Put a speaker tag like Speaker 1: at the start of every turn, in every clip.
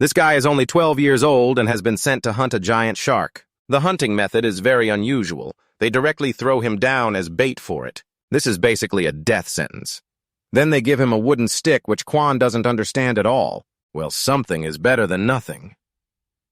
Speaker 1: This guy is only 12 years old and has been sent to hunt a giant shark. The hunting method is very unusual. They directly throw him down as bait for it. This is basically a death sentence. Then they give him a wooden stick which Quan doesn't understand at all. Well, something is better than nothing.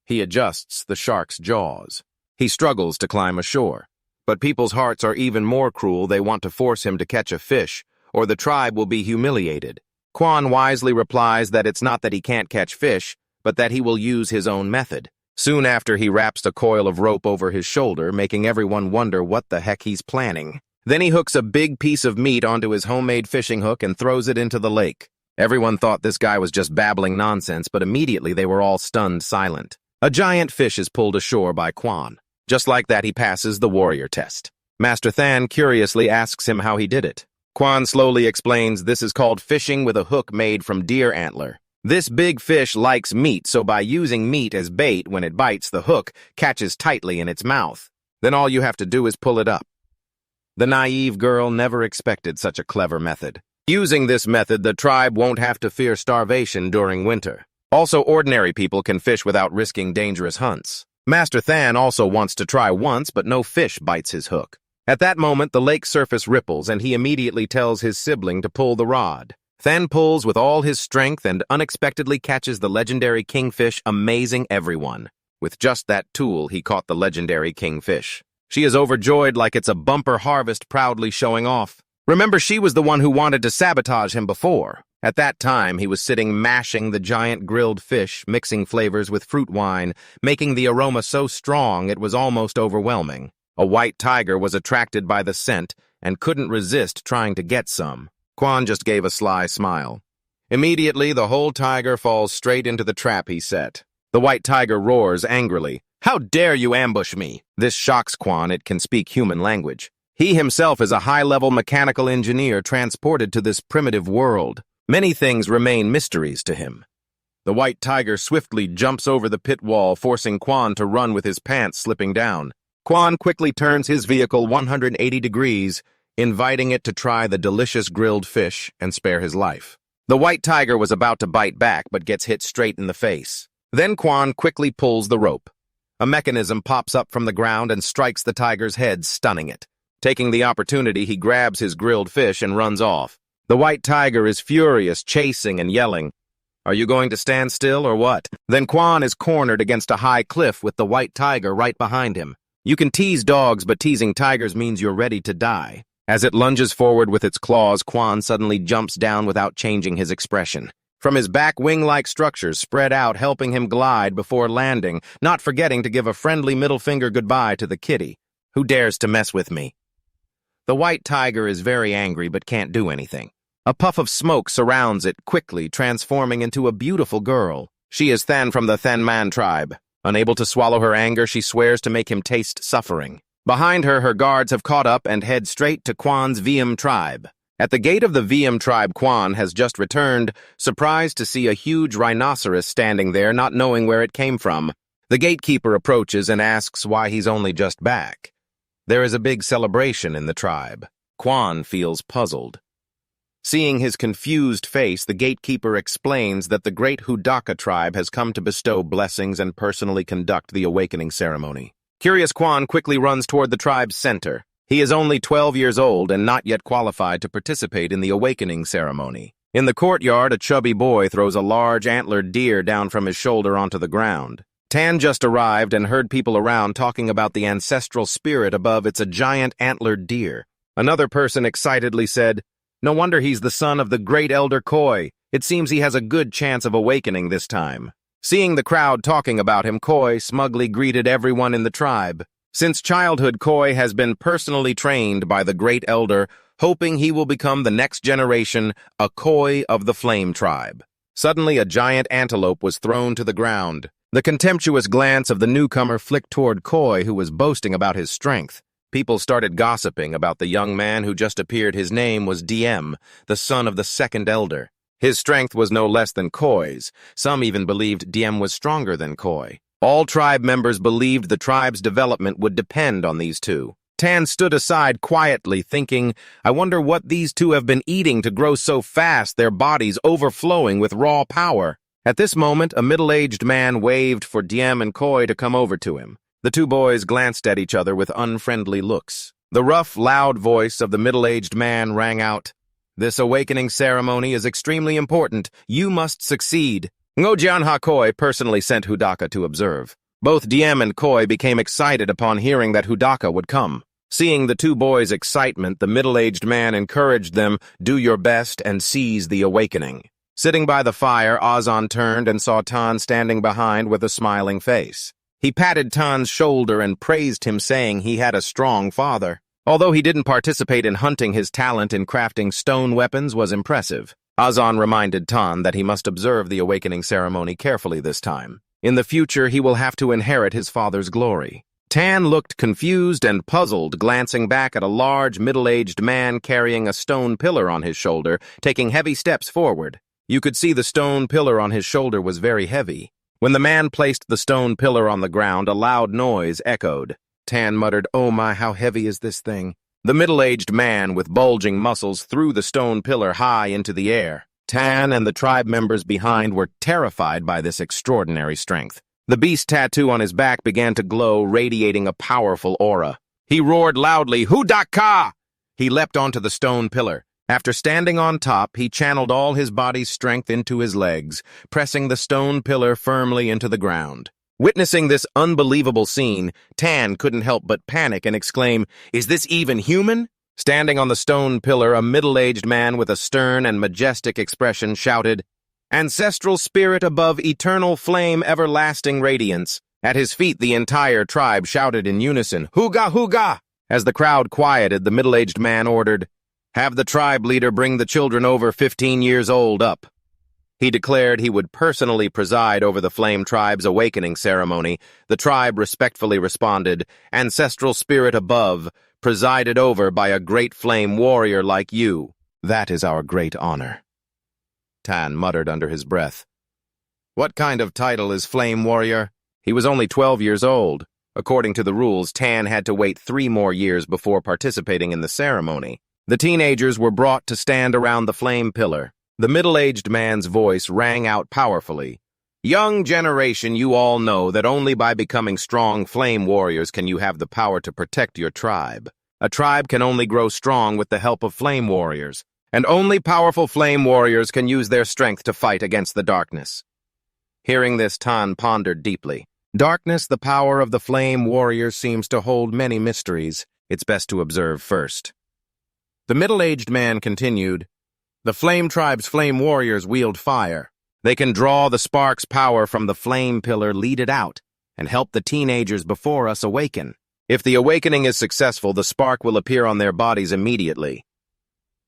Speaker 1: He adjusts the shark's jaws. He struggles to climb ashore. But people's hearts are even more cruel. They want to force him to catch a fish, or the tribe will be humiliated. Quan wisely replies that it's not that he can't catch fish, but that he will use his own method. Soon after, he wraps a coil of rope over his shoulder, making everyone wonder what the heck he's planning. Then he hooks a big piece of meat onto his homemade fishing hook and throws it into the lake. Everyone thought this guy was just babbling nonsense, but immediately they were all stunned silent. A giant fish is pulled ashore by Quan. Just like that, he passes the warrior test. Master Than curiously asks him how he did it. Quan slowly explains this is called fishing with a hook made from deer antler. This big fish likes meat, so by using meat as bait when it bites, the hook catches tightly in its mouth. Then all you have to do is pull it up. The naive girl never expected such a clever method. Using this method, the tribe won't have to fear starvation during winter. Also, ordinary people can fish without risking dangerous hunts. Master Than also wants to try once, but no fish bites his hook. At that moment, the lake surface ripples, and he immediately tells his sibling to pull the rod. Than pulls with all his strength and unexpectedly catches the legendary kingfish, amazing everyone. With just that tool, he caught the legendary kingfish. She is overjoyed like it's a bumper harvest, proudly showing off. Remember, she was the one who wanted to sabotage him before. At that time, he was sitting mashing the giant grilled fish, mixing flavors with fruit wine, making the aroma so strong it was almost overwhelming. A white tiger was attracted by the scent and couldn't resist trying to get some. Quan just gave a sly smile. Immediately, the whole tiger falls straight into the trap he set. The white tiger roars angrily. "How dare you ambush me?" This shocks Quan. It can speak human language. He himself is a high-level mechanical engineer transported to this primitive world. Many things remain mysteries to him. The white tiger swiftly jumps over the pit wall, forcing Quan to run with his pants slipping down. Quan quickly turns his vehicle 180 degrees, inviting it to try the delicious grilled fish and spare his life. The white tiger was about to bite back, but gets hit straight in the face. Then Quan quickly pulls the rope. A mechanism pops up from the ground and strikes the tiger's head, stunning it. Taking the opportunity, he grabs his grilled fish and runs off. The white tiger is furious, chasing and yelling. "Are you going to stand still or what?" Then Quan is cornered against a high cliff with the white tiger right behind him. You can tease dogs, but teasing tigers means you're ready to die. As it lunges forward with its claws, Quan suddenly jumps down without changing his expression. From his back, wing-like structures spread out, helping him glide before landing, not forgetting to give a friendly middle finger goodbye to the kitty. "Who dares to mess with me?" The white tiger is very angry but can't do anything. A puff of smoke surrounds it, quickly transforming into a beautiful girl. She is Than from the Than Man tribe. Unable to swallow her anger, she swears to make him taste suffering. Behind her, her guards have caught up and head straight to Quan's VM tribe. At the gate of the VM tribe, Quan has just returned, surprised to see a huge rhinoceros standing there, not knowing where it came from. The gatekeeper approaches and asks why he's only just back. There is a big celebration in the tribe. Quan feels puzzled. Seeing his confused face, the gatekeeper explains that the great Hudaka tribe has come to bestow blessings and personally conduct the awakening ceremony. Curious, Quan quickly runs toward the tribe's center. He is only 12 years old and not yet qualified to participate in the awakening ceremony. In the courtyard, a chubby boy throws a large antlered deer down from his shoulder onto the ground. Tan just arrived and heard people around talking about the ancestral spirit above. It's a giant antlered deer. Another person excitedly said, "No wonder he's the son of the great elder Koi. It seems he has a good chance of awakening this time." Seeing the crowd talking about him, Koi smugly greeted everyone in the tribe. Since childhood, Koi has been personally trained by the great elder, hoping he will become the next generation, a Koi of the Flame tribe. Suddenly, a giant antelope was thrown to the ground. The contemptuous glance of the newcomer flicked toward Koi, who was boasting about his strength. People started gossiping about the young man who just appeared. His name was DM, the son of the second elder. His strength was no less than Koi's. Some even believed DM was stronger than Koi. All tribe members believed the tribe's development would depend on these two. Tan stood aside quietly, thinking, "I wonder what these two have been eating to grow so fast, their bodies overflowing with raw power." At this moment, a middle-aged man waved for Diem and Koi to come over to him. The two boys glanced at each other with unfriendly looks. The rough, loud voice of the middle-aged man rang out, "This awakening ceremony is extremely important. You must succeed." Ngojian Ha-Koi personally sent Hudaka to observe. Both Diem and Koi became excited upon hearing that Hudaka would come. Seeing the two boys' excitement, the middle-aged man encouraged them, "Do your best and seize the awakening." Sitting by the fire, Azan turned and saw Tan standing behind with a smiling face. He patted Tan's shoulder and praised him, saying he had a strong father. Although he didn't participate in hunting, his talent in crafting stone weapons was impressive. Azan reminded Tan that he must observe the awakening ceremony carefully this time. In the future, he will have to inherit his father's glory. Tan looked confused and puzzled, glancing back at a large, middle-aged man carrying a stone pillar on his shoulder, taking heavy steps forward. You could see the stone pillar on his shoulder was very heavy. When the man placed the stone pillar on the ground, a loud noise echoed. Tan muttered, "Oh my, how heavy is this thing?" The middle-aged man with bulging muscles threw the stone pillar high into the air. Tan and the tribe members behind were terrified by this extraordinary strength. The beast tattoo on his back began to glow, radiating a powerful aura. He roared loudly, "Hudaka!" He leapt onto the stone pillar. After standing on top, he channeled all his body's strength into his legs, pressing the stone pillar firmly into the ground. Witnessing this unbelievable scene, Tan couldn't help but panic and exclaim, "Is this even human?" Standing on the stone pillar, a middle-aged man with a stern and majestic expression shouted, "Ancestral spirit above eternal flame, everlasting radiance." At his feet, the entire tribe shouted in unison, "Huga, Huga!" As the crowd quieted, the middle-aged man ordered, "Have the tribe leader bring the children over 15 years old up." He declared he would personally preside over the Flame Tribe's awakening ceremony. The tribe respectfully responded, "Ancestral spirit above, presided over by a great flame warrior like you. That is our great honor." Tan muttered under his breath, "What kind of title is Flame Warrior?" He was only 12 years old. According to the rules, Tan had to wait 3 more years before participating in the ceremony. The teenagers were brought to stand around the flame pillar. The middle-aged man's voice rang out powerfully. "Young generation, you all know that only by becoming strong flame warriors can you have the power to protect your tribe. A tribe can only grow strong with the help of flame warriors, and only powerful flame warriors can use their strength to fight against the darkness." Hearing this, Tan pondered deeply. Darkness, the power of the flame warriors, seems to hold many mysteries. It's best to observe first. The middle-aged man continued, "The Flame Tribe's flame warriors wield fire. They can draw the spark's power from the flame pillar, lead it out, and help the teenagers before us awaken. If the awakening is successful, the spark will appear on their bodies immediately."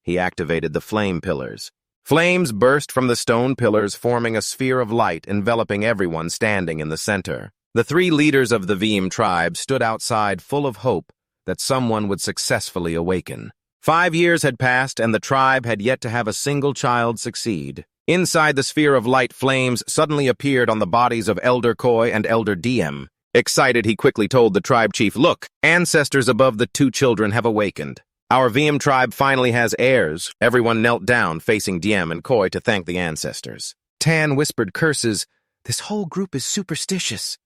Speaker 1: He activated the flame pillars. Flames burst from the stone pillars, forming a sphere of light enveloping everyone standing in the center. The 3 leaders of the Veem tribe stood outside full of hope that someone would successfully awaken. 5 years had passed, and the tribe had yet to have a single child succeed. Inside the sphere of light, flames suddenly appeared on the bodies of Elder Koi and Elder Diem. Excited, he quickly told the tribe chief, "Look, ancestors above the 2 children have awakened. Our Veem tribe finally has heirs." Everyone knelt down, facing Diem and Koi to thank the ancestors. Tan whispered curses. "This whole group is superstitious."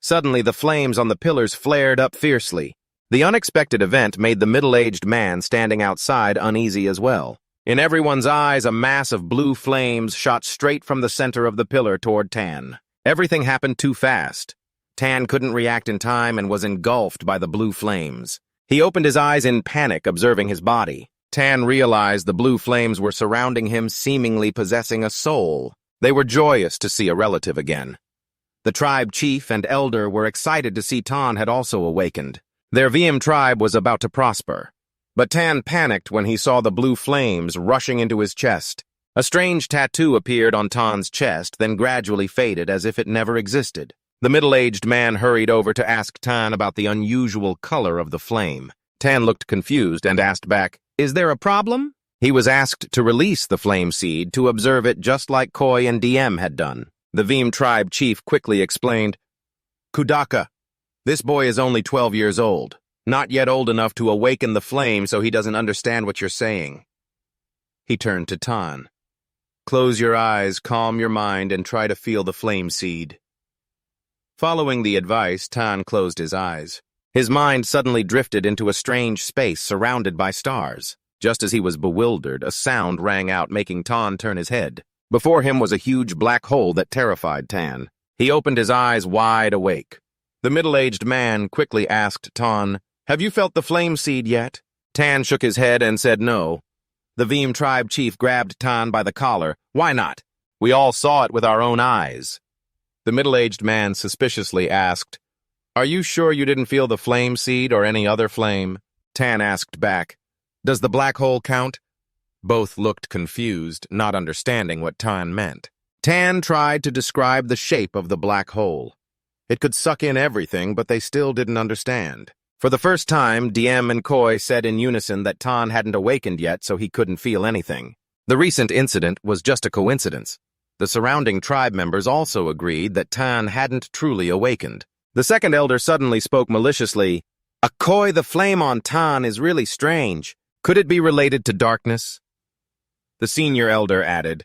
Speaker 1: Suddenly, the flames on the pillars flared up fiercely. The unexpected event made the middle-aged man standing outside uneasy as well. In everyone's eyes, a mass of blue flames shot straight from the center of the pillar toward Tan. Everything happened too fast. Tan couldn't react in time and was engulfed by the blue flames. He opened his eyes in panic, observing his body. Tan realized the blue flames were surrounding him, seemingly possessing a soul. They were joyous to see a relative again. The tribe chief and elder were excited to see Tan had also awakened. Their Veem tribe was about to prosper. But Tan panicked when he saw the blue flames rushing into his chest. A strange tattoo appeared on Tan's chest, then gradually faded as if it never existed. The middle-aged man hurried over to ask Tan about the unusual color of the flame. Tan looked confused and asked back, "Is there a problem?" He was asked to release the flame seed to observe it just like Koi and Diem had done. The Veem tribe chief quickly explained, "Kudaka, this boy is only 12 years old, not yet old enough to awaken the flame, so he doesn't understand what you're saying." He turned to Tan. Close your eyes, calm your mind, and try to feel the flame seed. Following the advice, Tan closed his eyes. His mind suddenly drifted into a strange space surrounded by stars. Just as he was bewildered, a sound rang out, making Tan turn his head. Before him was a huge black hole that terrified Tan. He opened his eyes wide awake. The middle-aged man quickly asked Tan, "Have you felt the flame seed yet?" Tan shook his head and said no. The Veem tribe chief grabbed Tan by the collar. "Why not? We all saw it with our own eyes." The middle-aged man suspiciously asked, "Are you sure you didn't feel the flame seed or any other flame?" Tan asked back, "Does the black hole count?" Both looked confused, not understanding what Tan meant. Tan tried to describe the shape of the black hole. It could suck in everything, but they still didn't understand. For the first time, Diem and Koi said in unison that Tan hadn't awakened yet, so he couldn't feel anything. The recent incident was just a coincidence. The surrounding tribe members also agreed that Tan hadn't truly awakened. The second elder suddenly spoke maliciously, "Koi, the flame on Tan is really strange. Could it be related to darkness?" The senior elder added,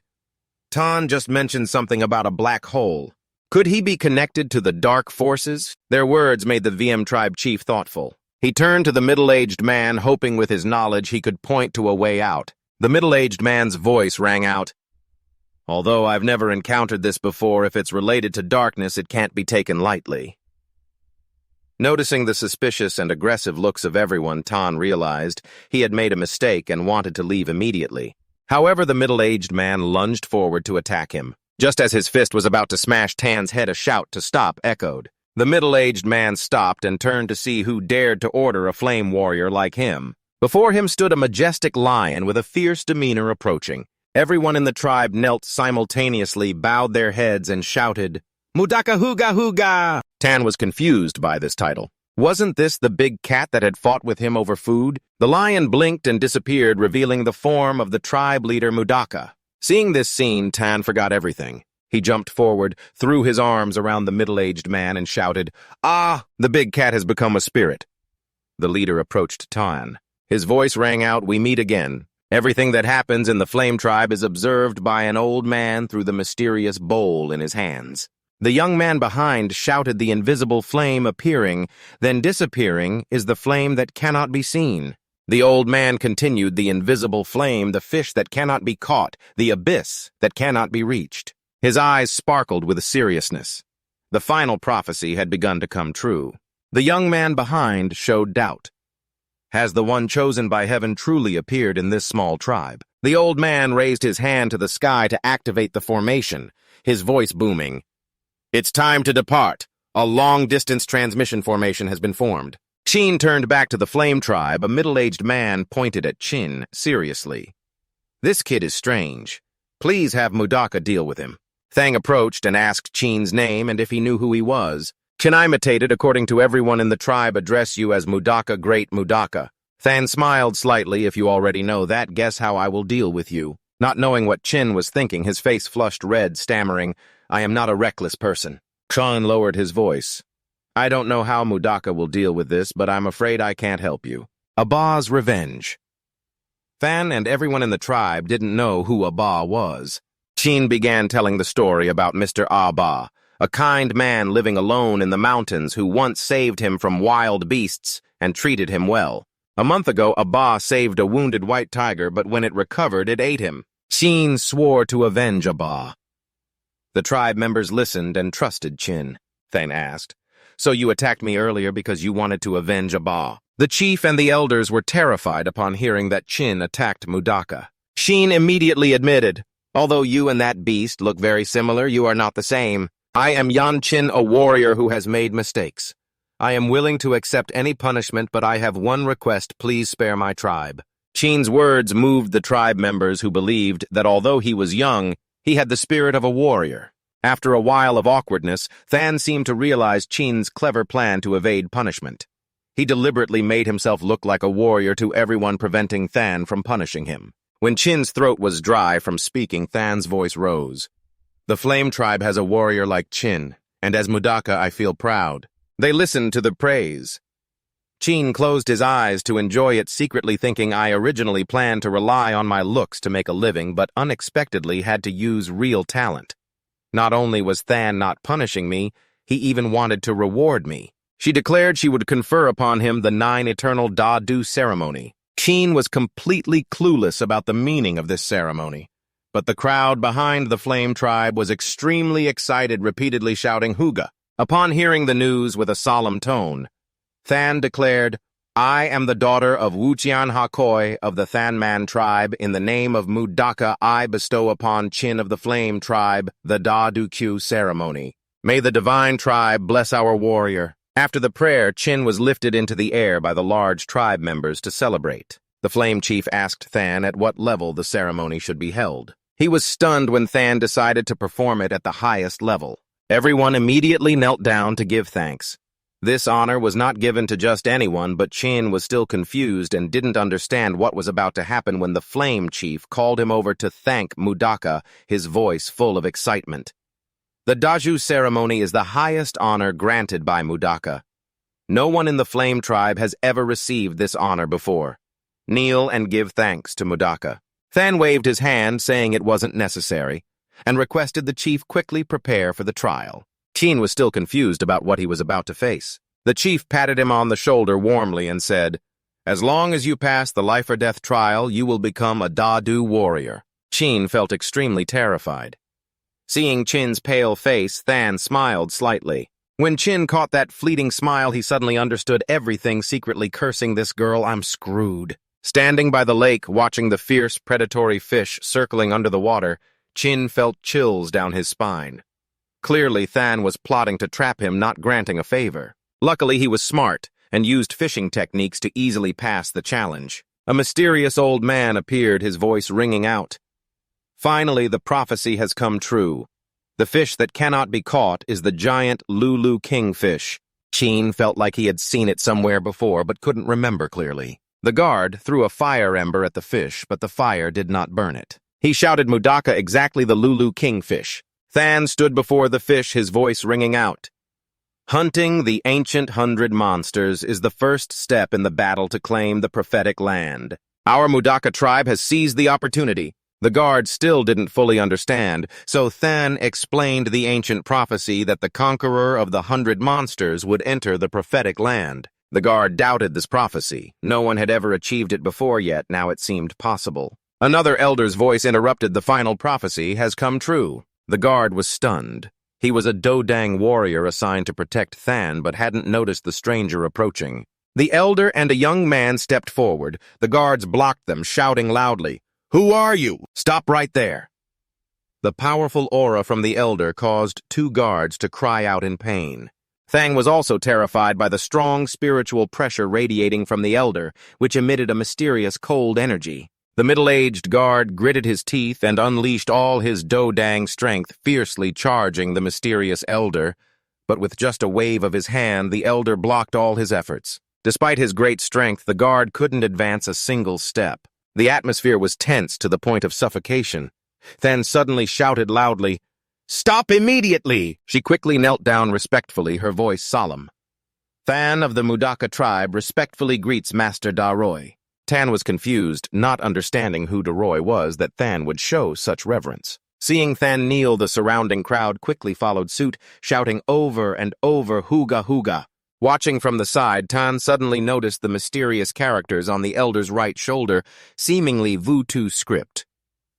Speaker 1: "Tan just mentioned something about a black hole. Could he be connected to the dark forces?" Their words made the VM tribe chief thoughtful. He turned to the middle-aged man, hoping with his knowledge he could point to a way out. The middle-aged man's voice rang out, "Although I've never encountered this before, if it's related to darkness, it can't be taken lightly." Noticing the suspicious and aggressive looks of everyone, Tan realized he had made a mistake and wanted to leave immediately. However, the middle-aged man lunged forward to attack him. Just as his fist was about to smash Tan's head, a shout to stop echoed. The middle-aged man stopped and turned to see who dared to order a flame warrior like him. Before him stood a majestic lion with a fierce demeanor approaching. Everyone in the tribe knelt simultaneously, bowed their heads, and shouted, "Mudaka Huga Huga!" Tan was confused by this title. Wasn't this the big cat that had fought with him over food? The lion blinked and disappeared, revealing the form of the tribe leader Mudaka. Seeing this scene, Tan forgot everything. He jumped forward, threw his arms around the middle-aged man, and shouted, "Ah, the big cat has become a spirit." The leader approached Tan. His voice rang out, "We meet again. Everything that happens in the Flame Tribe is observed by an old man through the mysterious bowl in his hands." The young man behind shouted, "The invisible flame appearing, then disappearing, is the flame that cannot be seen." The old man continued, "The invisible flame, the fish that cannot be caught, the abyss that cannot be reached." His eyes sparkled with seriousness. The final prophecy had begun to come true. The young man behind showed doubt. Has the one chosen by heaven truly appeared in this small tribe? The old man raised his hand to the sky to activate the formation, his voice booming. "It's time to depart. A long-distance transmission formation has been formed." Chin turned back to the Flame Tribe. A middle-aged man pointed at Chin seriously. "This kid is strange. Please have Mudaka deal with him." Thang approached and asked Chin's name and if he knew who he was. Chin imitated, "According to everyone in the tribe, address you as Mudaka, Great Mudaka." Than smiled slightly. "If you already know that, guess how I will deal with you." Not knowing what Chin was thinking, his face flushed red, stammering, "I am not a reckless person." Chin lowered his voice. "I don't know how Mudaka will deal with this, but I'm afraid I can't help you." Abba's revenge. Than and everyone in the tribe didn't know who Abba was. Chin began telling the story about Mr. Abba, a kind man living alone in the mountains who once saved him from wild beasts and treated him well. A month ago, Abba saved a wounded white tiger, but when it recovered, it ate him. Chin swore to avenge Abba. The tribe members listened and trusted Chin. Than asked, "So you attacked me earlier because you wanted to avenge Abba?" The chief and the elders were terrified upon hearing that Chin attacked Mudaka. Chin immediately admitted, "Although you and that beast look very similar, you are not the same. I am Yan Chin, a warrior who has made mistakes. I am willing to accept any punishment, but I have one request: please spare my tribe." Chin's words moved the tribe members, who believed that although he was young, he had the spirit of a warrior. After a while of awkwardness, Than seemed to realize Chin's clever plan to evade punishment. He deliberately made himself look like a warrior to everyone, preventing Than from punishing him. When Chin's throat was dry from speaking, Than's voice rose. "The Flame Tribe has a warrior like Chin, and as Mudaka I feel proud." They listened to the praise. Chin closed his eyes to enjoy it, secretly thinking I originally planned to rely on my looks to make a living, but unexpectedly had to use real talent. Not only was Than not punishing me, he even wanted to reward me. She declared she would confer upon him the 9 eternal Da-Do ceremony. Chin was completely clueless about the meaning of this ceremony, but the crowd behind the Flame Tribe was extremely excited, repeatedly shouting "Huga." Upon hearing the news with a solemn tone, Than declared, "I am the daughter of Wujian Hakoi of the Thanman tribe. In the name of Mudaka, I bestow upon Chin of the Flame Tribe the Da-Do ceremony. May the divine tribe bless our warrior." After the prayer, Chin was lifted into the air by the large tribe members to celebrate. The Flame Chief asked Than at what level the ceremony should be held. He was stunned when Than decided to perform it at the highest level. Everyone immediately knelt down to give thanks. This honor was not given to just anyone, but Chin was still confused and didn't understand what was about to happen when the Flame Chief called him over to thank Mudaka, his voice full of excitement. The Da-Do ceremony is the highest honor granted by Mudaka. No one in the Flame Tribe has ever received this honor before. Kneel and give thanks to Mudaka. Than waved his hand, saying it wasn't necessary, and requested the chief quickly prepare for the trial. Chin was still confused about what he was about to face. The chief patted him on the shoulder warmly and said, "As long as you pass the life-or-death trial, you will become a Da-Do warrior." Chin felt extremely terrified. Seeing Chin's pale face, Than smiled slightly. When Chin caught that fleeting smile, he suddenly understood everything, secretly cursing, "This girl, I'm screwed." Standing by the lake, watching the fierce, predatory fish circling under the water, Chin felt chills down his spine. Clearly, Than was plotting to trap him, not granting a favor. Luckily, he was smart and used fishing techniques to easily pass the challenge. A mysterious old man appeared, his voice ringing out. Finally, the prophecy has come true. The fish that cannot be caught is the giant Lulu kingfish. Chin felt like he had seen it somewhere before, but couldn't remember clearly. The guard threw a fire ember at the fish, but the fire did not burn it. He shouted Mudaka exactly the Lulu kingfish. Than stood before the fish, his voice ringing out. Hunting the ancient 100 monsters is the first step in the battle to claim the prophetic land. Our Mudaka tribe has seized the opportunity. The guard still didn't fully understand, so Than explained the ancient prophecy that the conqueror of the 100 monsters would enter the prophetic land. The guard doubted this prophecy. No one had ever achieved it before, yet now it seemed possible. Another elder's voice interrupted. The final prophecy has come true. The guard was stunned. He was a Dodang warrior assigned to protect Than, but hadn't noticed the stranger approaching. The elder and a young man stepped forward. The guards blocked them, shouting loudly, "Who are you? Stop right there." The powerful aura from the elder caused 2 guards to cry out in pain. Than was also terrified by the strong spiritual pressure radiating from the elder, which emitted a mysterious cold energy. The middle-aged guard gritted his teeth and unleashed all his Dodang strength, fiercely charging the mysterious elder. But with just a wave of his hand, the elder blocked all his efforts. Despite his great strength, the guard couldn't advance a single step. The atmosphere was tense to the point of suffocation. Than suddenly shouted loudly, "Stop immediately!" She quickly knelt down respectfully, her voice solemn. Than of the Mudaka tribe respectfully greets Master Daroy. Than was confused, not understanding who Daroy was, that Than would show such reverence. Seeing Than kneel, the surrounding crowd quickly followed suit, shouting over and over, "Huga, Huga." Watching from the side, Than suddenly noticed the mysterious characters on the elder's right shoulder, seemingly Vutu script.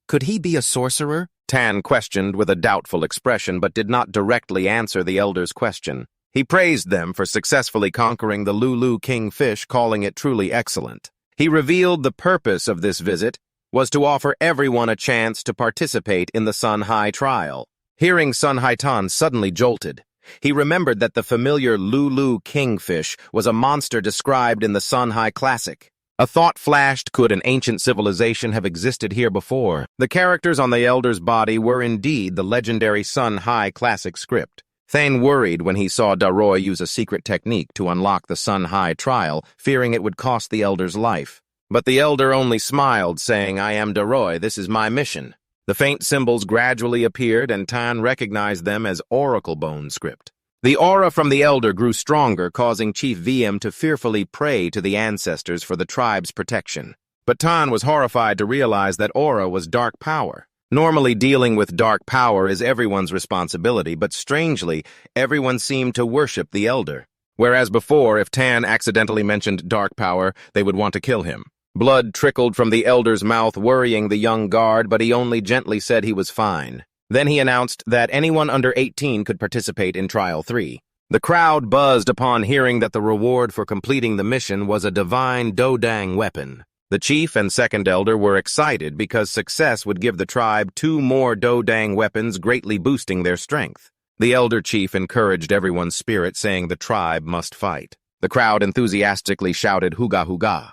Speaker 1: Could he be a sorcerer? Than questioned with a doubtful expression, but did not directly answer the elder's question. He praised them for successfully conquering the Lulu kingfish, calling it truly excellent. He revealed the purpose of this visit was to offer everyone a chance to participate in the Sun Hai trial. Hearing Sun Hai Tan suddenly jolted. He remembered that the familiar Lulu kingfish was a monster described in the Sun Hai classic. A thought flashed, could an ancient civilization have existed here before? The characters on the elder's body were indeed the legendary Sun Hai classic script. Than worried when he saw Daroy use a secret technique to unlock the Sun Hai trial, fearing it would cost the elder's life. But the elder only smiled, saying, "I am Daroy, this is my mission." The faint symbols gradually appeared, and Tan recognized them as Oracle Bone script. The aura from the elder grew stronger, causing Chief VM to fearfully pray to the ancestors for the tribe's protection. But Tan was horrified to realize that aura was dark power. Normally, dealing with dark power is everyone's responsibility, but strangely, everyone seemed to worship the elder. Whereas before, if Tan accidentally mentioned dark power, they would want to kill him. Blood trickled from the elder's mouth, worrying the young guard, but he only gently said he was fine. Then he announced that anyone under 18 could participate in Trial 3. The crowd buzzed upon hearing that the reward for completing the mission was a divine Dodang weapon. The chief and second elder were excited because success would give the tribe 2 more Dodang weapons, greatly boosting their strength. The elder chief encouraged everyone's spirit, saying the tribe must fight. The crowd enthusiastically shouted "Huga Huga."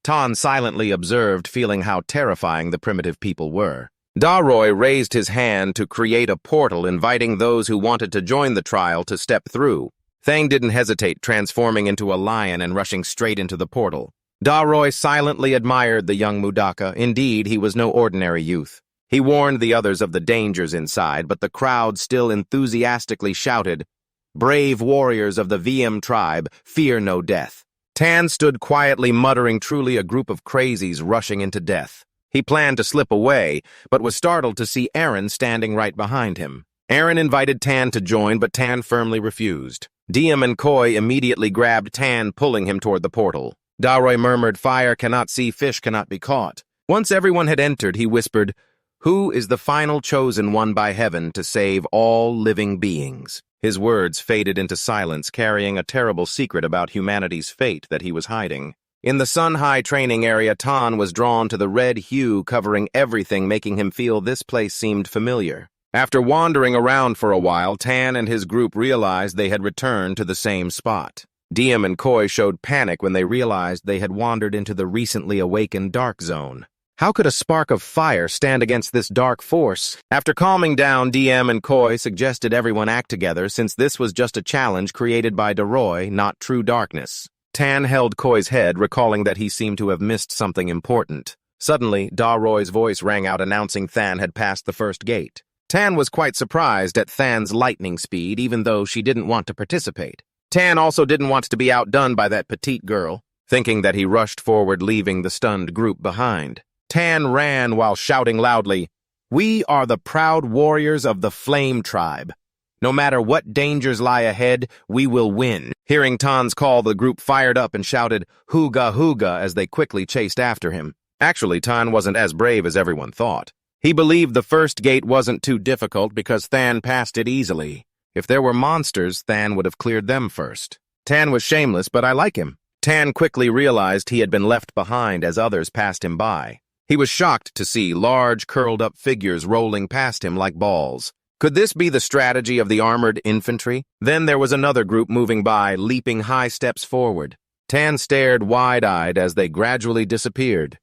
Speaker 1: Tan silently observed, feeling how terrifying the primitive people were. Daroy raised his hand to create a portal, inviting those who wanted to join the trial to step through. Thang didn't hesitate, transforming into a lion and rushing straight into the portal. Daroy silently admired the young Mudaka. Indeed, he was no ordinary youth. He warned the others of the dangers inside, but the crowd still enthusiastically shouted, "Brave warriors of the VM tribe, fear no death." Tan stood quietly muttering, truly a group of crazies rushing into death. He planned to slip away, but was startled to see Aaron standing right behind him. Aaron invited Tan to join, but Tan firmly refused. Diem and Koi immediately grabbed Tan, pulling him toward the portal. Daroy murmured, "Fire cannot see, fish cannot be caught." Once everyone had entered, he whispered, "Who is the final chosen one by heaven to save all living beings?" His words faded into silence, carrying a terrible secret about humanity's fate that he was hiding. In the Sun-High training area, Tan was drawn to the red hue covering everything, making him feel this place seemed familiar. After wandering around for a while, Tan and his group realized they had returned to the same spot. Diem and Koi showed panic when they realized they had wandered into the recently awakened dark zone. How could a spark of fire stand against this dark force? After calming down, Diem and Koi suggested everyone act together, since this was just a challenge created by Daroy, not true darkness. Tan held Koi's head, recalling that he seemed to have missed something important. Suddenly, Daroy's voice rang out, announcing Than had passed the first gate. Tan was quite surprised at Than's lightning speed, even though she didn't want to participate. Tan also didn't want to be outdone by that petite girl, thinking that he rushed forward, leaving the stunned group behind. Tan ran while shouting loudly, "We are the proud warriors of the Flame Tribe. No matter what dangers lie ahead, we will win." Hearing Tan's call, the group fired up and shouted, "Huga Huga," as they quickly chased after him. Actually, Tan wasn't as brave as everyone thought. He believed the first gate wasn't too difficult because Than passed it easily. If there were monsters, Than would have cleared them first. Tan was shameless, but I like him. Tan quickly realized he had been left behind as others passed him by. He was shocked to see large, curled-up figures rolling past him like balls. Could this be the strategy of the armored infantry? Then there was another group moving by, leaping high steps forward. Tan stared wide-eyed as they gradually disappeared.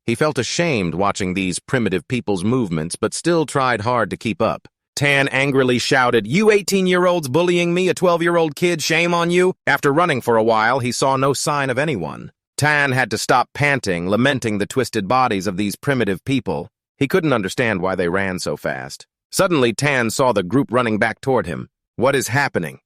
Speaker 1: He felt ashamed watching these primitive people's movements, but still tried hard to keep up. Tan angrily shouted, "You 18-year-olds bullying me, a 12-year-old kid, shame on you!" After running for a while, he saw no sign of anyone. Tan had to stop panting, lamenting the twisted bodies of these primitive people. He couldn't understand why they ran so fast. Suddenly, Tan saw the group running back toward him. What is happening?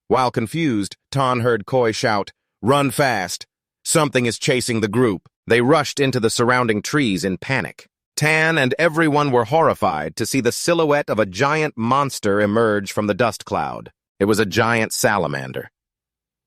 Speaker 1: While confused, Tan heard Koi shout, "Run fast! Something is chasing the group." They rushed into the surrounding trees in panic. Tan and everyone were horrified to see the silhouette of a giant monster emerge from the dust cloud. It was a giant salamander.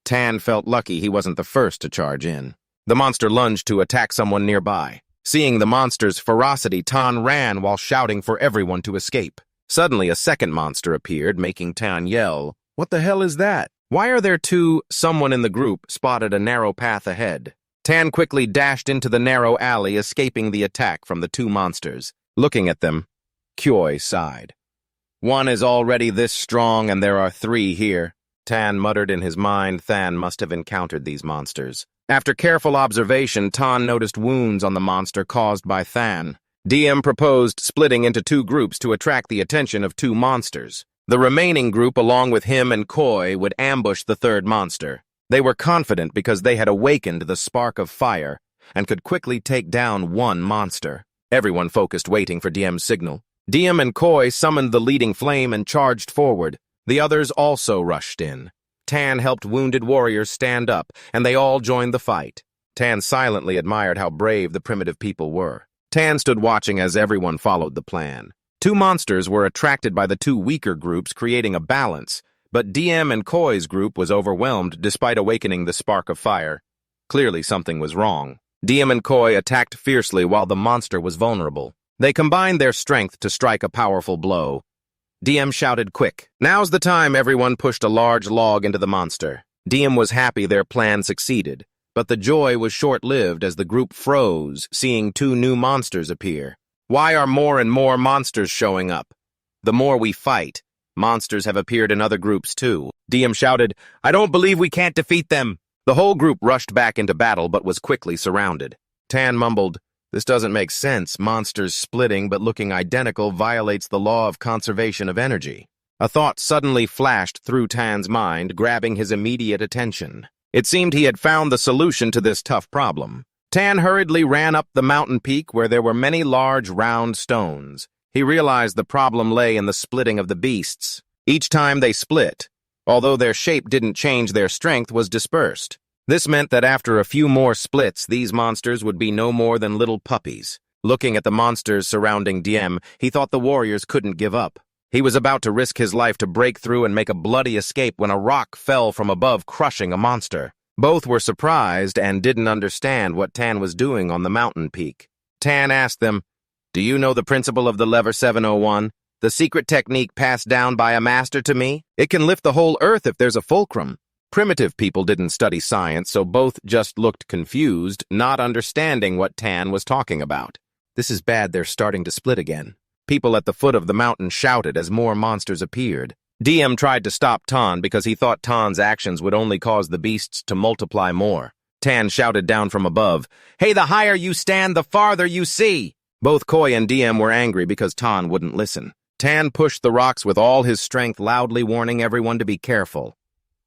Speaker 1: Tan felt lucky he wasn't the first to charge in. The monster lunged to attack someone nearby. Seeing the monster's ferocity, Tan ran while shouting for everyone to escape. Suddenly, a second monster appeared, making Tan yell, "What the hell is that? Why are there two?" Someone in the group spotted a narrow path ahead. Tan quickly dashed into the narrow alley, escaping the attack from the two monsters. Looking at them, Koi sighed. "One is already this strong, and there are 3 here." Tan muttered in his mind. Than must have encountered these monsters. After careful observation, Tan noticed wounds on the monster caused by Than. Diem proposed splitting into 2 groups to attract the attention of 2 monsters. The remaining group, along with him and Koi, would ambush the 3rd monster. They were confident because they had awakened the spark of fire and could quickly take down 1 monster. Everyone focused, waiting for Diem's signal. Diem and Koi summoned the leading flame and charged forward. The others also rushed in. Tan helped wounded warriors stand up, and they all joined the fight. Tan silently admired how brave the primitive people were. Tan stood watching as everyone followed the plan. Two monsters were attracted by the two weaker groups, creating a balance, but DM and Koi's group was overwhelmed despite awakening the spark of fire. Clearly something was wrong. DM and Koi attacked fiercely while the monster was vulnerable. They combined their strength to strike a powerful blow. DM shouted, "Quick! Now's the time!" Everyone pushed a large log into the monster. DM was happy their plan succeeded, but the joy was short-lived as the group froze, seeing two new monsters appear. Why are more and more monsters showing up? The more we fight, monsters have appeared in other groups too. DM shouted, "I don't believe we can't defeat them!" The whole group rushed back into battle but was quickly surrounded. Tan mumbled, "This doesn't make sense. Monsters splitting but looking identical violates the law of conservation of energy." A thought suddenly flashed through Tan's mind, grabbing his immediate attention. It seemed he had found the solution to this tough problem. Tan hurriedly ran up the mountain peak where there were many large round stones. He realized the problem lay in the splitting of the beasts. Each time they split, although their shape didn't change, their strength was dispersed. This meant that after a few more splits, these monsters would be no more than little puppies. Looking at the monsters surrounding DM, he thought the warriors couldn't give up. He was about to risk his life to break through and make a bloody escape when a rock fell from above, crushing a monster. Both were surprised and didn't understand what Tan was doing on the mountain peak. Tan asked them, "Do you know the principle of the lever 701? The secret technique passed down by a master to me? It can lift the whole earth if there's a fulcrum." Primitive people didn't study science, so both just looked confused, not understanding what Tan was talking about. "This is bad, they're starting to split again." People at the foot of the mountain shouted as more monsters appeared. DM tried to stop Tan because he thought Tan's actions would only cause the beasts to multiply more. Tan shouted down from above, "Hey, the higher you stand, the farther you see!" Both Koi and DM were angry because Tan wouldn't listen. Tan pushed the rocks with all his strength, loudly warning everyone to be careful.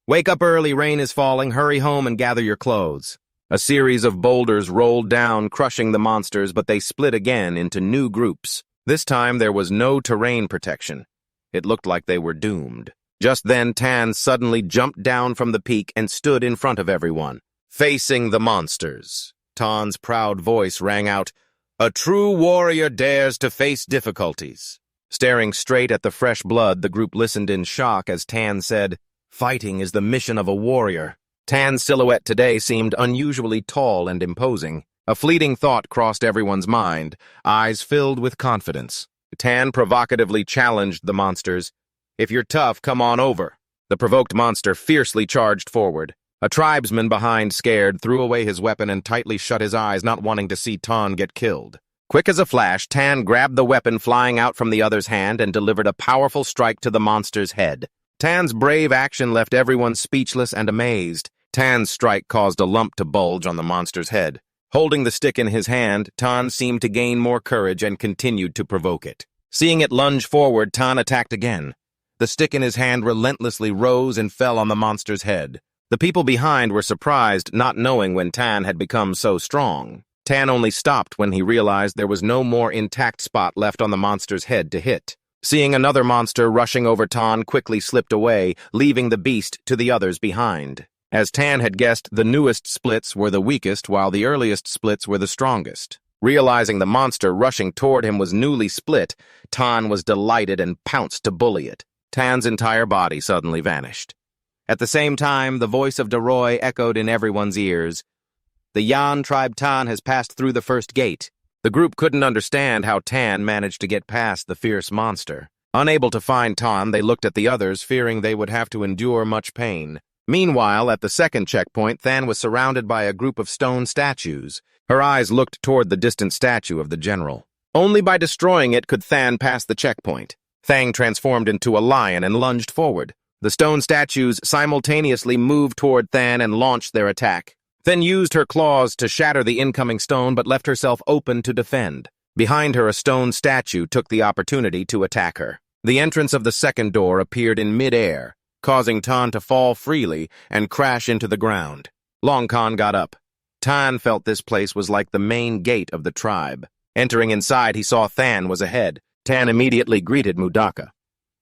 Speaker 1: "Wake up early, rain is falling, hurry home and gather your clothes." A series of boulders rolled down, crushing the monsters, but they split again into new groups. This time there was no terrain protection. It looked like they were doomed. Just then, Tan suddenly jumped down from the peak and stood in front of everyone, facing the monsters. Tan's proud voice rang out, "A true warrior dares to face difficulties." Staring straight at the fresh blood, the group listened in shock as Tan said, "Fighting is the mission of a warrior." Tan's silhouette today seemed unusually tall and imposing. A fleeting thought crossed everyone's mind, eyes filled with confidence. Tan provocatively challenged the monsters. "If you're tough, come on over." The provoked monster fiercely charged forward. A tribesman behind, scared, threw away his weapon and tightly shut his eyes, not wanting to see Tan get killed. Quick as a flash, Tan grabbed the weapon flying out from the other's hand and delivered a powerful strike to the monster's head. Tan's brave action left everyone speechless and amazed. Tan's strike caused a lump to bulge on the monster's head. Holding the stick in his hand, Tan seemed to gain more courage and continued to provoke it. Seeing it lunge forward, Tan attacked again. The stick in his hand relentlessly rose and fell on the monster's head. The people behind were surprised, not knowing when Tan had become so strong. Tan only stopped when he realized there was no more intact spot left on the monster's head to hit. Seeing another monster rushing over, Tan quickly slipped away, leaving the beast to the others behind. As Tan had guessed, the newest splits were the weakest, while the earliest splits were the strongest. Realizing the monster rushing toward him was newly split, Tan was delighted and pounced to bully it. Tan's entire body suddenly vanished. At the same time, the voice of Deroy echoed in everyone's ears. "The Yan tribe Tan has passed through the first gate." The group couldn't understand how Tan managed to get past the fierce monster. Unable to find Tan, they looked at the others, fearing they would have to endure much pain. Meanwhile, at the second checkpoint, Tan was surrounded by a group of stone statues. Her eyes looked toward the distant statue of the general. Only by destroying it could Tan pass the checkpoint. Thang transformed into a lion and lunged forward. The stone statues simultaneously moved toward Tan and launched their attack. Then used her claws to shatter the incoming stone but left herself open to defend. Behind her, a stone statue took the opportunity to attack her. The entrance of the second door appeared in mid-air, causing Tan to fall freely and crash into the ground. Long Khan got up. Tan felt this place was like the main gate of the tribe. Entering inside, he saw Than was ahead. Tan immediately greeted Mudaka.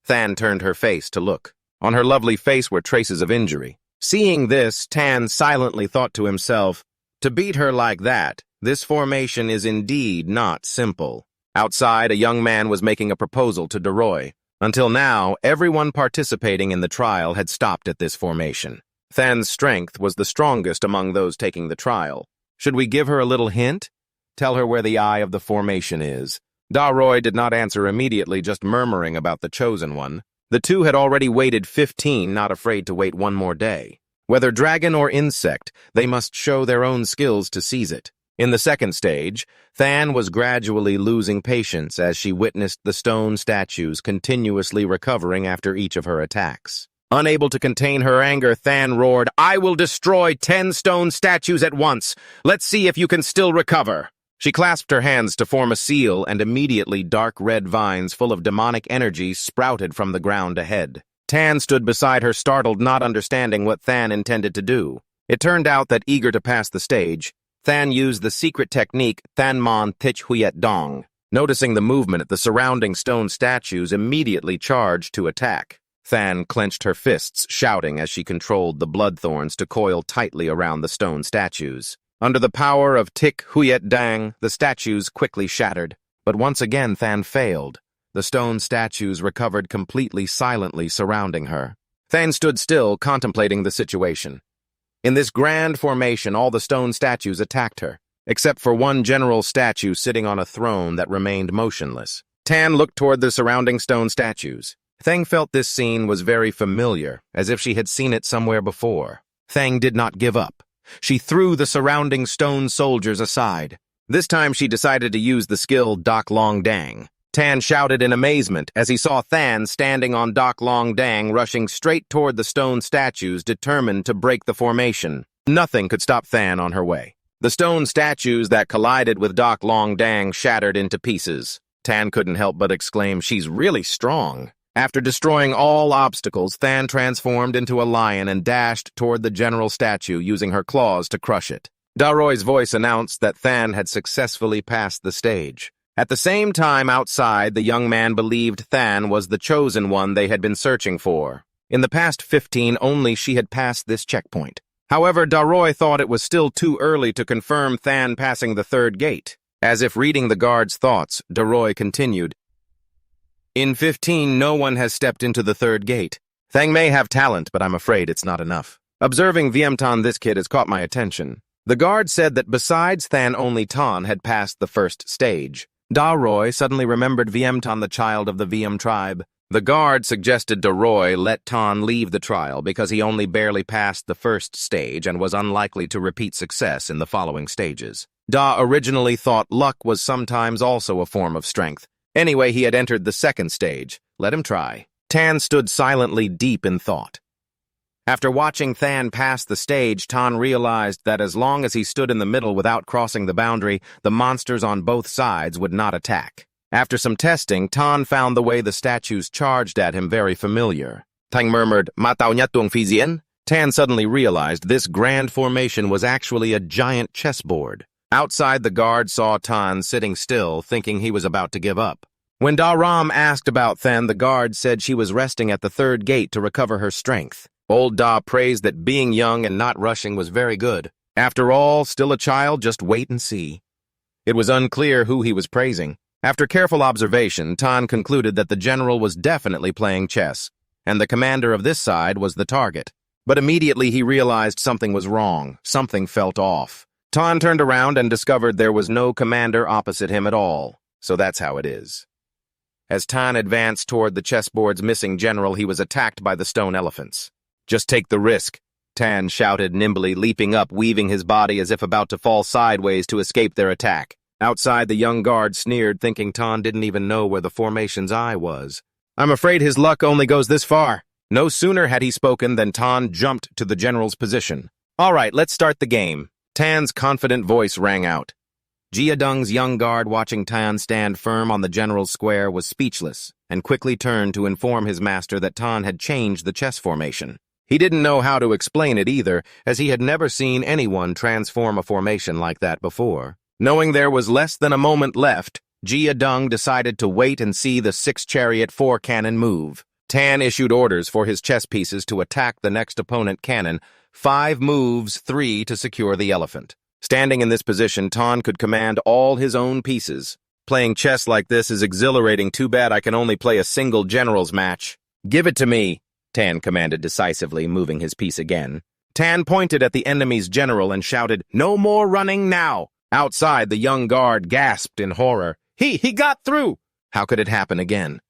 Speaker 1: Than turned her face to look. On her lovely face were traces of injury. Seeing this, Tan silently thought to himself, to beat her like that, this formation is indeed not simple. Outside, a young man was making a proposal to Daroy. Until now, everyone participating in the trial had stopped at this formation. Than's strength was the strongest among those taking the trial. Should we give her a little hint? Tell her where the eye of the formation is. Daroy did not answer immediately, just murmuring about the chosen one. The two had already waited 15, not afraid to wait one more day. Whether dragon or insect, they must show their own skills to seize it. In the second stage, Than was gradually losing patience as she witnessed the stone statues continuously recovering after each of her attacks. Unable to contain her anger, Than roared, "I will destroy 10 stone statues at once. Let's see if you can still recover." She clasped her hands to form a seal, and immediately dark red vines full of demonic energy sprouted from the ground ahead. Tan stood beside her, startled, not understanding what Than intended to do. It turned out that, eager to pass the stage, Than used the secret technique Thanmon Thich Huyet Dong. Noticing the movement at the surrounding stone statues, immediately charged to attack. Than clenched her fists, shouting as she controlled the blood thorns to coil tightly around the stone statues. Under the power of Thich Huyet Dang, the statues quickly shattered. But once again Than failed. The stone statues recovered completely, silently surrounding her. Than stood still, contemplating the situation. In this grand formation, all the stone statues attacked her, except for one general statue sitting on a throne that remained motionless. Tan looked toward the surrounding stone statues. Thang felt this scene was very familiar, as if she had seen it somewhere before. Thang did not give up. She threw the surrounding stone soldiers aside. This time she decided to use the skill Dak Long Dang. Tan shouted in amazement as he saw Than standing on Dak Long Dang, rushing straight toward the stone statues, determined to break the formation. Nothing could stop Than on her way. The stone statues that collided with Dak Long Dang shattered into pieces. Tan couldn't help but exclaim, "She's really strong." After destroying all obstacles, Than transformed into a lion and dashed toward the general statue, using her claws to crush it. Daroy's voice announced that Than had successfully passed the stage. At the same time, outside, the young man believed Than was the chosen one they had been searching for. In the past 15, only she had passed this checkpoint. However, Daroy thought it was still too early to confirm Than passing the third gate. As if reading the guard's thoughts, Daroy continued, "In 15, no one has stepped into the third gate. Thang may have talent, but I'm afraid it's not enough. Observing Viemtan, this kid has caught my attention." The guard said that besides Than, only Tan had passed the first stage. Daroy suddenly remembered Viemtan, the child of the Wiem tribe. The guard suggested Daroy let Tan leave the trial because he only barely passed the first stage and was unlikely to repeat success in the following stages. Da originally thought luck was sometimes also a form of strength. Anyway, he had entered the second stage. Let him try. Tan stood silently, deep in thought. After watching Than pass the stage, Tan realized that as long as he stood in the middle without crossing the boundary, the monsters on both sides would not attack. After some testing, Tan found the way the statues charged at him very familiar. Tang murmured, "Matao niya tuong fizien?" Tan suddenly realized this grand formation was actually a giant chessboard. Outside, the guard saw Tan sitting still, thinking he was about to give up. When Da Ram asked about Than, the guard said she was resting at the third gate to recover her strength. Old Da praised that being young and not rushing was very good. After all, still a child, just wait and see. It was unclear who he was praising. After careful observation, Tan concluded that the general was definitely playing chess, and the commander of this side was the target. But immediately he realized something was wrong. Something felt off. Tan turned around and discovered there was no commander opposite him at all. So that's how it is. As Tan advanced toward the chessboard's missing general, he was attacked by the stone elephants. "Just take the risk," Tan shouted, nimbly leaping up, weaving his body as if about to fall sideways to escape their attack. Outside, the young guard sneered, thinking Tan didn't even know where the formation's eye was. "I'm afraid his luck only goes this far." No sooner had he spoken than Tan jumped to the general's position. "All right, let's start the game." Tan's confident voice rang out. Jiadung's young guard, watching Tan stand firm on the general's square, was speechless and quickly turned to inform his master that Tan had changed the chess formation. He didn't know how to explain it either, as he had never seen anyone transform a formation like that before. Knowing there was less than a moment left, Jiadung decided to wait and see the 6-chariot 4-cannon move. Tan issued orders for his chess pieces to attack the next opponent cannon, 5 moves, 3 to secure the elephant. Standing in this position, Tan could command all his own pieces. Playing chess like this is exhilarating. Too bad I can only play a single general's match. Give it to me, Tan commanded decisively, moving his piece again. Tan pointed at the enemy's general and shouted, "No more running now!" Outside, the young guard gasped in horror. He got through! How could it happen again?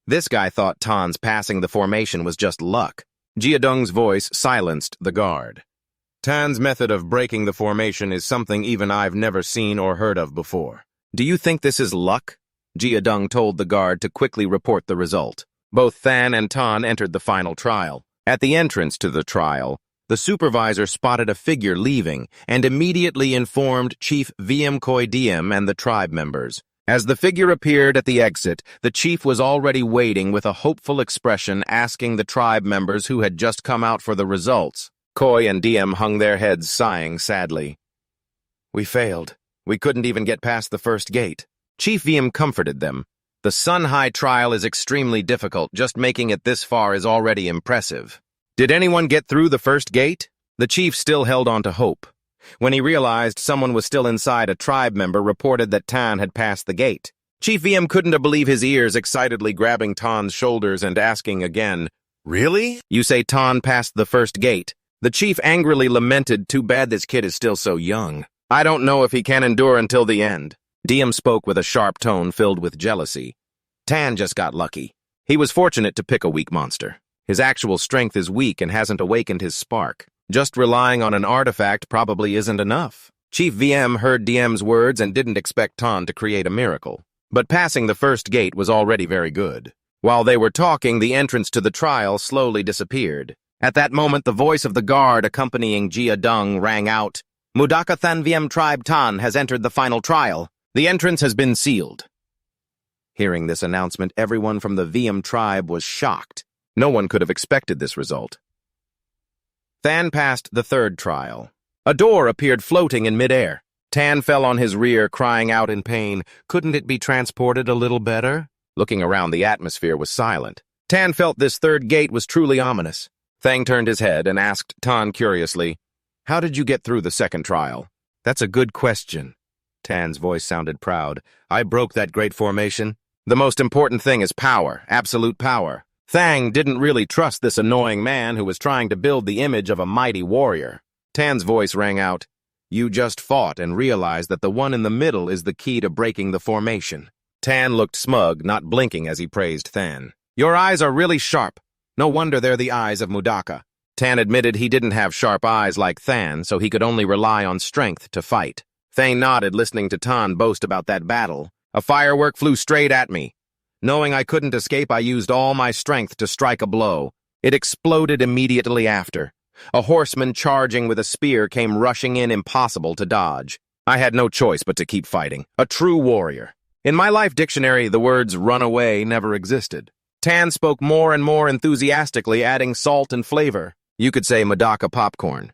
Speaker 1: This guy thought Tan's passing the formation was just luck. Jiadong's voice silenced the guard. Tan's method of breaking the formation is something even I've never seen or heard of before. Do you think this is luck? Jiadong told the guard to quickly report the result. Both Than and Tan entered the final trial. At the entrance to the trial, the supervisor spotted a figure leaving and immediately informed Chief VM Koi Diem and the tribe members. As the figure appeared at the exit, the chief was already waiting with a hopeful expression, asking the tribe members who had just come out for the results. Koi and Diem hung their heads, sighing sadly. "We failed. We couldn't even get past the first gate." Chief VM comforted them. "The Sun High trial is extremely difficult. Just making it this far is already impressive." "Did anyone get through the first gate?" The chief still held on to hope. When he realized someone was still inside, a tribe member reported that Tan had passed the gate. Chief VM couldn't believe his ears, excitedly grabbing Tan's shoulders and asking again, "Really? You say Tan passed the first gate?" The chief angrily lamented, "Too bad this kid is still so young. I don't know if he can endure until the end." Diem spoke with a sharp tone filled with jealousy. "Tan just got lucky. He was fortunate to pick a weak monster. His actual strength is weak and hasn't awakened his spark. Just relying on an artifact probably isn't enough." Chief VM heard Diem's words and didn't expect Tan to create a miracle. But passing the first gate was already very good. While they were talking, the entrance to the trial slowly disappeared. At that moment, the voice of the guard accompanying Jiadong rang out, "Mudaka Than VM Tribe Tan has entered the final trial. The entrance has been sealed." Hearing this announcement, everyone from the VM tribe was shocked. No one could have expected this result. Than passed the third trial. A door appeared floating in midair. Tan fell on his rear, crying out in pain. Couldn't it be transported a little better? Looking around, the atmosphere was silent. Tan felt this third gate was truly ominous. Thang turned his head and asked Tan curiously, "How did you get through the second trial?" "That's a good question." Tan's voice sounded proud. "I broke that great formation. The most important thing is power, absolute power." Thang didn't really trust this annoying man who was trying to build the image of a mighty warrior. Tan's voice rang out, "You just fought and realized that the one in the middle is the key to breaking the formation." Tan looked smug, not blinking as he praised Than. "Your eyes are really sharp. No wonder they're the eyes of Mudaka." Tan admitted he didn't have sharp eyes like Than, so he could only rely on strength to fight. Thang nodded, listening to Tan boast about that battle. "A firework flew straight at me. Knowing I couldn't escape, I used all my strength to strike a blow. It exploded immediately after. A horseman charging with a spear came rushing in, impossible to dodge. I had no choice but to keep fighting. A true warrior. In my life dictionary, the words run away never existed." Tan spoke more and more enthusiastically, adding salt and flavor. "You could say Madaka popcorn.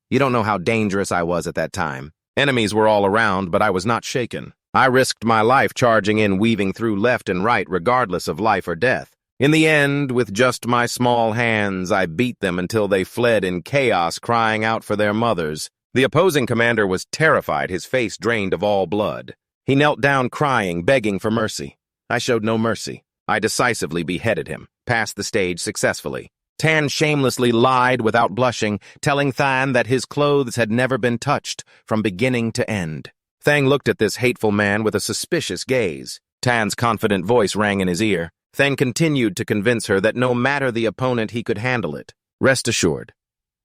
Speaker 1: You don't know how dangerous I was at that time. Enemies were all around, but I was not shaken. I risked my life charging in, weaving through left and right, regardless of life or death. In the end, with just my small hands, I beat them until they fled in chaos, crying out for their mothers." The opposing commander was terrified, his face drained of all blood. He knelt down crying, begging for mercy. I showed no mercy. I decisively beheaded him, passed the stage successfully. Tan shamelessly lied without blushing, telling Than that his clothes had never been touched, from beginning to end. Thang looked at this hateful man with a suspicious gaze. Tan's confident voice rang in his ear. Thang continued to convince her that no matter the opponent, he could handle it. Rest assured.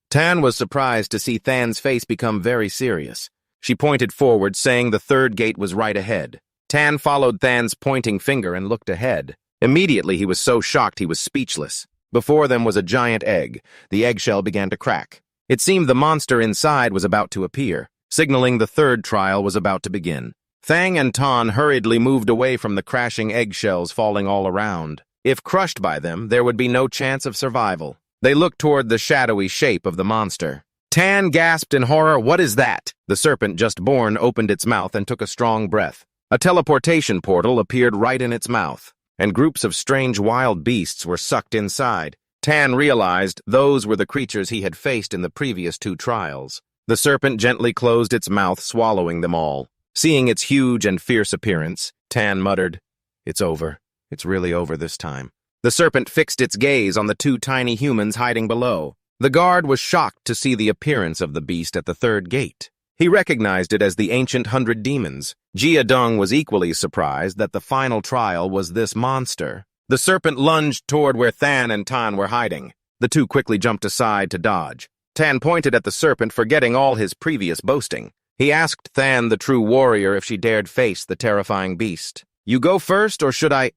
Speaker 1: Tan was surprised to see Than's face become very serious. She pointed forward, saying the third gate was right ahead. Tan followed Than's pointing finger and looked ahead. Immediately, he was so shocked he was speechless. Before them was a giant egg. The eggshell began to crack. It seemed the monster inside was about to appear, signaling the third trial was about to begin. Thang and Tan hurriedly moved away from the crashing eggshells falling all around. If crushed by them, there would be no chance of survival. They looked toward the shadowy shape of the monster. Tan gasped in horror. "What is that?" The serpent just born opened its mouth and took a strong breath. A teleportation portal appeared right in its mouth. and groups of strange wild beasts were sucked inside. Tan realized those were the creatures he had faced in the previous 2 trials. The serpent gently closed its mouth, swallowing them all. Seeing its huge and fierce appearance, Tan muttered, "It's over. It's really over this time." The serpent fixed its gaze on the 2 tiny humans hiding below. The guard was shocked to see the appearance of the beast at the 3rd gate. He recognized it as the ancient 100 demons. Jia Dong was equally surprised that the final trial was this monster. The serpent lunged toward where Than and Tan were hiding. The 2 quickly jumped aside to dodge. Tan pointed at the serpent, forgetting all his previous boasting. He asked Than, the true warrior, if she dared face the terrifying beast. "You go first, or should I?"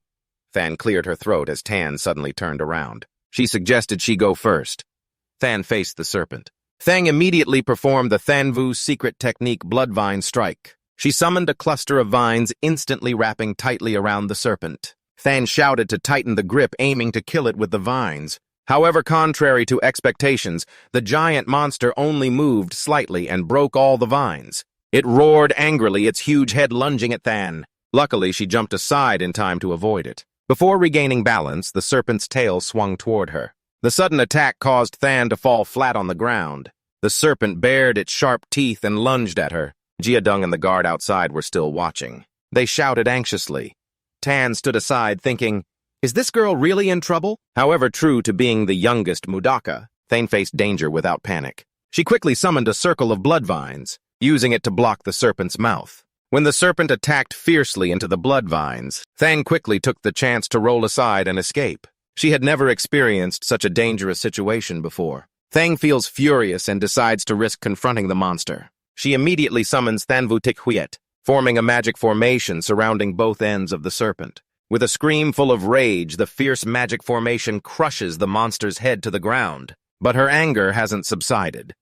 Speaker 1: Than cleared her throat as Tan suddenly turned around. She suggested she go first. Than faced the serpent. Thang immediately performed the Thanvu's secret technique Bloodvine Strike. She summoned a cluster of vines, instantly wrapping tightly around the serpent. Than shouted to tighten the grip, aiming to kill it with the vines. However, contrary to expectations, the giant monster only moved slightly and broke all the vines. It roared angrily, its huge head lunging at Than. Luckily, she jumped aside in time to avoid it. Before regaining balance, the serpent's tail swung toward her. The sudden attack caused Than to fall flat on the ground. The serpent bared its sharp teeth and lunged at her. Jiadung and the guard outside were still watching. They shouted anxiously. Tan stood aside, thinking, "Is this girl really in trouble?" However, true to being the youngest Mudaka, Thane faced danger without panic. She quickly summoned a circle of blood vines, using it to block the serpent's mouth. When the serpent attacked fiercely into the blood vines, Thane quickly took the chance to roll aside and escape. She had never experienced such a dangerous situation before. Thang feels furious and decides to risk confronting the monster. She immediately summons Thanvu Tikhuiet, forming a magic formation surrounding both ends of the serpent. With a scream full of rage, the fierce magic formation crushes the monster's head to the ground. But her anger hasn't subsided.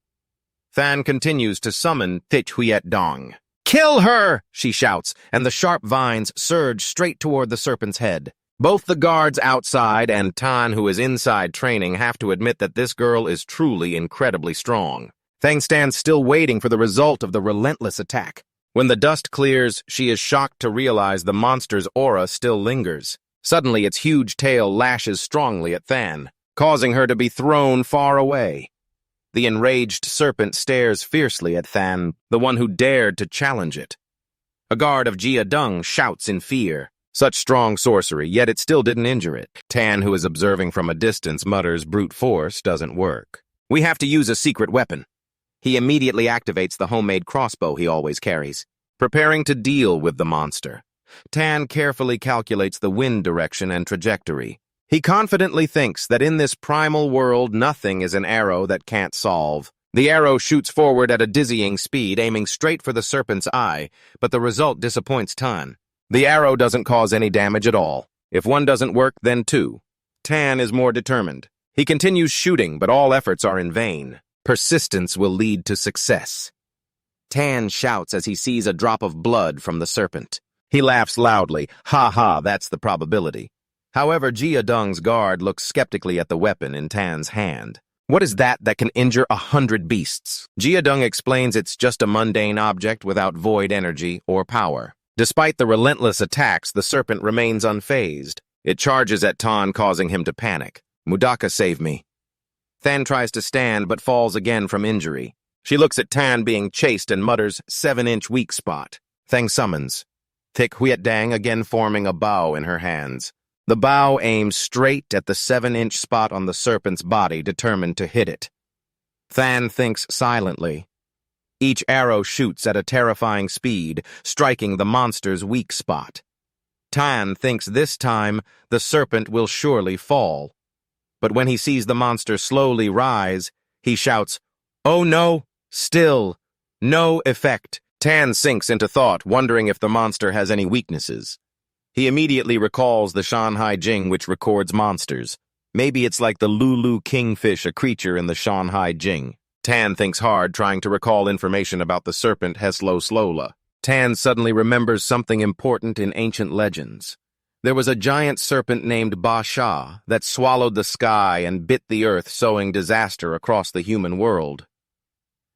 Speaker 1: Than continues to summon Tikhuiet Dong. "Kill her!" she shouts, and the sharp vines surge straight toward the serpent's head. Both the guards outside and Tan, who is inside training, have to admit that this girl is truly incredibly strong. Thang stands still waiting for the result of the relentless attack. When the dust clears, she is shocked to realize the monster's aura still lingers. Suddenly, its huge tail lashes strongly at Than, causing her to be thrown far away. The enraged serpent stares fiercely at Than, the one who dared to challenge it. A guard of Jia Dung shouts in fear. Such strong sorcery, yet it still didn't injure it. Tan, who is observing from a distance, mutters brute force doesn't work. "We have to use a secret weapon." He immediately activates the homemade crossbow he always carries, preparing to deal with the monster. Tan carefully calculates the wind direction and trajectory. He confidently thinks that in this primal world, nothing is an arrow that can't solve. The arrow shoots forward at a dizzying speed, aiming straight for the serpent's eye, but the result disappoints Tan. The arrow doesn't cause any damage at all. If one doesn't work, then 2. Tan is more determined. He continues shooting, but all efforts are in vain. Persistence will lead to success. Tan shouts as he sees a drop of blood from the serpent. He laughs loudly. "Ha ha, that's the probability." However, Jia Dung's guard looks skeptically at the weapon in Tan's hand. "What is that can injure 100 beasts?" Jia Dung explains it's just a mundane object without void energy or power. Despite the relentless attacks, the serpent remains unfazed. It charges at Tan, causing him to panic. "Mudaka, save me." Than tries to stand, but falls again from injury. She looks at Tan being chased and mutters, 7-inch weak spot. Thang summons. Thich Huiet Dang again forming a bow in her hands. The bow aims straight at the 7-inch spot on the serpent's body, determined to hit it. Than thinks silently. Each arrow shoots at a terrifying speed, striking the monster's weak spot. Tan thinks this time the serpent will surely fall. But when he sees the monster slowly rise, he shouts, "Oh no, still, no effect." Tan sinks into thought, wondering if the monster has any weaknesses. He immediately recalls the Shanghai Jing, which records monsters. Maybe it's like the Lulu kingfish, a creature in the Shanghai Jing. Tan thinks hard, trying to recall information about the serpent Heslo Slola. Tan suddenly remembers something important in ancient legends. There was a giant serpent named Ba Sha that swallowed the sky and bit the earth, sowing disaster across the human world.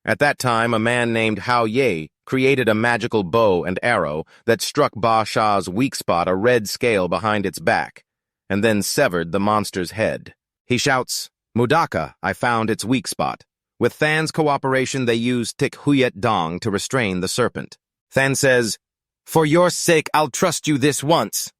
Speaker 1: At that time, a man named Hao Ye created a magical bow and arrow that struck Ba Sha's weak spot, a red scale behind its back, and then severed the monster's head. He shouts, "Mudaka, I found its weak spot." With Than's cooperation, they use Tik Huyet Dong to restrain the serpent. Than says, "For your sake, I'll trust you this once."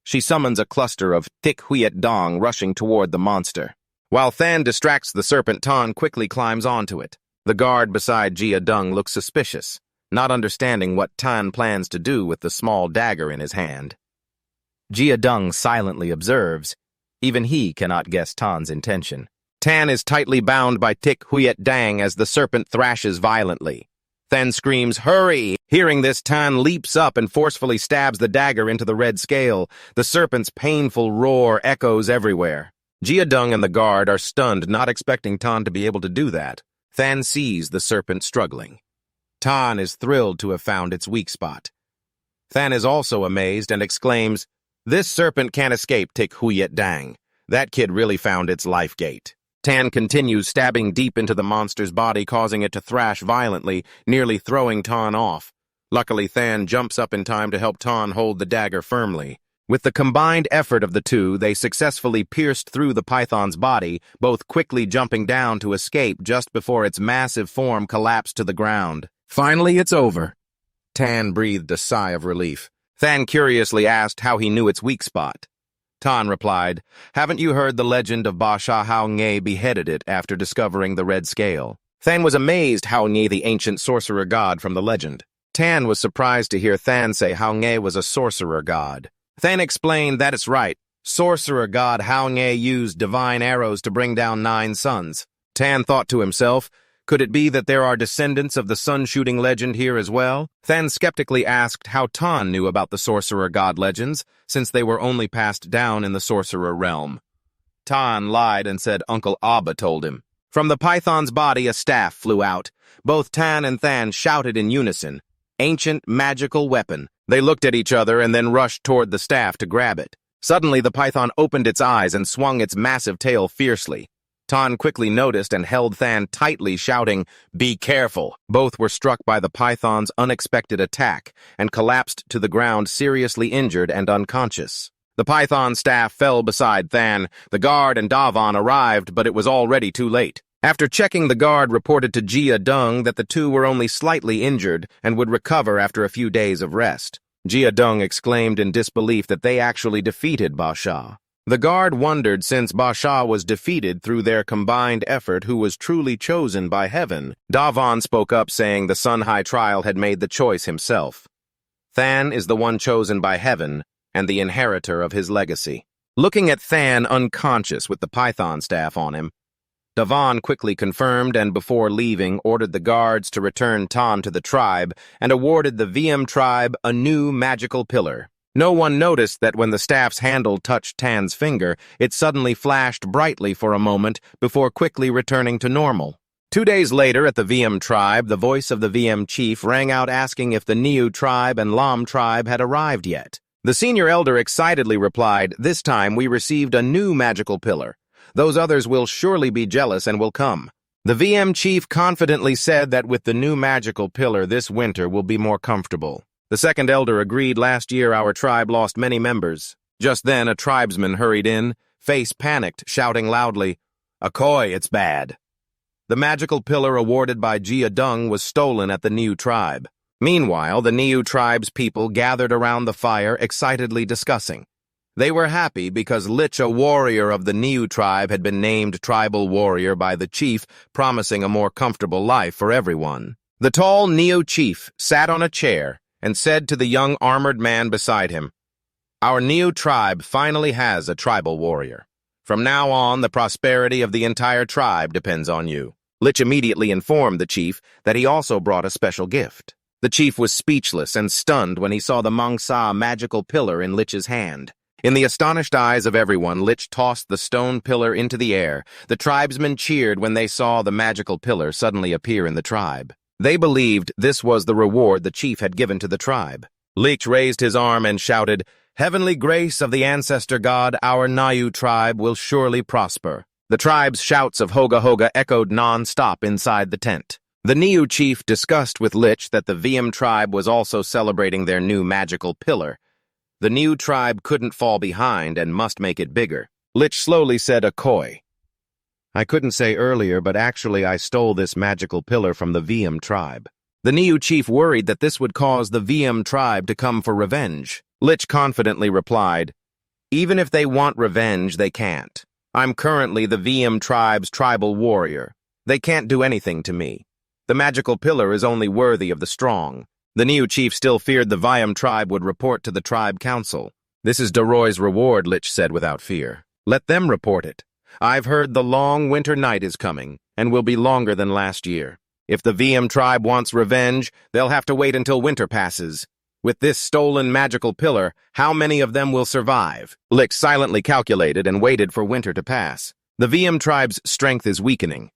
Speaker 1: She summons a cluster of Tik Huyet Dong rushing toward the monster. While Than distracts the serpent, Tan quickly climbs onto it. The guard beside Jia Dung looks suspicious, not understanding what Tan plans to do with the small dagger in his hand. Jia Dung silently observes. Even he cannot guess Tan's intention. Tan is tightly bound by Tik Huyet Dang as the serpent thrashes violently. Than screams, "Hurry!" Hearing this, Tan leaps up and forcefully stabs the dagger into the red scale. The serpent's painful roar echoes everywhere. Jia Dung and the guard are stunned, not expecting Tan to be able to do that. Than sees the serpent struggling. Tan is thrilled to have found its weak spot. Than is also amazed and exclaims, "This serpent can't escape Tik Huyet Dang. That kid really found its life gate." Tan continues stabbing deep into the monster's body, causing it to thrash violently, nearly throwing Tan off. Luckily, Than jumps up in time to help Tan hold the dagger firmly. With the combined effort of the two, they successfully pierced through the python's body, both quickly jumping down to escape just before its massive form collapsed to the ground. "Finally, it's over." Tan breathed a sigh of relief. Than curiously asked how he knew its weak spot. Tan replied, "Haven't you heard the legend of Ba Sha Hao Nge beheaded it after discovering the red scale?" Than was amazed Hao Nge, the ancient sorcerer god from the legend. Tan was surprised to hear Than say Hao Nge was a sorcerer god. Than explained that it's right. Sorcerer god Hao Nge used divine arrows to bring down 9 suns. Tan thought to himself, could it be that there are descendants of the sun-shooting legend here as well? Than skeptically asked how Tan knew about the sorcerer god legends, since they were only passed down in the sorcerer realm. Tan lied and said Uncle Abba told him. From the python's body, a staff flew out. Both Tan and Than shouted in unison, "Ancient magical weapon." They looked at each other and then rushed toward the staff to grab it. Suddenly, the python opened its eyes and swung its massive tail fiercely. Tan quickly noticed and held Than tightly, shouting, "Be careful!" Both were struck by the python's unexpected attack and collapsed to the ground, seriously injured and unconscious. The python staff fell beside Than. The guard and Davon arrived, but it was already too late. After checking, the guard reported to Jia Dung that the two were only slightly injured and would recover after a few days of rest. Jia Dung exclaimed in disbelief that they actually defeated Ba Sha. The guard wondered, since Ba Sha was defeated through their combined effort, who was truly chosen by heaven. Davon spoke up, saying the Sun High Trial had made the choice himself. Than is the one chosen by heaven and the inheritor of his legacy. Looking at Than unconscious with the python staff on him, Davon quickly confirmed and before leaving ordered the guards to return Tan to the tribe and awarded the VM tribe a new magical pillar. No one noticed that when the staff's handle touched Tan's finger, it suddenly flashed brightly for a moment before quickly returning to normal. 2 days later at the VM tribe, the voice of the VM chief rang out asking if the Niu tribe and Lam tribe had arrived yet. The senior elder excitedly replied, "This time we received a new magical pillar. Those others will surely be jealous and will come." The VM chief confidently said that with the new magical pillar, this winter will be more comfortable. The second elder agreed. "Last year our tribe lost many members." Just then a tribesman hurried in, face panicked, shouting loudly, "Akoi, it's bad." The magical pillar awarded by Jia Dung was stolen at the Niu tribe. Meanwhile, the Niu tribe's people gathered around the fire, excitedly discussing. They were happy because Lich, a warrior of the Niu tribe, had been named tribal warrior by the chief, promising a more comfortable life for everyone. The tall Niu chief sat on a chair and said to the young armored man beside him, "Our Niu tribe finally has a tribal warrior. From now on, the prosperity of the entire tribe depends on you." Lich immediately informed the chief that he also brought a special gift. The chief was speechless and stunned when he saw the Mangsa magical pillar in Lich's hand. In the astonished eyes of everyone, Lich tossed the stone pillar into the air. The tribesmen cheered when they saw the magical pillar suddenly appear in the tribe. They believed this was the reward the chief had given to the tribe. Lich raised his arm and shouted, "Heavenly grace of the ancestor god, our Niu tribe will surely prosper." The tribe's shouts of Hoga Hoga echoed non-stop inside the tent. The Niu chief discussed with Lich that the VM tribe was also celebrating their new magical pillar. The Niu tribe couldn't fall behind and must make it bigger. Lich slowly said a koi. I couldn't say earlier, but actually I stole this magical pillar from the VM tribe. The Niu chief worried that this would cause the VM tribe to come for revenge. Lich confidently replied, even if they want revenge, they can't. I'm currently the VM tribe's tribal warrior. They can't do anything to me. The magical pillar is only worthy of the strong. The Niu chief still feared the VM tribe would report to the tribe council. This is Deroy's reward, Lich said without fear. Let them report it. I've heard the long winter night is coming, and will be longer than last year. If the VM tribe wants revenge, they'll have to wait until winter passes. With this stolen magical pillar, how many of them will survive? Lich silently calculated and waited for winter to pass. The VM tribe's strength is weakening.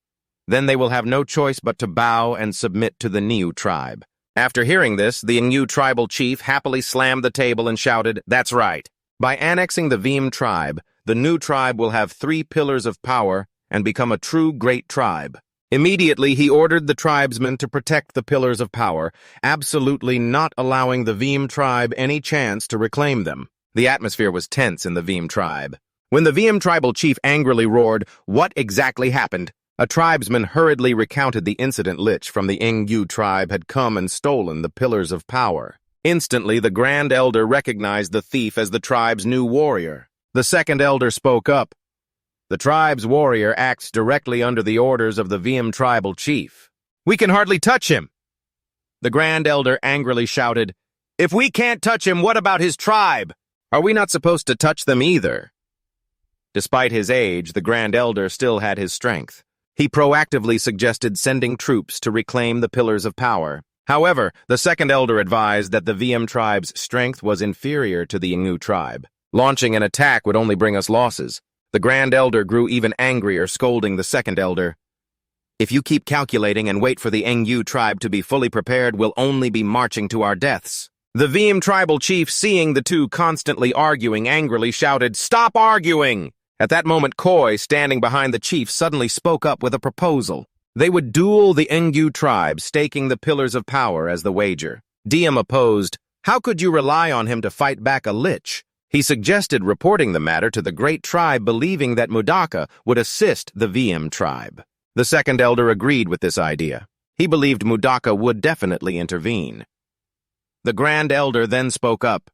Speaker 1: Then they will have no choice but to bow and submit to the Niu tribe. After hearing this, the Niu tribal chief happily slammed the table and shouted, that's right. By annexing the VM tribe, the new tribe will have 3 pillars of power and become a true great tribe. Immediately, he ordered the tribesmen to protect the pillars of power, absolutely not allowing the VM tribe any chance to reclaim them. The atmosphere was tense in the VM tribe. When the VM tribal chief angrily roared, what exactly happened? A tribesman hurriedly recounted the incident. Lich from the Niu tribe had come and stolen the pillars of power. Instantly, the Grand Elder recognized the thief as the tribe's new warrior. The second elder spoke up. The tribe's warrior acts directly under the orders of the VM tribal chief. We can hardly touch him. The Grand Elder angrily shouted, if we can't touch him, what about his tribe? Are we not supposed to touch them either? Despite his age, the Grand Elder still had his strength. He proactively suggested sending troops to reclaim the pillars of power. However, the second elder advised that the VM tribe's strength was inferior to the Niu tribe. Launching an attack would only bring us losses. The Grand Elder grew even angrier, scolding the second elder. If you keep calculating and wait for the Niu tribe to be fully prepared, we'll only be marching to our deaths. The VM tribal chief, seeing the two constantly arguing, angrily shouted, stop arguing! At that moment, Koi, standing behind the chief, suddenly spoke up with a proposal. They would duel the Niu tribe, staking the pillars of power as the wager. Diem opposed. How could you rely on him to fight back a lich? He suggested reporting the matter to the great tribe, believing that Mudaka would assist the VM tribe. The second elder agreed with this idea. He believed Mudaka would definitely intervene. The Grand Elder then spoke up.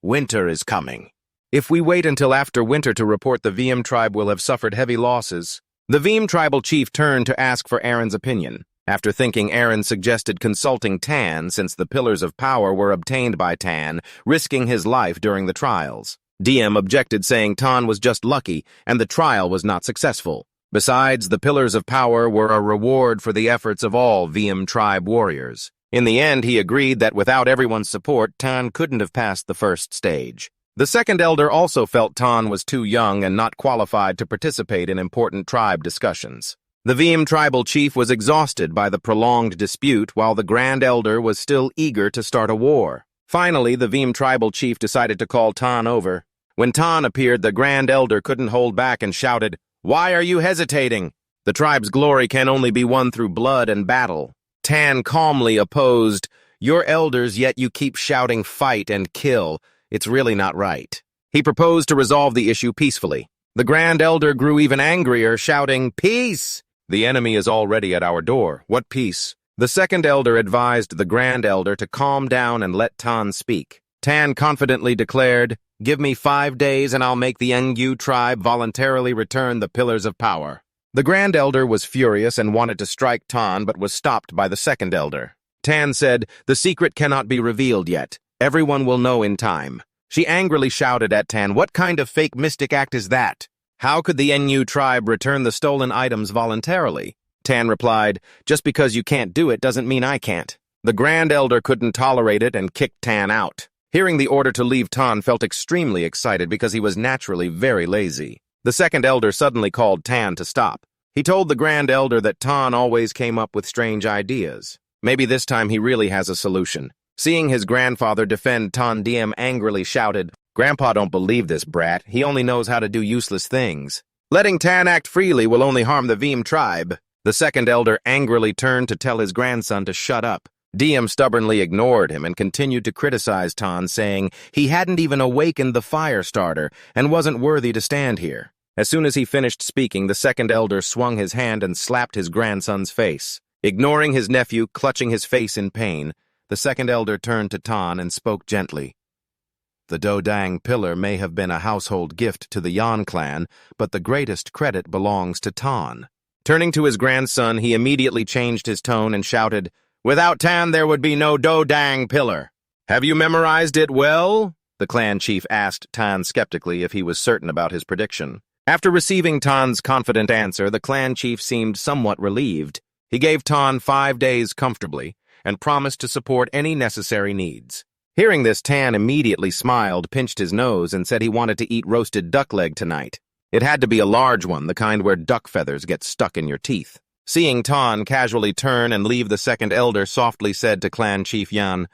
Speaker 1: Winter is coming. If we wait until after winter to report, the VM tribe will have suffered heavy losses. The VM tribal chief turned to ask for Aaron's opinion. After thinking, Aaron suggested consulting Tan, since the pillars of power were obtained by Tan, risking his life during the trials. Diem objected, saying Tan was just lucky and the trial was not successful. Besides, the pillars of power were a reward for the efforts of all VM tribe warriors. In the end, he agreed that without everyone's support, Tan couldn't have passed the first stage. The second elder also felt Tan was too young and not qualified to participate in important tribe discussions. The VM tribal chief was exhausted by the prolonged dispute, while the Grand Elder was still eager to start a war. Finally, the VM tribal chief decided to call Tan over. When Tan appeared, the Grand Elder couldn't hold back and shouted, "Why are you hesitating? The tribe's glory can only be won through blood and battle." Tan calmly opposed, "You're elders, yet you keep shouting fight and kill. It's really not right." He proposed to resolve the issue peacefully. The Grand Elder grew even angrier, shouting, "Peace! The enemy is already at our door. What peace?" The second elder advised the Grand Elder to calm down and let Tan speak. Tan confidently declared, "Give me 5 days and I'll make the Niu tribe voluntarily return the pillars of power." The Grand Elder was furious and wanted to strike Tan, but was stopped by the second elder. Tan said, "The secret cannot be revealed yet. Everyone will know in time." She angrily shouted at Tan, "What kind of fake mystic act is that? How could the Niu tribe return the stolen items voluntarily?" Tan replied, "Just because you can't do it doesn't mean I can't." The Grand Elder couldn't tolerate it and kicked Tan out. Hearing the order to leave, Tan felt extremely excited because he was naturally very lazy. The second elder suddenly called Tan to stop. He told the Grand Elder that Tan always came up with strange ideas. Maybe this time he really has a solution. Seeing his grandfather defend Tan, Diem angrily shouted, "Grandpa don't believe this brat. He only knows how to do useless things. Letting Tan act freely will only harm the VM tribe." The second elder angrily turned to tell his grandson to shut up. Diem stubbornly ignored him and continued to criticize Tan, saying he hadn't even awakened the fire starter and wasn't worthy to stand here. As soon as he finished speaking, the second elder swung his hand and slapped his grandson's face. Ignoring his nephew, clutching his face in pain, the second elder turned to Tan and spoke gently. The Dodang pillar may have been a household gift to the Yan clan, but the greatest credit belongs to Tan. Turning to his grandson, he immediately changed his tone and shouted, "Without Tan, there would be no Dodang pillar. Have you memorized it well?" The clan chief asked Tan skeptically if he was certain about his prediction. After receiving Tan's confident answer, the clan chief seemed somewhat relieved. He gave Tan 5 days comfortably and promised to support any necessary needs. Hearing this, Tan immediately smiled, pinched his nose, and said he wanted to eat roasted duck leg tonight. It had to be a large one, the kind where duck feathers get stuck in your teeth. Seeing Tan casually turn and leave, the second elder softly said to Clan Chief Yan,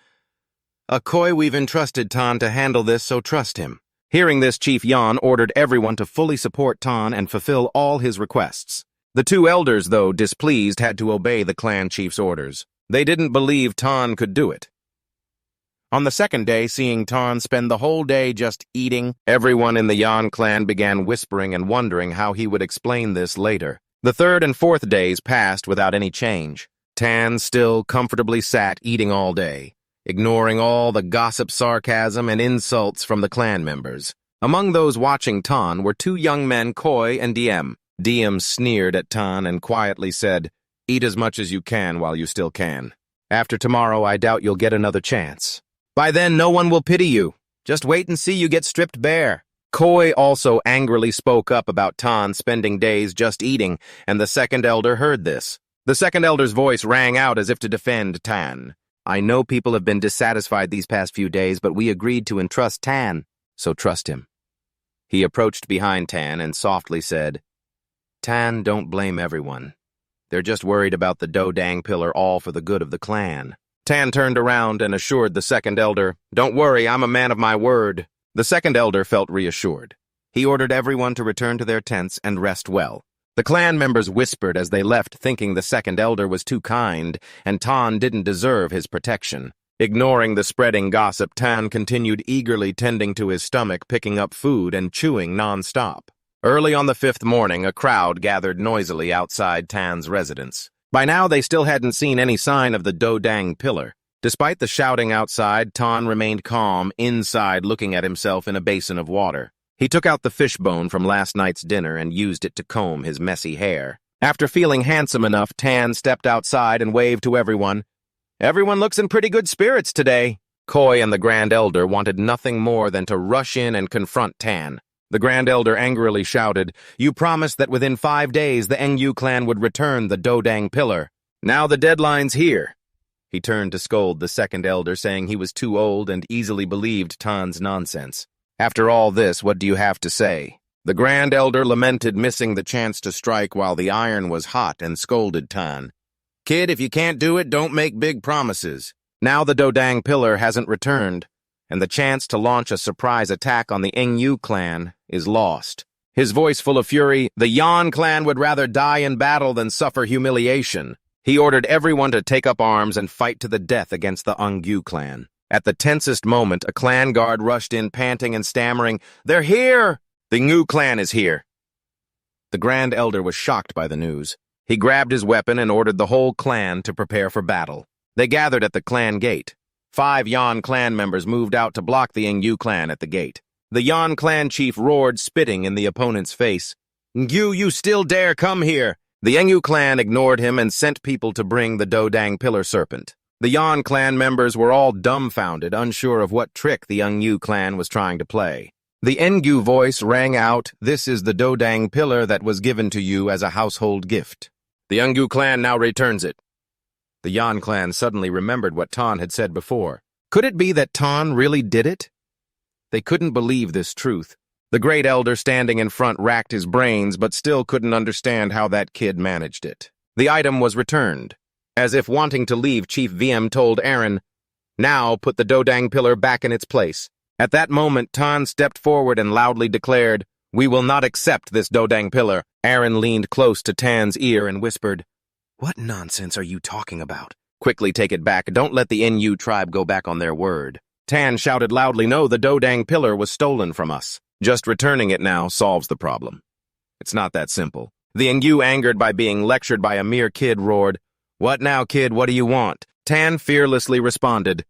Speaker 1: "Akoi, we've entrusted Tan to handle this, so trust him." Hearing this, Chief Yan ordered everyone to fully support Tan and fulfill all his requests. The two elders, though displeased, had to obey the clan chief's orders. They didn't believe Tan could do it. On the second day, seeing Tan spend the whole day just eating, everyone in the Yan clan began whispering and wondering how he would explain this later. The third and fourth days passed without any change. Tan still comfortably sat eating all day, ignoring all the gossip, sarcasm, and insults from the clan members. Among those watching Tan were two young men, Koi and Diem. Diem sneered at Tan and quietly said, "Eat as much as you can while you still can. After tomorrow, I doubt you'll get another chance. By then, no one will pity you. Just wait and see you get stripped bare." Koi also angrily spoke up about Tan spending days just eating, and the second elder heard this. The second elder's voice rang out as if to defend Tan. "I know people have been dissatisfied these past few days, but we agreed to entrust Tan, so trust him." He approached behind Tan and softly said, "Tan, don't blame everyone. They're just worried about the Dodang pillar, all for the good of the clan." Tan turned around and assured the second elder, "Don't worry, I'm a man of my word." The second elder felt reassured. He ordered everyone to return to their tents and rest well. The clan members whispered as they left, thinking the second elder was too kind and Tan didn't deserve his protection. Ignoring the spreading gossip, Tan continued eagerly tending to his stomach, picking up food and chewing non-stop. Early on the 5th morning, a crowd gathered noisily outside Tan's residence. By now, they still hadn't seen any sign of the Dodang pillar. Despite the shouting outside, Tan remained calm inside, looking at himself in a basin of water. He took out the fishbone from last night's dinner and used it to comb his messy hair. After feeling handsome enough, Tan stepped outside and waved to everyone. "Everyone looks in pretty good spirits today." Koi and the Grand Elder wanted nothing more than to rush in and confront Tan. The Grand Elder angrily shouted, "You promised that within 5 days the Engyu clan would return the Dodang pillar. Now the deadline's here." He turned to scold the second elder, saying he was too old and easily believed Tan's nonsense. "After all this, what do you have to say?" The Grand Elder lamented missing the chance to strike while the iron was hot and scolded Tan. "Kid, if you can't do it, don't make big promises. Now the Dodang pillar hasn't returned, and the chance to launch a surprise attack on the Engyu clan is lost." His voice full of fury, "The Yan clan would rather die in battle than suffer humiliation." He ordered everyone to take up arms and fight to the death against the Engyu clan. At the tensest moment, a clan guard rushed in, panting and stammering, "They're here! The Engyu clan is here!" The Grand Elder was shocked by the news. He grabbed his weapon and ordered the whole clan to prepare for battle. They gathered at the clan gate. 5 Yan clan members moved out to block the Engyu clan at the gate. The Yan clan chief roared, spitting in the opponent's face, "Engyu, you still dare come here!" The Engyu clan ignored him and sent people to bring the Dodang pillar serpent. The Yan clan members were all dumbfounded, unsure of what trick the Engyu clan was trying to play. The Engyu voice rang out, "This is the Dodang pillar that was given to you as a household gift. The Engyu clan now returns it." The Yan clan suddenly remembered what Tan had said before. Could it be that Tan really did it? They couldn't believe this truth. The great elder standing in front racked his brains, but still couldn't understand how that kid managed it. The item was returned. As if wanting to leave, Chief VM told Aaron, "Now put the Dodang pillar back in its place." At that moment, Tan stepped forward and loudly declared, "We will not accept this Dodang pillar." Aaron leaned close to Tan's ear and whispered, What nonsense are you talking about? Quickly take it back. Don't let the NU tribe go back on their word. Tan shouted loudly, no, the Dodang pillar was stolen from us. Just returning it now solves the problem. It's not that simple. The NU, angered by being lectured by a mere kid, roared, What now, kid? What do you want? Tan fearlessly responded,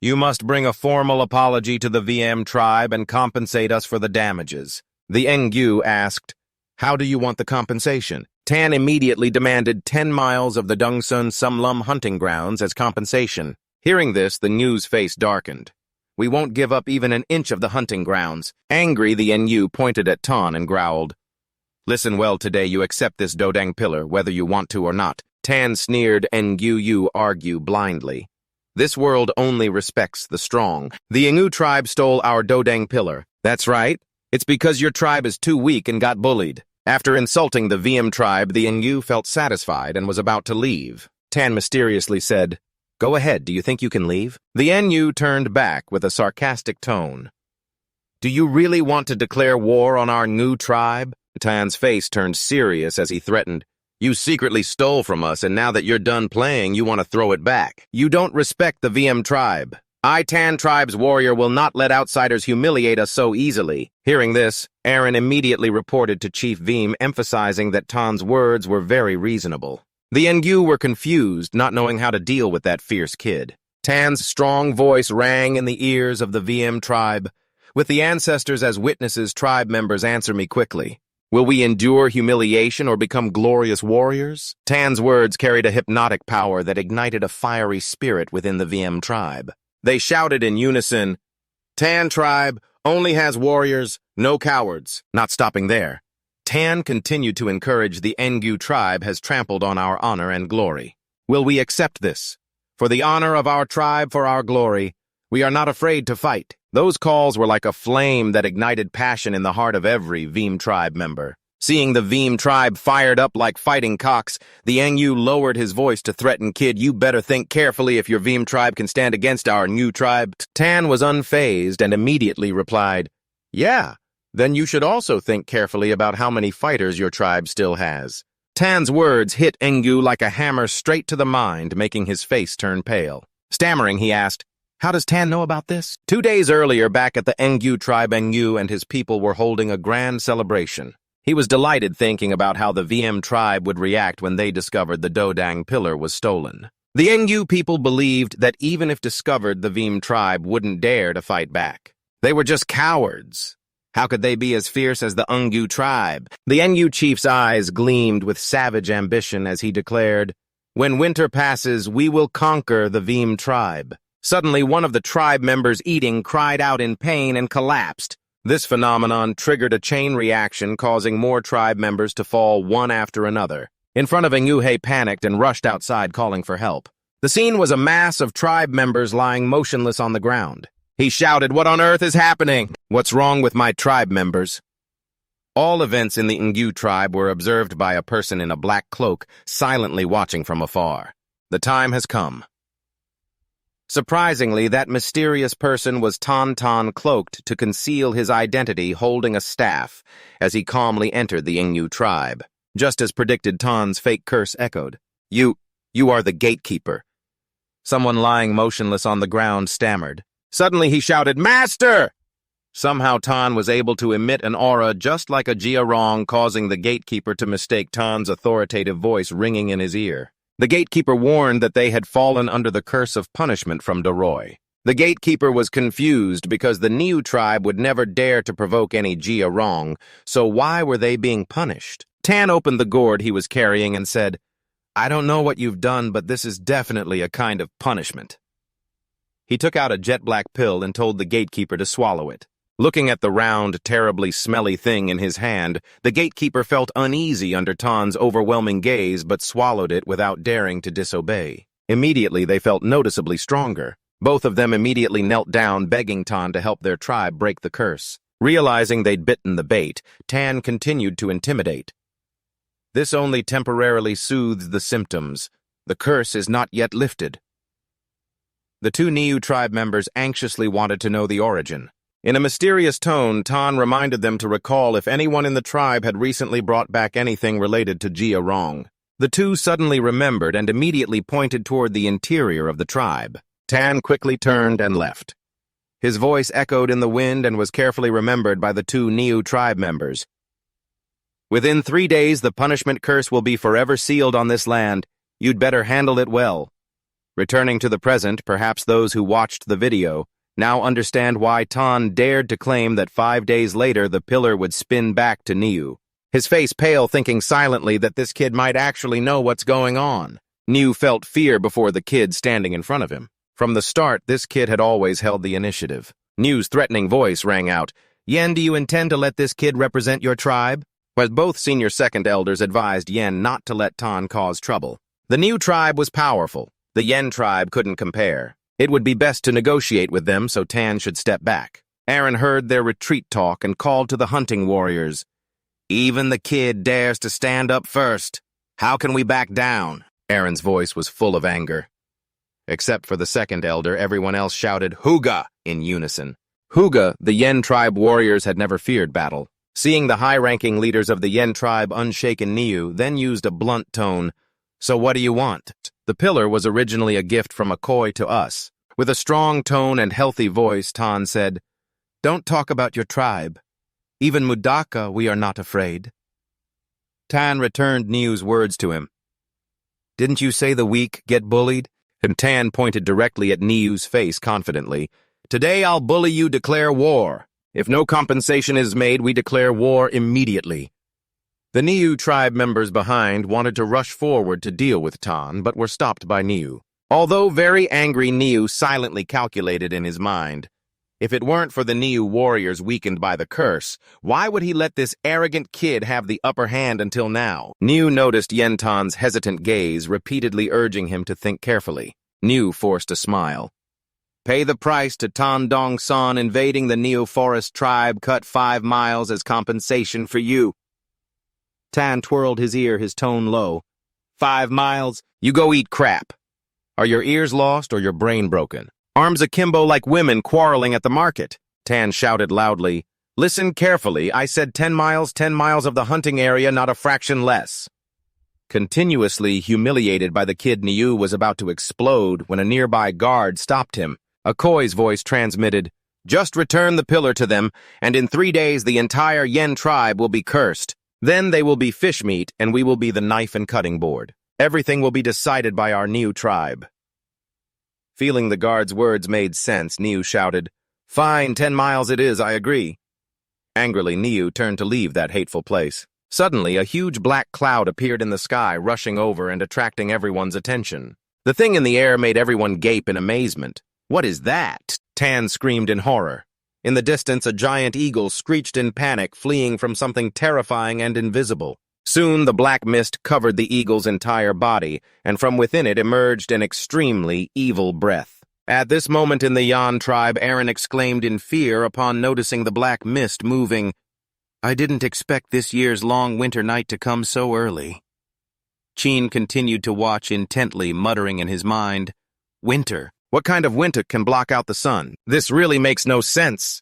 Speaker 1: You must bring a formal apology to the VM tribe and compensate us for the damages. The NU asked, How do you want the compensation? Tan immediately demanded 10 miles of the Dongsun Sumlum hunting grounds as compensation. Hearing this, the NU's face darkened. We won't give up even an inch of the hunting grounds. Angry, the NU pointed at Tan and growled, Listen well today, you accept this Dodang pillar, whether you want to or not. Tan sneered, NU argue blindly. This world only respects the strong. The Ingu tribe stole our Dodang pillar. That's right. It's because your tribe is too weak and got bullied. After insulting the VM tribe, the Ingu felt satisfied and was about to leave. Tan mysteriously said, Go ahead, do you think you can leave? The NU turned back with a sarcastic tone. Do you really want to declare war on our Ngu tribe? Tan's face turned serious as he threatened, You secretly stole from us, and now that you're done playing, you want to throw it back. You don't respect the VM tribe. Tan tribe's warrior will not let outsiders humiliate us so easily. Hearing this, Aaron immediately reported to Chief Veem, emphasizing that Tan's words were very reasonable. The Ngu were confused, not knowing how to deal with that fierce kid. Tan's strong voice rang in the ears of the VM tribe. With the ancestors as witnesses, tribe members, answer me quickly. Will we endure humiliation or become glorious warriors? Tan's words carried a hypnotic power that ignited a fiery spirit within the VM tribe. They shouted in unison, Tan tribe only has warriors, no cowards. Not stopping there, Tan continued to encourage the Ngu tribe has trampled on our honor and glory. Will we accept this? For the honor of our tribe, for our glory, we are not afraid to fight. Those calls were like a flame that ignited passion in the heart of every Veem tribe member. Seeing the Veem tribe fired up like fighting cocks, the Ngu lowered his voice to threaten, Kid, you better think carefully if your Veem tribe can stand against our Ngu tribe. Tan was unfazed and immediately replied, Yeah, then you should also think carefully about how many fighters your tribe still has. Tan's words hit Ngu like a hammer straight to the mind, making his face turn pale. Stammering, he asked, How does Tan know about this? 2 days earlier, back at the Ngu tribe, Ngu and his people were holding a grand celebration. He was delighted thinking about how the VM tribe would react when they discovered the Dodang pillar was stolen. The Ngu people believed that even if discovered, the VM tribe wouldn't dare to fight back. They were just cowards. How could they be as fierce as the Ngu tribe? The Ngu chief's eyes gleamed with savage ambition as he declared, When winter passes, we will conquer the VM tribe. Suddenly, one of the tribe members eating cried out in pain and collapsed. This phenomenon triggered a chain reaction, causing more tribe members to fall one after another. In front of Nguhe panicked and rushed outside calling for help. The scene was a mass of tribe members lying motionless on the ground. He shouted, What on earth is happening? What's wrong with my tribe members? All events in the Ngu tribe were observed by a person in a black cloak, silently watching from afar. The time has come. Surprisingly, that mysterious person was Tan cloaked to conceal his identity, holding a staff, as he calmly entered the Ngu tribe. Just as predicted, Tan's fake curse echoed. You are the gatekeeper. Someone lying motionless on the ground stammered. Suddenly he shouted, Master! Somehow Tan was able to emit an aura just like a Jiarong, causing the gatekeeper to mistake Tan's authoritative voice ringing in his ear. The gatekeeper warned that they had fallen under the curse of punishment from Doroi. The gatekeeper was confused because the Niu tribe would never dare to provoke any Jia wrong, so why were they being punished? Tan opened the gourd he was carrying and said, I don't know what you've done, but this is definitely a kind of punishment. He took out a jet black pill and told the gatekeeper to swallow it. Looking at the round, terribly smelly thing in his hand, the gatekeeper felt uneasy under Tan's overwhelming gaze but swallowed it without daring to disobey. Immediately, they felt noticeably stronger. Both of them immediately knelt down, begging Tan to help their tribe break the curse. Realizing they'd bitten the bait, Tan continued to intimidate. This only temporarily soothes the symptoms. The curse is not yet lifted. The two Niu tribe members anxiously wanted to know the origin. In a mysterious tone, Tan reminded them to recall if anyone in the tribe had recently brought back anything related to Jia Rong. The two suddenly remembered and immediately pointed toward the interior of the tribe. Tan quickly turned and left. His voice echoed in the wind and was carefully remembered by the two Niu tribe members. Within 3 days, the punishment curse will be forever sealed on this land. You'd better handle it well. Returning to the present, perhaps those who watched the video now understand why Tan dared to claim that 5 days later the pillar would spin back to Niu. His face pale, thinking silently that this kid might actually know what's going on. Niu felt fear before the kid standing in front of him. From the start, this kid had always held the initiative. Niu's threatening voice rang out. Yen, do you intend to let this kid represent your tribe? As both senior second elders advised Yen not to let Tan cause trouble. The Niu tribe was powerful. The Yen tribe couldn't compare. It would be best to negotiate with them, so Tan should step back. Aaron heard their retreat talk and called to the hunting warriors. Even the kid dares to stand up first. How can we back down? Aaron's voice was full of anger. Except for the second elder, everyone else shouted, Hooga! In unison. Hooga, the Yen tribe warriors had never feared battle. Seeing the high-ranking leaders of the Yen tribe unshaken, Niu then used a blunt tone. So what do you want? The pillar was originally a gift from Akoi to us. With a strong tone and healthy voice, Tan said, Don't talk about your tribe. Even Mudaka, we are not afraid. Tan returned Niu's words to him. Didn't you say the weak get bullied? And Tan pointed directly at Niu's face confidently. Today I'll bully you, declare war. If no compensation is made, we declare war immediately. The Niu tribe members behind wanted to rush forward to deal with Tan, but were stopped by Niu. Although very angry, Niu silently calculated in his mind. If it weren't for the Niu warriors weakened by the curse, why would he let this arrogant kid have the upper hand until now? Niu noticed Yentan's hesitant gaze, repeatedly urging him to think carefully. Niu forced a smile. Pay the price to Tan Dong-san invading the Niu forest tribe, cut 5 miles as compensation for you. Tan twirled his ear, his tone low. 5 miles? You go eat crap. Are your ears lost or your brain broken? Arms akimbo like women quarreling at the market. Tan shouted loudly. Listen carefully, I said 10 miles of the hunting area, not a fraction less. Continuously humiliated by the kid, Niu was about to explode when a nearby guard stopped him. Akoi's voice transmitted, Just return the pillar to them, and in 3 days the entire Yen tribe will be cursed. Then they will be fish meat, and we will be the knife and cutting board. Everything will be decided by our Niu tribe. Feeling the guard's words made sense, Niu shouted, Fine, 10 miles it is, I agree. Angrily, Niu turned to leave that hateful place. Suddenly, a huge black cloud appeared in the sky, rushing over and attracting everyone's attention. The thing in the air made everyone gape in amazement. What is that? Tan screamed in horror. In the distance, a giant eagle screeched in panic, fleeing from something terrifying and invisible. Soon, the black mist covered the eagle's entire body, and from within it emerged an extremely evil breath. At this moment in the Yan tribe, Aaron exclaimed in fear upon noticing the black mist moving. I didn't expect this year's long winter night to come so early. Chin continued to watch intently, muttering in his mind, Winter? What kind of winter can block out the sun? This really makes no sense.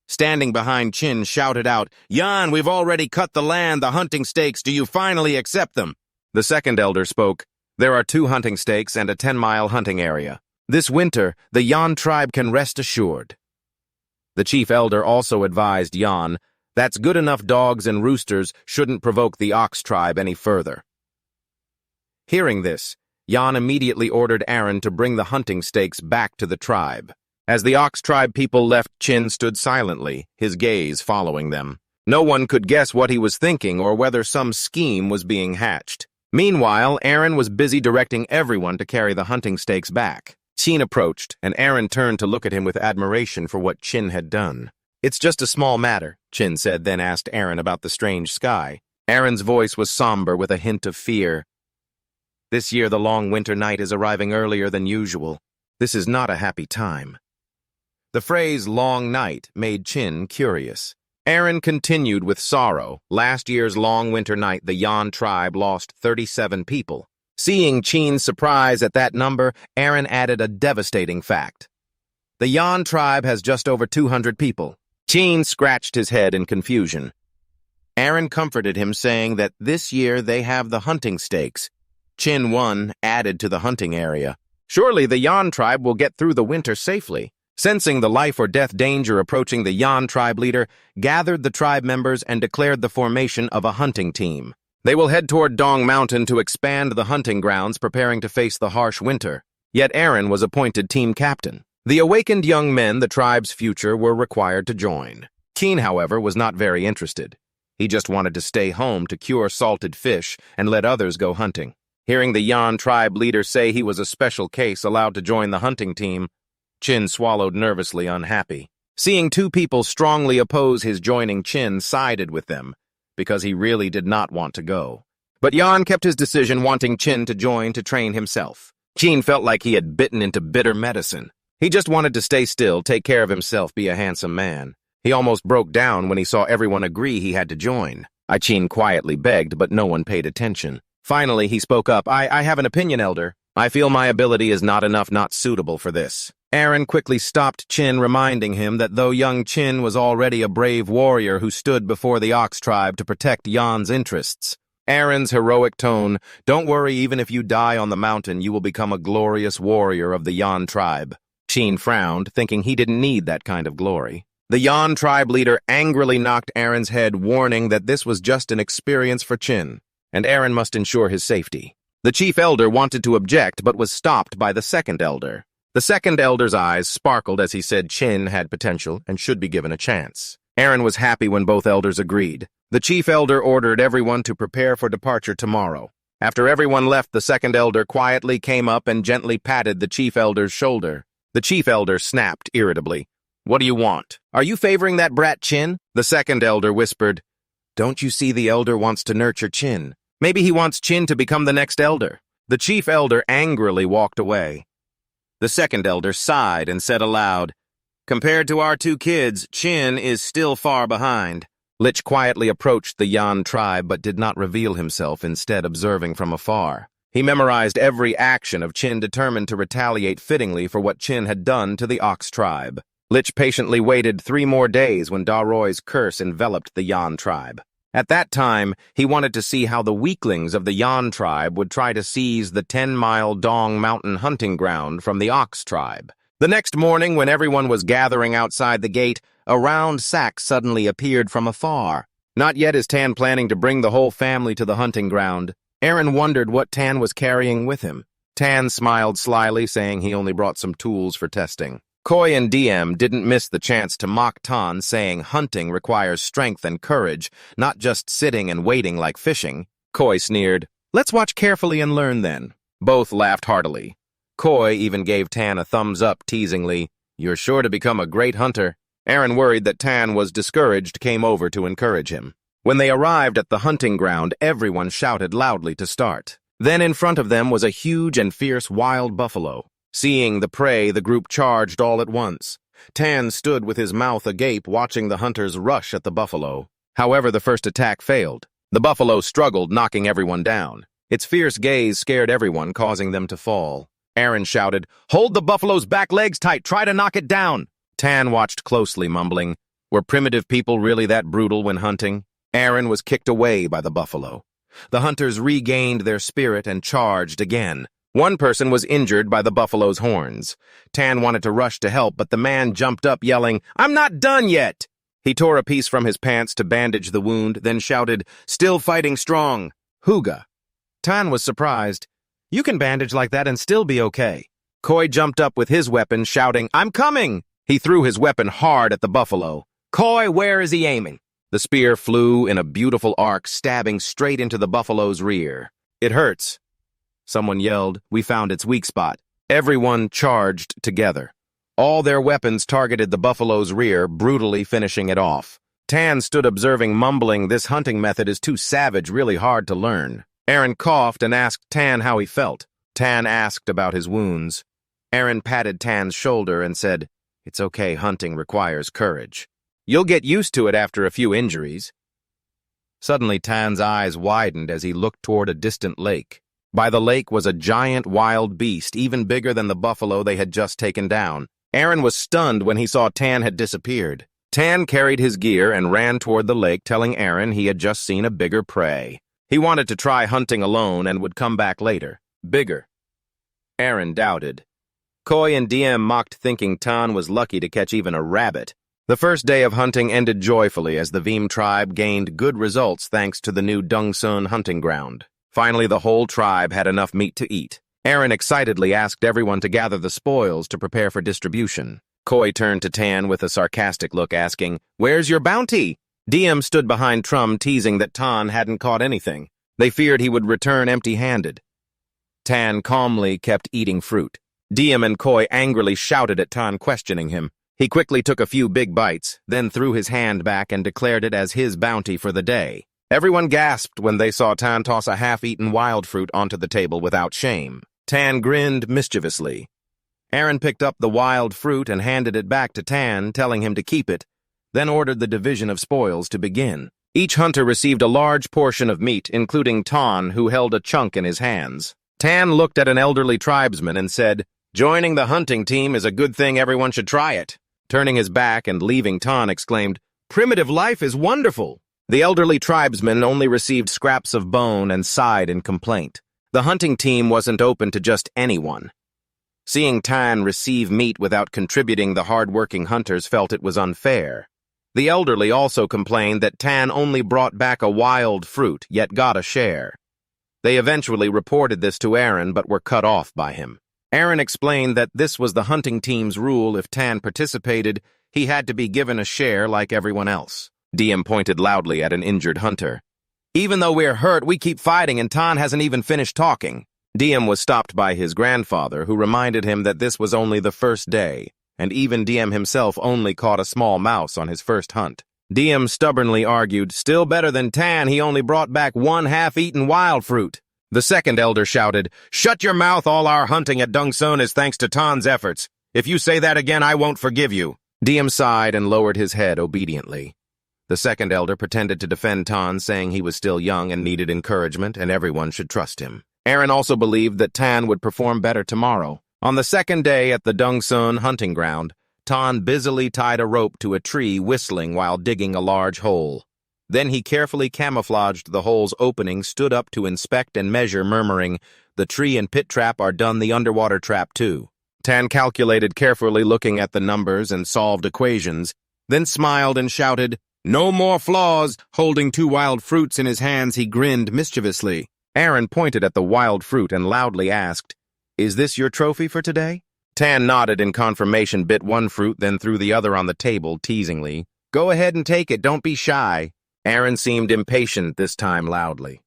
Speaker 1: Standing behind Chin shouted out, Yan, we've already cut the land, the hunting stakes. Do you finally accept them? The second elder spoke. There are 2 hunting stakes and a 10-mile hunting area. This winter, the Yan tribe can rest assured. The chief elder also advised Yan, that's good enough. Dogs and roosters shouldn't provoke the ox tribe any further. Hearing this, Yan immediately ordered Aaron to bring the hunting stakes back to the tribe. As the ox tribe people left, Chin stood silently, his gaze following them. No one could guess what he was thinking or whether some scheme was being hatched. Meanwhile, Aaron was busy directing everyone to carry the hunting stakes back. Chin approached, and Aaron turned to look at him with admiration for what Chin had done. It's just a small matter, Chin said, then asked Aaron about the strange sky. Aaron's voice was somber with a hint of fear. This year the long winter night is arriving earlier than usual. This is not a happy time. The phrase long night made Chin curious. Aaron continued with sorrow. Last year's long winter night, the Yan tribe lost 37 people. Seeing Chin's surprise at that number, Aaron added a devastating fact. The Yan tribe has just over 200 people. Chin scratched his head in confusion. Aaron comforted him, saying that this year they have the hunting stakes. Chin 1 added to the hunting area. Surely the Yan tribe will get through the winter safely. Sensing the life-or-death danger approaching, the Yan tribe leader gathered the tribe members and declared the formation of a hunting team. They will head toward Dong Mountain to expand the hunting grounds, preparing to face the harsh winter. Yet Aaron was appointed team captain. The awakened young men, the tribe's future, were required to join. Keen, however, was not very interested. He just wanted to stay home to cure salted fish and let others go hunting. Hearing the Yan tribe leader say he was a special case allowed to join the hunting team, Chin swallowed nervously, unhappy. Seeing two people strongly oppose his joining, Chin sided with them, because he really did not want to go. But Yan kept his decision, wanting Chin to join to train himself. Chin felt like he had bitten into bitter medicine. He just wanted to stay still, take care of himself, be a handsome man. He almost broke down when he saw everyone agree he had to join. Chin quietly begged, but no one paid attention. Finally, he spoke up. I have an opinion, Elder. I feel my ability is not enough, not suitable for this. Aaron quickly stopped Chin, reminding him that though young Chin was already a brave warrior who stood before the Ox tribe to protect Yan's interests. Aaron's heroic tone, "Don't worry, even if you die on the mountain, you will become a glorious warrior of the Yan tribe." Chin frowned, thinking he didn't need that kind of glory. The Yan tribe leader angrily knocked Aaron's head, warning that this was just an experience for Chin, and Aaron must ensure his safety. The chief elder wanted to object, but was stopped by the second elder. The second elder's eyes sparkled as he said Chin had potential and should be given a chance. Aaron was happy when both elders agreed. The chief elder ordered everyone to prepare for departure tomorrow. After everyone left, the second elder quietly came up and gently patted the chief elder's shoulder. The chief elder snapped irritably. "What do you want? Are you favoring that brat Chin?" The second elder whispered, "Don't you see the elder wants to nurture Chin? Maybe he wants Chin to become the next elder." The chief elder angrily walked away. The second elder sighed and said aloud, "Compared to our two kids, Chin is still far behind." Lich quietly approached the Yan tribe but did not reveal himself, instead observing from afar. He memorized every action of Chin, determined to retaliate fittingly for what Chin had done to the Ox tribe. Lich patiently waited 3 more days when Daroy's curse enveloped the Yan tribe. At that time, he wanted to see how the weaklings of the Yan tribe would try to seize the 10-mile Dong Mountain hunting ground from the Ox tribe. The next morning, when everyone was gathering outside the gate, a round sack suddenly appeared from afar. Not yet is Tan planning to bring the whole family to the hunting ground. Aaron wondered what Tan was carrying with him. Tan smiled slyly, saying he only brought some tools for testing. Koi and DM didn't miss the chance to mock Tan, saying hunting requires strength and courage, not just sitting and waiting like fishing. Koi sneered, "Let's watch carefully and learn then." Both laughed heartily. Koi even gave Tan a thumbs up teasingly, "You're sure to become a great hunter." Aaron, worried that Tan was discouraged, came over to encourage him. When they arrived at the hunting ground, everyone shouted loudly to start. Then in front of them was a huge and fierce wild buffalo. Seeing the prey, the group charged all at once. Tan stood with his mouth agape, watching the hunters rush at the buffalo. However, the first attack failed. The buffalo struggled, knocking everyone down. Its fierce gaze scared everyone, causing them to fall. Aaron shouted, "Hold the buffalo's back legs tight, try to knock it down." Tan watched closely, mumbling, "Were primitive people really that brutal when hunting?" Aaron was kicked away by the buffalo. The hunters regained their spirit and charged again. One person was injured by the buffalo's horns. Tan wanted to rush to help, but the man jumped up, yelling, "I'm not done yet!" He tore a piece from his pants to bandage the wound, then shouted, "Still fighting strong. Hooga." Tan was surprised. "You can bandage like that and still be okay." Koi jumped up with his weapon, shouting, "I'm coming!" He threw his weapon hard at the buffalo. "Koi, where is he aiming?" The spear flew in a beautiful arc, stabbing straight into the buffalo's rear. "It hurts." Someone yelled, "We found its weak spot." Everyone charged together. All their weapons targeted the buffalo's rear, brutally finishing it off. Tan stood observing, mumbling, "This hunting method is too savage, really hard to learn." Aaron coughed and asked Tan how he felt. Tan asked about his wounds. Aaron patted Tan's shoulder and said, "It's okay, hunting requires courage. You'll get used to it after a few injuries." Suddenly, Tan's eyes widened as he looked toward a distant lake. By the lake was a giant wild beast, even bigger than the buffalo they had just taken down. Aaron was stunned when he saw Tan had disappeared. Tan carried his gear and ran toward the lake, telling Aaron he had just seen a bigger prey. He wanted to try hunting alone and would come back later. Bigger. Aaron doubted. Koi and DM mocked, thinking Tan was lucky to catch even a rabbit. The first day of hunting ended joyfully as the Veem tribe gained good results thanks to the new Dongsun hunting ground. Finally, the whole tribe had enough meat to eat. Aaron excitedly asked everyone to gather the spoils to prepare for distribution. Koi turned to Tan with a sarcastic look, asking, "Where's your bounty?" DM stood behind Trum, teasing that Tan hadn't caught anything. They feared he would return empty-handed. Tan calmly kept eating fruit. DM and Koi angrily shouted at Tan, questioning him. He quickly took a few big bites, then threw his hand back and declared it as his bounty for the day. Everyone gasped when they saw Tan toss a half-eaten wild fruit onto the table without shame. Tan grinned mischievously. Aaron picked up the wild fruit and handed it back to Tan, telling him to keep it, then ordered the division of spoils to begin. Each hunter received a large portion of meat, including Tan, who held a chunk in his hands. Tan looked at an elderly tribesman and said, "Joining the hunting team is a good thing, everyone should try it." Turning his back and leaving, Tan exclaimed, "Primitive life is wonderful." The elderly tribesman only received scraps of bone and sighed in complaint. The hunting team wasn't open to just anyone. Seeing Tan receive meat without contributing, the hard-working hunters felt it was unfair. The elderly also complained that Tan only brought back a wild fruit, yet got a share. They eventually reported this to Aaron, but were cut off by him. Aaron explained that this was the hunting team's rule. If Tan participated, he had to be given a share like everyone else. DM pointed loudly at an injured hunter. "Even though we're hurt, we keep fighting, and Tan hasn't even finished talking." DM was stopped by his grandfather, who reminded him that this was only the first day, and even DM himself only caught a small mouse on his first hunt. DM stubbornly argued, "Still better than Tan, he only brought back one half-eaten wild fruit." The second elder shouted, "Shut your mouth, all our hunting at Dongsun is thanks to Tan's efforts. If you say that again, I won't forgive you." DM sighed and lowered his head obediently. The second elder pretended to defend Tan, saying he was still young and needed encouragement, and everyone should trust him. Aaron also believed that Tan would perform better tomorrow. On the second day at the Dongsun hunting ground, Tan busily tied a rope to a tree, whistling while digging a large hole. Then he carefully camouflaged the hole's opening, stood up to inspect and measure, murmuring, "The tree and pit trap are done, the underwater trap too." Tan calculated carefully, looking at the numbers and solved equations, then smiled and shouted, "No more flaws!" Holding 2 wild fruits in his hands, he grinned mischievously. Aaron pointed at the wild fruit and loudly asked, "Is this your trophy for today?" Tan nodded in confirmation, bit one fruit, then threw the other on the table, teasingly. "Go ahead and take it, don't be shy." Aaron seemed impatient this time, loudly.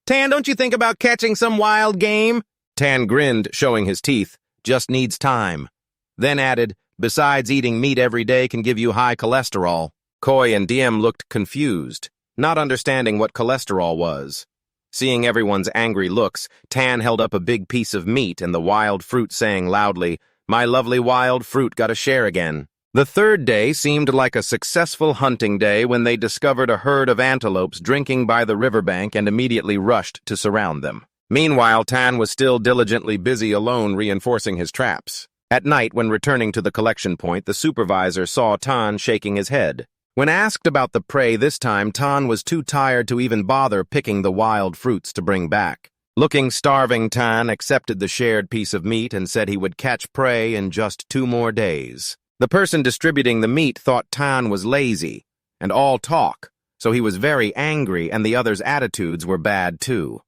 Speaker 1: "Tan, don't you think about catching some wild game?" Tan grinned, showing his teeth. "Just needs time." Then added, "Besides, eating meat every day can give you high cholesterol." Koi and DM looked confused, not understanding what cholesterol was. Seeing everyone's angry looks, Tan held up a big piece of meat and the wild fruit, saying loudly, "My lovely wild fruit got a share again." The third day seemed like a successful hunting day when they discovered a herd of antelopes drinking by the riverbank and immediately rushed to surround them. Meanwhile, Tan was still diligently busy alone reinforcing his traps. At night, when returning to the collection point, the supervisor saw Tan shaking his head. When asked about the prey this time, Tan was too tired to even bother picking the wild fruits to bring back. Looking starving, Tan accepted the shared piece of meat and said he would catch prey in just 2 more days. The person distributing the meat thought Tan was lazy and all talk, so he was very angry, and the others' attitudes were bad too.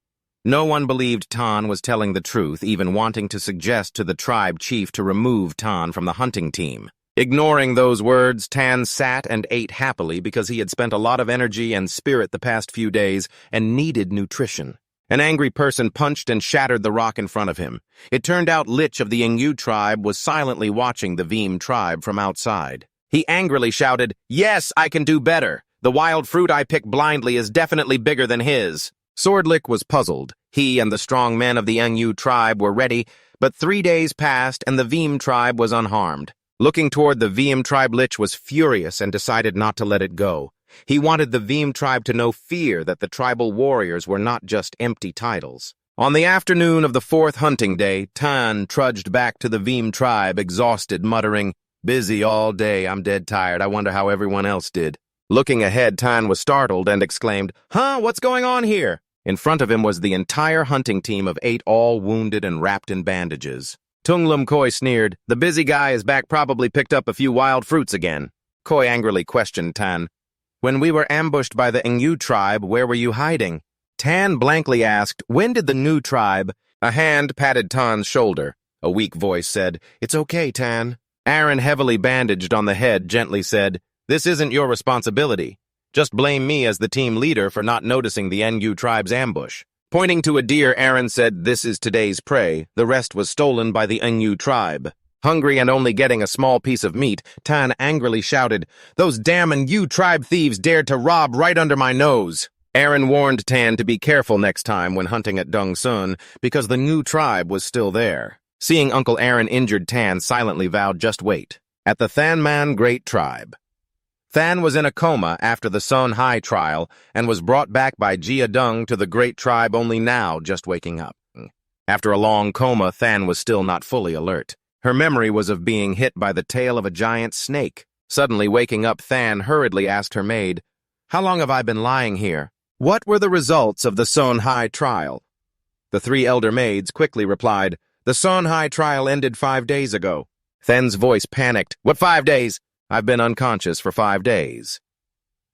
Speaker 1: No one believed Tan was telling the truth, even wanting to suggest to the tribe chief to remove Tan from the hunting team. Ignoring those words, Tan sat and ate happily because he had spent a lot of energy and spirit the past few days and needed nutrition. An angry person punched and shattered the rock in front of him. It turned out Lich of the Yingyu tribe was silently watching the Veem tribe from outside. He angrily shouted, "Yes, I can do better. The wild fruit I picked blindly is definitely bigger than his." Swordlick was puzzled. He and the strong men of the Yingyu tribe were ready, but 3 days passed and the Veem tribe was unharmed. Looking toward the Veem tribe, Lich was furious and decided not to let it go. He wanted the Veem tribe to know fear that the tribal warriors were not just empty titles. On the afternoon of the 4th hunting day, Tan trudged back to the Veem tribe, exhausted, muttering, Busy all day. I'm dead tired. I wonder how everyone else did. Looking ahead, Tan was startled and exclaimed, "Huh? What's going on here?" In front of him was the entire hunting team of 8, all wounded and wrapped in bandages. Tung Lum Koi sneered, "The busy guy is back, probably picked up a few wild fruits again." Koi angrily questioned Tan, "When we were ambushed by the Ngyu tribe, where were you hiding?" Tan blankly asked, "When did the Ngu tribe—" A hand patted Tan's shoulder. A weak voice said, "It's okay, Tan." Aaron, heavily bandaged on the head, gently said, "This isn't your responsibility. Just blame me as the team leader for not noticing the Ngu tribe's ambush." Pointing to a deer, Aaron said, "This is today's prey. The rest was stolen by the Ngu tribe." Hungry and only getting a small piece of meat, Tan angrily shouted, "Those damn Ngu tribe thieves dared to rob right under my nose." Aaron warned Tan to be careful next time when hunting at Dung Sun, because the Ngu tribe was still there. Seeing Uncle Aaron injured, Tan silently vowed, "Just wait." At the Thanman Great Tribe. Than was in a coma after the Son Hai trial and was brought back by Jia Dung to the Great Tribe, only now just waking up. After a long coma, Than was still not fully alert. Her memory was of being hit by the tail of a giant snake. Suddenly waking up, Than hurriedly asked her maid, "How long have I been lying here? What were the results of the Son Hai trial?" The 3 elder maids quickly replied, "The Son Hai trial ended 5 days ago." Then's voice panicked, "What 5 days? I've been unconscious for 5 days."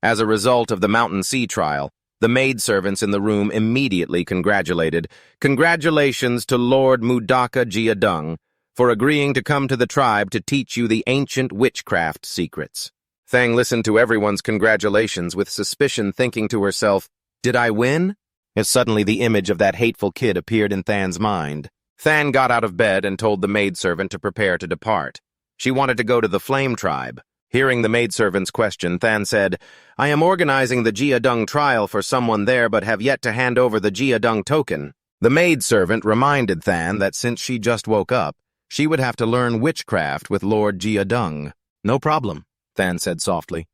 Speaker 1: As a result of the Mountain Sea trial, the maidservants in the room immediately congratulated, "Congratulations to Lord Mudaka Jiadung for agreeing to come to the tribe to teach you the ancient witchcraft secrets." Thang listened to everyone's congratulations with suspicion, thinking to herself, "Did I win?" As suddenly the image of that hateful kid appeared in Than's mind. Than got out of bed and told the maidservant to prepare to depart. She wanted to go to the Flame Tribe. Hearing the maidservant's question, Than said, "I am organizing the Jiadung trial for someone there but have yet to hand over the Jiadung token." The maidservant reminded Than that since she just woke up, she would have to learn witchcraft with Lord Jiadung. "No problem," Than said softly.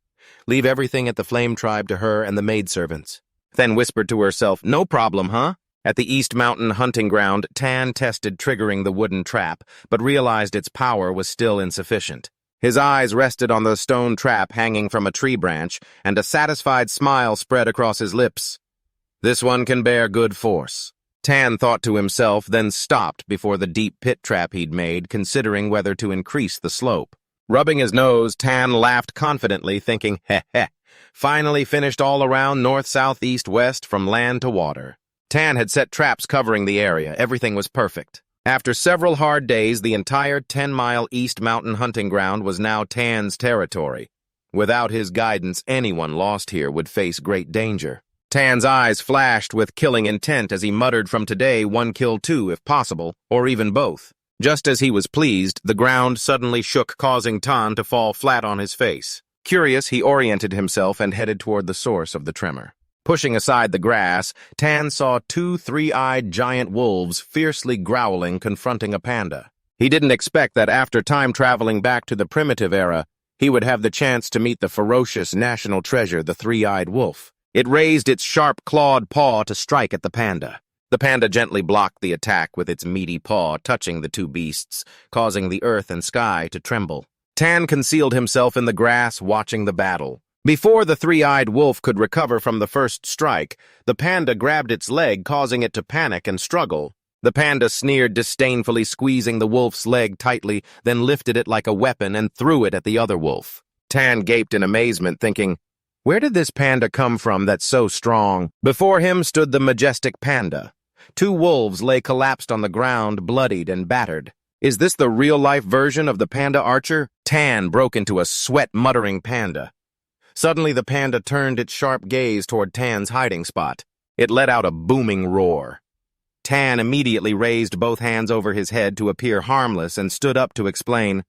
Speaker 1: "Leave everything at the Flame Tribe to her and the maidservants." Then whispered to herself, "No problem, huh?" At the East Mountain hunting ground, Tan tested triggering the wooden trap, but realized its power was still insufficient. His eyes rested on the stone trap hanging from a tree branch, and a satisfied smile spread across his lips. "This one can bear good force." Tan thought to himself, then stopped before the deep pit trap he'd made, considering whether to increase the slope. Rubbing his nose, Tan laughed confidently, thinking, "Heh, finally finished all around north, south, east, west, from land to water." Tan had set traps covering the area. Everything was perfect. After several hard days, the entire 10-mile East Mountain hunting ground was now Tan's territory. Without his guidance, anyone lost here would face great danger. Tan's eyes flashed with killing intent as he muttered, "From today, 1 kill 2 if possible, or even both." Just as he was pleased, the ground suddenly shook, causing Tan to fall flat on his face. Curious, he oriented himself and headed toward the source of the tremor. Pushing aside the grass, Tan saw 2 three-eyed giant wolves fiercely growling, confronting a panda. He didn't expect that after time traveling back to the primitive era, he would have the chance to meet the ferocious national treasure, the three-eyed wolf. It raised its sharp clawed paw to strike at the panda. The panda gently blocked the attack with its meaty paw, touching the 2 beasts, causing the earth and sky to tremble. Tan concealed himself in the grass, watching the battle. Before the three-eyed wolf could recover from the first strike, the panda grabbed its leg, causing it to panic and struggle. The panda sneered disdainfully, squeezing the wolf's leg tightly, then lifted it like a weapon and threw it at the other wolf. Tan gaped in amazement, thinking, "Where did this panda come from that's so strong?" Before him stood the majestic panda. 2 wolves lay collapsed on the ground, bloodied and battered. Is this the real-life version of the panda archer? Tan broke into a sweat-muttering panda. Suddenly, the panda turned its sharp gaze toward Tan's hiding spot. It let out a booming roar. Tan immediately raised both hands over his head to appear harmless and stood up to explain,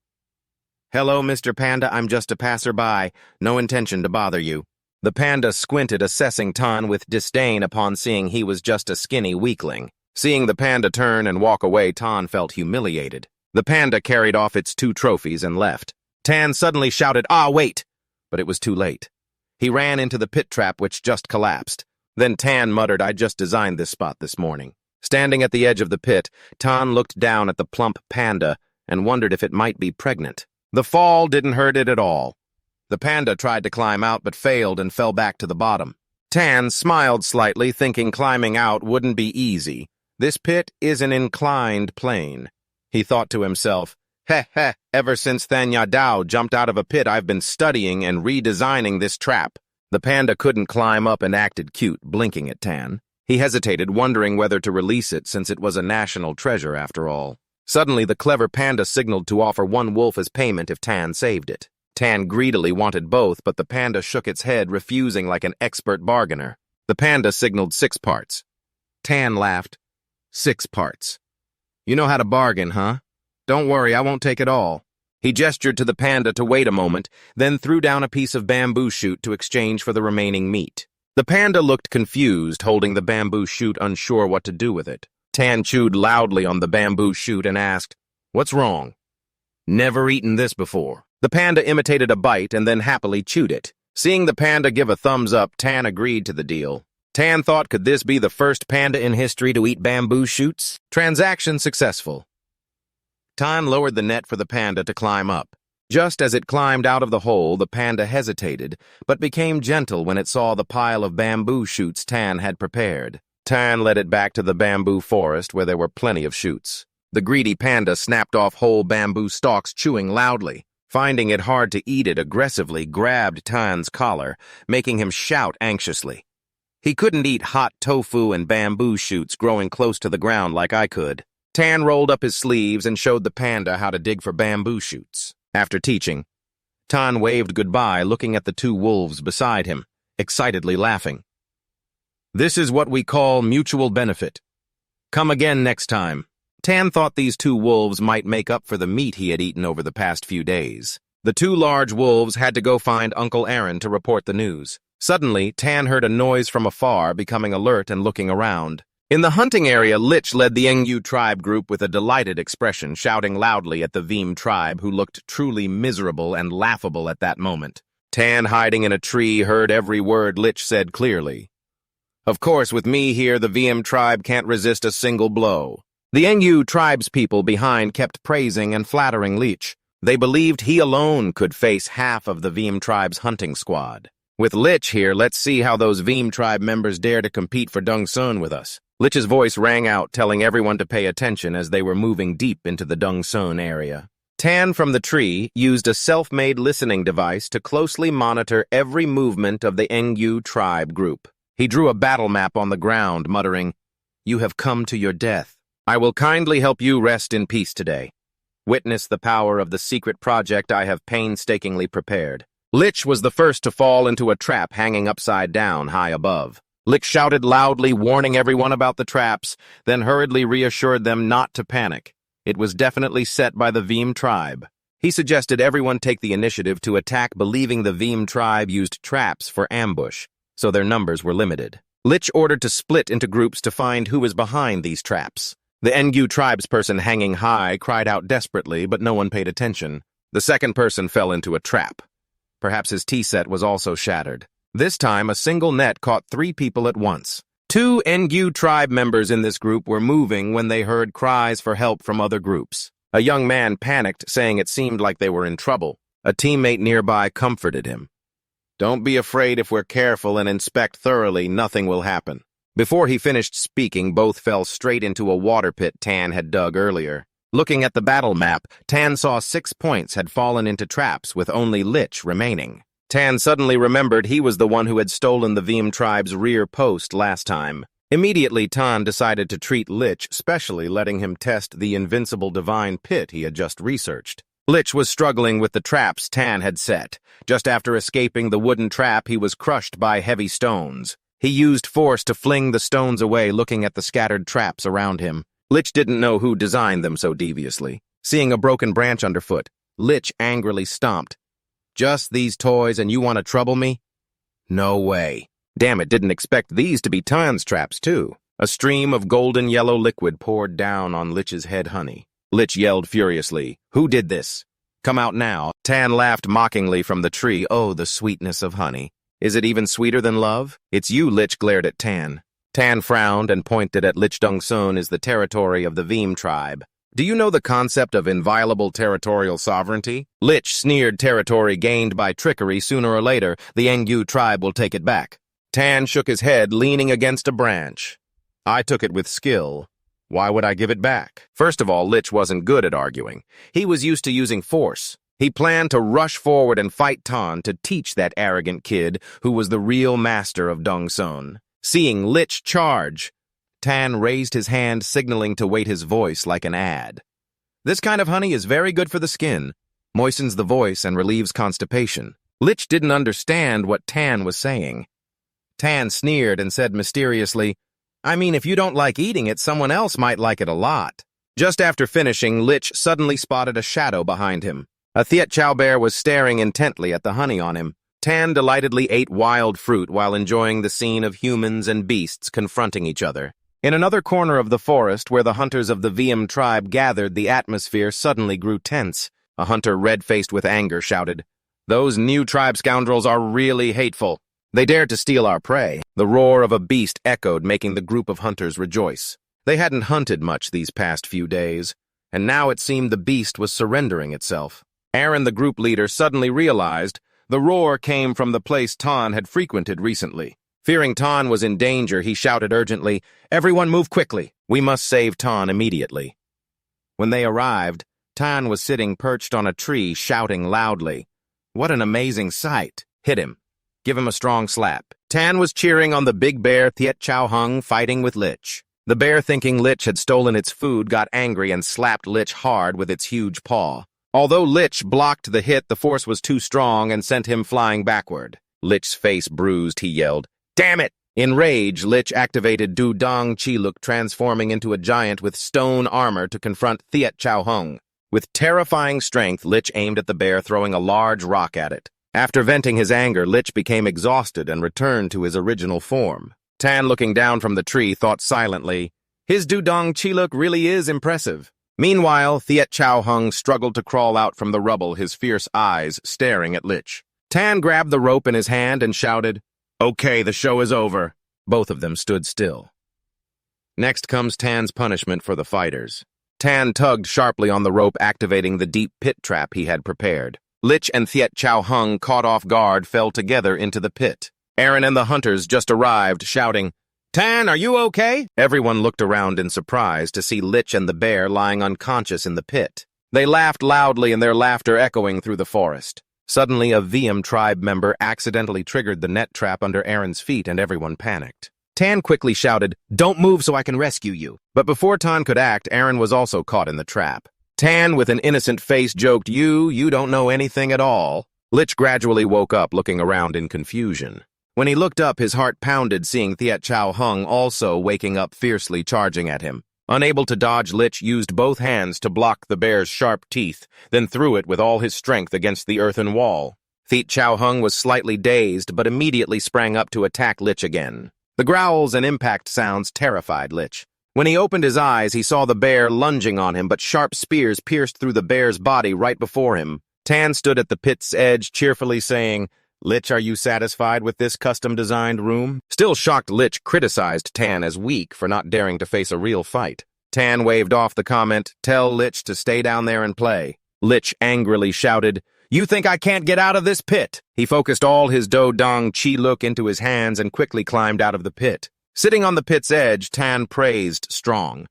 Speaker 1: "Hello, Mr. Panda, I'm just a passerby. No intention to bother you." The panda squinted, assessing Tan with disdain upon seeing he was just a skinny weakling. Seeing the panda turn and walk away, Tan felt humiliated. The panda carried off its 2 trophies and left. Tan suddenly shouted, "Ah, wait!" But it was too late. He ran into the pit trap, which just collapsed. Then Tan muttered, "I just designed this spot this morning." Standing at the edge of the pit, Tan looked down at the plump panda and wondered if it might be pregnant. The fall didn't hurt it at all. The panda tried to climb out but failed and fell back to the bottom. Tan smiled slightly, thinking climbing out wouldn't be easy. This pit is an inclined plane. He thought to himself, heh heh, ever since Thanya Dao jumped out of a pit, I've been studying and redesigning this trap. The panda couldn't climb up and acted cute, blinking at Tan. He hesitated, wondering whether to release it since it was a national treasure after all. Suddenly, the clever panda signaled to offer one wolf as payment if Tan saved it. Tan greedily wanted both, but the panda shook its head, refusing like an expert bargainer. The panda signaled 6 parts. Tan laughed. 6 parts. You know how to bargain, huh? Don't worry, I won't take it all. He gestured to the panda to wait a moment, then threw down a piece of bamboo shoot to exchange for the remaining meat. The panda looked confused, holding the bamboo shoot, unsure what to do with it. Tan chewed loudly on the bamboo shoot and asked, "What's wrong?" "Never eaten this before." The panda imitated a bite and then happily chewed it. Seeing the panda give a thumbs up, Tan agreed to the deal. Tan thought, could this be the first panda in history to eat bamboo shoots? Transaction successful. Tan lowered the net for the panda to climb up. Just as it climbed out of the hole, the panda hesitated, but became gentle when it saw the pile of bamboo shoots Tan had prepared. Tan led it back to the bamboo forest where there were plenty of shoots. The greedy panda snapped off whole bamboo stalks, chewing loudly. Finding it hard to eat, it aggressively grabbed Tan's collar, making him shout anxiously. He couldn't eat hot tofu and bamboo shoots growing close to the ground like I could. Tan rolled up his sleeves and showed the panda how to dig for bamboo shoots. After teaching, Tan waved goodbye, looking at the 2 wolves beside him, excitedly laughing. This is what we call mutual benefit. Come again next time. Tan thought these 2 wolves might make up for the meat he had eaten over the past few days. The 2 large wolves had to go find Uncle Aaron to report the news. Suddenly, Tan heard a noise from afar, becoming alert and looking around. In the hunting area, Lich led the Engyu tribe group with a delighted expression, shouting loudly at the Veem tribe, who looked truly miserable and laughable at that moment. Tan, hiding in a tree, heard every word Lich said clearly. Of course, with me here, the Veem tribe can't resist a single blow. The Engyu tribespeople behind kept praising and flattering Lich. They believed he alone could face half of the Veem tribe's hunting squad. With Lich here, let's see how those Veem tribe members dare to compete for Dongsun with us. Lich's voice rang out, telling everyone to pay attention as they were moving deep into the Dongsun area. Tan from the tree used a self-made listening device to closely monitor every movement of the Engyu tribe group. He drew a battle map on the ground, muttering, "You have come to your death. I will kindly help you rest in peace today. Witness the power of the secret project I have painstakingly prepared." Lich was the first to fall into a trap hanging upside down high above. Lich shouted loudly, warning everyone about the traps, then hurriedly reassured them not to panic. It was definitely set by the Veem tribe. He suggested everyone take the initiative to attack, believing the Veem tribe used traps for ambush, so their numbers were limited. Lich ordered to split into groups to find who was behind these traps. The Engyu tribesperson hanging high cried out desperately, but no one paid attention. The second person fell into a trap. Perhaps his tea set was also shattered. This time, a single net caught 3 people at once. 2 Engyu tribe members in this group were moving when they heard cries for help from other groups. A young man panicked, saying it seemed like they were in trouble. A teammate nearby comforted him. "Don't be afraid. If we're careful and inspect thoroughly, nothing will happen." Before he finished speaking, both fell straight into a water pit Tan had dug earlier. Looking at the battle map, Tan saw 6 points had fallen into traps, with only Lich remaining. Tan suddenly remembered he was the one who had stolen the Veem tribe's rear post last time. Immediately, Tan decided to treat Lich specially, letting him test the invincible divine pit he had just researched. Lich was struggling with the traps Tan had set. Just after escaping the wooden trap, he was crushed by heavy stones. He used force to fling the stones away, looking at the scattered traps around him. Lich didn't know who designed them so deviously. Seeing a broken branch underfoot, Lich angrily stomped. "Just these toys and you want to trouble me? No way." Damn it, didn't expect these to be Tan's traps too. A stream of golden yellow liquid poured down on Lich's head honey. Lich yelled furiously, "Who did this? Come out now." Tan laughed mockingly from the tree. "Oh, the sweetness of honey. Is it even sweeter than love?" "It's you," Lich glared at Tan. Tan frowned and pointed at Lich. Dongsun is the territory of the Veem tribe. Do you know the concept of inviolable territorial sovereignty? Lich sneered, territory gained by trickery. Sooner or later, the Engu tribe will take it back. Tan shook his head, leaning against a branch. I took it with skill. Why would I give it back? First of all, Lich wasn't good at arguing. He was used to using force. He planned to rush forward and fight Tan to teach that arrogant kid who was the real master of Dongsun. Seeing Lich charge, Tan raised his hand, signaling to weight his voice like an ad. This kind of honey is very good for the skin, moistens the voice, and relieves constipation. Lich didn't understand what Tan was saying. Tan sneered and said mysteriously, I mean, if you don't like eating it, someone else might like it a lot. Just after finishing, Lich suddenly spotted a shadow behind him. A Thiet Chow bear was staring intently at the honey on him. Tan delightedly ate wild fruit while enjoying the scene of humans and beasts confronting each other. In another corner of the forest, where the hunters of the Viam tribe gathered, the atmosphere suddenly grew tense. A hunter, red-faced with anger, shouted, Those new tribe scoundrels are really hateful. They dared to steal our prey. The roar of a beast echoed, making the group of hunters rejoice. They hadn't hunted much these past few days, and now it seemed the beast was surrendering itself. Aaron, the group leader, suddenly realized the roar came from the place Tan had frequented recently. Fearing Tan was in danger, he shouted urgently, Everyone move quickly. We must save Tan immediately. When they arrived, Tan was sitting perched on a tree, shouting loudly. What an amazing sight. Hit him. Give him a strong slap. Tan was cheering on the big bear Thiet Chow Hung fighting with Lich. The bear, thinking Lich had stolen its food, got angry and slapped Lich hard with its huge paw. Although Lich blocked the hit, the force was too strong and sent him flying backward. Lich's face bruised, he yelled, Damn it! In rage, Lich activated Du Dong Chiluk, transforming into a giant with stone armor to confront Thiet Chow Hung. With terrifying strength, Lich aimed at the bear, throwing a large rock at it. After venting his anger, Lich became exhausted and returned to his original form. Tan, looking down from the tree, thought silently, His Du Dong Chiluk really is impressive. Meanwhile, Thiet Chow Hung struggled to crawl out from the rubble, his fierce eyes staring at Lich. Tan grabbed the rope in his hand and shouted, Okay, the show is over. Both of them stood still. Next comes Tan's punishment for the fighters. Tan tugged sharply on the rope, activating the deep pit trap he had prepared. Lich and Thiet Chow Hung, caught off guard, fell together into the pit. Aaron and the hunters just arrived, shouting, Tan, are you okay? Everyone looked around in surprise to see Lich and the bear lying unconscious in the pit. They laughed loudly, and their laughter echoing through the forest. Suddenly, a Viam tribe member accidentally triggered the net trap under Aaron's feet, and everyone panicked. Tan quickly shouted, Don't move so I can rescue you. But before Tan could act, Aaron was also caught in the trap. Tan, with an innocent face, joked, You don't know anything at all. Lich gradually woke up, looking around in confusion. When he looked up, his heart pounded, seeing Thiet Chow Hung also waking up, fiercely charging at him. Unable to dodge, Lich used both hands to block the bear's sharp teeth, then threw it with all his strength against the earthen wall. Thiet Chow Hung was slightly dazed, but immediately sprang up to attack Lich again. The growls and impact sounds terrified Lich. When he opened his eyes, he saw the bear lunging on him, but sharp spears pierced through the bear's body right before him. Tan stood at the pit's edge, cheerfully saying, Lich, are you satisfied with this custom-designed room? Still shocked, Lich criticized Tan as weak for not daring to face a real fight. Tan waved off the comment, Tell Lich to stay down there and play. Lich angrily shouted, You think I can't get out of this pit? He focused all his Do Dong Chiluk into his hands and quickly climbed out of the pit. Sitting on the pit's edge, Tan praised Strong.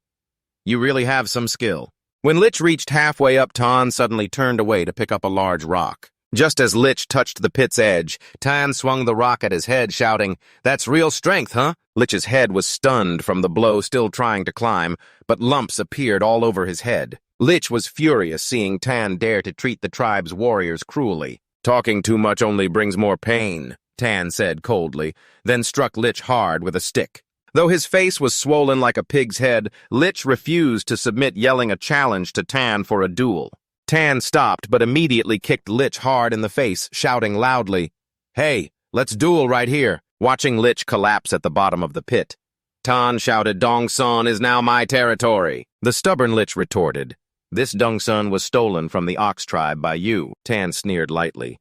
Speaker 1: You really have some skill. When Lich reached halfway up, Tan suddenly turned away to pick up a large rock. Just as Lich touched the pit's edge, Tan swung the rock at his head, shouting, That's real strength, huh? Lich's head was stunned from the blow, still trying to climb, but lumps appeared all over his head. Lich was furious, seeing Tan dare to treat the tribe's warriors cruelly. Talking too much only brings more pain, Tan said coldly, then struck Lich hard with a stick. Though his face was swollen like a pig's head, Lich refused to submit, yelling a challenge to Tan for a duel. Tan stopped, but immediately kicked Lich hard in the face, shouting loudly, Hey, let's duel right here, watching Lich collapse at the bottom of the pit. Tan shouted, Dongsun is now my territory. The stubborn Lich retorted, This Dongsun was stolen from the Ox tribe by you. Tan sneered lightly.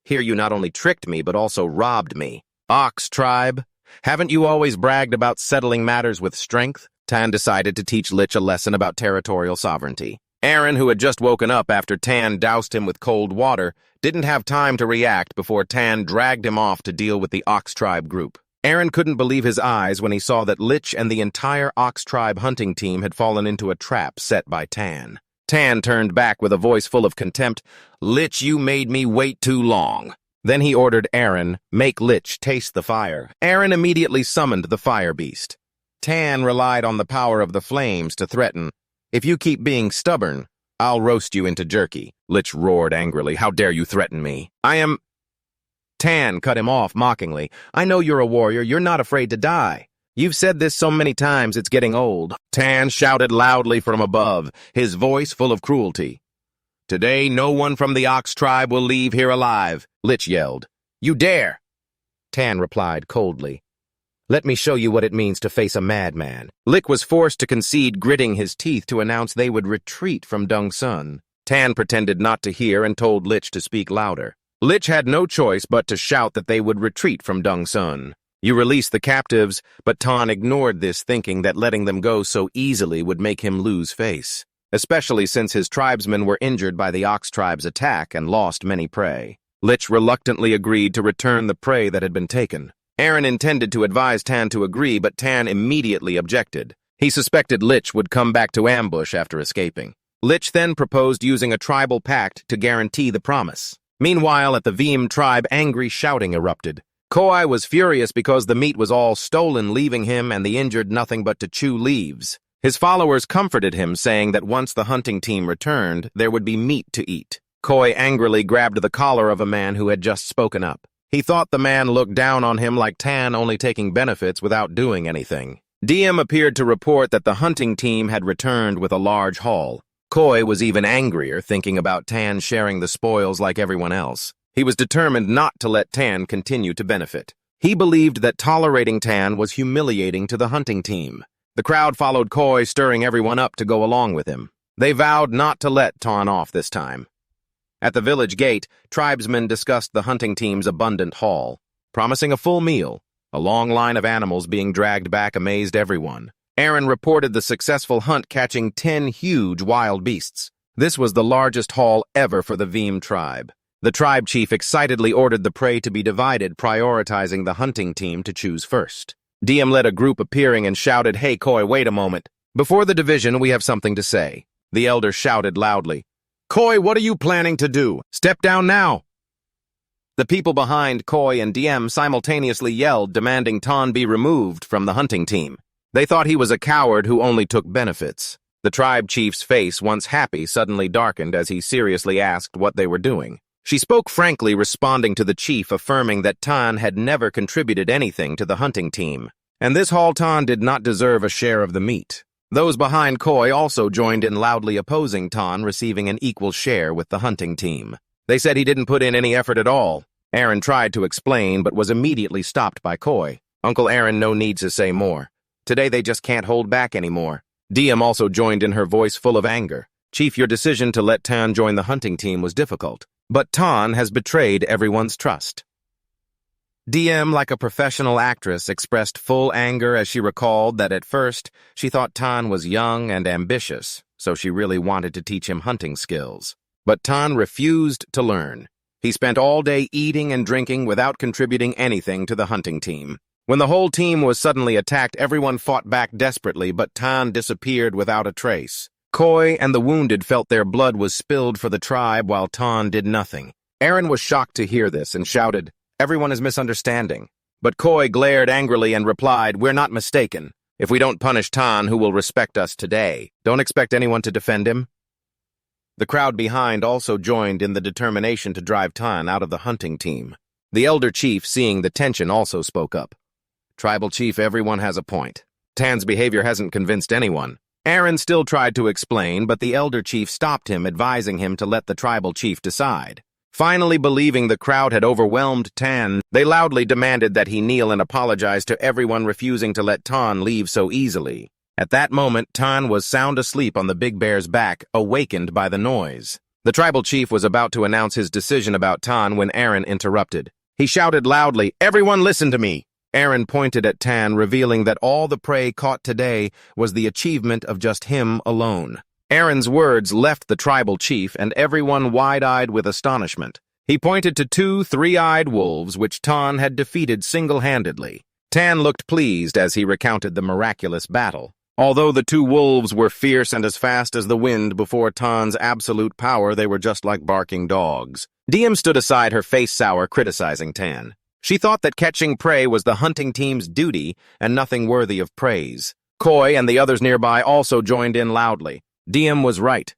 Speaker 1: Here you not only tricked me, but also robbed me. Ox tribe? Haven't you always bragged about settling matters with strength? Tan decided to teach Lich a lesson about territorial sovereignty. Aaron, who had just woken up after Tan doused him with cold water, didn't have time to react before Tan dragged him off to deal with the Ox Tribe group. Aaron couldn't believe his eyes when he saw that Lich and the entire Ox Tribe hunting team had fallen into a trap set by Tan. Tan turned back with a voice full of contempt. "Lich, you made me wait too long." Then he ordered Aaron, "Make Lich taste the fire." Aaron immediately summoned the fire beast. Tan relied on the power of the flames to threaten, "If you keep being stubborn, I'll roast you into jerky." Lich roared angrily, "How dare you threaten me? I am—" Tan cut him off mockingly. "I know you're a warrior. You're not afraid to die. You've said this so many times it's getting old." Tan shouted loudly from above, his voice full of cruelty. "Today no one from the Ox Tribe will leave here alive," Lich yelled. "You dare!" Tan replied coldly, "Let me show you what it means to face a madman." Lich was forced to concede, gritting his teeth to announce they would retreat from Dung Sun. Tan pretended not to hear and told Lich to speak louder. Lich had no choice but to shout that they would retreat from Dung Sun. You release the captives, but Tan ignored this, thinking that letting them go so easily would make him lose face, especially since his tribesmen were injured by the Ox Tribe's attack and lost many prey. Lich reluctantly agreed to return the prey that had been taken. Aaron intended to advise Tan to agree, but Tan immediately objected. He suspected Lich would come back to ambush after escaping. Lich then proposed using a tribal pact to guarantee the promise. Meanwhile, at the Veem tribe, angry shouting erupted. Koi was furious because the meat was all stolen, leaving him and the injured nothing but to chew leaves. His followers comforted him, saying that once the hunting team returned, there would be meat to eat. Koi angrily grabbed the collar of a man who had just spoken up. He thought the man looked down on him like Tan only taking benefits without doing anything. DM appeared to report that the hunting team had returned with a large haul. Koi was even angrier, thinking about Tan sharing the spoils like everyone else. He was determined not to let Tan continue to benefit. He believed that tolerating Tan was humiliating to the hunting team. The crowd followed Koi, stirring everyone up to go along with him. They vowed not to let Tan off this time. At the village gate, tribesmen discussed the hunting team's abundant haul, promising a full meal. A long line of animals being dragged back amazed everyone. Aaron reported the successful hunt, catching 10 huge wild beasts. This was the largest haul ever for the Veem tribe. The tribe chief excitedly ordered the prey to be divided, prioritizing the hunting team to choose first. DM led a group appearing and shouted, "Hey Koi, wait a moment. Before the division, we have something to say." The elder shouted loudly, "Koi, what are you planning to do? Step down now!" The people behind Koi and DM simultaneously yelled, demanding Tan be removed from the hunting team. They thought he was a coward who only took benefits. The tribe chief's face, once happy, suddenly darkened as he seriously asked what they were doing. She spoke frankly, responding to the chief, affirming that Tan had never contributed anything to the hunting team, and this haul Tan did not deserve a share of the meat. Those behind Koi also joined in, loudly opposing Tan receiving an equal share with the hunting team. They said he didn't put in any effort at all. Aaron tried to explain, but was immediately stopped by Koi. Uncle Aaron, no need to say more. Today they just can't hold back anymore. DM also joined in, her voice full of anger. Chief, your decision to let Tan join the hunting team was difficult, but Tan has betrayed everyone's trust. DM, like a professional actress, expressed full anger as she recalled that at first she thought Tan was young and ambitious, so she really wanted to teach him hunting skills. But Tan refused to learn. He spent all day eating and drinking without contributing anything to the hunting team. When the whole team was suddenly attacked, everyone fought back desperately, but Tan disappeared without a trace. Koi and the wounded felt their blood was spilled for the tribe while Tan did nothing. Aaron was shocked to hear this and shouted, "Everyone is misunderstanding." But Koi glared angrily and replied, "We're not mistaken. If we don't punish Tan, who will respect us today? Don't expect anyone to defend him." The crowd behind also joined in the determination to drive Tan out of the hunting team. The elder chief, seeing the tension, also spoke up. "Tribal chief, everyone has a point. Tan's behavior hasn't convinced anyone." Aaron still tried to explain, but the elder chief stopped him, advising him to let the tribal chief decide. Finally, believing the crowd had overwhelmed Tan, they loudly demanded that he kneel and apologize to everyone, refusing to let Tan leave so easily. At that moment, Tan was sound asleep on the big bear's back, awakened by the noise. The tribal chief was about to announce his decision about Tan when Aaron interrupted. He shouted loudly, "Everyone listen to me! Aaron pointed at Tan, revealing that all the prey caught today was the achievement of just him alone. Aaron's words left the tribal chief and everyone wide-eyed with astonishment. He pointed to 2 three-eyed wolves which Tan had defeated single-handedly. Tan looked pleased as he recounted the miraculous battle. Although the 2 wolves were fierce and as fast as the wind before Tan's absolute power, they were just like barking dogs. Diem stood aside, her face sour, criticizing Tan. She thought that catching prey was the hunting team's duty and nothing worthy of praise. Koi and the others nearby also joined in loudly. Diem was right.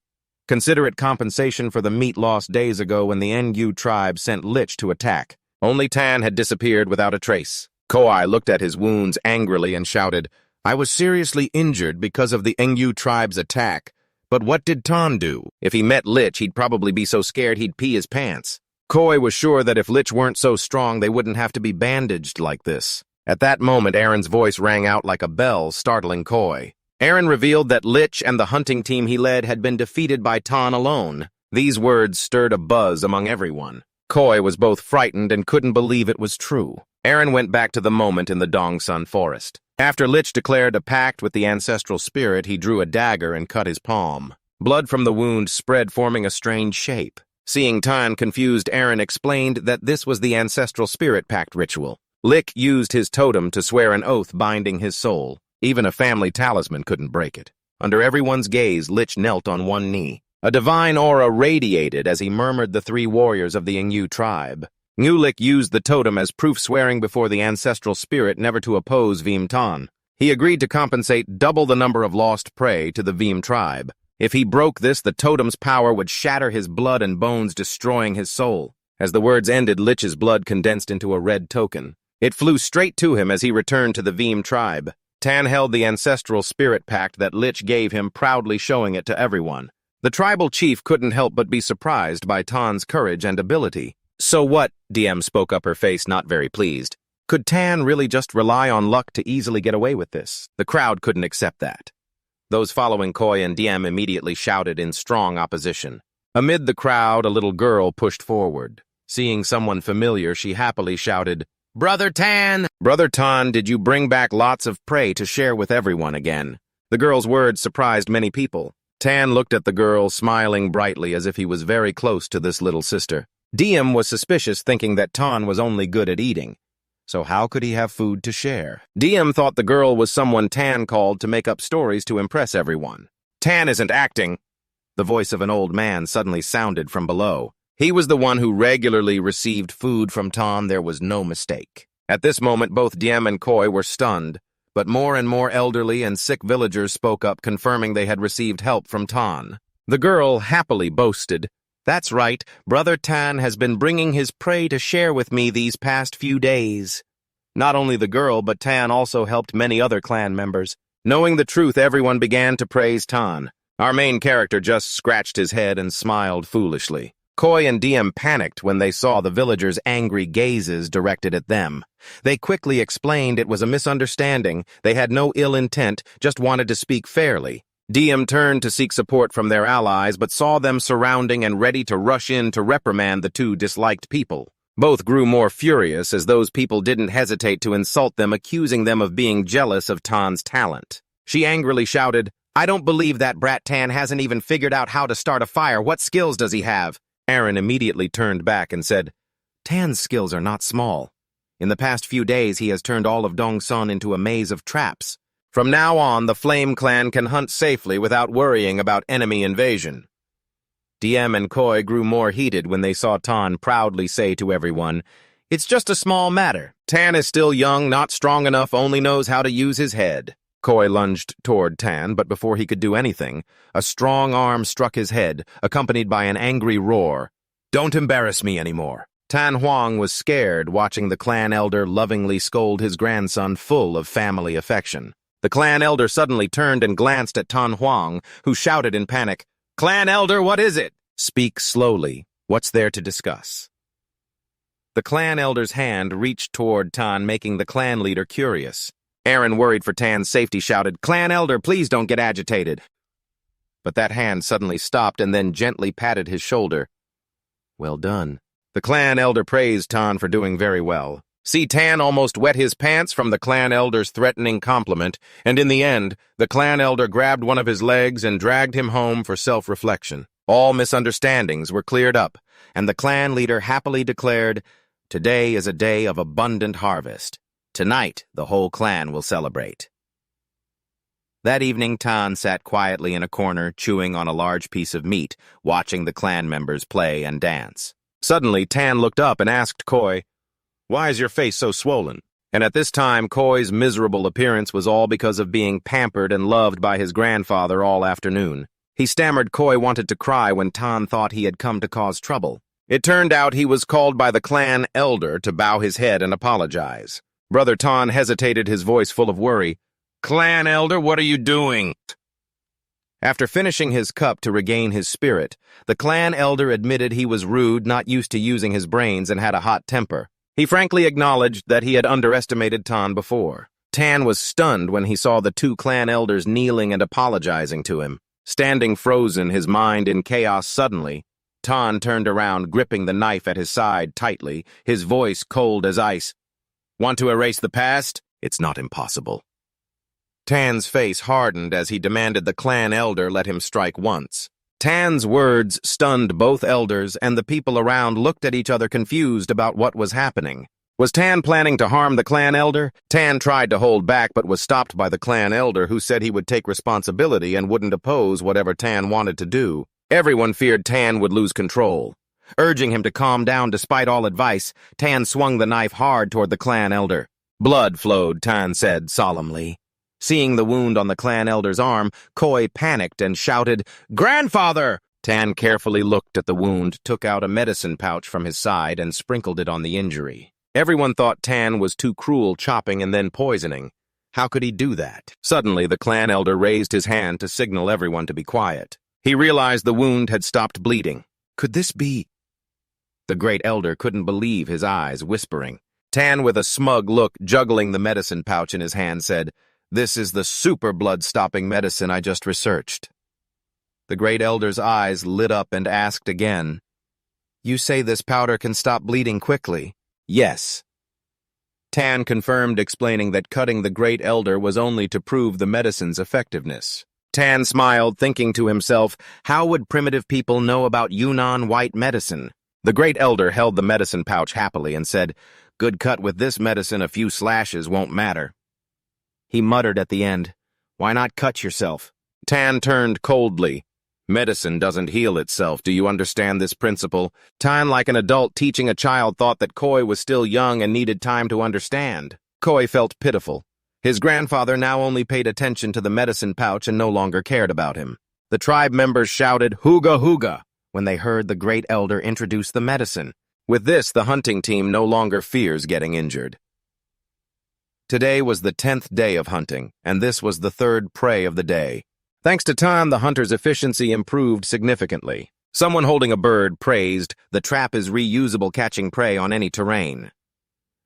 Speaker 1: Consider it compensation for the meat lost days ago when the NU tribe sent Lich to attack. Only Tan had disappeared without a trace. Koi looked at his wounds angrily and shouted, "I was seriously injured because of the NU tribe's attack. But what did Tan do? If he met Lich, he'd probably be so scared he'd pee his pants." Koi was sure that if Lich weren't so strong, they wouldn't have to be bandaged like this. At that moment, Aaron's voice rang out like a bell, startling Koi. Aaron revealed that Lich and the hunting team he led had been defeated by Tan alone. These words stirred a buzz among everyone. Koi was both frightened and couldn't believe it was true. Aaron went back to the moment in the Dongsun forest. After Lich declared a pact with the ancestral spirit, he drew a dagger and cut his palm. Blood from the wound spread, forming a strange shape. Seeing Tan confused, Aaron explained that this was the ancestral spirit pact ritual. Lich used his totem to swear an oath binding his soul. Even a family talisman couldn't break it. Under everyone's gaze, Lich knelt on one knee. A divine aura radiated as he murmured the 3 warriors of the Ngu tribe. Ngulik used the totem as proof, swearing before the ancestral spirit never to oppose Vim Tan. He agreed to compensate double the number of lost prey to the Vim tribe. If he broke this, the totem's power would shatter his blood and bones, destroying his soul. As the words ended, Lich's blood condensed into a red token. It flew straight to him as he returned to the Vim tribe. Tan held the ancestral spirit pact that Lich gave him, proudly showing it to everyone. The tribal chief couldn't help but be surprised by Tan's courage and ability. "So what?" Diem spoke up, her face not very pleased. "Could Tan really just rely on luck to easily get away with this?" The crowd couldn't accept that. Those following Koi and Diem immediately shouted in strong opposition. Amid the crowd, a little girl pushed forward. Seeing someone familiar, she happily shouted, "Brother Tan!" "Brother Tan, did you bring back lots of prey to share with everyone again?" The girl's words surprised many people. Tan looked at the girl, smiling brightly as if he was very close to this little sister. Diem was suspicious, thinking that Tan was only good at eating. So how could he have food to share? Diem thought the girl was someone Tan called to make up stories to impress everyone. "Tan isn't acting." The voice of an old man suddenly sounded from below. He was the one who regularly received food from Tan. There was no mistake. At this moment, both Diem and Koi were stunned, but more and more elderly and sick villagers spoke up, confirming they had received help from Tan. The girl happily boasted, "That's right, Brother Tan has been bringing his prey to share with me these past few days." Not only the girl, but Tan also helped many other clan members. Knowing the truth, everyone began to praise Tan. Our main character just scratched his head and smiled foolishly. Koi and Diem panicked when they saw the villagers' angry gazes directed at them. They quickly explained it was a misunderstanding. They had no ill intent, just wanted to speak fairly. Diem turned to seek support from their allies, but saw them surrounding and ready to rush in to reprimand the 2 disliked people. Both grew more furious as those people didn't hesitate to insult them, accusing them of being jealous of Tan's talent. She angrily shouted, "I don't believe that brat Tan hasn't even figured out how to start a fire. What skills does he have?" Aaron immediately turned back and said, "Tan's skills are not small. In the past few days, he has turned all of Dongsun into a maze of traps. From now on, the Flame Clan can hunt safely without worrying about enemy invasion." Diem and Koi grew more heated when they saw Tan proudly say to everyone, "It's just a small matter. Tan is still young, not strong enough, only knows how to use his head." Koi lunged toward Tan, but before he could do anything, a strong arm struck his head, accompanied by an angry roar. "Don't embarrass me anymore." Tan Huang was scared, watching the clan elder lovingly scold his grandson, full of family affection. The clan elder suddenly turned and glanced at Tan Huang, who shouted in panic, "Clan elder, what is it?" "Speak slowly. What's there to discuss?" The clan elder's hand reached toward Tan, making the clan leader curious. Aaron, worried for Tan's safety, shouted, "Clan elder, please don't get agitated." But that hand suddenly stopped and then gently patted his shoulder. "Well done." The clan elder praised Tan for doing very well. See, Tan almost wet his pants from the clan elder's threatening compliment, and in the end, the clan elder grabbed one of his legs and dragged him home for self-reflection. All misunderstandings were cleared up, and the clan leader happily declared, "Today is a day of abundant harvest. Tonight, the whole clan will celebrate." That evening, Tan sat quietly in a corner, chewing on a large piece of meat, watching the clan members play and dance. Suddenly, Tan looked up and asked Koi, "Why is your face so swollen?" And at this time, Koi's miserable appearance was all because of being pampered and loved by his grandfather all afternoon. He stammered Koi wanted to cry when Tan thought he had come to cause trouble. It turned out he was called by the clan elder to bow his head and apologize. Brother Tan hesitated, his voice full of worry. "Clan elder, what are you doing?" After finishing his cup to regain his spirit, the clan elder admitted he was rude, not used to using his brains, and had a hot temper. He frankly acknowledged that he had underestimated Tan before. Tan was stunned when he saw the two clan elders kneeling and apologizing to him. Standing frozen, his mind in chaos suddenly, Tan turned around, gripping the knife at his side tightly, his voice cold as ice. "Want to erase the past? It's not impossible." Tan's face hardened as he demanded the clan elder let him strike once. Tan's words stunned both elders, and the people around looked at each other confused about what was happening. Was Tan planning to harm the clan elder? Tan tried to hold back but was stopped by the clan elder, who said he would take responsibility and wouldn't oppose whatever Tan wanted to do. Everyone feared Tan would lose control. Urging him to calm down despite all advice, Tan swung the knife hard toward the clan elder. "Blood flowed," Tan said solemnly. Seeing the wound on the clan elder's arm, Koi panicked and shouted, "Grandfather!" Tan carefully looked at the wound, took out a medicine pouch from his side, and sprinkled it on the injury. Everyone thought Tan was too cruel, chopping and then poisoning. How could he do that? Suddenly, the clan elder raised his hand to signal everyone to be quiet. He realized the wound had stopped bleeding. Could this be? The great elder couldn't believe his eyes, whispering. Tan, with a smug look, juggling the medicine pouch in his hand, said, "This is the super blood-stopping medicine I just researched." The great elder's eyes lit up and asked again, "You say this powder can stop bleeding quickly?" "Yes." Tan confirmed, explaining that cutting the great elder was only to prove the medicine's effectiveness. Tan smiled, thinking to himself, how would primitive people know about Yunnan white medicine? The great elder held the medicine pouch happily and said, "Good cut with this medicine, a few slashes won't matter." He muttered at the end, "Why not cut yourself?" Tan turned coldly. "Medicine doesn't heal itself. Do you understand this principle?" Tan, like an adult teaching a child, thought that Koi was still young and needed time to understand. Koi felt pitiful. His grandfather now only paid attention to the medicine pouch and no longer cared about him. The tribe members shouted, "Hooga hooga," when they heard the great elder introduce the medicine. With this, the hunting team no longer fears getting injured. Today was the 10th day of hunting, and this was the third prey of the day. Thanks to Tan, the hunter's efficiency improved significantly. Someone holding a bird praised, "The trap is reusable, catching prey on any terrain."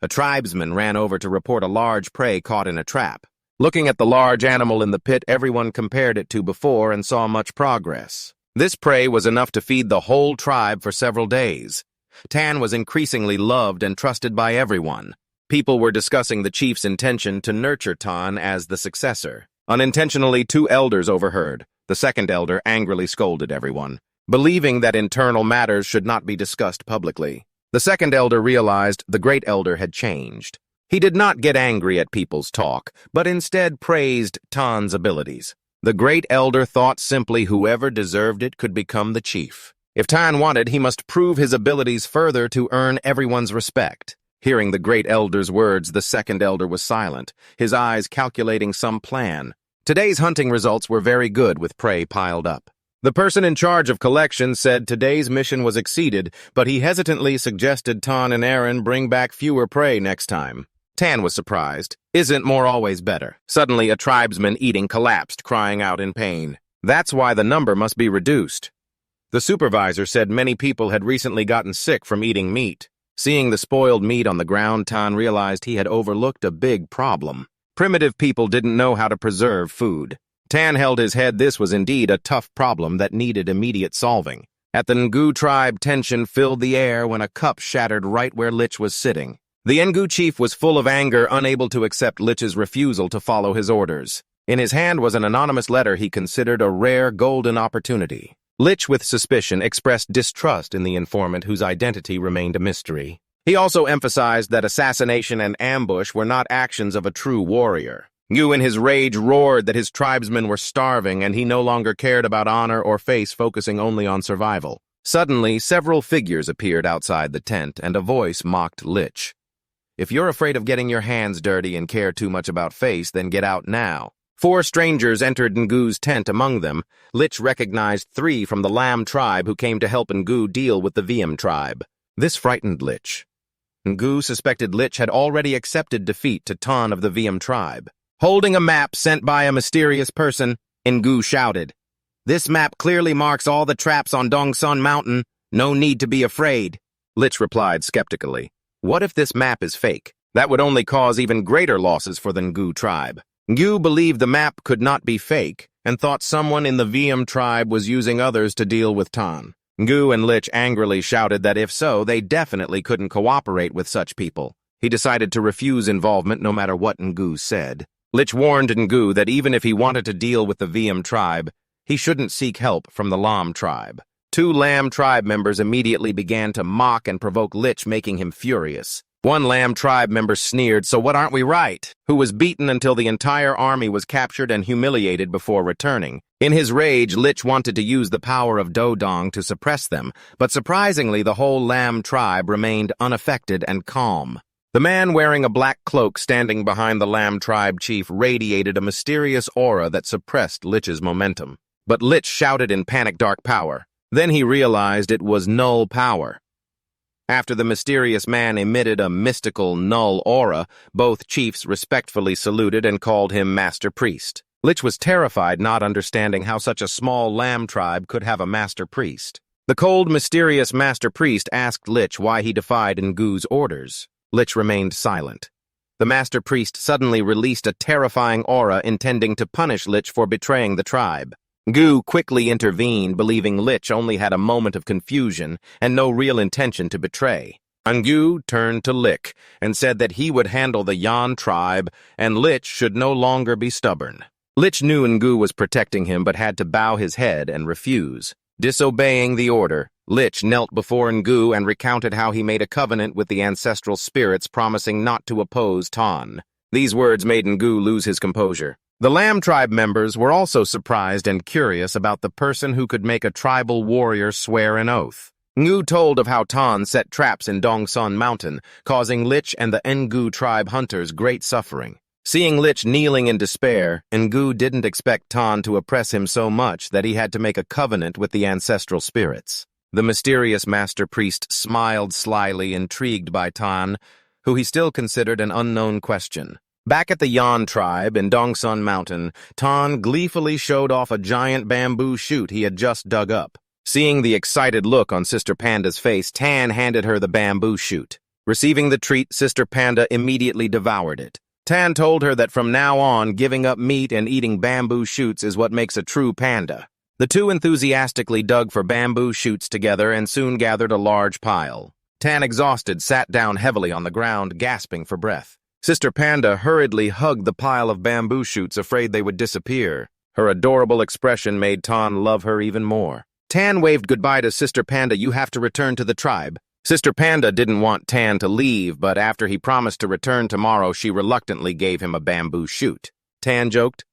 Speaker 1: A tribesman ran over to report a large prey caught in a trap. Looking at the large animal in the pit, everyone compared it to before and saw much progress. This prey was enough to feed the whole tribe for several days. Tan was increasingly loved and trusted by everyone. People were discussing the chief's intention to nurture Tan as the successor. Unintentionally, two elders overheard. The second elder angrily scolded everyone, believing that internal matters should not be discussed publicly. The second elder realized the great elder had changed. He did not get angry at people's talk, but instead praised Tan's abilities. The great elder thought simply whoever deserved it could become the chief. If Tan wanted, he must prove his abilities further to earn everyone's respect. Hearing the great elder's words, the second elder was silent, his eyes calculating some plan. Today's hunting results were very good, with prey piled up. The person in charge of collection said today's mission was exceeded, but he hesitantly suggested Tan and Aaron bring back fewer prey next time. Tan was surprised. Isn't more always better? Suddenly, a tribesman eating collapsed, crying out in pain. That's why the number must be reduced. The supervisor said many people had recently gotten sick from eating meat. Seeing the spoiled meat on the ground, Tan realized he had overlooked a big problem. Primitive people didn't know how to preserve food. Tan held his head. This was indeed a tough problem that needed immediate solving. At the Ngu tribe, tension filled the air when a cup shattered right where Lich was sitting. The Ngu chief was full of anger, unable to accept Lich's refusal to follow his orders. In his hand was an anonymous letter he considered a rare golden opportunity. Lich, with suspicion, expressed distrust in the informant whose identity remained a mystery. He also emphasized that assassination and ambush were not actions of a true warrior. Ngu, in his rage, roared that his tribesmen were starving and he no longer cared about honor or face, focusing only on survival. Suddenly, several figures appeared outside the tent, and a voice mocked Lich. "If you're afraid of getting your hands dirty and care too much about face, then get out now." 4 strangers entered Ngu's tent. Among them, Lich recognized 3 from the Lam tribe who came to help Ngu deal with the Viam tribe. This frightened Lich. Ngu suspected Lich had already accepted defeat to Tan of the Viam tribe. Holding a map sent by a mysterious person, Ngu shouted, "This map clearly marks all the traps on Dongsun Mountain. No need to be afraid." Lich replied skeptically, "What if this map is fake? That would only cause even greater losses for the Ngu tribe." Ngu believed the map could not be fake and thought someone in the Viam tribe was using others to deal with Tan. Ngu and Lich angrily shouted that if so, they definitely couldn't cooperate with such people. He decided to refuse involvement no matter what Ngu said. Lich warned Ngu that even if he wanted to deal with the Viam tribe, he shouldn't seek help from the Lam tribe. 2 Lam tribe members immediately began to mock and provoke Lich, making him furious. One Lam tribe member sneered, "So what, aren't we right?" who was beaten until the entire army was captured and humiliated before returning. In his rage, Lich wanted to use the power of Dodong to suppress them, but surprisingly the whole Lam tribe remained unaffected and calm. The man wearing a black cloak standing behind the Lam tribe chief radiated a mysterious aura that suppressed Lich's momentum. But Lich shouted in panic, "Dark power." Then he realized it was null power. After the mysterious man emitted a mystical, null aura, both chiefs respectfully saluted and called him Master Priest. Lich was terrified, not understanding how such a small Lam tribe could have a Master Priest. The cold, mysterious Master Priest asked Lich why he defied Ngu's orders. Lich remained silent. The Master Priest suddenly released a terrifying aura intending to punish Lich for betraying the tribe. Ngu quickly intervened, believing Lich only had a moment of confusion and no real intention to betray. Ngu turned to Lich and said that he would handle the Yan tribe and Lich should no longer be stubborn. Lich knew Ngu was protecting him but had to bow his head and refuse. Disobeying the order, Lich knelt before Ngu and recounted how he made a covenant with the ancestral spirits, promising not to oppose Tan. These words made Ngu lose his composure. The Lam tribe members were also surprised and curious about the person who could make a tribal warrior swear an oath. Ngu told of how Tan set traps in Dongsun Mountain, causing Lich and the Ngu tribe hunters great suffering. Seeing Lich kneeling in despair, Ngu didn't expect Tan to oppress him so much that he had to make a covenant with the ancestral spirits. The mysterious Master Priest smiled slyly, intrigued by Tan, who he still considered an unknown question. Back at the Yan tribe in Dongsun Mountain, Tan gleefully showed off a giant bamboo shoot he had just dug up. Seeing the excited look on Sister Panda's face, Tan handed her the bamboo shoot. Receiving the treat, Sister Panda immediately devoured it. Tan told her that from now on, giving up meat and eating bamboo shoots is what makes a true panda. The 2 enthusiastically dug for bamboo shoots together and soon gathered a large pile. Tan, exhausted, sat down heavily on the ground, gasping for breath. Sister Panda hurriedly hugged the pile of bamboo shoots, afraid they would disappear. Her adorable expression made Tan love her even more. Tan waved goodbye to Sister Panda. "You have to return to the tribe." Sister Panda didn't want Tan to leave, but after he promised to return tomorrow, she reluctantly gave him a bamboo shoot. Tan joked,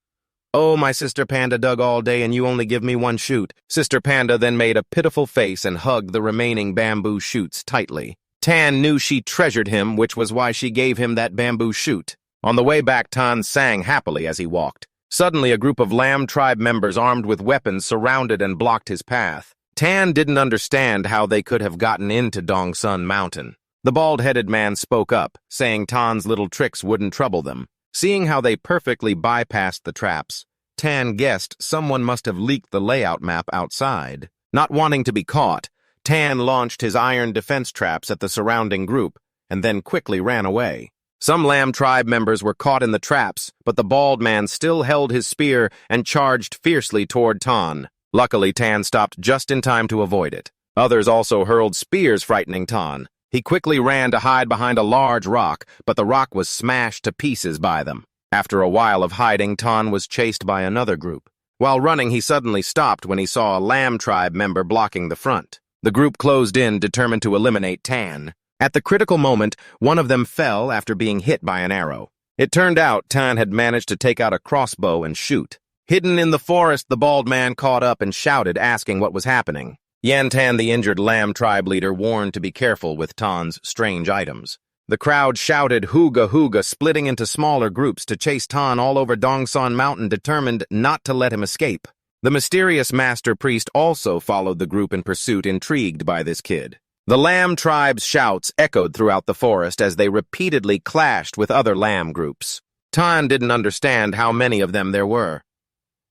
Speaker 1: "Oh, my Sister Panda dug all day and you only give me 1 shoot." Sister Panda then made a pitiful face and hugged the remaining bamboo shoots tightly. Tan knew she treasured him, which was why she gave him that bamboo shoot. On the way back, Tan sang happily as he walked. Suddenly, a group of Lam tribe members armed with weapons surrounded and blocked his path. Tan didn't understand how they could have gotten into Dongsun Mountain. The bald-headed man spoke up, saying Tan's little tricks wouldn't trouble them. Seeing how they perfectly bypassed the traps, Tan guessed someone must have leaked the layout map outside. Not wanting to be caught, Tan launched his iron defense traps at the surrounding group and then quickly ran away. Some Lam tribe members were caught in the traps, but the bald man still held his spear and charged fiercely toward Tan. Luckily, Tan stopped just in time to avoid it. Others also hurled spears, frightening Tan. He quickly ran to hide behind a large rock, but the rock was smashed to pieces by them. After a while of hiding, Tan was chased by another group. While running, he suddenly stopped when he saw a Lamb tribe member blocking the front. The group closed in, determined to eliminate Tan. At the critical moment, one of them fell after being hit by an arrow. It turned out Tan had managed to take out a crossbow and shoot. Hidden in the forest, the bald man caught up and shouted, asking what was happening. Yan Tan, the injured Lamb tribe leader, warned to be careful with Tan's strange items. The crowd shouted hooga hooga, splitting into smaller groups to chase Tan all over Dongsan Mountain, determined not to let him escape. The mysterious master priest also followed the group in pursuit, intrigued by this kid. The Lamb tribe's shouts echoed throughout the forest as they repeatedly clashed with other Lamb groups. Tan didn't understand how many of them there were.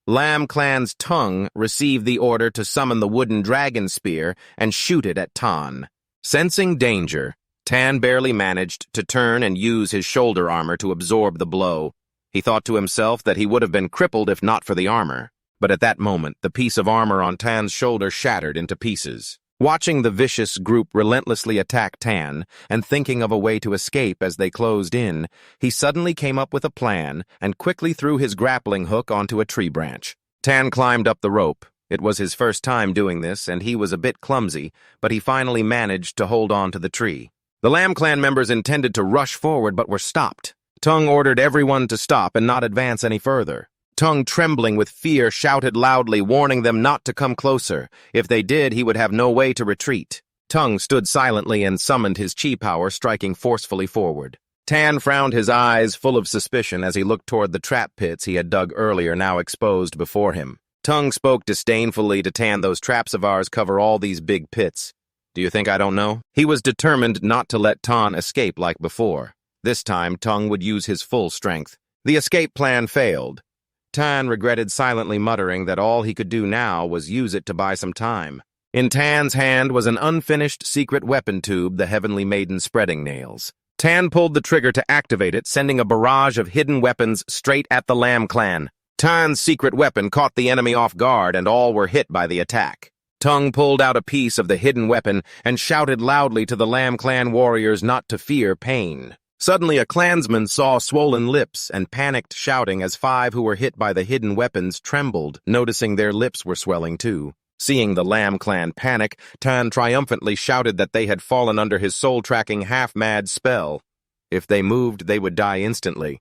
Speaker 1: Lamb Clan's Tung received the order to summon the wooden dragon spear and shoot it at Tan. Sensing danger, Tan barely managed to turn and use his shoulder armor to absorb the blow. He thought to himself that he would have been crippled if not for the armor. But at that moment, the piece of armor on Tan's shoulder shattered into pieces. Watching the vicious group relentlessly attack Tan and thinking of a way to escape as they closed in, he suddenly came up with a plan and quickly threw his grappling hook onto a tree branch. Tan climbed up the rope. It was his first time doing this, and he was a bit clumsy, but he finally managed to hold on to the tree. The Lamb Clan members intended to rush forward but were stopped. Tung ordered everyone to stop and not advance any further. Tung, trembling with fear, shouted loudly, warning them not to come closer. If they did, he would have no way to retreat. Tung stood silently and summoned his chi power, striking forcefully forward. Tan frowned, his eyes full of suspicion as he looked toward the trap pits he had dug earlier, now exposed before him. Tung spoke disdainfully to Tan, "Those traps of ours cover all these big pits. Do you think I don't know?" He was determined not to let Tan escape like before. This time, Tung would use his full strength. The escape plan failed. Tan regretted, silently muttering that all he could do now was use it to buy some time. In Tan's hand was an unfinished secret weapon tube, the Heavenly Maiden spreading nails. Tan pulled the trigger to activate it, sending a barrage of hidden weapons straight at the Lamb Clan. Tan's secret weapon caught the enemy off guard, and all were hit by the attack. Tung pulled out a piece of the hidden weapon and shouted loudly to the Lamb Clan warriors not to fear pain. Suddenly, a clansman saw swollen lips and panicked, shouting as 5 who were hit by the hidden weapons trembled, noticing their lips were swelling too. Seeing the Lamb Clan panic, Tan triumphantly shouted that they had fallen under his soul-tracking half-mad spell. If they moved, they would die instantly.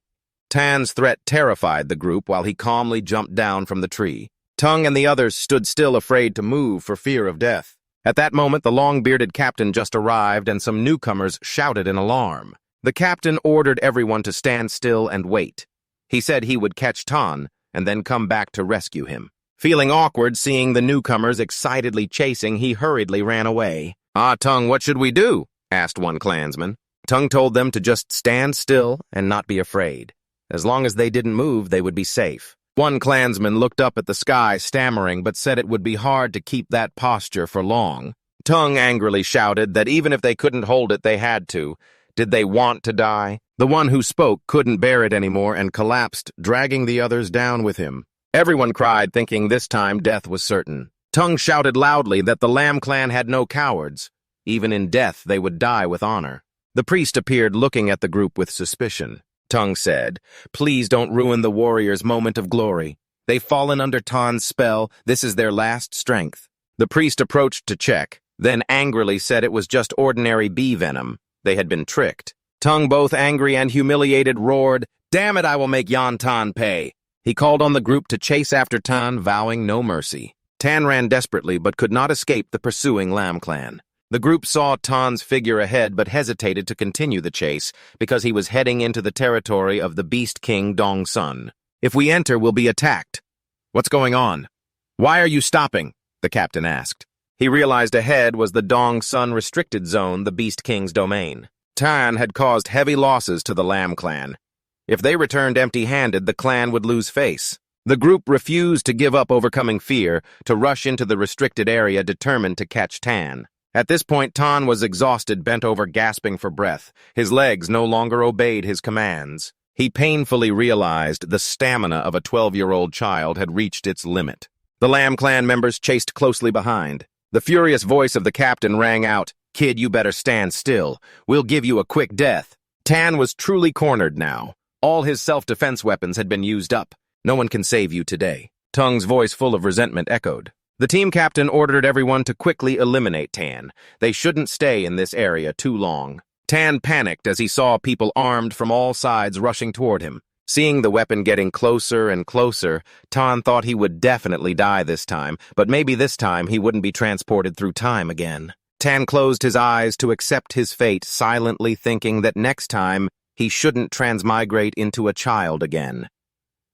Speaker 1: Tan's threat terrified the group while he calmly jumped down from the tree. Tung and the others stood still, afraid to move for fear of death. At that moment, the long-bearded captain just arrived and some newcomers shouted in alarm. The captain ordered everyone to stand still and wait. He said he would catch Tan and then come back to rescue him. Feeling awkward seeing the newcomers excitedly chasing, he hurriedly ran away. Tung, what should we do?" asked one clansman. Tung told them to just stand still and not be afraid. As long as they didn't move, they would be safe. One clansman looked up at the sky, stammering, but said it would be hard to keep that posture for long. Tung angrily shouted that even if they couldn't hold it, they had to. Did they want to die? The one who spoke couldn't bear it anymore and collapsed, dragging the others down with him. Everyone cried, thinking this time death was certain. Tung shouted loudly that the Lamb Clan had no cowards. Even in death, they would die with honor. The priest appeared, looking at the group with suspicion. Tung said, "Please don't ruin the warriors' moment of glory. They've fallen under Tan's spell. This is their last strength." The priest approached to check, then angrily said it was just ordinary bee venom. They had been tricked. Tung, both angry and humiliated, roared, "Damn it, I will make Yan Tan pay." He called on the group to chase after Tan, vowing no mercy. Tan ran desperately but could not escape the pursuing Lamb Clan. The group saw Tan's figure ahead but hesitated to continue the chase because he was heading into the territory of the Beast King Dong Sun. "If we enter, we'll be attacked." "What's going on? Why are you stopping?" the captain asked. He realized ahead was the Dong Sun restricted zone, the Beast King's domain. Tan had caused heavy losses to the Lamb Clan. If they returned empty-handed, the clan would lose face. The group refused to give up, overcoming fear, to rush into the restricted area, determined to catch Tan. At this point, Tan was exhausted, bent over, gasping for breath. His legs no longer obeyed his commands. He painfully realized the stamina of a 12-year-old child had reached its limit. The Lamb Clan members chased closely behind. The furious voice of the captain rang out, Kid, you better stand still. We'll give you a quick death. Tan was truly cornered now. All his self-defense weapons had been used up. No one can save you today. Tung's voice full of resentment echoed. The team captain ordered everyone to quickly eliminate Tan. They shouldn't stay in this area too long. Tan panicked as he saw people armed from all sides rushing toward him. Seeing the weapon getting closer and closer, Tan thought he would definitely die this time, but maybe this time he wouldn't be transported through time again. Tan closed his eyes to accept his fate, silently thinking that next time he shouldn't transmigrate into a child again.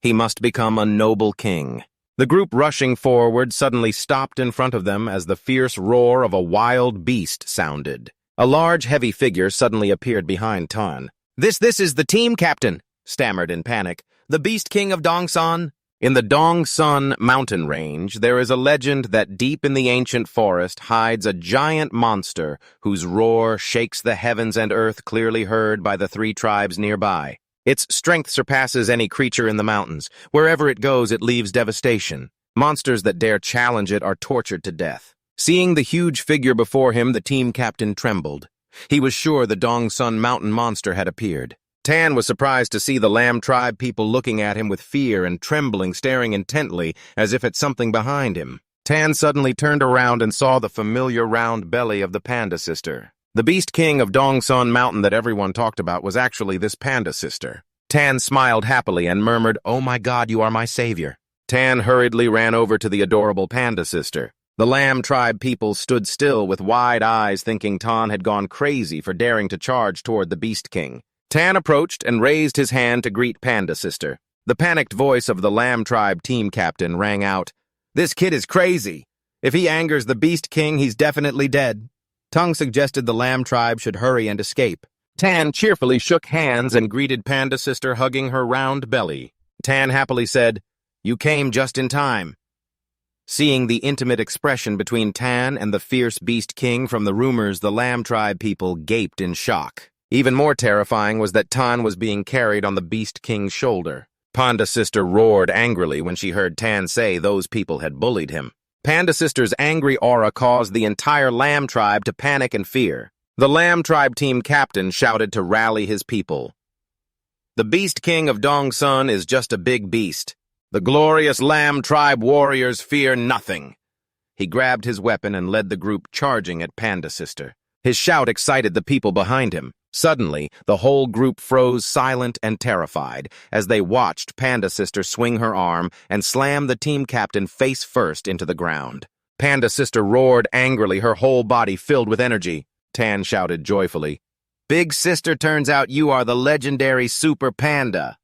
Speaker 1: He must become a noble king. The group rushing forward suddenly stopped in front of them as the fierce roar of a wild beast sounded. A large, heavy figure suddenly appeared behind Tan. This is the team captain," stammered in panic. "The Beast King of Dongsan." In the Dongsan mountain range, there is a legend that deep in the ancient forest hides a giant monster whose roar shakes the heavens and earth, clearly heard by the 3 tribes nearby. Its strength surpasses any creature in the mountains. Wherever it goes, it leaves devastation. Monsters that dare challenge it are tortured to death. Seeing the huge figure before him, the team captain trembled. He was sure the Dongsan mountain monster had appeared. Tan was surprised to see the Lam tribe people looking at him with fear and trembling, staring intently as if at something behind him. Tan suddenly turned around and saw the familiar round belly of the panda sister. The Beast King of Dongsan Mountain that everyone talked about was actually this panda sister. Tan smiled happily and murmured, "Oh my God, you are my savior." Tan hurriedly ran over to the adorable panda sister. The Lam tribe people stood still with wide eyes, thinking Tan had gone crazy for daring to charge toward the Beast King. Tan approached and raised his hand to greet Panda Sister. The panicked voice of the Lam tribe team captain rang out, "This kid is crazy. If he angers the Beast King, he's definitely dead." Tung suggested the Lam tribe should hurry and escape. Tan cheerfully shook hands and greeted Panda Sister, hugging her round belly. Tan happily said, "You came just in time." Seeing the intimate expression between Tan and the fierce Beast King from the rumors, the Lam tribe people gaped in shock. Even more terrifying was that Tan was being carried on the Beast King's shoulder. Panda Sister roared angrily when she heard Tan say those people had bullied him. Panda Sister's angry aura caused the entire Lam tribe to panic and fear. The Lam tribe team captain shouted to rally his people. "The Beast King of Dongsan is just a big beast. The glorious Lam tribe warriors fear nothing." He grabbed his weapon and led the group charging at Panda Sister. His shout excited the people behind him. Suddenly, the whole group froze silent and terrified as they watched Panda Sister swing her arm and slam the team captain face first into the ground. Panda Sister roared angrily, her whole body filled with energy. Tan shouted joyfully, "Big Sister, turns out you are the legendary Super Panda."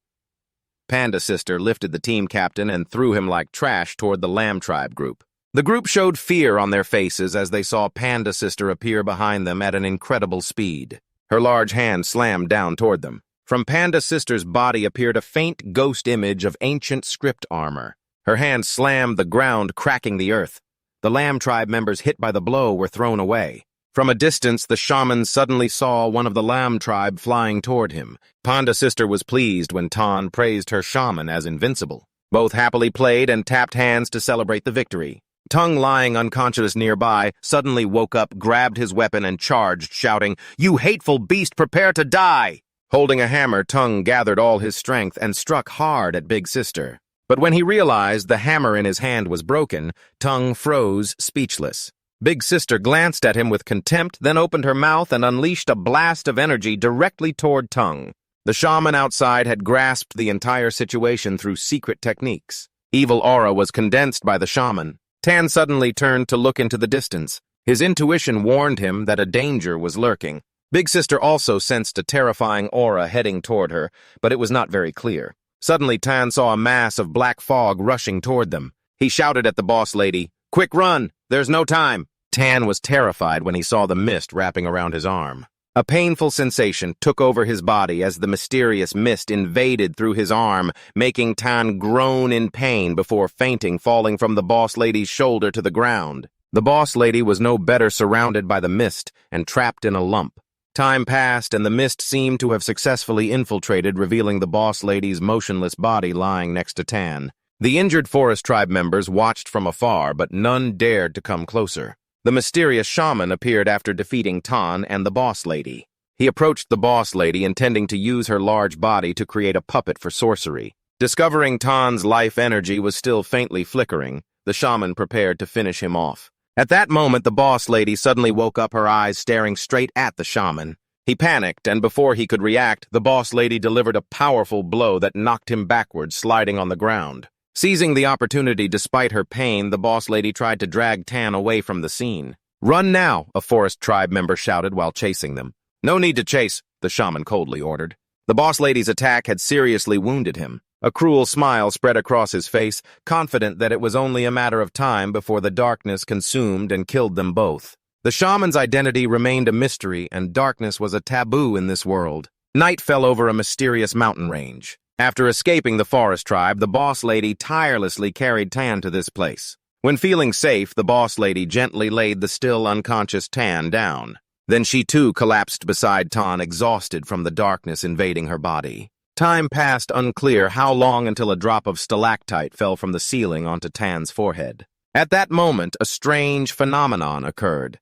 Speaker 1: Panda Sister lifted the team captain and threw him like trash toward the Lam tribe group. The group showed fear on their faces as they saw Panda Sister appear behind them at an incredible speed. Her large hand slammed down toward them. From Panda Sister's body appeared a faint ghost image of ancient script armor. Her hand slammed the ground, cracking the earth. The Lam tribe members hit by the blow were thrown away. From a distance, the shaman suddenly saw one of the Lam tribe flying toward him. Panda Sister was pleased when Tan praised her shaman as invincible. Both happily played and tapped hands to celebrate the victory. Tung, lying unconscious nearby, suddenly woke up, grabbed his weapon, and charged, shouting, "You hateful beast, prepare to die!" Holding a hammer, Tung gathered all his strength and struck hard at Big Sister. But when he realized the hammer in his hand was broken, Tung froze, speechless. Big Sister glanced at him with contempt, then opened her mouth and unleashed a blast of energy directly toward Tung. The shaman outside had grasped the entire situation through secret techniques. Evil aura was condensed by the shaman. Tan suddenly turned to look into the distance. His intuition warned him that a danger was lurking. Big Sister also sensed a terrifying aura heading toward her, but it was not very clear. Suddenly, Tan saw a mass of black fog rushing toward them. He shouted at the boss lady, "Quick run! There's no time!" Tan was terrified when he saw the mist wrapping around his arm. A painful sensation took over his body as the mysterious mist invaded through his arm, making Tan groan in pain before fainting, falling from the boss lady's shoulder to the ground. The boss lady was no better, surrounded by the mist and trapped in a lump. Time passed, and the mist seemed to have successfully infiltrated, revealing the boss lady's motionless body lying next to Tan. The injured forest tribe members watched from afar, but none dared to come closer. The mysterious shaman appeared after defeating Tan and the boss lady. He approached the boss lady, intending to use her large body to create a puppet for sorcery. Discovering Tan's life energy was still faintly flickering, the shaman prepared to finish him off. At that moment, the boss lady suddenly woke up, her eyes staring straight at the shaman. He panicked, and before he could react, the boss lady delivered a powerful blow that knocked him backwards, sliding on the ground. Seizing the opportunity despite her pain, the boss lady tried to drag Tan away from the scene. "Run now," a forest tribe member shouted while chasing them. "No need to chase," the shaman coldly ordered. The boss lady's attack had seriously wounded him. A cruel smile spread across his face, confident that it was only a matter of time before the darkness consumed and killed them both. The shaman's identity remained a mystery, and darkness was a taboo in this world. Night fell over a mysterious mountain range. After escaping the forest tribe, the boss lady tirelessly carried Tan to this place. When feeling safe, the boss lady gently laid the still unconscious Tan down. Then she too collapsed beside Tan, exhausted from the darkness invading her body. Time passed, unclear how long, until a drop of stalactite fell from the ceiling onto Tan's forehead. At that moment, a strange phenomenon occurred.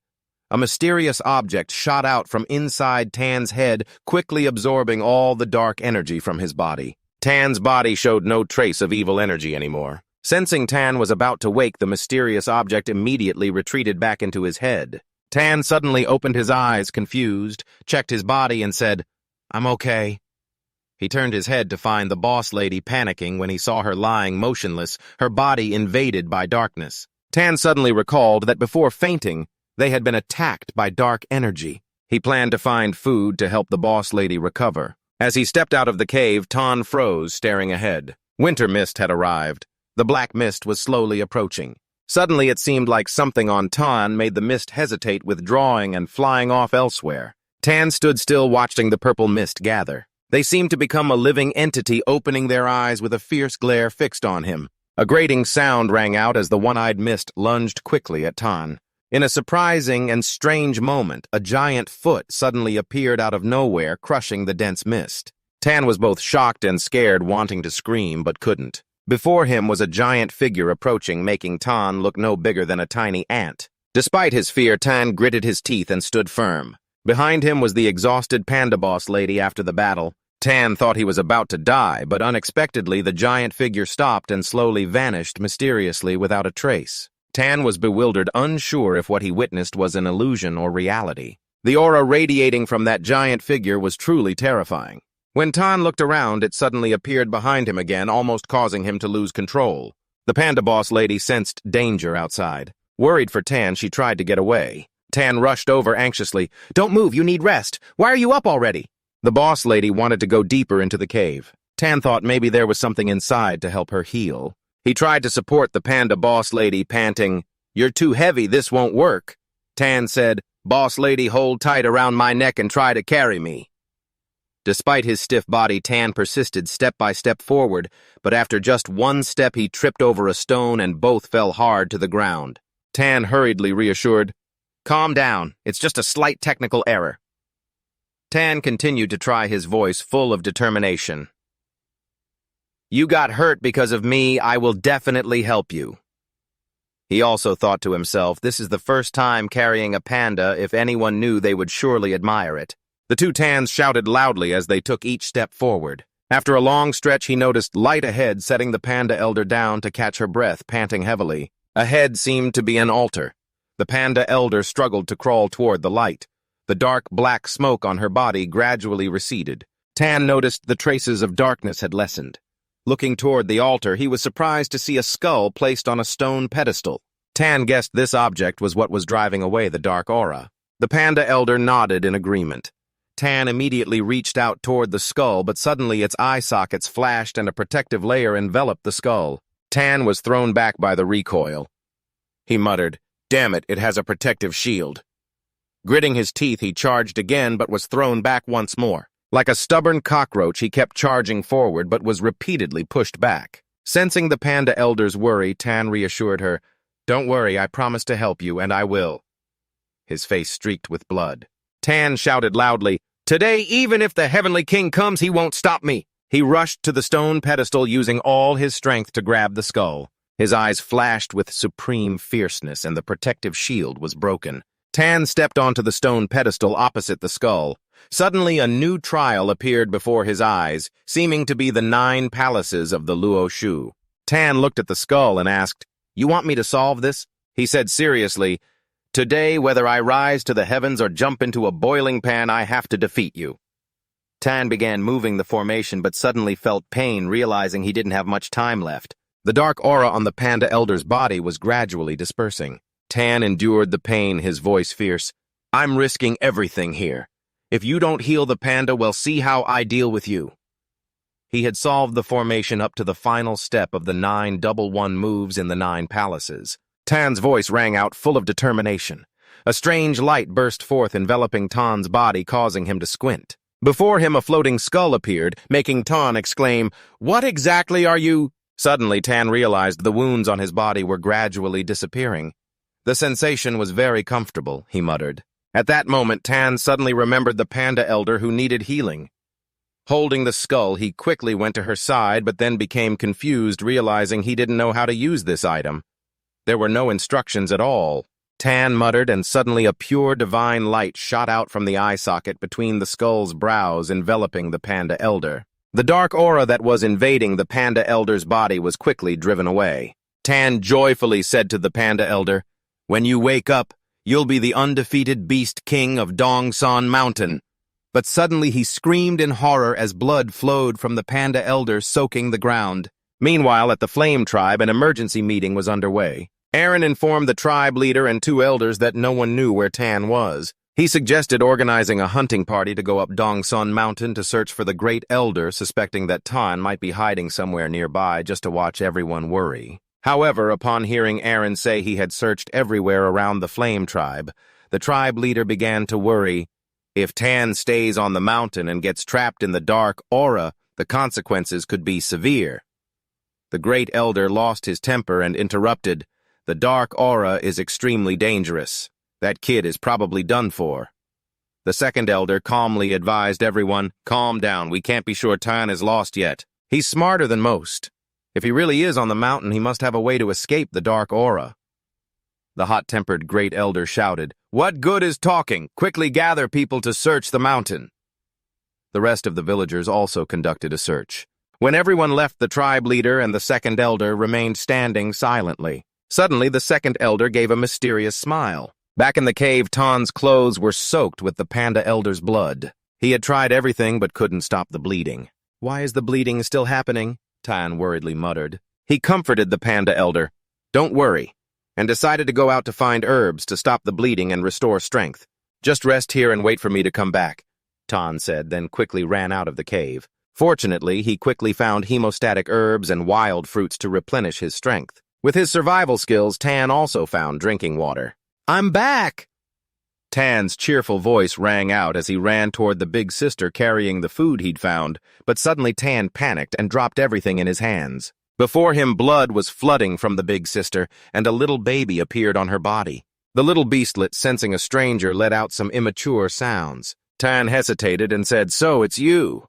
Speaker 1: A mysterious object shot out from inside Tan's head, quickly absorbing all the dark energy from his body. Tan's body showed no trace of evil energy anymore. Sensing Tan was about to wake, the mysterious object immediately retreated back into his head. Tan suddenly opened his eyes, confused, checked his body, and said, "I'm okay." He turned his head to find the boss lady panicking when he saw her lying motionless, her body invaded by darkness. Tan suddenly recalled that before fainting, they had been attacked by dark energy. He planned to find food to help the boss lady recover. As he stepped out of the cave, Tan froze, staring ahead. Winter mist had arrived. The black mist was slowly approaching. Suddenly, it seemed like something on Tan made the mist hesitate, withdrawing and flying off elsewhere. Tan stood still, watching the purple mist gather. They seemed to become a living entity, opening their eyes with a fierce glare fixed on him. A grating sound rang out as the one-eyed mist lunged quickly at Tan. In a surprising and strange moment, a giant foot suddenly appeared out of nowhere, crushing the dense mist. Tan was both shocked and scared, wanting to scream, but couldn't. Before him was a giant figure approaching, making Tan look no bigger than a tiny ant. Despite his fear, Tan gritted his teeth and stood firm. Behind him was the exhausted panda boss lady after the battle. Tan thought he was about to die, but unexpectedly the giant figure stopped and slowly vanished mysteriously without a trace. Tan was bewildered, unsure if what he witnessed was an illusion or reality. The aura radiating from that giant figure was truly terrifying. When Tan looked around, it suddenly appeared behind him again, almost causing him to lose control. The panda boss lady sensed danger outside. Worried for Tan, she tried to get away. Tan rushed over anxiously. "Don't move, you need rest. Why are you up already?" The boss lady wanted to go deeper into the cave. Tan thought maybe there was something inside to help her heal. He tried to support the panda boss lady, panting, "You're too heavy, this won't work." Tan said, "Boss lady, hold tight around my neck and try to carry me." Despite his stiff body, Tan persisted step by step forward, but after just one step he tripped over a stone and both fell hard to the ground. Tan hurriedly reassured, "Calm down, it's just a slight technical error." Tan continued to try, his voice full of determination. "You got hurt because of me, I will definitely help you." He also thought to himself, this is the first time carrying a panda. If anyone knew, they would surely admire it. The two Tans shouted loudly as they took each step forward. After a long stretch, he noticed light ahead, setting the panda elder down to catch her breath, panting heavily. Ahead seemed to be an altar. The panda elder struggled to crawl toward the light. The dark black smoke on her body gradually receded. Tan noticed the traces of darkness had lessened. Looking toward the altar, he was surprised to see a skull placed on a stone pedestal. Tan guessed this object was what was driving away the dark aura. The panda elder nodded in agreement. Tan immediately reached out toward the skull, but suddenly its eye sockets flashed and a protective layer enveloped the skull. Tan was thrown back by the recoil. He muttered, "Damn it, it has a protective shield." Gritting his teeth, he charged again, but was thrown back once more. Like a stubborn cockroach, he kept charging forward, but was repeatedly pushed back. Sensing the panda elder's worry, Tan reassured her, "Don't worry, I promise to help you, and I will." His face streaked with blood. Tan shouted loudly, "Today, even if the Heavenly King comes, he won't stop me." He rushed to the stone pedestal, using all his strength to grab the skull. His eyes flashed with supreme fierceness, and the protective shield was broken. Tan stepped onto the stone pedestal opposite the skull. Suddenly, a new trial appeared before his eyes, seeming to be the 9 palaces of the Luo Shu. Tan looked at the skull and asked, "You want me to solve this?" He said seriously, "Today, whether I rise to the heavens or jump into a boiling pan, I have to defeat you." Tan began moving the formation but suddenly felt pain, realizing he didn't have much time left. The dark aura on the Panda Elder's body was gradually dispersing. Tan endured the pain, his voice fierce. "I'm risking everything here. If you don't heal the panda, we'll see how I deal with you." He had solved the formation up to the final step of the 9 double-one moves in the 9 palaces. Tan's voice rang out full of determination. A strange light burst forth, enveloping Tan's body, causing him to squint. Before him, a floating skull appeared, making Tan exclaim, "What exactly are you?" Suddenly, Tan realized the wounds on his body were gradually disappearing. The sensation was very comfortable, he muttered. At that moment, Tan suddenly remembered the Panda Elder who needed healing. Holding the skull, he quickly went to her side, but then became confused, realizing he didn't know how to use this item. There were no instructions at all. Tan muttered, and suddenly a pure divine light shot out from the eye socket between the skull's brows, enveloping the Panda Elder. The dark aura that was invading the Panda Elder's body was quickly driven away. Tan joyfully said to the Panda Elder, "When you wake up, you'll be the undefeated Beast King of Dongsan Mountain." But suddenly he screamed in horror as blood flowed from the Panda Elder, soaking the ground. Meanwhile, at the Flame Tribe, an emergency meeting was underway. Aaron informed the tribe leader and 2 elders that no one knew where Tan was. He suggested organizing a hunting party to go up Dongsan Mountain to search for the Great Elder, suspecting that Tan might be hiding somewhere nearby just to watch everyone worry. However, upon hearing Aaron say he had searched everywhere around the Flame Tribe, the tribe leader began to worry. If Tan stays on the mountain and gets trapped in the dark aura, the consequences could be severe. The Great Elder lost his temper and interrupted, "The dark aura is extremely dangerous. That kid is probably done for." The second elder calmly advised everyone, "Calm down, we can't be sure Tan is lost yet. He's smarter than most. If he really is on the mountain, he must have a way to escape the dark aura." The hot-tempered Great Elder shouted, "What good is talking? Quickly gather people to search the mountain." The rest of the villagers also conducted a search. When everyone left, the tribe leader and the second elder remained standing silently. Suddenly, the second elder gave a mysterious smile. Back in the cave, Tan's clothes were soaked with the Panda Elder's blood. He had tried everything but couldn't stop the bleeding. "Why is the bleeding still happening?" Tan worriedly muttered. He comforted the Panda Elder, "Don't worry," and decided to go out to find herbs to stop the bleeding and restore strength. "Just rest here and wait for me to come back," Tan said, then quickly ran out of the cave. Fortunately, he quickly found hemostatic herbs and wild fruits to replenish his strength. With his survival skills, Tan also found drinking water. "I'm back!" Tan's cheerful voice rang out as he ran toward the big sister carrying the food he'd found, but suddenly Tan panicked and dropped everything in his hands. Before him, blood was flooding from the big sister, and a little baby appeared on her body. The little beastlet, sensing a stranger, let out some immature sounds. Tan hesitated and said, "So, it's you."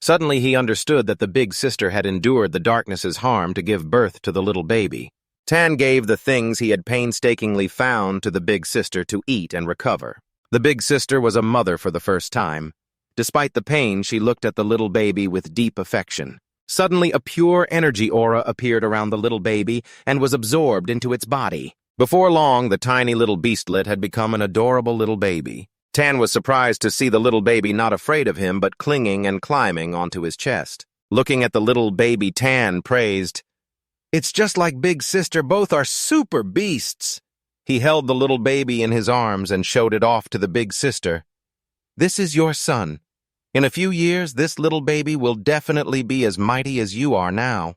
Speaker 1: Suddenly he understood that the big sister had endured the darkness's harm to give birth to the little baby. Tan gave the things he had painstakingly found to the big sister to eat and recover. The big sister was a mother for the first time. Despite the pain, she looked at the little baby with deep affection. Suddenly, a pure energy aura appeared around the little baby and was absorbed into its body. Before long, the tiny little beastlet had become an adorable little baby. Tan was surprised to see the little baby not afraid of him, but clinging and climbing onto his chest. Looking at the little baby, Tan praised, "It's just like Big Sister, both are super beasts." He held the little baby in his arms and showed it off to the big sister. "This is your son. In a few years, this little baby will definitely be as mighty as you are now."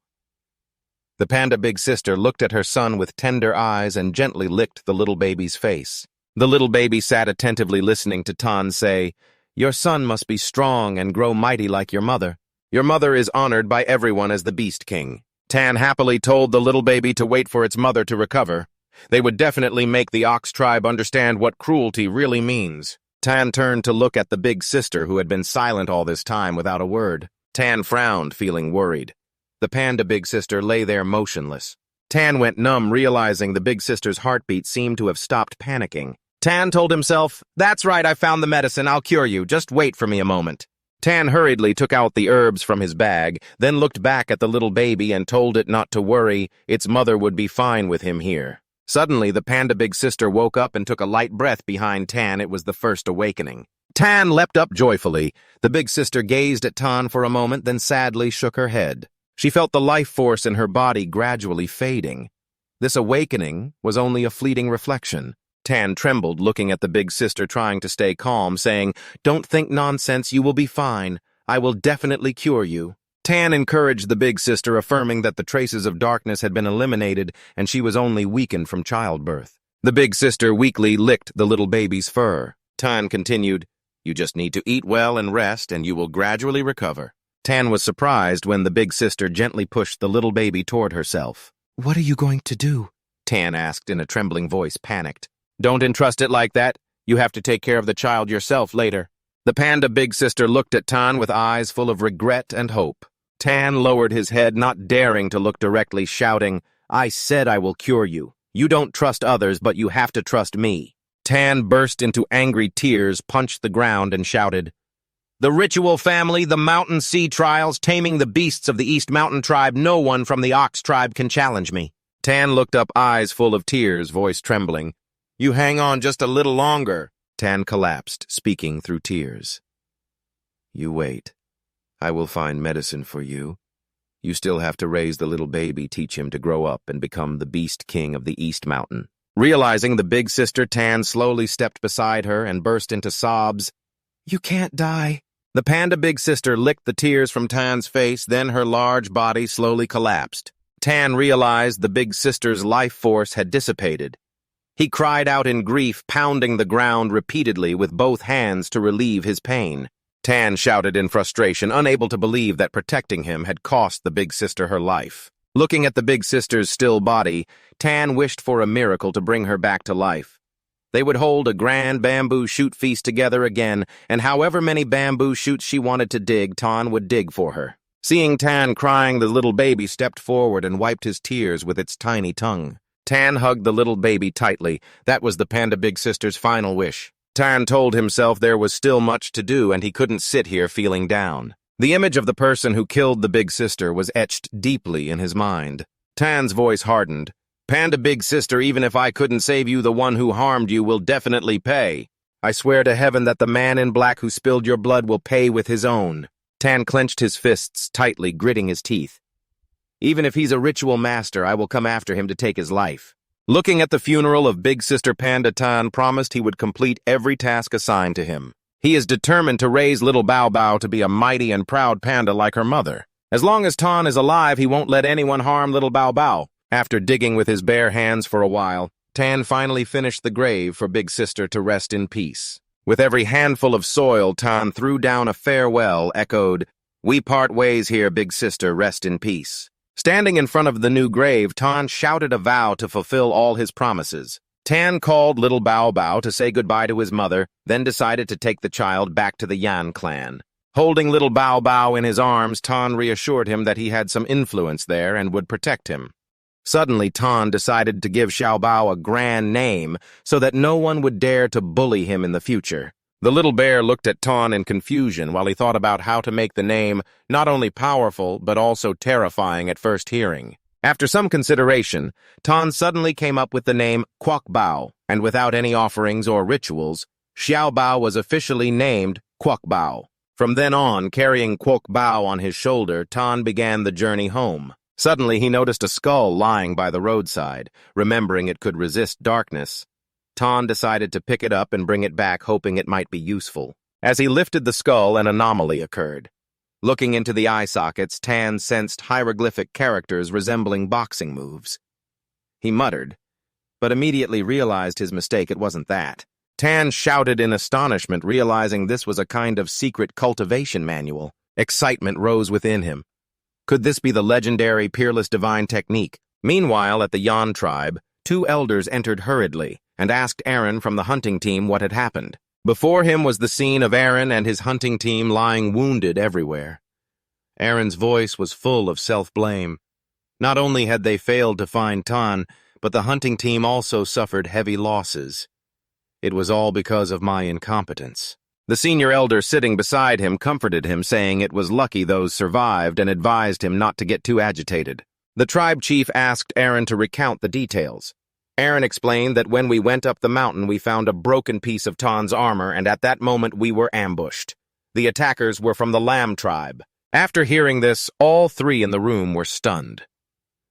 Speaker 1: The panda big sister looked at her son with tender eyes and gently licked the little baby's face. The little baby sat attentively listening to Tan say, "Your son must be strong and grow mighty like your mother. Your mother is honored by everyone as the Beast King." Tan happily told the little baby to wait for its mother to recover. They would definitely make the Ox tribe understand what cruelty really means. Tan turned to look at the big sister who had been silent all this time without a word. Tan frowned, feeling worried. The panda big sister lay there motionless. Tan went numb, realizing the big sister's heartbeat seemed to have stopped panicking. Tan told himself, "That's right, I found the medicine, I'll cure you, just wait for me a moment." Tan hurriedly took out the herbs from his bag, then looked back at the little baby and told it not to worry, its mother would be fine with him here. Suddenly, the panda big sister woke up and took a light breath behind Tan. It was the first awakening. Tan leapt up joyfully. The big sister gazed at Tan for a moment, then sadly shook her head. She felt the life force in her body gradually fading. This awakening was only a fleeting reflection. Tan trembled, looking at the big sister, trying to stay calm, saying, "Don't think nonsense, you will be fine. I will definitely cure you." Tan encouraged the big sister, affirming that the traces of darkness had been eliminated and she was only weakened from childbirth. The big sister weakly licked the little baby's fur. Tan continued, "You just need to eat well and rest, and you will gradually recover." Tan was surprised when the big sister gently pushed the little baby toward herself. "What are you going to do?" Tan asked in a trembling voice, panicked. "Don't entrust it like that. You have to take care of the child yourself later." The panda big sister looked at Tan with eyes full of regret and hope. Tan lowered his head, not daring to look directly, shouting, "I said I will cure you. You don't trust others, but you have to trust me." Tan burst into angry tears, punched the ground, and shouted, "The Ritual family, the Mountain Sea Trials, taming the beasts of the East Mountain Tribe, no one from the Ox Tribe can challenge me." Tan looked up, eyes full of tears, voice trembling. "You hang on just a little longer." Tan collapsed, speaking through tears. "You wait. I will find medicine for you. You still have to raise the little baby, teach him to grow up and become the Beast King of the East Mountain." Realizing the big sister, Tan slowly stepped beside her and burst into sobs. "You can't die." The panda big sister licked the tears from Tan's face, then her large body slowly collapsed. Tan realized the big sister's life force had dissipated. He cried out in grief, pounding the ground repeatedly with both hands to relieve his pain. Tan shouted in frustration, unable to believe that protecting him had cost the big sister her life. Looking at the big sister's still body, Tan wished for a miracle to bring her back to life. They would hold a grand bamboo shoot feast together again, and however many bamboo shoots she wanted to dig, Tan would dig for her. Seeing Tan crying, the little baby stepped forward and wiped his tears with its tiny tongue. Tan hugged the little baby tightly. That was the panda big sister's final wish. Tan told himself there was still much to do and he couldn't sit here feeling down. The image of the person who killed the big sister was etched deeply in his mind. Tan's voice hardened. "Panda big sister, even if I couldn't save you, the one who harmed you will definitely pay. I swear to heaven that the man in black who spilled your blood will pay with his own." Tan clenched his fists tightly, gritting his teeth. "Even if he's a ritual master, I will come after him to take his life." Looking at the funeral of Big Sister Panda, Tan promised he would complete every task assigned to him. He is determined to raise little Bao Bao to be a mighty and proud panda like her mother. As long as Tan is alive, he won't let anyone harm little Bao Bao. After digging with his bare hands for a while, Tan finally finished the grave for Big Sister to rest in peace. With every handful of soil, Tan threw down a farewell, echoed, "We part ways here, Big Sister, rest in peace." Standing in front of the new grave, Tan shouted a vow to fulfill all his promises. Tan called little Bao Bao to say goodbye to his mother, then decided to take the child back to the Yan clan. Holding little Bao Bao in his arms, Tan reassured him that he had some influence there and would protect him. Suddenly, Tan decided to give Xiao Bao a grand name so that no one would dare to bully him in the future. The little bear looked at Tan in confusion while he thought about how to make the name not only powerful but also terrifying at first hearing. After some consideration, Tan suddenly came up with the name Quoc Bao, and without any offerings or rituals, Xiao Bao was officially named Quoc Bao. From then on, carrying Quoc Bao on his shoulder, Tan began the journey home. Suddenly, he noticed a skull lying by the roadside. Remembering it could resist darkness, Tan decided to pick it up and bring it back, hoping it might be useful. As he lifted the skull, an anomaly occurred. Looking into the eye sockets, Tan sensed hieroglyphic characters resembling boxing moves. He muttered, but immediately realized his mistake. It wasn't that. Tan shouted in astonishment, realizing this was a kind of secret cultivation manual. Excitement rose within him. Could this be the legendary Peerless Divine Technique? Meanwhile, at the Yan tribe, two elders entered hurriedly and asked Aaron from the hunting team what had happened. Before him was the scene of Aaron and his hunting team lying wounded everywhere. Aaron's voice was full of self-blame. Not only had they failed to find Tan, but the hunting team also suffered heavy losses. It was all because of my incompetence. The senior elder sitting beside him comforted him, saying it was lucky those survived and advised him not to get too agitated. The tribe chief asked Aaron to recount the details. Aaron explained that when we went up the mountain, we found a broken piece of Tan's armor, and at that moment we were ambushed. The attackers were from the Lamb tribe. After hearing this, all three in the room were stunned.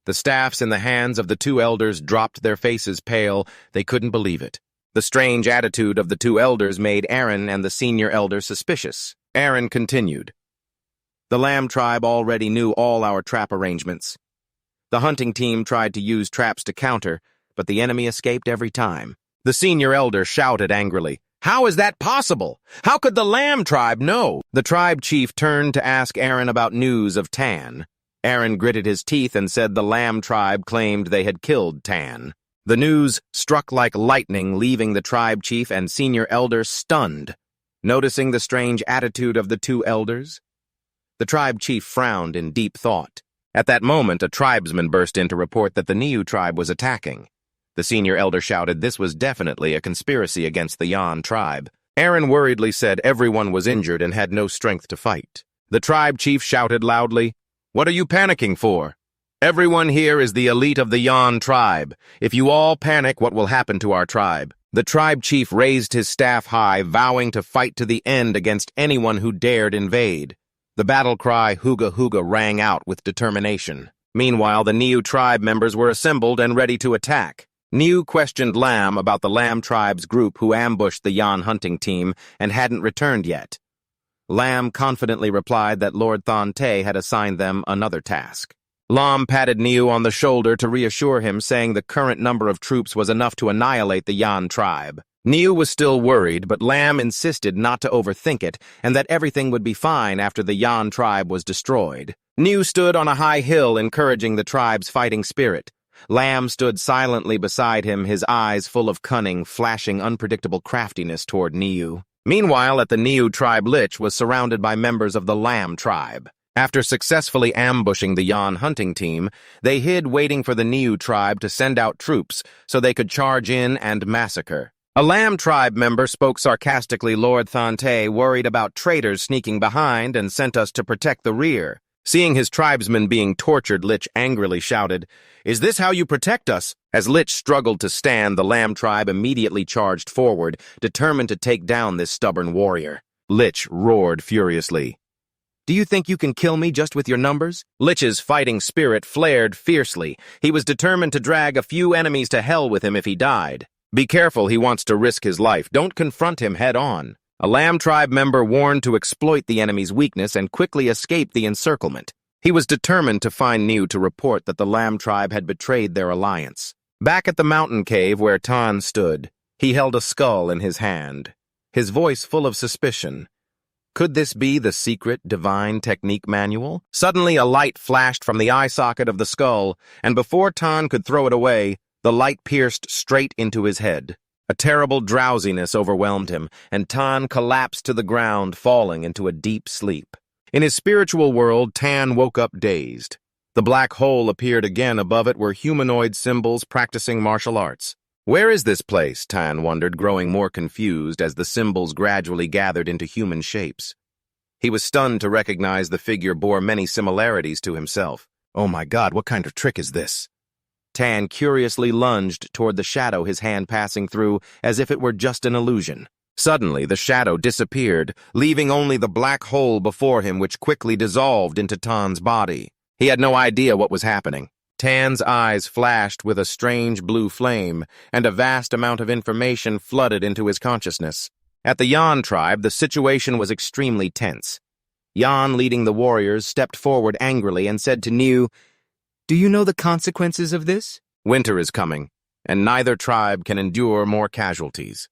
Speaker 1: The staffs in the hands of the two elders dropped, their faces pale. They couldn't believe it. The strange attitude of the two elders made Aaron and the senior elder suspicious. Aaron continued. The Lamb tribe already knew all our trap arrangements. The hunting team tried to use traps to counter, but the enemy escaped every time. The senior elder shouted angrily, "How is that possible? How could the Lamb tribe know?" The tribe chief turned to ask Aaron about news of Tan. Aaron gritted his teeth and said the Lamb tribe claimed they had killed Tan. The news struck like lightning, leaving the tribe chief and senior elder stunned. Noticing the strange attitude of the two elders, the tribe chief frowned in deep thought. At that moment, a tribesman burst in to report that the Niu tribe was attacking. The senior elder shouted this was definitely a conspiracy against the Yan tribe. Aaron worriedly said everyone was injured and had no strength to fight. The tribe chief shouted loudly, "What are you panicking for? Everyone here is the elite of the Yan tribe. If you all panic, what will happen to our tribe?" The tribe chief raised his staff high, vowing to fight to the end against anyone who dared invade. The battle cry, "Hooga Hooga," rang out with determination. Meanwhile, the Niu tribe members were assembled and ready to attack. Niu questioned Lam about the Lam tribe's group who ambushed the Yan hunting team and hadn't returned yet. Lam confidently replied that Lord Than Te had assigned them another task. Lam patted Niu on the shoulder to reassure him, saying the current number of troops was enough to annihilate the Yan tribe. Niu was still worried, but Lam insisted not to overthink it and that everything would be fine after the Yan tribe was destroyed. Niu stood on a high hill, encouraging the tribe's fighting spirit. Lam stood silently beside him, his eyes full of cunning, flashing unpredictable craftiness toward Niu. Meanwhile, at the Niu tribe, Lich was surrounded by members of the Lam tribe. After successfully ambushing the Yan hunting team, they hid, waiting for the Niu tribe to send out troops so they could charge in and massacre. A Lam tribe member spoke sarcastically. Lord Than Te worried about traitors sneaking behind and sent us to protect the rear. Seeing his tribesmen being tortured, Lich angrily shouted, "Is this how you protect us?" As Lich struggled to stand, the Lam tribe immediately charged forward, determined to take down this stubborn warrior. Lich roared furiously, "Do you think you can kill me just with your numbers?" Lich's fighting spirit flared fiercely. He was determined to drag a few enemies to hell with him if he died. "Be careful, he wants to risk his life. Don't confront him head-on." A Lam tribe member warned to exploit the enemy's weakness and quickly escape the encirclement. He was determined to find Niu to report that the Lam tribe had betrayed their alliance. Back at the mountain cave where Tan stood, he held a skull in his hand, his voice full of suspicion. Could this be the secret divine technique manual? Suddenly a light flashed from the eye socket of the skull, and before Tan could throw it away, the light pierced straight into his head. A terrible drowsiness overwhelmed him, and Tan collapsed to the ground, falling into a deep sleep. In his spiritual world, Tan woke up dazed. The black hole appeared again. Above it were humanoid symbols practicing martial arts. Where is this place? Tan wondered, growing more confused as the symbols gradually gathered into human shapes. He was stunned to recognize the figure bore many similarities to himself. Oh my God, what kind of trick is this? Tan curiously lunged toward the shadow, his hand passing through as if it were just an illusion. Suddenly, the shadow disappeared, leaving only the black hole before him, which quickly dissolved into Tan's body. He had no idea what was happening. Tan's eyes flashed with a strange blue flame, and a vast amount of information flooded into his consciousness. At the Yan tribe, the situation was extremely tense. Yan, leading the warriors, stepped forward angrily and said to Niu, "Do you know the consequences of this? Winter is coming, and neither tribe can endure more casualties.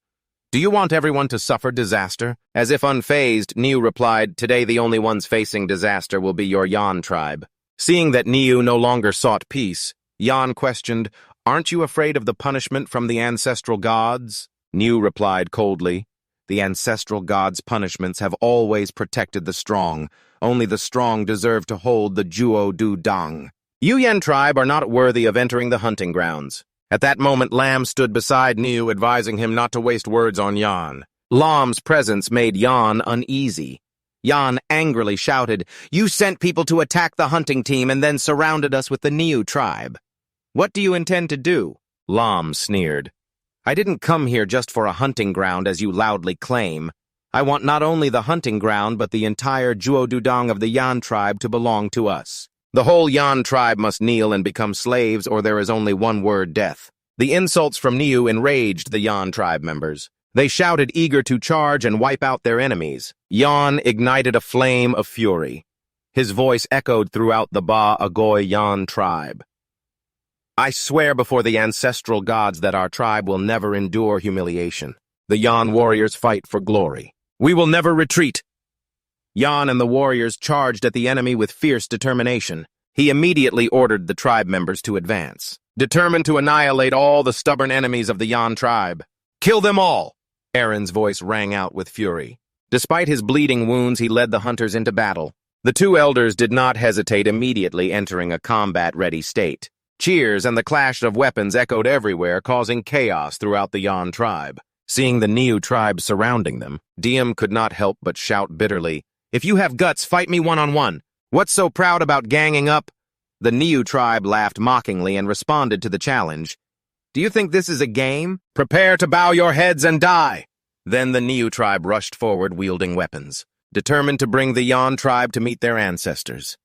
Speaker 1: Do you want everyone to suffer disaster?" As if unfazed, Niu replied, "Today the only ones facing disaster will be your Yan tribe." Seeing that Niu no longer sought peace, Yan questioned, "Aren't you afraid of the punishment from the ancestral gods?" Niu replied coldly, The ancestral gods' punishments have always protected the strong. Only the strong deserve to hold the Juo Du Dang. Yuyan tribe are not worthy of entering the hunting grounds. At that moment, Lam stood beside Niu, advising him not to waste words on Yan. Lam's presence made Yan uneasy. Yan angrily shouted, "You sent people to attack the hunting team and then surrounded us with the Niu tribe. What do you intend to do?" Lam sneered. "I didn't come here just for a hunting ground, as you loudly claim. I want not only the hunting ground, but the entire Juodudong of the Yan tribe to belong to us. The whole Yan tribe must kneel and become slaves, or there is only one word: death." The insults from Niu enraged the Yan tribe members. They shouted, eager to charge and wipe out their enemies. Yan ignited a flame of fury. His voice echoed throughout the Ba Agoy Yan tribe. "I swear before the ancestral gods that our tribe will never endure humiliation. The Yan warriors fight for glory. We will never retreat." Yan and the warriors charged at the enemy with fierce determination. He immediately ordered the tribe members to advance, determined to annihilate all the stubborn enemies of the Yan tribe. "Kill them all!" Aaron's voice rang out with fury. Despite his bleeding wounds, he led the hunters into battle. The two elders did not hesitate, immediately entering a combat-ready state. Cheers and the clash of weapons echoed everywhere, causing chaos throughout the Yan tribe. Seeing the Niu tribe surrounding them, Diem could not help but shout bitterly, "If you have guts, fight me one-on-one. What's so proud about ganging up?" The Niu tribe laughed mockingly and responded to the challenge. "Do you think this is a game? Prepare to bow your heads and die." Then the Niu tribe rushed forward wielding weapons, determined to bring the Yan tribe to meet their ancestors.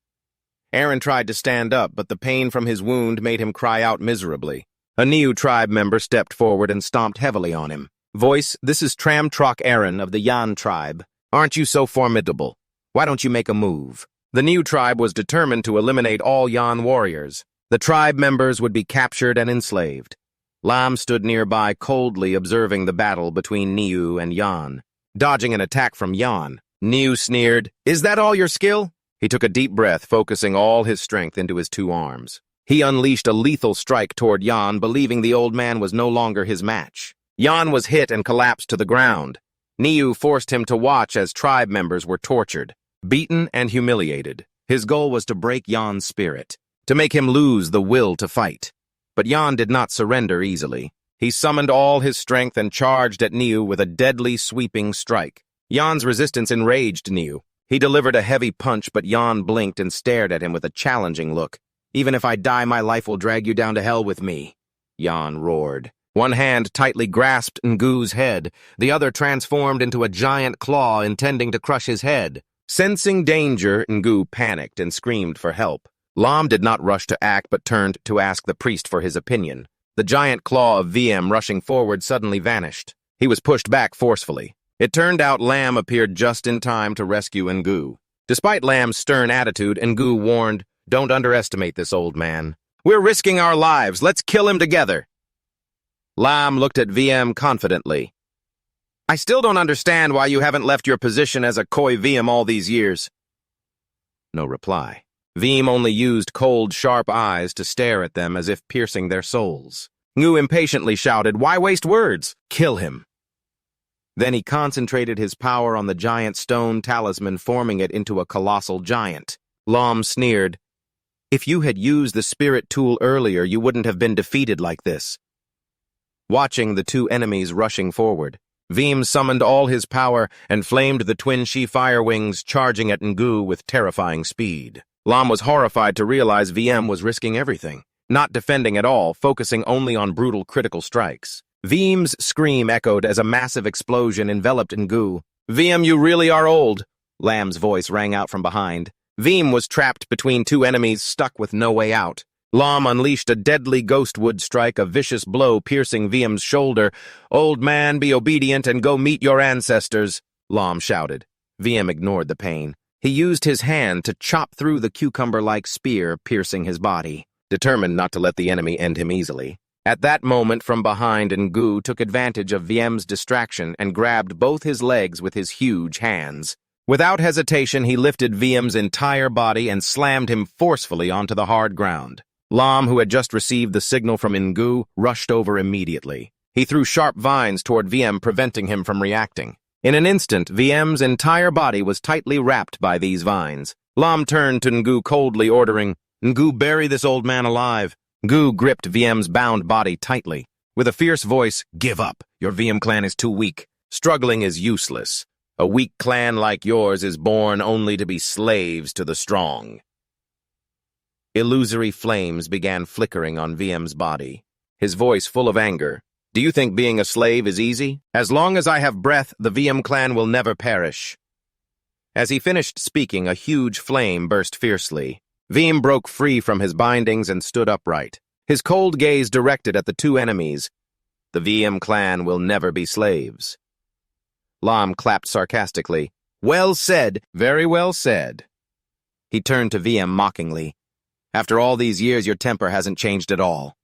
Speaker 1: Aaron tried to stand up, but the pain from his wound made him cry out miserably. A Niu tribe member stepped forward and stomped heavily on him. "Voice, this is Tramtrock Aaron of the Yan tribe. Aren't you so formidable? Why don't you make a move?" The Niu tribe was determined to eliminate all Yan warriors. The tribe members would be captured and enslaved. Lam stood nearby, coldly observing the battle between Niu and Yan. Dodging an attack from Yan, Niu sneered, "Is that all your skill?" He took a deep breath, focusing all his strength into his two arms. He unleashed a lethal strike toward Yan, believing the old man was no longer his match. Yan was hit and collapsed to the ground. Niu forced him to watch as tribe members were tortured, beaten and humiliated. His goal was to break Yan's spirit, to make him lose the will to fight. But Yan did not surrender easily. He summoned all his strength and charged at Niu with a deadly sweeping strike. Yan's resistance enraged Niu. He delivered a heavy punch, but Yan blinked and stared at him with a challenging look. "Even if I die, my life will drag you down to hell with me," Yan roared. One hand tightly grasped Ngu's head, the other transformed into a giant claw intending to crush his head. Sensing danger, Ngu panicked and screamed for help. Lam did not rush to act, but turned to ask the priest for his opinion. The giant claw of VM rushing forward suddenly vanished. He was pushed back forcefully. It turned out Lam appeared just in time to rescue Ngu. Despite Lam's stern attitude, Ngu warned, "Don't underestimate this old man. We're risking our lives. Let's kill him together." Lam looked at VM confidently. "I still don't understand why you haven't left your position as a Khoi VM all these years." No reply. Veem only used cold, sharp eyes to stare at them as if piercing their souls. Ngu impatiently shouted, "Why waste words? Kill him." Then he concentrated his power on the giant stone talisman, forming it into a colossal giant. Lam sneered, "If you had used the spirit tool earlier, you wouldn't have been defeated like this." Watching the two enemies rushing forward, Veem summoned all his power and flamed the twin Shi fire wings, charging at Ngu with terrifying speed. Lam was horrified to realize VM was risking everything, not defending at all, focusing only on brutal critical strikes. Veem's scream echoed as a massive explosion enveloped Ngu. "VM, you really are old," Lam's voice rang out from behind. Veem was trapped between two enemies, stuck with no way out. Lam unleashed a deadly ghostwood strike, a vicious blow piercing VM's shoulder. "Old man, be obedient and go meet your ancestors," Lam shouted. VM ignored the pain. He used his hand to chop through the cucumber-like spear, piercing his body, determined not to let the enemy end him easily. At that moment, from behind, Ngu took advantage of VM's distraction and grabbed both his legs with his huge hands. Without hesitation, he lifted VM's entire body and slammed him forcefully onto the hard ground. Lam, who had just received the signal from Ngu, rushed over immediately. He threw sharp vines toward VM, preventing him from reacting. In an instant, VM's entire body was tightly wrapped by these vines. Lam turned to Ngu coldly, ordering, "Ngu, bury this old man alive." Ngu gripped VM's bound body tightly. With a fierce voice, "Give up. Your VM clan is too weak. Struggling is useless. A weak clan like yours is born only to be slaves to the strong." Illusory flames began flickering on VM's body. His voice full of anger. "Do you think being a slave is easy? As long as I have breath, the VM clan will never perish." As he finished speaking, a huge flame burst fiercely. VM broke free from his bindings and stood upright. His cold gaze directed at the two enemies. "The VM clan will never be slaves." Lam clapped sarcastically. "Well said, very well said." He turned to VM mockingly. "After all these years, your temper hasn't changed at all."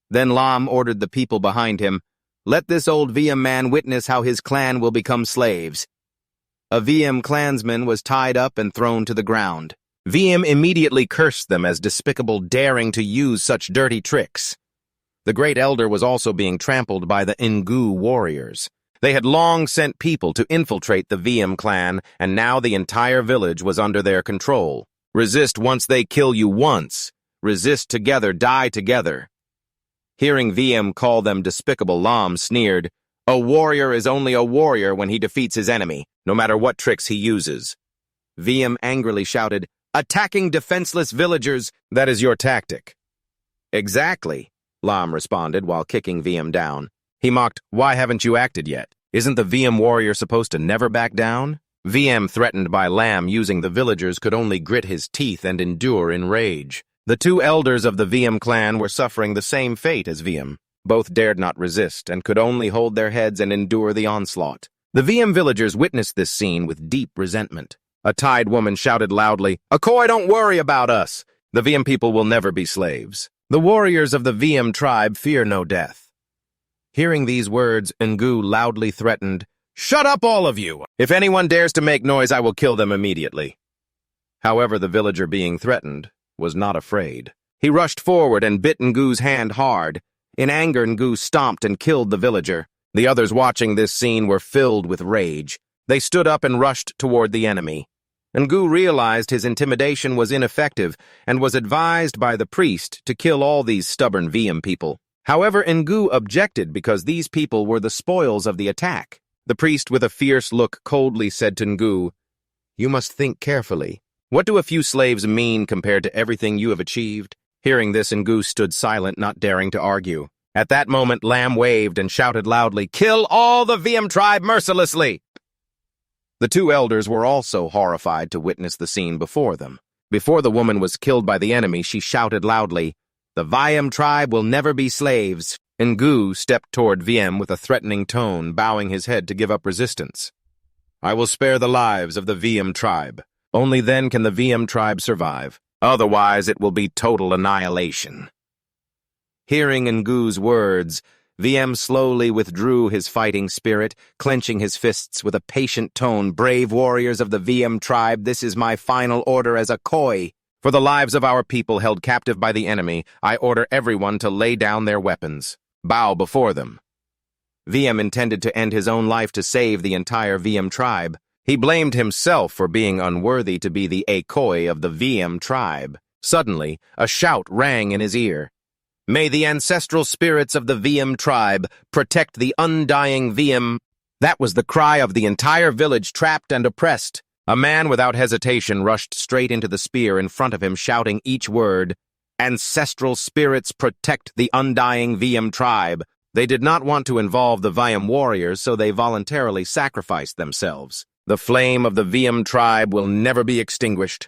Speaker 1: Then Lam ordered the people behind him, "Let this old VM man witness how his clan will become slaves." A VM clansman was tied up and thrown to the ground. VM immediately cursed them as despicable, daring to use such dirty tricks. The Great Elder was also being trampled by the Ngu warriors. They had long sent people to infiltrate the VM clan, and now the entire village was under their control. Resist once they kill you once. Resist together, die together. Hearing VM call them despicable, Lam sneered, "A warrior is only a warrior when he defeats his enemy, no matter what tricks he uses." VM angrily shouted, "Attacking defenseless villagers, that is your tactic." "Exactly," Lam responded while kicking VM down. He mocked, "Why haven't you acted yet? Isn't the VM warrior supposed to never back down?" VM, threatened by Lam using the villagers, could only grit his teeth and endure in rage. The two elders of the VM clan were suffering the same fate as VM. Both dared not resist and could only hold their heads and endure the onslaught. The VM villagers witnessed this scene with deep resentment. A tied woman shouted loudly, "Akoi, don't worry about us. The VM people will never be slaves. The warriors of the VM tribe fear no death." Hearing these words, Ngu loudly threatened, "Shut up, all of you! If anyone dares to make noise, I will kill them immediately." However, the villager being threatened was not afraid. He rushed forward and bit Ngu's hand hard. In anger, Ngu stomped and killed the villager. The others watching this scene were filled with rage. They stood up and rushed toward the enemy. Ngu realized his intimidation was ineffective and was advised by the priest to kill all these stubborn VM people. However, Ngu objected because these people were the spoils of the attack. The priest, with a fierce look, coldly said to Ngu, "You must think carefully. What do a few slaves mean compared to everything you have achieved?" Hearing this, Ngu stood silent, not daring to argue. At that moment, Lam waved and shouted loudly, "Kill all the VM tribe mercilessly!" The two elders were also horrified to witness the scene before them. Before the woman was killed by the enemy, she shouted loudly, "The VM tribe will never be slaves." Ngu stepped toward VM with a threatening tone, bowing his head to give up resistance. "I will spare the lives of the VM tribe. Only then can the VM tribe survive. Otherwise, it will be total annihilation." Hearing Ngu's words, VM slowly withdrew his fighting spirit, clenching his fists with a patient tone. "Brave warriors of the VM tribe, this is my final order as a Khoi. For the lives of our people held captive by the enemy, I order everyone to lay down their weapons. Bow before them." VM intended to end his own life to save the entire VM tribe. He blamed himself for being unworthy to be the Khoi of the VM tribe. Suddenly, a shout rang in his ear. "May the ancestral spirits of the VM tribe protect the undying VM." That was the cry of the entire village, trapped and oppressed. A man without hesitation rushed straight into the spear in front of him, shouting each word, "Ancestral spirits protect the undying VM tribe." They did not want to involve the VM warriors, so they voluntarily sacrificed themselves. "The flame of the VM tribe will never be extinguished.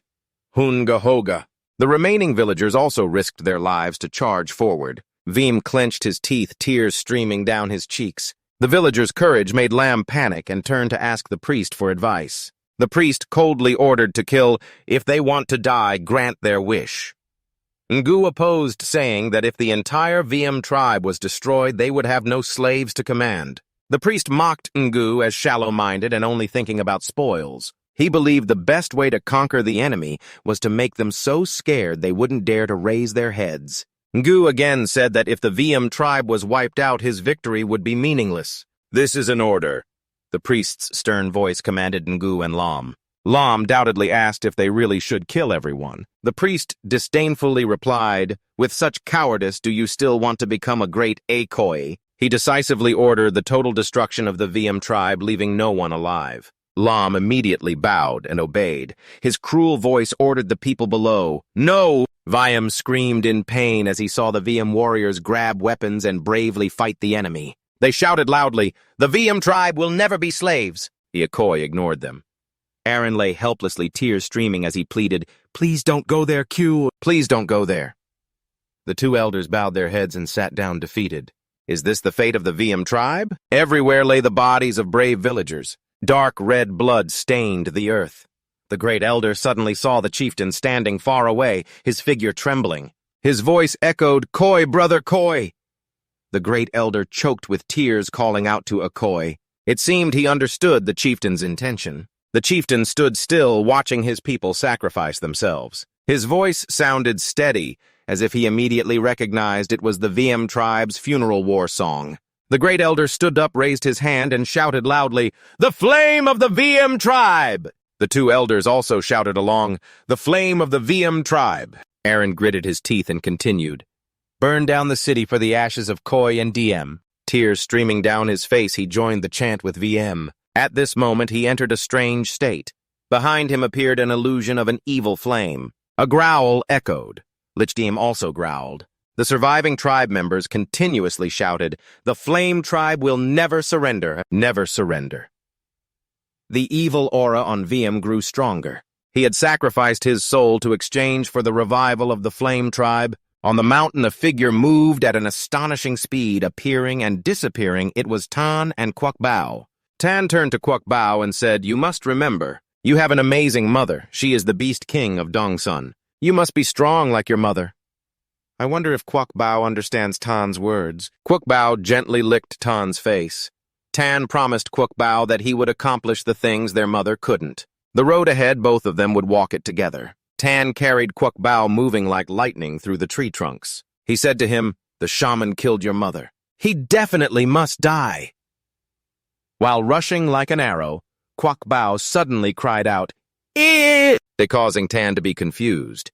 Speaker 1: Hunga Hoga." The remaining villagers also risked their lives to charge forward. VM clenched his teeth, tears streaming down his cheeks. The villagers' courage made Lam panic and turn to ask the priest for advice. The priest coldly ordered to kill. "If they want to die, grant their wish." Ngu opposed, saying that if the entire VM tribe was destroyed, they would have no slaves to command. The priest mocked Ngu as shallow-minded and only thinking about spoils. He believed the best way to conquer the enemy was to make them so scared they wouldn't dare to raise their heads. Ngu again said that if the VM tribe was wiped out, his victory would be meaningless. "This is an order. the priest's stern voice commanded Ngu and Lam. Lam doubtedly asked if they really should kill everyone. The priest disdainfully replied, "With such cowardice do you still want to become a great Akoi?" He decisively ordered the total destruction of the VM tribe, leaving no one alive. Lam immediately bowed and obeyed. His cruel voice ordered the people below, "No!" Viam screamed in pain as he saw the VM warriors grab weapons and bravely fight the enemy. They shouted loudly, "The VM tribe will never be slaves!" The Akoi ignored them. Aaron lay helplessly, tears streaming as he pleaded, "Please don't go there, Q. Please don't go there." The two elders bowed their heads and sat down defeated. Is this the fate of the VM tribe? Everywhere lay the bodies of brave villagers. Dark red blood stained the earth. The great elder suddenly saw the chieftain standing far away, his figure trembling. His voice echoed, "Koi, brother, Koi!" The great elder choked with tears, calling out to Akoi. It seemed he understood the chieftain's intention. The chieftain stood still, watching his people sacrifice themselves. His voice sounded steady, as if he immediately recognized it was the VM tribe's funeral war song. The great elder stood up, raised his hand, and shouted loudly, "The flame of the VM tribe!" The two elders also shouted along, "The flame of the VM tribe!" Aaron gritted his teeth and continued, "Burn down the city for the ashes of Koi and DM." Tears streaming down his face, he joined the chant with VM. At this moment, he entered a strange state. Behind him appeared an illusion of an evil flame. A growl echoed. Lichdiem also growled. The surviving tribe members continuously shouted, "The flame tribe will never surrender, never surrender." The evil aura on VM grew stronger. He had sacrificed his soul to exchange for the revival of the flame tribe. On the mountain, a figure moved at an astonishing speed, appearing and disappearing. It was Tan and Kwok Bao. Tan turned to Kwok Bao and said, "You must remember, you have an amazing mother. She is the beast king of Dongsun. You must be strong like your mother." I wonder if Kwok Bao understands Tan's words. Kwok Bao gently licked Tan's face. Tan promised Kwok Bao that he would accomplish the things their mother couldn't. The road ahead, both of them would walk it together. Tan carried Kwok Bao, moving like lightning through the tree trunks. He said to him, "The shaman killed your mother. He definitely must die." While rushing like an arrow, Kwok Bao suddenly cried out, "Eh!" causing Tan to be confused.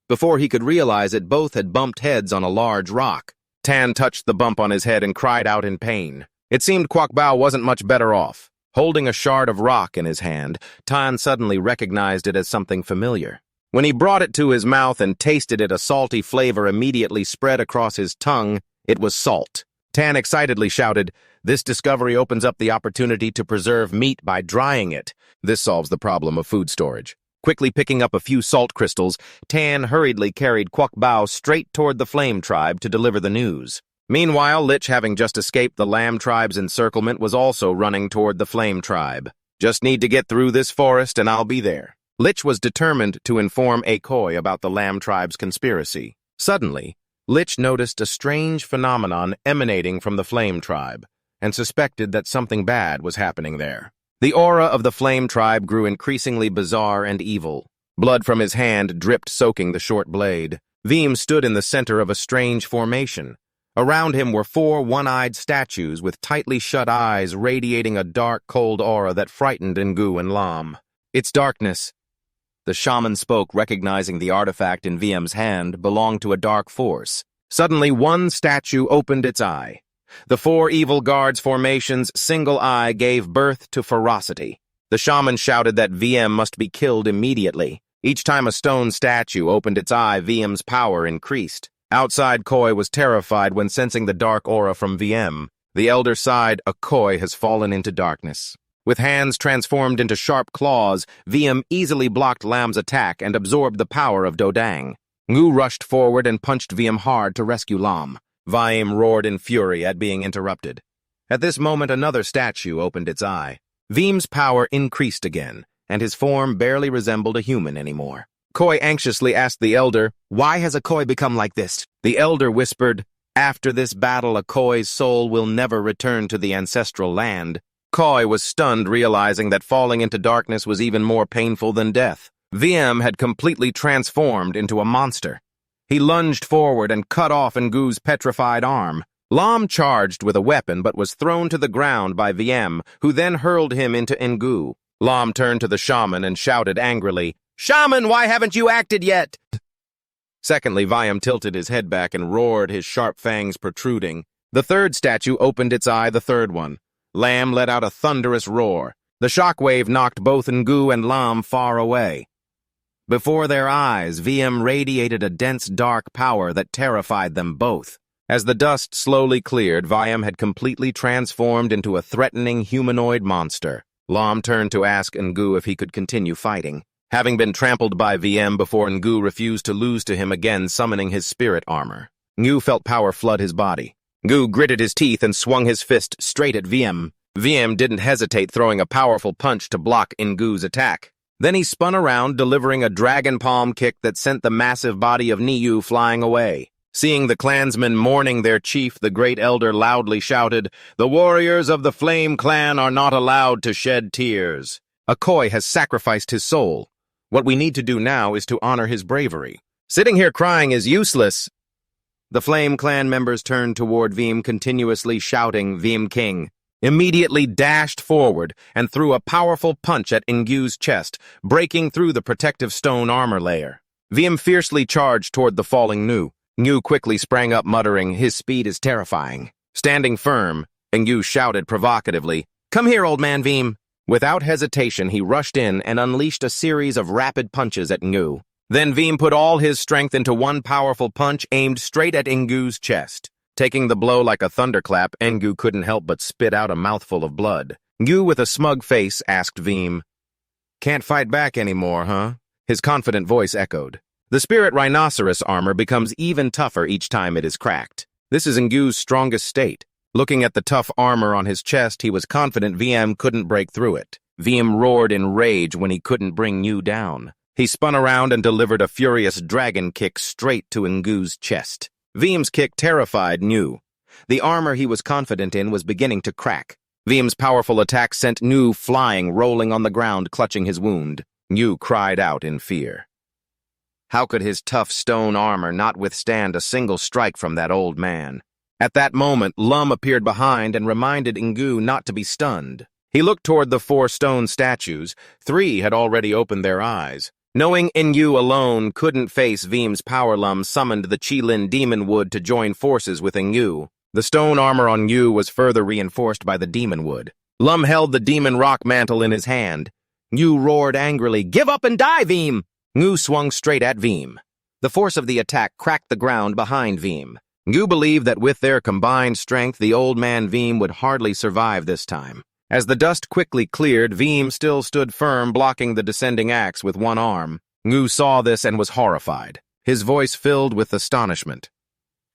Speaker 1: Before he could realize it, both had bumped heads on a large rock. Tan touched the bump on his head and cried out in pain. It seemed Kwok Bao wasn't much better off. Holding a shard of rock in his hand, Tan suddenly recognized it as something familiar. When he brought it to his mouth and tasted it, a salty flavor immediately spread across his tongue. It was salt. Tan excitedly shouted, "This discovery opens up the opportunity to preserve meat by drying it. This solves the problem of food storage." Quickly picking up a few salt crystals, Tan hurriedly carried Kwok Bao straight toward the Flame Tribe to deliver the news. Meanwhile, Lich, having just escaped the Lamb Tribe's encirclement, was also running toward the Flame Tribe. "Just need to get through this forest and I'll be there." Lich was determined to inform Akoi about the Lamb Tribe's conspiracy. Suddenly, Lich noticed a strange phenomenon emanating from the Flame Tribe, and suspected that something bad was happening there. The aura of the Flame Tribe grew increasingly bizarre and evil. Blood from his hand dripped, soaking the short blade. Veem stood in the center of a strange formation. Around him were 4 one-eyed statues with tightly shut eyes radiating a dark, cold aura that frightened Ngu and Lam. "It's darkness." The shaman spoke, recognizing the artifact in Veem's hand belonged to a dark force. Suddenly, one statue opened its eye. The 4 evil guards' formation's single eye gave birth to ferocity. The shaman shouted that VM must be killed immediately. Each time a stone statue opened its eye, VM's power increased. Outside, Koi was terrified when sensing the dark aura from VM. The elder sighed, Koi has fallen into darkness. With hands transformed into sharp claws, VM easily blocked Lam's attack and absorbed the power of Dodang. Ngu rushed forward and punched VM hard to rescue Lam. Vaim roared in fury at being interrupted. At this moment, another statue opened its eye. Veem's power increased again, and his form barely resembled a human anymore. Koi anxiously asked the elder, "Why has Koi become like this?" The elder whispered, "After this battle, Koi's soul will never return to the ancestral land." Koi was stunned, realizing that falling into darkness was even more painful than death. Veem had completely transformed into a monster. He lunged forward and cut off Ngu's petrified arm. Lam charged with a weapon but was thrown to the ground by VM, who then hurled him into Ngu. Lam turned to the shaman and shouted angrily, "Shaman, why haven't you acted yet?" Secondly, Vyam tilted his head back and roared, his sharp fangs protruding. The third statue opened its eye, the third one. Lam let out a thunderous roar. The shockwave knocked both Ngu and Lam far away. Before their eyes, VM radiated a dense dark power that terrified them both. As the dust slowly cleared, Vyam had completely transformed into a threatening humanoid monster. Lam turned to ask Ngu if he could continue fighting. Having been trampled by VM before, Ngu refused to lose to him again, summoning his spirit armor. Ngu felt power flood his body. Ngu gritted his teeth and swung his fist straight at VM. VM didn't hesitate, throwing a powerful punch to block Ngu's attack. Then he spun around, delivering a dragon palm kick that sent the massive body of Niu flying away. Seeing the clansmen mourning their chief, the great elder loudly shouted, "The warriors of the Flame Clan are not allowed to shed tears. A Khoi has sacrificed his soul. What we need to do now is to honor his bravery. Sitting here crying is useless." The Flame Clan members turned toward Veem, continuously shouting, "Veem King," immediately dashed forward and threw a powerful punch at Ngu's chest, breaking through the protective stone armor layer. Veem fiercely charged toward the falling Ngu. Ngu quickly sprang up, muttering, "His speed is terrifying." Standing firm, Ngu shouted provocatively, "Come here, old man Veem." Without hesitation, he rushed in and unleashed a series of rapid punches at Ngu. Then Veem put all his strength into one powerful punch aimed straight at Ngu's chest. Taking the blow like a thunderclap, Ngu couldn't help but spit out a mouthful of blood. Ngu, with a smug face, asked Veem, "Can't fight back anymore, huh?" His confident voice echoed. The spirit rhinoceros armor becomes even tougher each time it is cracked. This is Ngu's strongest state. Looking at the tough armor on his chest, he was confident VM couldn't break through it. VM roared in rage when he couldn't bring Ngu down. He spun around and delivered a furious dragon kick straight to Ngu's chest. VM's kick terrified Ngu. The armor he was confident in was beginning to crack. VM's powerful attack sent Ngu flying, rolling on the ground, clutching his wound. Ngu cried out in fear. How could his tough stone armor not withstand a single strike from that old man? At that moment, Lum appeared behind and reminded Ngu not to be stunned. He looked toward the 4 stone statues. 3 had already opened their eyes. Knowing Ngu alone couldn't face Veem's power, Lum summoned the Qilin Demon Wood to join forces with Ngu. The stone armor on Ngu was further reinforced by the Demon Wood. Lum held the Demon Rock Mantle in his hand. Ngu roared angrily, "Give up and die, Veem!" Ngu swung straight at Veem. The force of the attack cracked the ground behind Veem. Ngu believed that with their combined strength, the old man Veem would hardly survive this time. As the dust quickly cleared, Veem still stood firm, blocking the descending axe with one arm. Ngu saw this and was horrified. His voice filled with astonishment.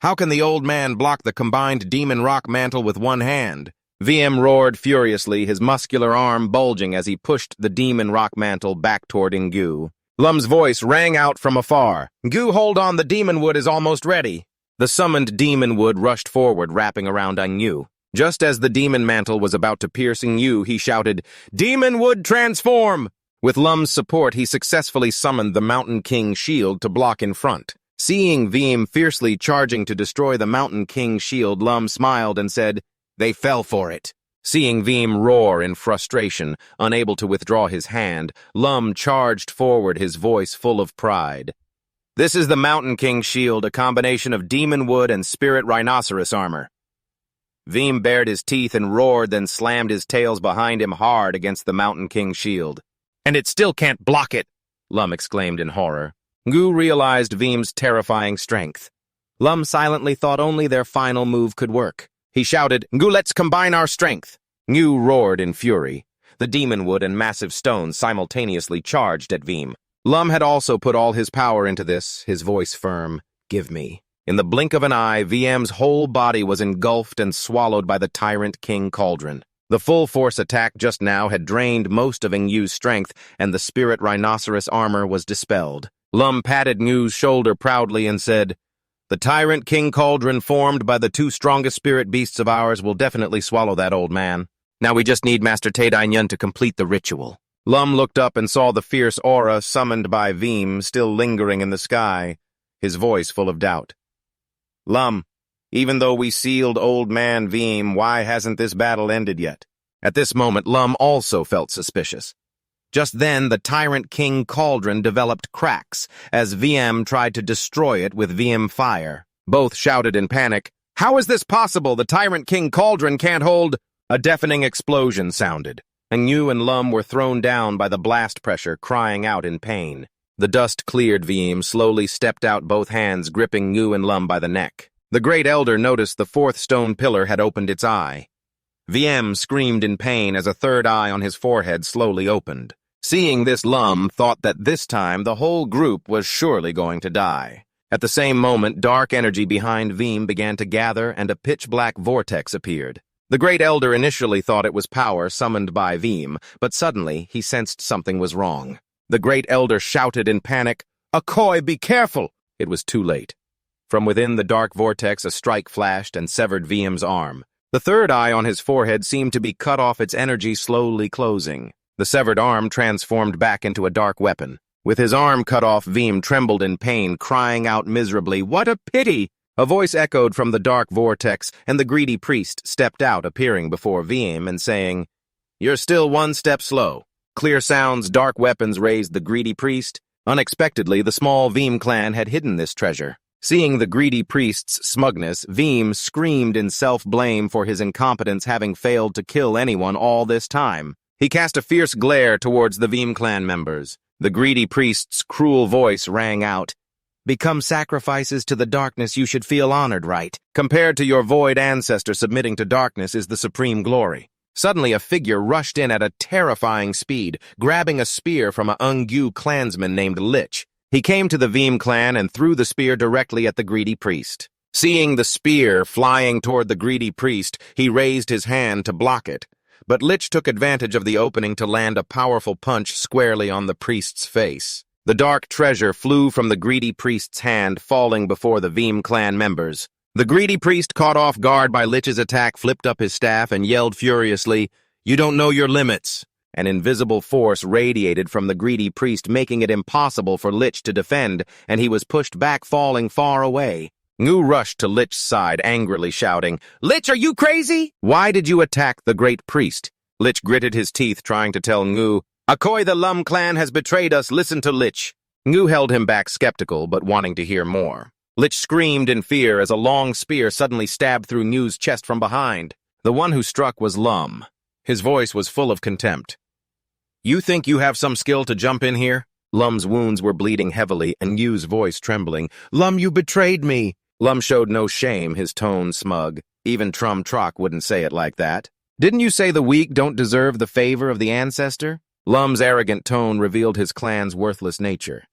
Speaker 1: How can the old man block the combined Demon Rock Mantle with one hand? Veem roared furiously, his muscular arm bulging as he pushed the Demon Rock Mantle back toward Ngu. Lum's voice rang out from afar. "Ngu, hold on, the Demon Wood is almost ready." The summoned Demon Wood rushed forward, wrapping around Ngu. Just as the Demon Mantle was about to pierce Ngu, he shouted, "Demon Wood, transform!" With Lum's support, he successfully summoned the Mountain King shield to block in front. Seeing Veem fiercely charging to destroy the Mountain King shield, Lum smiled and said, "They fell for it." Seeing Veem roar in frustration, unable to withdraw his hand, Lum charged forward, his voice full of pride. "This is the Mountain King shield, a combination of demon wood and spirit rhinoceros armor." Veem bared his teeth and roared, then slammed his tails behind him hard against the Mountain King shield. "And it still can't block it!" Lum exclaimed in horror. Ngu realized Veem's terrifying strength. Lum silently thought only their final move could work. He shouted, "Ngu, let's combine our strength!" Ngu roared in fury. The demon wood and massive stones simultaneously charged at Veem. Lum had also put all his power into this, his voice firm. "Give me." In the blink of an eye, VM's whole body was engulfed and swallowed by the Tyrant King Cauldron. The full-force attack just now had drained most of Ngu's strength, and the spirit rhinoceros armor was dispelled. Lum patted Ngu's shoulder proudly and said, "The Tyrant King Cauldron formed by the 2 strongest spirit beasts of ours will definitely swallow that old man. Now we just need Master Tadainyan to complete the ritual." Lum looked up and saw the fierce aura summoned by Veem still lingering in the sky, his voice full of doubt. "Lum, Even though we sealed Old Man Veem, why hasn't this battle ended yet? At this moment, Lum also felt suspicious. Just then, the Tyrant King Cauldron developed cracks as VM tried to destroy it with VM fire. Both shouted in panic, "How is this possible? The Tyrant King Cauldron can't hold—" A deafening explosion sounded, and Yu and Lum were thrown down by the blast pressure, crying out in pain. The dust cleared. VM slowly stepped out, both hands gripping Yu and Lum by the neck. The Great Elder noticed the fourth stone pillar had opened its eye. VM screamed in pain as a third eye on his forehead slowly opened. Seeing this, Lum thought that this time the whole group was surely going to die. At the same moment, dark energy behind Veem began to gather and a pitch-black vortex appeared. The Great Elder initially thought it was power summoned by Veem, but suddenly he sensed something was wrong. The Great Elder shouted in panic, "Akoi, be careful!" It was too late. From within the dark vortex, a strike flashed and severed Veem's arm. The third eye on his forehead seemed to be cut off, its energy slowly closing. The severed arm transformed back into a dark weapon. With his arm cut off, Veem trembled in pain, crying out miserably, "What a pity!" A voice echoed from the dark vortex, and the greedy priest stepped out, appearing before Veem and saying, "You're still one step slow." Clear sounds, dark weapons raised the greedy priest. Unexpectedly, the small Veem clan had hidden this treasure. Seeing the greedy priest's smugness, Veem screamed in self-blame for his incompetence, having failed to kill anyone all this time. He cast a fierce glare towards the Veem clan members. The greedy priest's cruel voice rang out, "Become sacrifices to the darkness, you should feel honored, right? Compared to your void ancestor, submitting to darkness is the supreme glory." Suddenly, a figure rushed in at a terrifying speed, grabbing a spear from a Ungyu clansman named Lich. He came to the Veem clan and threw the spear directly at the greedy priest. Seeing the spear flying toward the greedy priest, he raised his hand to block it. But Lich took advantage of the opening to land a powerful punch squarely on the priest's face. The dark treasure flew from the greedy priest's hand, falling before the Veem clan members. The greedy priest, caught off guard by Lich's attack, flipped up his staff and yelled furiously, "You don't know your limits." An invisible force radiated from the greedy priest, making it impossible for Lich to defend, and he was pushed back, falling far away. Ngu rushed to Lich's side, angrily shouting, "Lich, are you crazy? Why did you attack the great priest?" Lich gritted his teeth, trying to tell Ngu, "Akoi, the Lum clan has betrayed us, listen to Lich." Ngu held him back, skeptical, but wanting to hear more. Lich screamed in fear as a long spear suddenly stabbed through Ngu's chest from behind. The one who struck was Lum. His voice was full of contempt. "You think you have some skill to jump in here?" Lum's wounds were bleeding heavily, and Ngu's voice trembling. "Lum, you betrayed me." Lum showed no shame, his tone smug. Even Trum Trock wouldn't say it like that. "Didn't you say the weak don't deserve the favor of the ancestor?" Lum's arrogant tone revealed his clan's worthless nature.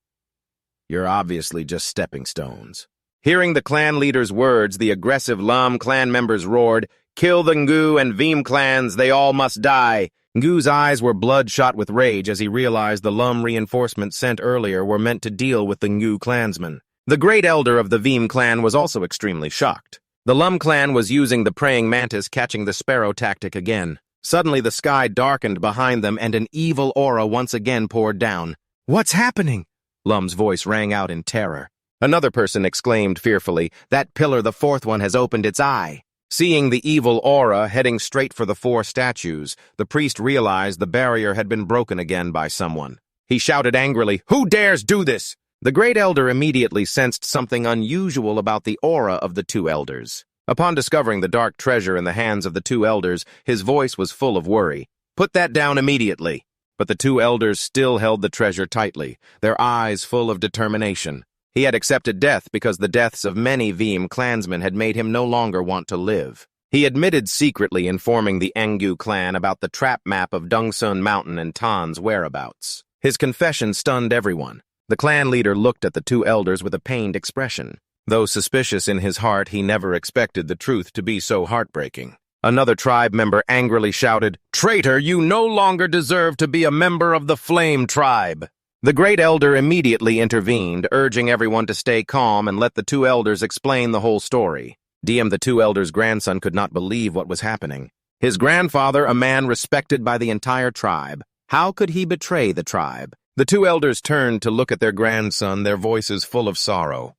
Speaker 1: "You're obviously just stepping stones." Hearing the clan leader's words, the aggressive Lum clan members roared, "Kill the Ngu and Veem clans, they all must die." Ngu's eyes were bloodshot with rage as he realized the Lum reinforcements sent earlier were meant to deal with the Ngu clansmen. The Great Elder of the Veem clan was also extremely shocked. The Lum clan was using the praying mantis catching the sparrow tactic again. Suddenly the sky darkened behind them and an evil aura once again poured down. "What's happening?" Lum's voice rang out in terror. Another person exclaimed fearfully, "That pillar, the fourth one, has opened its eye." Seeing the evil aura heading straight for the four statues, the priest realized the barrier had been broken again by someone. He shouted angrily, "Who dares do this?" The Great Elder immediately sensed something unusual about the aura of the two elders. Upon discovering the dark treasure in the hands of the two elders, his voice was full of worry. "Put that down immediately." But the two elders still held the treasure tightly, their eyes full of determination. He had accepted death because the deaths of many Veem clansmen had made him no longer want to live. He admitted secretly informing the Engu clan about the trap map of Dungsun Mountain and Tan's whereabouts. His confession stunned everyone. The clan leader looked at the two elders with a pained expression. Though suspicious in his heart, he never expected the truth to be so heartbreaking. Another tribe member angrily shouted, "Traitor, you no longer deserve to be a member of the Flame Tribe." The Great Elder immediately intervened, urging everyone to stay calm and let the two elders explain the whole story. Diem, the two elders' grandson, could not believe what was happening. His grandfather, a man respected by the entire tribe. How could he betray the tribe? The two elders turned to look at their grandson, their voices full of sorrow.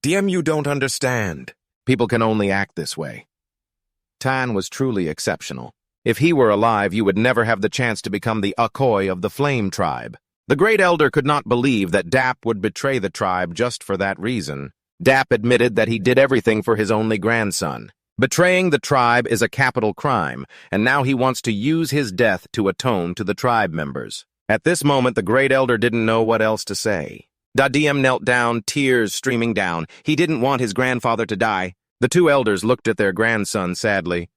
Speaker 1: "Diem, you don't understand. People can only act this way. Tan was truly exceptional. If he were alive, you would never have the chance to become the Akoi of the Flame Tribe. The Great Elder could not believe that Dap would betray the tribe just for that reason. Dap admitted that he did everything for his only grandson. Betraying the tribe is a capital crime, and now he wants to use his death to atone to the tribe members. At this moment, the Great Elder didn't know what else to say. Diem knelt down, tears streaming down. He didn't want his grandfather to die. The two elders looked at their grandson sadly.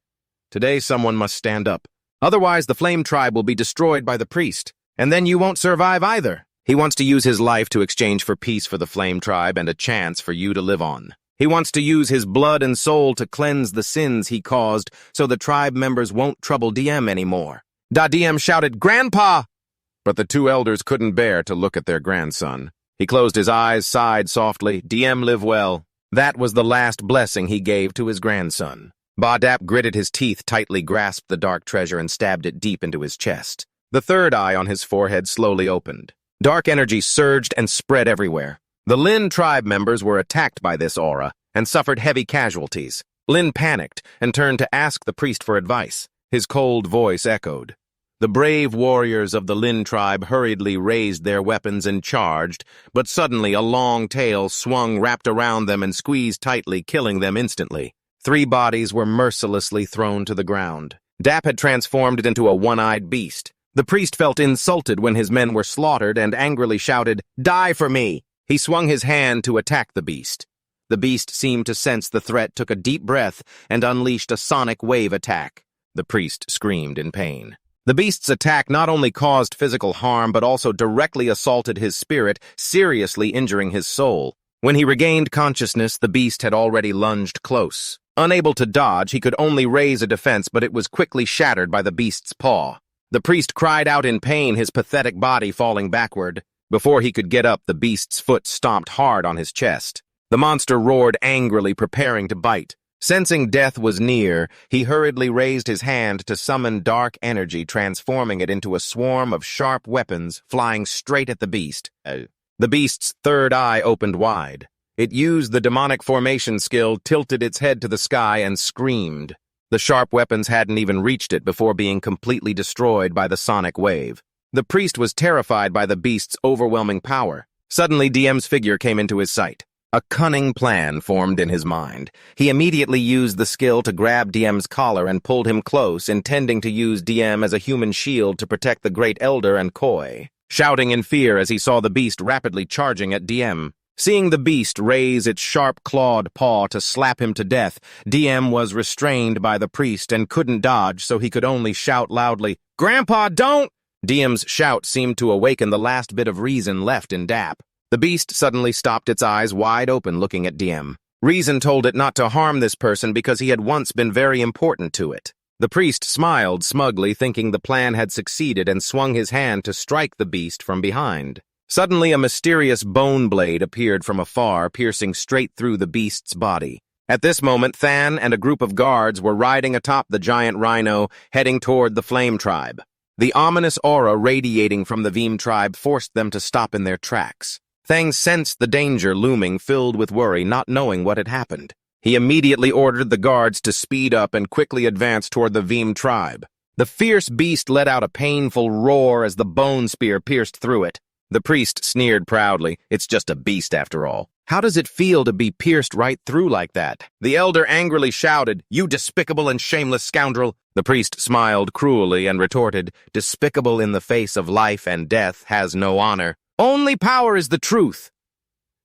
Speaker 1: Today someone must stand up. Otherwise the Flame Tribe will be destroyed by the priest, and then you won't survive either. He wants to use his life to exchange for peace for the Flame Tribe and a chance for you to live on. He wants to use his blood and soul to cleanse the sins he caused so the tribe members won't trouble Diem anymore. Diem shouted, "Grandpa!" But the two elders couldn't bear to look at their grandson. He closed his eyes, sighed softly, "Diem, live well." That was the last blessing he gave to his grandson. Dap gritted his teeth, tightly grasped the dark treasure and stabbed it deep into his chest. The third eye on his forehead slowly opened. Dark energy surged and spread everywhere. The Lin tribe members were attacked by this aura and suffered heavy casualties. Lin panicked and turned to ask the priest for advice. His cold voice echoed. The brave warriors of the Lin tribe hurriedly raised their weapons and charged, but suddenly a long tail swung wrapped around them and squeezed tightly, killing them instantly. 3 bodies were mercilessly thrown to the ground. Dap had transformed into a one-eyed beast. The priest felt insulted when his men were slaughtered and angrily shouted, "Die for me!" He swung his hand to attack the beast. The beast seemed to sense the threat, took a deep breath, and unleashed a sonic wave attack. The priest screamed in pain. The beast's attack not only caused physical harm but also directly assaulted his spirit, seriously injuring his soul. When he regained consciousness, the beast had already lunged close. Unable to dodge, he could only raise a defense, but it was quickly shattered by the beast's paw. The priest cried out in pain, his pathetic body falling backward. Before he could get up, the beast's foot stomped hard on his chest. The monster roared angrily, preparing to bite. Sensing death was near, he hurriedly raised his hand to summon dark energy, transforming it into a swarm of sharp weapons, flying straight at the beast. The beast's third eye opened wide. It used the demonic formation skill, tilted its head to the sky, and screamed. The sharp weapons hadn't even reached it before being completely destroyed by the sonic wave. The priest was terrified by the beast's overwhelming power. Suddenly, Diem's figure came into his sight. A cunning plan formed in his mind. He immediately used the skill to grab Diem's collar and pulled him close, intending to use Diem as a human shield to protect the Great Elder and Koi, shouting in fear as he saw the beast rapidly charging at Diem. Seeing the beast raise its sharp clawed paw to slap him to death, Diem was restrained by the priest and couldn't dodge, so he could only shout loudly, "Grandpa, don't!" Diem's shout seemed to awaken the last bit of reason left in Dap. The beast suddenly stopped, its eyes wide open, looking at Diem. Reason told it not to harm this person because he had once been very important to it. The priest smiled smugly, thinking the plan had succeeded, and swung his hand to strike the beast from behind. Suddenly, a mysterious bone blade appeared from afar, piercing straight through the beast's body. At this moment, Than and a group of guards were riding atop the giant rhino, heading toward the Flame Tribe. The ominous aura radiating from the Veem tribe forced them to stop in their tracks. Thang sensed the danger looming, filled with worry, not knowing what had happened. He immediately ordered the guards to speed up and quickly advance toward the Veem tribe. The fierce beast let out a painful roar as the bone spear pierced through it. The priest sneered proudly. "It's just a beast after all. How does it feel to be pierced right through like that?" The elder angrily shouted, "You despicable and shameless scoundrel!" The priest smiled cruelly and retorted, "Despicable in the face of life and death has no honor. Only power is the truth."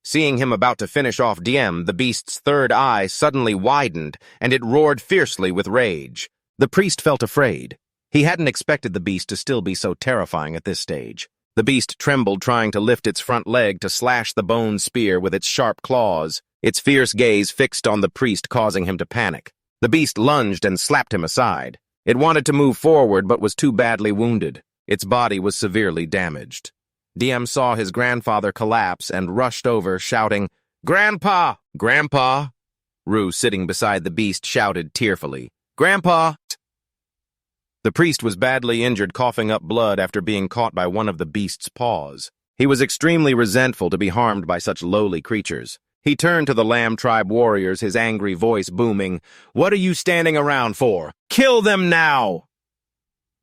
Speaker 1: Seeing him about to finish off Diem, the beast's third eye suddenly widened, and it roared fiercely with rage. The priest felt afraid. He hadn't expected the beast to still be so terrifying at this stage. The beast trembled, trying to lift its front leg to slash the bone spear with its sharp claws, its fierce gaze fixed on the priest, causing him to panic. The beast lunged and slapped him aside. It wanted to move forward, but was too badly wounded. Its body was severely damaged. Diem saw his grandfather collapse and rushed over, shouting, "Grandpa! Grandpa!" Rue, sitting beside the beast, shouted tearfully, "Grandpa!" The priest was badly injured, coughing up blood after being caught by one of the beast's paws. He was extremely resentful to be harmed by such lowly creatures. He turned to the Lamb Tribe warriors, his angry voice booming. "What are you standing around for? Kill them now!"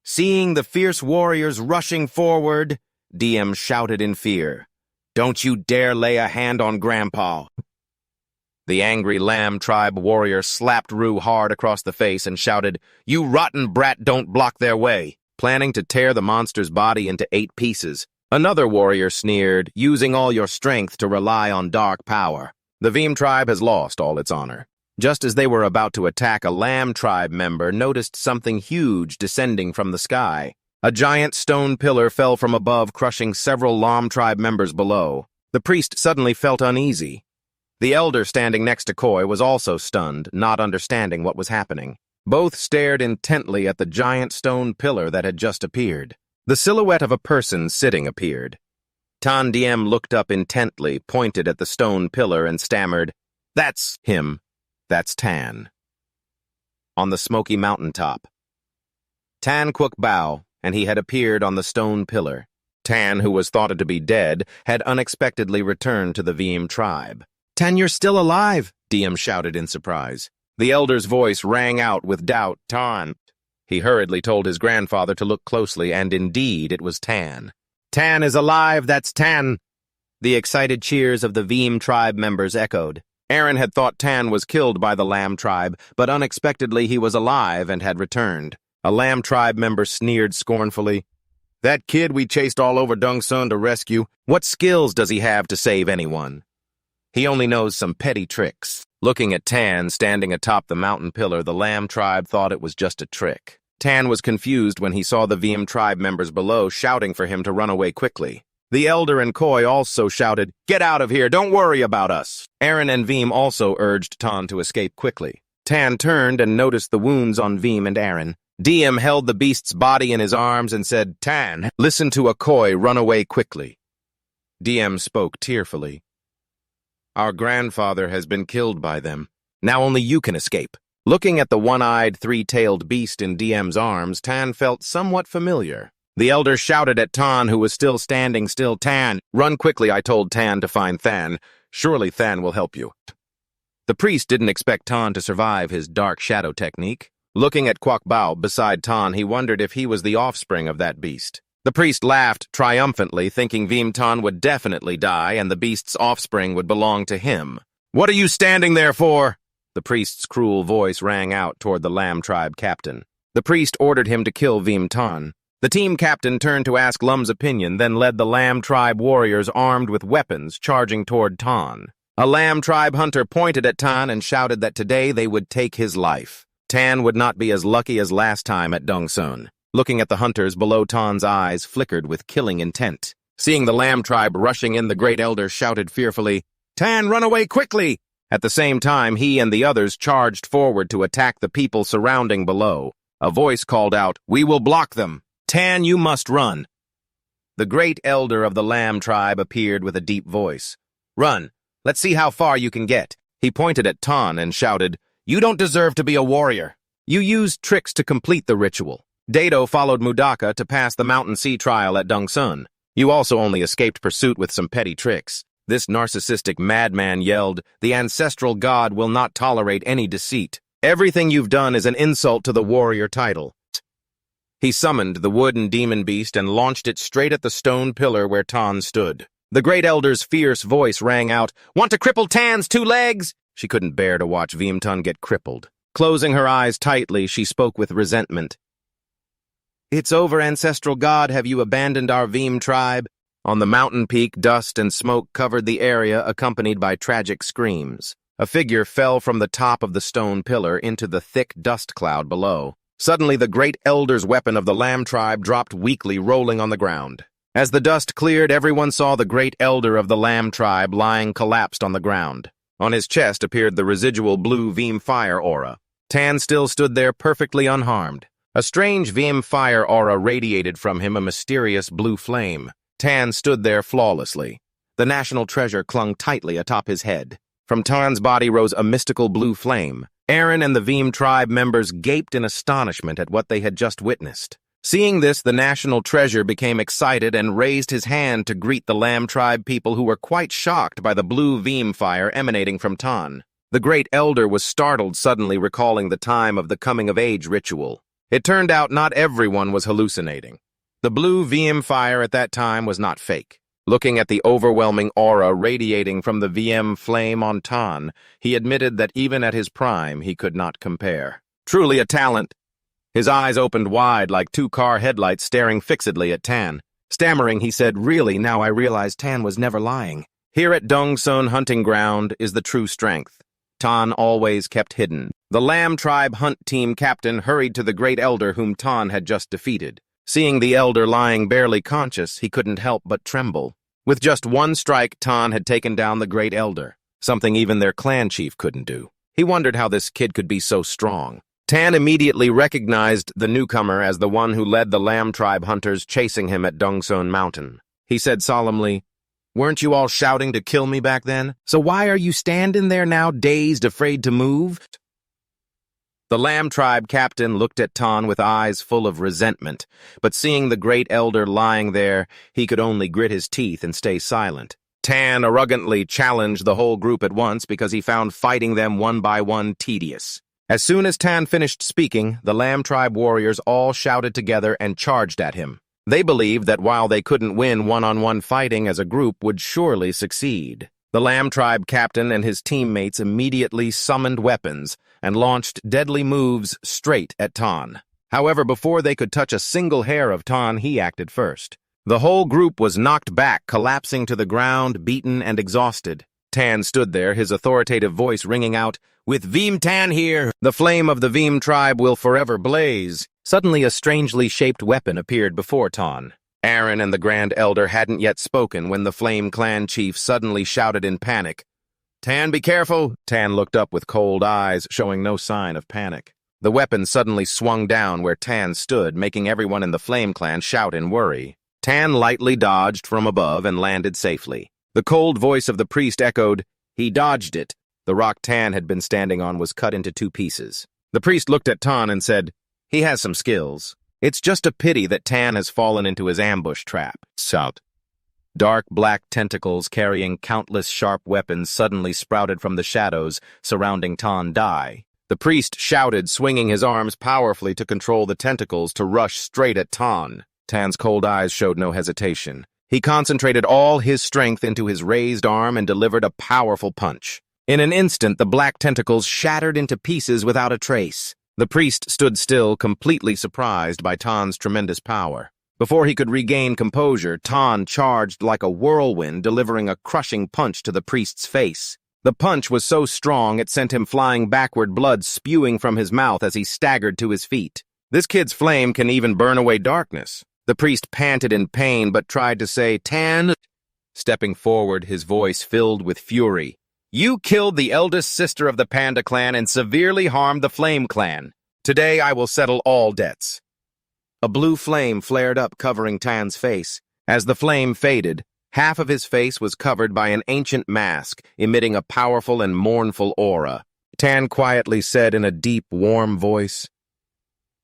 Speaker 1: Seeing the fierce warriors rushing forward, DM shouted in fear, "Don't you dare lay a hand on Grandpa!" The angry Lamb Tribe warrior slapped Rue hard across the face and shouted, "You rotten brat, don't block their way," planning to tear the monster's body into 8 pieces. Another warrior sneered, "Using all your strength to rely on dark power. The Veem tribe has lost all its honor." Just as they were about to attack, a Lamb Tribe member noticed something huge descending from the sky. A giant stone pillar fell from above, crushing several Lamb Tribe members below. The priest suddenly felt uneasy. The elder standing next to Koi was also stunned, not understanding what was happening. Both stared intently at the giant stone pillar that had just appeared. The silhouette of a person sitting appeared. Tan Diem looked up intently, pointed at the stone pillar, and stammered, "That's him. That's Tan." On the smoky mountaintop. Tan Quoc Bao, and he had appeared on the stone pillar. Tan, who was thought to be dead, had unexpectedly returned to the Veem tribe. "Tan, you're still alive!" Diem shouted in surprise. The elder's voice rang out with doubt. "Tan." He hurriedly told his grandfather to look closely, and indeed it was Tan. "Tan is alive, that's Tan!" The excited cheers of the Veem tribe members echoed. Aaron had thought Tan was killed by the Lamb tribe, but unexpectedly he was alive and had returned. A Lamb tribe member sneered scornfully. "That kid we chased all over Dongsun to rescue, what skills does he have to save anyone? He only knows some petty tricks." Looking at Tan standing atop the mountain pillar, the Lamb tribe thought it was just a trick. Tan was confused when he saw the Veem tribe members below shouting for him to run away quickly. The elder and Koi also shouted, "Get out of here, don't worry about us." Aaron and Veem also urged Tan to escape quickly. Tan turned and noticed the wounds on Veem and Aaron. Diem held the beast's body in his arms and said, "Tan, listen to a Koi, run away quickly." Diem spoke tearfully. "Our grandfather has been killed by them. Now only you can escape." Looking at the one-eyed, three-tailed beast in Diem's arms, Tan felt somewhat familiar. The elder shouted at Tan, who was still standing still, "Tan, run quickly, I told Tan to find Than. Surely Than will help you." The priest didn't expect Tan to survive his dark shadow technique. Looking at Quoc Bao beside Tan, he wondered if he was the offspring of that beast. The priest laughed triumphantly, thinking Veem Tan would definitely die and the beast's offspring would belong to him. "What are you standing there for?" The priest's cruel voice rang out toward the Lamb tribe captain. The priest ordered him to kill Veem Tan. The team captain turned to ask Lum's opinion, then led the Lamb tribe warriors armed with weapons charging toward Tan. A Lamb tribe hunter pointed at Tan and shouted that today they would take his life. Tan would not be as lucky as last time at Dongsun. Looking at the hunters below, Tan's eyes flickered with killing intent. Seeing the Lamb tribe rushing in, the great elder shouted fearfully, "Tan, run away quickly!" At the same time, he and the others charged forward to attack the people surrounding below. A voice called out, "We will block them. Tan, you must run." The great elder of the Lamb tribe appeared with a deep voice. "Run. Let's see how far you can get." He pointed at Tan and shouted, "You don't deserve to be a warrior. You used tricks to complete the ritual. Dato followed Mudaka to pass the mountain sea trial at Dongsun. You also only escaped pursuit with some petty tricks." This narcissistic madman yelled, "The ancestral god will not tolerate any deceit. Everything you've done is an insult to the warrior title." He summoned the wooden demon beast and launched it straight at the stone pillar where Tan stood. The great elder's fierce voice rang out, "Want to cripple Tan's 2 legs?" She couldn't bear to watch Veem Tan get crippled. Closing her eyes tightly, she spoke with resentment. "It's over, ancestral god. Have you abandoned our Veem tribe?" On the mountain peak, dust and smoke covered the area, accompanied by tragic screams. A figure fell from the top of the stone pillar into the thick dust cloud below. Suddenly, the great elder's weapon of the Lamb tribe dropped weakly, rolling on the ground. As the dust cleared, everyone saw the great elder of the Lamb tribe lying collapsed on the ground. On his chest appeared the residual blue Veem fire aura. Tan still stood there perfectly unharmed. A strange Veem fire aura radiated from him, a mysterious blue flame. Tan stood there flawlessly. The national treasure clung tightly atop his head. From Tan's body rose a mystical blue flame. Aaron and the Veem tribe members gaped in astonishment at what they had just witnessed. Seeing this, the national treasure became excited and raised his hand to greet the Lamb tribe people, who were quite shocked by the blue veem fire emanating from Tan. The great elder was startled, suddenly recalling the time of the coming-of-age ritual. It turned out not everyone was hallucinating. The blue veem fire at that time was not fake. Looking at the overwhelming aura radiating from the VM flame on Tan, he admitted that even at his prime he could not compare. Truly a talent. His eyes opened wide like two car headlights staring fixedly at Tan. Stammering, he said, "Really, now I realize Tan was never lying. Here at Dongsun Hunting Ground is the true strength. Tan always kept hidden." The Lamb tribe hunt team captain hurried to the great elder whom Tan had just defeated. Seeing the elder lying barely conscious, he couldn't help but tremble. With just one strike, Tan had taken down the great elder, something even their clan chief couldn't do. He wondered how this kid could be so strong. Tan immediately recognized the newcomer as the one who led the Lamb tribe hunters chasing him at Dongsun Mountain. He said solemnly, "Weren't you all shouting to kill me back then? So why are you standing there now, dazed, afraid to move?" The Lamb tribe captain looked at Tan with eyes full of resentment, but seeing the great elder lying there, he could only grit his teeth and stay silent. Tan arrogantly challenged the whole group at once because he found fighting them one by one tedious. As soon as Tan finished speaking, the Lamb tribe warriors all shouted together and charged at him. They believed that while they couldn't win one-on-one fighting, as a group would surely succeed. The Lamb tribe captain and his teammates immediately summoned weapons and launched deadly moves straight at Tan. However, before they could touch a single hair of Tan, he acted first. The whole group was knocked back, collapsing to the ground, beaten and exhausted. Tan stood there, his authoritative voice ringing out, "With Veem Tan here, the flame of the Veem tribe will forever blaze." Suddenly a strangely shaped weapon appeared before Tan. Aaron and the Grand Elder hadn't yet spoken when the Flame Clan chief suddenly shouted in panic, "Tan, be careful!" Tan looked up with cold eyes, showing no sign of panic. The weapon suddenly swung down where Tan stood, making everyone in the Flame Clan shout in worry. Tan lightly dodged from above and landed safely. The cold voice of the priest echoed, "He dodged it." The rock Tan had been standing on was cut into two pieces. The priest looked at Tan and said, "He has some skills. It's just a pity that Tan has fallen into his ambush trap." Shout. Dark black tentacles carrying countless sharp weapons suddenly sprouted from the shadows surrounding Tan Dai. The priest shouted, swinging his arms powerfully to control the tentacles to rush straight at Tan. Tan's cold eyes showed no hesitation. He concentrated all his strength into his raised arm and delivered a powerful punch. In an instant, the black tentacles shattered into pieces without a trace. The priest stood still, completely surprised by Tan's tremendous power. Before he could regain composure, Tan charged like a whirlwind, delivering a crushing punch to the priest's face. The punch was so strong it sent him flying backward, blood spewing from his mouth as he staggered to his feet. "This kid's flame can even burn away darkness." The priest panted in pain but tried to say, "Tan." Stepping forward, his voice filled with fury. "You killed the eldest sister of the Panda clan and severely harmed the Flame clan. Today I will settle all debts." A blue flame flared up, covering Tan's face. As the flame faded, half of his face was covered by an ancient mask, emitting a powerful and mournful aura. Tan quietly said in a deep, warm voice,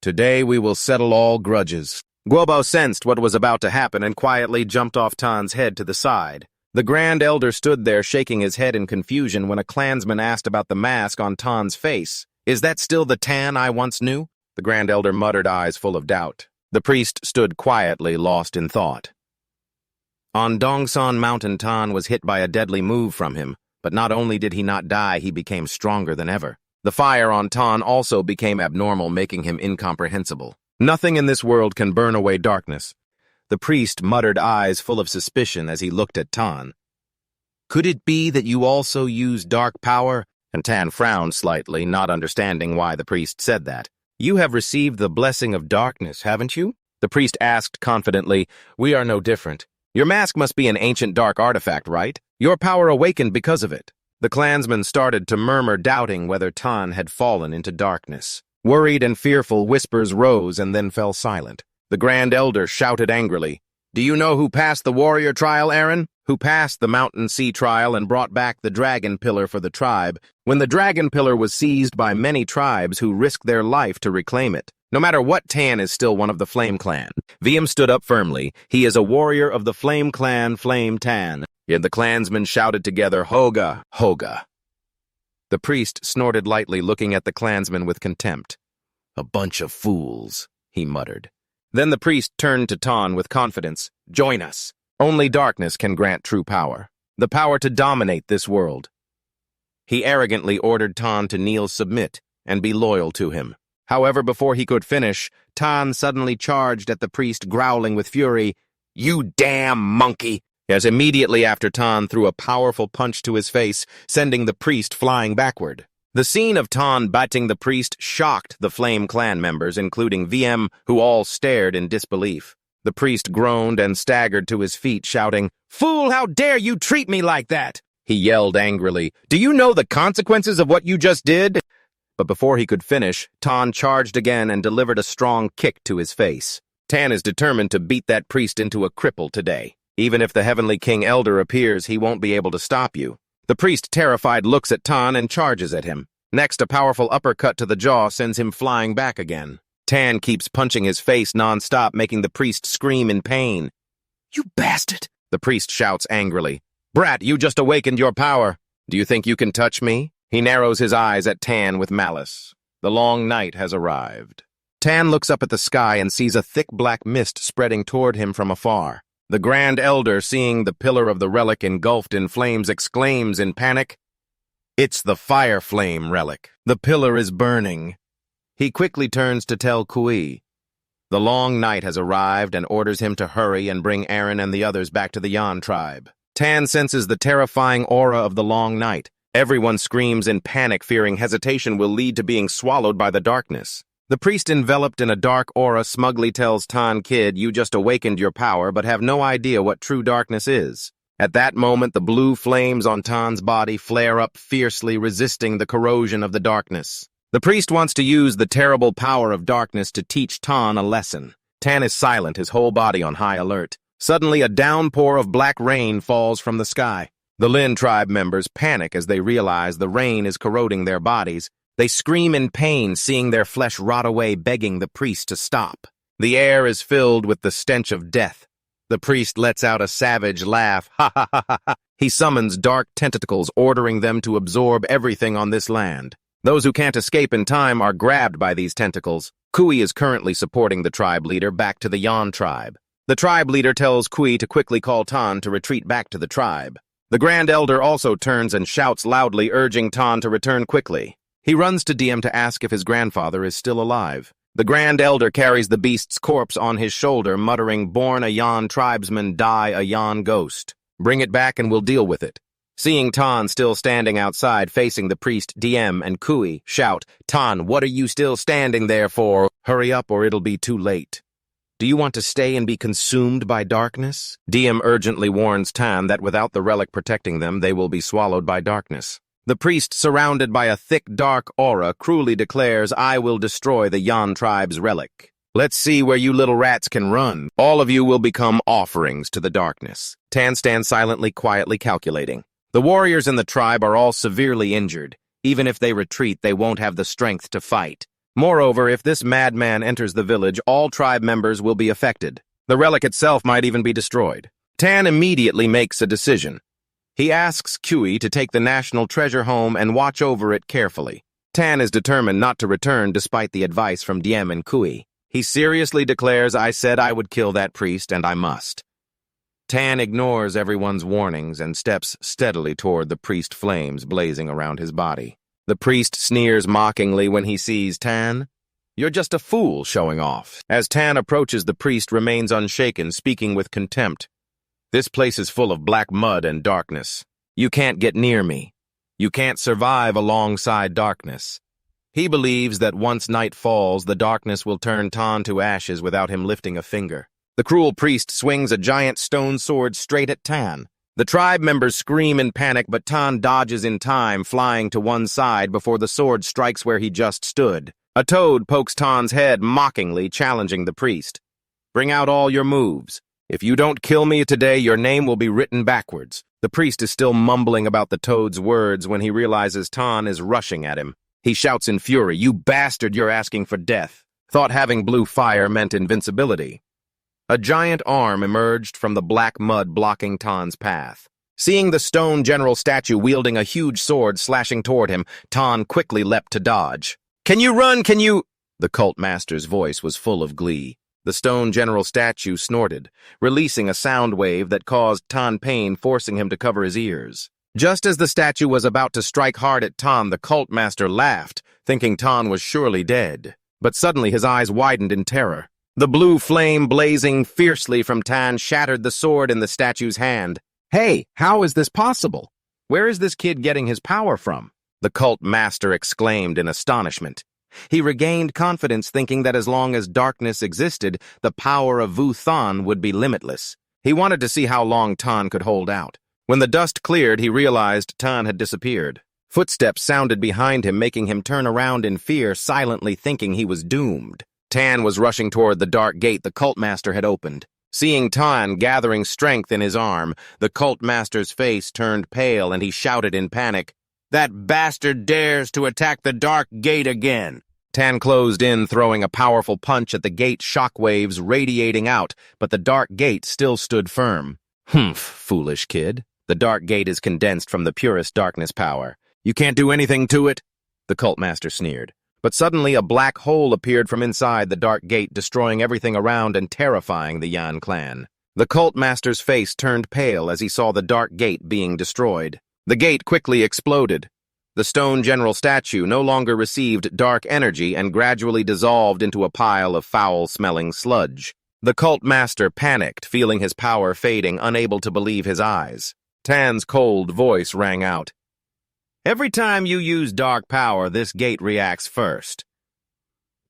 Speaker 1: "Today we will settle all grudges." Guobo sensed what was about to happen and quietly jumped off Tan's head to the side. The Grand Elder stood there shaking his head in confusion when a clansman asked about the mask on Tan's face. "Is that still the Tan I once knew?" The Grand Elder muttered, eyes full of doubt. The priest stood quietly, lost in thought. On Dongsan Mountain, Tan was hit by a deadly move from him, but not only did he not die, he became stronger than ever. The fire on Tan also became abnormal, making him incomprehensible. "Nothing in this world can burn away darkness." The priest muttered, eyes full of suspicion as he looked at Tan. "Could it be that you also use dark power?" And Tan frowned slightly, not understanding why the priest said that. "You have received the blessing of darkness, haven't you?" The priest asked confidently. "We are no different. Your mask must be an ancient dark artifact, right? Your power awakened because of it." The clansmen started to murmur, doubting whether Tan had fallen into darkness. Worried and fearful, whispers rose and then fell silent. The Grand Elder shouted angrily, "Do you know who passed the warrior trial, Aaron? Who passed the mountain sea trial and brought back the dragon pillar for the tribe, when the dragon pillar was seized by many tribes who risked their life to reclaim it? No matter what, Tan is still one of the Flame Clan. VM stood up firmly. He is a warrior of the Flame Clan, Flame Tan. Yet the clansmen shouted together, Hoga, Hoga. The priest snorted lightly, looking at the clansmen with contempt. A bunch of fools, he muttered. Then the priest turned to Tan with confidence. Join us. Only darkness can grant true power. The power to dominate this world. He arrogantly ordered Tan to kneel, submit, and be loyal to him. However, before he could finish, Tan suddenly charged at the priest, growling with fury, You damn monkey! As immediately after, Tan threw a powerful punch to his face, sending the priest flying backward. The scene of Tan batting the priest shocked the Flame Clan members, including VM, who all stared in disbelief. The priest groaned and staggered to his feet, shouting, Fool, how dare you treat me like that? He yelled angrily, Do you know the consequences of what you just did? But before he could finish, Tan charged again and delivered a strong kick to his face. Tan is determined to beat that priest into a cripple today. Even if the Heavenly King Elder appears, he won't be able to stop you. The priest, terrified, looks at Tan and charges at him. Next, a powerful uppercut to the jaw sends him flying back again. Tan keeps punching his face non-stop, making the priest scream in pain. You bastard! The priest shouts angrily. Brat, you just awakened your power. Do you think you can touch me? He narrows his eyes at Tan with malice. The long night has arrived. Tan looks up at the sky and sees a thick black mist spreading toward him from afar. The Grand Elder, seeing the pillar of the relic engulfed in flames, exclaims in panic, It's the Fire Flame relic. The pillar is burning. He quickly turns to tell Kui. The long night has arrived and orders him to hurry and bring Aaron and the others back to the Yan tribe. Tan senses the terrifying aura of the long night. Everyone screams in panic, fearing hesitation will lead to being swallowed by the darkness. The priest, enveloped in a dark aura, smugly tells Tan, Kid, you just awakened your power, but have no idea what true darkness is. At that moment, the blue flames on Tan's body flare up fiercely, resisting the corrosion of the darkness. The priest wants to use the terrible power of darkness to teach Tan a lesson. Tan is silent, his whole body on high alert. Suddenly, a downpour of black rain falls from the sky. The Lin tribe members panic as they realize the rain is corroding their bodies. They scream in pain, seeing their flesh rot away, begging the priest to stop. The air is filled with the stench of death. The priest lets out a savage laugh. Ha ha ha ha ha. He summons dark tentacles, ordering them to absorb everything on this land. Those who can't escape in time are grabbed by these tentacles. Kui is currently supporting the tribe leader back to the Yan tribe. The tribe leader tells Kui to quickly call Tan to retreat back to the tribe. The Grand Elder also turns and shouts loudly, urging Tan to return quickly. He runs to DM to ask if his grandfather is still alive. The Grand Elder carries the beast's corpse on his shoulder, muttering, Born a Yan tribesman, die a Yan ghost. Bring it back and we'll deal with it. Seeing Tan still standing outside facing the priest, DM and Kui shout, Tan, what are you still standing there for? Hurry up or it'll be too late. Do you want to stay and be consumed by darkness? DM urgently warns Tan that without the relic protecting them, they will be swallowed by darkness. The priest, surrounded by a thick, dark aura, cruelly declares, I will destroy the Yan tribe's relic. Let's see where you little rats can run. All of you will become offerings to the darkness. Tan stands silently, quietly calculating. The warriors in the tribe are all severely injured. Even if they retreat, they won't have the strength to fight. Moreover, if this madman enters the village, all tribe members will be affected. The relic itself might even be destroyed. Tan immediately makes a decision. He asks Kui to take the national treasure home and watch over it carefully. Tan is determined not to return despite the advice from Diem and Kui. He seriously declares, I said I would kill that priest, and I must. Tan ignores everyone's warnings and steps steadily toward the priest, flames blazing around his body. The priest sneers mockingly when he sees Tan. You're just a fool showing off. As Tan approaches, the priest remains unshaken, speaking with contempt. This place is full of black mud and darkness. You can't get near me. You can't survive alongside darkness. He believes that once night falls, the darkness will turn Tan to ashes without him lifting a finger. The cruel priest swings a giant stone sword straight at Tan. The tribe members scream in panic, but Tan dodges in time, flying to one side before the sword strikes where he just stood. A toad pokes Tan's head, mockingly challenging the priest. Bring out all your moves. If you don't kill me today, your name will be written backwards. The priest is still mumbling about the toad's words when he realizes Tan is rushing at him. He shouts in fury, You bastard, you're asking for death. thought having blue fire meant invincibility. A giant arm emerged from the black mud blocking Tan's path. Seeing the stone general statue wielding a huge sword slashing toward him, Tan quickly leapt to dodge. "Can you run? Can you—" The cult master's voice was full of glee. The stone general statue snorted, releasing a sound wave that caused Tan pain, forcing him to cover his ears. Just as the statue was about to strike hard at Tan, the cult master laughed, thinking Tan was surely dead. But suddenly his eyes widened in terror. The blue flame blazing fiercely from Tan shattered the sword in the statue's hand. "Hey, how is this possible? Where is this kid getting his power from?" the cult master exclaimed in astonishment. He regained confidence, thinking that as long as darkness existed, the power of Vu Than would be limitless. He wanted to see how long Tan could hold out. When the dust cleared, he realized Tan had disappeared. Footsteps sounded behind him, making him turn around in fear, silently thinking he was doomed. Tan was rushing toward the dark gate the cult master had opened. Seeing Tan gathering strength in his arm, the cult master's face turned pale and he shouted in panic, "That bastard dares to attack the dark gate again!" Tan closed in, throwing a powerful punch at the gate, shockwaves radiating out, but the dark gate still stood firm. "Humph, foolish kid. The dark gate is condensed from the purest darkness power. You can't do anything to it?" the cult master sneered. But suddenly a black hole appeared from inside the dark gate, destroying everything around and terrifying the Yan clan. The cult master's face turned pale as he saw the dark gate being destroyed. The gate quickly exploded. The stone general statue no longer received dark energy and gradually dissolved into a pile of foul-smelling sludge. The cult master panicked, feeling his power fading, unable to believe his eyes. Tan's cold voice rang out. "Every time you use dark power, this gate reacts first."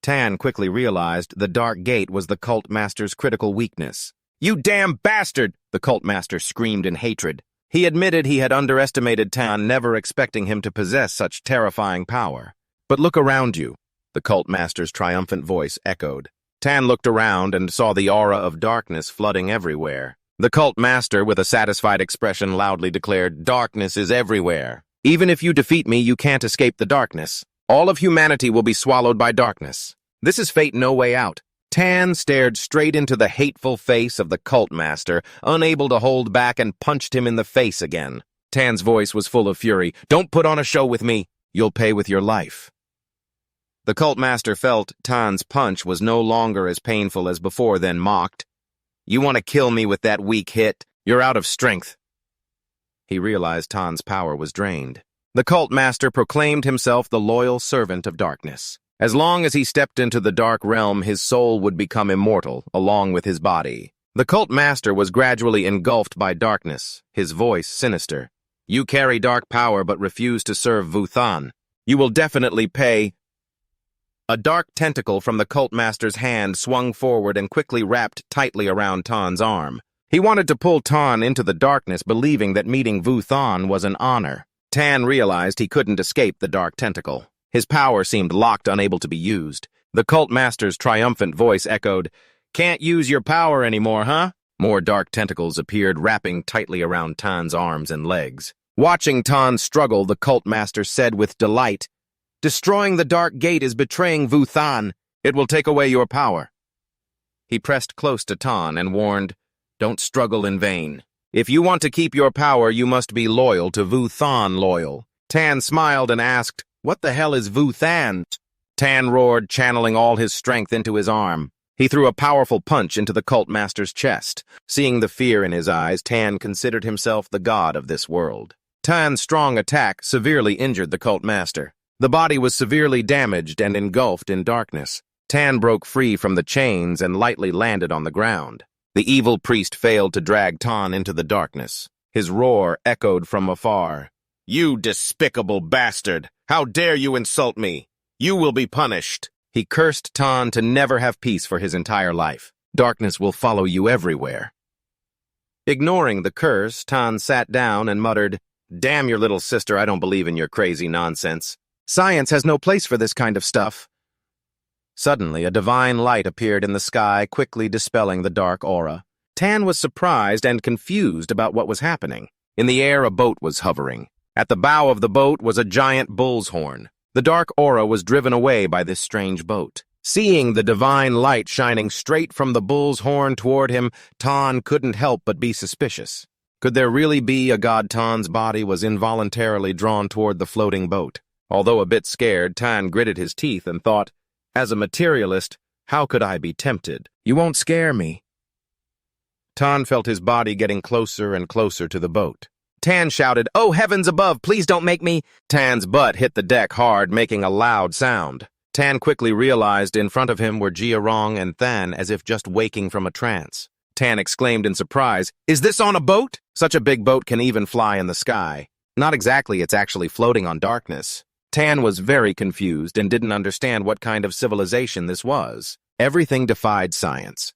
Speaker 1: Tan quickly realized the dark gate was the cult master's critical weakness. "You damn bastard!" the cult master screamed in hatred. He admitted he had underestimated Tan, never expecting him to possess such terrifying power. "But look around you," the cult master's triumphant voice echoed. Tan looked around and saw the aura of darkness flooding everywhere. The cult master, with a satisfied expression, loudly declared, "Darkness is everywhere. Even if you defeat me, you can't escape the darkness. All of humanity will be swallowed by darkness. This is fate, no way out." Tan stared straight into the hateful face of the cult master, unable to hold back, and punched him in the face again. Tan's voice was full of fury. "Don't put on a show with me. You'll pay with your life." The cult master felt Tan's punch was no longer as painful as before, then mocked. "You want to kill me with that weak hit? You're out of strength." He realized Tan's power was drained. The cult master proclaimed himself the loyal servant of darkness. As long as he stepped into the dark realm, his soul would become immortal, along with his body. The cult master was gradually engulfed by darkness, his voice sinister. "You carry dark power but refuse to serve Vu Than. You will definitely pay." A dark tentacle from the cult master's hand swung forward and quickly wrapped tightly around Tan's arm. He wanted to pull Tan into the darkness, believing that meeting Vu Than was an honor. Tan realized he couldn't escape the dark tentacle. His power seemed locked, unable to be used. The cult master's triumphant voice echoed, "Can't use your power anymore, huh?" More dark tentacles appeared, wrapping tightly around Tan's arms and legs. Watching Tan struggle, the cult master said with delight, "Destroying the dark gate is betraying Vu Than. It will take away your power." He pressed close to Tan and warned, "Don't struggle in vain. If you want to keep your power, you must be loyal to Vu Than loyal." Tan smiled and asked, "What the hell is Vu Than?" Tan roared, channeling all his strength into his arm. He threw a powerful punch into the cult master's chest. Seeing the fear in his eyes, Tan considered himself the god of this world. Tan's strong attack severely injured the cult master. The body was severely damaged and engulfed in darkness. Tan broke free from the chains and lightly landed on the ground. The evil priest failed to drag Tan into the darkness. His roar echoed from afar. "You despicable bastard! How dare you insult me? You will be punished." He cursed Tan to never have peace for his entire life. "Darkness will follow you everywhere." Ignoring the curse, Tan sat down and muttered, "Damn your little sister, I don't believe in your crazy nonsense. Science has no place for this kind of stuff." Suddenly, a divine light appeared in the sky, quickly dispelling the dark aura. Tan was surprised and confused about what was happening. In the air, a boat was hovering. At the bow of the boat was a giant bull's horn. The dark aura was driven away by this strange boat. Seeing the divine light shining straight from the bull's horn toward him, Tan couldn't help but be suspicious. Could there really be a god? Tan's body was involuntarily drawn toward the floating boat. Although a bit scared, Tan gritted his teeth and thought, as a materialist, how could I be tempted? You won't scare me. Tan felt his body getting closer and closer to the boat. Tan shouted, "Oh, heavens above, please don't make me." Tan's butt hit the deck hard, making a loud sound. Tan quickly realized in front of him were Jiarong and Than, as if just waking from a trance. Tan exclaimed in surprise, "Is this on a boat?" Such a big boat can even fly in the sky. Not exactly, it's actually floating on darkness. Tan was very confused and didn't understand what kind of civilization this was. Everything defied science.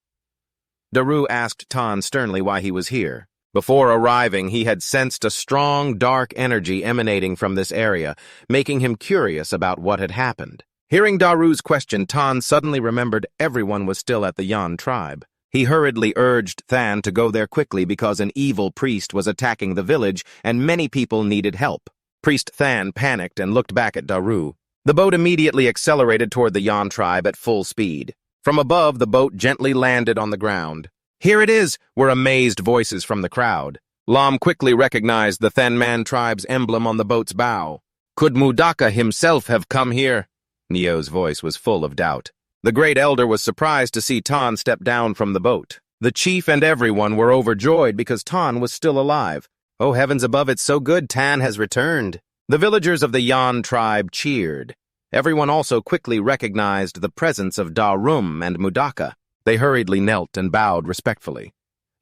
Speaker 1: Daru asked Tan sternly why he was here. Before arriving, he had sensed a strong, dark energy emanating from this area, making him curious about what had happened. Hearing Daru's question, Tan suddenly remembered everyone was still at the Yan tribe. He hurriedly urged Than to go there quickly because an evil priest was attacking the village and many people needed help. Priest Than panicked and looked back at Daru. The boat immediately accelerated toward the Yan tribe at full speed. From above, the boat gently landed on the ground. "Here it is," were amazed voices from the crowd. Lam quickly recognized the Thenman tribe's emblem on the boat's bow. "Could Mudaka himself have come here?" Neo's voice was full of doubt. The great elder was surprised to see Tan step down from the boat. The chief and everyone were overjoyed because Tan was still alive. "Oh, heavens above, it's so good Tan has returned." The villagers of the Yan tribe cheered. Everyone also quickly recognized the presence of Darum and Mudaka. They hurriedly knelt and bowed respectfully.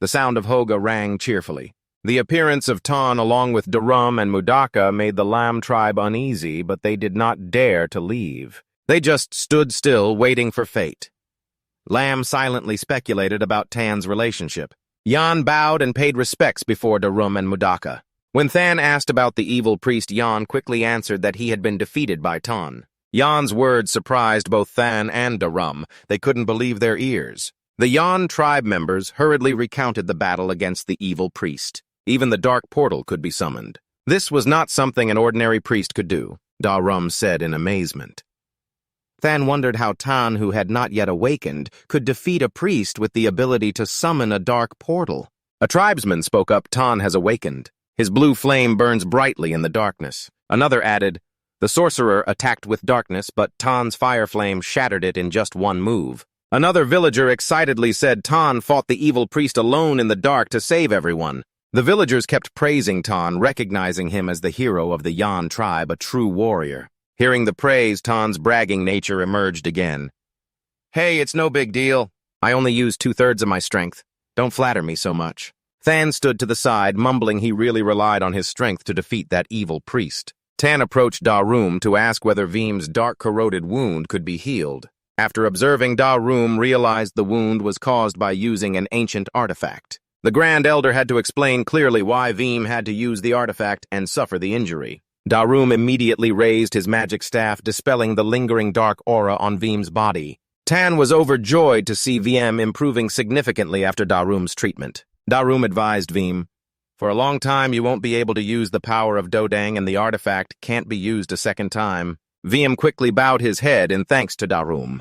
Speaker 1: The sound of Hoga rang cheerfully. The appearance of Tan along with Darum and Mudaka made the Lam tribe uneasy, but they did not dare to leave. They just stood still, waiting for fate. Lam silently speculated about Tan's relationship. Yan bowed and paid respects before Darum and Mudaka. When Than asked about the evil priest, Yan quickly answered that he had been defeated by Tan. Yan's words surprised both Than and Darum. They couldn't believe their ears. The Yan tribe members hurriedly recounted the battle against the evil priest. Even the dark portal could be summoned. This was not something an ordinary priest could do, Darum said in amazement. Than wondered how Tan, who had not yet awakened, could defeat a priest with the ability to summon a dark portal. A tribesman spoke up, "Tan has awakened. His blue flame burns brightly in the darkness." Another added, "The sorcerer attacked with darkness, but Tan's fire flame shattered it in just one move." Another villager excitedly said Tan fought the evil priest alone in the dark to save everyone. The villagers kept praising Tan, recognizing him as the hero of the Yan tribe, a true warrior. Hearing the praise, Tan's bragging nature emerged again. "Hey, it's no big deal. I only used 2/3 of my strength. Don't flatter me so much." Than stood to the side, mumbling he really relied on his strength to defeat that evil priest. Tan approached Darum to ask whether Veem's dark corroded wound could be healed. After observing, Darum realized the wound was caused by using an ancient artifact. The Grand Elder had to explain clearly why Veem had to use the artifact and suffer the injury. Darum immediately raised his magic staff, dispelling the lingering dark aura on Veem's body. Tan was overjoyed to see Veem improving significantly after Darum's treatment. Darum advised Veem, "For a long time you won't be able to use the power of Dodang, and the artifact can't be used a second time." Veem quickly bowed his head in thanks to Darum.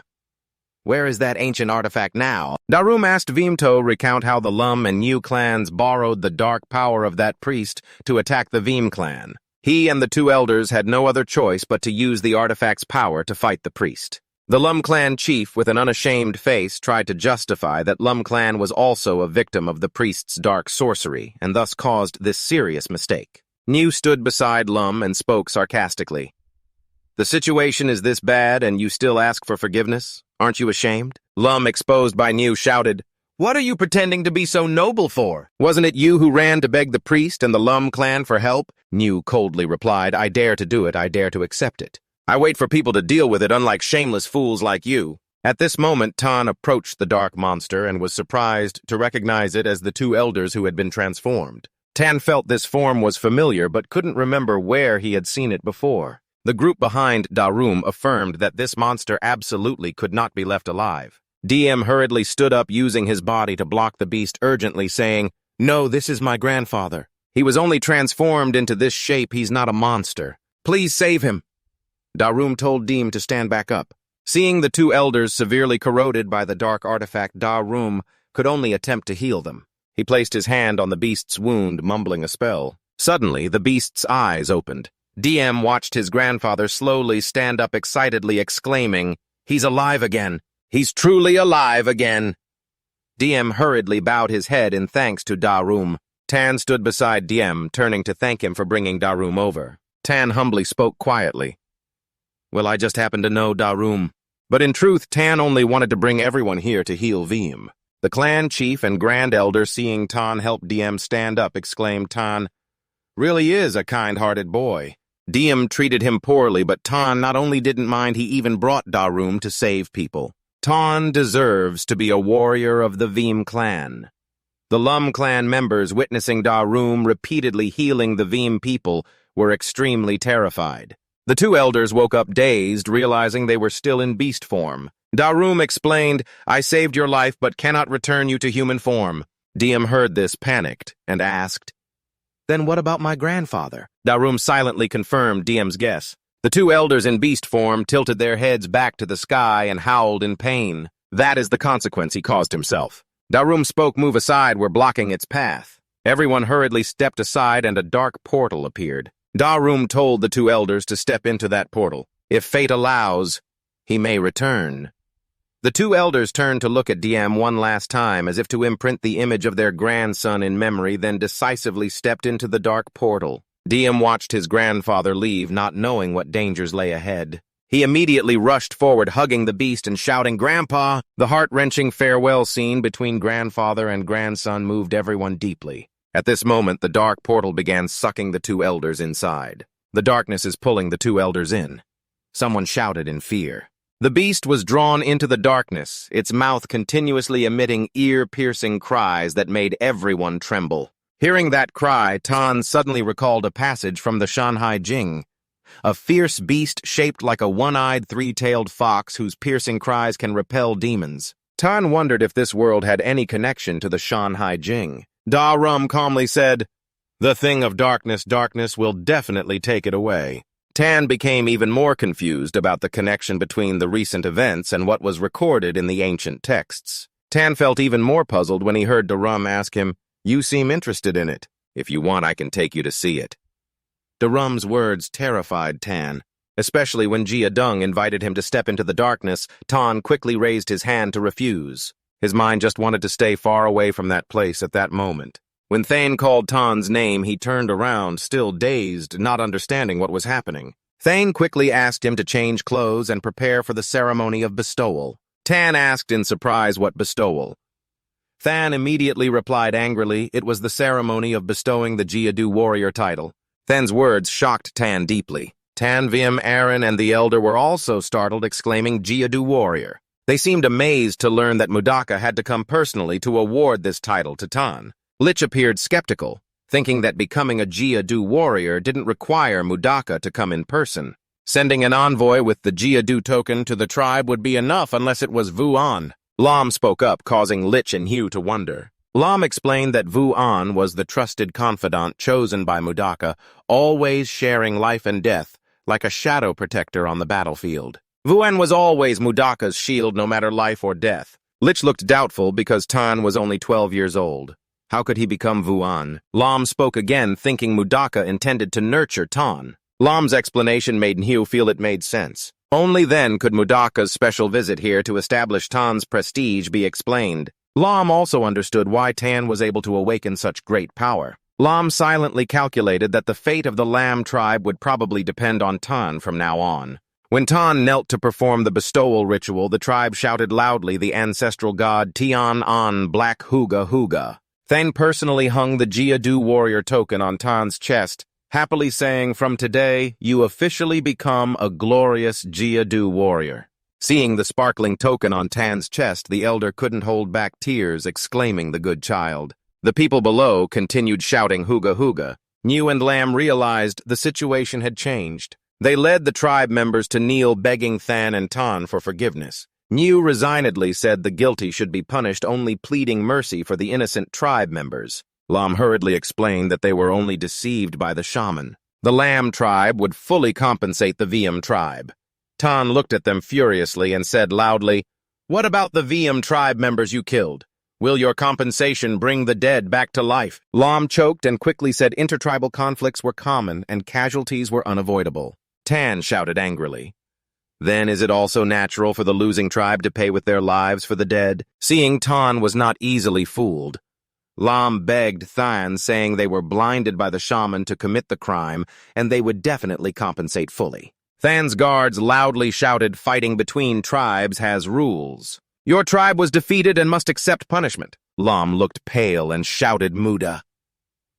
Speaker 1: "Where is that ancient artifact now?" Darum asked Veem to recount how the Lum and Yu clans borrowed the dark power of that priest to attack the Veem clan. He and the two elders had no other choice but to use the artifact's power to fight the priest. The Lum clan chief, with an unashamed face, tried to justify that Lum clan was also a victim of the priest's dark sorcery, and thus caused this serious mistake. Niu stood beside Lum and spoke sarcastically. "The situation is this bad, and you still ask for forgiveness? Aren't you ashamed?" Lum, exposed by Niu, shouted, "What are you pretending to be so noble for? Wasn't it you who ran to beg the priest and the Lum clan for help?" Niu coldly replied, "I dare to do it, I dare to accept it. I wait for people to deal with it, unlike shameless fools like you." At this moment, Tan approached the dark monster and was surprised to recognize it as the two elders who had been transformed. Tan felt this form was familiar, but couldn't remember where he had seen it before. The group behind Darum affirmed that this monster absolutely could not be left alive. DM hurriedly stood up, using his body to block the beast urgently, saying, "No, this is my grandfather. He was only transformed into this shape. He's not a monster. Please save him." Darum told Deem to stand back up. Seeing the two elders severely corroded by the dark artifact, Da-Rum could only attempt to heal them. He placed his hand on the beast's wound, mumbling a spell. Suddenly, the beast's eyes opened. DM watched his grandfather slowly stand up excitedly, exclaiming, "He's alive again! He's truly alive again!" DM hurriedly bowed his head in thanks to Da-Rum. Tan stood beside DM, turning to thank him for bringing Da-Rum over. Tan humbly spoke quietly. "Well, I just happened to know Da-Rum." But in truth, Tan only wanted to bring everyone here to heal Veem. The clan chief and grand elder, seeing Tan help DM stand up, exclaimed, "Tan really is a kind-hearted boy." DM treated him poorly, but Tan not only didn't mind, he even brought Da-Rum to save people. Tan deserves to be a warrior of the Veem clan. The Lum clan members, witnessing Da-Rum repeatedly healing the Veem people, were extremely terrified. The two elders woke up dazed, realizing they were still in beast form. Da-Rum explained, "I saved your life but cannot return you to human form." DM heard this, panicked, and asked, "Then what about my grandfather?" Da-Rum silently confirmed DM's guess. The two elders in beast form tilted their heads back to the sky and howled in pain. That is the consequence he caused himself. Da-Rum spoke, "Move aside, we're blocking its path." Everyone hurriedly stepped aside and a dark portal appeared. Da-Rum told the two elders to step into that portal. If fate allows, he may return. The two elders turned to look at DM one last time, as if to imprint the image of their grandson in memory, then decisively stepped into the dark portal. DM watched his grandfather leave, not knowing what dangers lay ahead. He immediately rushed forward, hugging the beast and shouting, "Grandpa!" The heart-wrenching farewell scene between grandfather and grandson moved everyone deeply. At this moment, the dark portal began sucking the two elders inside. The darkness is pulling the two elders in. Someone shouted in fear. The beast was drawn into the darkness, its mouth continuously emitting ear-piercing cries that made everyone tremble. Hearing that cry, Tan suddenly recalled a passage from the Shanhai Jing, a fierce beast shaped like a one-eyed, three-tailed fox whose piercing cries can repel demons. Tan wondered if this world had any connection to the Shanhai Jing. Da-Rum calmly said, "The thing of darkness will definitely take it away." Tan became even more confused about the connection between the recent events and what was recorded in the ancient texts. Tan felt even more puzzled when he heard Da-Rum ask him, "You seem interested in it. If you want, I can take you to see it." Da-Rum's words terrified Tan, especially when Jia Dung invited him to step into the darkness. Tan quickly raised his hand to refuse. His mind just wanted to stay far away from that place at that moment. When Thane called Tan's name, he turned around, still dazed, not understanding what was happening. Thane quickly asked him to change clothes and prepare for the ceremony of bestowal. Tan asked in surprise what bestowal. Than immediately replied angrily it was the ceremony of bestowing the Jiadu warrior title. Than's words shocked Tan deeply. Tan, Vim, Aaron, and the elder were also startled, exclaiming, "Jiadu warrior." They seemed amazed to learn that Mudaka had to come personally to award this title to Tan. Lich appeared skeptical, thinking that becoming a Jiadu warrior didn't require Mudaka to come in person. Sending an envoy with the Jiadu token to the tribe would be enough unless it was Vu An. Lam spoke up, causing Lich and Hugh to wonder. Lam explained that Vu An was the trusted confidant chosen by Mudaka, always sharing life and death, like a shadow protector on the battlefield. Vu An was always Mudaka's shield, no matter life or death. Lich looked doubtful because Tan was only 12 years old. How could he become Vu An? Lam spoke again, thinking Mudaka intended to nurture Tan. Lam's explanation made Hugh feel it made sense. Only then could Mudaka's special visit here to establish Tan's prestige be explained. Lam also understood why Tan was able to awaken such great power. Lam silently calculated that the fate of the Lam tribe would probably depend on Tan from now on. When Tan knelt to perform the bestowal ritual, the tribe shouted loudly the ancestral god Tian An Black Huga Huga. Thane personally hung the Jiadu warrior token on Tan's chest, happily saying, "From today, you officially become a glorious Jiadu warrior." Seeing the sparkling token on Tan's chest, the elder couldn't hold back tears, exclaiming the good child. The people below continued shouting Huga Huga. New and Lam realized the situation had changed. They led the tribe members to kneel, begging Than and Tan for forgiveness. New resignedly said the guilty should be punished, only pleading mercy for the innocent tribe members. Lam hurriedly explained that they were only deceived by the shaman. The Lam tribe would fully compensate the Viam tribe. Tan looked at them furiously and said loudly, "What about the VM tribe members you killed? Will your compensation bring the dead back to life?" Lam choked and quickly said intertribal conflicts were common and casualties were unavoidable. Tan shouted angrily, "Then is it also natural for the losing tribe to pay with their lives for the dead?" Seeing Tan was not easily fooled, Lam begged Than, saying they were blinded by the shaman to commit the crime and they would definitely compensate fully. Than's guards loudly shouted, "Fighting between tribes has rules. Your tribe was defeated and must accept punishment." Lam looked pale and shouted Muda.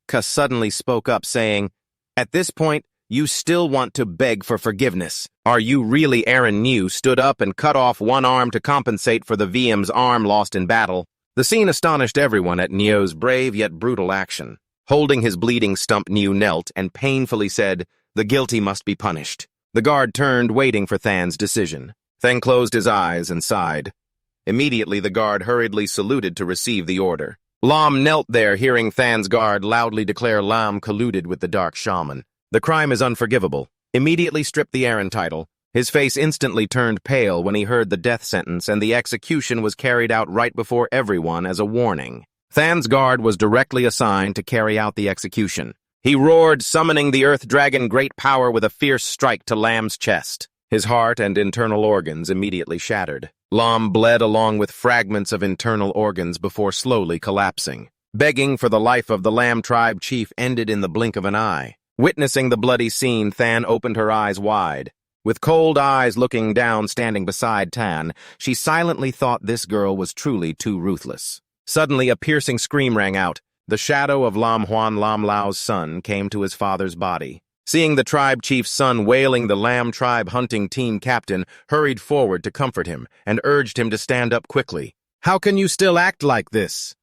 Speaker 1: Ka suddenly spoke up, saying, "At this point, you still want to beg for forgiveness. Are you really?" Aaron New stood up and cut off one arm to compensate for the VM's arm lost in battle. The scene astonished everyone at Neo's brave yet brutal action. Holding his bleeding stump, Neo knelt and painfully said, "The guilty must be punished." The guard turned, waiting for Than's decision. Than closed his eyes and sighed. Immediately, the guard hurriedly saluted to receive the order. Lam knelt there, hearing Than's guard loudly declare Lam colluded with the Dark Shaman. The crime is unforgivable. Immediately stripped the Aaron title. His face instantly turned pale when he heard the death sentence, and the execution was carried out right before everyone as a warning. Than's guard was directly assigned to carry out the execution. He roared, summoning the Earth Dragon Great Power with a fierce strike to Lam's chest. His heart and internal organs immediately shattered. Lam bled along with fragments of internal organs before slowly collapsing. Begging for the life of the Lam tribe chief ended in the blink of an eye. Witnessing the bloody scene, Than opened her eyes wide. With cold eyes looking down, standing beside Tan, she silently thought this girl was truly too ruthless. Suddenly, a piercing scream rang out. The shadow of Lam Huan Lam Lao's son came to his father's body. Seeing the tribe chief's son wailing, the Lam tribe hunting team captain hurried forward to comfort him and urged him to stand up quickly. "How can you still act like this?"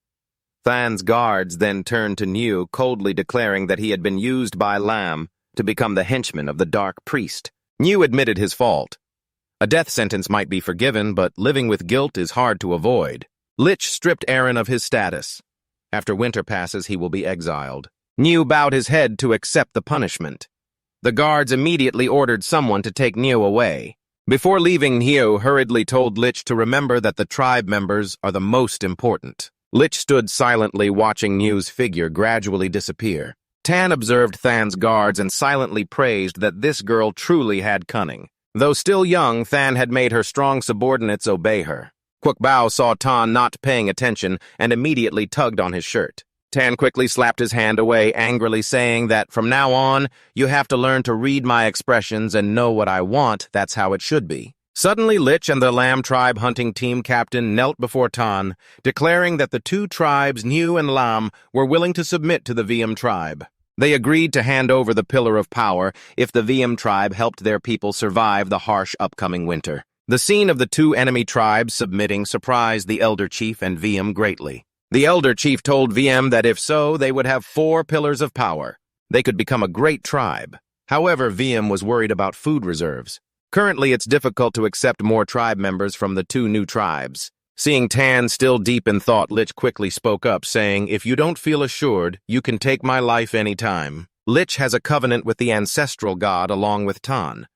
Speaker 1: Than's guards then turned to Niu, coldly declaring that he had been used by Lam to become the henchman of the Dark Priest. Niu admitted his fault. A death sentence might be forgiven, but living with guilt is hard to avoid. Lich stripped Aaron of his status. After winter passes, he will be exiled. Niu bowed his head to accept the punishment. The guards immediately ordered someone to take Niu away. Before leaving, Niu hurriedly told Lich to remember that the tribe members are the most important. Lich stood silently watching Niu's figure gradually disappear. Tan observed Than's guards and silently praised that this girl truly had cunning. Though still young, Than had made her strong subordinates obey her. Kwok Bao saw Tan not paying attention and immediately tugged on his shirt. Tan quickly slapped his hand away, angrily saying that from now on, you have to learn to read my expressions and know what I want. That's how it should be. Suddenly, Lich and the Lam tribe hunting team captain knelt before Tan, declaring that the two tribes, Niu and Lam, were willing to submit to the VM tribe. They agreed to hand over the Pillar of Power if the VM tribe helped their people survive the harsh upcoming winter. The scene of the two enemy tribes submitting surprised the Elder Chief and VM greatly. The Elder Chief told VM that if so, they would have 4 pillars of power. They could become a great tribe. However, VM was worried about food reserves. Currently, it's difficult to accept more tribe members from the 2 new tribes. Seeing Tan still deep in thought, Lich quickly spoke up, saying, "If you don't feel assured, you can take my life any time." Lich has a covenant with the ancestral god along with Tan.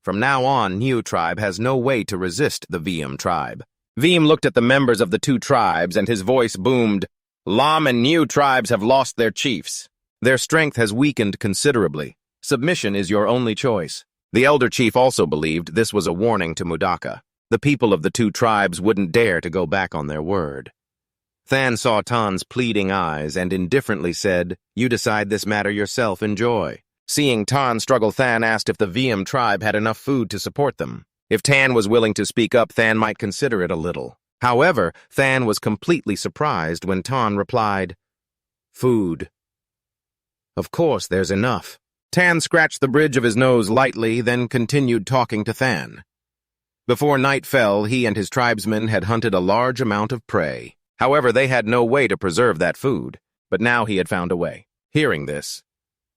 Speaker 1: From now on, Niu tribe has no way to resist the VM tribe. VM looked at the members of the 2 tribes and his voice boomed, "Lam and Niu tribes have lost their chiefs. Their strength has weakened considerably. Submission is your only choice." The Elder Chief also believed this was a warning to Mudaka. The people of the 2 tribes wouldn't dare to go back on their word. Than saw Tan's pleading eyes and indifferently said, "You decide this matter yourself, enjoy." Seeing Tan struggle, Than asked if the VM tribe had enough food to support them. If Tan was willing to speak up, Than might consider it a little. However, Than was completely surprised when Tan replied, "Food. Of course, there's enough." Tan scratched the bridge of his nose lightly, then continued talking to Than. Before night fell, he and his tribesmen had hunted a large amount of prey. However, they had no way to preserve that food, but now he had found a way. Hearing this,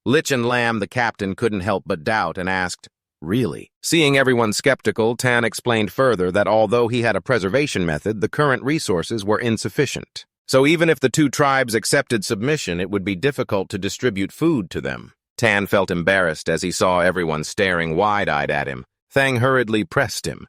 Speaker 1: Lich and Lam, the captain, couldn't help but doubt and asked, "Really?" Seeing everyone skeptical, Tan explained further that although he had a preservation method, the current resources were insufficient. So even if the 2 tribes accepted submission, it would be difficult to distribute food to them. Tan felt embarrassed as he saw everyone staring wide-eyed at him. Thang hurriedly pressed him.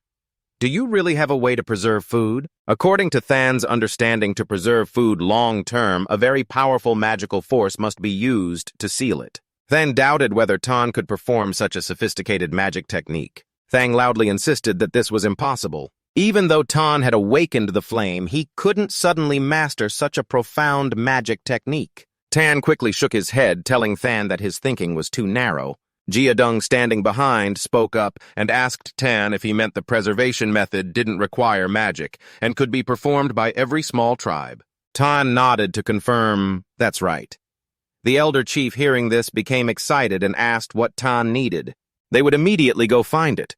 Speaker 1: Do you really have a way to preserve food? According to Than's understanding, to preserve food long-term, a very powerful magical force must be used to seal it. Than doubted whether Tan could perform such a sophisticated magic technique. Thang loudly insisted that this was impossible. Even though Tan had awakened the flame, he couldn't suddenly master such a profound magic technique. Tan quickly shook his head, telling Than that his thinking was too narrow. Jiadung, standing behind, spoke up and asked Tan if he meant the preservation method didn't require magic and could be performed by every small tribe. Tan nodded to confirm, that's right. The elder chief, hearing this, became excited and asked what Tan needed. They would immediately go find it.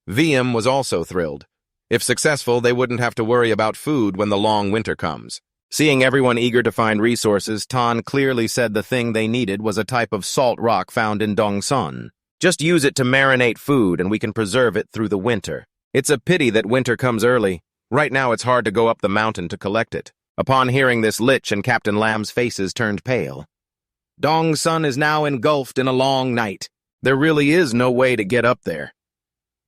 Speaker 1: VM was also thrilled. If successful, they wouldn't have to worry about food when the long winter comes. Seeing everyone eager to find resources, Tan clearly said the thing they needed was a type of salt rock found in Dongsun. Just use it to marinate food and we can preserve it through the winter. It's a pity that winter comes early. Right now it's hard to go up the mountain to collect it. Upon hearing this, Lich and Captain Lam's faces turned pale. Dongsun is now engulfed in a long night. There really is no way to get up there.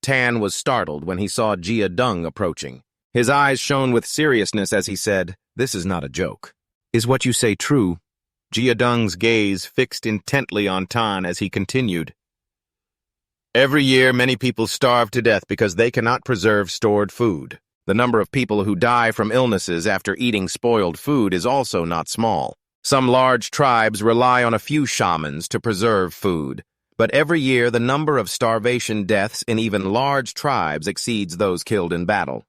Speaker 1: Tan was startled when he saw Jiadung approaching. His eyes shone with seriousness as he said, "This is not a joke. Is what you say true?" Jiadung's gaze fixed intently on Tan as he continued. Every year, many people starve to death because they cannot preserve stored food. The number of people who die from illnesses after eating spoiled food is also not small. Some large tribes rely on a few shamans to preserve food, but every year the number of starvation deaths in even large tribes exceeds those killed in battle.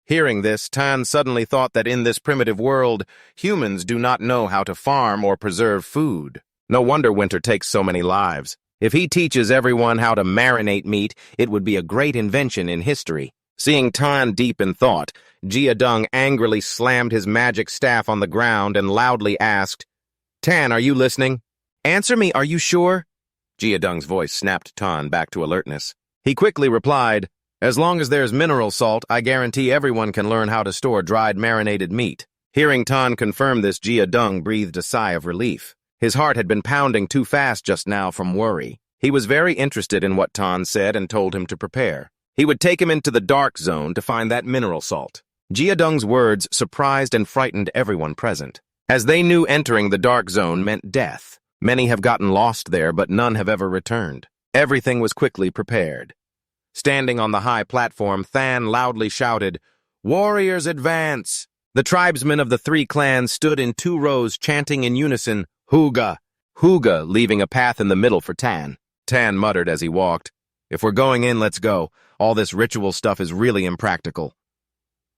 Speaker 1: Hearing this, Tan suddenly thought that in this primitive world, humans do not know how to farm or preserve food. No wonder winter takes so many lives. If he teaches everyone how to marinate meat, it would be a great invention in history. Seeing Tan deep in thought, Jiadung angrily slammed his magic staff on the ground and loudly asked, "Tan, are you listening? Answer me, are you sure?" Jiadung's voice snapped Tan back to alertness. He quickly replied, "As long as there's mineral salt, I guarantee everyone can learn how to store dried marinated meat." Hearing Tan confirm this, Jiadung breathed a sigh of relief. His heart had been pounding too fast just now from worry. He was very interested in what Tan said and told him to prepare. He would take him into the dark zone to find that mineral salt. Jiadung's words surprised and frightened everyone present, as they knew entering the dark zone meant death. Many have gotten lost there, but none have ever returned. Everything was quickly prepared. Standing on the high platform, Than loudly shouted, "Warriors, advance!" The tribesmen of the three clans stood in 2 rows chanting in unison, "Hooga! Hooga!" leaving a path in the middle for Tan. Tan muttered as he walked, "If we're going in, let's go. All this ritual stuff is really impractical."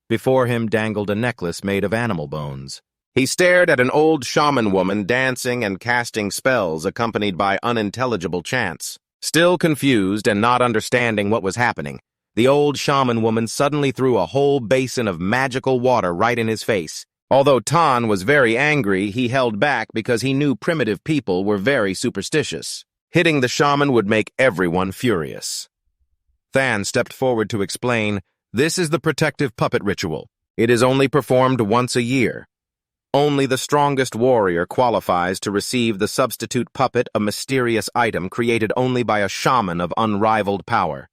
Speaker 1: Before him dangled a necklace made of animal bones. He stared at an old shaman woman dancing and casting spells accompanied by unintelligible chants. Still confused and not understanding what was happening, the old shaman woman suddenly threw a whole basin of magical water right in his face. Although Tan was very angry, he held back because he knew primitive people were very superstitious. Hitting the shaman would make everyone furious. Than stepped forward to explain, "This is the protective puppet ritual. It is only performed once a year. Only the strongest warrior qualifies to receive the substitute puppet, a mysterious item created only by a shaman of unrivaled power."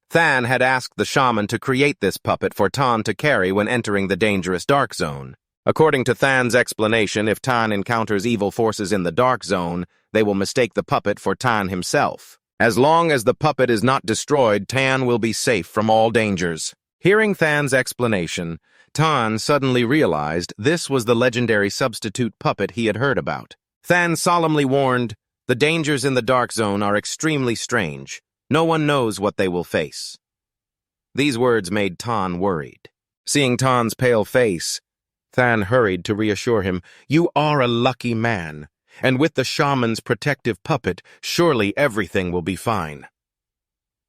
Speaker 1: Than had asked the shaman to create this puppet for Tan to carry when entering the dangerous dark zone. According to Than's explanation, if Tan encounters evil forces in the dark zone, they will mistake the puppet for Tan himself. As long as the puppet is not destroyed, Tan will be safe from all dangers. Hearing Than's explanation, Tan suddenly realized this was the legendary substitute puppet he had heard about. Than solemnly warned, "The dangers in the dark zone are extremely strange. No one knows what they will face." These words made Tan worried. Seeing Tan's pale face, Than hurried to reassure him, "You are a lucky man, and with the shaman's protective puppet, surely everything will be fine."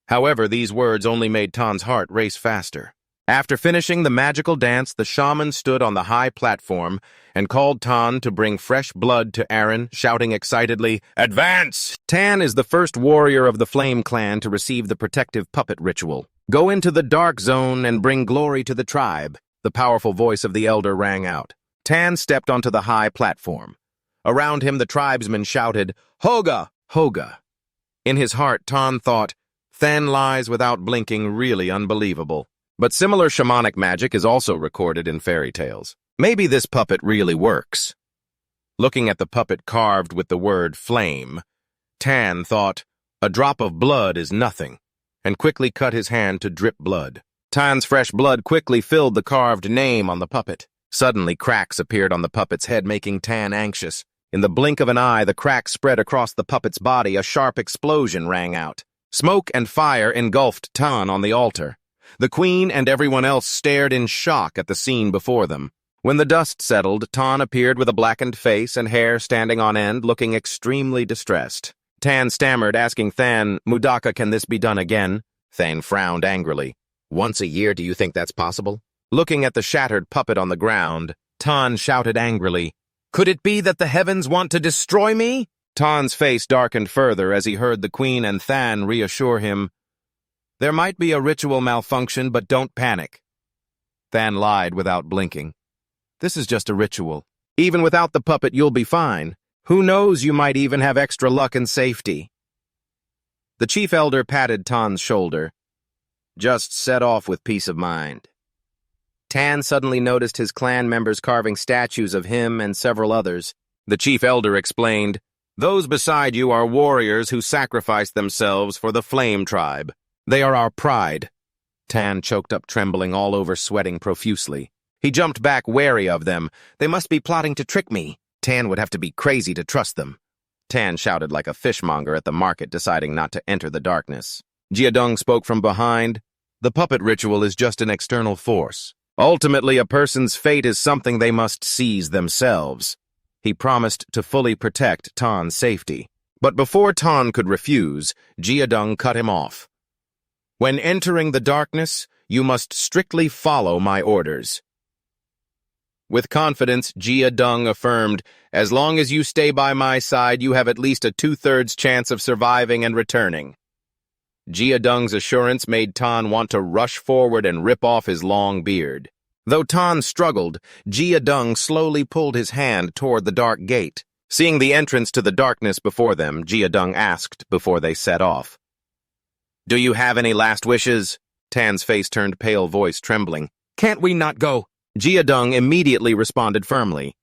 Speaker 1: However, these words only made Tan's heart race faster. After finishing the magical dance, the shaman stood on the high platform and called Tan to bring fresh blood to Aaron, shouting excitedly, "Advance!" Tan is the first warrior of the Flame Clan to receive the protective puppet ritual. "Go into the dark zone and bring glory to the tribe," the powerful voice of the elder rang out. Tan stepped onto the high platform. Around him, the tribesmen shouted, "Hoga! Hoga!" In his heart, Tan thought, Than lies without blinking, really unbelievable. But similar shamanic magic is also recorded in fairy tales. Maybe this puppet really works. Looking at the puppet carved with the word flame, Tan thought, a drop of blood is nothing, and quickly cut his hand to drip blood. Tan's fresh blood quickly filled the carved name on the puppet. Suddenly, cracks appeared on the puppet's head, making Tan anxious. In the blink of an eye, the cracks spread across the puppet's body. A sharp explosion rang out. Smoke and fire engulfed Tan on the altar. The queen and everyone else stared in shock at the scene before them. When the dust settled, Tan appeared with a blackened face and hair standing on end, looking extremely distressed. Tan stammered, asking Than, "Mudaka, can this be done again?" Than frowned angrily. "Once a year, do you think that's possible?" Looking at the shattered puppet on the ground, Tan shouted angrily, "Could it be that the heavens want to destroy me?" Tan's face darkened further as he heard the queen and Than reassure him, "There might be a ritual malfunction, but don't panic." Than lied without blinking. "This is just a ritual. Even without the puppet, you'll be fine. Who knows, you might even have extra luck and safety." The chief elder patted Tan's shoulder. "Just set off with peace of mind." Tan suddenly noticed his clan members carving statues of him and several others. The chief elder explained, "Those beside you are warriors who sacrificed themselves for the Flame Tribe. They are our pride." Tan choked up, trembling all over, sweating profusely. He jumped back, wary of them. "They must be plotting to trick me. Tan would have to be crazy to trust them." Tan shouted like a fishmonger at the market, deciding not to enter the darkness. Jiadung spoke from behind. "The puppet ritual is just an external force. Ultimately, a person's fate is something they must seize themselves." He promised to fully protect Tan's safety. But before Tan could refuse, Jiadung cut him off. "When entering the darkness, you must strictly follow my orders." With confidence, Jiadung affirmed, "As long as you stay by my side, you have at least a 2/3 chance of surviving and returning." Jiadung's assurance made Tan want to rush forward and rip off his long beard. Though Tan struggled, Jiadung slowly pulled his hand toward the dark gate. Seeing the entrance to the darkness before them, Jiadung asked before they set off, "Do you have any last wishes?" Tan's face turned pale, voice trembling. "Can't we not go?" Jiadung immediately responded firmly.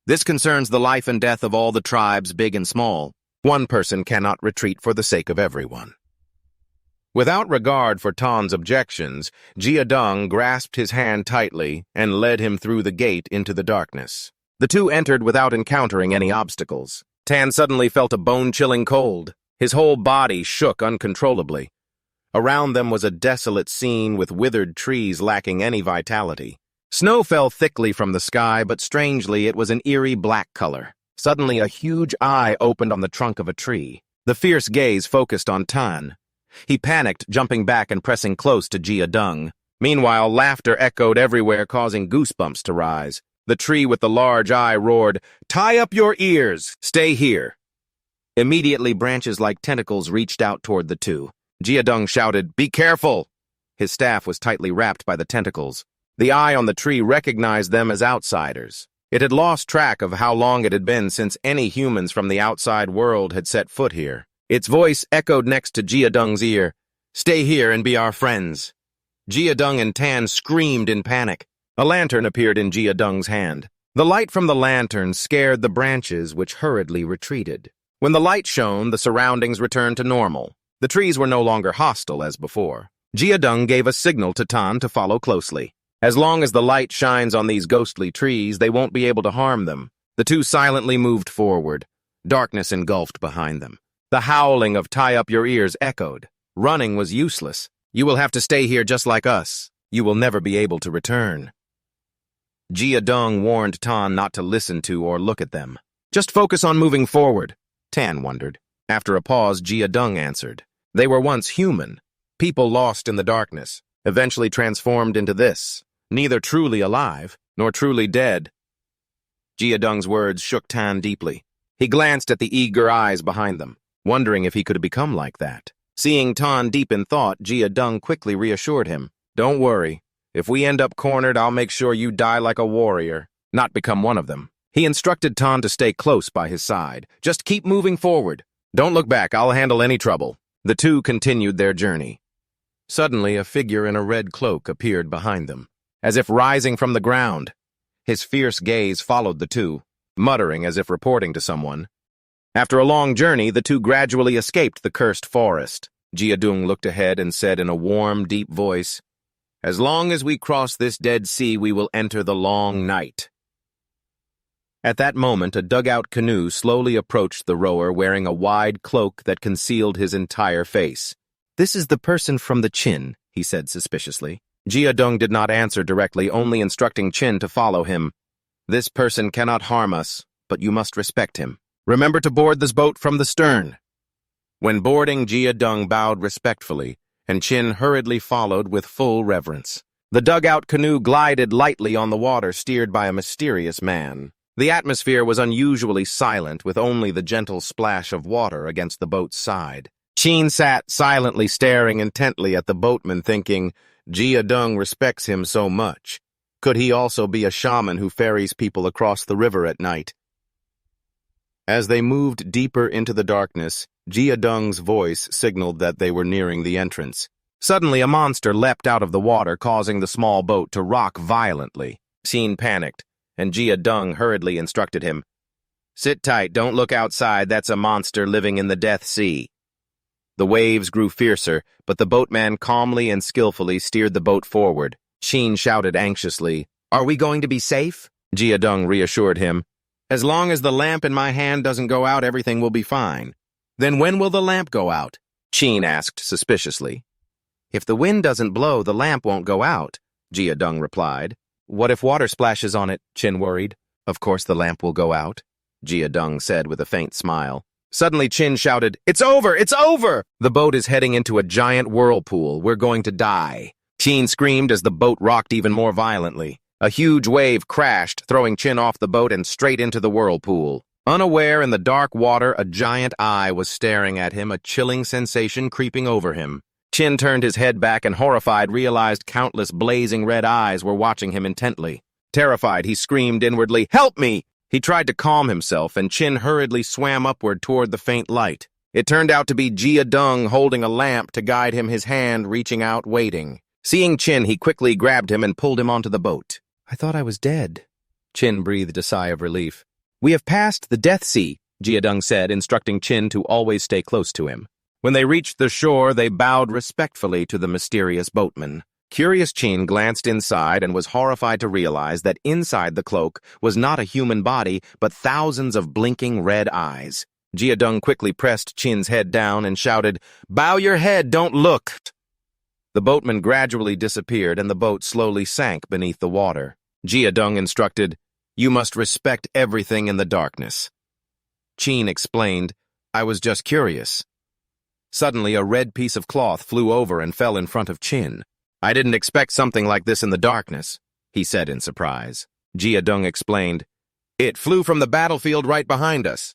Speaker 1: "This concerns the life and death of all the tribes, big and small. One person cannot retreat for the sake of everyone." Without regard for Tan's objections, Jiadung grasped his hand tightly and led him through the gate into the darkness. The two entered without encountering any obstacles. Tan suddenly felt a bone-chilling cold. His whole body shook uncontrollably. Around them was a desolate scene with withered trees lacking any vitality. Snow fell thickly from the sky, but strangely it was an eerie black color. Suddenly a huge eye opened on the trunk of a tree. The fierce gaze focused on Tan. He panicked, jumping back and pressing close to Jiadung. Meanwhile, laughter echoed everywhere, causing goosebumps to rise. The tree with the large eye roared, "Tie up your ears! Stay here!" Immediately, branches like tentacles reached out toward the two. Jiadung shouted, "Be careful!" His staff was tightly wrapped by the tentacles. The eye on the tree recognized them as outsiders. It had lost track of how long it had been since any humans from the outside world had set foot here. Its voice echoed next to Jiadung's ear, "Stay here and be our friends." Jiadung and Tan screamed in panic. A lantern appeared in Jiadung's hand. The light from the lantern scared the branches, which hurriedly retreated. When the light shone, the surroundings returned to normal. The trees were no longer hostile as before. Jiadung gave a signal to Tan to follow closely. As long as the light shines on these ghostly trees, they won't be able to harm them. The two silently moved forward. Darkness engulfed behind them. The howling of "Tie up your ears" echoed. Running was useless. "You will have to stay here just like us. You will never be able to return." Jiadung warned Tan not to listen to or look at them. "Just focus on moving forward," Tan wondered. After a pause, Jiadung answered. "They were once human. People lost in the darkness, eventually transformed into this. Neither truly alive, nor truly dead." Jiadung's words shook Tan deeply. He glanced at the eager eyes behind them, wondering if he could become like that. Seeing Tan deep in thought, Jiadung quickly reassured him. "Don't worry. If we end up cornered, I'll make sure you die like a warrior, not become one of them." He instructed Tan to stay close by his side. "Just keep moving forward. Don't look back. I'll handle any trouble." The two continued their journey. Suddenly, a figure in a red cloak appeared behind them, as if rising from the ground. His fierce gaze followed the two, muttering as if reporting to someone. After a long journey, the two gradually escaped the cursed forest. Jiadung looked ahead and said in a warm, deep voice, "As long as we cross this Dead Sea, we will enter the long night." At that moment, a dugout canoe slowly approached the rower wearing a wide cloak that concealed his entire face. "This is the person from the Qin," he said suspiciously. Jiadung did not answer directly, only instructing Qin to follow him. "This person cannot harm us, but you must respect him. Remember to board this boat from the stern." When boarding, Jiadung bowed respectfully, and Qin hurriedly followed with full reverence. The dugout canoe glided lightly on the water, steered by a mysterious man. The atmosphere was unusually silent, with only the gentle splash of water against the boat's side. Qin sat silently staring intently at the boatman, thinking, Jiadung respects him so much. Could he also be a shaman who ferries people across the river at night? As they moved deeper into the darkness, Jiadung's voice signaled that they were nearing the entrance. Suddenly, a monster leapt out of the water, causing the small boat to rock violently. Qin panicked, and Jiadung hurriedly instructed him, "Sit tight, don't look outside, that's a monster living in the Death Sea." The waves grew fiercer, but the boatman calmly and skillfully steered the boat forward. Qin shouted anxiously, "Are we going to be safe?" Jiadung reassured him, "As long as the lamp in my hand doesn't go out, everything will be fine." "Then when will the lamp go out?" Qin asked suspiciously. "If the wind doesn't blow, the lamp won't go out," Jiadung replied. "What if water splashes on it?" Qin worried. "Of course the lamp will go out," Jiadung said with a faint smile. Suddenly Qin shouted, "It's over! It's over! The boat is heading into a giant whirlpool. We're going to die." Qin screamed as the boat rocked even more violently. A huge wave crashed, throwing Qin off the boat and straight into the whirlpool. Unaware in the dark water, a giant eye was staring at him, a chilling sensation creeping over him. Qin turned his head back and, horrified, realized countless blazing red eyes were watching him intently. Terrified, he screamed inwardly, "Help me!" He tried to calm himself, and Qin hurriedly swam upward toward the faint light. It turned out to be Jiadung holding a lamp to guide him, his hand reaching out, waiting. Seeing Qin, he quickly grabbed him and pulled him onto the boat. "I thought I was dead." Qin breathed a sigh of relief. "We have passed the Death Sea," Jiadung said, instructing Qin to always stay close to him. When they reached the shore, they bowed respectfully to the mysterious boatman. Curious Qin glanced inside and was horrified to realize that inside the cloak was not a human body, but thousands of blinking red eyes. Jiadung quickly pressed Qin's head down and shouted, "Bow your head, don't look!" The boatman gradually disappeared and the boat slowly sank beneath the water. Jiadung instructed, "You must respect everything in the darkness." Qin explained, "I was just curious." Suddenly, a red piece of cloth flew over and fell in front of Qin. "I didn't expect something like this in the darkness," he said in surprise. Jiadung explained, "It flew from the battlefield right behind us."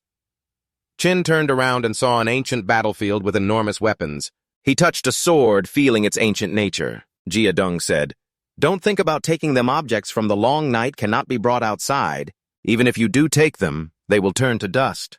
Speaker 1: Qin turned around and saw an ancient battlefield with enormous weapons. He touched a sword, feeling its ancient nature. Jiadung said, "Don't think about taking them. Objects from the long night cannot be brought outside. Even if you do take them, they will turn to dust."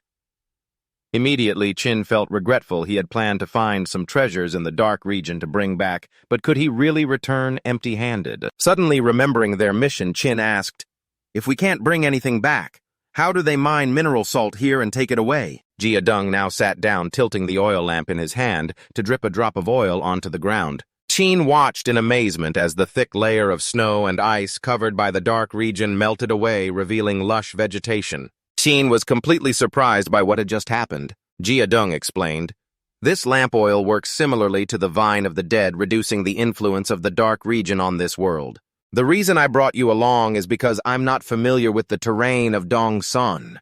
Speaker 1: Immediately, Qin felt regretful. He had planned to find some treasures in the dark region to bring back, but could he really return empty-handed? Suddenly remembering their mission, Qin asked, "If we can't bring anything back, how do they mine mineral salt here and take it away?" Jiadung now sat down, tilting the oil lamp in his hand to drip a drop of oil onto the ground. Qin watched in amazement as the thick layer of snow and ice covered by the dark region melted away, revealing lush vegetation. Qin was completely surprised by what had just happened. Jiadung explained, "This lamp oil works similarly to the vine of the dead, reducing the influence of the dark region on this world. The reason I brought you along is because I'm not familiar with the terrain of Dongsun.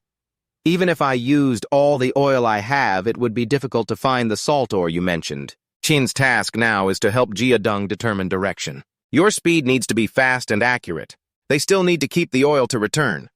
Speaker 1: Even if I used all the oil I have, it would be difficult to find the salt ore you mentioned." Qin's task now is to help Jiadung determine direction. "Your speed needs to be fast and accurate. They still need to keep the oil to return."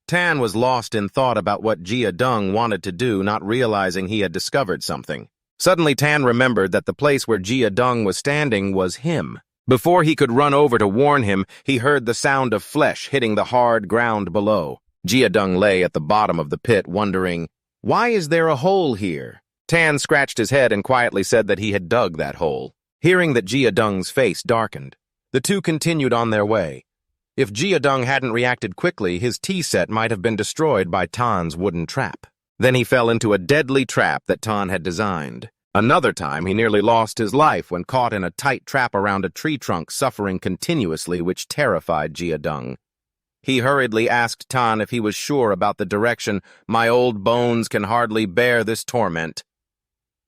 Speaker 1: Tan was lost in thought about what Jiadung wanted to do, not realizing he had discovered something. Suddenly Tan remembered that the place where Jiadung was standing was him. Before he could run over to warn him, he heard the sound of flesh hitting the hard ground below. Jiadung lay at the bottom of the pit, wondering, "Why is there a hole here?" Tan scratched his head and quietly said that he had dug that hole. Hearing that Jiadung's face darkened, the two continued on their way. If Jiadung hadn't reacted quickly, his tea set might have been destroyed by Tan's wooden trap. Then he fell into a deadly trap that Tan had designed. Another time, he nearly lost his life when caught in a tight trap around a tree trunk, suffering continuously, which terrified Jiadung. He hurriedly asked Tan if he was sure about the direction. "My old bones can hardly bear this torment."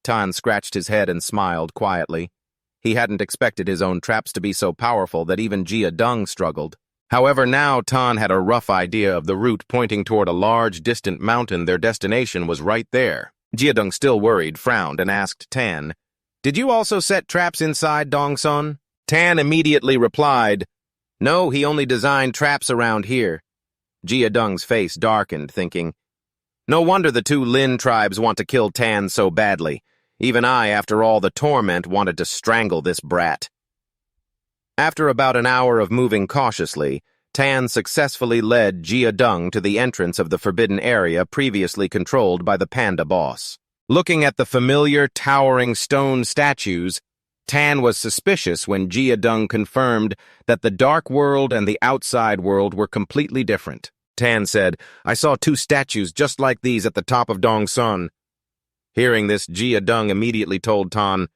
Speaker 1: Tan scratched his head and smiled quietly. He hadn't expected his own traps to be so powerful that even Jiadung struggled. However, now Tan had a rough idea of the route pointing toward a large, distant mountain. Their destination was right there. Jiadung, still worried, frowned and asked Tan, "Did you also set traps inside Dongsun?" Tan immediately replied, "No, he only designed traps around here." Jiadung's face darkened, thinking, "No wonder the two Lin tribes want to kill Tan so badly. Even I, after all the torment, wanted to strangle this brat." After about an hour of moving cautiously, Tan successfully led Jiadung to the entrance of the forbidden area previously controlled by the panda boss. Looking at the familiar, towering stone statues, Tan was suspicious when Jiadung confirmed that the dark world and the outside world were completely different. Tan said, "I saw two statues just like these at the top of Dongsun." Hearing this, Jiadung immediately told Tan,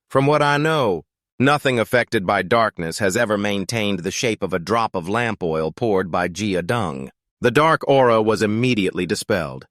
Speaker 1: "From what I know, nothing affected by darkness has ever maintained the shape of a drop of lamp oil poured by Jiadung." The dark aura was immediately dispelled.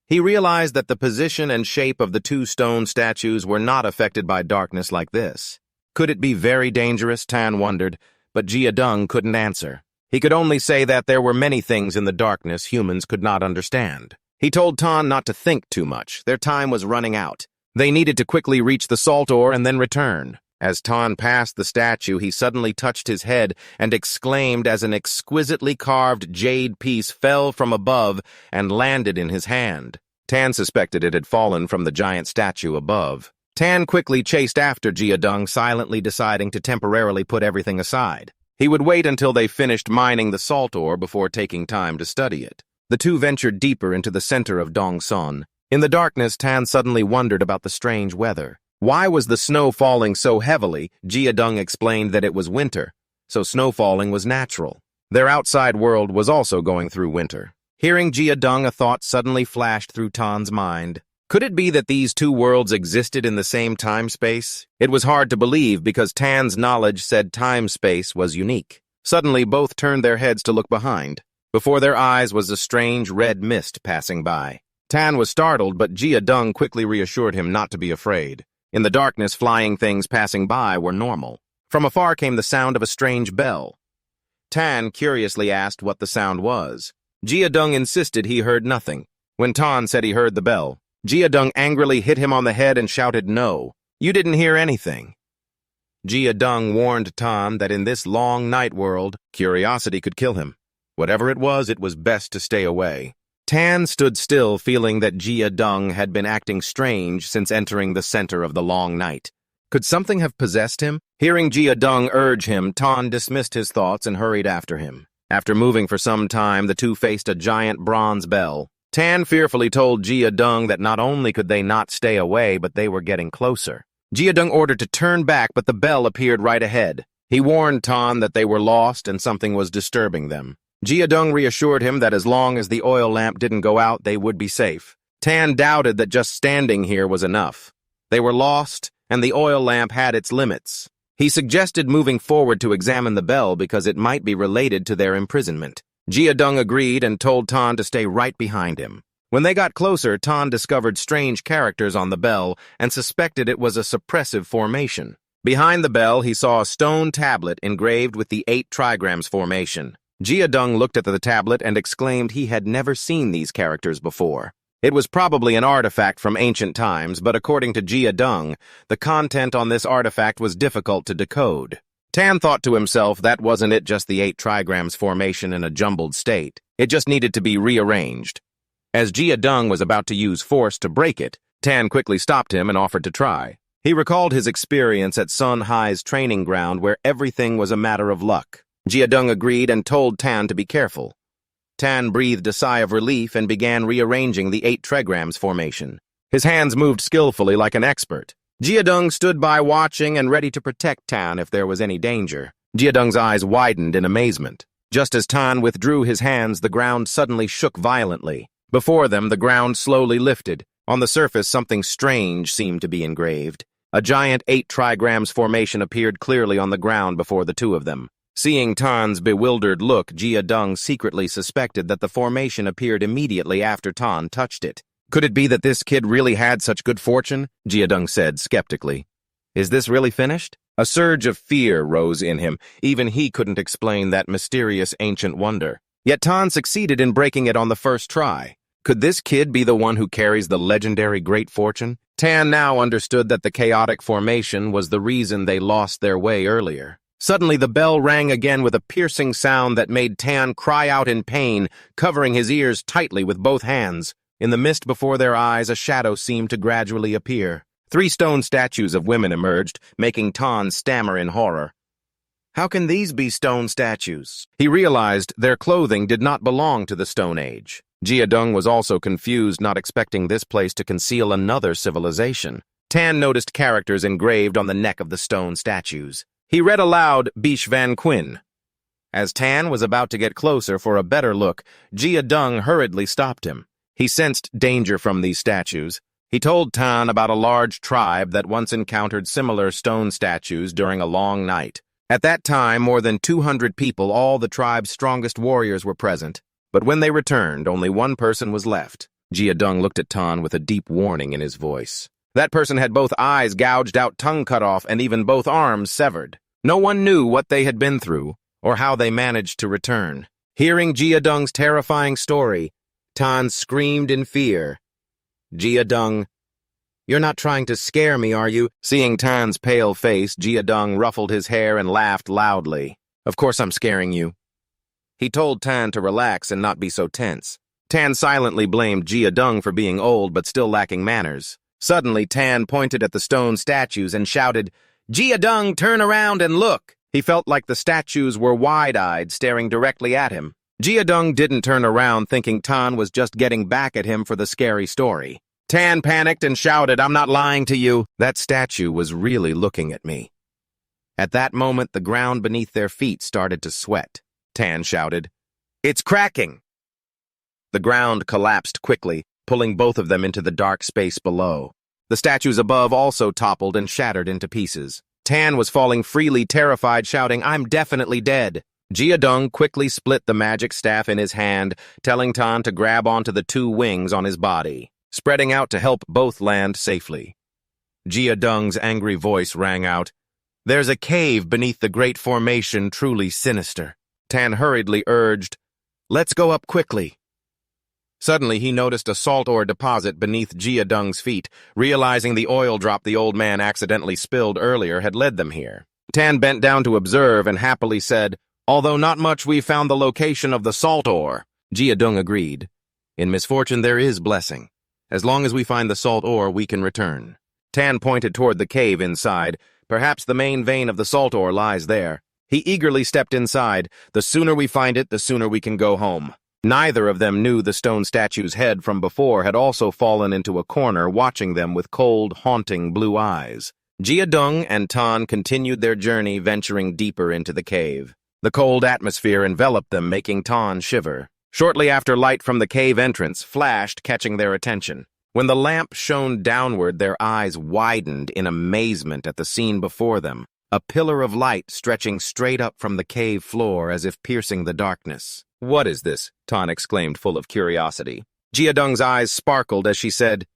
Speaker 1: He realized that the position and shape of the two stone statues were not affected by darkness like this. Could it be very dangerous, Tan wondered, but Jiadung couldn't answer. He could only say that there were many things in the darkness humans could not understand. He told Tan not to think too much. Their time was running out. They needed to quickly reach the salt ore and then return. As Tan passed the statue, he suddenly touched his head and exclaimed as an exquisitely carved jade piece fell from above and landed in his hand. Tan suspected it had fallen from the giant statue above. Tan quickly chased after Jiadung, silently deciding to temporarily put everything aside. He would wait until they finished mining the salt ore before taking time to study it. The two ventured deeper into the center of Dongsun. In the darkness, Tan suddenly wondered about the strange weather. Why was the snow falling so heavily? Jiadung explained that it was winter, so snow falling was natural. Their outside world was also going through winter. Hearing Jiadung, a thought suddenly flashed through Tan's mind. Could it be that these two worlds existed in the same time-space? It was hard to believe because Tan's knowledge said time-space was unique. Suddenly, both turned their heads to look behind. Before their eyes was a strange red mist passing by. Tan was startled, but Jiadung quickly reassured him not to be afraid. In the darkness, flying things passing by were normal. From afar came the sound of a strange bell. Tan curiously asked what the sound was. Jiadung insisted he heard nothing. When Tan said he heard the bell, Jiadung angrily hit him on the head and shouted, "No, you didn't hear anything." Jiadung warned Tan that in this long night world, curiosity could kill him. Whatever it was best to stay away. Tan stood still, feeling that Jiadung had been acting strange since entering the center of the long night. Could something have possessed him? Hearing Jiadung urge him, Tan dismissed his thoughts and hurried after him. After moving for some time, the two faced a giant bronze bell. Tan fearfully told Jiadung that not only could they not stay away, but they were getting closer. Jiadung ordered to turn back, but the bell appeared right ahead. He warned Tan that they were lost and something was disturbing them. Jiadung reassured him that as long as the oil lamp didn't go out, they would be safe. Tan doubted that just standing here was enough. They were lost, and the oil lamp had its limits. He suggested moving forward to examine the bell because it might be related to their imprisonment. Jiadung agreed and told Tan to stay right behind him. When they got closer, Tan discovered strange characters on the bell and suspected it was a suppressive formation. Behind the bell, he saw a stone tablet engraved with the 8 trigrams formation. Jiadung looked at the tablet and exclaimed he had never seen these characters before. It was probably an artifact from ancient times, but according to Jiadung, the content on this artifact was difficult to decode. Tan thought to himself that wasn't it just the 8 trigrams formation in a jumbled state. It just needed to be rearranged. As Jiadung was about to use force to break it, Tan quickly stopped him and offered to try. He recalled his experience at Sun Hai's training ground where everything was a matter of luck. Jiadung agreed and told Tan to be careful. Tan breathed a sigh of relief and began rearranging the 8 trigrams formation. His hands moved skillfully like an expert. Jiadung stood by watching and ready to protect Tan if there was any danger. Jiadung's eyes widened in amazement. Just as Tan withdrew his hands, the ground suddenly shook violently. Before them, the ground slowly lifted. On the surface, something strange seemed to be engraved. A giant 8 trigrams formation appeared clearly on the ground before the two of them. Seeing Tan's bewildered look, Jiadung secretly suspected that the formation appeared immediately after Tan touched it. Could it be that this kid really had such good fortune? Jiadung said skeptically. Is this really finished? A surge of fear rose in him. Even he couldn't explain that mysterious ancient wonder. Yet Tan succeeded in breaking it on the first try. Could this kid be the one who carries the legendary great fortune? Tan now understood that the chaotic formation was the reason they lost their way earlier. Suddenly the bell rang again with a piercing sound that made Tan cry out in pain, covering his ears tightly with both hands. In the mist before their eyes, a shadow seemed to gradually appear. 3 stone statues of women emerged, making Tan stammer in horror. How can these be stone statues? He realized their clothing did not belong to the Stone Age. Jiadung was also confused, not expecting this place to conceal another civilization. Tan noticed characters engraved on the neck of the stone statues. He read aloud, Bish Van Quinn. As Tan was about to get closer for a better look, Jiadung hurriedly stopped him. He sensed danger from these statues. He told Tan about a large tribe that once encountered similar stone statues during a long night. At that time, more than 200 people, all the tribe's strongest warriors, were present. But when they returned, only one person was left. Jiadung looked at Tan with a deep warning in his voice. That person had both eyes gouged out, tongue cut off, and even both arms severed. No one knew what they had been through, or how they managed to return. Hearing Jiadung's terrifying story, Tan screamed in fear. Jiadung, you're not trying to scare me, are you? Seeing Tan's pale face, Jiadung ruffled his hair and laughed loudly. Of course I'm scaring you. He told Tan to relax and not be so tense. Tan silently blamed Jiadung for being old but still lacking manners. Suddenly, Tan pointed at the stone statues and shouted, Jiadung, turn around and look! He felt like the statues were wide-eyed, staring directly at him. Jiadung didn't turn around, thinking Tan was just getting back at him for the scary story. Tan panicked and shouted, I'm not lying to you. That statue was really looking at me. At that moment, the ground beneath their feet started to sweat. Tan shouted, It's cracking! The ground collapsed quickly, pulling both of them into the dark space below. The statues above also toppled and shattered into pieces. Tan was falling freely, terrified, shouting, I'm definitely dead. Jiadung quickly split the magic staff in his hand, telling Tan to grab onto the 2 wings on his body, spreading out to help both land safely. Jiadung's angry voice rang out, There's a cave beneath the great formation, truly sinister. Tan hurriedly urged, Let's go up quickly. Suddenly, he noticed a salt ore deposit beneath Jiadung's feet, realizing the oil drop the old man accidentally spilled earlier had led them here. Tan bent down to observe and happily said, Although not much, we found the location of the salt ore. Jiadung agreed. In misfortune, there is blessing. As long as we find the salt ore, we can return. Tan pointed toward the cave inside. Perhaps the main vein of the salt ore lies there. He eagerly stepped inside. The sooner we find it, the sooner we can go home. Neither of them knew the stone statue's head from before had also fallen into a corner, watching them with cold, haunting blue eyes. Jiadung and Tan continued their journey, venturing deeper into the cave. The cold atmosphere enveloped them, making Tan shiver. Shortly after, light from the cave entrance flashed, catching their attention. When the lamp shone downward, their eyes widened in amazement at the scene before them. A pillar of light stretching straight up from the cave floor as if piercing the darkness. What is this? Tan exclaimed, full of curiosity. Jiadung's eyes sparkled as she said,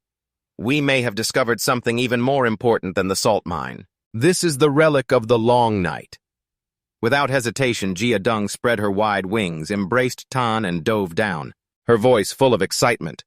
Speaker 1: We may have discovered something even more important than the salt mine. This is the relic of the Long Night. Without hesitation, Jiadung spread her wide wings, embraced Tan, and dove down, her voice full of excitement.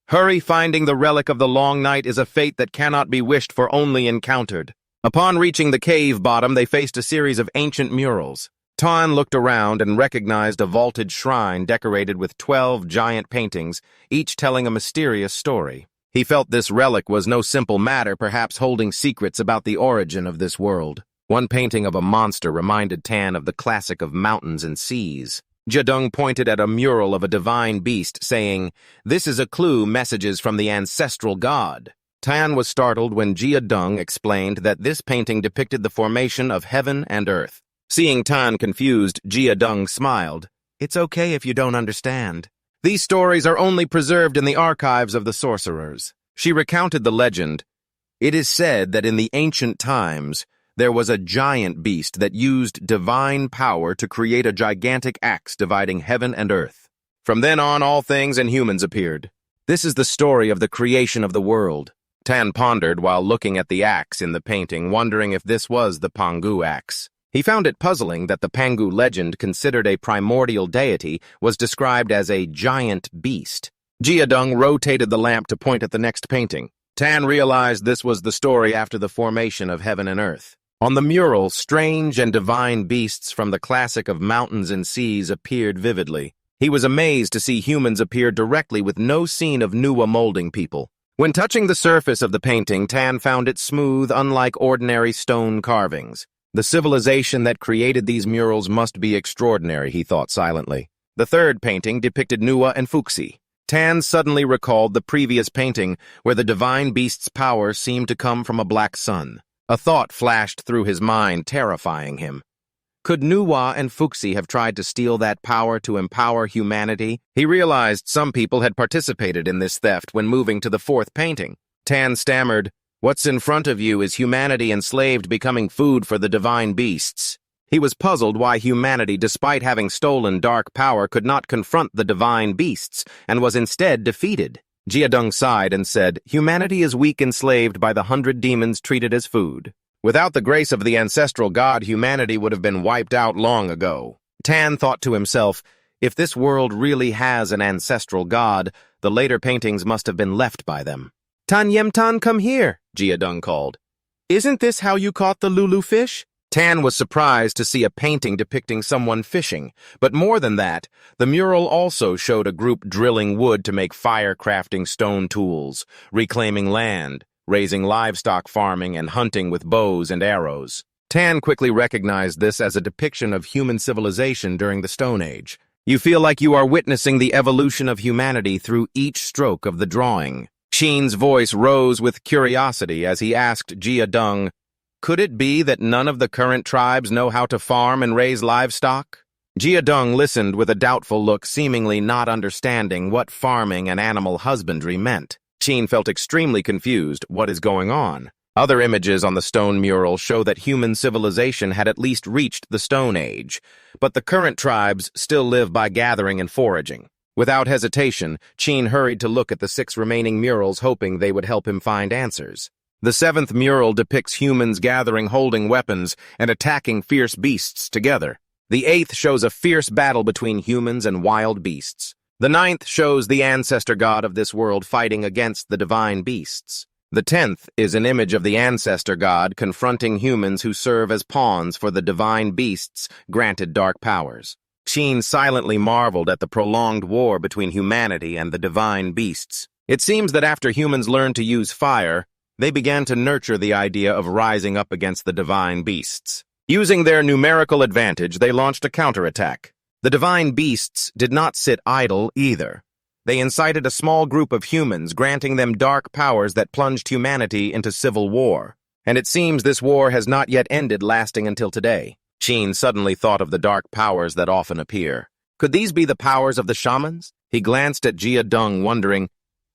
Speaker 1: Hurry, finding the relic of the Long Night is a fate that cannot be wished for, only encountered. Upon reaching the cave bottom, they faced a series of ancient murals. Tan looked around and recognized a vaulted shrine decorated with 12 giant paintings, each telling a mysterious story. He felt this relic was no simple matter, perhaps holding secrets about the origin of this world. One painting of a monster reminded Tan of the classic of mountains and seas. Jiadeng pointed at a mural of a divine beast, saying, "This is a clue, messages from the ancestral god." Tan was startled when Jiadeng explained that this painting depicted the formation of heaven and earth. Seeing Tan confused, Jiadeng smiled. "It's okay if you don't understand. These stories are only preserved in the archives of the sorcerers." She recounted the legend. "It is said that in the ancient times, there was a giant beast that used divine power to create a gigantic axe dividing heaven and earth. From then on, all things and humans appeared. This is the story of the creation of the world." Tan pondered while looking at the axe in the painting, wondering if this was the Pangu axe. He found it puzzling that the Pangu legend, considered a primordial deity, was described as a giant beast. Jiadeng rotated the lamp to point at the next painting. Tan realized this was the story after the formation of heaven and earth. On the mural, strange and divine beasts from the classic of mountains and seas appeared vividly. He was amazed to see humans appear directly with no scene of Nuwa molding people. When touching the surface of the painting, Tan found it smooth, unlike ordinary stone carvings. The civilization that created these murals must be extraordinary, he thought silently. The third painting depicted Nuwa and Fuxi. Tan suddenly recalled the previous painting, where the divine beast's power seemed to come from a black sun. A thought flashed through his mind, terrifying him. Could Nuwa and Fuxi have tried to steal that power to empower humanity? He realized some people had participated in this theft when moving to the fourth painting. Tan stammered, "What's in front of you is humanity enslaved, becoming food for the divine beasts." He was puzzled why humanity, despite having stolen dark power, could not confront the divine beasts, and was instead defeated. Jiadeng sighed and said, "Humanity is weak, enslaved by the 100 demons treated as food. Without the grace of the ancestral god, humanity would have been wiped out long ago." Tan thought to himself, if this world really has an ancestral god, the later paintings must have been left by them. "Tan Yemtan, come here," Jiadeng called. "Isn't this how you caught the Lulu fish?" Tan was surprised to see a painting depicting someone fishing, but more than that, the mural also showed a group drilling wood to make fire-crafting stone tools, reclaiming land, raising livestock, farming, and hunting with bows and arrows. Tan quickly recognized this as a depiction of human civilization during the Stone Age. You feel like you are witnessing the evolution of humanity through each stroke of the drawing. Sheen's voice rose with curiosity as he asked Jiadeng, "Could it be that none of the current tribes know how to farm and raise livestock?" Jiadeng listened with a doubtful look, seemingly not understanding what farming and animal husbandry meant. Sheen felt extremely confused. What is going on? Other images on the stone mural show that human civilization had at least reached the Stone Age, but the current tribes still live by gathering and foraging. Without hesitation, Sheen hurried to look at the 6 remaining murals, hoping they would help him find answers. The 7th mural depicts humans gathering, holding weapons, and attacking fierce beasts together. The 8th shows a fierce battle between humans and wild beasts. The 9th shows the ancestor god of this world fighting against the divine beasts. The 10th is an image of the ancestor god confronting humans who serve as pawns for the divine beasts granted dark powers. Sheen silently marveled at the prolonged war between humanity and the divine beasts. It seems that after humans learned to use fire, they began to nurture the idea of rising up against the divine beasts. Using their numerical advantage, they launched a counterattack. The divine beasts did not sit idle either. They incited a small group of humans, granting them dark powers that plunged humanity into civil war. And it seems this war has not yet ended, lasting until today. Sheen suddenly thought of the dark powers that often appear. Could these be the powers of the shamans? He glanced at Jiadeng, wondering,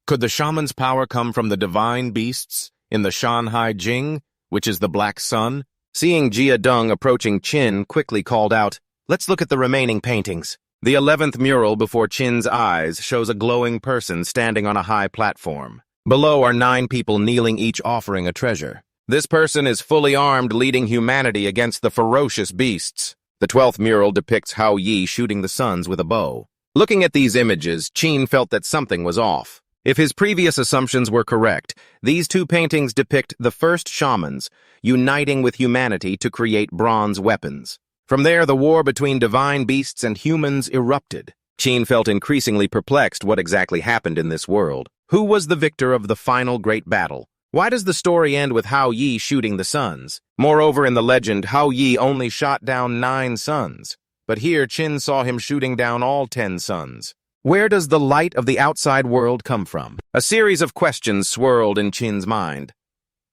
Speaker 1: could the shaman's power come from the divine beasts in the Shanhai Jing, which is the Black Sun? Seeing Jiadeng approaching, Qin quickly called out, "Let's look at the remaining paintings." The 11th mural before Qin's eyes shows a glowing person standing on a high platform. Below are 9 people kneeling, each offering a treasure. This person is fully armed, leading humanity against the ferocious beasts. The 12th mural depicts Hao Yi shooting the suns with a bow. Looking at these images, Qin felt that something was off. If his previous assumptions were correct, these 2 paintings depict the first shamans uniting with humanity to create bronze weapons. From there, the war between divine beasts and humans erupted. Qin felt increasingly perplexed what exactly happened in this world. Who was the victor of the final great battle? Why does the story end with Hao Yi shooting the suns? Moreover, in the legend, Hao Yi only shot down 9 suns. but here Qin saw him shooting down all 10 suns. Where does the light of the outside world come from? A series of questions swirled in Qin's mind.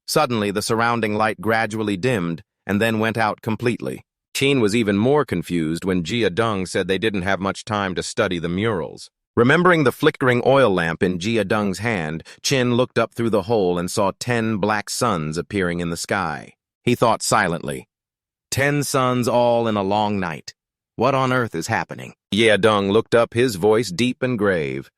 Speaker 1: Suddenly, the surrounding light gradually dimmed and then went out completely. Qin was even more confused when Jia Deng said they didn't have much time to study the murals. Remembering the flickering oil lamp in Jia Deng's hand, Qin looked up through the hole and saw 10 black suns appearing in the sky. He thought silently, 10 suns all in a long night. What on earth is happening? Jia Deng looked up, his voice deep and grave.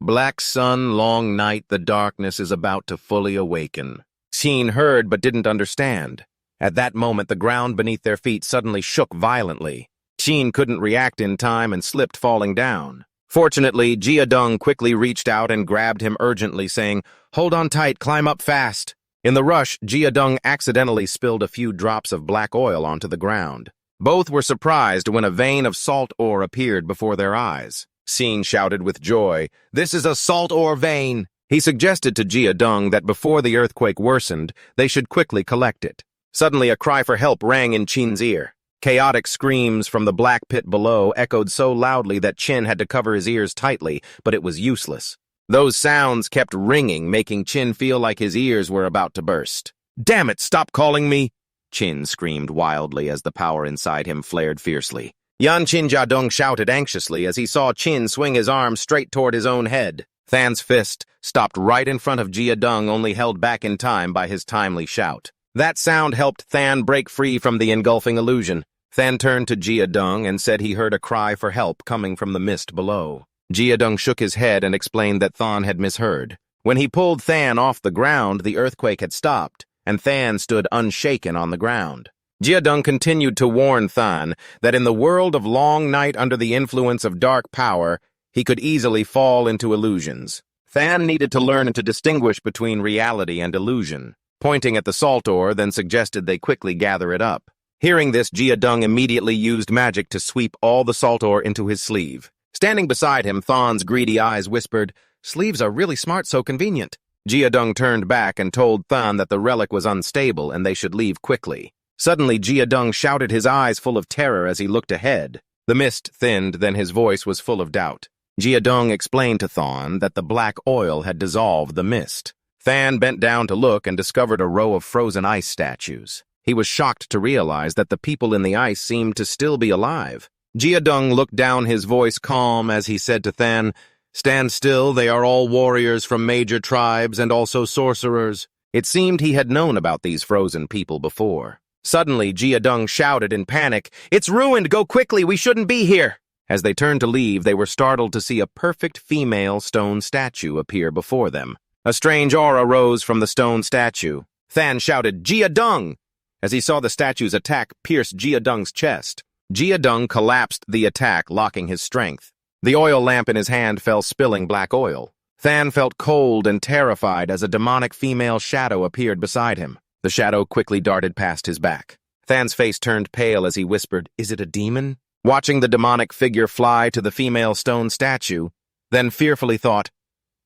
Speaker 1: Black sun, long night, the darkness is about to fully awaken. Qin heard but didn't understand. At that moment, the ground beneath their feet suddenly shook violently. Qin couldn't react in time and slipped, falling down. Fortunately, Jia Deng quickly reached out and grabbed him urgently, saying, "Hold on tight, climb up fast." In the rush, Jia Deng accidentally spilled a few drops of black oil onto the ground. Both were surprised when a vein of salt ore appeared before their eyes. Qin shouted with joy, "This is a salt ore vein!" He suggested to Jia Deng that before the earthquake worsened, they should quickly collect it. Suddenly, a cry for help rang in Qin's ear. Chaotic screams from the black pit below echoed so loudly that Qin had to cover his ears tightly, but it was useless. Those sounds kept ringing, making Qin feel like his ears were about to burst. "Damn it, stop calling me!" Qin screamed wildly as the power inside him flared fiercely. Yan Qin Jia Deng shouted anxiously as he saw Qin swing his arm straight toward his own head. Than's fist stopped right in front of Jia Deng, only held back in time by his timely shout. That sound helped Than break free from the engulfing illusion. Than turned to Jia Deng and said he heard a cry for help coming from the mist below. Jia Deng shook his head and explained that Than had misheard. When he pulled Than off the ground, the earthquake had stopped, and Than stood unshaken on the ground. Jia Deng continued to warn Than that in the world of long night under the influence of dark power, he could easily fall into illusions. Than needed to learn to distinguish between reality and illusion. Pointing at the salt ore, then suggested they quickly gather it up. Hearing this, Jia Deng immediately used magic to sweep all the salt ore into his sleeve. Standing beside him, Than's greedy eyes whispered, "Sleeves are really smart, so convenient." Jia Deng turned back and told Than that the relic was unstable and they should leave quickly. Suddenly, Jia Deng shouted, his eyes full of terror as he looked ahead. The mist thinned, then his voice was full of doubt. Jia Deng explained to Than that the black oil had dissolved the mist. Than bent down to look and discovered a row of frozen ice statues. He was shocked to realize that the people in the ice seemed to still be alive. Jia Deng looked down, his voice calm as he said to Than, "Stand still, they are all warriors from major tribes and also sorcerers." It seemed he had known about these frozen people before. Suddenly, Jia Deng shouted in panic, "It's ruined! Go quickly! We shouldn't be here!" As they turned to leave, they were startled to see a perfect female stone statue appear before them. A strange aura rose from the stone statue. Than shouted, "Jia Deng!" As he saw the statue's attack pierce Jia Deng's chest. Jia Deng collapsed the attack, locking his strength. The oil lamp in his hand fell, spilling black oil. Than felt cold and terrified as a demonic female shadow appeared beside him. The shadow quickly darted past his back. Than's face turned pale as he whispered, "Is it a demon?" Watching the demonic figure fly to the female stone statue, then fearfully thought,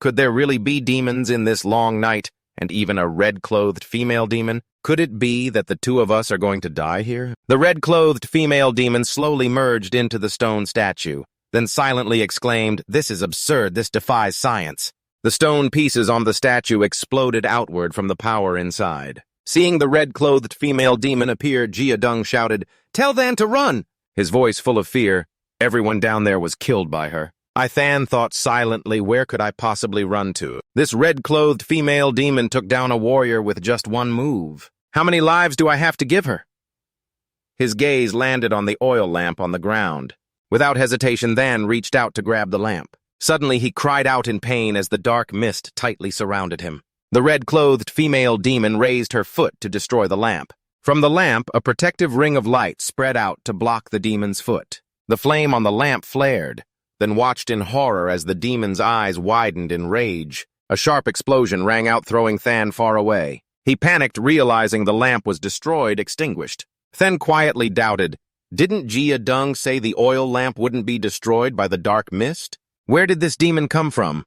Speaker 1: could there really be demons in this long night, and even a red-clothed female demon? Could it be that the two of us are going to die here? The red-clothed female demon slowly merged into the stone statue, then silently exclaimed, "This is absurd, this defies science." The stone pieces on the statue exploded outward from the power inside. Seeing the red-clothed female demon appear, Jia Deng shouted, "Tell Than to run!" His voice full of fear. Everyone down there was killed by her. Than thought silently, where could I possibly run to? This red-clothed female demon took down a warrior with just one move. How many lives do I have to give her? His gaze landed on the oil lamp on the ground. Without hesitation, Than reached out to grab the lamp. Suddenly, he cried out in pain as the dark mist tightly surrounded him. The red-clothed female demon raised her foot to destroy the lamp. From the lamp, a protective ring of light spread out to block the demon's foot. The flame on the lamp flared, then watched in horror as the demon's eyes widened in rage. A sharp explosion rang out, throwing Than far away. He panicked, realizing the lamp was destroyed, extinguished. Than quietly doubted, didn't Jia Deng say the oil lamp wouldn't be destroyed by the dark mist? Where did this demon come from?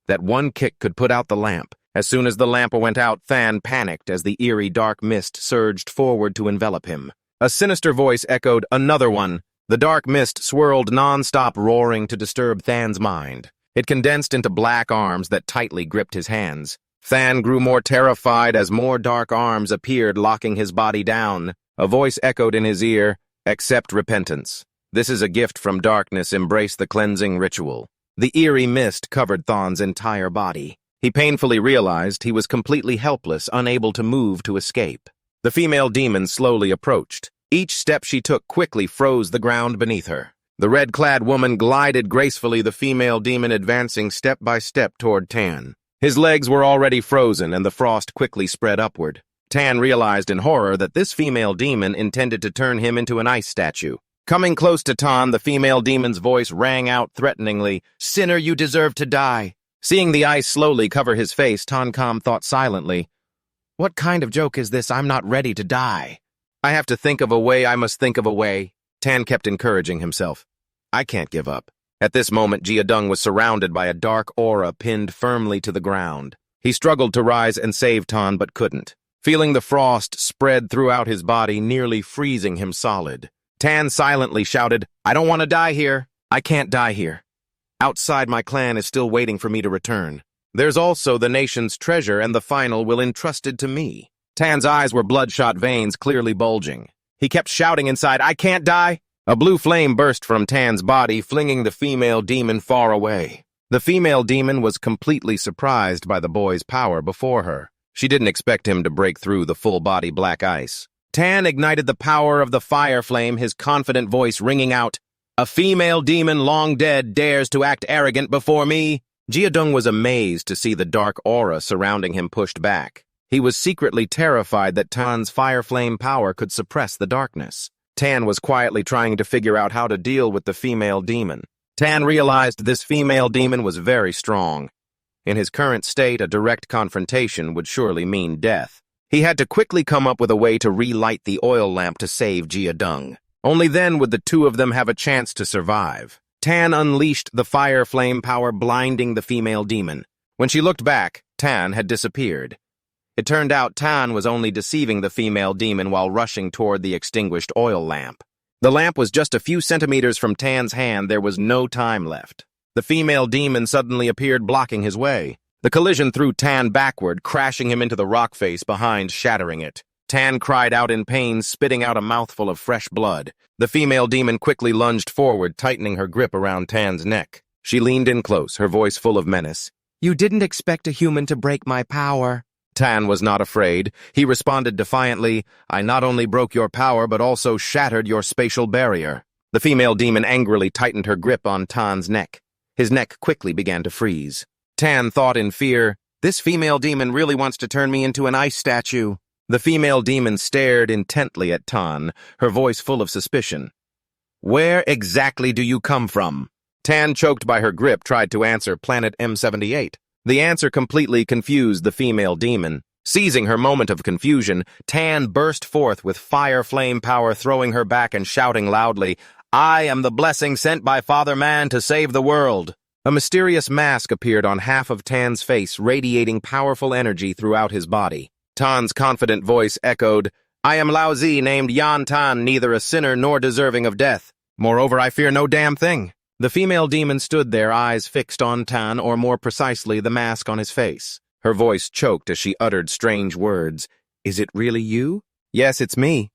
Speaker 1: That one kick could put out the lamp. As soon as the lamp went out, Than panicked as the eerie dark mist surged forward to envelop him. A sinister voice echoed, "Another one." The dark mist swirled non-stop, roaring to disturb Than's mind. It condensed into black arms that tightly gripped his hands. Than grew more terrified as more dark arms appeared, locking his body down. A voice echoed in his ear, "Accept repentance. This is a gift from darkness. Embrace the cleansing ritual." The eerie mist covered Than's entire body. He painfully realized he was completely helpless, unable to move to escape. The female demon slowly approached. Each step she took quickly froze the ground beneath her. The red-clad woman glided gracefully, the female demon advancing step by step toward Tan. His legs were already frozen, and the frost quickly spread upward. Tan realized in horror that this female demon intended to turn him into an ice statue. Coming close to Tan, the female demon's voice rang out threateningly, "Sinner, you deserve to die." Seeing the ice slowly cover his face, Tankam thought silently, "What kind of joke is this? I'm not ready to die. I have to think of a way. I must think of a way." Tan kept encouraging himself. "I can't give up." At this moment, Jiadung was surrounded by a dark aura pinned firmly to the ground. He struggled to rise and save Tan, but couldn't. Feeling the frost spread throughout his body, nearly freezing him solid, Tan silently shouted, "I don't want to die here. I can't die here. Outside, my clan is still waiting for me to return. There's also the nation's treasure, and the final will entrusted to me." Tan's eyes were bloodshot veins clearly bulging. He kept shouting inside, "I can't die!" A blue flame burst from Tan's body, flinging the female demon far away. The female demon was completely surprised by the boy's power before her. She didn't expect him to break through the full-body black ice. Tan ignited the power of the fire flame, his confident voice ringing out, "A female demon long dead dares to act arrogant before me." Jiadung was amazed to see the dark aura surrounding him pushed back. He was secretly terrified that Tan's fire flame power could suppress the darkness. Tan was quietly trying to figure out how to deal with the female demon. Tan realized this female demon was very strong. In his current state, a direct confrontation would surely mean death. He had to quickly come up with a way to relight the oil lamp to save Jiadung. Only then would the two of them have a chance to survive. Tan unleashed the fire flame power, blinding the female demon. When she looked back, Tan had disappeared. It turned out Tan was only deceiving the female demon while rushing toward the extinguished oil lamp. The lamp was just a few centimeters from Tan's hand. There was no time left. The female demon suddenly appeared, blocking his way. The collision threw Tan backward, crashing him into the rock face behind, shattering it. Tan cried out in pain, spitting out a mouthful of fresh blood. The female demon quickly lunged forward, tightening her grip around Tan's neck. She leaned in close, her voice full of menace. "You didn't expect a human to break my power." Tan was not afraid. He responded defiantly, "I not only broke your power, but also shattered your spatial barrier." The female demon angrily tightened her grip on Tan's neck. His neck quickly began to freeze. Tan thought in fear, "This female demon really wants to turn me into an ice statue." The female demon stared intently at Tan, her voice full of suspicion. "Where exactly do you come from?" Tan, choked by her grip, tried to answer, "Planet M78. The answer completely confused the female demon. Seizing her moment of confusion, Tan burst forth with fire flame power, throwing her back and shouting loudly, "I am the blessing sent by Father Man to save the world." A mysterious mask appeared on half of Tan's face, radiating powerful energy throughout his body. Tan's confident voice echoed, "I am Lao Zi, named Yan Tan, neither a sinner nor deserving of death. Moreover, I fear no damn thing." The female demon stood there, eyes fixed on Tan, or more precisely, the mask on his face. Her voice choked as she uttered strange words. "Is it really you?" "Yes, it's me."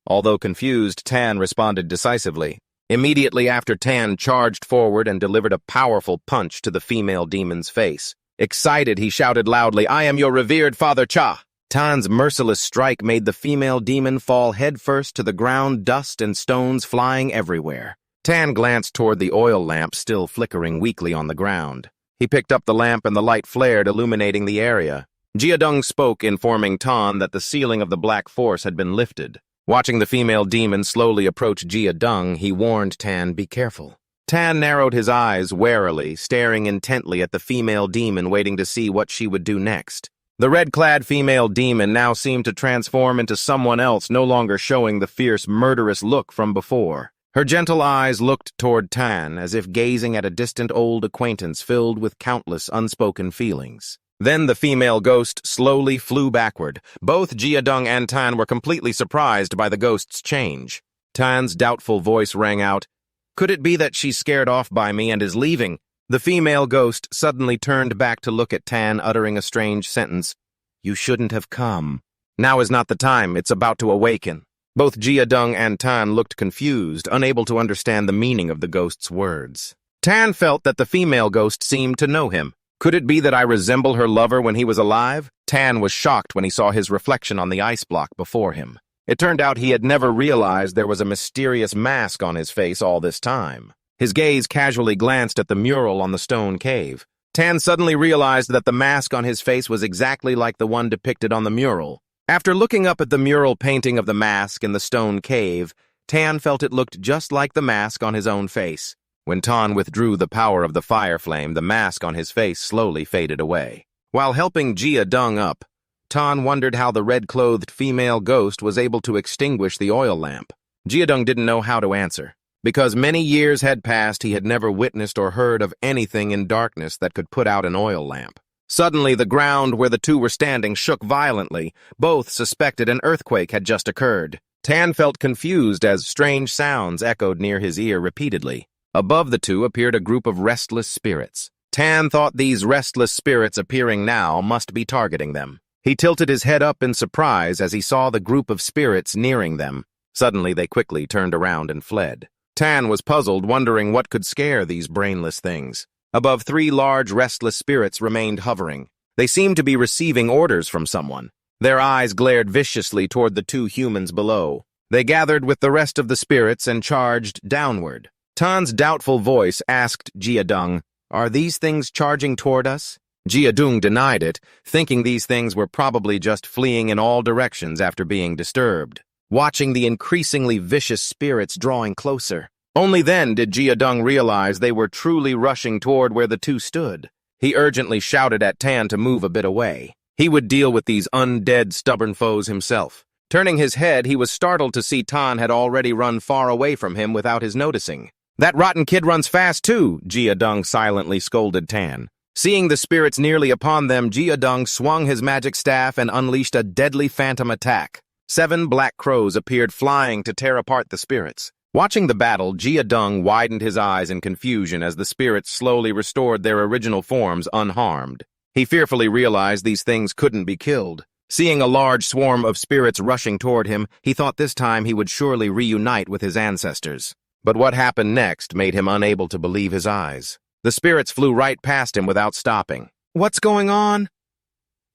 Speaker 1: Although confused, Tan responded decisively. Immediately after, Tan charged forward and delivered a powerful punch to the female demon's face. Excited, he shouted loudly, "I am your revered Father Cha." Tan's merciless strike made the female demon fall headfirst to the ground, dust and stones flying everywhere. Tan glanced toward the oil lamp still flickering weakly on the ground. He picked up the lamp and the light flared, illuminating the area. Jiadung spoke, informing Tan that the ceiling of the black force had been lifted. Watching the female demon slowly approach Jiadung, he warned Tan, "Be careful." Tan narrowed his eyes warily, staring intently at the female demon, waiting to see what she would do next. The red-clad female demon now seemed to transform into someone else, no longer showing the fierce, murderous look from before. Her gentle eyes looked toward Tan, as if gazing at a distant old acquaintance filled with countless unspoken feelings. Then the female ghost slowly flew backward. Both Jiadung and Tan were completely surprised by the ghost's change. Tan's doubtful voice rang out. Could it be that she's scared off by me and is leaving? The female ghost suddenly turned back to look at Tan, uttering a strange sentence. You shouldn't have come. Now is not the time, it's about to awaken. Both Jia-dung and Tan looked confused, unable to understand the meaning of the ghost's words. Tan felt that the female ghost seemed to know him. Could it be that I resemble her lover when he was alive? Tan was shocked when he saw his reflection on the ice block before him. It turned out he had never realized there was a mysterious mask on his face all this time. His gaze casually glanced at the mural on the stone cave. Tan suddenly realized that the mask on his face was exactly like the one depicted on the mural. After looking up at the mural painting of the mask in the stone cave, Tan felt it looked just like the mask on his own face. When Tan withdrew the power of the fire flame, the mask on his face slowly faded away. While helping Jia-dung up, Tan wondered how the red-clothed female ghost was able to extinguish the oil lamp. Jia-dung didn't know how to answer. Because many years had passed, he had never witnessed or heard of anything in darkness that could put out an oil lamp. Suddenly, the ground where the two were standing shook violently. Both suspected an earthquake had just occurred. Tan felt confused as strange sounds echoed near his ear repeatedly. Above the two appeared a group of restless spirits. Tan thought these restless spirits appearing now must be targeting them. He tilted his head up in surprise as he saw the group of spirits nearing them. Suddenly, they quickly turned around and fled. Tan was puzzled, wondering what could scare these brainless things. Above, 3 large, restless spirits remained hovering. They seemed to be receiving orders from someone. Their eyes glared viciously toward the 2 humans below. They gathered with the rest of the spirits and charged downward. Tan's doubtful voice asked Jia-dung, Are these things charging toward us? Jia-dung denied it, thinking these things were probably just fleeing in all directions after being disturbed. Watching the increasingly vicious spirits drawing closer. Only then did Jia-dung realize they were truly rushing toward where the two stood. He urgently shouted at Tan to move a bit away. He would deal with these undead, stubborn foes himself. Turning his head, he was startled to see Tan had already run far away from him without his noticing. That rotten kid runs fast too, Jia-dung silently scolded Tan. Seeing the spirits nearly upon them, Jia-dung swung his magic staff and unleashed a deadly phantom attack. 7 black crows appeared flying to tear apart the spirits. Watching the battle, Jia-dung widened his eyes in confusion as the spirits slowly restored their original forms unharmed. He fearfully realized these things couldn't be killed. Seeing a large swarm of spirits rushing toward him, he thought this time he would surely reunite with his ancestors. But what happened next made him unable to believe his eyes. The spirits flew right past him without stopping. What's going on?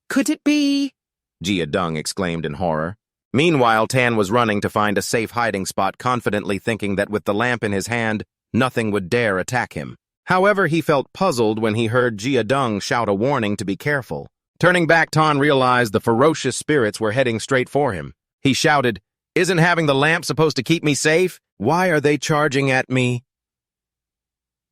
Speaker 1: Could it be? Jia-dung exclaimed in horror. Meanwhile, Tan was running to find a safe hiding spot, confidently thinking that with the lamp in his hand, nothing would dare attack him. However, he felt puzzled when he heard Jia-dung shout a warning to be careful. Turning back, Tan realized the ferocious spirits were heading straight for him. He shouted, Isn't having the lamp supposed to keep me safe? Why are they charging at me?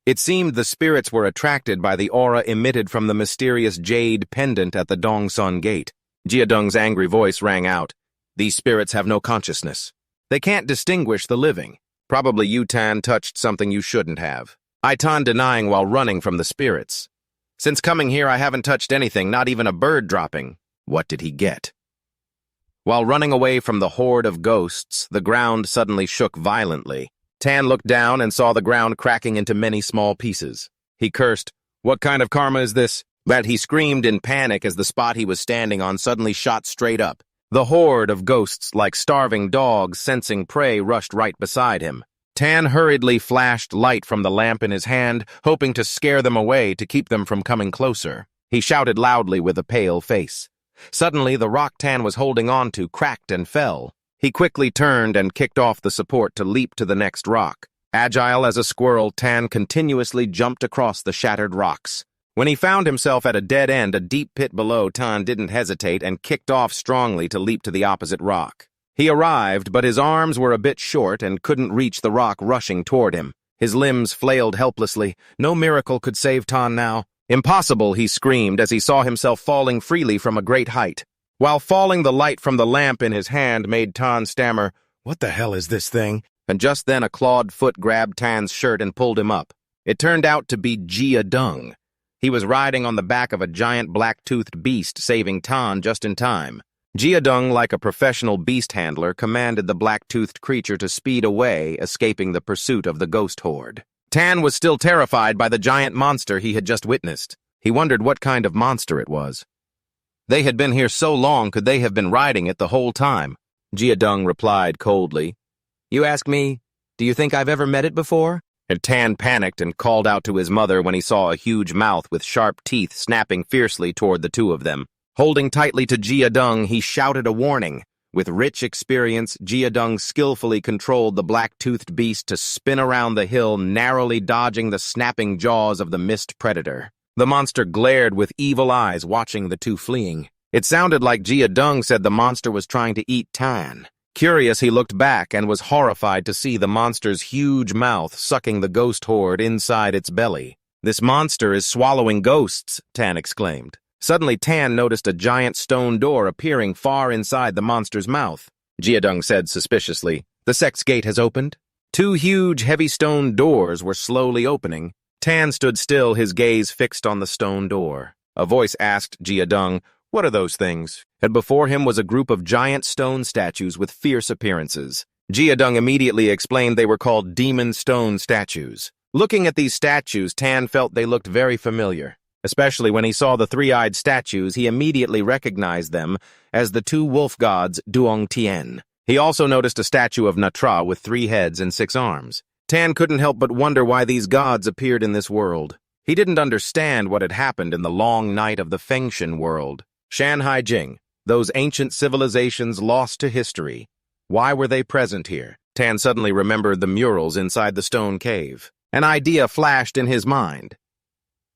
Speaker 1: It seemed the spirits were attracted by the aura emitted from the mysterious jade pendant at the Dongsun gate. Jia-dung's angry voice rang out. These spirits have no consciousness. They can't distinguish the living. Probably you, Tan, touched something you shouldn't have. I, Tan, denying while running from the spirits. Since coming here, I haven't touched anything, not even a bird dropping. What did he get? While running away from the horde of ghosts, the ground suddenly shook violently. Tan looked down and saw the ground cracking into many small pieces. He cursed, What kind of karma is this? That he screamed in panic as the spot he was standing on suddenly shot straight up. The horde of ghosts, like starving dogs sensing prey, rushed right beside him. Tan hurriedly flashed light from the lamp in his hand, hoping to scare them away to keep them from coming closer. He shouted loudly with a pale face. Suddenly, the rock Tan was holding on to cracked and fell. He quickly turned and kicked off the support to leap to the next rock. Agile as a squirrel, Tan continuously jumped across the shattered rocks. When he found himself at a dead end, a deep pit below, Tan didn't hesitate and kicked off strongly to leap to the opposite rock. He arrived, but his arms were a bit short and couldn't reach the rock rushing toward him. His limbs flailed helplessly. No miracle could save Tan now. Impossible, he screamed as he saw himself falling freely from a great height. While falling, the light from the lamp in his hand made Tan stammer, What the hell is this thing? And just then a clawed foot grabbed Tan's shirt and pulled him up. It turned out to be Jia-dung. He was riding on the back of a giant black-toothed beast, saving Tan just in time. Jiadung, like a professional beast handler, commanded the black-toothed creature to speed away, escaping the pursuit of the ghost horde. Tan was still terrified by the giant monster he had just witnessed. He wondered what kind of monster it was. They had been here so long, could they have been riding it the whole time? Jiadung replied coldly. You ask me, do you think I've ever met it before? And Tan panicked and called out to his mother when he saw a huge mouth with sharp teeth snapping fiercely toward the two of them. Holding tightly to Jiadung, he shouted a warning. With rich experience, Jiadung skillfully controlled the black-toothed beast to spin around the hill, narrowly dodging the snapping jaws of the missed predator. The monster glared with evil eyes, watching the two fleeing. It sounded like Jiadung said the monster was trying to eat Tan. Curious, he looked back and was horrified to see the monster's huge mouth sucking the ghost horde inside its belly. This monster is swallowing ghosts, Tan exclaimed. Suddenly, Tan noticed a giant stone door appearing far inside the monster's mouth. Jiadung said suspiciously, The sect's gate has opened. Two huge, heavy stone doors were slowly opening. Tan stood still, his gaze fixed on the stone door. A voice asked Jiadung, What are those things? And before him was a group of giant stone statues with fierce appearances. Jiadung immediately explained they were called demon stone statues. Looking at these statues, Tan felt they looked very familiar. Especially when he saw the three-eyed statues, he immediately recognized them as the two wolf gods Duong Tien. He also noticed a statue of Natra with 3 heads and 6 arms. Tan couldn't help but wonder why these gods appeared in this world. He didn't understand what had happened in the long night of the Fengshan world. Shanhai Jing, those ancient civilizations lost to history. Why were they present here? Tan suddenly remembered the murals inside the stone cave. An idea flashed in his mind.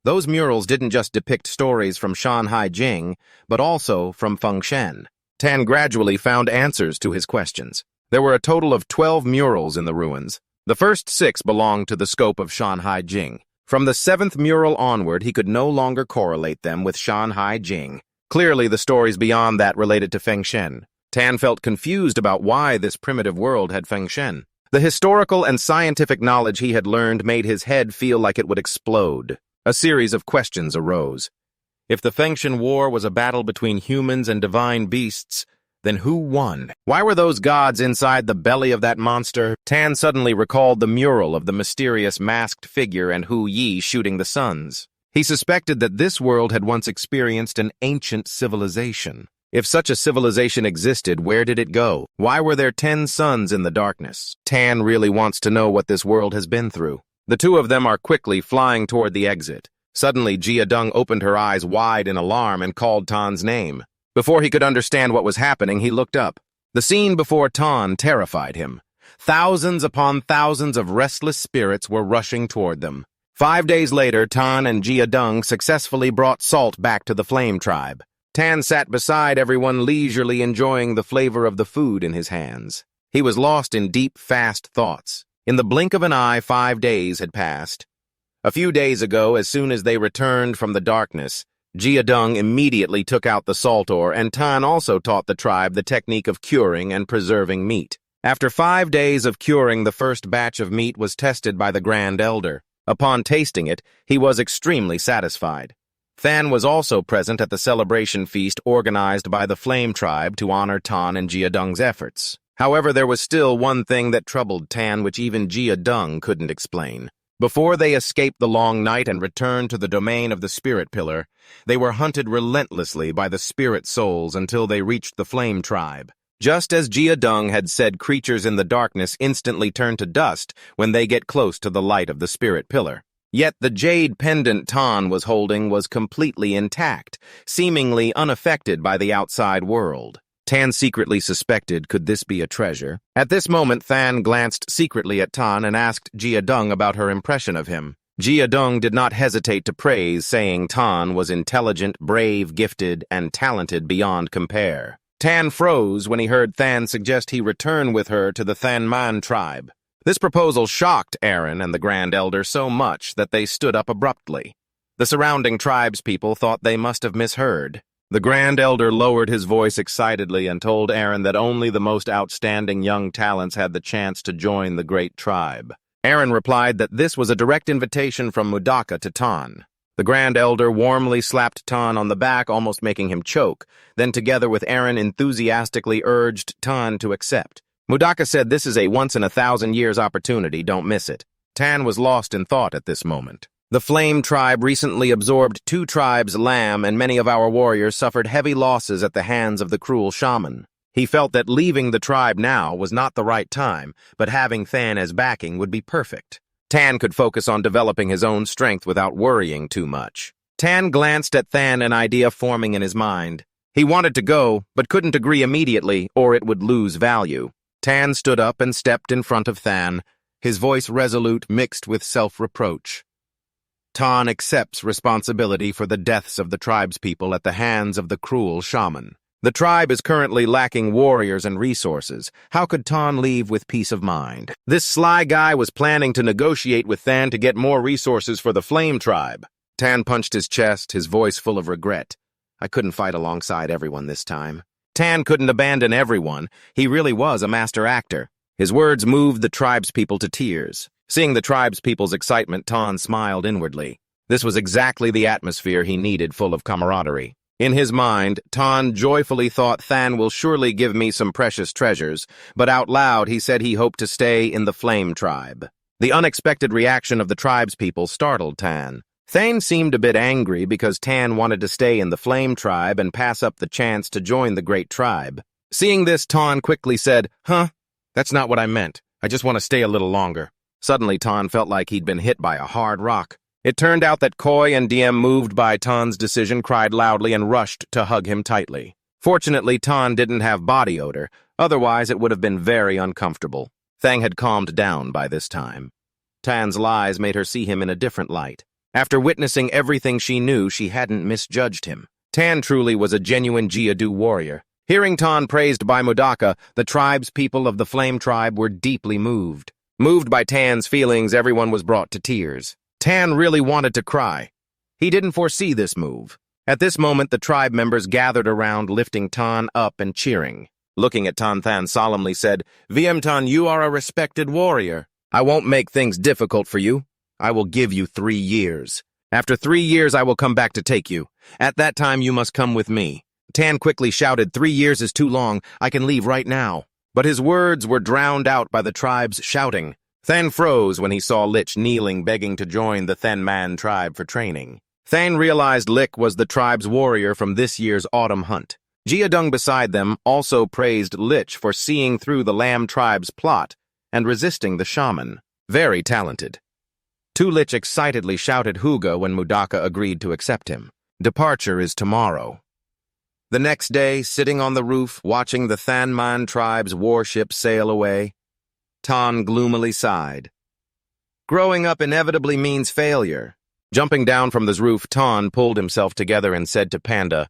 Speaker 1: Those murals didn't just depict stories from Shanhai Jing, but also from Fengshan. Tan gradually found answers to his questions. There were a total of 12 murals in the ruins. The first 6 belonged to the scope of Shanhai Jing. From the 7th mural onward, he could no longer correlate them with Shanhai Jing. Clearly, the stories beyond that related to Fengshan. Tan felt confused about why this primitive world had Fengshan. The historical and scientific knowledge he had learned made his head feel like it would explode. A series of questions arose. If the Fengshan War was a battle between humans and divine beasts, then who won? Why were those gods inside the belly of that monster? Tan suddenly recalled the mural of the mysterious masked figure and Hu Yi shooting the suns. He suspected that this world had once experienced an ancient civilization. If such a civilization existed, where did it go? Why were there 10 suns in the darkness? Tan really wants to know what this world has been through. The two of them are quickly flying toward the exit. Suddenly, Jiadung opened her eyes wide in alarm and called Tan's name. Before he could understand what was happening, he looked up. The scene before Tan terrified him. Thousands upon thousands of restless spirits were rushing toward them. 5 days later, Tan and Jiadung successfully brought salt back to the Flame Tribe. Tan sat beside everyone, leisurely enjoying the flavor of the food in his hands. He was lost in deep, fast thoughts. In the blink of an eye, 5 days had passed. A few days ago, as soon as they returned from the darkness, Jiadung immediately took out the salt ore, and Tan also taught the tribe the technique of curing and preserving meat. After 5 days of curing, the first batch of meat was tested by the Grand Elder. Upon tasting it, he was extremely satisfied. Than was also present at the celebration feast organized by the Flame Tribe to honor Tan and Jiadung's efforts. However, there was still one thing that troubled Tan, which even Jiadung couldn't explain. Before they escaped the long night and returned to the domain of the Spirit Pillar, they were hunted relentlessly by the Spirit Souls until they reached the Flame Tribe. Just as Jiadung had said, creatures in the darkness instantly turn to dust when they get close to the light of the Spirit Pillar. Yet the jade pendant Tan was holding was completely intact, seemingly unaffected by the outside world. Tan secretly suspected, could this be a treasure? At this moment, Than glanced secretly at Tan and asked Jiadung about her impression of him. Jiadung did not hesitate to praise, saying Tan was intelligent, brave, gifted, and talented beyond compare. Tan froze when he heard Than suggest he return with her to the Thanman tribe. This proposal shocked Aaron and the Grand Elder so much that they stood up abruptly. The surrounding tribespeople thought they must have misheard. The Grand Elder lowered his voice excitedly and told Aaron that only the most outstanding young talents had the chance to join the great tribe. Aaron replied that this was a direct invitation from Mudaka to Tan. The Grand Elder warmly slapped Tan on the back, almost making him choke, then together with Aaron enthusiastically urged Tan to accept. Mudaka said this is a once-in-a-thousand-years opportunity, don't miss it. Tan was lost in thought at this moment. The Flame Tribe recently absorbed 2 tribes' lamb, and many of our warriors suffered heavy losses at the hands of the cruel shaman. He felt that leaving the tribe now was not the right time, but having Than as backing would be perfect. Tan could focus on developing his own strength without worrying too much. Tan glanced at Than, an idea forming in his mind. He wanted to go, but couldn't agree immediately, or it would lose value. Tan stood up and stepped in front of Than, his voice resolute mixed with self-reproach. Tan accepts responsibility for the deaths of the tribespeople at the hands of the cruel shaman. The tribe is currently lacking warriors and resources. How could Tan leave with peace of mind? This sly guy was planning to negotiate with Than to get more resources for the Flame Tribe. Tan punched his chest, his voice full of regret. I couldn't fight alongside everyone this time. Tan couldn't abandon everyone. He really was a master actor. His words moved the tribespeople to tears. Seeing the tribespeople's excitement, Tan smiled inwardly. This was exactly the atmosphere he needed, full of camaraderie. In his mind, Tan joyfully thought Than will surely give me some precious treasures, but out loud he said he hoped to stay in the Flame Tribe. The unexpected reaction of the tribespeople startled Tan. Thane seemed a bit angry because Tan wanted to stay in the Flame Tribe and pass up the chance to join the Great Tribe. Seeing this, Tan quickly said, That's not what I meant. I just want to stay a little longer." Suddenly, Tan felt like he'd been hit by a hard rock. It turned out that Koi and Diem, moved by Tan's decision, cried loudly and rushed to hug him tightly. Fortunately, Tan didn't have body odor, otherwise it would have been very uncomfortable. Thang had calmed down by this time. Tan's lies made her see him in a different light. After witnessing everything she knew, she hadn't misjudged him. Tan truly was a genuine Jiadu warrior. Hearing Tan praised by Mudaka, the tribespeople of the Flame Tribe were deeply moved. Moved by Tan's feelings, everyone was brought to tears. Tan really wanted to cry. He didn't foresee this move. At this moment, the tribe members gathered around, lifting Tan up and cheering. Looking at Tan, Than solemnly said, "VM Tan, you are a respected warrior. I won't make things difficult for you. I will give you 3 years. After 3 years, I will come back to take you. At that time, you must come with me." Tan quickly shouted, 3 years is too long. I can leave right now." But his words were drowned out by the tribe's shouting. Than froze when he saw Lich kneeling, begging to join the Thenman tribe for training. Than realized Lich was the tribe's warrior from this year's autumn hunt. Jiadung beside them also praised Lich for seeing through the Lamb tribe's plot and resisting the shaman. Very talented. Two Lich excitedly shouted Huga when Mudaka agreed to accept him. Departure is tomorrow. The next day, sitting on the roof, watching the Thanman tribe's warship sail away, Tan gloomily sighed. Growing up inevitably means failure. Jumping down from the roof, Tan pulled himself together and said to Panda,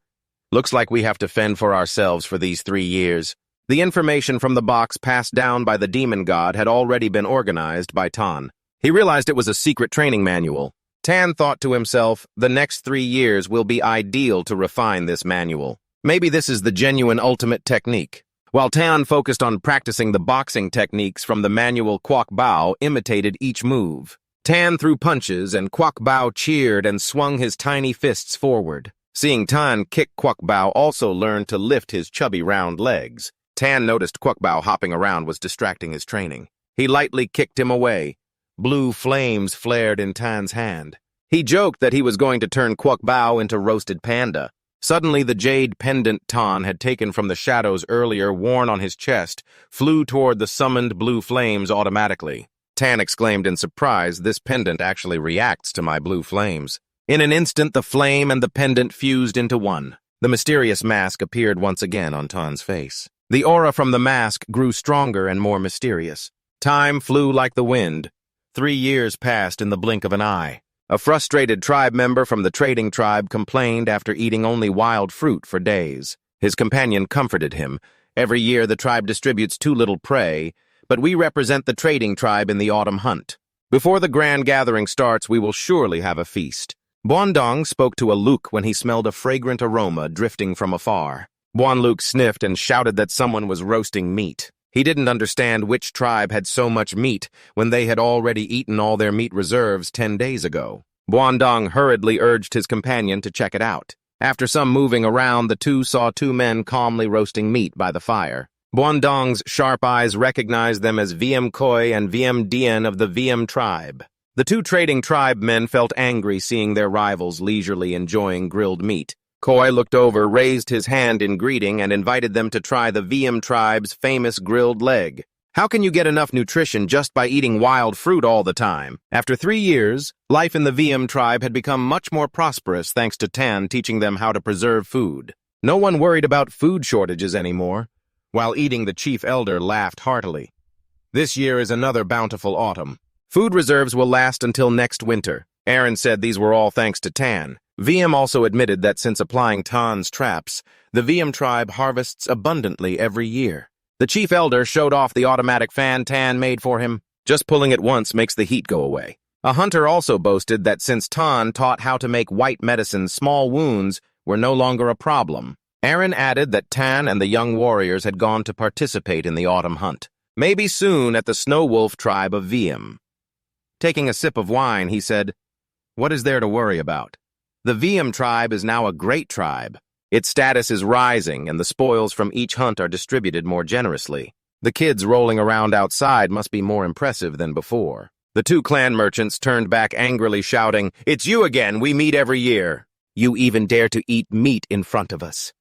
Speaker 1: "Looks like we have to fend for ourselves for these 3 years." The information from the box passed down by the demon god had already been organized by Tan. He realized it was a secret training manual. Tan thought to himself, the next 3 years will be ideal to refine this manual. Maybe this is the genuine ultimate technique. While Tan focused on practicing the boxing techniques from the manual, Kwok Bao imitated each move. Tan threw punches and Kwok Bao cheered and swung his tiny fists forward. Seeing Tan kick, Kwok Bao also learned to lift his chubby round legs. Tan noticed Kwok Bao hopping around was distracting his training. He lightly kicked him away. Blue flames flared in Tan's hand. He joked that he was going to turn Kwok Bao into roasted panda. Suddenly, the jade pendant Tan had taken from the shadows earlier, worn on his chest, flew toward the summoned blue flames automatically. Tan exclaimed in surprise, "This pendant actually reacts to my blue flames." In an instant, the flame and the pendant fused into one. The mysterious mask appeared once again on Tan's face. The aura from the mask grew stronger and more mysterious. Time flew like the wind. 3 years passed in the blink of an eye. A frustrated tribe member from the trading tribe complained after eating only wild fruit for days. His companion comforted him. "Every year the tribe distributes too little prey, but we represent the trading tribe in the autumn hunt. Before the grand gathering starts, we will surely have a feast." Buandong spoke to Aluk when he smelled a fragrant aroma drifting from afar. Buanluk sniffed and shouted that someone was roasting meat. He didn't understand which tribe had so much meat when they had already eaten all their meat reserves 10 days ago. Buandong hurriedly urged his companion to check it out. After some moving around, the two saw two men calmly roasting meat by the fire. Buandong's sharp eyes recognized them as VM Koi and VM Dien of the VM tribe. The two trading tribe men felt angry seeing their rivals leisurely enjoying grilled meat. Koi looked over, raised his hand in greeting, and invited them to try the VM tribe's famous grilled leg. How can you get enough nutrition just by eating wild fruit all the time? After 3 years, life in the VM tribe had become much more prosperous thanks to Tan teaching them how to preserve food. No one worried about food shortages anymore. While eating, the chief elder laughed heartily. This year is another bountiful autumn. Food reserves will last until next winter. Aaron said these were all thanks to Tan. VM also admitted that since applying Tan's traps, the VM tribe harvests abundantly every year. The chief elder showed off the automatic fan Tan made for him. Just pulling it once makes the heat go away. A hunter also boasted that since Tan taught how to make white medicine, small wounds were no longer a problem. Aaron added that Tan and the young warriors had gone to participate in the autumn hunt. Maybe soon at the Snow Wolf tribe of VM. Taking a sip of wine, he said, "What is there to worry about? The VM tribe is now a great tribe. Its status is rising, and the spoils from each hunt are distributed more generously. The kids rolling around outside must be more impressive than before." The two clan merchants turned back angrily, shouting, "It's you again! We meet every year! You even dare to eat meat in front of us!"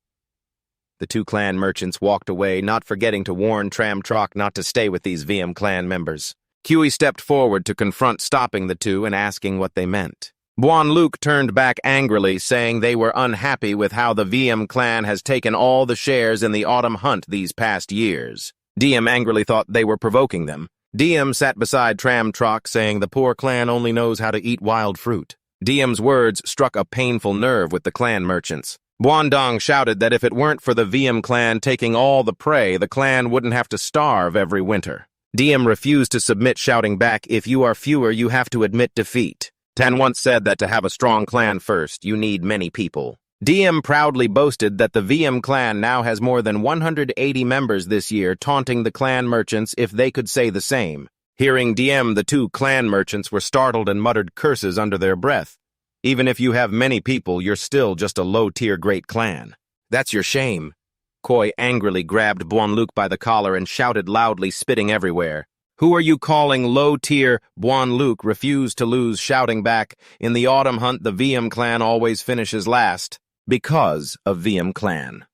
Speaker 1: The two clan merchants walked away, not forgetting to warn Tram Trock not to stay with these VM clan members. Kiwi stepped forward to confront stopping the two and asking what they meant. Buon Luke turned back angrily, saying they were unhappy with how the VM clan has taken all the shares in the autumn hunt these past years. Diem angrily thought they were provoking them. Diem sat beside Tram Trock, saying the poor clan only knows how to eat wild fruit. Diem's words struck a painful nerve with the clan merchants. Buandong shouted that if it weren't for the VM clan taking all the prey, the clan wouldn't have to starve every winter. Diem refused to submit, shouting back, "If you are fewer, you have to admit defeat. Tan once said that to have a strong clan first, you need many people." Diem proudly boasted that the VM clan now has more than 180 members this year, taunting the clan merchants if they could say the same. Hearing Diem, the two clan merchants were startled and muttered curses under their breath. Even if you have many people, you're still just a low-tier great clan. That's your shame. Koi angrily grabbed Buon Luke by the collar and shouted loudly, spitting everywhere. "Who are you calling low-tier?" Buon Luke refused to lose, shouting back, "In the autumn hunt, the VM clan always finishes last, because of VM clan."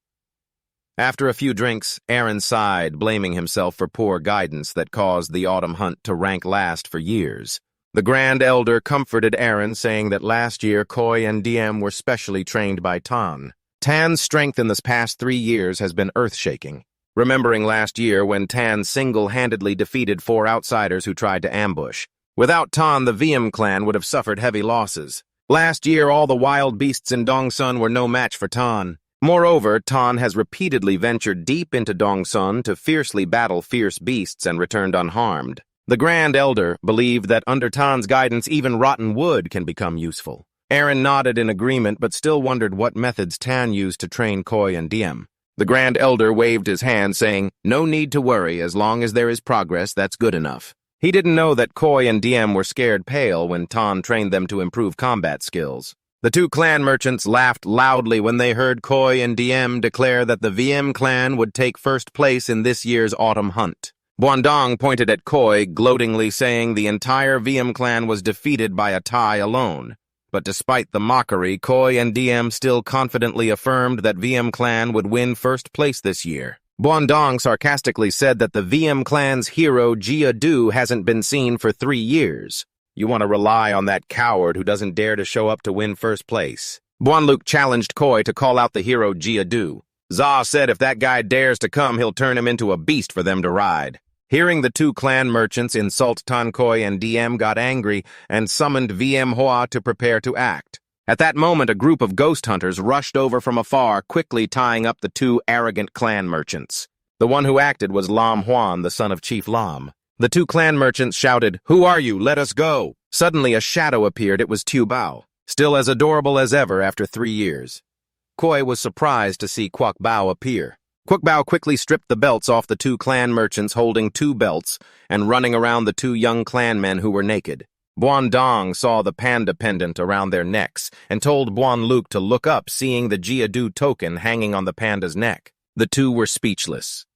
Speaker 1: After a few drinks, Aaron sighed, blaming himself for poor guidance that caused the autumn hunt to rank last for years. The Grand Elder comforted Aaron, saying that last year Koi and Diem were specially trained by Tan. Tan's strength in the past 3 years has been earth-shaking. Remembering last year when Tan single-handedly defeated 4 outsiders who tried to ambush. Without Tan, the VM clan would have suffered heavy losses. Last year, all the wild beasts in Dongsun were no match for Tan. Moreover, Tan has repeatedly ventured deep into Dongsun to fiercely battle fierce beasts and returned unharmed. The Grand Elder believed that under Tan's guidance, even rotten wood can become useful. Aaron nodded in agreement, but still wondered what methods Tan used to train Koi and Diem. The Grand Elder waved his hand, saying, "No need to worry. As long as there is progress, that's good enough." He didn't know that Koi and Diem were scared pale when Tan trained them to improve combat skills. The two clan merchants laughed loudly when they heard Koi and Diem declare that the VM clan would take first place in this year's autumn hunt. Buandong pointed at Koi, gloatingly saying the entire VM clan was defeated by a tie alone. But despite the mockery, Koi and Diem still confidently affirmed that VM clan would win first place this year. Buandong sarcastically said that the VM clan's hero Jia Du hasn't been seen for 3 years. You want to rely on that coward who doesn't dare to show up to win first place. Buon Luke challenged Koi to call out the hero Jia Du. Za said if that guy dares to come, he'll turn him into a beast for them to ride. Hearing the two clan merchants insult Tan Koi and Diem got angry and summoned VM Hoa to prepare to act. At that moment, a group of ghost hunters rushed over from afar, quickly tying up the two arrogant clan merchants. The one who acted was Lam Huan, the son of Chief Lam. The two clan merchants shouted, "Who are you? Let us go!" Suddenly a shadow appeared. It was Tu Bao, still as adorable as ever after 3 years. Koi was surprised to see Kwok Bao appear. Kwok Bao quickly stripped the belts off the two clan merchants holding 2 belts and running around the 2 young clan men who were naked. Buon Dong saw the panda pendant around their necks and told Buon Luke to look up, seeing the Jiadu token hanging on the panda's neck. The two were speechless.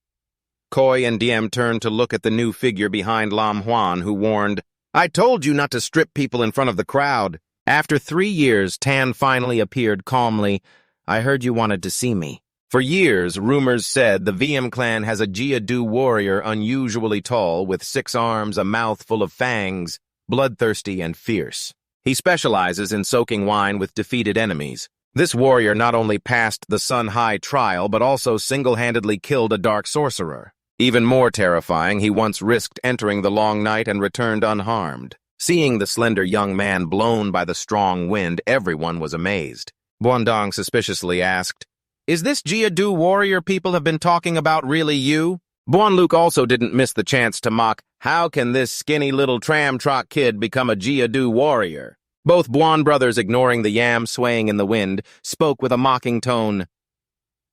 Speaker 1: Koi and Diem turned to look at the new figure behind Lam Huan, who warned, "I told you not to strip people in front of the crowd." After 3 years, Tan finally appeared calmly. "I heard you wanted to see me." For years, rumors said the VM clan has a Jiadu warrior unusually tall, with 6 arms, a mouth full of fangs, bloodthirsty and fierce. He specializes in soaking wine with defeated enemies. This warrior not only passed the Sun High trial, but also single-handedly killed a dark sorcerer. Even more terrifying, he once risked entering the long night and returned unharmed. Seeing the slender young man blown by the strong wind, everyone was amazed. Buon Dong suspiciously asked, "Is this Jiadu warrior people have been talking about really you?" Buon Luke also didn't miss the chance to mock, "How can this skinny little tram-trot kid become a Jiadu warrior?" Both Buon brothers, ignoring the yam swaying in the wind, spoke with a mocking tone.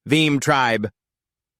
Speaker 1: "Veem tribe,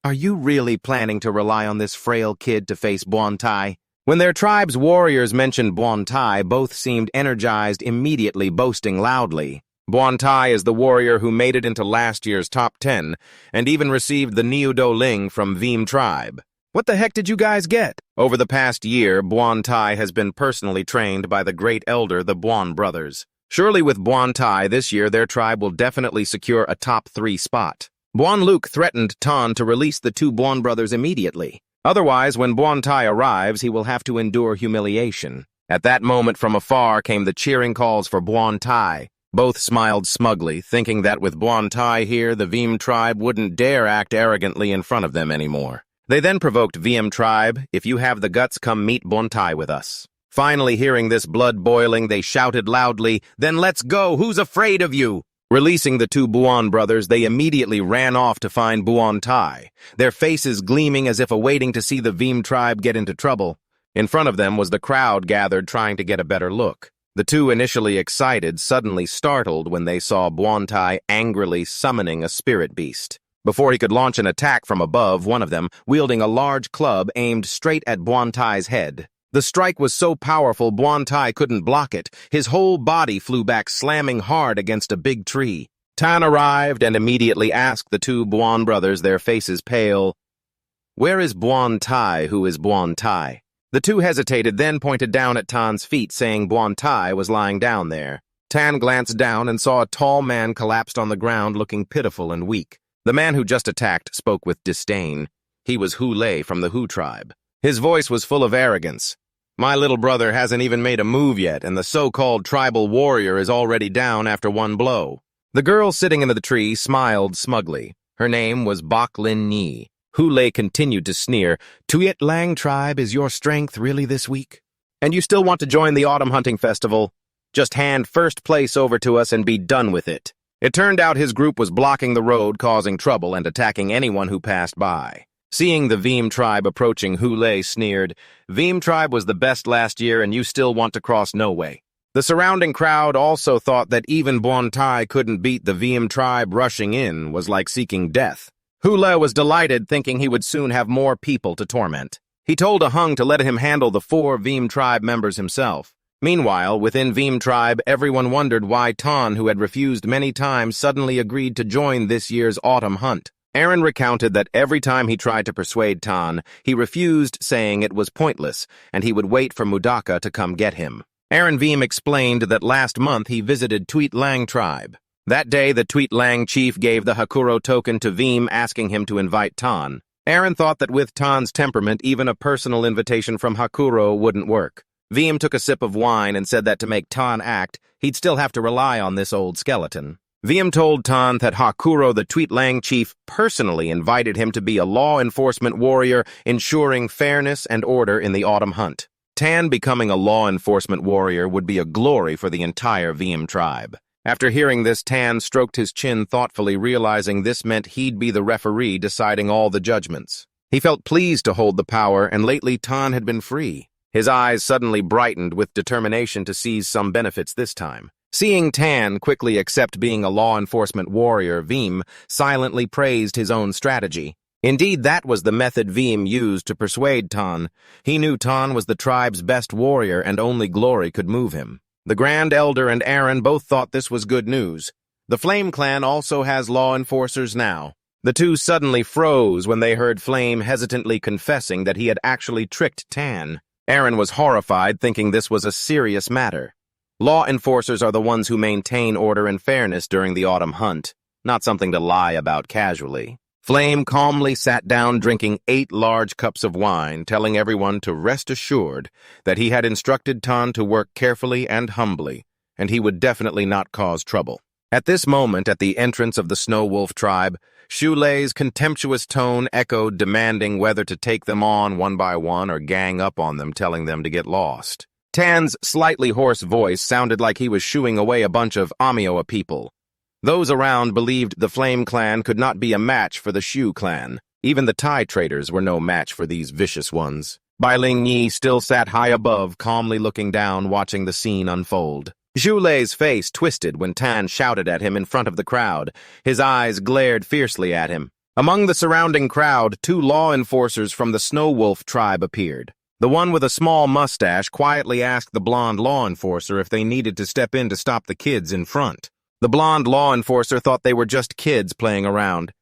Speaker 1: are you really planning to rely on this frail kid to face Buon Tai?" When their tribe's warriors mentioned Buon Tai, both seemed energized, immediately boasting loudly. Buon Tai is the warrior who made it into last year's top 10, and even received the Niudo Ling from Veem tribe. What the heck did you guys get? Over the past year, Buon Tai has been personally trained by the great elder, the Buon brothers. Surely with Buon Tai this year, their tribe will definitely secure a top 3 spot. Buon Luke threatened Tan to release the 2 Buon brothers immediately. Otherwise, when Buon Tai arrives, he will have to endure humiliation. At that moment, from afar came the cheering calls for Buon Tai. Both smiled smugly, thinking that with Buon Tai here, the Veem tribe wouldn't dare act arrogantly in front of them anymore. They then provoked Veem tribe, "If you have the guts, come meet Buon Tai with us." Finally hearing this blood boiling, they shouted loudly, "Then let's go! Who's afraid of you?" Releasing the 2 Buon brothers, they immediately ran off to find Buon Tai, their faces gleaming as if awaiting to see the Veem tribe get into trouble. In front of them was the crowd gathered trying to get a better look. The 2, initially excited, suddenly startled when they saw Buon Tai angrily summoning a spirit beast. Before he could launch an attack from above, one of them, wielding a large club, aimed straight at Buon Tai's head. The strike was so powerful Buon Tai couldn't block it. His whole body flew back, slamming hard against a big tree. Tan arrived and immediately asked the 2 Buon brothers, their faces pale, "Where is Buon Tai, who is Buon Tai?" The 2 hesitated, then pointed down at Tan's feet, saying Buon Tai was lying down there. Tan glanced down and saw a tall man collapsed on the ground, looking pitiful and weak. The man who just attacked spoke with disdain. He was Hu Lei from the Hu tribe. His voice was full of arrogance. "My little brother hasn't even made a move yet, and the so-called tribal warrior is already down after 1 blow." The girl sitting under the tree smiled smugly. Her name was Bok Lin Ni. Hu Lei continued to sneer. "Tuyet Lang tribe, is your strength really this weak? And you still want to join the autumn hunting festival? Just hand first place over to us and be done with it." It turned out his group was blocking the road, causing trouble and attacking anyone who passed by. Seeing the Veem tribe approaching, Hu Lei sneered, "Veem tribe was the best last year and you still want to cross no way." The surrounding crowd also thought that even Buon Tai couldn't beat the Veem tribe. Rushing in was like seeking death. Hu Lei was delighted, thinking he would soon have more people to torment. He told Ahung to let him handle the 4 Veem tribe members himself. Meanwhile, within Veem tribe, everyone wondered why Tan, who had refused many times, suddenly agreed to join this year's autumn hunt. Aaron recounted that every time he tried to persuade Tan, he refused, saying it was pointless, and he would wait for Mudaka to come get him. Aaron Veem explained that last month he visited Tweet Lang tribe. That day, the Tweet Lang chief gave the Hakuro token to Veem, asking him to invite Tan. Aaron thought that with Tan's temperament, even a personal invitation from Hakuro wouldn't work. Veem took a sip of wine and said that to make Tan act, he'd still have to rely on this old skeleton. Veem told Tan that Hakuro, the Tweet Lang chief, personally invited him to be a law enforcement warrior, ensuring fairness and order in the autumn hunt. Tan becoming a law enforcement warrior would be a glory for the entire Veem tribe. After hearing this, Tan stroked his chin thoughtfully, realizing this meant he'd be the referee deciding all the judgments. He felt pleased to hold the power, and lately Tan had been free. His eyes suddenly brightened with determination to seize some benefits this time. Seeing Tan quickly accept being a law enforcement warrior, Veem silently praised his own strategy. Indeed, that was the method Veem used to persuade Tan. He knew Tan was the tribe's best warrior and only glory could move him. The Grand Elder and Aaron both thought this was good news. The Flame Clan also has law enforcers now. The two suddenly froze when they heard Flame hesitantly confessing that he had actually tricked Tan. Aaron was horrified, thinking this was a serious matter. Law enforcers are the ones who maintain order and fairness during the autumn hunt, not something to lie about casually. Flame calmly sat down drinking 8 large cups of wine, telling everyone to rest assured that he had instructed Tan to work carefully and humbly, and he would definitely not cause trouble. At this moment, at the entrance of the Snow Wolf tribe, Shulei's contemptuous tone echoed, demanding whether to take them on one by one or gang up on them, telling them to get lost. Tan's slightly hoarse voice sounded like he was shooing away a bunch of Amioa people. Those around believed the Flame Clan could not be a match for the Shu clan. Even the Thai traders were no match for these vicious ones. Bai Ling Yi still sat high above, calmly looking down, watching the scene unfold. Zhu Lei's face twisted when Tan shouted at him in front of the crowd. His eyes glared fiercely at him. Among the surrounding crowd, 2 law enforcers from the Snow Wolf tribe appeared. The one with a small mustache quietly asked the blonde law enforcer if they needed to step in to stop the kids in front. The blonde law enforcer thought they were just kids playing around.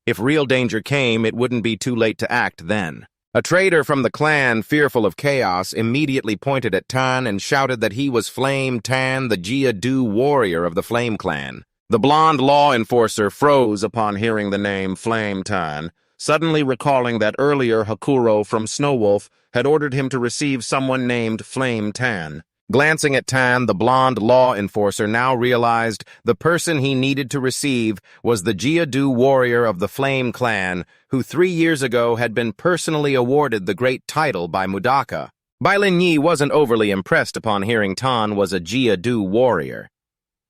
Speaker 1: If real danger came, it wouldn't be too late to act then. A trader from the clan, fearful of chaos, immediately pointed at Tan and shouted that he was Flame Tan, the Jia-Du warrior of the Flame Clan. The blonde law enforcer froze upon hearing the name Flame Tan, suddenly recalling that earlier Hakuro from Snow Wolf had ordered him to receive someone named Flame Tan. Glancing at Tan, the blonde law enforcer now realized the person he needed to receive was the Jia-Du warrior of the Flame Clan, who 3 years ago had been personally awarded the great title by Mudaka. Bai Lin Yi wasn't overly impressed upon hearing Tan was a Jia-Du warrior.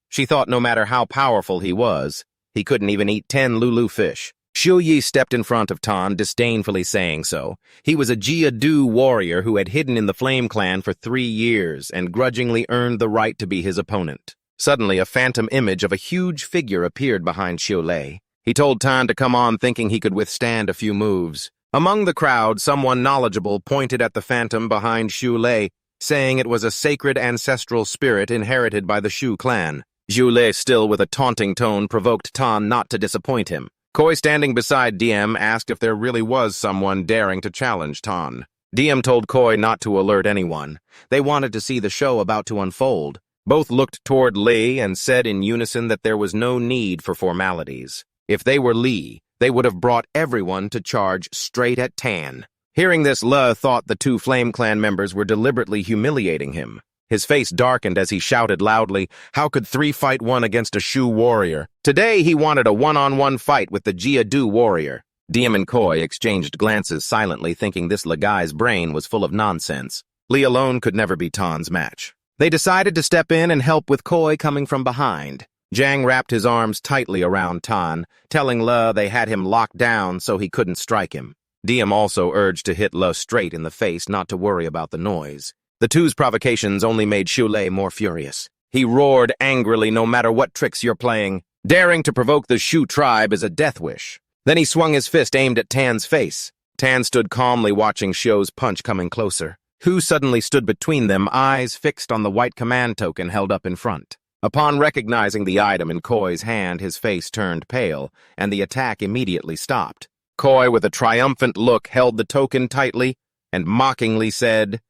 Speaker 1: She thought no matter how powerful he was, he couldn't even eat 10 Lulu fish. Xiu Yi stepped in front of Tan, disdainfully saying so. He was a Jia-Du warrior who had hidden in the Flame Clan for 3 years and grudgingly earned the right to be his opponent. Suddenly, a phantom image of a huge figure appeared behind Xiu Lei. He told Tan to come on, thinking he could withstand a few moves. Among the crowd, someone knowledgeable pointed at the phantom behind Xiu Lei, saying it was a sacred ancestral spirit inherited by the Shu clan. Xiu Lei, still with a taunting tone, provoked Tan not to disappoint him. Koi, standing beside Diem, asked if there really was someone daring to challenge Tan. Diem told Koi not to alert anyone. They wanted to see the show about to unfold. Both looked toward Li and said in unison that there was no need for formalities. If they were Li, they would have brought everyone to charge straight at Tan. Hearing this, Le thought the 2 Flame Clan members were deliberately humiliating him. His face darkened as he shouted loudly, "How could 3 fight 1 against a Shu warrior?" Today he wanted a one-on-one fight with the Jia-Du warrior. Diem and Koi exchanged glances silently, thinking this Lagai's brain was full of nonsense. Li alone could never be Tan's match. They decided to step in and help with Koi coming from behind. Zhang wrapped his arms tightly around Tan, telling Le they had him locked down so he couldn't strike him. Diem also urged to hit Le straight in the face, not to worry about the noise. The two's provocations only made Xiu Lei more furious. He roared angrily, "No matter what tricks you're playing, daring to provoke the Shu tribe is a death wish." Then he swung his fist aimed at Tan's face. Tan stood calmly watching Xiu's punch coming closer. Hu suddenly stood between them, eyes fixed on the white command token held up in front. Upon recognizing the item in Koi's hand, his face turned pale, and the attack immediately stopped. Koi, with a triumphant look, held the token tightly and mockingly said,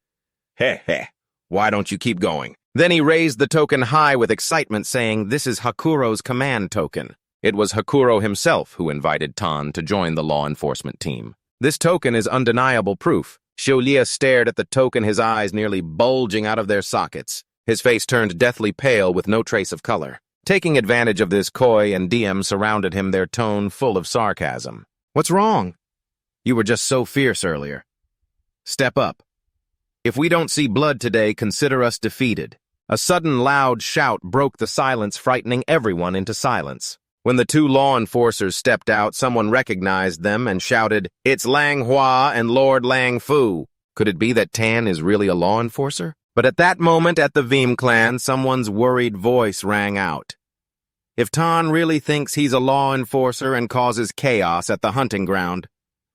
Speaker 1: "Heh heh, why don't you keep going?" Then he raised the token high with excitement, saying, "This is Hakuro's command token." It was Hakuro himself who invited Tan to join the law enforcement team. "This token is undeniable proof." Xiu Lia stared at the token, his eyes nearly bulging out of their sockets. His face turned deathly pale with no trace of color. Taking advantage of this, Koi and Diem surrounded him, their tone full of sarcasm. "What's wrong? You were just so fierce earlier. Step up. If we don't see blood today, consider us defeated." A sudden loud shout broke the silence, frightening everyone into silence. When the 2 law enforcers stepped out, someone recognized them and shouted, "It's Lang Hua and Lord Lang Fu." Could it be that Tan is really a law enforcer? But at that moment at the Veem clan, someone's worried voice rang out. "If Tan really thinks he's a law enforcer and causes chaos at the hunting ground,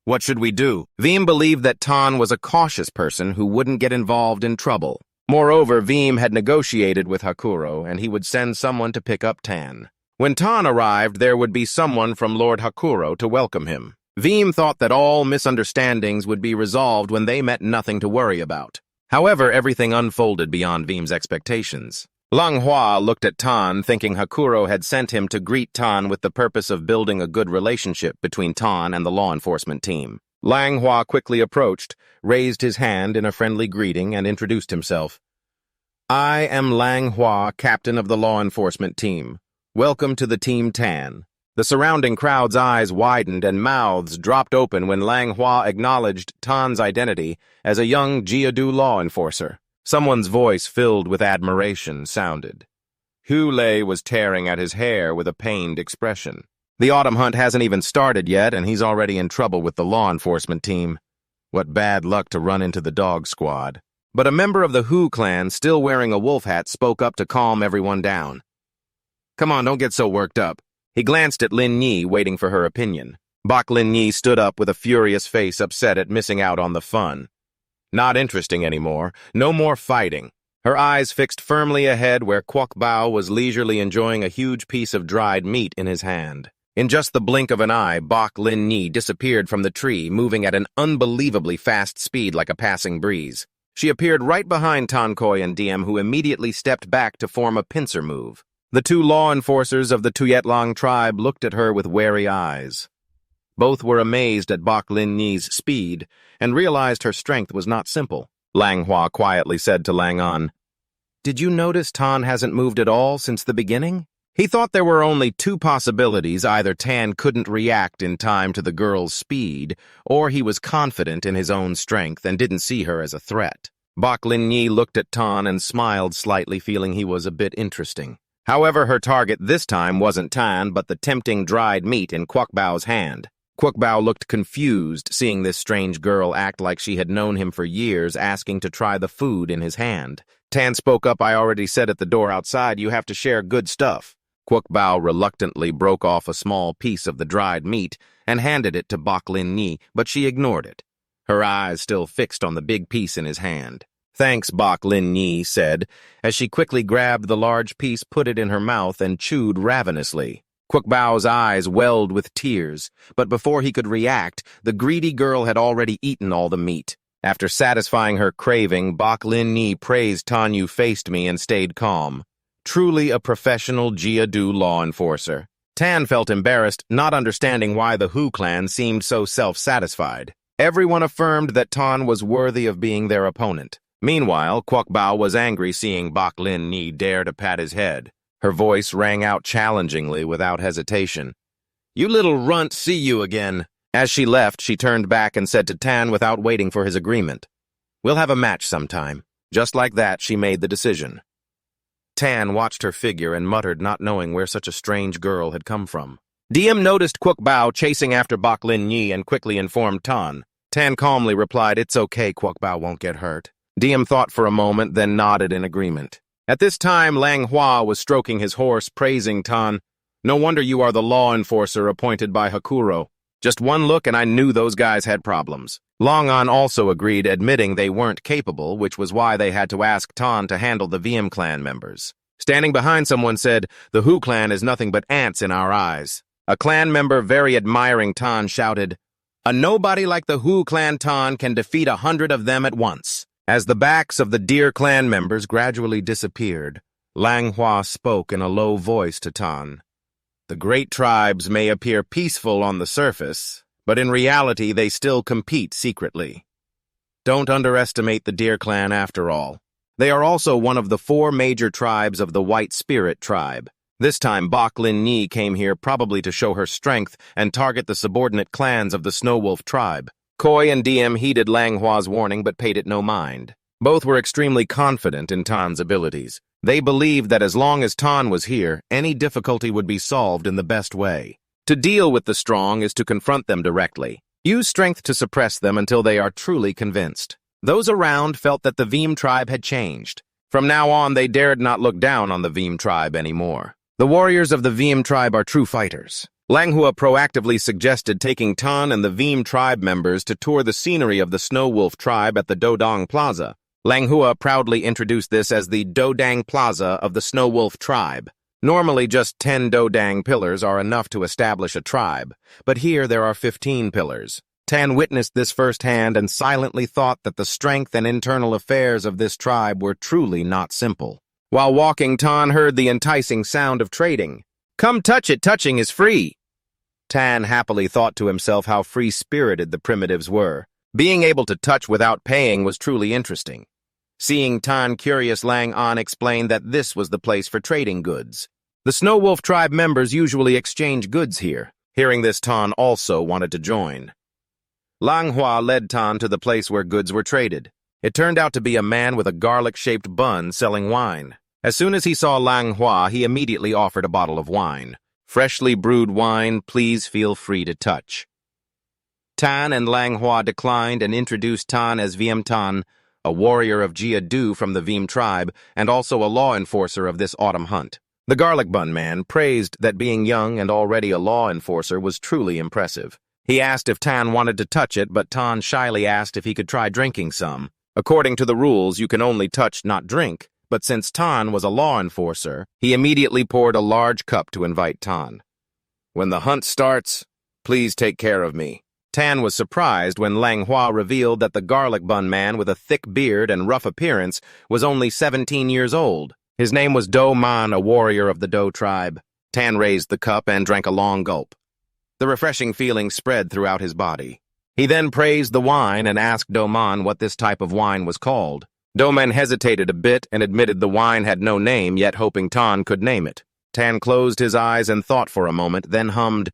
Speaker 1: What should we do? Veem believed that Tan was a cautious person who wouldn't get involved in trouble. Moreover, Veem had negotiated with Hakuro, and he would send someone to pick up Tan. When Tan arrived, there would be someone from Lord Hakuro to welcome him. Veem thought that all misunderstandings would be resolved when they met nothing to worry about. However, everything unfolded beyond Veem's expectations. Manhwa looked at Tan, thinking Hakuro had sent him to greet Tan with the purpose of building a good relationship between Tan and the law enforcement team. Manhwa quickly approached, raised his hand in a friendly greeting, and introduced himself. I am Manhwa, captain of the law enforcement team. Welcome to the Team Tan. The surrounding crowd's eyes widened and mouths dropped open when Manhwa acknowledged Tan's identity as a young Jeodu law enforcer. Someone's voice filled with admiration sounded. Hule was tearing at his hair with a pained expression. The autumn hunt hasn't even started yet, and he's already in trouble with the law enforcement team. What bad luck to run into the dog squad. But a member of the Hu clan, still wearing a wolf hat, spoke up to calm everyone down. Come on, don't get so worked up. He glanced at Lin Yi, waiting for her opinion. Bak Lin Yi stood up with a furious face, upset at missing out on the fun. Not interesting anymore. No more fighting. Her eyes fixed firmly ahead where Kwok Bao was leisurely enjoying a huge piece of dried meat in his hand. In just the blink of an eye, Bak Lin Yi disappeared from the tree, moving at an unbelievably fast speed like a passing breeze. She appeared right behind Tan Koi and Diem, who immediately stepped back to form a pincer move. The two law enforcers of the Tuyetlang tribe looked at her with wary eyes. Both were amazed at Bak Lin Yi's speed and realized her strength was not simple. Manhwa quietly said to Lang An, Did you notice Tan hasn't moved at all since the beginning? He thought there were only two possibilities. Either Tan couldn't react in time to the girl's speed, or he was confident in his own strength and didn't see her as a threat. Bak Lin Yi looked at Tan and smiled slightly, feeling he was a bit interesting. However, her target this time wasn't Tan, but the tempting dried meat in Kwok Bao's hand. Kwok Bao looked confused, seeing this strange girl act like she had known him for years, asking to try the food in his hand. Tan spoke up, I already said at the door outside, you have to share good stuff. Kwok Bao reluctantly broke off a small piece of the dried meat and handed it to Bak Lin Yi, but she ignored it, her eyes still fixed on the big piece in his hand. Thanks, Bak Lin Yi said, as she quickly grabbed the large piece, put it in her mouth, and chewed ravenously. Kwok Bao's eyes welled with tears, but before he could react, the greedy girl had already eaten all the meat. After satisfying her craving, Bak Lin Yi praised Tan You faced me and stayed calm. Truly a professional Jeodu law enforcer. Tan felt embarrassed, not understanding why the Hu clan seemed so self-satisfied. Everyone affirmed that Tan was worthy of being their opponent. Meanwhile, Kwok Bao was angry seeing Bak Lin Yi dare to pat his head. Her voice rang out challengingly without hesitation. You little runt, see you again. As she left, she turned back and said to Tan without waiting for his agreement, We'll have a match sometime. Just like that, she made the decision. Tan watched her figure and muttered, not knowing where such a strange girl had come from. Diem noticed Kwok Bao chasing after Bak Lin Yi and quickly informed Tan. Tan calmly replied, It's okay, Kwok Bao won't get hurt. Diem thought for a moment, then nodded in agreement. At this time, Manhwa was stroking his horse, praising Tan. No wonder you are the law enforcer appointed by Hakuro. Just one look and I knew those guys had problems. Long An also agreed, admitting they weren't capable, which was why they had to ask Tan to handle the VM clan members. Standing behind someone said, The Hu clan is nothing but ants in our eyes. A clan member very admiring Tan shouted, A nobody like the Hu clan Tan can defeat 100 of them at once. As the backs of the dear clan members gradually disappeared, Manhwa spoke in a low voice to Tan. The great tribes may appear peaceful on the surface, but in reality they still compete secretly. Don't underestimate the Deer clan after all. They are also one of the 4 major tribes of the White Spirit tribe. This time Bak Lin Yi came here probably to show her strength and target the subordinate clans of the Snow Wolf tribe. Koi and Diem heeded Manhwa's warning but paid it no mind. Both were extremely confident in Tan's abilities. They believed that as long as Tan was here, any difficulty would be solved in the best way. To deal with the strong is to confront them directly. Use strength to suppress them until they are truly convinced. Those around felt that the Veem tribe had changed. From now on, they dared not look down on the Veem tribe anymore. The warriors of the Veem tribe are true fighters. Langhua proactively suggested taking Tan and the Veem tribe members to tour the scenery of the Snow Wolf tribe at the Dodong Plaza. Langhua proudly introduced this as the Dodang Plaza of the Snow Wolf tribe. Normally, just 10 Dodang pillars are enough to establish a tribe, but here there are 15 pillars. Tan witnessed this firsthand and silently thought that the strength and internal affairs of this tribe were truly not simple. While walking, Tan heard the enticing sound of trading. "Come touch it, touching is free." Tan happily thought to himself how free-spirited the primitives were. Being able to touch without paying was truly interesting. Seeing Tan curious, Lang An explained that this was the place for trading goods. The Snow Wolf tribe members usually exchange goods here. Hearing this, Tan also wanted to join. Langhua led Tan to the place where goods were traded. It turned out to be a man with a garlic-shaped bun selling wine. As soon as he saw Langhua, he immediately offered a bottle of wine. "Freshly brewed wine, please feel free to touch." Tan and Langhua declined and introduced Tan as Veem Tan, a warrior of Jia Du from the Veem tribe, and also a law enforcer of this autumn hunt. The garlic bun man praised that being young and already a law enforcer was truly impressive. He asked if Tan wanted to touch it, but Tan shyly asked if he could try drinking some. According to the rules, you can only touch, not drink, but since Tan was a law enforcer, he immediately poured a large cup to invite Tan. "When the hunt starts, please take care of me." Tan was surprised when Langhua revealed that the garlic bun man with a thick beard and rough appearance was only 17 years old. His name was Do Man, a warrior of the Do tribe. Tan raised the cup and drank a long gulp. The refreshing feeling spread throughout his body. He then praised the wine and asked Do Man what this type of wine was called. Do Man hesitated a bit and admitted the wine had no name, yet hoping Tan could name it. Tan closed his eyes and thought for a moment, then hummed,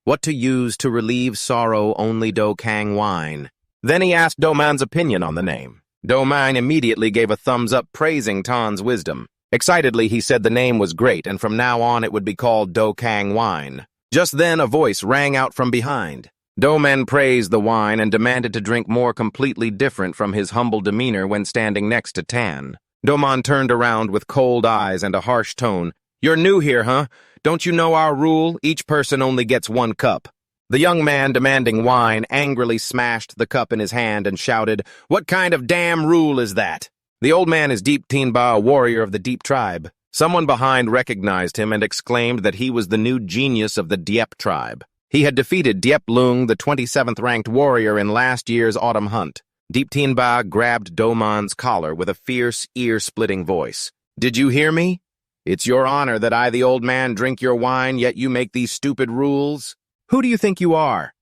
Speaker 1: "What to use to relieve sorrow, only Do Kang wine." Then he asked Do Man's opinion on the name. Do Man immediately gave a thumbs up praising Tan's wisdom. Excitedly, he said the name was great, and from now on it would be called Do Kang wine. Just then, a voice rang out from behind. Do Man praised the wine and demanded to drink more, completely different from his humble demeanor when standing next to Tan. Do Man turned around with cold eyes and a harsh tone. "You're new here, huh? Don't you know our rule? Each person only gets one cup." The young man demanding wine angrily smashed the cup in his hand and shouted, "What kind of damn rule is that?" The old man is Deep Tianba, a warrior of the Deep tribe. Someone behind recognized him and exclaimed that he was the new genius of the Diep tribe. He had defeated Diep Lung, the 27th ranked warrior, in last year's autumn hunt. Deep Tianba grabbed Do Man's collar with a fierce, ear-splitting voice. "Did you hear me? It's your honor that I, the old man, drink your wine, yet you make these stupid rules? Who do you think you are?"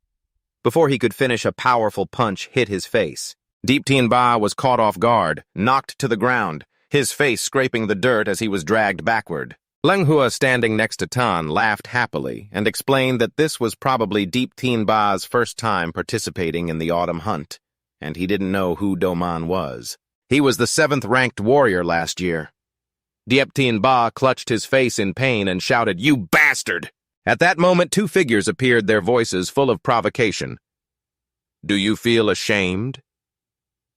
Speaker 1: Before he could finish, a powerful punch hit his face. Deep Tianba was caught off guard, knocked to the ground, his face scraping the dirt as he was dragged backward. Langhua, standing next to Tan, laughed happily and explained that this was probably Deep Tianba's first time participating in the autumn hunt, and he didn't know who Do Man was. He was the 7th-ranked warrior last year. Diep Tianba clutched his face in pain and shouted, "You bastard!" At that moment, 2 figures appeared, their voices full of provocation. "Do you feel ashamed?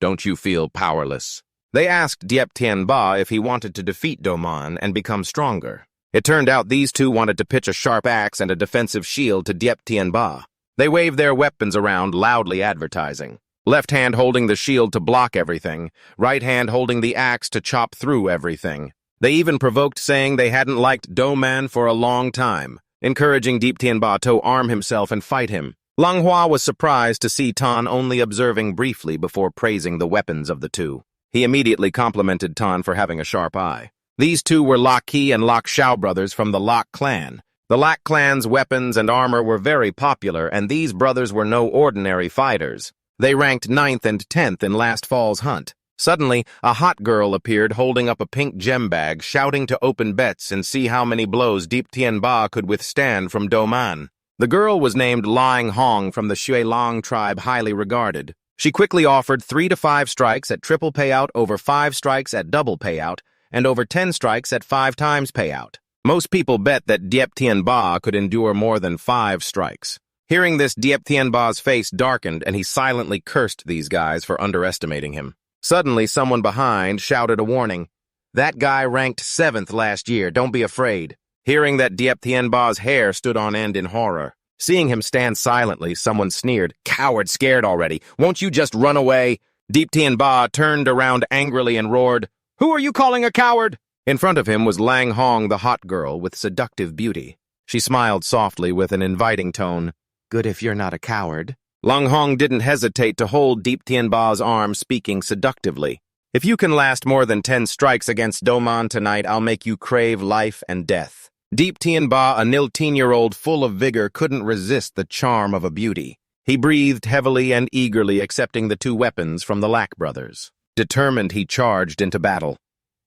Speaker 1: Don't you feel powerless?" They asked Diep Tianba if he wanted to defeat Do Man and become stronger. It turned out these two wanted to pitch a sharp axe and a defensive shield to Diep Tianba. They waved their weapons around, loudly advertising. Left hand holding the shield to block everything, right hand holding the axe to chop through everything. They even provoked, saying they hadn't liked Do Man for a long time, encouraging Deep Tianba to arm himself and fight him. Langhua was surprised to see Tan only observing briefly before praising the weapons of the two. He immediately complimented Tan for having a sharp eye. These two were Lak Ki and Lak Shao brothers from the Lak clan. The Lak clan's weapons and armor were very popular, and these brothers were no ordinary fighters. They ranked 9th and 10th in last fall's hunt. Suddenly, a hot girl appeared holding up a pink gem bag, shouting to open bets and see how many blows Deep Tianba could withstand from Do Man. The girl was named Lang Hong from the Shui Lang tribe, highly regarded. She quickly offered 3 to 5 strikes at triple payout, over 5 strikes at double payout, and over 10 strikes at 5 times payout. Most people bet that Diep Tianba could endure more than 5 strikes. Hearing this, Diep Tianba's face darkened, and he silently cursed these guys for underestimating him. Suddenly, someone behind shouted a warning. "That guy ranked 7th last year, don't be afraid." Hearing that Diep Tien Ba's hair stood on end in horror. Seeing him stand silently, someone sneered, "Coward, scared already. Won't you just run away?" Diep Tien Ba turned around angrily and roared, "Who are you calling a coward?" In front of him was Lang Hong, the hot girl with seductive beauty. She smiled softly with an inviting tone. "Good if you're not a coward." Lang Hong didn't hesitate to hold Diep Tien Ba's arm, speaking seductively. "If you can last more than 10 strikes against Doman tonight, I'll make you crave life and death." Diep Tien Ba, a 19-year-old full of vigor, couldn't resist the charm of a beauty. He breathed heavily and eagerly, accepting the 2 weapons from the Lack brothers. Determined, he charged into battle.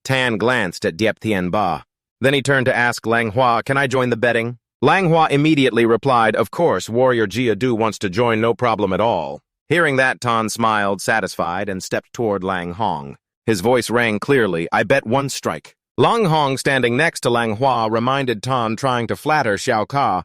Speaker 1: Tan glanced at Diep Tien Ba. Then he turned to ask Lang Hua, "Can I join the betting?" Lang Hua immediately replied, "Of course, warrior Jia Du wants to join, no problem at all." Hearing that, Tan smiled, satisfied, and stepped toward Lang Hong. His voice rang clearly, "I bet 1 strike." Lang Hong, standing next to Lang Hua, reminded Tan, trying to flatter Xiao Ka.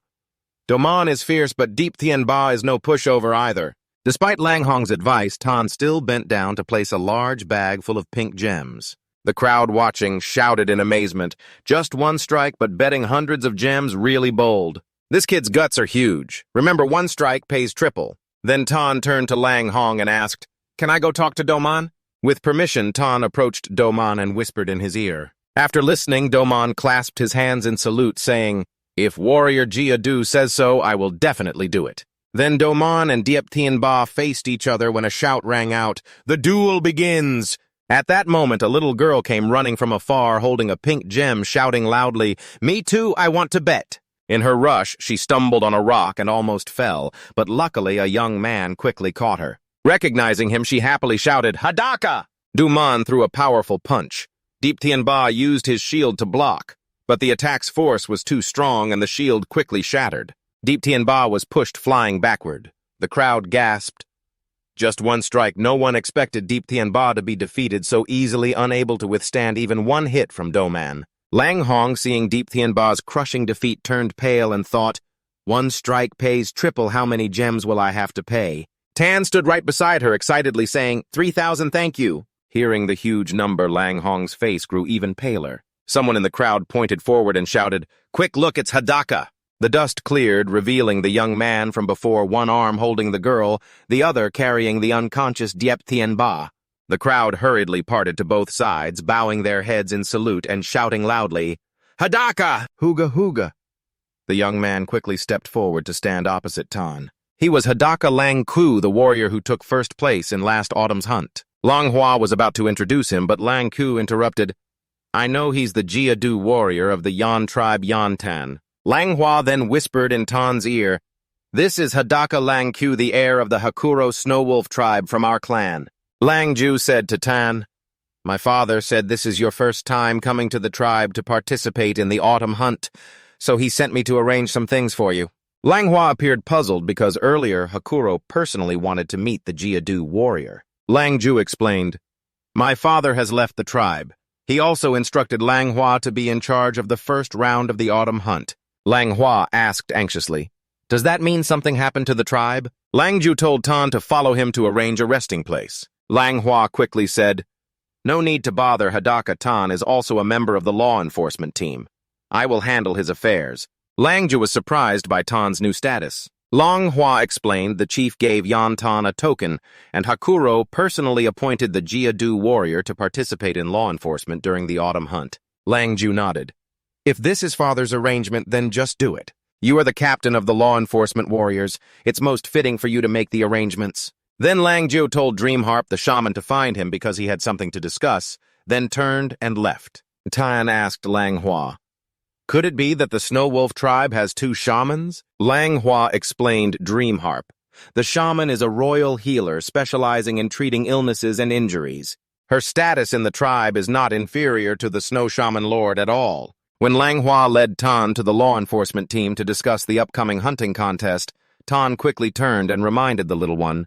Speaker 1: "Doman is fierce, but Diep Tien Ba is no pushover either." Despite Lang Hong's advice, Tan still bent down to place a large bag full of pink gems. The crowd watching shouted in amazement, "Just 1 strike, but betting hundreds of gems, really bold. This kid's guts are huge. Remember, 1 strike pays triple." Then Tan turned to Lang Hong and asked, "Can I go talk to Doman?" With permission, Tan approached Doman and whispered in his ear. After listening, Doman clasped his hands in salute, saying, "If warrior Jia Du says so, I will definitely do it." Then Doman and Diep Tien Ba faced each other when a shout rang out, "The duel begins!" At that moment, a little girl came running from afar, holding a pink gem, shouting loudly, "Me too, I want to bet." In her rush, she stumbled on a rock and almost fell, but luckily a young man quickly caught her. Recognizing him, she happily shouted, "Hadaka!" Duman threw a powerful punch. Diep Tien Ba used his shield to block, but the attack's force was too strong and the shield quickly shattered. Diep Tien Ba was pushed flying backward. The crowd gasped. Just 1 strike. No one expected Diep Tien Ba to be defeated so easily, unable to withstand even 1 hit from Doman. Lang Hong, seeing Diep Tien Ba's crushing defeat, turned pale and thought, 1 strike pays triple. How many gems will I have to pay? Tan stood right beside her, excitedly saying, 3,000, thank you. Hearing the huge number, Lang Hong's face grew even paler. Someone in the crowd pointed forward and shouted, "Quick look, it's Hadaka!" The dust cleared, revealing the young man from before, 1 arm holding the girl, the other carrying the unconscious Diep Tien Ba. The crowd hurriedly parted to both sides, bowing their heads in salute and shouting loudly, "Hadaka! Hooga hooga!" The young man quickly stepped forward to stand opposite Tan. He was Hadaka Lang Ku, the warrior who took first place in last autumn's hunt. Lang Hua was about to introduce him, but Lang Ku interrupted, "I know he's the Jia Du warrior of the Yan tribe Yan Tan." Lang Hua then whispered in Tan's ear, "This is Hadaka Lang Ku, the heir of the Hakuro Snowwolf tribe from our clan." Lang Ju said to Tan, "My father said this is your first time coming to the tribe to participate in the autumn hunt, so he sent me to arrange some things for you." Lang Hua appeared puzzled because earlier Hakuro personally wanted to meet the Jia Du warrior. Lang Ju explained, "My father has left the tribe. He also instructed Lang Hua to be in charge of the first round of the autumn hunt." Lang Hua asked anxiously, "Does that mean something happened to the tribe?" Lang Ju told Tan to follow him to arrange a resting place. Lang Hua quickly said, "No need to bother. Hadaka Tan is also a member of the law enforcement team. I will handle his affairs." Lang Ju was surprised by Tan's new status. Lang Hua explained the chief gave Yan Tan a token, and Hakuro personally appointed the Jia Du warrior to participate in law enforcement during the autumn hunt. Lang Ju nodded. "If this is father's arrangement, then just do it. You are the captain of the law enforcement warriors. It's most fitting for you to make the arrangements." Then Lang Ju told Dreamharp the shaman to find him because he had something to discuss, then turned and left. Tan asked Lang Hua, "Could it be that the Snow Wolf tribe has 2 shamans?" Lang Hua explained Dreamharp. The shaman is a royal healer specializing in treating illnesses and injuries. Her status in the tribe is not inferior to the Snow Shaman Lord at all. When Lang Hua led Tan to the law enforcement team to discuss the upcoming hunting contest, Tan quickly turned and reminded the little one,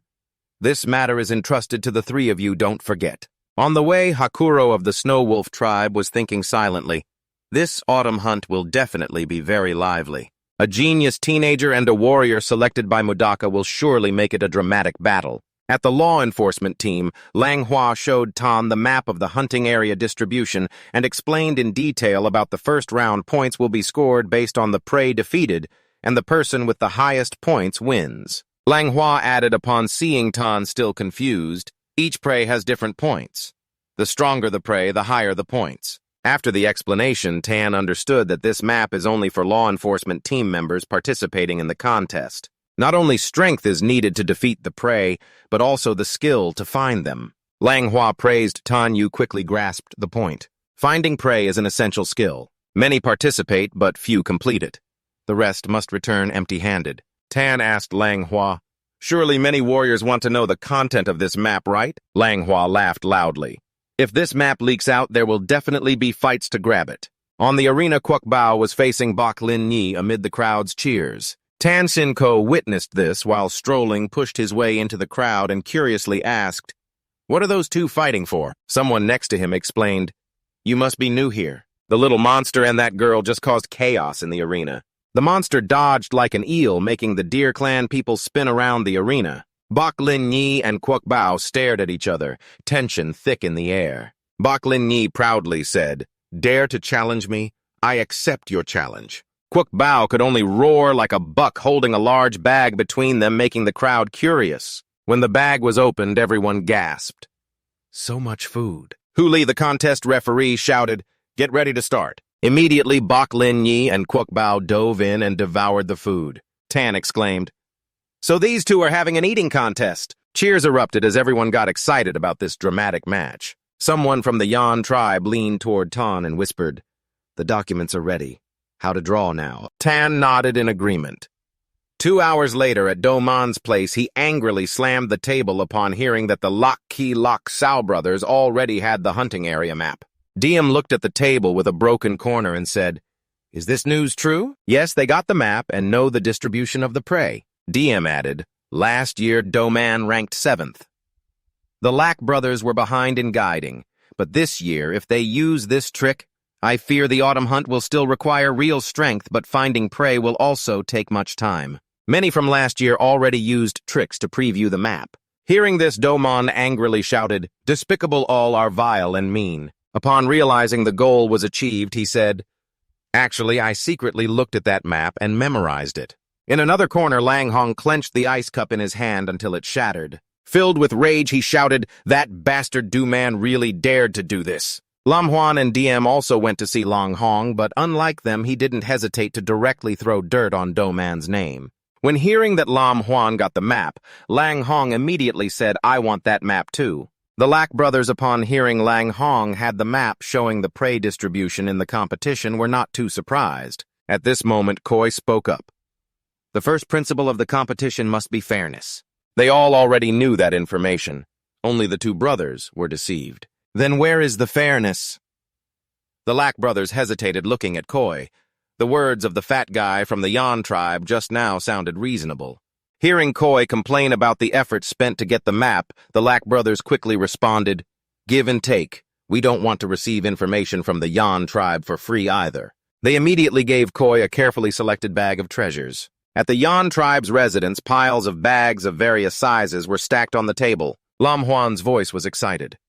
Speaker 1: "This matter is entrusted to the 3 of you, don't forget." On the way, Hakuro of the Snow Wolf tribe was thinking silently, "This autumn hunt will definitely be very lively. A genius teenager and a warrior selected by Mudaka will surely make it a dramatic battle." At the law enforcement team, Manhwa showed Tan the map of the hunting area distribution and explained in detail about the first round points will be scored based on the prey defeated, and the person with the highest points wins. Manhwa added upon seeing Tan still confused, each prey has different points. The stronger the prey, the higher the points. After the explanation, Tan understood that this map is only for law enforcement team members participating in the contest. Not only strength is needed to defeat the prey, but also the skill to find them. Manhwa praised Tan Yu quickly grasped the point. Finding prey is an essential skill. Many participate, but few complete it. The rest must return empty-handed. Tan asked Manhwa, "Surely many warriors want to know the content of this map, right?" Manhwa laughed loudly. "If this map leaks out, there will definitely be fights to grab it." On the arena, Kwok Bao was facing Bok Lin Yi amid the crowd's cheers. Tan Sin Ko witnessed this while strolling, pushed his way into the crowd and curiously asked, "What are those two fighting for?" Someone next to him explained, "You must be new here. The little monster and that girl just caused chaos in the arena." The monster dodged like an eel, making the Deer Clan people spin around the arena. Bok Lin Yi and Kwok Bao stared at each other, tension thick in the air. Bok Lin Yi proudly said, "Dare to challenge me? I accept your challenge." Kwok Bao could only roar like a buck holding a large bag between them, making the crowd curious. When the bag was opened, everyone gasped. So much food. Huli, the contest referee, shouted, "Get ready to start." Immediately, Bok Lin Yi and Kwok Bao dove in and devoured the food. Tan exclaimed, "So these two are having an eating contest." Cheers erupted as everyone got excited about this dramatic match. Someone from the Yan tribe leaned toward Tan and whispered, "The documents are ready. How to draw now?" Tan nodded in agreement. 2 hours later, at Do Man's place, he angrily slammed the table upon hearing that the Lok Ki Lok Sao brothers already had the hunting area map. Diem looked at the table with a broken corner and said, "Is this news true?" "Yes, they got the map and know the distribution of the prey." Diem added, "Last year, Do Man ranked 7th. The Lak brothers were behind in guiding, but this year, if they use this trick, I fear the autumn hunt will still require real strength, but finding prey will also take much time. Many from last year already used tricks to preview the map." Hearing this, Domon angrily shouted, "Despicable all are vile and mean." Upon realizing the goal was achieved, he said, "Actually, I secretly looked at that map and memorized it." In another corner, Lang Hong clenched the ice cup in his hand until it shattered. Filled with rage, he shouted, "That bastard Du Man really dared to do this." Lam Huan and Diem also went to see Lang Hong, but unlike them, he didn't hesitate to directly throw dirt on Do Man's name. When hearing that Lam Huan got the map, Lang Hong immediately said, "I want that map too." The Lak brothers, upon hearing Lang Hong had the map showing the prey distribution in the competition, were not too surprised. At this moment, Koi spoke up. "The first principle of the competition must be fairness." They all already knew that information. Only the two brothers were deceived. "Then where is the fairness?" The Lak brothers hesitated, looking at Koi. The words of the fat guy from the Yan tribe just now sounded reasonable. Hearing Koi complain about the effort spent to get the map, the Lak brothers quickly responded, "Give and take. We don't want to receive information from the Yan tribe for free either." They immediately gave Koi a carefully selected bag of treasures. At the Yan tribe's residence, piles of bags of various sizes were stacked on the table. Lam Huan's voice was excited.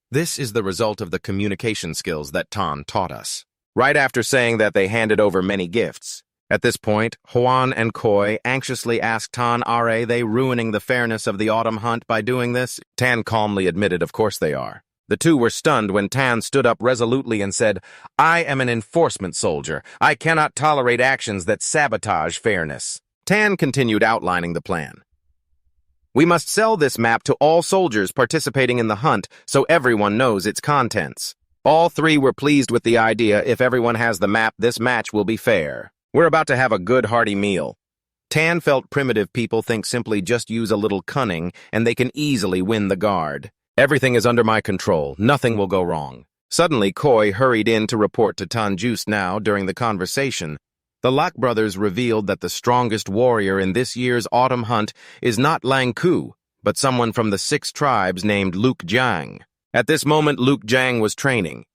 Speaker 1: "This is the result of the communication skills that Tan taught us." Right after saying that, they handed over many gifts. At this point, Huan and Koi anxiously asked Tan, "Are they ruining the fairness of the autumn hunt by doing this?" Tan calmly admitted, "Of course they are." The two were stunned when Tan stood up resolutely and said, "I am an enforcement soldier. I cannot tolerate actions that sabotage fairness." Tan continued outlining the plan. "We must sell this map to all soldiers participating in the hunt so everyone knows its contents." All three were pleased with the idea. If everyone has the map, this match will be fair. We're about to have a good hearty meal. Tan felt primitive people think simply just use a little cunning and they can easily win the guard. "Everything is under my control. Nothing will go wrong." Suddenly, Koi hurried in to report to Tan Just now. During the conversation, the Lak brothers revealed that the strongest warrior in this year's autumn hunt is not Lang Ku, but someone from the 6 tribes named Luke Jiang. At this moment, Luke Jiang was training.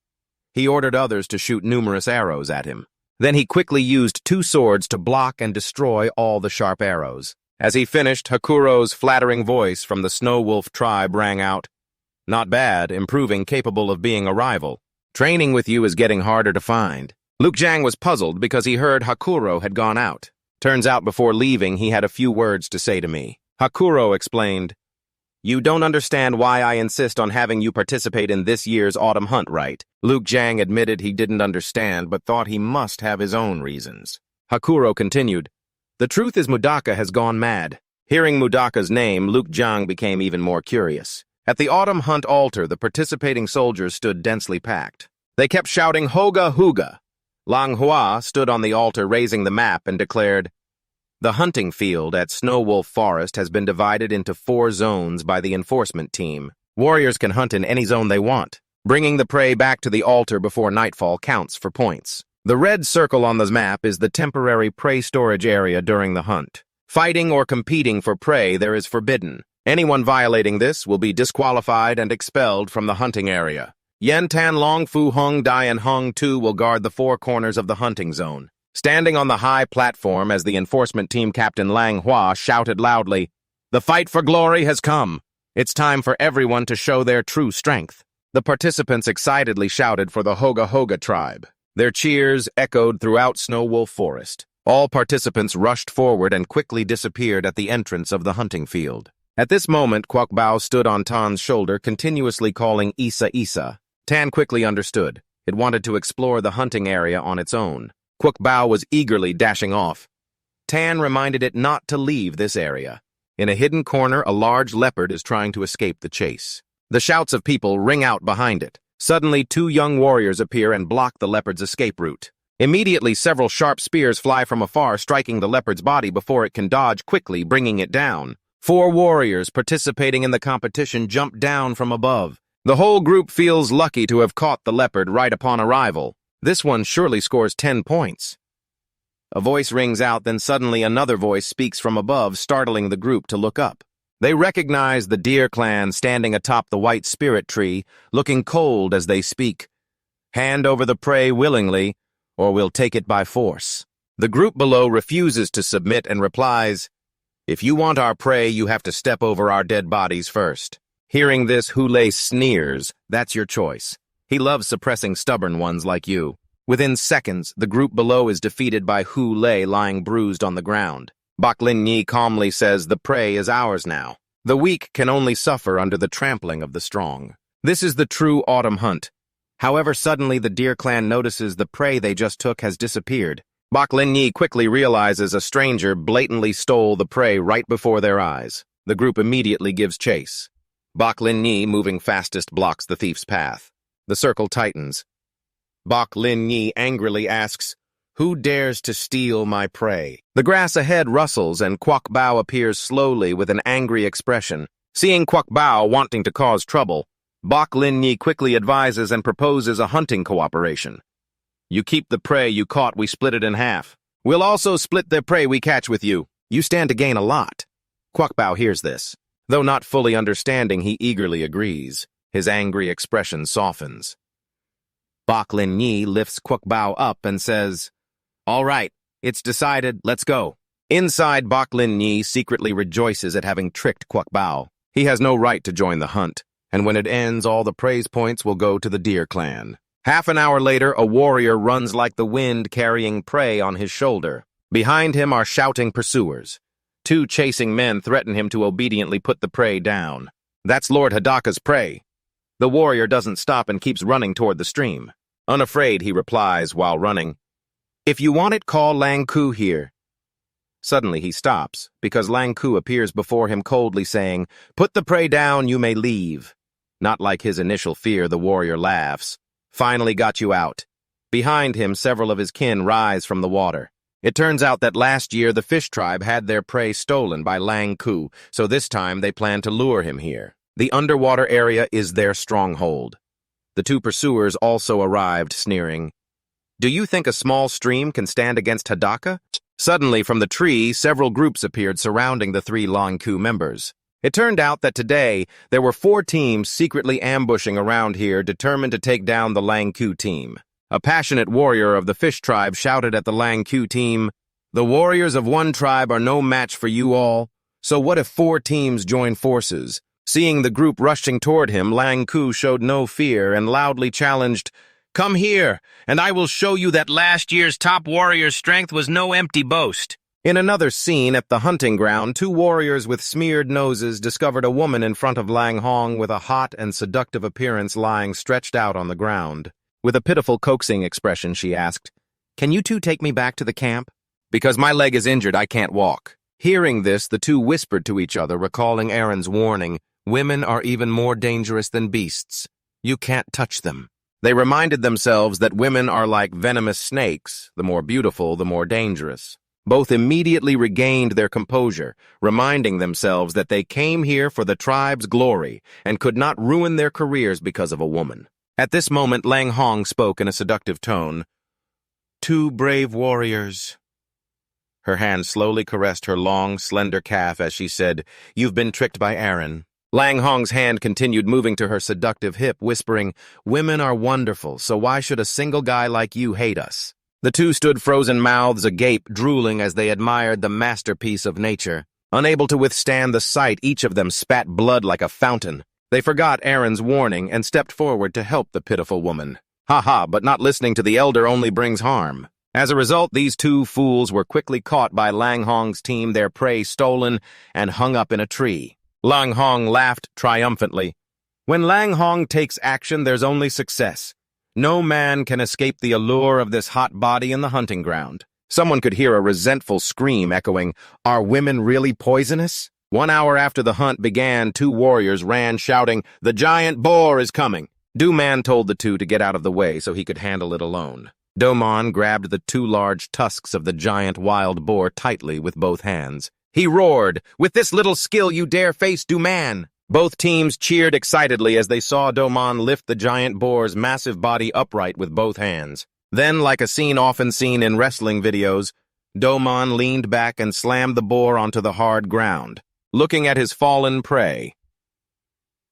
Speaker 1: He ordered others to shoot numerous arrows at him. Then he quickly used 2 swords to block and destroy all the sharp arrows. As he finished, Hakuro's flattering voice from the Snow Wolf tribe rang out, "Not bad, improving, capable of being a rival. Training with you is getting harder to find." Luke Jiang was puzzled because he heard Hakuro had gone out. Turns out before leaving, he had a few words to say to me. Hakuro explained, "You don't understand why I insist on having you participate in this year's autumn hunt, right?" Luke Jiang admitted he didn't understand, but thought he must have his own reasons. Hakuro continued, "The truth is Mudaka has gone mad." Hearing Mudaka's name, Luke Jiang became even more curious. At the autumn hunt altar, the participating soldiers stood densely packed. They kept shouting, "Hoga Huga." Manhwa stood on the altar raising the map and declared, "The hunting field at Snow Wolf Forest has been divided into 4 zones by the enforcement team. Warriors can hunt in any zone they want. Bringing the prey back to the altar before nightfall counts for points. The red circle on the map is the temporary prey storage area during the hunt. Fighting or competing for prey there is forbidden. Anyone violating this will be disqualified and expelled from the hunting area. Yen Tan Long Fu Hung Dian Hung Tu will guard the 4 corners of the hunting zone." Standing on the high platform as the enforcement team captain Lang Hua shouted loudly, "The fight for glory has come. It's time for everyone to show their true strength." The participants excitedly shouted for the Hoga Hoga tribe. Their cheers echoed throughout Snow Wolf Forest. All participants rushed forward and quickly disappeared at the entrance of the hunting field. At this moment, Kwok Bao stood on Tan's shoulder, continuously calling Isa Isa. Tan quickly understood. It wanted to explore the hunting area on its own. Kwok Bao was eagerly dashing off. Tan reminded it not to leave this area. In a hidden corner, a large leopard is trying to escape the chase. The shouts of people ring out behind it. Suddenly, 2 young warriors appear and block the leopard's escape route. Immediately, several sharp spears fly from afar, striking the leopard's body before it can dodge quickly, bringing it down. 4 warriors participating in the competition jump down from above. The whole group feels lucky to have caught the leopard right upon arrival. This one surely scores 10 points. A voice rings out, then suddenly another voice speaks from above, startling the group to look up. They recognize the deer clan standing atop the white spirit tree, looking cold as they speak. "Hand over the prey willingly, or we'll take it by force." The group below refuses to submit and replies, "If you want our prey, you have to step over our dead bodies first." Hearing this, Hule sneers, "That's your choice. He loves suppressing stubborn ones like you." Within seconds, the group below is defeated by Hule lying bruised on the ground. Bak Lin Yi calmly says, "The prey is ours now. The weak can only suffer under the trampling of the strong." This is the true autumn hunt. However, suddenly the deer clan notices the prey they just took has disappeared. Bak Lin Yi quickly realizes a stranger blatantly stole the prey right before their eyes. The group immediately gives chase. Bak Lin Yi, moving fastest, blocks the thief's path. The circle tightens. Bak Lin Yi angrily asks, "Who dares to steal my prey?" The grass ahead rustles and Kwok Bao appears slowly with an angry expression. Seeing Kwok Bao wanting to cause trouble, Bak Lin Yi quickly advises and proposes a hunting cooperation. "You keep the prey you caught, we split it in half. We'll also split the prey we catch with you. You stand to gain a lot." Kwok Bao hears this. Though not fully understanding, he eagerly agrees. His angry expression softens. Bak Lin Yi lifts Kwok Bao up and says, "All right, it's decided, let's go." Inside, Bak Lin Yi secretly rejoices at having tricked Kwok Bao. He has no right to join the hunt, and when it ends, all the praise points will go to the deer clan. Half an hour later, a warrior runs like the wind carrying prey on his shoulder. Behind him are shouting pursuers. 2 chasing men threaten him to obediently put the prey down. That's Lord Hidaka's prey. The warrior doesn't stop and keeps running toward the stream. Unafraid, he replies while running, "If you want it, call Lang Ku here." Suddenly he stops, because Lang Ku appears before him coldly saying, "Put the prey down, you may leave." Not like his initial fear, the warrior laughs. "Finally got you out." Behind him, several of his kin rise from the water. It turns out that last year the fish tribe had their prey stolen by Lang Ku, so this time they plan to lure him here. The underwater area is their stronghold. The 2 pursuers also arrived, sneering, "Do you think a small stream can stand against Hidaka?" Suddenly, from the tree, several groups appeared surrounding the 3 Lang Ku members. It turned out that today, there were 4 teams secretly ambushing around here, determined to take down the Lang Ku team. A passionate warrior of the fish tribe shouted at the Lang Ku team, The warriors of one tribe are no match for you all, so what if 4 teams join forces? Seeing the group rushing toward him, Lang Ku showed no fear and loudly challenged, "Come here, and I will show you that last year's top warrior's strength was no empty boast." In another scene at the hunting ground, 2 warriors with smeared noses discovered a woman in front of Lang Hong with a hot and seductive appearance lying stretched out on the ground. With a pitiful coaxing expression, she asked, "Can you 2 take me back to the camp? Because my leg is injured, I can't walk." Hearing this, the 2 whispered to each other, recalling Aaron's warning, "Women are even more dangerous than beasts. You can't touch them." They reminded themselves that women are like venomous snakes. The more beautiful, the more dangerous. Both immediately regained their composure, reminding themselves that they came here for the tribe's glory and could not ruin their careers because of a woman. At this moment, Lang Hong spoke in a seductive tone. "2 brave warriors." Her hand slowly caressed her long, slender calf as she said, "You've been tricked by Aaron." Lang Hong's hand continued moving to her seductive hip, whispering, "Women are wonderful, so why should a single guy like you hate us?" The 2 stood frozen mouths agape, drooling as they admired the masterpiece of nature. Unable to withstand the sight, each of them spat blood like a fountain. They forgot Aaron's warning and stepped forward to help the pitiful woman. But not listening to the elder only brings harm. As a result, these 2 fools were quickly caught by Lang Hong's team, their prey stolen, and hung up in a tree. Lang Hong laughed triumphantly. When Lang Hong takes action, there's only success. No man can escape the allure of this hot body in the hunting ground. Someone could hear a resentful scream echoing, "Are women really poisonous?" 1 hour after the hunt began, 2 warriors ran shouting, "The giant boar is coming!" Du-man told the 2 to get out of the way so he could handle it alone. Do-man grabbed the 2 large tusks of the giant wild boar tightly with both hands. He roared, "With this little skill you dare face Du-man!" Both teams cheered excitedly as they saw Do-man lift the giant boar's massive body upright with both hands. Then, like a scene often seen in wrestling videos, Do-man leaned back and slammed the boar onto the hard ground, looking at his fallen prey.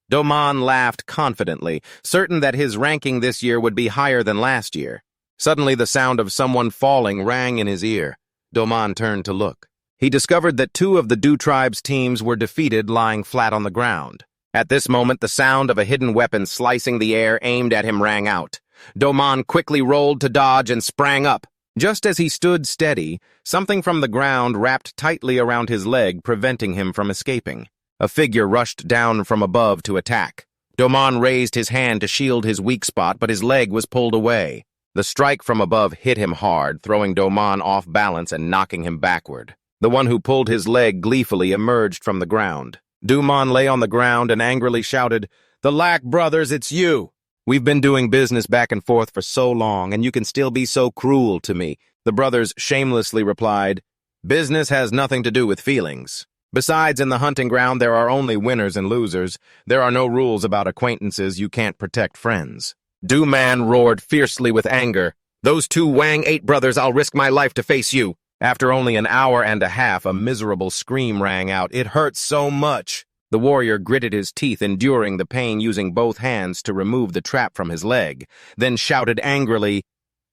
Speaker 1: Do-man laughed confidently, certain that his ranking this year would be higher than last year. Suddenly, the sound of someone falling rang in his ear. Do-man turned to look. He discovered that 2 of the Du tribe's teams were defeated, lying flat on the ground. At this moment, the sound of a hidden weapon slicing the air aimed at him rang out. Do-man quickly rolled to dodge and sprang up. Just as he stood steady, something from the ground wrapped tightly around his leg, preventing him from escaping. A figure rushed down from above to attack. Do-man raised his hand to shield his weak spot, but his leg was pulled away. The strike from above hit him hard, throwing Do-man off balance and knocking him backward. The one who pulled his leg gleefully emerged from the ground. Du-man lay on the ground and angrily shouted, "The Lack brothers, it's you! We've been doing business back and forth for so long, and you can still be so cruel to me." The brothers shamelessly replied, "Business has nothing to do with feelings. Besides, in the hunting ground, there are only winners and losers. There are no rules about acquaintances. You can't protect friends." Du-man roared fiercely with anger, "Those 2 Wang 8 brothers, I'll risk my life to face you." After only an hour and a half, a miserable scream rang out. "It hurts so much." The warrior gritted his teeth, enduring the pain, using both hands to remove the trap from his leg, then shouted angrily,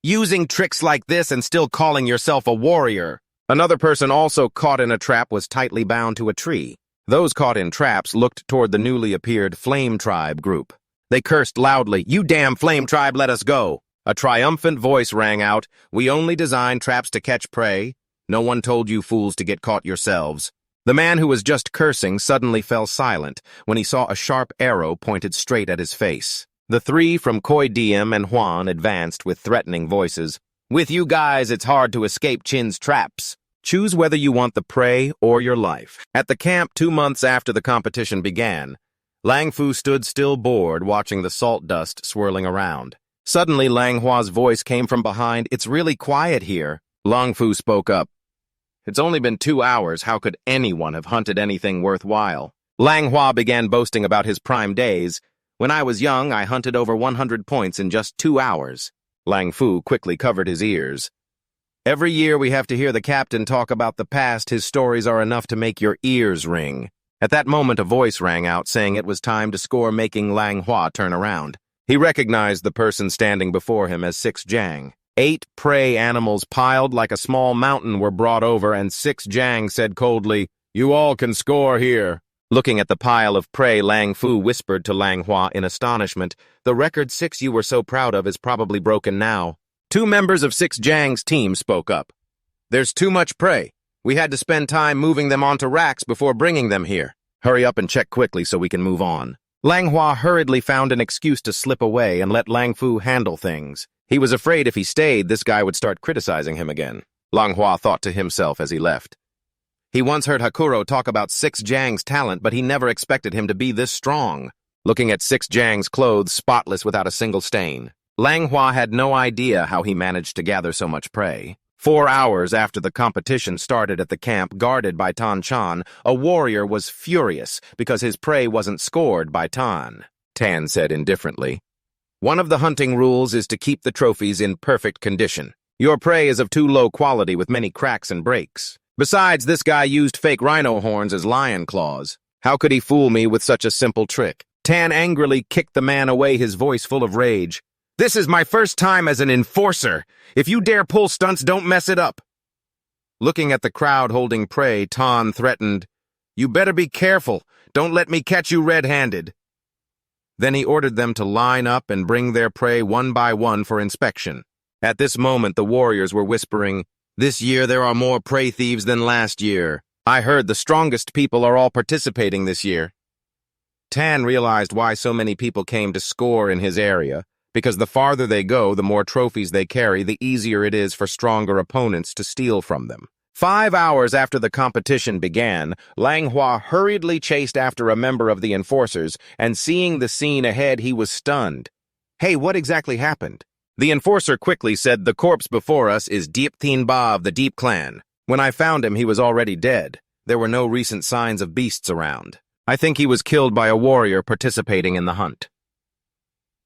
Speaker 1: "Using tricks like this and still calling yourself a warrior." Another person also caught in a trap was tightly bound to a tree. Those caught in traps looked toward the newly appeared Flame Tribe group. They cursed loudly, "You damn Flame Tribe, let us go." A triumphant voice rang out, "We only design traps to catch prey. No one told you fools to get caught yourselves." The man who was just cursing suddenly fell silent when he saw a sharp arrow pointed straight at his face. The 3 from Koi Diem and Huan advanced with threatening voices. "With you guys, it's hard to escape Chin's traps. Choose whether you want the prey or your life." At the camp 2 months after the competition began, Lang Fu stood still bored, watching the salt dust swirling around. Suddenly, Lang Hua's voice came from behind. "It's really quiet here." Lang Fu spoke up. "It's only been 2 hours. How could anyone have hunted anything worthwhile?" Lang Hua began boasting about his prime days. "When I was young, I hunted over 100 points in just 2 hours. Lang Fu quickly covered his ears. "Every year we have to hear the captain talk about the past. His stories are enough to make your ears ring." At that moment, a voice rang out, saying it was time to score, making Lang Hua turn around. He recognized the person standing before him as 6 Jiang. 8 prey animals piled like a small mountain were brought over, and 6 Jiang said coldly, "You all can score here." Looking at the pile of prey, Lang Fu whispered to Lang Hua in astonishment, "The record 6 you were so proud of is probably broken now." 2 members of 6 Jiang's team spoke up. "There's too much prey. We had to spend time moving them onto racks before bringing them here. Hurry up and check quickly so we can move on." Lang Hua hurriedly found an excuse to slip away and let Lang Fu handle things. He was afraid if he stayed, this guy would start criticizing him again. Lang Hua thought to himself as he left. He once heard Hakuro talk about 6 Jiang's talent, but he never expected him to be this strong. Looking at 6 Jiang's clothes, spotless without a single stain, Lang Hua had no idea how he managed to gather so much prey. 4 hours after the competition started at the camp guarded by Tan Chan, a warrior was furious because his prey wasn't scored by Tan. Tan said indifferently, "One of the hunting rules is to keep the trophies in perfect condition. Your prey is of too low quality with many cracks and breaks. Besides, this guy used fake rhino horns as lion claws. How could he fool me with such a simple trick?" Tan angrily kicked the man away, his voice full of rage. "This is my first time as an enforcer. If you dare pull stunts, don't mess it up." Looking at the crowd holding prey, Tan threatened, "You better be careful. Don't let me catch you red-handed." Then he ordered them to line up and bring their prey one by one for inspection. At this moment, the warriors were whispering, "This year there are more prey thieves than last year. I heard the strongest people are all participating this year." Tan realized why so many people came to score in his area, because the farther they go, the more trophies they carry, the easier it is for stronger opponents to steal from them. 5 hours after the competition began, Lang Hua hurriedly chased after a member of the enforcers, and seeing the scene ahead, he was stunned. "Hey, what exactly happened?" The enforcer quickly said, "The corpse before us is Diep Thien Ba of the Deep Clan. When I found him, he was already dead. There were no recent signs of beasts around. I think he was killed by a warrior participating in the hunt."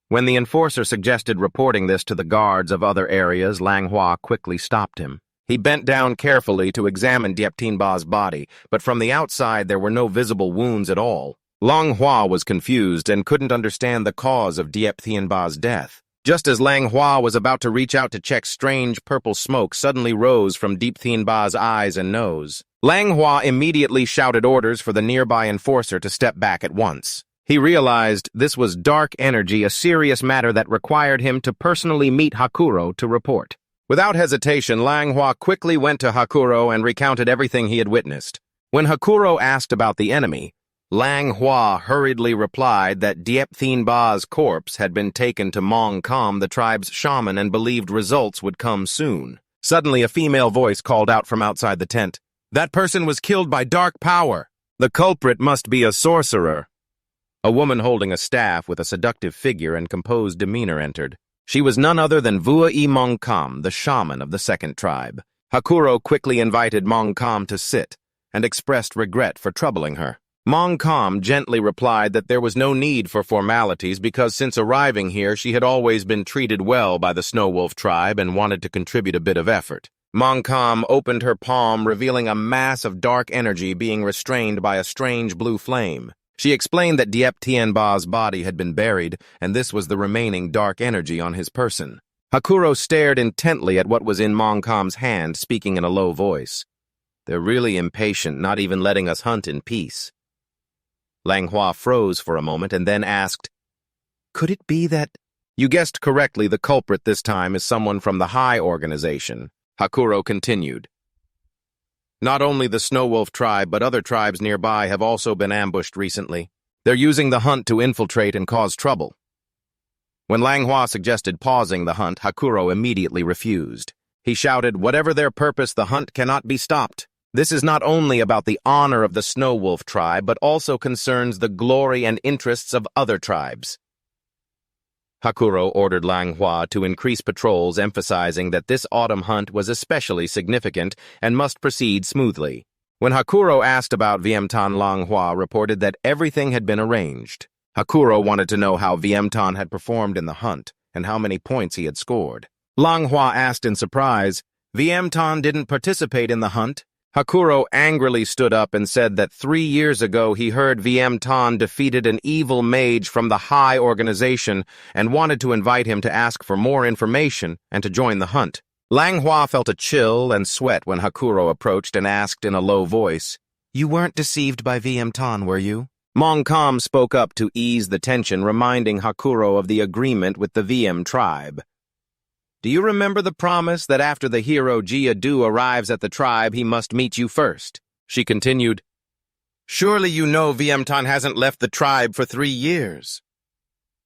Speaker 1: When the enforcer suggested reporting this to the guards of other areas, Lang Hua quickly stopped him. He bent down carefully to examine Diep Thien Ba's body, but from the outside there were no visible wounds at all. Lang Hua was confused and couldn't understand the cause of Diep Thien Ba's death. Just as Lang Hua was about to reach out to check, strange purple smoke suddenly rose from Diep Thien Ba's eyes and nose. Lang Hua immediately shouted orders for the nearby enforcer to step back at once. He realized this was dark energy, a serious matter that required him to personally meet Hakuro to report. Without hesitation, Lang Hua quickly went to Hakuro and recounted everything he had witnessed. When Hakuro asked about the enemy, Lang Hua hurriedly replied that Diep Thien Ba's corpse had been taken to Mong Kam, the tribe's shaman, and believed results would come soon. Suddenly, a female voice called out from outside the tent, "That person was killed by dark power. The culprit must be a sorcerer." A woman holding a staff with a seductive figure and composed demeanor entered. She was none other than Vua-i Mong Kam, the shaman of the second tribe. Hakuro quickly invited Mong Kam to sit and expressed regret for troubling her. Mong Kam gently replied that there was no need for formalities because since arriving here she had always been treated well by the Snow Wolf tribe and wanted to contribute a bit of effort. Mong Kam opened her palm, revealing a mass of dark energy being restrained by a strange blue flame. She explained that Diep Thien Ba's body had been buried, and this was the remaining dark energy on his person. Hakuro stared intently at what was in Mong Kam's hand, speaking in a low voice. "They're really impatient, not even letting us hunt in peace." Lang Hua froze for a moment and then asked, "Could it be that—" "You guessed correctly, the culprit this time is someone from the High Organization," Hakuro continued. "Not only the Snow Wolf tribe, but other tribes nearby have also been ambushed recently. They're using the hunt to infiltrate and cause trouble." When Lang Hua suggested pausing the hunt, Hakuro immediately refused. He shouted, "Whatever their purpose, the hunt cannot be stopped. This is not only about the honor of the Snow Wolf tribe, but also concerns the glory and interests of other tribes." Hakuro ordered Lang Hua to increase patrols, emphasizing that this autumn hunt was especially significant and must proceed smoothly. When Hakuro asked about Viemtan, Lang Hua reported that everything had been arranged. Hakuro wanted to know how Viemtan had performed in the hunt and how many points he had scored. Lang Hua asked in surprise, "Viemtan didn't participate in the hunt?" Hakuro angrily stood up and said that 3 years ago he heard VM Tan defeated an evil mage from the High Organization and wanted to invite him to ask for more information and to join the hunt. Manhwa felt a chill and sweat when Hakuro approached and asked in a low voice, "You weren't deceived by VM Tan, were you?" Montcalm spoke up to ease the tension, reminding Hakuro of the agreement with the VM tribe. "Do you remember the promise that after the hero Jia-do arrives at the tribe, he must meet you first?" She continued, "Surely you know VM-tan hasn't left the tribe for 3 years."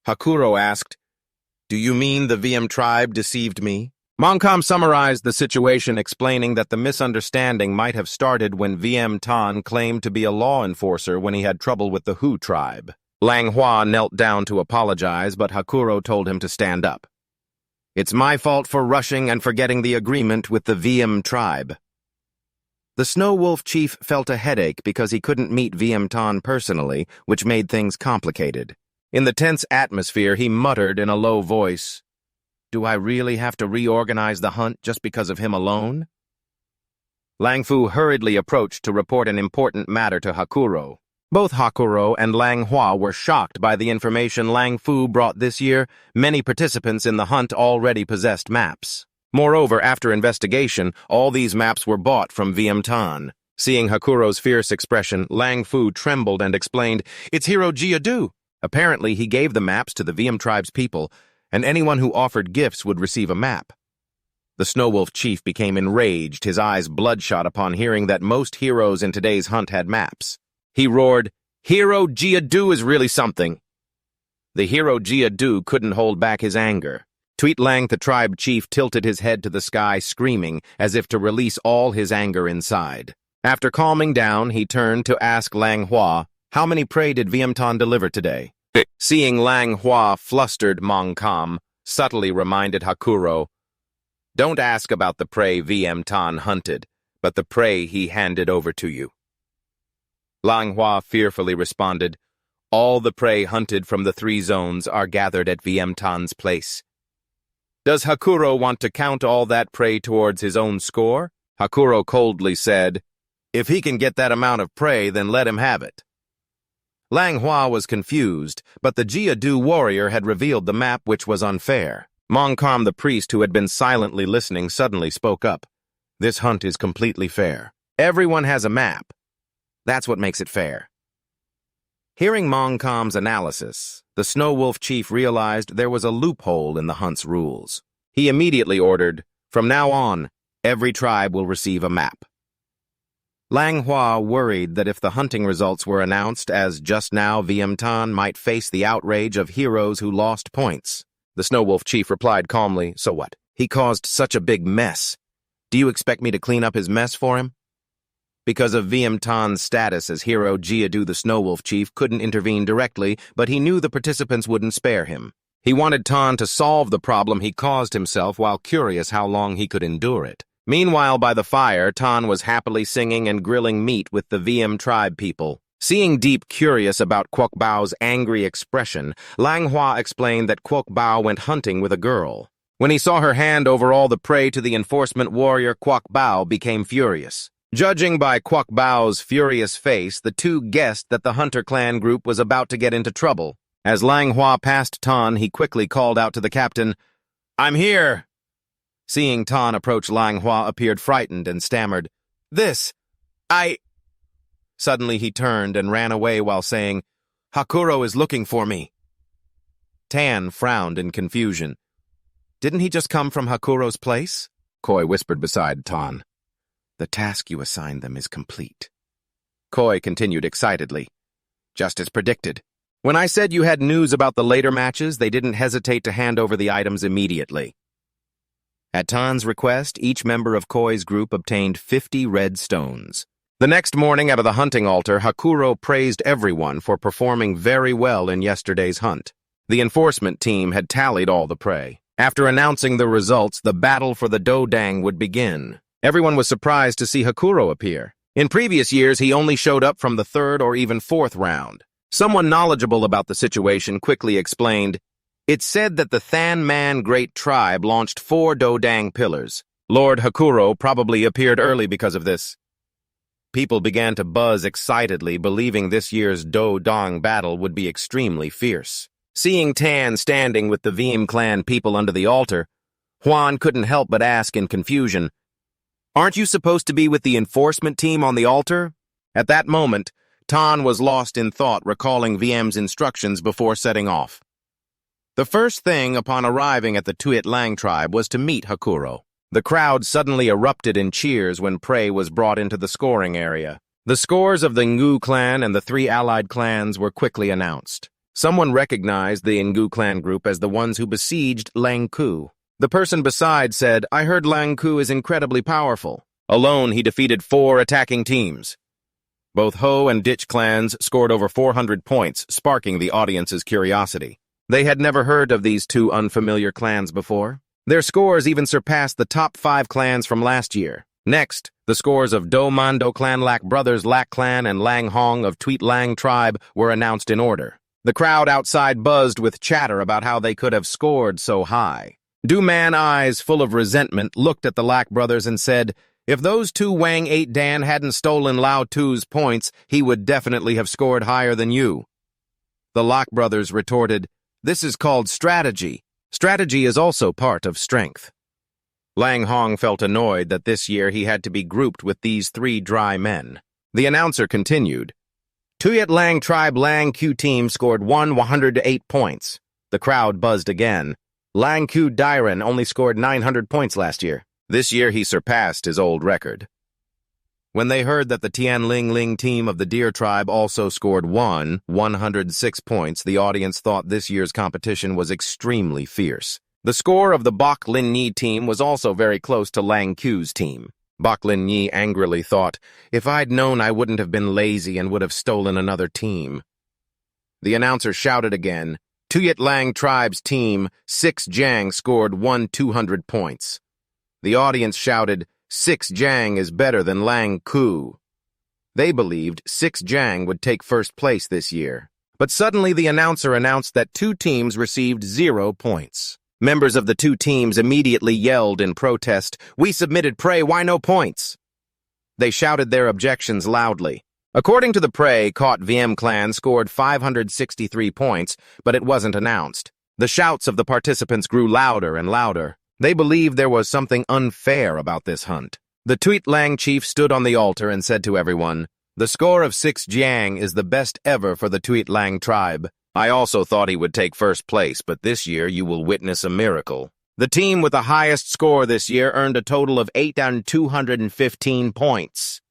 Speaker 1: Hakuro asked, "Do you mean the VM tribe deceived me?" Montcalm summarized the situation, explaining that the misunderstanding might have started when VM-tan claimed to be a law enforcer when he had trouble with the Hu tribe. Manhwa knelt down to apologize, but Hakuro told him to stand up. "It's my fault for rushing and forgetting the agreement with the VM tribe." The Snow Wolf chief felt a headache because he couldn't meet VM Tan personally, which made things complicated. In the tense atmosphere, he muttered in a low voice, "Do I really have to reorganize the hunt just because of him alone?" Lang Fu hurriedly approached to report an important matter to Hakuro. Both Hakuro and Manhwa were shocked by the information Lang Fu brought this year. Many participants in the hunt already possessed maps. Moreover, after investigation, all these maps were bought from VM Tan. Seeing Hakuro's fierce expression, Lang Fu trembled and explained, "It's Hero Jia-do." Apparently, he gave the maps to the VM tribe's people, and anyone who offered gifts would receive a map. The Snow Wolf chief became enraged, his eyes bloodshot upon hearing that most heroes in today's hunt had maps. He roared, "Hero Jia-do is really something." The hero Jia-do couldn't hold back his anger. Tweet Lang, the tribe chief, tilted his head to the sky, screaming, as if to release all his anger inside. After calming down, he turned to ask Manhwa, "How many prey did VM Tan deliver today?" Seeing Manhwa flustered, Montcalm subtly reminded Hakuro, "Don't ask about the prey VM Tan hunted, but the prey he handed over to you." Manhwa fearfully responded, "All the prey hunted from the 3 zones are gathered at VM Tan's place." "Does Hakuro want to count all that prey towards his own score?" Hakuro coldly said, "If he can get that amount of prey, then let him have it." Manhwa was confused, but the Jia-do warrior had revealed the map, which was unfair. Montcalm, the priest who had been silently listening, suddenly spoke up. "This hunt is completely fair. Everyone has a map. That's what makes it fair." Hearing Montcalm's analysis, the Snow Wolf chief realized there was a loophole in the hunt's rules. He immediately ordered, "From now on, every tribe will receive a map." Manhwa worried that if the hunting results were announced as just now, VM Tan might face the outrage of heroes who lost points. The Snow Wolf chief replied calmly, "So what? He caused such a big mess. Do you expect me to clean up his mess for him?" Because of VM Tan's status as hero, Jia-do, the Snow Wolf chief, couldn't intervene directly, but he knew the participants wouldn't spare him. He wanted Tan to solve the problem he caused himself while curious how long he could endure it. Meanwhile, by the fire, Tan was happily singing and grilling meat with the VM tribe people. Seeing Deep curious about Kwok Bao's angry expression, Manhwa explained that Kwok Bao went hunting with a girl. When he saw her hand over all the prey to the enforcement warrior, Kwok Bao became furious. Judging by Kwok Bao's furious face, the two guessed that the Hunter clan group was about to get into trouble. As Manhwa passed Tan, he quickly called out to the captain, "I'm here!" Seeing Tan approach, Manhwa appeared frightened and stammered, I... Suddenly he turned and ran away while saying, "Hakuro is looking for me." Tan frowned in confusion. "Didn't he just come from Hakuro's place?" Koi whispered beside Tan. "The task you assigned them is complete." Koi continued excitedly, "Just as predicted. When I said you had news about the later matches, they didn't hesitate to hand over the items immediately." At Tan's request, each member of Koi's group obtained 50 red stones. The next morning at the hunting altar, Hakuro praised everyone for performing very well in yesterday's hunt. The enforcement team had tallied all the prey. After announcing the results, the battle for the Dodang would begin. Everyone was surprised to see Hakuro appear. In previous years, he only showed up from the 3rd or even 4th round. Someone knowledgeable about the situation quickly explained, "It's said that the Than Man Great Tribe launched 4 Dodang pillars. Lord Hakuro probably appeared early because of this." People began to buzz excitedly, believing this year's Do-Dong battle would be extremely fierce. Seeing Tan standing with the VM clan people under the altar, Juan couldn't help but ask in confusion, "Aren't you supposed to be with the enforcement team on the altar?" At that moment, Tan was lost in thought, recalling VM's instructions before setting off. The first thing upon arriving at the Tuyet Lang tribe was to meet Hakuro. The crowd suddenly erupted in cheers when prey was brought into the scoring area. The scores of the Ngu clan and the three allied clans were quickly announced. Someone recognized the Ngu clan group as the ones who besieged Lang Ku. The person beside said, "I heard Lang Ku is incredibly powerful." Alone, he defeated 4 attacking teams. Both Ho and Ditch clans scored over 400 points, sparking the audience's curiosity. They had never heard of these two unfamiliar clans before. Their scores even surpassed the top 5 clans from last year. Next, the scores of Do Mando clan, Lak Brothers, Lak clan, and Lang Hong of Tuyet Lang tribe were announced in order. The crowd outside buzzed with chatter about how they could have scored so high. Du Man, eyes full of resentment, looked at the Lak brothers and said, "If those two Wang 8 Dan hadn't stolen Lao Tu's points, he would definitely have scored higher than you." The Lak brothers retorted, "This is called strategy. Strategy is also part of strength." Lang Hong felt annoyed that this year he had to be grouped with these 3 dry men. The announcer continued, "Tuyet Lang tribe Lang Q team scored 108 points. The crowd buzzed again. Lang Q Dairen only scored 900 points last year. This year he surpassed his old record. When they heard that the Tian Ling Ling team of the Deer tribe also scored 106 points, the audience thought this year's competition was extremely fierce. The score of the Bok Lin Yi team was also very close to Lang Q's team. Bok Lin Yi angrily thought, "If I'd known, I wouldn't have been lazy and would have stolen another team." The announcer shouted again, "Tuyet Lang tribe's team, 6 Jiang scored 200 points." The audience shouted, "6 Jiang is better than Lang Ku." They believed 6 Jiang would take first place this year. But suddenly the announcer announced that 2 teams received 0 points. Members of the 2 teams immediately yelled in protest, "We submitted prey, why no points?" They shouted their objections loudly. According to the prey, caught VM clan scored 563 points, but it wasn't announced. The shouts of the participants grew louder and louder. They believed there was something unfair about this hunt. The Tuyet Lang chief stood on the altar and said to everyone, "The score of 6 Jiang is the best ever for the Tuyet Lang tribe. I also thought he would take first place, but this year you will witness a miracle. The team with the highest score this year earned a total of 8,215 points."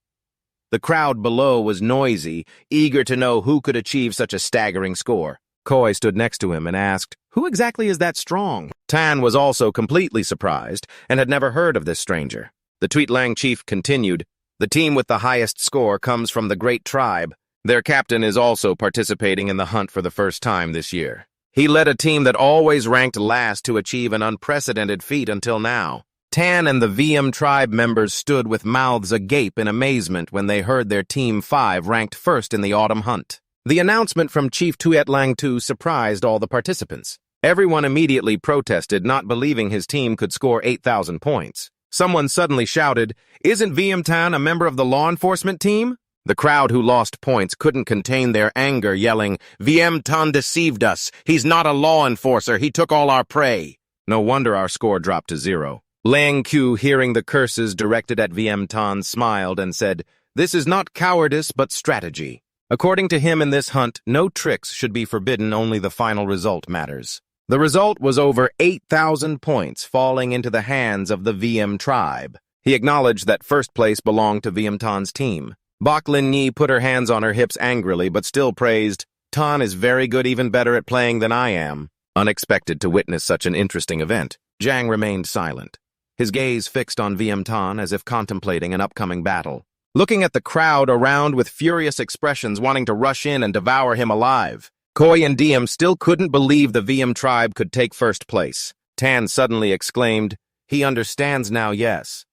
Speaker 1: The crowd below was noisy, eager to know who could achieve such a staggering score. Koi stood next to him and asked, "Who exactly is that strong?" Tan was also completely surprised and had never heard of this stranger. The Tuyet Lang chief continued, "The team with the highest score comes from the Great Tribe. Their captain is also participating in the hunt for the first time this year. He led a team that always ranked last to achieve an unprecedented feat until now." Tan and the VM tribe members stood with mouths agape in amazement when they heard their Team 5 ranked first in the autumn hunt. The announcement from Chief Tuyet Lang Tu surprised all the participants. Everyone immediately protested, not believing his team could score 8,000 points. Someone suddenly shouted, "Isn't VM Tan a member of the law enforcement team?" The crowd who lost points couldn't contain their anger, yelling, "VM Tan deceived us. He's not a law enforcer. He took all our prey." No wonder our score dropped to 0. Lang Q, hearing the curses directed at VM Tan, smiled and said, "This is not cowardice, but strategy." According to him, in this hunt, no tricks should be forbidden, only the final result matters. The result was over 8,000 points falling into the hands of the VM tribe. He acknowledged that first place belonged to VM Tan's team. Bok Lin Yi put her hands on her hips angrily, but still praised, "Tan is very good, even better at playing than I am." Unexpected to witness such an interesting event, Jiang remained silent, his gaze fixed on VM Tan as if contemplating an upcoming battle. Looking at the crowd around with furious expressions, wanting to rush in and devour him alive. Koi and Diem still couldn't believe the VM tribe could take first place. Tan suddenly exclaimed, "He understands now, yes."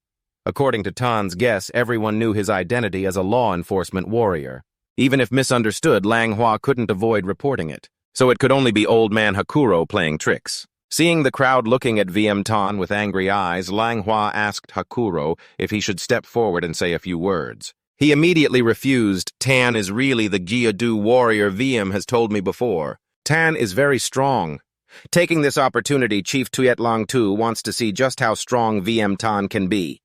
Speaker 1: According to Tan's guess, everyone knew his identity as a law enforcement warrior. Even if misunderstood, Lang Hua couldn't avoid reporting it. So it could only be old man Hakuro playing tricks. Seeing the crowd looking at VM Tan with angry eyes, Lang Hua asked Hakuro if he should step forward and say a few words. He immediately refused. Tan is really the Gyadu warrior VM has told me before. Tan is very strong. Taking this opportunity, Chief Tuyet Long Tu wants to see just how strong VM Tan can be.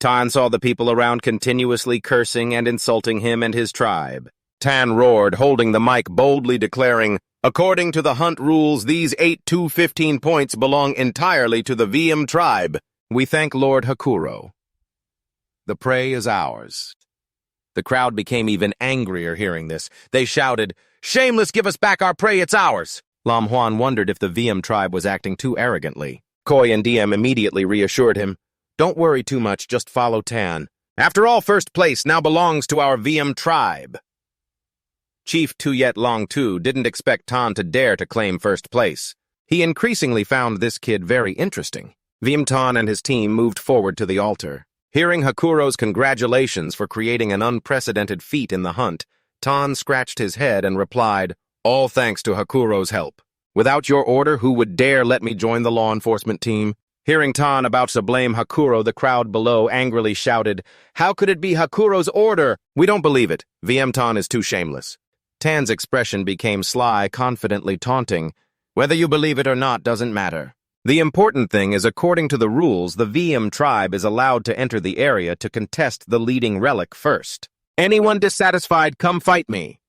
Speaker 1: Tan saw the people around continuously cursing and insulting him and his tribe. Tan roared, holding the mic, boldly declaring, "According to the hunt rules, these 8-2-15 points belong entirely to the VM tribe. We thank Lord Hakuro. The prey is ours." The crowd became even angrier hearing this. They shouted, "Shameless, give us back our prey, it's ours!" Lam Huan wondered if the VM tribe was acting too arrogantly. Koi and DM immediately reassured him, "Don't worry too much, just follow Tan. After all, first place now belongs to our VM tribe." Chief Tuyet Long Tu didn't expect Tan to dare to claim first place. He increasingly found this kid very interesting. VM Tan and his team moved forward to the altar. Hearing Hakuro's congratulations for creating an unprecedented feat in the hunt, Tan scratched his head and replied, "All thanks to Hakuro's help. Without your order, who would dare let me join the law enforcement team?" Hearing Tan about to blame Hakuro, the crowd below angrily shouted, "How could it be Hakuro's order? We don't believe it. VM Tan is too shameless." Tan's expression became sly, confidently taunting. "Whether you believe it or not doesn't matter. The important thing is, according to the rules, the VM tribe is allowed to enter the area to contest the leading relic first. Anyone dissatisfied, come fight me."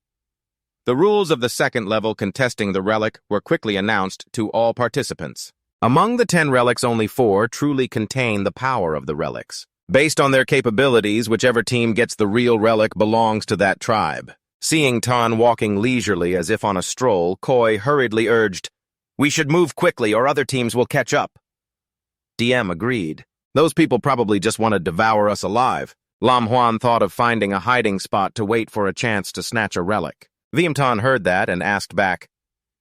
Speaker 1: The rules of the second level contesting the relic were quickly announced to all participants. Among the 10 relics, only 4 truly contain the power of the relics. Based on their capabilities, whichever team gets the real relic belongs to that tribe. Seeing Tan walking leisurely as if on a stroll, Koi hurriedly urged, "We should move quickly or other teams will catch up." DM agreed. "Those people probably just want to devour us alive." Lam Huan thought of finding a hiding spot to wait for a chance to snatch a relic. VM Tan heard that and asked back,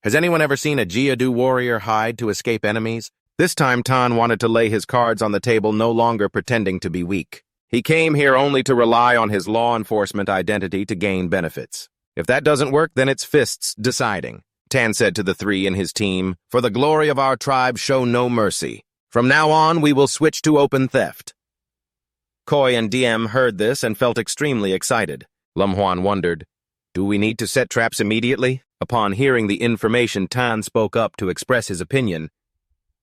Speaker 1: "Has anyone ever seen a Gyadu warrior hide to escape enemies?" This time Tan wanted to lay his cards on the table, no longer pretending to be weak. He came here only to rely on his law enforcement identity to gain benefits. If that doesn't work, then it's fists deciding. Tan said to the 3 in his team, "For the glory of our tribe, show no mercy. From now on, we will switch to open theft." Koi and DM heard this and felt extremely excited. Lam Huan wondered, "Do we need to set traps immediately?" Upon hearing the information, Tan spoke up to express his opinion.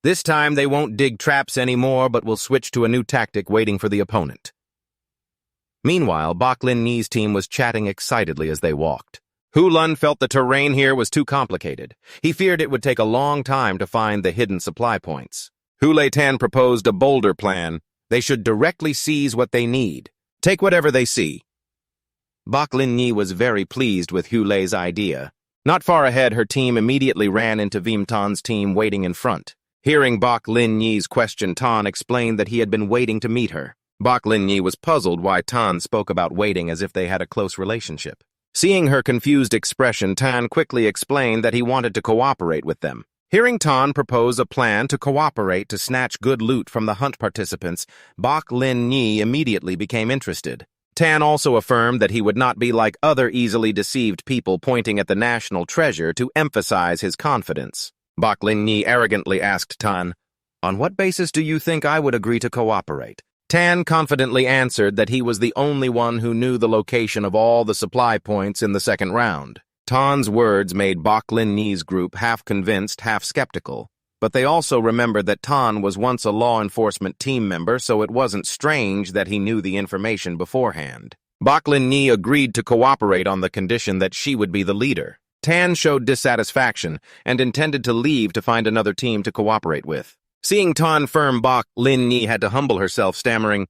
Speaker 1: "This time they won't dig traps anymore, but will switch to a new tactic, waiting for the opponent." Meanwhile, Bok Lin Ni's team was chatting excitedly as they walked. Hu Lun felt the terrain here was too complicated. He feared it would take a long time to find the hidden supply points. Hu Lei Tan proposed a bolder plan. They should directly seize what they need. Take whatever they see. Bok Lin Ni was very pleased with Hu Lei's idea. Not far ahead, her team immediately ran into VM Tan's team waiting in front. Hearing Bok Lin Ni's question, Tan explained that he had been waiting to meet her. Bok Lin Ni was puzzled why Tan spoke about waiting as if they had a close relationship. Seeing her confused expression, Tan quickly explained that he wanted to cooperate with them. Hearing Tan propose a plan to cooperate to snatch good loot from the hunt participants, Bok Lin Ni immediately became interested. Tan also affirmed that he would not be like other easily deceived people, pointing at the national treasure to emphasize his confidence. Bok Lin Ni arrogantly asked Tan, "On what basis do you think I would agree to cooperate?" Tan confidently answered that he was the only one who knew the location of all the supply points in the second round. Tan's words made Bok Lin Ni's group half convinced, half skeptical. But they also remembered that Tan was once a law enforcement team member, so it wasn't strange that he knew the information beforehand. Bok Lin Ni agreed to cooperate on the condition that she would be the leader. Tan showed dissatisfaction and intended to leave to find another team to cooperate with. Seeing Tan firm, Bok Lin Ni had to humble herself, stammering,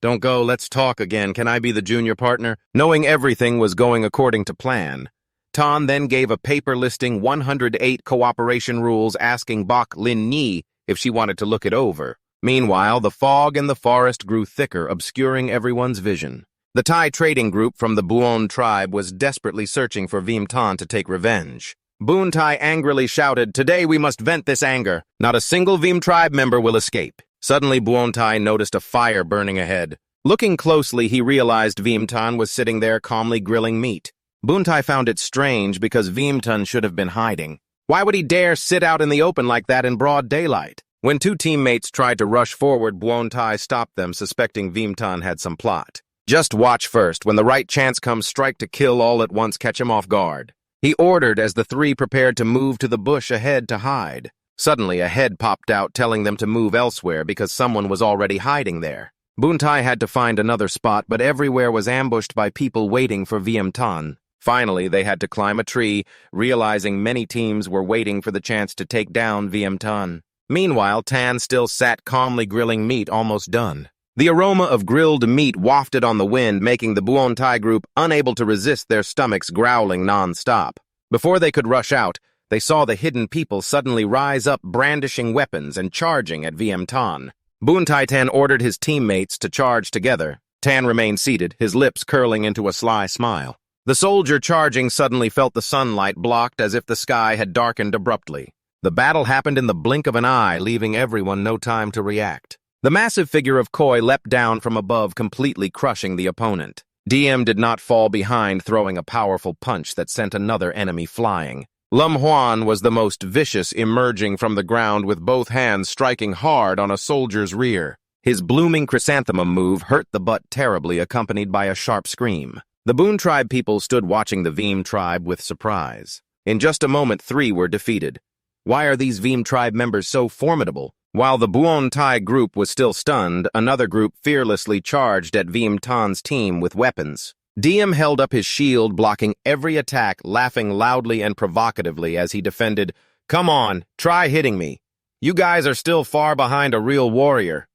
Speaker 1: "Don't go, let's talk again. Can I be the junior partner?" Knowing everything was going according to plan, Tan then gave a paper listing 108 cooperation rules, asking Bok Lin Ni if she wanted to look it over. Meanwhile, the fog in the forest grew thicker, obscuring everyone's vision. The Thai trading group from the Buon tribe was desperately searching for VM Tan to take revenge. Boon Tai angrily shouted, "Today we must vent this anger. Not a single VM tribe member will escape." Suddenly, Buon Tai noticed a fire burning ahead. Looking closely, he realized VM Tan was sitting there calmly grilling meat. Boon Tai found it strange because VM Tan should have been hiding. Why would he dare sit out in the open like that in broad daylight? When 2 teammates tried to rush forward, Buon Tai stopped them, suspecting VM Tan had some plot. Just watch first. When the right chance comes, strike to kill all at once, catch him off guard. He ordered as the three prepared to move to the bush ahead to hide. Suddenly, a head popped out telling them to move elsewhere because someone was already hiding there. Buntai had to find another spot, but everywhere was ambushed by people waiting for Viêm-Thanh. Finally, they had to climb a tree, realizing many teams were waiting for the chance to take down Viêm-Thanh. Meanwhile, Tan still sat calmly grilling meat almost done. The aroma of grilled meat wafted on the wind, making the Buon Thai group unable to resist their stomachs growling non-stop. Before they could rush out, they saw the hidden people suddenly rise up brandishing weapons and charging at Viêm-Thanh. Buntai Tan ordered his teammates to charge together. Tan remained seated, his lips curling into a sly smile. The soldier charging suddenly felt the sunlight blocked as if the sky had darkened abruptly. The battle happened in the blink of an eye, leaving everyone no time to react. The massive figure of Koi leapt down from above, completely crushing the opponent. DM did not fall behind, throwing a powerful punch that sent another enemy flying. Lum Huan was the most vicious, emerging from the ground with both hands striking hard on a soldier's rear. His blooming chrysanthemum move hurt the butt terribly, accompanied by a sharp scream. The Boon tribe people stood watching the Veem tribe with surprise. In just a moment, 3 were defeated. Why are these Veem tribe members so formidable? While the Buon Thai group was still stunned, another group fearlessly charged at Viêm-Thanh's team with weapons. Diem held up his shield, blocking every attack, laughing loudly and provocatively as he defended, "Come on, try hitting me. You guys are still far behind a real warrior."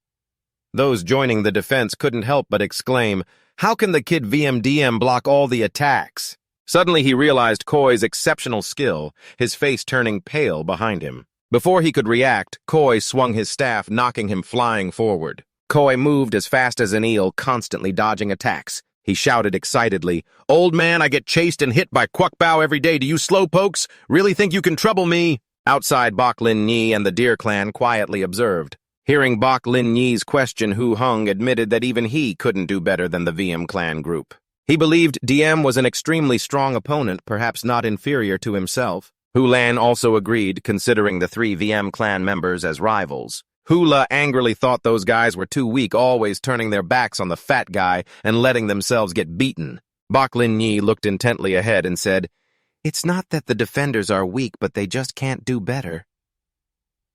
Speaker 1: Those joining the defense couldn't help but exclaim, "How can the kid VMDM block all the attacks?" Suddenly he realized Koi's exceptional skill, his face turning pale behind him. Before he could react, Koi swung his staff, knocking him flying forward. Koi moved as fast as an eel, constantly dodging attacks. He shouted excitedly, "Old man, I get chased and hit by Quoc Bao every day. Do you slowpokes really think you can trouble me?" Outside, Bok Lin Nhi and the Deer clan quietly observed. Hearing Bok Lin Nhi's question, Hu Hung admitted that even he couldn't do better than the VM clan group. He believed Diem was an extremely strong opponent, perhaps not inferior to himself. Hu Lan also agreed, considering the 3 VM clan members as rivals. Hula angrily thought those guys were too weak, always turning their backs on the fat guy and letting themselves get beaten. Bok Lin Nhi looked intently ahead and said, "It's not that the defenders are weak, but they just can't do better."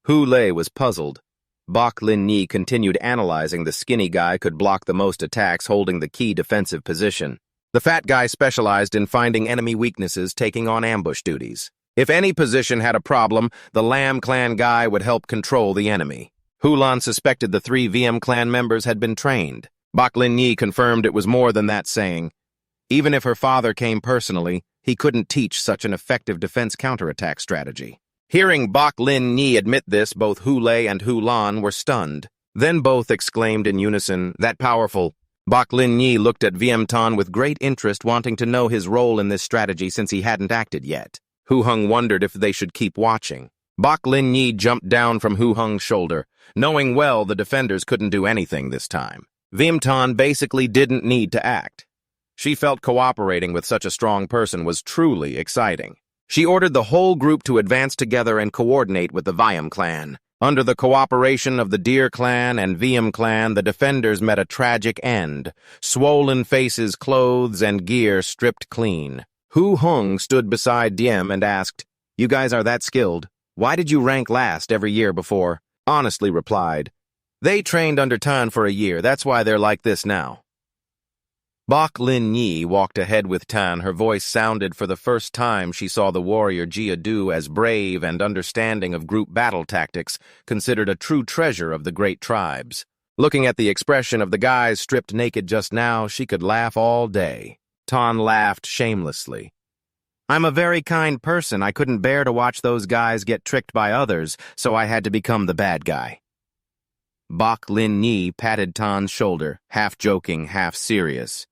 Speaker 1: Hu Lei was puzzled. Bok Lin Nhi continued analyzing. The skinny guy could block the most attacks, holding the key defensive position. The fat guy specialized in finding enemy weaknesses, taking on ambush duties. If any position had a problem, the Lam clan guy would help control the enemy. Hulan suspected the 3 VM clan members had been trained. Bok Lin Nhi confirmed it was more than that, saying, even if her father came personally, he couldn't teach such an effective defense counterattack strategy. Hearing Bok Lin Nhi admit this, both Hu Lei and Hu Lan were stunned. Then both exclaimed in unison, "That powerful." Bok Lin Nhi looked at Viêm-Thanh with great interest, wanting to know his role in this strategy since he hadn't acted yet. Hu Hung wondered if they should keep watching. Bok Lin Nhi jumped down from Hu Hung's shoulder, knowing well the defenders couldn't do anything this time. Viêm-Thanh basically didn't need to act. She felt cooperating with such a strong person was truly exciting. She ordered the whole group to advance together and coordinate with the Viêm clan. Under the cooperation of the Deer clan and Viêm clan, the defenders met a tragic end. Swollen faces, clothes, and gear stripped clean. Hu Hung stood beside Diem and asked, "You guys are that skilled? Why did you rank last every year before?" Honestly replied, "They trained under Tan for a year, that's why they're like this now." Bok Lin Nhi walked ahead with Tan. Her voice sounded for the first time she saw the warrior Jia Du as brave and understanding of group battle tactics, considered a true treasure of the great tribes. Looking at the expression of the guys stripped naked just now, she could laugh all day. Tan laughed shamelessly. "I'm a very kind person. I couldn't bear to watch those guys get tricked by others, so I had to become the bad guy." Bok Lin Nhi patted Tan's shoulder, half joking, half serious.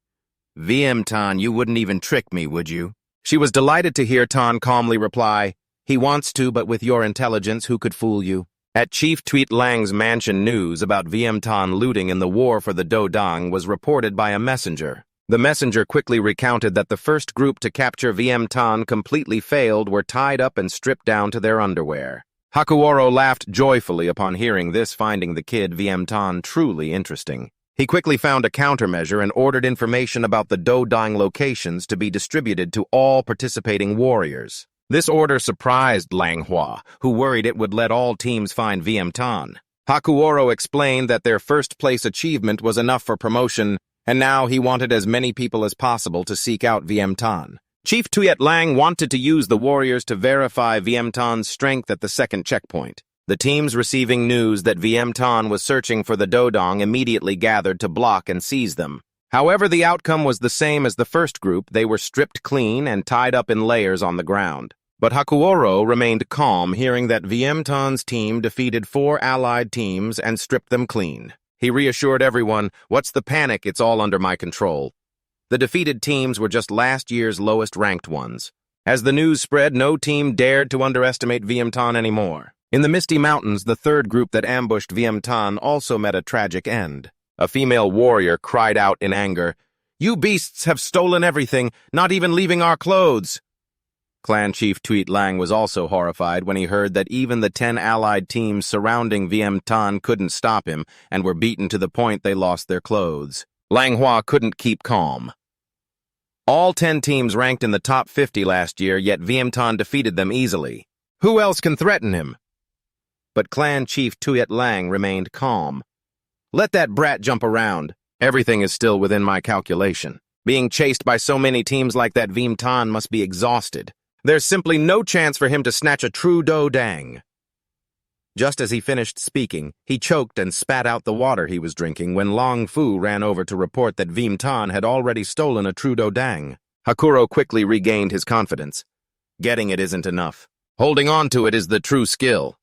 Speaker 1: "Viêm-Thanh, you wouldn't even trick me, would you?" She was delighted to hear Tan calmly reply, "He wants to, but with your intelligence, who could fool you?" At Chief Tweet Lang's mansion, news about Viêm-Thanh looting in the war for the Dodang was reported by a messenger. The messenger quickly recounted that the first group to capture Viêm-Thanh completely failed, were tied up and stripped down to their underwear. Hakuoro laughed joyfully upon hearing this, finding the kid Viêm-Thanh truly interesting. He quickly found a countermeasure and ordered information about the Dodang locations to be distributed to all participating warriors. This order surprised Manhwa, who worried it would let all teams find Viemtan. Hakuoro explained that their first-place achievement was enough for promotion, and now he wanted as many people as possible to seek out Viemtan. Chief Tuyet Lang wanted to use the warriors to verify Viemtan's strength at the second checkpoint. The teams receiving news that Viemtan was searching for the Dodang immediately gathered to block and seize them. However, the outcome was the same as the first group. They were stripped clean and tied up in layers on the ground. But Hakuoro remained calm, hearing that Viemtan's team defeated 4 allied teams and stripped them clean. He reassured everyone, "What's the panic? It's all under my control." The defeated teams were just last year's lowest-ranked ones. As the news spread, no team dared to underestimate Viemtan anymore. In the Misty Mountains, the third group that ambushed Viemtan also met a tragic end. A female warrior cried out in anger, "You beasts have stolen everything, not even leaving our clothes!" Clan Chief Tuit Lang was also horrified when he heard that even the 10 allied teams surrounding Viemtan couldn't stop him and were beaten to the point they lost their clothes. Manhwa couldn't keep calm. All 10 teams ranked in the top 50 last year, yet Viemtan defeated them easily. Who else can threaten him? But Clan Chief Tuyet Lang remained calm. "Let that brat jump around. Everything is still within my calculation. Being chased by so many teams like that, Viemtan must be exhausted. There's simply no chance for him to snatch a true Dodang." Just as he finished speaking, he choked and spat out the water he was drinking when Long Fu ran over to report that Viemtan had already stolen a true Dodang. Hakuro quickly regained his confidence. Getting it isn't enough. Holding on to it is the true skill.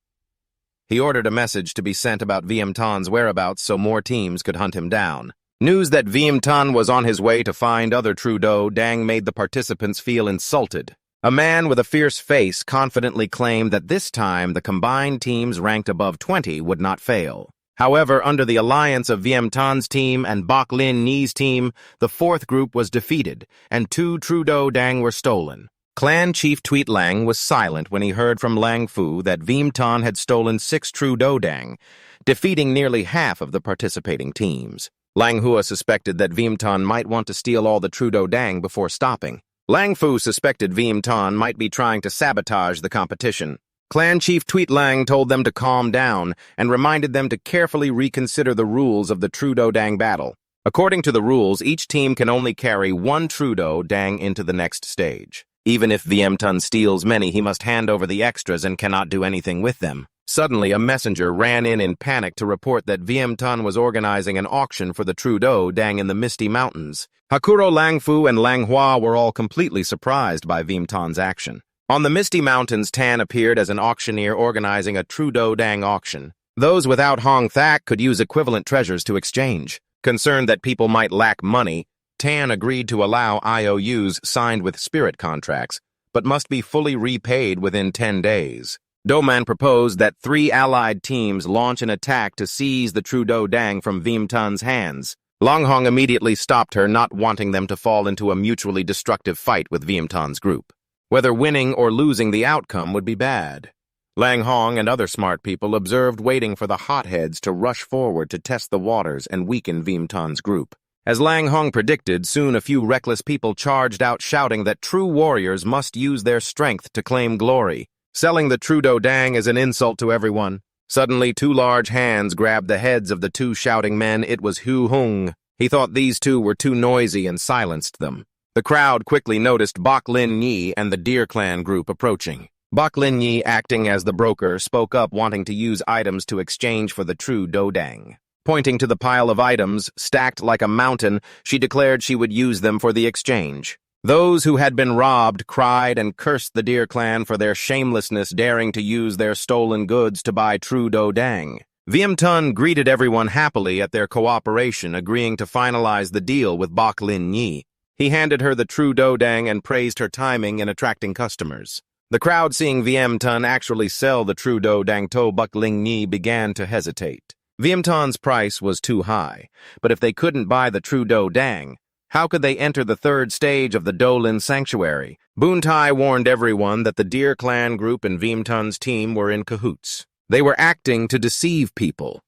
Speaker 1: He ordered a message to be sent about Viemtan's whereabouts so more teams could hunt him down. News that Viemtan was on his way to find other true Dodang made the participants feel insulted. A man with a fierce face confidently claimed that this time the combined teams ranked above 20 would not fail. However, under the alliance of Viemtan's team and Bok Lin Ni's team, the fourth group was defeated, and 2 true Dodang were stolen. Clan Chief Tuit Lang was silent when he heard from Lang Fu that Viemtan had stolen 6 true Dodang, defeating nearly half of the participating teams. Lang Hua suspected that Viemtan might want to steal all the true Dodang before stopping. Lang Fu suspected Viemtan might be trying to sabotage the competition. Clan Chief Tuit Lang told them to calm down and reminded them to carefully reconsider the rules of the true Dodang battle. According to the rules, each team can only carry 1 true Dodang into the next stage. Even if Viemtan steals many, he must hand over the extras and cannot do anything with them. Suddenly, a messenger ran in panic to report that Viemtan was organizing an auction for the true Dodang in the Misty Mountains. Hakuro, Lang Fu, and Lang Hua were all completely surprised by Viemtan's action. On the Misty Mountains, Tan appeared as an auctioneer organizing a true Dodang auction. Those without Hong Thak could use equivalent treasures to exchange. Concerned that people might lack money, Tan agreed to allow IOUs signed with spirit contracts, but must be fully repaid within 10 days. Doman proposed that 3 allied teams launch an attack to seize the true Dodang from Viemtan's hands. Longhong immediately stopped her, not wanting them to fall into a mutually destructive fight with Viemtan's group. Whether winning or losing, the outcome would be bad. Lang Hong and other smart people observed, waiting for the hotheads to rush forward to test the waters and weaken Viemtan's group. As Lang Hong predicted, soon a few reckless people charged out shouting that true warriors must use their strength to claim glory. Selling the true Dodang is an insult to everyone. Suddenly, 2 large hands grabbed the heads of the 2 shouting men. It was Hu Hung. He thought these 2 were too noisy and silenced them. The crowd quickly noticed Bok Lin Yi and the Deer Clan group approaching. Bok Lin Yi, acting as the broker, spoke up, wanting to use items to exchange for the true Dodang. Pointing to the pile of items, stacked like a mountain, she declared she would use them for the exchange. Those who had been robbed cried and cursed the Deer Clan for their shamelessness, daring to use their stolen goods to buy true Dodang. Viemtan greeted everyone happily at their cooperation, agreeing to finalize the deal with Bok Lin Yi. He handed her the true Dodang and praised her timing in attracting customers. The crowd, seeing Viemtan actually sell the true Dodang to Bok Lin Yi, began to hesitate. Viemtan's price was too high, but if they couldn't buy the true Dodang, how could they enter the 3rd stage of the Dolin Sanctuary? Boontai warned everyone that the Deer Clan group and Viemtan's team were in cahoots. They were acting to deceive people.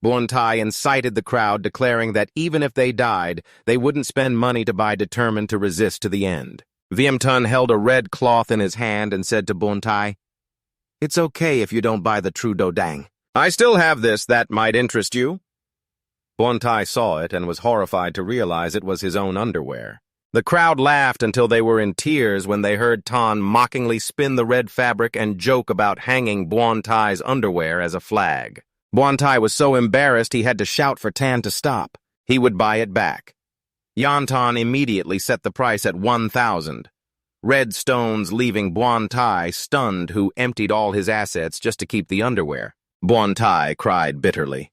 Speaker 1: Buontai incited the crowd, declaring that even if they died, they wouldn't spend money to buy, determined to resist to the end. Viemtun held a red cloth in his hand and said to Buontai, "It's okay if you don't buy the true dodang. I still have this that might interest you." Buontai saw it and was horrified to realize it was his own underwear. The crowd laughed until they were in tears when they heard Tan mockingly spin the red fabric and joke about hanging Buontai's underwear as a flag. Buontai was so embarrassed he had to shout for Tan to stop. He would buy it back. Yantan immediately set the price at 1,000. Red stones leaving Buontai stunned, who emptied all his assets just to keep the underwear. Buontai cried bitterly.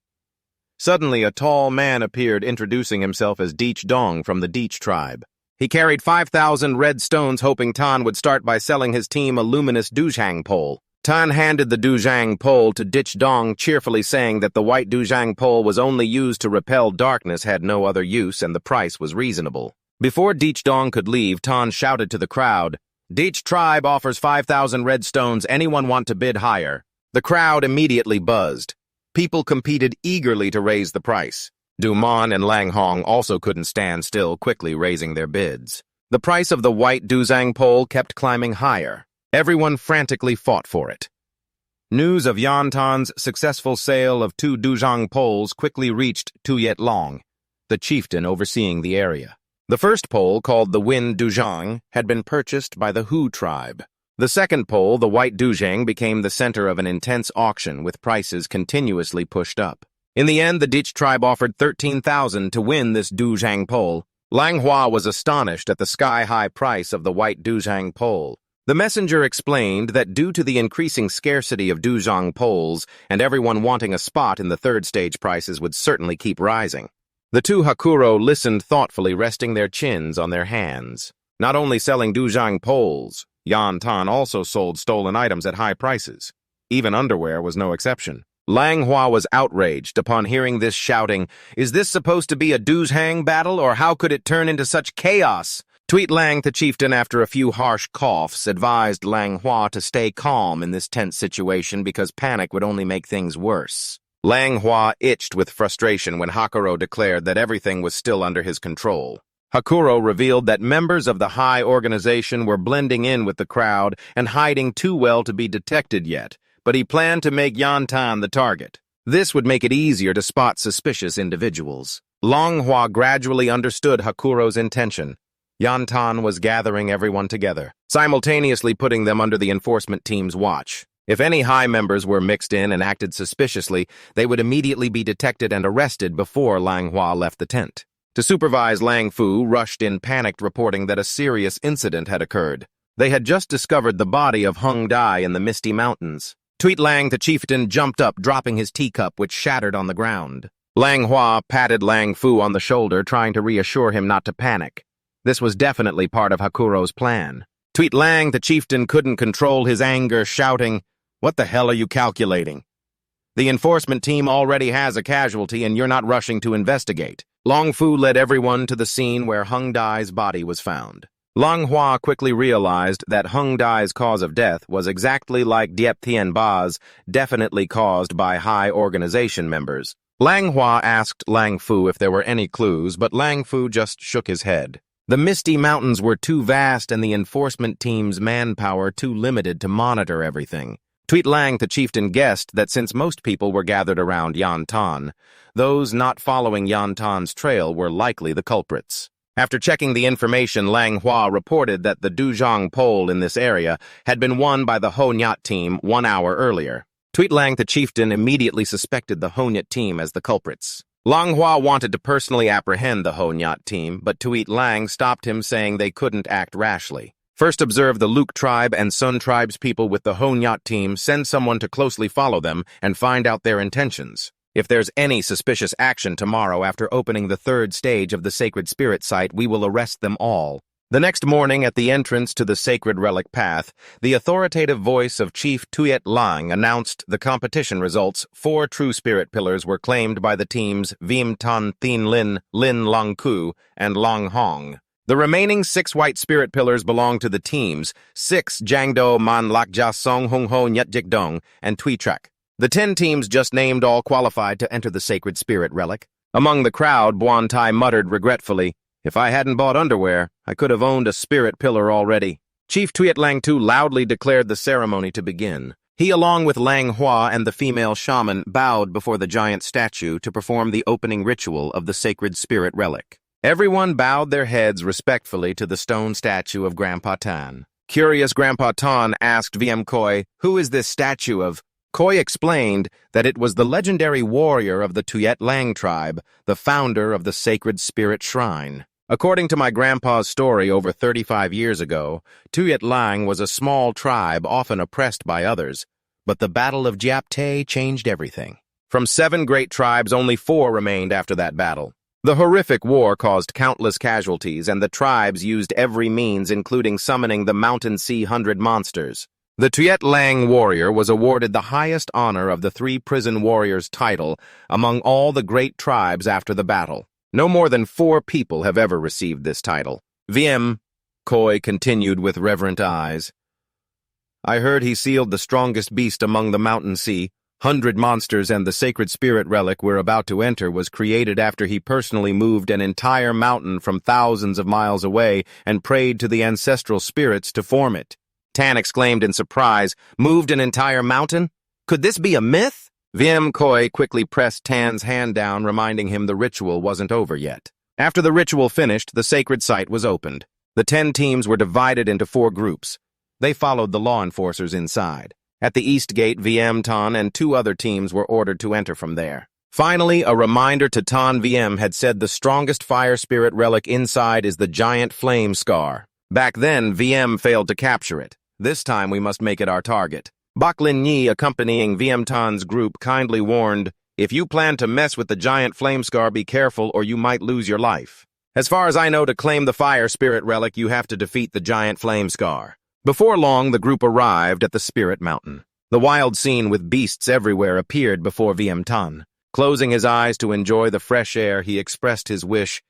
Speaker 1: Suddenly, a tall man appeared, introducing himself as Deech Dong from the Deech tribe. He carried 5,000 red stones, hoping Tan would start by selling his team a luminous Duzhang pole. Tan handed the Duzhang pole to Deech Dong, cheerfully saying that the white Duzhang pole was only used to repel darkness, had no other use, and the price was reasonable. Before Deech Dong could leave, Tan shouted to the crowd, "Deech tribe offers 5,000 red stones. Anyone want to bid higher?" The crowd immediately buzzed. People competed eagerly to raise the price. Dumon and Lang Hong also couldn't stand still, quickly raising their bids. The price of the white Duzhang pole kept climbing higher. Everyone frantically fought for it. News of Yantan's successful sale of 2 Duzhang poles quickly reached Tuyet Long, the chieftain overseeing the area. The first pole, called the Wind Duzhang, had been purchased by the Hu tribe. The second pole, the White Duzhang, became the center of an intense auction, with prices continuously pushed up. In the end, the Deech tribe offered 13,000 to win this Duzhang pole. Lang Hua was astonished at the sky-high price of the White Duzhang pole. The messenger explained that due to the increasing scarcity of Duzhang poles and everyone wanting a spot in the third stage, prices would certainly keep rising. The two Hakuro listened thoughtfully, resting their chins on their hands. Not only selling Duzhang poles, Yantan also sold stolen items at high prices. Even underwear was no exception. Lang Hua was outraged upon hearing this, shouting, "Is this supposed to be a Duzhang battle, or how could it turn into such chaos?" Tweet Lang, the chieftain, after a few harsh coughs, advised Lang Hua to stay calm in this tense situation because panic would only make things worse. Lang Hua itched with frustration when Hakuro declared that everything was still under his control. Hakuro revealed that members of the high organization were blending in with the crowd and hiding too well to be detected yet, but he planned to make Yantan the target. This would make it easier to spot suspicious individuals. Lang Hua gradually understood Hakuro's intention. Yantan was gathering everyone together, simultaneously putting them under the enforcement team's watch. If any high members were mixed in and acted suspiciously, they would immediately be detected and arrested before Lang Hua left the tent. To supervise, Lang Fu rushed in, panicked, reporting that a serious incident had occurred. They had just discovered the body of Hung Dai in the Misty Mountains. Tweet Lang, the chieftain, jumped up, dropping his teacup, which shattered on the ground. Lang Hua patted Lang Fu on the shoulder, trying to reassure him not to panic. This was definitely part of Hakuro's plan. Tweet Lang, the chieftain, couldn't control his anger, shouting, "What the hell are you calculating? The enforcement team already has a casualty and you're not rushing to investigate." Lang Fu led everyone to the scene where Hung Dai's body was found. Lang Hua quickly realized that Hung Dai's cause of death was exactly like Diep Tien Ba's, definitely caused by high organization members. Lang Hua asked Lang Fu if there were any clues, but Lang Fu just shook his head. The Misty Mountains were too vast and the enforcement team's manpower too limited to monitor everything. Tweet Lang, the chieftain, guessed that since most people were gathered around Yantan, those not following Yantan's trail were likely the culprits. After checking the information, Lang Hua reported that the Duzhang pole in this area had been won by the Ho Nyat team 1 hour earlier. Tweet Lang, the chieftain, immediately suspected the Ho Nyat team as the culprits. Lang Hua wanted to personally apprehend the Ho Nyat team, but Tweet Lang stopped him, saying they couldn't act rashly. First, observe the Luke tribe and Sun tribe's people with the Ho Nyat team, send someone to closely follow them, and find out their intentions. If there's any suspicious action tomorrow after opening the third stage of the Sacred Spirit site, we will arrest them all. The next morning, at the entrance to the Sacred Relic Path, the authoritative voice of Chief Tuyet Lang announced the competition results. 4 true spirit pillars were claimed by the teams Vim Tan Thin Lin, Lin Long Ku, and Long Hong. The remaining 6 white spirit pillars belong to the teams 6 Jangdo Man Lak Ja Song Hung Ho Nyat Jik Dong and Tui Trak. The 10 teams just named all qualified to enter the sacred spirit relic. Among the crowd, Buon Tai muttered regretfully, "If I hadn't bought underwear, I could have owned a spirit pillar already." Chief Tuyet Lang Tu loudly declared the ceremony to begin. He, along with Lang Hua and the female shaman, bowed before the giant statue to perform the opening ritual of the sacred spirit relic. Everyone bowed their heads respectfully to the stone statue of Grandpa Tan. Curious Grandpa Tan asked VM Koi, "Who is this statue of?" Koi explained that it was the legendary warrior of the Tuyet Lang tribe, the founder of the sacred spirit shrine. According to my grandpa's story over 35 years ago, Tuyet Lang was a small tribe often oppressed by others, but the Battle of Jiapte changed everything. From 7 great tribes, only 4 remained after that battle. The horrific war caused countless casualties, and the tribes used every means, including summoning the Mountain Sea 100 monsters. The Tuyet Lang warrior was awarded the highest honor of the 3 prison warriors title among all the great tribes after the battle. No more than 4 people have ever received this title. VM Koi continued with reverent eyes. I heard he sealed the strongest beast among the Mountain Sea. 100 monsters, and the sacred spirit relic we're about to enter was created after he personally moved an entire mountain from thousands of miles away and prayed to the ancestral spirits to form it. Tan exclaimed in surprise, "Moved an entire mountain? Could this be a myth?" VM Koi quickly pressed Tan's hand down, reminding him the ritual wasn't over yet. After the ritual finished, the sacred site was opened. The 10 teams were divided into 4 groups. They followed the law enforcers inside. At the east gate, VM Tan and 2 other teams were ordered to enter from there. Finally, a reminder to Tan. VM had said the strongest fire spirit relic inside is the giant flame scar. Back then, VM failed to capture it. This time we must make it our target. Bak Lin Yi, accompanying VM Tan's group, kindly warned, "If you plan to mess with the giant flame scar, be careful or you might lose your life. As far as I know, to claim the fire spirit relic, you have to defeat the giant flame scar." Before long, the group arrived at the Spirit Mountain. The wild scene with beasts everywhere appeared before VM Tan. Closing his eyes to enjoy the fresh air, he expressed his wish,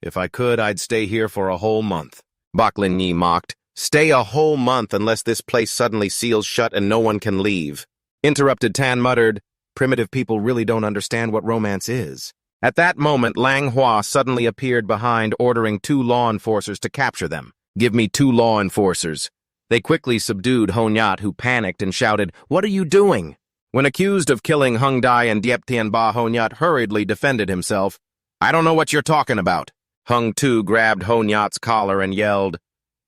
Speaker 1: "If I could, I'd stay here for a whole month." Bak Lin Yi mocked, "Stay a whole month unless this place suddenly seals shut and no one can leave." Interrupted Tan muttered, "Primitive people really don't understand what romance is." At that moment, Lang Hua suddenly appeared behind, ordering 2 law enforcers to capture them. "Give me 2 law enforcers." They quickly subdued Honyat, who panicked and shouted, "What are you doing?" When accused of killing Hung Dai and Diep Tien Ba, Honyat hurriedly defended himself. "I don't know what you're talking about." Hung Tu grabbed Honyat's collar and yelled,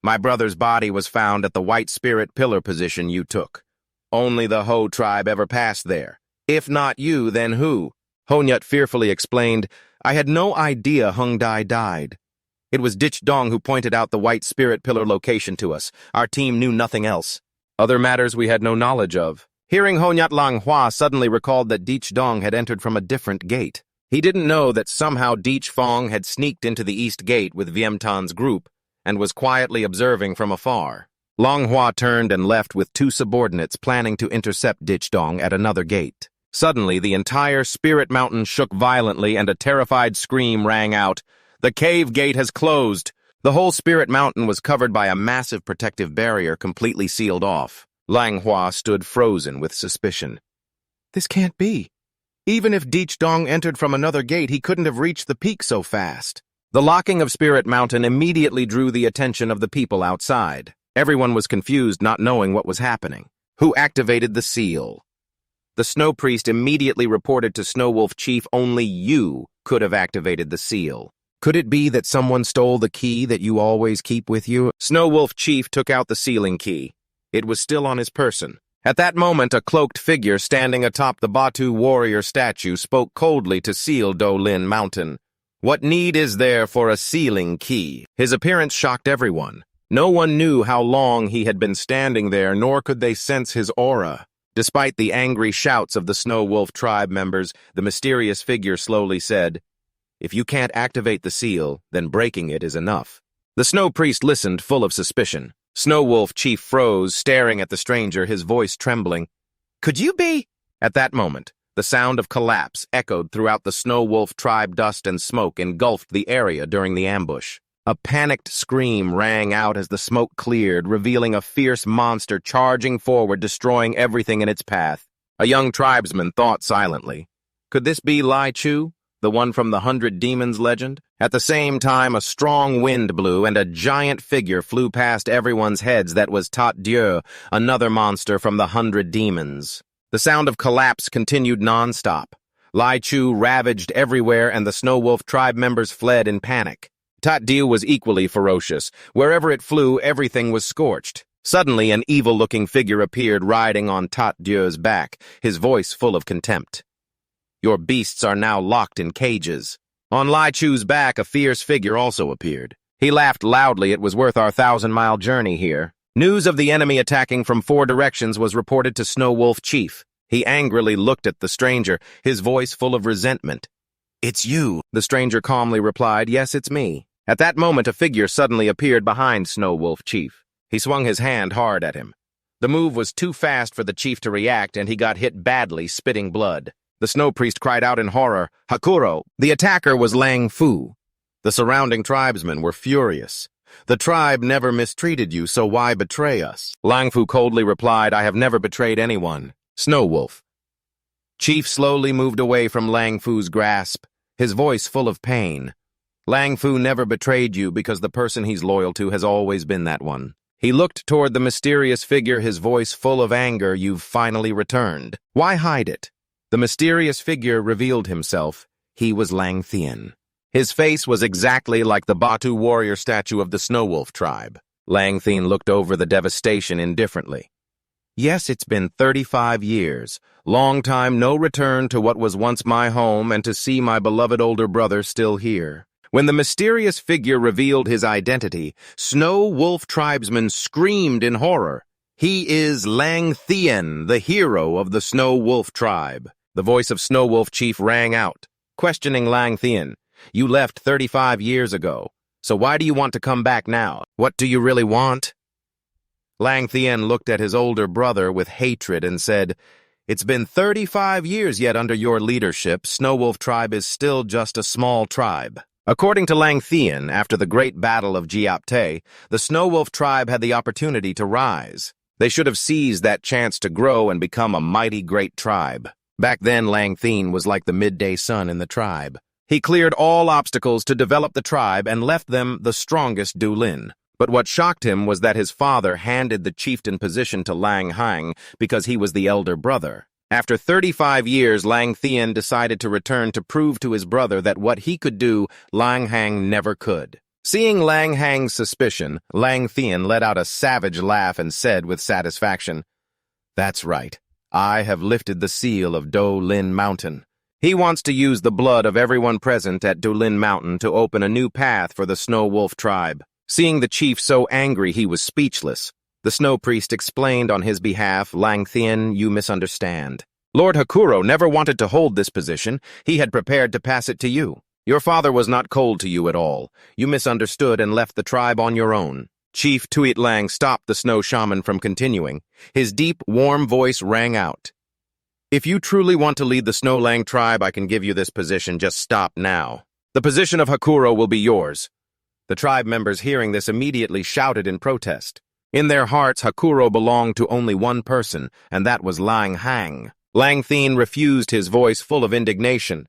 Speaker 1: "My brother's body was found at the white spirit pillar position you took. Only the Ho tribe ever passed there. If not you, then who?" Honyat fearfully explained, "I had no idea Hung Dai died. It was Dich Dong who pointed out the white spirit pillar location to us. Our team knew nothing else. Other matters we had no knowledge of." Hearing Honyat, Lang Hua suddenly recalled that Dich Dong had entered from a different gate. He didn't know that somehow Dich Fong had sneaked into the east gate with Viem Tan's group and was quietly observing from afar. Lang Hua turned and left with 2 subordinates, planning to intercept Dich Dong at another gate. Suddenly, the entire Spirit Mountain shook violently and a terrified scream rang out. "The cave gate has closed." The whole Spirit Mountain was covered by a massive protective barrier completely sealed off. Lang Hua stood frozen with suspicion. "This can't be. Even if Dich Dong entered from another gate, he couldn't have reached the peak so fast." The locking of Spirit Mountain immediately drew the attention of the people outside. Everyone was confused, not knowing what was happening. Who activated the seal? The Snow Priest immediately reported to Snow Wolf Chief, "Only you could have activated the seal. Could it be that someone stole the key that you always keep with you?" Snow Wolf Chief took out the sealing key. It was still on his person. At that moment, a cloaked figure standing atop the Batu warrior statue spoke coldly to seal Dolin Mountain. "What need is there for a sealing key?" His appearance shocked everyone. No one knew how long he had been standing there, nor could they sense his aura. Despite the angry shouts of the Snow Wolf tribe members, the mysterious figure slowly said, "If you can't activate the seal, then breaking it is enough." The Snow Priest listened, full of suspicion. Snow Wolf Chief froze, staring at the stranger, his voice trembling. "Could you be—" At that moment, the sound of collapse echoed throughout the Snow Wolf tribe. Dust and smoke engulfed the area during the ambush. A panicked scream rang out as the smoke cleared, revealing a fierce monster charging forward, destroying everything in its path. A young tribesman thought silently. Could this be Lai Chu, the one from the 100 Demons legend? At the same time, a strong wind blew and a giant figure flew past everyone's heads that was Tat Dieu, another monster from the 100 Demons. The sound of collapse continued non-stop. Lai Chu ravaged everywhere and the Snow Wolf tribe members fled in panic. Tat Dieu was equally ferocious. Wherever it flew, everything was scorched. Suddenly, an evil-looking figure appeared riding on Tat Dieu's back, his voice full of contempt. Your beasts are now locked in cages. On Lai Chu's back, a fierce figure also appeared. He laughed loudly. It was worth our 1,000-mile journey here. News of the enemy attacking from 4 directions was reported to Snow Wolf Chief. He angrily looked at the stranger, his voice full of resentment. It's you, the stranger calmly replied. Yes, it's me. At that moment, a figure suddenly appeared behind Snow Wolf Chief. He swung his hand hard at him. The move was too fast for the chief to react, and he got hit badly, spitting blood. The snow priest cried out in horror, Hakuro! The attacker was Lang Fu. The surrounding tribesmen were furious. The tribe never mistreated you, so why betray us? Lang Fu coldly replied, I have never betrayed anyone. Snow Wolf. Chief slowly moved away from Lang Fu's grasp, his voice full of pain. Lang Fu never betrayed you because the person he's loyal to has always been that one. He looked toward the mysterious figure, his voice full of anger. You've finally returned. Why hide it? The mysterious figure revealed himself. He was Lang Thien. His face was exactly like the Batu warrior statue of the Snow Wolf tribe. Lang Thien looked over the devastation indifferently. Yes, it's been 35 years. Long time no return to what was once my home and to see my beloved older brother still here. When the mysterious figure revealed his identity, Snow Wolf tribesmen screamed in horror. He is Lang Thien, the hero of the Snow Wolf tribe. The voice of Snow Wolf Chief rang out, questioning Lang Thien. You left 35 years ago, so why do you want to come back now? What do you really want? Lang Thien looked at his older brother with hatred and said, It's been 35 years yet under your leadership, Snow Wolf tribe is still just a small tribe. According to Lang Thien, after the great battle of Jiapte, the Snow Wolf tribe had the opportunity to rise. They should have seized that chance to grow and become a mighty great tribe. Back then, Lang Thien was like the midday sun in the tribe. He cleared all obstacles to develop the tribe and left them the strongest Dulin. But what shocked him was that his father handed the chieftain position to Lang Hang because he was the elder brother. After 35 years, Lang Thien decided to return to prove to his brother that what he could do, Lang Hang never could. Seeing Lang Hang's suspicion, Lang Thien let out a savage laugh and said with satisfaction, That's right. I have lifted the seal of Do Lin Mountain. He wants to use the blood of everyone present at Do Lin Mountain to open a new path for the Snow Wolf tribe. Seeing the chief so angry, he was speechless. The snow priest explained on his behalf, Lang Thien, you misunderstand. Lord Hakuro never wanted to hold this position. He had prepared to pass it to you. Your father was not cold to you at all. You misunderstood and left the tribe on your own. Chief Tuit Lang stopped the snow shaman from continuing. His deep, warm voice rang out. If you truly want to lead the Snow Lang tribe, I can give you this position. Just stop now. The position of Hakuro will be yours. The tribe members hearing this immediately shouted in protest. In their hearts, Hakuro belonged to only one person, and that was Lang Hang. Lang Thien refused, his voice full of indignation.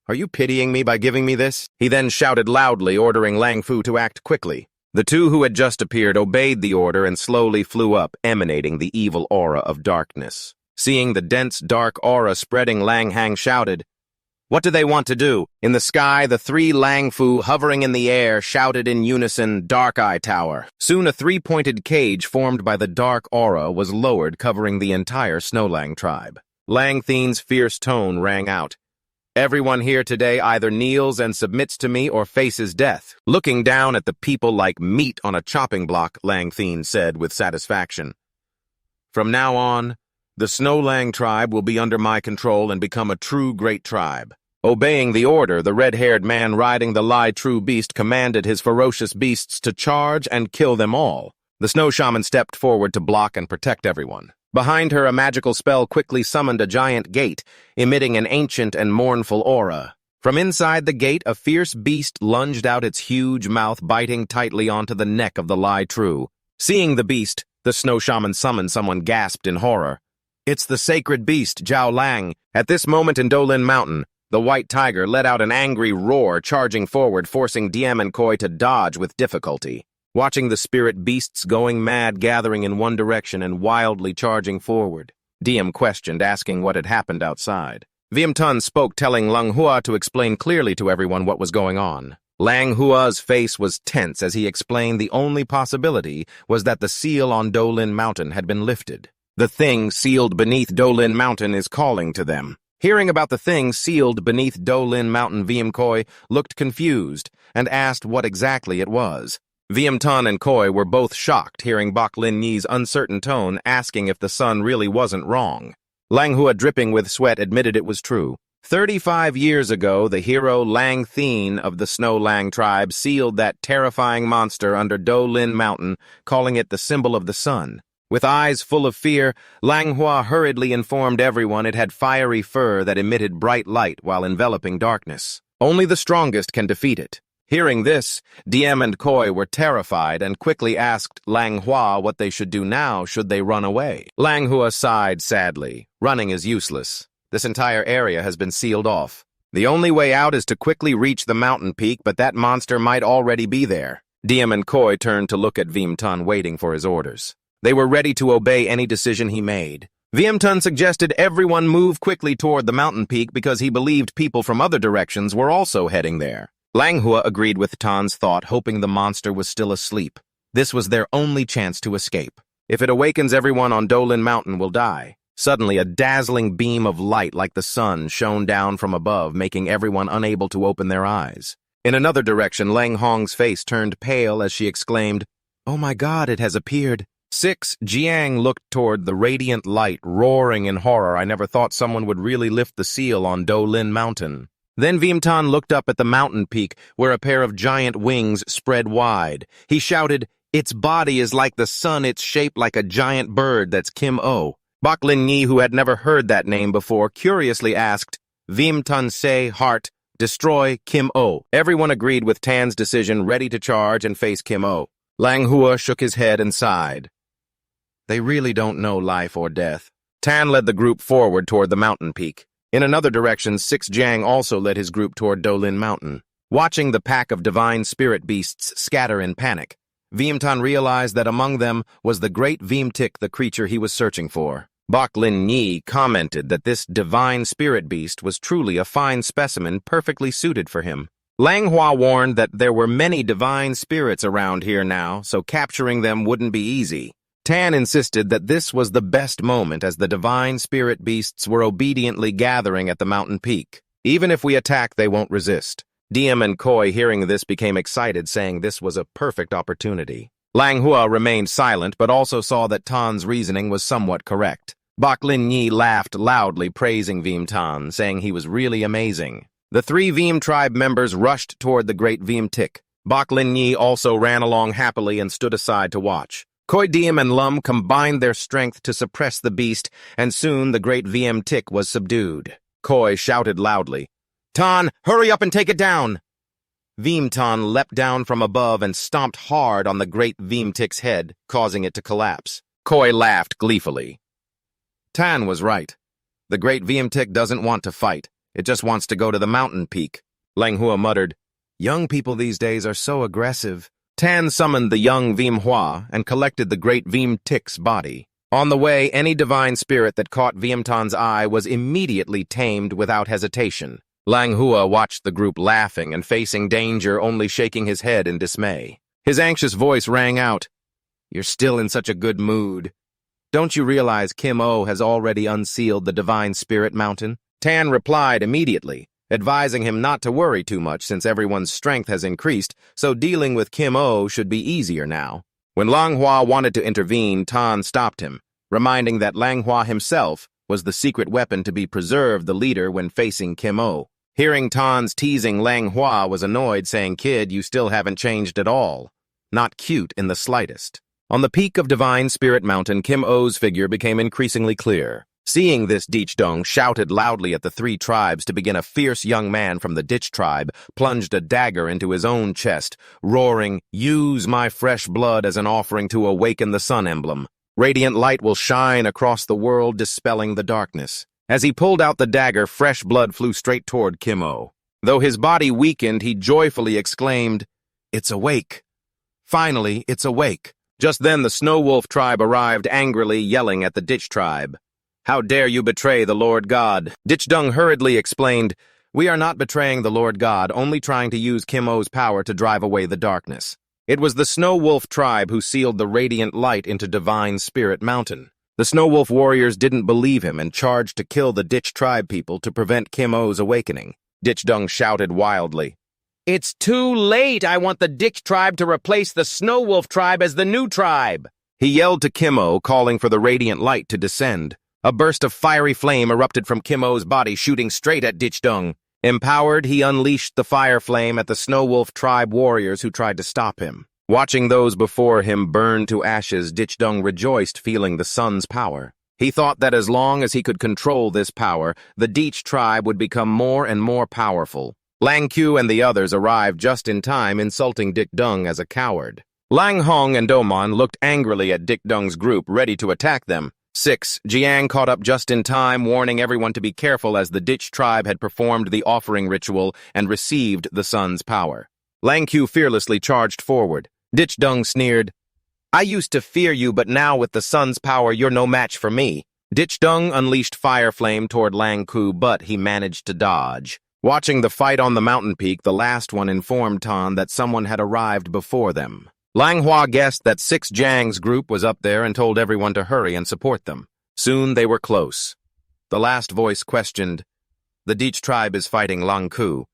Speaker 1: Are you pitying me by giving me this? He then shouted loudly, ordering Lang Fu to act quickly. The two who had just appeared obeyed the order and slowly flew up, emanating the evil aura of darkness. Seeing the dense, dark aura spreading, Lang Hang shouted, What do they want to do? In the sky, the 3 Lang Fu hovering in the air shouted in unison, Dark Eye Tower. Soon a 3-pointed cage formed by the dark aura was lowered, covering the entire Snow Lang tribe. Lang Thien's fierce tone rang out. Everyone here today either kneels and submits to me or faces death. Looking down at the people like meat on a chopping block, Lang Thien said with satisfaction. From now on, the Snow Lang tribe will be under my control and become a true great tribe. Obeying the order, the red-haired man riding the Lai True Beast commanded his ferocious beasts to charge and kill them all. The snow shaman stepped forward to block and protect everyone. Behind her, a magical spell quickly summoned a giant gate, emitting an ancient and mournful aura. From inside the gate, a fierce beast lunged out its huge mouth, biting tightly onto the neck of the Lai True. Seeing the beast, the snow shaman summoned. Someone gasped in horror. It's the sacred beast, Zhao Lang. At this moment in Dolin Mountain, the white tiger let out an angry roar, charging forward, forcing Diem and Koi to dodge with difficulty. Watching the spirit beasts going mad, gathering in one direction and wildly charging forward, Diem questioned, asking what had happened outside. Viêm Thanh spoke, telling Lang Hua to explain clearly to everyone what was going on. Lang Hua's face was tense as he explained the only possibility was that the seal on Dolin Mountain had been lifted. The thing sealed beneath Dolin Mountain is calling to them. Hearing about the thing sealed beneath Dolin Mountain, Viêm Koi looked confused and asked what exactly it was. Viêm Thanh and Koi were both shocked hearing Bok Lin Yi's uncertain tone asking if the sun really wasn't wrong. Lang Hua, dripping with sweat, admitted it was true. 35 years ago, the hero Lang Thien of the Snow Lang tribe sealed that terrifying monster under Dolin Mountain, calling it the symbol of the sun. With eyes full of fear, Lang Hua hurriedly informed everyone it had fiery fur that emitted bright light while enveloping darkness. Only the strongest can defeat it. Hearing this, Diem and Koi were terrified and quickly asked Lang Hua what they should do now should they run away. Lang Hua sighed sadly. Running is useless. This entire area has been sealed off. The only way out is to quickly reach the mountain peak, but that monster might already be there. Diem and Koi turned to look at Viêm Thanh, waiting for his orders. They were ready to obey any decision he made. Viêm Thanh suggested everyone move quickly toward the mountain peak because he believed people from other directions were also heading there. Lang Hua agreed with Tan's thought, hoping the monster was still asleep. This was their only chance to escape. If it awakens, everyone on Dolin Mountain will die. Suddenly, a dazzling beam of light like the sun shone down from above, making everyone unable to open their eyes. In another direction, Lang Hong's face turned pale as she exclaimed, "Oh my God, it has appeared." 6. Jiang looked toward the radiant light, roaring in horror. I never thought someone would really lift the seal on Dolin Mountain. Then Viêm Thanh looked up at the mountain peak, where a pair of giant wings spread wide. He shouted, "Its body is like the sun, its shape like a giant bird." That's Kim O. Bok Lin Yi, who had never heard that name before, curiously asked, "Viêm Thanh say, heart, destroy Kim O." Everyone agreed with Tan's decision, ready to charge and face Kim O. Lang Hua shook his head and sighed. They really don't know life or death. Tan led the group forward toward the mountain peak. In another direction, 6 Jiang also led his group toward Dolin Mountain. Watching the pack of divine spirit beasts scatter in panic, Viêm Thanh realized that among them was the great Vimtik, the creature he was searching for. Bok Lin Yi commented that this divine spirit beast was truly a fine specimen perfectly suited for him. Lang Hua warned that there were many divine spirits around here now, so capturing them wouldn't be easy. Tan insisted that this was the best moment as the divine spirit beasts were obediently gathering at the mountain peak. Even if we attack, they won't resist. Diem and Koi, hearing this, became excited, saying this was a perfect opportunity. Lang Hua remained silent, but also saw that Tan's reasoning was somewhat correct. Bok Lin Yi laughed loudly, praising Viêm Thanh, saying he was really amazing. The 3 Viêm tribe members rushed toward the great Vimtik. Bok Lin Yi also ran along happily and stood aside to watch. Koi, Diem, and Lum combined their strength to suppress the beast, and soon the great Vimtik was subdued. Koi shouted loudly, "Tan, hurry up and take it down!" Viêm Thanh leapt down from above and stomped hard on the great Vimtik's head, causing it to collapse. Koi laughed gleefully. Tan was right. The great Vimtik doesn't want to fight. It just wants to go to the mountain peak. Lang Hua muttered, "Young people these days are so aggressive." Tan summoned the young Viêm Hua and collected the great Vimtik's body. On the way, any divine spirit that caught Viêm Thanh eye was immediately tamed without hesitation. Lang Hua watched the group laughing and facing danger, only shaking his head in dismay. His anxious voice rang out, "You're still in such a good mood. Don't you realize Kim O has already unsealed the divine spirit mountain?" Tan replied immediately, advising him not to worry too much since everyone's strength has increased, so dealing with Kim O should be easier now. When Lang Hua wanted to intervene, Tan stopped him, reminding that Lang Hua himself was the secret weapon to be preserved the leader when facing Kim O. Hearing Tan's teasing, Lang Hua was annoyed, saying, "Kid, you still haven't changed at all. Not cute in the slightest." On the peak of Divine Spirit Mountain, Kim O's figure became increasingly clear. Seeing this, Dong shouted loudly at the 3 tribes to begin. A fierce young man from the Ditch tribe plunged a dagger into his own chest, roaring, "Use my fresh blood as an offering to awaken the sun emblem." Radiant light will shine across the world, dispelling the darkness. As he pulled out the dagger, fresh blood flew straight toward Kimmo. Though his body weakened, he joyfully exclaimed, "It's awake! Finally, it's awake!" Just then the Snow Wolf tribe arrived, angrily yelling at the Ditch tribe. "How dare you betray the Lord God?" Ditch Dung hurriedly explained, "We are not betraying the Lord God, only trying to use Kimmo's power to drive away the darkness." It was the Snow Wolf tribe who sealed the radiant light into Divine Spirit Mountain. The Snow Wolf warriors didn't believe him and charged to kill the Ditch tribe people to prevent Kimmo's awakening. Ditch Dung shouted wildly, "It's too late! I want the Ditch tribe to replace the Snow Wolf tribe as the new tribe!" He yelled to Kimmo, calling for the radiant light to descend. A burst of fiery flame erupted from Kimmo's body, shooting straight at Ditch Dung. Empowered, he unleashed the fire flame at the Snow Wolf tribe warriors who tried to stop him. Watching those before him burn to ashes, Ditch Dung rejoiced, feeling the sun's power. He thought that as long as he could control this power, the Ditch tribe would become more and more powerful. Lang Q and the others arrived just in time, insulting Ditch Dung as a coward. Lang Hong and Domon looked angrily at Ditch Dung's group, ready to attack them. 6. Jiang caught up just in time, warning everyone to be careful as the Ditch tribe had performed the offering ritual and received the sun's power. Lang Q fearlessly charged forward. Ditch Dung sneered, "I used to fear you, but now with the sun's power, you're no match for me." Ditch Dung unleashed fire flame toward Lang Q, but he managed to dodge. Watching the fight on the mountain peak, the last one informed Tan that someone had arrived before them. Lang Hua guessed that 6 Jiang's group was up there and told everyone to hurry and support them. Soon they were close. The last voice questioned, "The Ditch tribe is fighting Lang Q.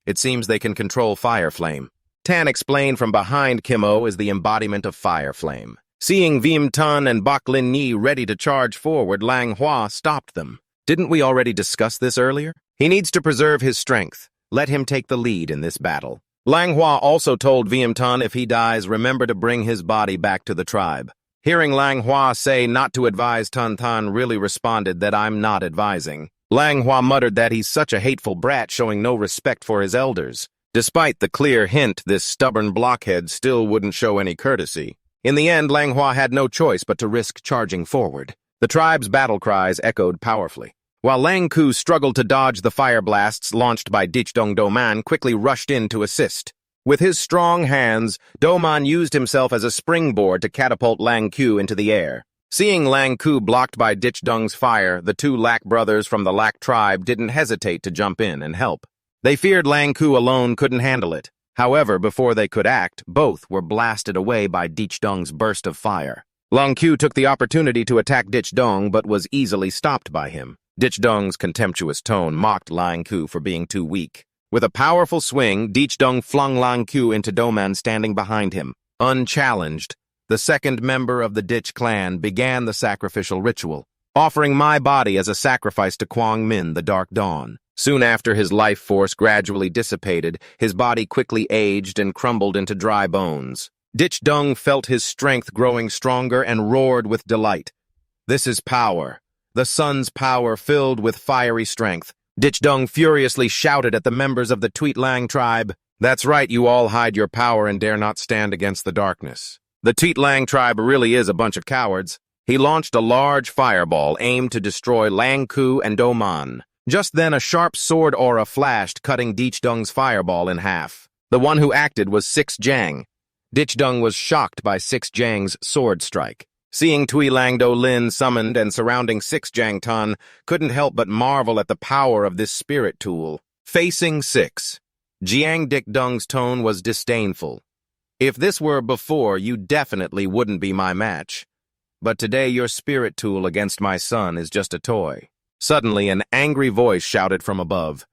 Speaker 1: It seems they can control fire flame." Tan explained from behind Kimmo is the embodiment of fire flame. Seeing Vim Tan and Bak Lin Yi ready to charge forward, Lang Hua stopped them. "Didn't we already discuss this earlier? He needs to preserve his strength. Let him take the lead in this battle." Lang Hua also told Vim Tan if he dies, remember to bring his body back to the tribe. Hearing Lang Hua say not to advise Tan Tan really responded that "I'm not advising." Lang Hua muttered that he's such a hateful brat, showing no respect for his elders. Despite the clear hint, this stubborn blockhead still wouldn't show any courtesy. In the end, Lang Hua had no choice but to risk charging forward. The tribe's battle cries echoed powerfully. While Lang Q struggled to dodge the fire blasts launched by Ditch Dung, Doman quickly rushed in to assist. With his strong hands, Doman used himself as a springboard to catapult Lang Q into the air. Seeing Lang Q blocked by Ditch Dung's fire, the 2 Lac brothers from the Lac tribe didn't hesitate to jump in and help. They feared Lang Q alone couldn't handle it. However, before they could act, both were blasted away by Ditch Dung's burst of fire. Lang Q took the opportunity to attack Ditch Dung, but was easily stopped by him. Ditch Dung's contemptuous tone mocked Lang Q for being too weak. With a powerful swing, Ditch Dung flung Lang Q into Doman standing behind him. Unchallenged, the second member of the Ditch clan began the sacrificial ritual, offering my body as a sacrifice to Kwang Min, the Dark Dawn. Soon after his life force gradually dissipated, his body quickly aged and crumbled into dry bones. Ditch Dung felt his strength growing stronger and roared with delight. "This is power. The sun's power filled with fiery strength." Ditch Dung furiously shouted at the members of the Tweet Lang tribe, "That's right, you all hide your power and dare not stand against the darkness. The Tweet Lang tribe really is a bunch of cowards." He launched a large fireball aimed to destroy Lang Q and Doman. Just then, a sharp sword aura flashed, cutting Ditch Dung's fireball in half. The one who acted was 6 Jiang. Ditch Dung was shocked by 6 Jiang's sword strike. Seeing Tui Lang Do Lin summoned and surrounding 6 Jiang Tan, couldn't help but marvel at the power of this spirit tool. Facing 6. Jiang Ditch Dung's tone was disdainful. "If this were before, you definitely wouldn't be my match. But today your spirit tool against my son is just a toy." Suddenly, an angry voice shouted from above,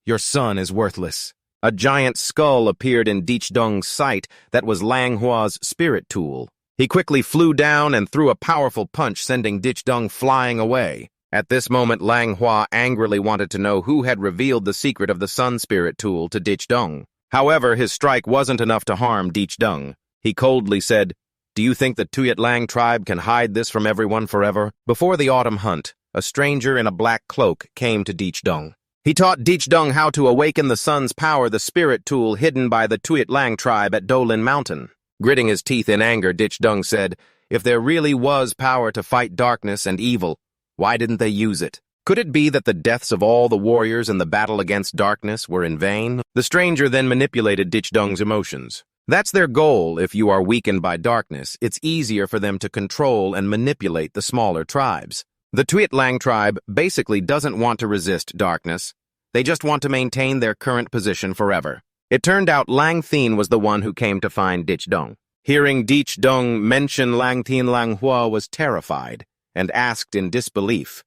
Speaker 1: "Your son is worthless." A giant skull appeared in Ditch Dung's sight that was Lang Hua's spirit tool. He quickly flew down and threw a powerful punch, sending Ditch Dung flying away. At this moment, Lang Hua angrily wanted to know who had revealed the secret of the sun spirit tool to Ditch Dung. However, his strike wasn't enough to harm Ditch Dung. He coldly said, "Do you think the Tuyat Lang tribe can hide this from everyone forever?" Before the autumn hunt, a stranger in a black cloak came to Ditch Dung. He taught Ditch Dung how to awaken the sun's power, the spirit tool hidden by the Tuyat Lang tribe at Dolin Mountain. Gritting his teeth in anger, Ditch Dung said, If there really was power to fight darkness and evil, why didn't they use it? Could it be that the deaths of all the warriors in the battle against darkness were in vain? The stranger then manipulated Dichdong's emotions. That's their goal. If you are weakened by darkness, it's easier for them to control and manipulate the smaller tribes. The Tuit Lang tribe basically doesn't want to resist darkness. They just want to maintain their current position forever. It turned out Lang Thien was the one who came to find Dichdong. Hearing Dichdong mention Lang Thien, Manhwa was terrified and asked in disbelief,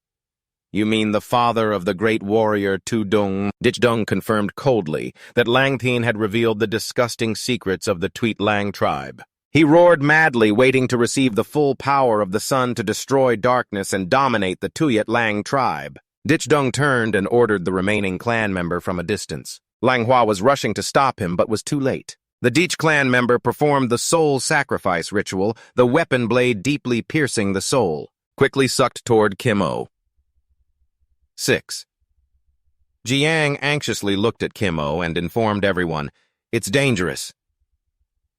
Speaker 1: "You mean the father of the great warrior Tudong?" Dichdong confirmed coldly that Lang Thien had revealed the disgusting secrets of the Tuit Lang tribe. He roared madly, waiting to receive the full power of the sun to destroy darkness and dominate the Tuit Lang tribe. Dichdong turned and ordered the remaining clan member from a distance. Manhwa was rushing to stop him, but was too late. The Dich clan member performed the soul sacrifice ritual, the weapon blade deeply piercing the soul, quickly sucked toward Kim O. 6. Jiang anxiously looked at Kim O and informed everyone, "It's dangerous.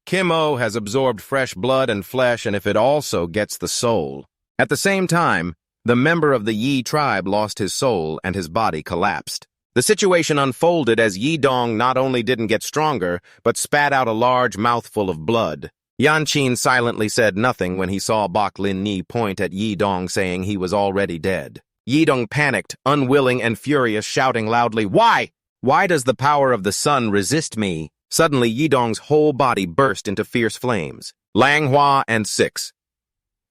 Speaker 1: Kim O has absorbed fresh blood and flesh, and if it also gets the soul." At the same time, the member of the Yi tribe lost his soul and his body collapsed. The situation unfolded as Yi Dong not only didn't get stronger, but spat out a large mouthful of blood. Yan Qin silently said nothing when he saw Bok Lin Ni point at Yi Dong, saying he was already dead. Yi Dong panicked, unwilling and furious, shouting loudly, "Why? Why does the power of the sun resist me?" Suddenly, Yi Dong's whole body burst into fierce flames. Manhwa and 6.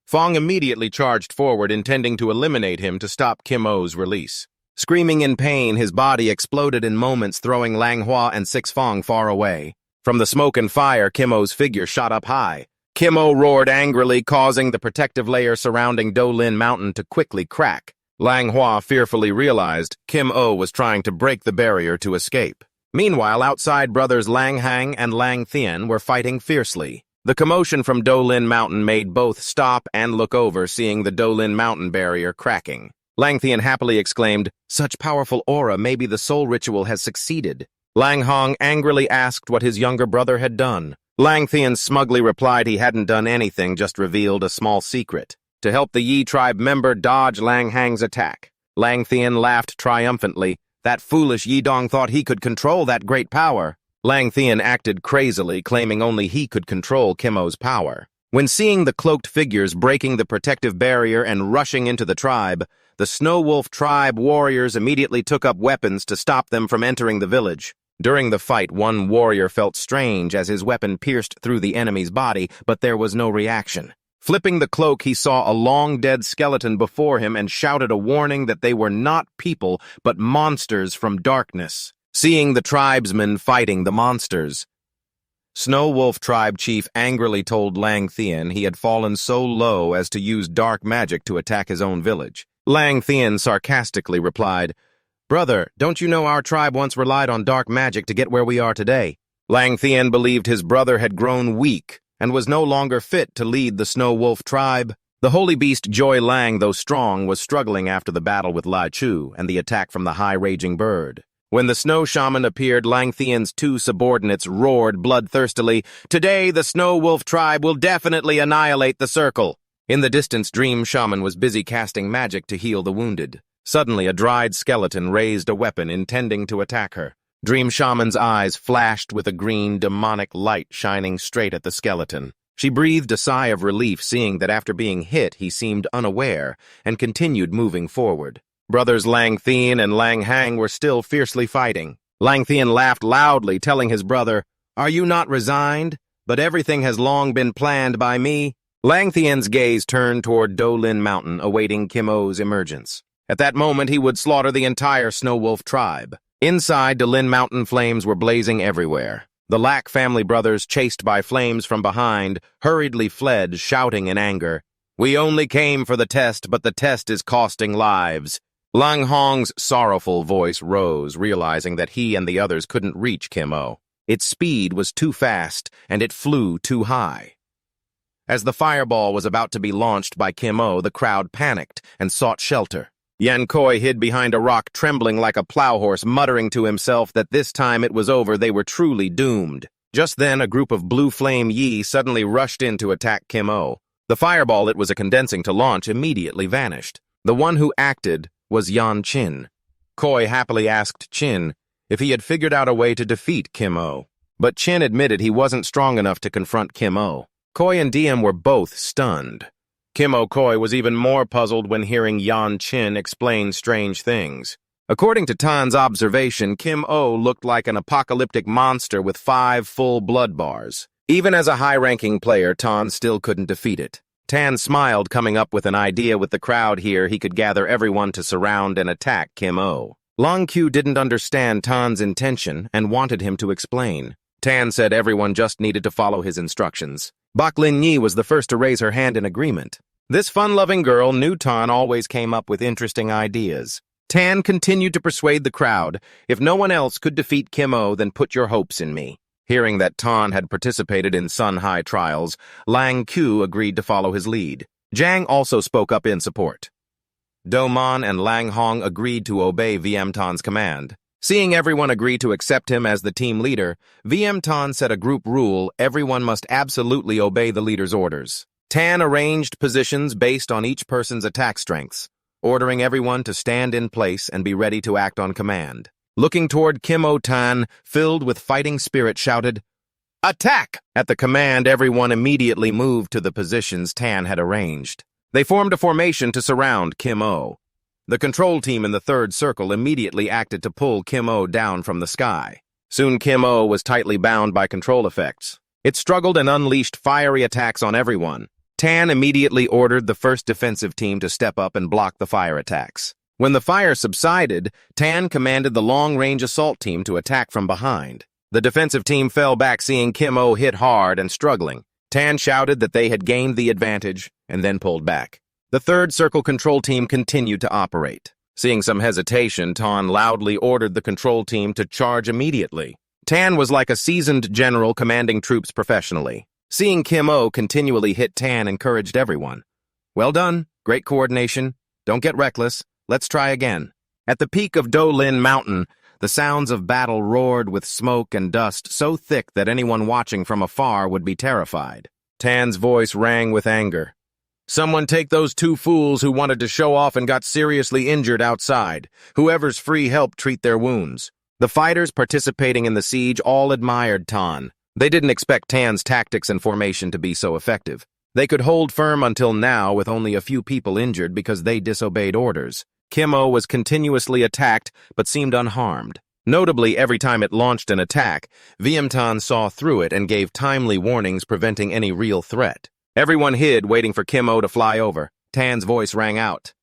Speaker 1: Fong immediately charged forward, intending to eliminate him to stop Kim O's release. Screaming in pain, his body exploded in moments, throwing Manhwa and 6 Fong far away. From the smoke and fire, Kim O's figure shot up high. Kim O roared angrily, causing the protective layer surrounding Dolin Mountain to quickly crack. Manhwa fearfully realized Kim O was trying to break the barrier to escape. Meanwhile, outside, brothers Lang Hang and Lang Thien were fighting fiercely. The commotion from Dolin Mountain made both stop and look over, seeing the Dolin Mountain barrier cracking. Lang Thien happily exclaimed, "Such powerful aura, maybe the soul ritual has succeeded." Lang Hong angrily asked what his younger brother had done. Lang Thien smugly replied he hadn't done anything, just revealed a small secret. To help the Yi tribe member dodge Lang Hang's attack, Lang Thien laughed triumphantly. That foolish Yi Dong thought he could control that great power. Lang Thien acted crazily, claiming only he could control Kim O's power. When seeing the cloaked figures breaking the protective barrier and rushing into the tribe, the Snow Wolf tribe warriors immediately took up weapons to stop them from entering the village. During the fight, one warrior felt strange as his weapon pierced through the enemy's body, but there was no reaction. Flipping the cloak, he saw a long-dead skeleton before him and shouted a warning that they were not people, but monsters from darkness. Seeing the tribesmen fighting the monsters, Snow Wolf tribe chief angrily told Lang Thien he had fallen so low as to use dark magic to attack his own village. Lang Thien sarcastically replied, "Brother, don't you know our tribe once relied on dark magic to get where we are today?" Lang Thien believed his brother had grown weak and was no longer fit to lead the Snow Wolf tribe. The holy beast Joy Lang, though strong, was struggling after the battle with Lai Chu and the attack from the high-raging bird. When the snow shaman appeared, Lang Thien's 2 subordinates roared bloodthirstily, "Today the Snow Wolf tribe will definitely annihilate the circle." In the distance, Dream Shaman was busy casting magic to heal the wounded. Suddenly, a dried skeleton raised a weapon intending to attack her. Dream Shaman's eyes flashed with a green demonic light shining straight at the skeleton. She breathed a sigh of relief, seeing that after being hit, he seemed unaware, and continued moving forward. Brothers Lang Thien and Lang Hang were still fiercely fighting. Lang Thien laughed loudly, telling his brother, "Are you not resigned? But everything has long been planned by me." Lang Thien's gaze turned toward Dolin Mountain, awaiting Kim O's emergence. At that moment, he would slaughter the entire Snow Wolf tribe. Inside, Dolin Mountain flames were blazing everywhere. The Lack family brothers, chased by flames from behind, hurriedly fled, shouting in anger, "We only came for the test, but the test is costing lives." Lang Hong's sorrowful voice rose, realizing that he and the others couldn't reach Kim O. Its speed was too fast, and it flew too high. As the fireball was about to be launched by Kim O, the crowd panicked and sought shelter. Yan Koi hid behind a rock, trembling like a plow horse, muttering to himself that this time it was over, they were truly doomed. Just then, a group of blue flame Yi suddenly rushed in to attack Kim O. The fireball it was condensing to launch immediately vanished. The one who acted was Yan Chin. Koi happily asked Chin if he had figured out a way to defeat Kim Oh. But Chin admitted he wasn't strong enough to confront Kim Oh. Koi and Diem were both stunned. Kim Oh Koi was even more puzzled when hearing Yan Chin explain strange things. According to Tan's observation, Kim Oh looked like an apocalyptic monster with 5 full blood bars. Even as a high-ranking player, Tan still couldn't defeat it. Tan smiled, coming up with an idea with the crowd here he could gather everyone to surround and attack Kim Oh. Long Q didn't understand Tan's intention and wanted him to explain. Tan said everyone just needed to follow his instructions. Bak Lin Yi was the first to raise her hand in agreement. This fun-loving girl knew Tan always came up with interesting ideas. Tan continued to persuade the crowd, if no one else could defeat Kim Oh, then put your hopes in me. Hearing that Tan had participated in Sun High trials, Lang Q agreed to follow his lead. Zhang also spoke up in support. Do Man and Lang Hong agreed to obey VM Tan's command. Seeing everyone agree to accept him as the team leader, VM Tan set a group rule: everyone must absolutely obey the leader's orders. Tan arranged positions based on each person's attack strengths, ordering everyone to stand in place and be ready to act on command. Looking toward Kim Oh, Tan, filled with fighting spirit, shouted, "Attack!" At the command, everyone immediately moved to the positions Tan had arranged. They formed a formation to surround Kim Oh. The control team in the third circle immediately acted to pull Kim Oh down from the sky. Soon Kim Oh was tightly bound by control effects. It struggled and unleashed fiery attacks on everyone. Tan immediately ordered the first defensive team to step up and block the fire attacks. When the fire subsided, Tan commanded the long-range assault team to attack from behind. The defensive team fell back, seeing Kim Oh hit hard and struggling. Tan shouted that they had gained the advantage and then pulled back. The third circle control team continued to operate. Seeing some hesitation, Tan loudly ordered the control team to charge immediately. Tan was like a seasoned general commanding troops professionally. Seeing Kim Oh continually hit, Tan encouraged everyone. "Well done, great coordination. Don't get reckless. Let's try again." At the peak of Do Lin Mountain, the sounds of battle roared with smoke and dust so thick that anyone watching from afar would be terrified. Tan's voice rang with anger. "Someone take those 2 fools who wanted to show off and got seriously injured outside. Whoever's free, help treat their wounds." The fighters participating in the siege all admired Tan. They didn't expect Tan's tactics and formation to be so effective. They could hold firm until now with only a few people injured because they disobeyed orders. Kim Oh was continuously attacked but seemed unharmed. Notably, every time it launched an attack, VM Tan saw through it and gave timely warnings, preventing any real threat. Everyone hid, waiting for Kim Oh to fly over. Tan's voice rang out.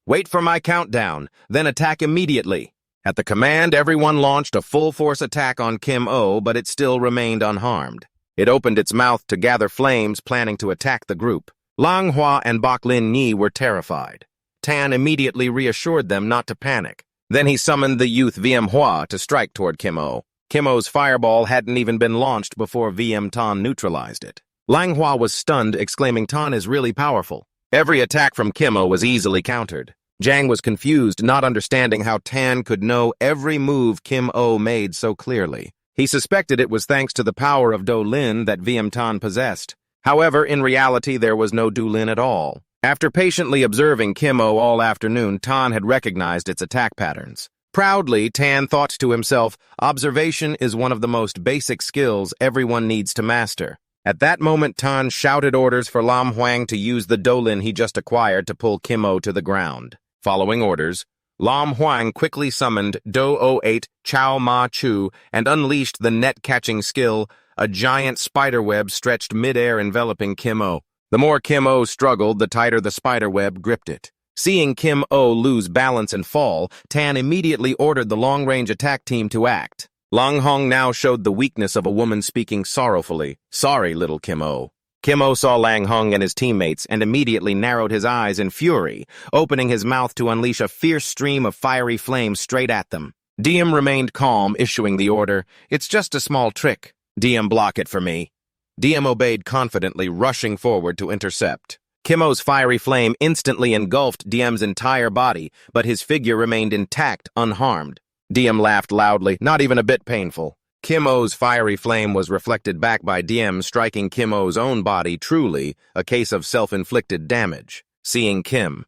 Speaker 1: "Wait for my countdown, then attack immediately." At the command, everyone launched a full-force attack on Kim Oh, but it still remained unharmed. It opened its mouth to gather flames, planning to attack the group. Lang Hua and Bak Lin Yi were terrified. Tan immediately reassured them not to panic. Then he summoned the youth VM Hua to strike toward Kim Oh. Kim Oh's fireball hadn't even been launched before VM Tan neutralized it. Lang Hua was stunned, exclaiming, "Tan is really powerful." Every attack from Kim Oh was easily countered. Zhang was confused, not understanding how Tan could know every move Kim Oh made so clearly. He suspected it was thanks to the power of Do Lin that VM Tan possessed. However, in reality, there was no Do Lin at all. After patiently observing Kim Oh all afternoon, Tan had recognized its attack patterns. Proudly, Tan thought to himself, observation is one of the most basic skills everyone needs to master. At that moment, Tan shouted orders for Lam Huang to use the Do Lin he just acquired to pull Kim Oh to the ground. Following orders, Lam Huang quickly summoned Do 08 Chao Ma Chu and unleashed the net-catching skill, a giant spiderweb stretched mid-air enveloping Kim Oh. The more Kim Oh struggled, the tighter the spiderweb gripped it. Seeing Kim Oh lose balance and fall, Tan immediately ordered the long-range attack team to act. Lang Hong now showed the weakness of a woman speaking sorrowfully. "Sorry, little Kim Oh." Kim Oh saw Lang Hong and his teammates and immediately narrowed his eyes in fury, opening his mouth to unleash a fierce stream of fiery flames straight at them. Diem remained calm, issuing the order, "It's just a small trick. Diem, block it for me." Diem obeyed confidently, rushing forward to intercept. Kim Oh's fiery flame instantly engulfed Diem's entire body, but his figure remained intact, unharmed. Diem laughed loudly, not even a bit painful. Kim O's fiery flame was reflected back by Diem, striking Kim O's own body, truly a case of self-inflicted damage. Seeing Kim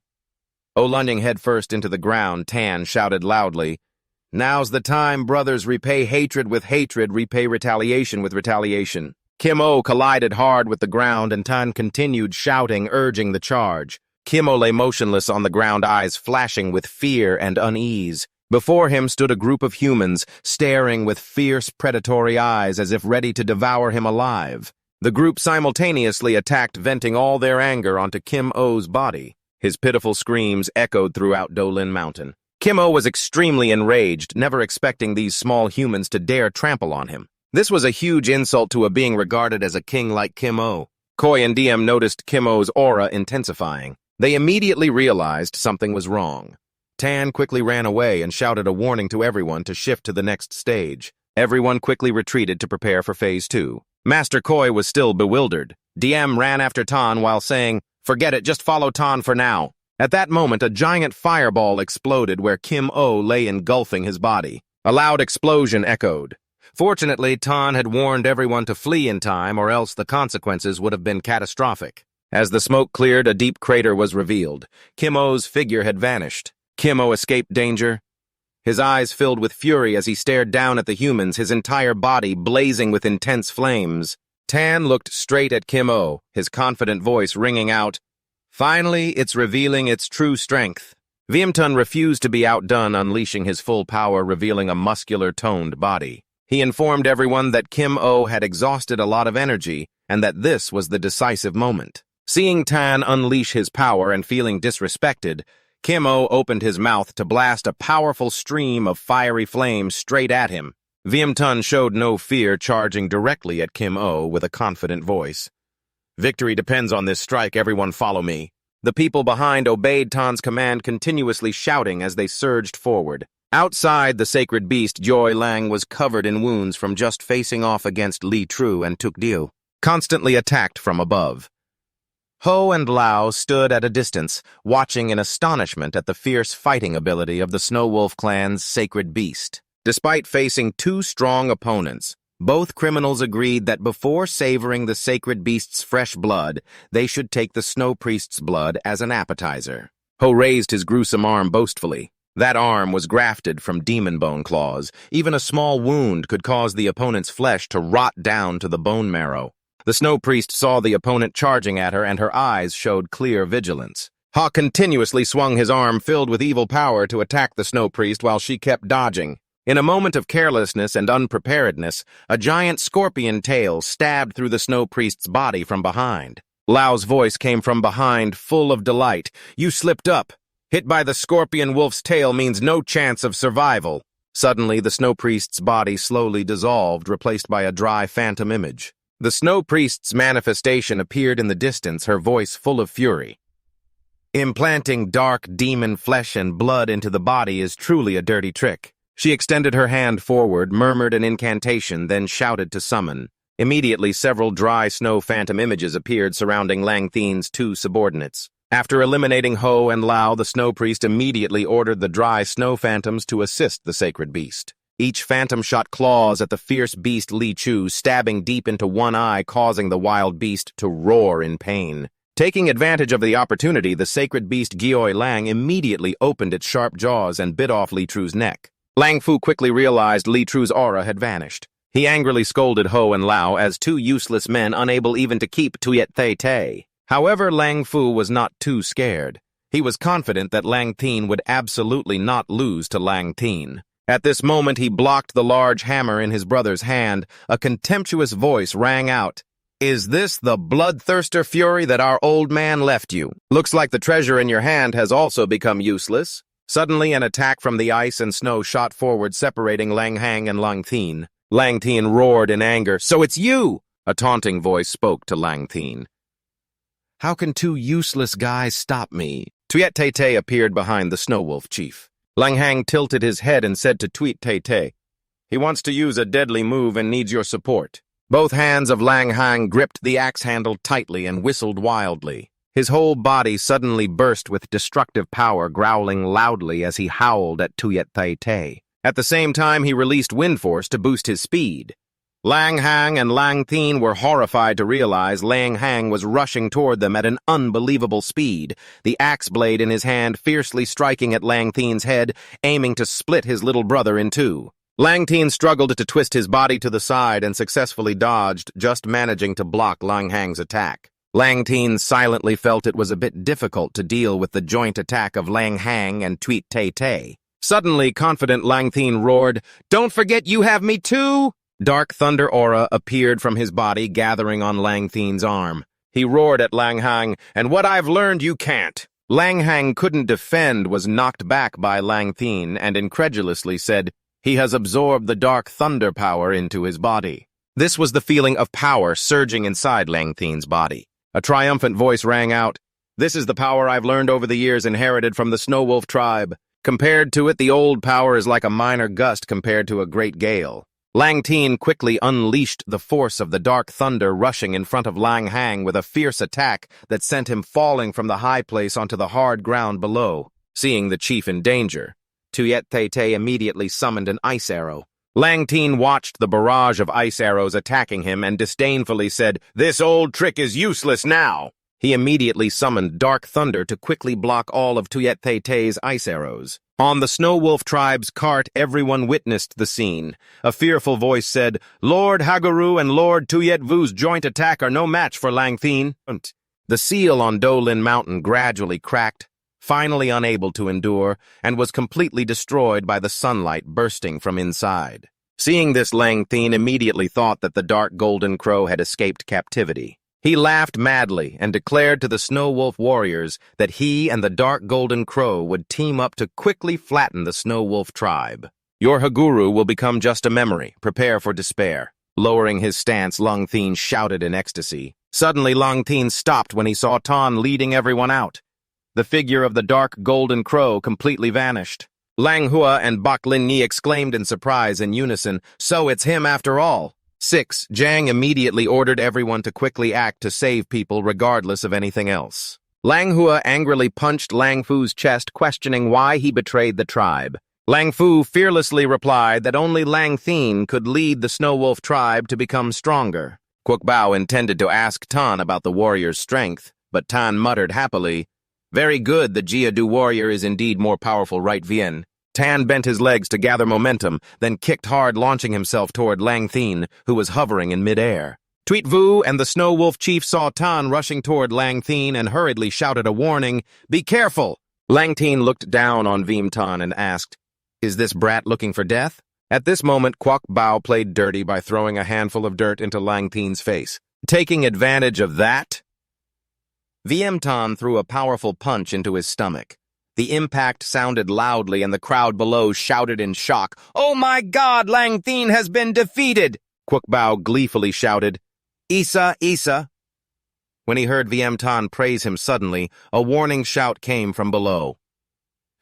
Speaker 1: O lunging headfirst into the ground, Tan shouted loudly, "Now's the time, brothers, repay hatred with hatred, repay retaliation with retaliation." Kim O collided hard with the ground, and Tan continued shouting, urging the charge. Kim O lay motionless on the ground, eyes flashing with fear and unease. Before him stood a group of humans, staring with fierce, predatory eyes as if ready to devour him alive. The group simultaneously attacked, venting all their anger onto Kim O's body. His pitiful screams echoed throughout Dolin Mountain. Kim O was extremely enraged, never expecting these small humans to dare trample on him. This was a huge insult to a being regarded as a king like Kim O. Koi and Diem noticed Kim O's aura intensifying. They immediately realized something was wrong. Tan quickly ran away and shouted a warning to everyone to shift to the next stage. Everyone quickly retreated to prepare for Phase 2. Master Koi was still bewildered. Diem ran after Tan while saying, "Forget it, just follow Tan for now." At that moment, a giant fireball exploded where Kim O lay engulfing his body. A loud explosion echoed. Fortunately, Tan had warned everyone to flee in time, or else the consequences would have been catastrophic. As the smoke cleared, a deep crater was revealed. Kim O's figure had vanished. Kim O escaped danger. His eyes filled with fury as he stared down at the humans, his entire body blazing with intense flames. Tan looked straight at Kim O, his confident voice ringing out, "Finally, it's revealing its true strength." Viamton refused to be outdone, unleashing his full power, revealing a muscular, toned body. He informed everyone that Kim O had exhausted a lot of energy and that this was the decisive moment. Seeing Tan unleash his power and feeling disrespected, Kim O opened his mouth to blast a powerful stream of fiery flame straight at him. Viamton showed no fear, charging directly at Kim O with a confident voice. "Victory depends on this strike, everyone follow me." The people behind obeyed Tan's command, continuously shouting as they surged forward. Outside, the sacred beast Joy Lang was covered in wounds from just facing off against Li Tru and Tuk Diu, constantly attacked from above. Ho and Lao stood at a distance, watching in astonishment at the fierce fighting ability of the Snow Wolf clan's sacred beast. Despite facing two strong opponents, both criminals agreed that before savoring the sacred beast's fresh blood, they should take the Snow Priest's blood as an appetizer. Ho raised his gruesome arm boastfully. That arm was grafted from demon bone claws. Even a small wound could cause the opponent's flesh to rot down to the bone marrow. The Snow Priest saw the opponent charging at her, and her eyes showed clear vigilance. Ha continuously swung his arm filled with evil power to attack the Snow Priest while she kept dodging. In a moment of carelessness and unpreparedness, a giant scorpion tail stabbed through the Snow Priest's body from behind. Lao's voice came from behind, full of delight. "You slipped up. Hit by the scorpion wolf's tail means no chance of survival." Suddenly, the Snow Priest's body slowly dissolved, replaced by a dry phantom image. The Snow Priest's manifestation appeared in the distance, her voice full of fury. "Implanting dark demon flesh and blood into the body is truly a dirty trick." She extended her hand forward, murmured an incantation, then shouted to summon. Immediately, several dry snow phantom images appeared surrounding Lang Thin's two subordinates. After eliminating Ho and Lao, the Snow Priest immediately ordered the dry snow phantoms to assist the sacred beast. Each phantom shot claws at the fierce beast Li Chu, stabbing deep into one eye, causing the wild beast to roar in pain. Taking advantage of the opportunity, the sacred beast Gioi Lang immediately opened its sharp jaws and bit off Li Tru's neck. Lang Fu quickly realized Li Tru's aura had vanished. He angrily scolded Ho and Lao as two useless men unable even to keep Tuyet Thay Tay. However, Lang Fu was not too scared. He was confident that Lang Thin would absolutely not lose to Lang Thin. At this moment, he blocked the large hammer in his brother's hand. A contemptuous voice rang out. "Is this the bloodthirster fury that our old man left you? Looks like the treasure in your hand has also become useless." Suddenly, an attack from the ice and snow shot forward, separating Lang Hang and Lang Thin. Lang Thin roared in anger. "So it's you!" A taunting voice spoke to Lang Thin. "How can two useless guys stop me?" Tuyet Tay Tay appeared behind the Snow Wolf chief. Lang Hang tilted his head and said to Tuyet Tay Tay, "He wants to use a deadly move and needs your support." Both hands of Lang Hang gripped the axe handle tightly and whistled wildly. His whole body suddenly burst with destructive power, growling loudly as he howled at Tuyet Tay Tay. At the same time, he released wind force to boost his speed. Lang Hang and Lang Thien were horrified to realize Lang Hang was rushing toward them at an unbelievable speed, the axe blade in his hand fiercely striking at Lang Thien's head, aiming to split his little brother in two. Lang Thien struggled to twist his body to the side and successfully dodged, just managing to block Lang Hang's attack. Lang Thien silently felt it was a bit difficult to deal with the joint attack of Lang Hang and Tuit Tay Tay. Suddenly, confident Lang Thien roared, "Don't forget you have me too!" Dark thunder aura appeared from his body, gathering on Lang Thien's arm. He roared at Lang Hang, "And what I've learned you can't." Lang Hang couldn't defend, was knocked back by Lang Thien, and incredulously said, "He has absorbed the dark thunder power into his body." This was the feeling of power surging inside Lang Thien's body. A triumphant voice rang out, "This is the power I've learned over the years, inherited from the Snow Wolf tribe. Compared to it, the old power is like a minor gust compared to a great gale." Lang Thien quickly unleashed the force of the dark thunder, rushing in front of Lang Hang with a fierce attack that sent him falling from the high place onto the hard ground below. Seeing the chief in danger, Tuit Tay Tay immediately summoned an ice arrow. Lang Thien watched the barrage of ice arrows attacking him and disdainfully said, "This old trick is useless now." He immediately summoned Dark Thunder to quickly block all of Tuit Tay Tay's ice arrows. On the Snow Wolf tribe's cart, everyone witnessed the scene. A fearful voice said, "Lord Haguru and Lord Tuit Vu's joint attack are no match for Lang Thien." The seal on Dolin Mountain gradually cracked, finally unable to endure, and was completely destroyed by the sunlight bursting from inside. Seeing this, Lang Thien immediately thought that the dark golden crow had escaped captivity. He laughed madly and declared to the Snow Wolf warriors that he and the dark golden crow would team up to quickly flatten the Snow Wolf tribe. "Your Haguru will become just a memory. Prepare for despair." Lowering his stance, Lang Thien shouted in ecstasy. Suddenly, Lang Thien stopped when he saw Tan leading everyone out. The figure of the dark golden crow completely vanished. Lang Hua and Bak Lin Yi exclaimed in surprise in unison, "So it's him after all." 6. Jiang immediately ordered everyone to quickly act to save people regardless of anything else. Lang Hua angrily punched Lang Fu's chest, questioning why he betrayed the tribe. Lang Fu fearlessly replied that only Lang Thien could lead the Snow Wolf tribe to become stronger. Quoc Bao intended to ask Tan about the warrior's strength, but Tan muttered happily, "Very good, the Jiadu warrior is indeed more powerful, right, Vien?" Tan bent his legs to gather momentum, then kicked hard, launching himself toward Lang Thien, who was hovering in midair. Tuit Vu and the Snow Wolf chief saw Tan rushing toward Lang Thien and hurriedly shouted a warning, "Be careful!" Lang Thien looked down on Viem Tan and asked, "Is this brat looking for death?" At this moment, Quoc Bao played dirty by throwing a handful of dirt into Lang Thien's face. Taking advantage of that, Viem Tan threw a powerful punch into his stomach. The impact sounded loudly, and the crowd below shouted in shock, "Oh my God, Lang Thien has been defeated!" Quoc Bao gleefully shouted, "Isa, Isa!" When he heard Viem Tan praise him suddenly, a warning shout came from below.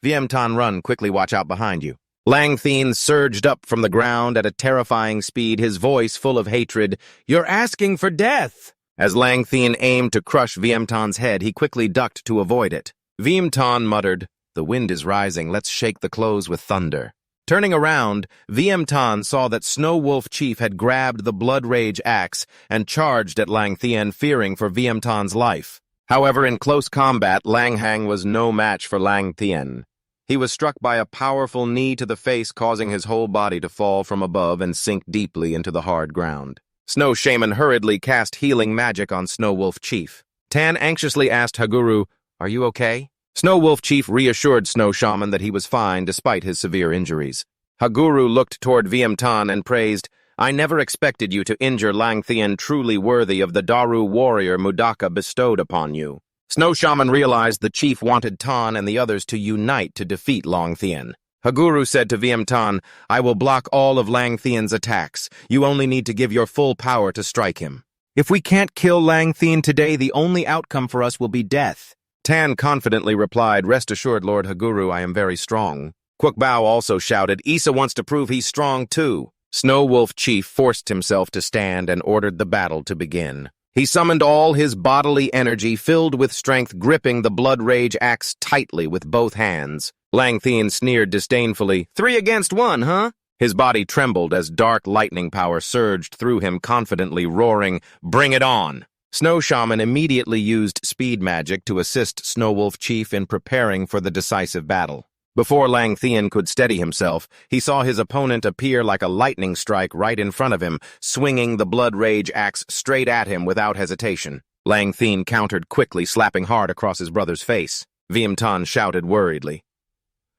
Speaker 1: "Viem Tan, run, quickly watch out behind you." Lang Thien surged up from the ground at a terrifying speed, his voice full of hatred. "You're asking for death!" As Lang Thien aimed to crush Viem Tan's head, he quickly ducked to avoid it. Viem Tan muttered, "The wind is rising, let's shake the clothes with thunder." Turning around, Viem Tan saw that Snow Wolf Chief had grabbed the Blood Rage axe and charged at Lang Thien, fearing for Viem Tan's life. However, in close combat, Lang Hang was no match for Lang Thien. He was struck by a powerful knee to the face, causing his whole body to fall from above and sink deeply into the hard ground. Snow Shaman hurriedly cast healing magic on Snow Wolf Chief. Tan anxiously asked Haguru, "Are you okay?" Snow Wolf Chief reassured Snow Shaman that he was fine despite his severe injuries. Haguru looked toward Viem Tan and praised, "I never expected you to injure Lang Thien, truly worthy of the Daru warrior Mudaka bestowed upon you." Snow Shaman realized the chief wanted Tan and the others to unite to defeat Lang Thien. Haguru said to Viem Tan, "I will block all of Lang Thien's attacks. You only need to give your full power to strike him. If we can't kill Lang Thien today, the only outcome for us will be death." Tan confidently replied, "Rest assured, Lord Haguru, I am very strong." Quoc Bao also shouted, "Isa wants to prove he's strong too." Snow Wolf Chief forced himself to stand and ordered the battle to begin. He summoned all his bodily energy, filled with strength, gripping the blood rage axe tightly with both hands. Lang Thien sneered disdainfully. 3 against 1, huh? His body trembled as dark lightning power surged through him, confidently roaring, "Bring it on!" Snow Shaman immediately used speed magic to assist Snow Wolf Chief in preparing for the decisive battle. Before Lang Thien could steady himself, he saw his opponent appear like a lightning strike right in front of him, swinging the blood rage axe straight at him without hesitation. Lang Thien countered quickly, slapping hard across his brother's face. Viamtan shouted worriedly.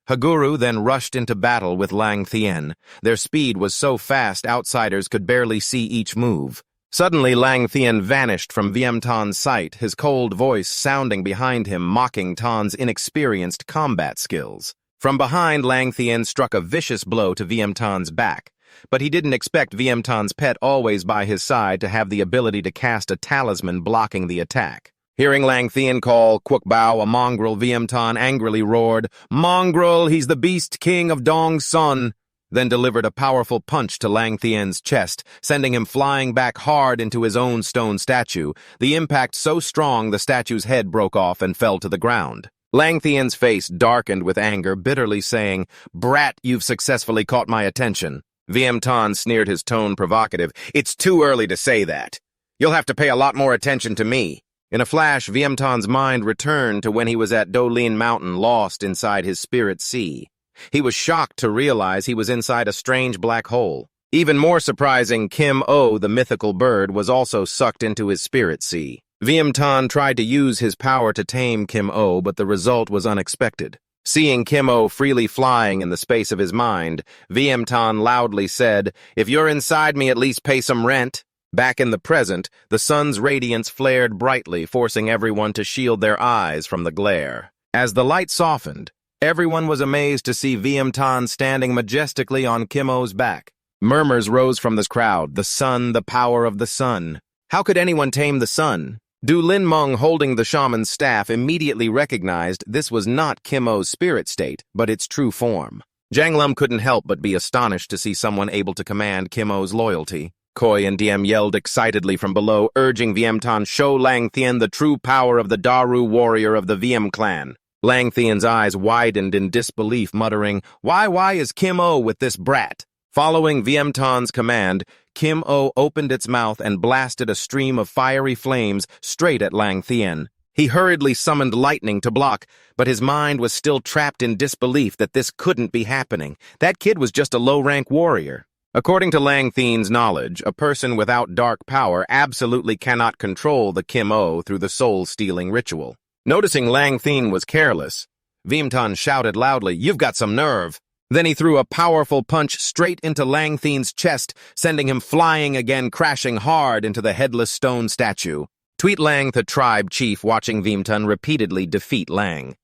Speaker 1: Haguru then rushed into battle with Lang Thien. Their speed was so fast outsiders could barely see each move. Suddenly, Lang Thien vanished from Viamtan's sight, his cold voice sounding behind him, mocking Tan's inexperienced combat skills. From behind, Lang Thien struck a vicious blow to Viamtan's back, but he didn't expect Viamtan's pet, always by his side, to have the ability to cast a talisman blocking the attack. Hearing Lang Thien call Kwukbao a mongrel, Viamtan angrily roared, "Mongrel, he's the beast king of Dong's son," then delivered a powerful punch to Lang Thien's chest, sending him flying back hard into his own stone statue, the impact so strong the statue's head broke off and fell to the ground. Lang Thien's face darkened with anger, bitterly saying, "Brat, you've successfully caught my attention." Viamtan sneered, his tone provocative. "It's too early to say that. You'll have to pay a lot more attention to me." In a flash, Viamtan's mind returned to when he was at Dolin Mountain, lost inside his spirit sea. He was shocked to realize he was inside a strange black hole. Even more surprising, Kim O, the mythical bird, was also sucked into his spirit sea. Viamtan tried to use his power to tame Kim O, but the result was unexpected. Seeing Kim O freely flying in the space of his mind, Viamtan loudly said, "If you're inside me, at least pay some rent." Back in the present, the sun's radiance flared brightly, forcing everyone to shield their eyes from the glare. As the light softened, everyone was amazed to see Viamtan standing majestically on Kim O's back. Murmurs rose from this crowd. The sun, the power of the sun. How could anyone tame the sun? Du Lin Meng, holding the shaman's staff, immediately recognized this was not Kim O's spirit state, but its true form. Zhang Lum couldn't help but be astonished to see someone able to command Kim O's loyalty. Koi and Diem yelled excitedly from below, urging Viamtan, "Show Lang Thien the true power of the Daru warrior of the Viam clan." Lang Thien's eyes widened in disbelief, muttering, Why is Kim O with this brat?" Following Viamtan's command, Kim O opened its mouth and blasted a stream of fiery flames straight at Lang Thien. He hurriedly summoned lightning to block, but his mind was still trapped in disbelief that this couldn't be happening. That kid was just a low-rank warrior. According to Lang Thien's knowledge, a person without dark power absolutely cannot control the Kim O through the soul-stealing ritual. Noticing Lang Thien was careless, Viamtan shouted loudly, "You've got some nerve." Then he threw a powerful punch straight into Lang Thien's chest, sending him flying again, crashing hard into the headless stone statue. Tweet Lang, the tribe chief, watching Viamtan repeatedly defeat Lang.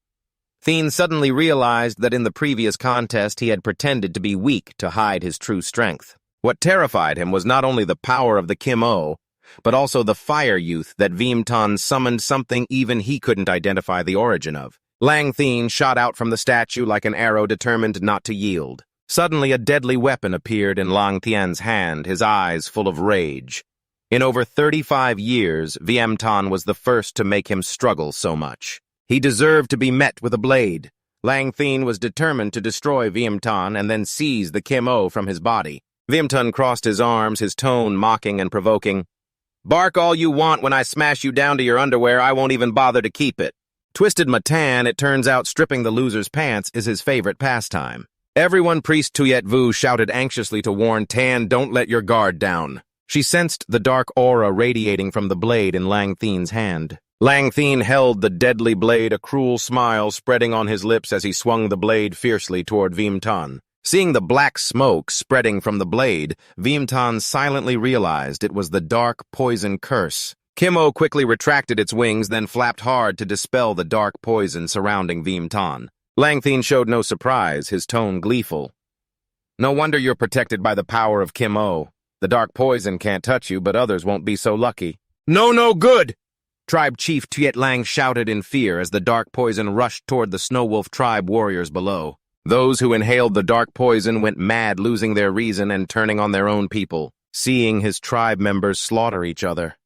Speaker 1: Thien suddenly realized that in the previous contest he had pretended to be weak to hide his true strength. What terrified him was not only the power of the Kim O, but also the fire youth that Viamtan summoned, something even he couldn't identify the origin of. Lang Thien shot out from the statue like an arrow, determined not to yield. Suddenly a deadly weapon appeared in Lang Thien's hand, his eyes full of rage. In over 35 years, Viamtan was the first to make him struggle so much. He deserved to be met with a blade. Lang Thien was determined to destroy Viamtan and then seize the Kim O from his body. Viamtan crossed his arms, his tone mocking and provoking. "Bark all you want. When I smash you down to your underwear, I won't even bother to keep it." Twisted Matan, it turns out stripping the loser's pants is his favorite pastime. Everyone, Priest Tuyet Vu shouted anxiously to warn Tan, "Don't let your guard down." She sensed the dark aura radiating from the blade in Lang Thien's hand. Lang Thien held the deadly blade, a cruel smile spreading on his lips as he swung the blade fiercely toward Viamtan. Seeing the black smoke spreading from the blade, Viamtan silently realized it was the dark poison curse. Kim O quickly retracted its wings, then flapped hard to dispel the dark poison surrounding Viamtan. Lang Thien showed no surprise, his tone gleeful. "No wonder you're protected by the power of Kim O. The dark poison can't touch you, but others won't be so lucky." No good!" Tribe Chief Tuyet Lang shouted in fear as the dark poison rushed toward the Snow Wolf tribe warriors below. Those who inhaled the dark poison went mad, losing their reason and turning on their own people, seeing his tribe members slaughter each other.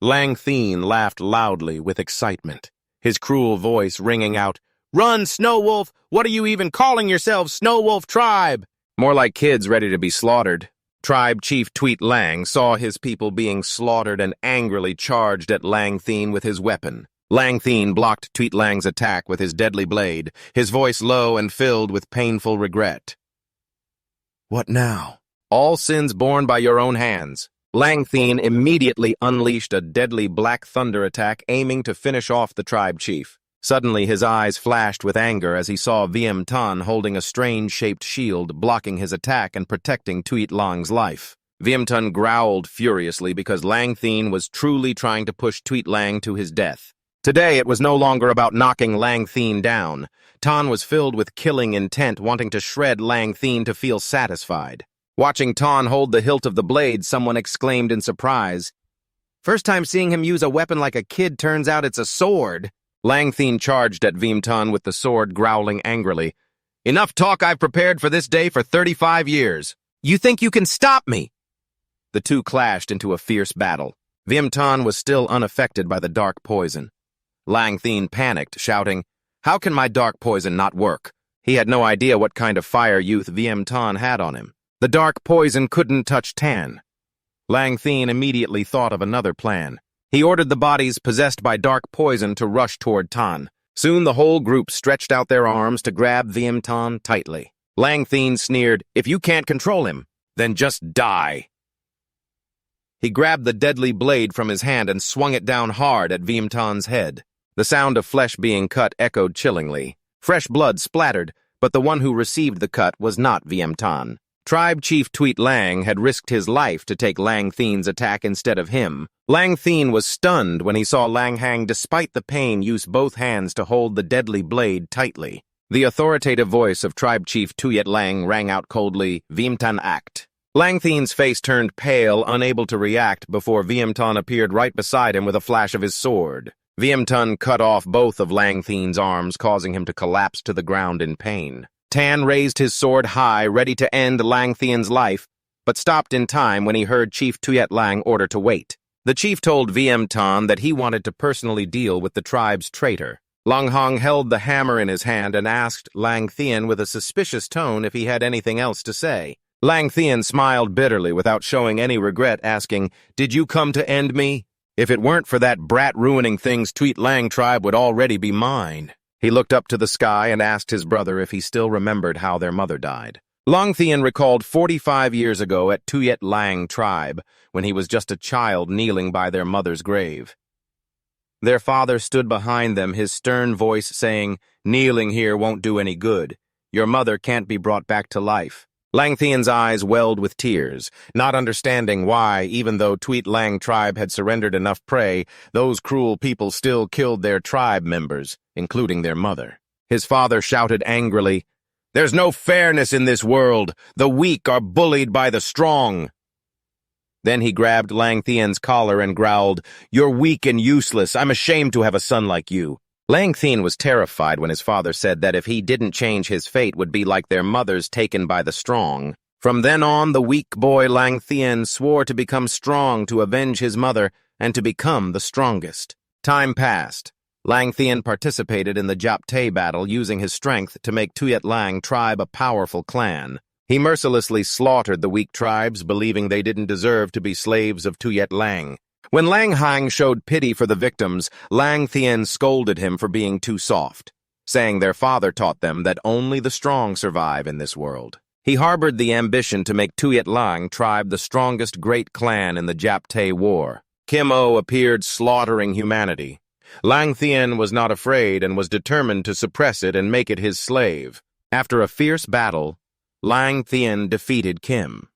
Speaker 1: Lang Thien laughed loudly with excitement, his cruel voice ringing out, "Run, Snow Wolf! What are you even calling yourselves, Snow Wolf Tribe?" More like kids ready to be slaughtered. Tribe Chief Tweet Lang saw his people being slaughtered and angrily charged at Lang Thien with his weapon. Lang Thien blocked Tweet Lang's attack with his deadly blade, his voice low and filled with painful regret. "What now?" "All sins borne by your own hands." Lang Thien immediately unleashed a deadly black thunder attack aiming to finish off the tribe chief. Suddenly his eyes flashed with anger as he saw Viêm Thanh holding a strange-shaped shield blocking his attack and protecting Tweet Lang's life. Viêm Thanh growled furiously because Lang Thien was truly trying to push Tweet Lang to his death. Today it was no longer about knocking Lang Thien down. Thanh was filled with killing intent, wanting to shred Lang Thien to feel satisfied. Watching Thanh hold the hilt of the blade, someone exclaimed in surprise, "First time seeing him use a weapon like a kid, turns out it's a sword." Lang Thien charged at Viêm Thanh with the sword, growling angrily, "Enough talk, I've prepared for this day for 35 years. You think you can stop me?" The two clashed into a fierce battle. Viêm Thanh was still unaffected by the dark poison. Lang Thien panicked, shouting, "How can my dark poison not work?" He had no idea what kind of fire youth Viêm Thanh had on him. The dark poison couldn't touch Tan. Lang Thien immediately thought of another plan. He ordered the bodies possessed by dark poison to rush toward Tan. Soon the whole group stretched out their arms to grab Viêm Thanh tightly. Lang Thien sneered, "If you can't control him, then just die." He grabbed the deadly blade from his hand and swung it down hard at Viêm Thanh's head. The sound of flesh being cut echoed chillingly. Fresh blood splattered, but the one who received the cut was not Viêm Thanh. Tribe Chief Tweet Lang had risked his life to take Lang Thien's attack instead of him. Lang Thien was stunned when he saw Lang Hang, despite the pain, use both hands to hold the deadly blade tightly. The authoritative voice of Tribe Chief Tuyet Lang rang out coldly, "Viêm Thanh act." Lang Thien's face turned pale, unable to react, before Viêm Thanh appeared right beside him with a flash of his sword. Viêm Thanh cut off both of Lang Thien's arms, causing him to collapse to the ground in pain. Tan raised his sword high, ready to end Lang Thien's life, but stopped in time when he heard Chief Tuyet Lang order to wait. The chief told Viêm Thanh that he wanted to personally deal with the tribe's traitor. Lang Hang held the hammer in his hand and asked Lang Thien with a suspicious tone if he had anything else to say. Lang Thien smiled bitterly without showing any regret, asking, "Did you come to end me? If it weren't for that brat ruining things, Tweet Lang tribe would already be mine." He looked up to the sky and asked his brother if he still remembered how their mother died. Lang Thien recalled 45 years ago at Tuyet Lang tribe, when he was just a child kneeling by their mother's grave. Their father stood behind them, his stern voice saying, "Kneeling here won't do any good. Your mother can't be brought back to life." Lang Thien's eyes welled with tears, not understanding why, even though Tweet Lang tribe had surrendered enough prey, those cruel people still killed their tribe members, including their mother. His father shouted angrily, "There's no fairness in this world. The weak are bullied by the strong." Then he grabbed Lang Thien's collar and growled, "You're weak and useless. I'm ashamed to have a son like you." Lang Thien was terrified when his father said that if he didn't change, his fate would be like their mothers taken by the strong. From then on, the weak boy Lang Thien swore to become strong to avenge his mother and to become the strongest. Time passed. Lang Thien participated in the Japte battle, using his strength to make Tuyet Lang tribe a powerful clan. He mercilessly slaughtered the weak tribes, believing they didn't deserve to be slaves of Tuyet Lang. When Lang Hang showed pity for the victims, Lang Thien scolded him for being too soft, saying their father taught them that only the strong survive in this world. He harbored the ambition to make Tuyet Lang tribe the strongest great clan in the Japte War. Kim O appeared slaughtering humanity. Lang Thien was not afraid and was determined to suppress it and make it his slave. After a fierce battle, Lang Thien defeated Kim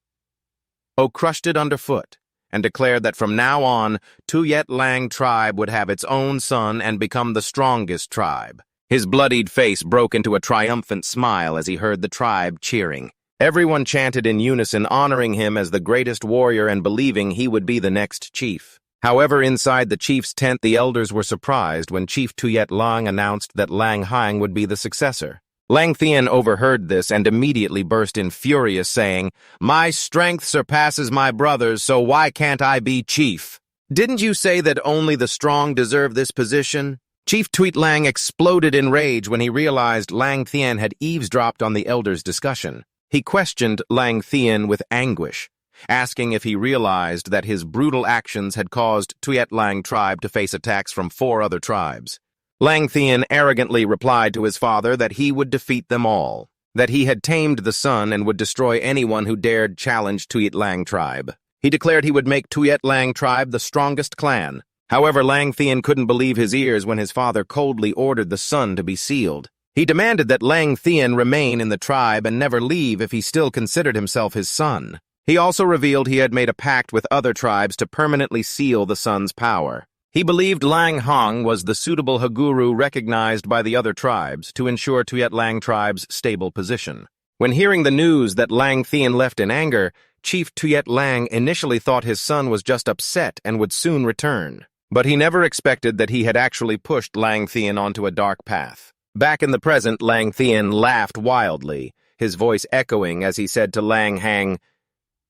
Speaker 1: O crushed it underfoot and declared that from now on, Tuyet Lang tribe would have its own son and become the strongest tribe. His bloodied face broke into a triumphant smile as he heard the tribe cheering. Everyone chanted in unison, honoring him as the greatest warrior and believing he would be the next chief. However, inside the chief's tent, the elders were surprised when Chief Tuyet Lang announced that Lang Hang would be the successor. Lang Thien overheard this and immediately burst in furious, saying, "My strength surpasses my brother's, so why can't I be chief?" Didn't you say that only the strong deserve this position? Chief Tuet Lang exploded in rage when he realized Lang Thien had eavesdropped on the elders' discussion. He questioned Lang Thien with anguish, asking if he realized that his brutal actions had caused Tuet Lang tribe to face attacks from 4 other tribes. Lang Thien arrogantly replied to his father that he would defeat them all, that he had tamed the sun and would destroy anyone who dared challenge Tuet Lang tribe. He declared he would make Tuet Lang tribe the strongest clan. However, Lang Thien couldn't believe his ears when his father coldly ordered the sun to be sealed. He demanded that Lang Thien remain in the tribe and never leave if he still considered himself his son. He also revealed he had made a pact with other tribes to permanently seal the sun's power. He believed Lang Hong was the suitable Haguru recognized by the other tribes to ensure Tuet Lang tribe's stable position. When hearing the news that Lang Thien left in anger, Chief Tuet Lang initially thought his son was just upset and would soon return. But he never expected that he had actually pushed Lang Thien onto a dark path. Back in the present, Lang Thien laughed wildly, his voice echoing as he said to Lang Hang,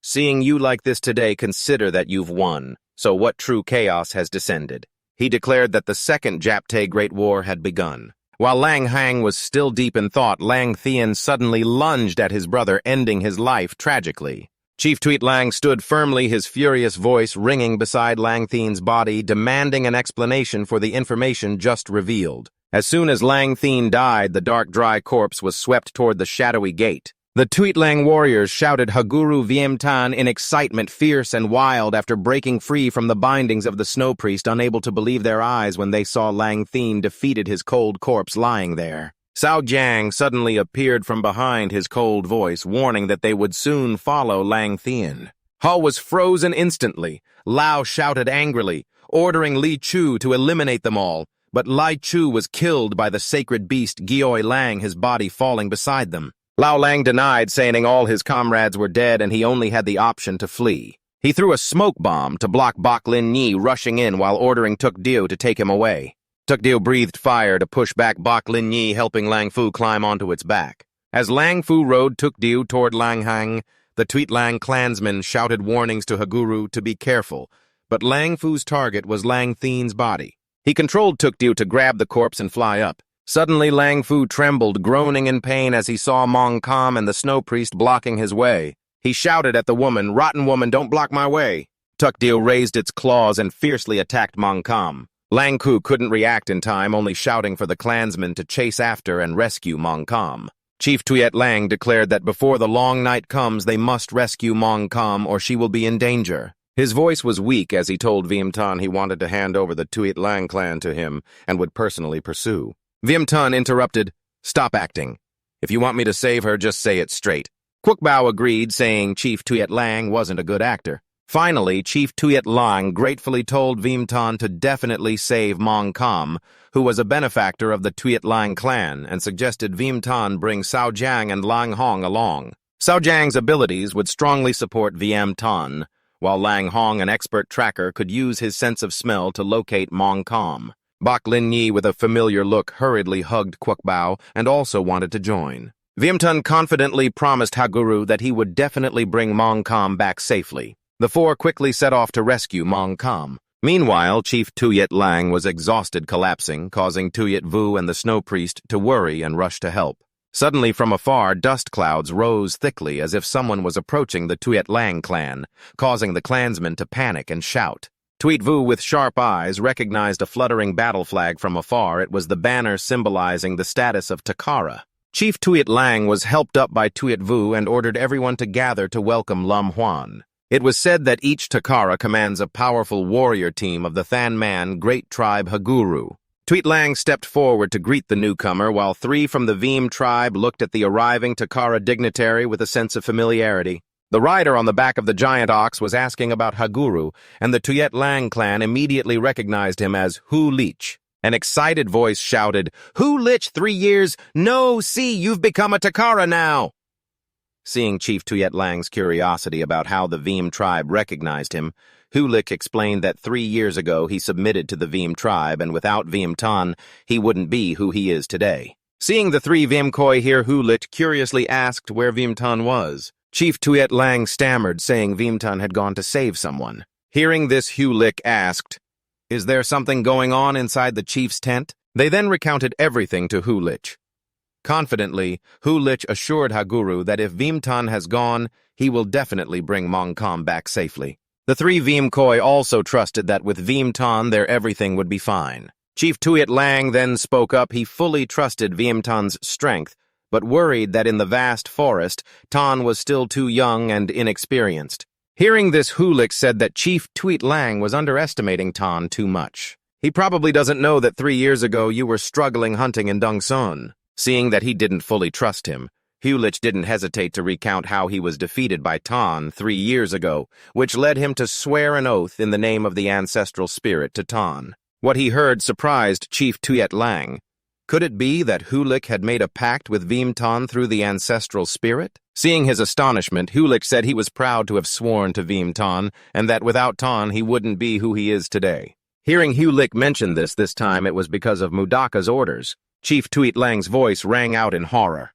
Speaker 1: "Seeing you like this today, consider that you've won. So what true chaos has descended?" He declared that the Second Japte Great War had begun. While Lang Hang was still deep in thought, Lang Thien suddenly lunged at his brother, ending his life tragically. Chief Tuet Lang stood firmly, his furious voice ringing beside Lang Thien's body, demanding an explanation for the information just revealed. As soon as Lang Thien died, the dark, dry corpse was swept toward the shadowy gate. The Tuet Lang warriors shouted Haguru Wiem Tan in excitement, fierce and wild, after breaking free from the bindings of the snow priest, unable to believe their eyes when they saw Lang Thien defeated, his cold corpse lying there. Cao Jiang suddenly appeared from behind his cold voice, warning that they would soon follow Lang Thien. Hao was frozen instantly. Lao shouted angrily, ordering Li Chu to eliminate them all, but Lai Chu was killed by the sacred beast Gioi Lang, his body falling beside them. Lao Lang denied, saying all his comrades were dead and he only had the option to flee. He threw a smoke bomb to block Bok Lin Yi rushing in while ordering Tuk Diu to take him away. Tuk Diu breathed fire to push back Bok Lin Yi, helping Lang Fu climb onto its back. As Lang Fu rode Tuk Diu toward Lang Hang, the Tuet Lang clansmen shouted warnings to Haguru to be careful, but Lang Fu's target was Lang Thien's body. He controlled Tuk Diu to grab the corpse and fly up. Suddenly, Lang Fu trembled, groaning in pain as he saw Mong Kam and the snow priest blocking his way. He shouted at the woman, "Rotten woman, don't block my way!" Tuk Diu raised its claws and fiercely attacked Mong Kam. Lang Ku couldn't react in time, only shouting for the clansmen to chase after and rescue Mong Kam. Chief Tuet Lang declared that before the long night comes, they must rescue Mong Kam or she will be in danger. His voice was weak as he told Wiem Tan he wanted to hand over the Tuet Lang clan to him and would personally pursue. Wiem Tan interrupted, "Stop acting. If you want me to save her, just say it straight." Quoc Bao agreed, saying Chief Tuet Lang wasn't a good actor. Finally, Chief Tuet Lang gratefully told Wiem Tan to definitely save Mong Kam, who was a benefactor of the Tuet Lang clan, and suggested Wiem Tan bring Cao Jiang and Lang Hong along. Cao Jiang's abilities would strongly support Wiem Tan, while Lang Hong, an expert tracker, could use his sense of smell to locate Mong Kam. Bok Lin Yi, with a familiar look, hurriedly hugged Quoc Bao and also wanted to join. Wiem Tan confidently promised Haguru that he would definitely bring Mong Kam back safely. The 4 quickly set off to rescue Mong Kam. Meanwhile, Chief Tuet Lang was exhausted, collapsing, causing Tuet Vu and the snow priest to worry and rush to help. Suddenly, from afar, dust clouds rose thickly as if someone was approaching the Tuet Lang clan, causing the clansmen to panic and shout. Tuet Vu, with sharp eyes, recognized a fluttering battle flag from afar. It was the banner symbolizing the status of Takara. Chief Tuet Lang was helped up by Tuet Vu and ordered everyone to gather to welcome Lam Huan. It was said that each Takara commands a powerful warrior team of the Than Man Great Tribe Haguru. Tuet Lang stepped forward to greet the newcomer, while 3 from the Veem tribe looked at the arriving Takara dignitary with a sense of familiarity. The rider on the back of the giant ox was asking about Haguru, and the Tuet Lang clan immediately recognized him as Hu Lich. An excited voice shouted, "Hu Lich, 3 years! No, see, you've become a Takara now!" Seeing Chief Tuet Lang's curiosity about how the Veem tribe recognized him, Hu Lich explained that 3 years ago he submitted to the Veem tribe, and without Wiem Tan, he wouldn't be who he is today. Seeing the 3 Veem Khoi here, Hu Lich curiously asked where Wiem Tan was. Chief Tuet Lang stammered, saying Wiem Tan had gone to save someone. Hearing this, Hu Lik asked, "Is there something going on inside the chief's tent?" They then recounted everything to Hu Lich. Confidently, Hu Lich assured Haguru that if Vimtan has gone, he will definitely bring Mongkam back safely. The three Vimkoi also trusted that with Vimtan their everything would be fine. Chief Tuyet Lang then spoke up. He fully trusted Vimtan's strength, but worried that in the vast forest, Tan was still too young and inexperienced. Hearing this, Hu Lik said that Chief Tuyet Lang was underestimating Tan too much. He probably doesn't know that 3 years ago you were struggling hunting in Dongsun. Seeing that he didn't fully trust him, Hu Lich didn't hesitate to recount how he was defeated by Tan 3 years ago, which led him to swear an oath in the name of the ancestral spirit to Tan. What he heard surprised Chief Tuyet Lang. Could it be that Hu Lik had made a pact with Vimtan through the ancestral spirit? Seeing his astonishment, Hu Lik said he was proud to have sworn to Vimtan, and that without Tan he wouldn't be who he is today. Hearing Hu Lik mention this time it was because of Mudaka's orders. Chief Tuyet Lang's voice rang out in horror.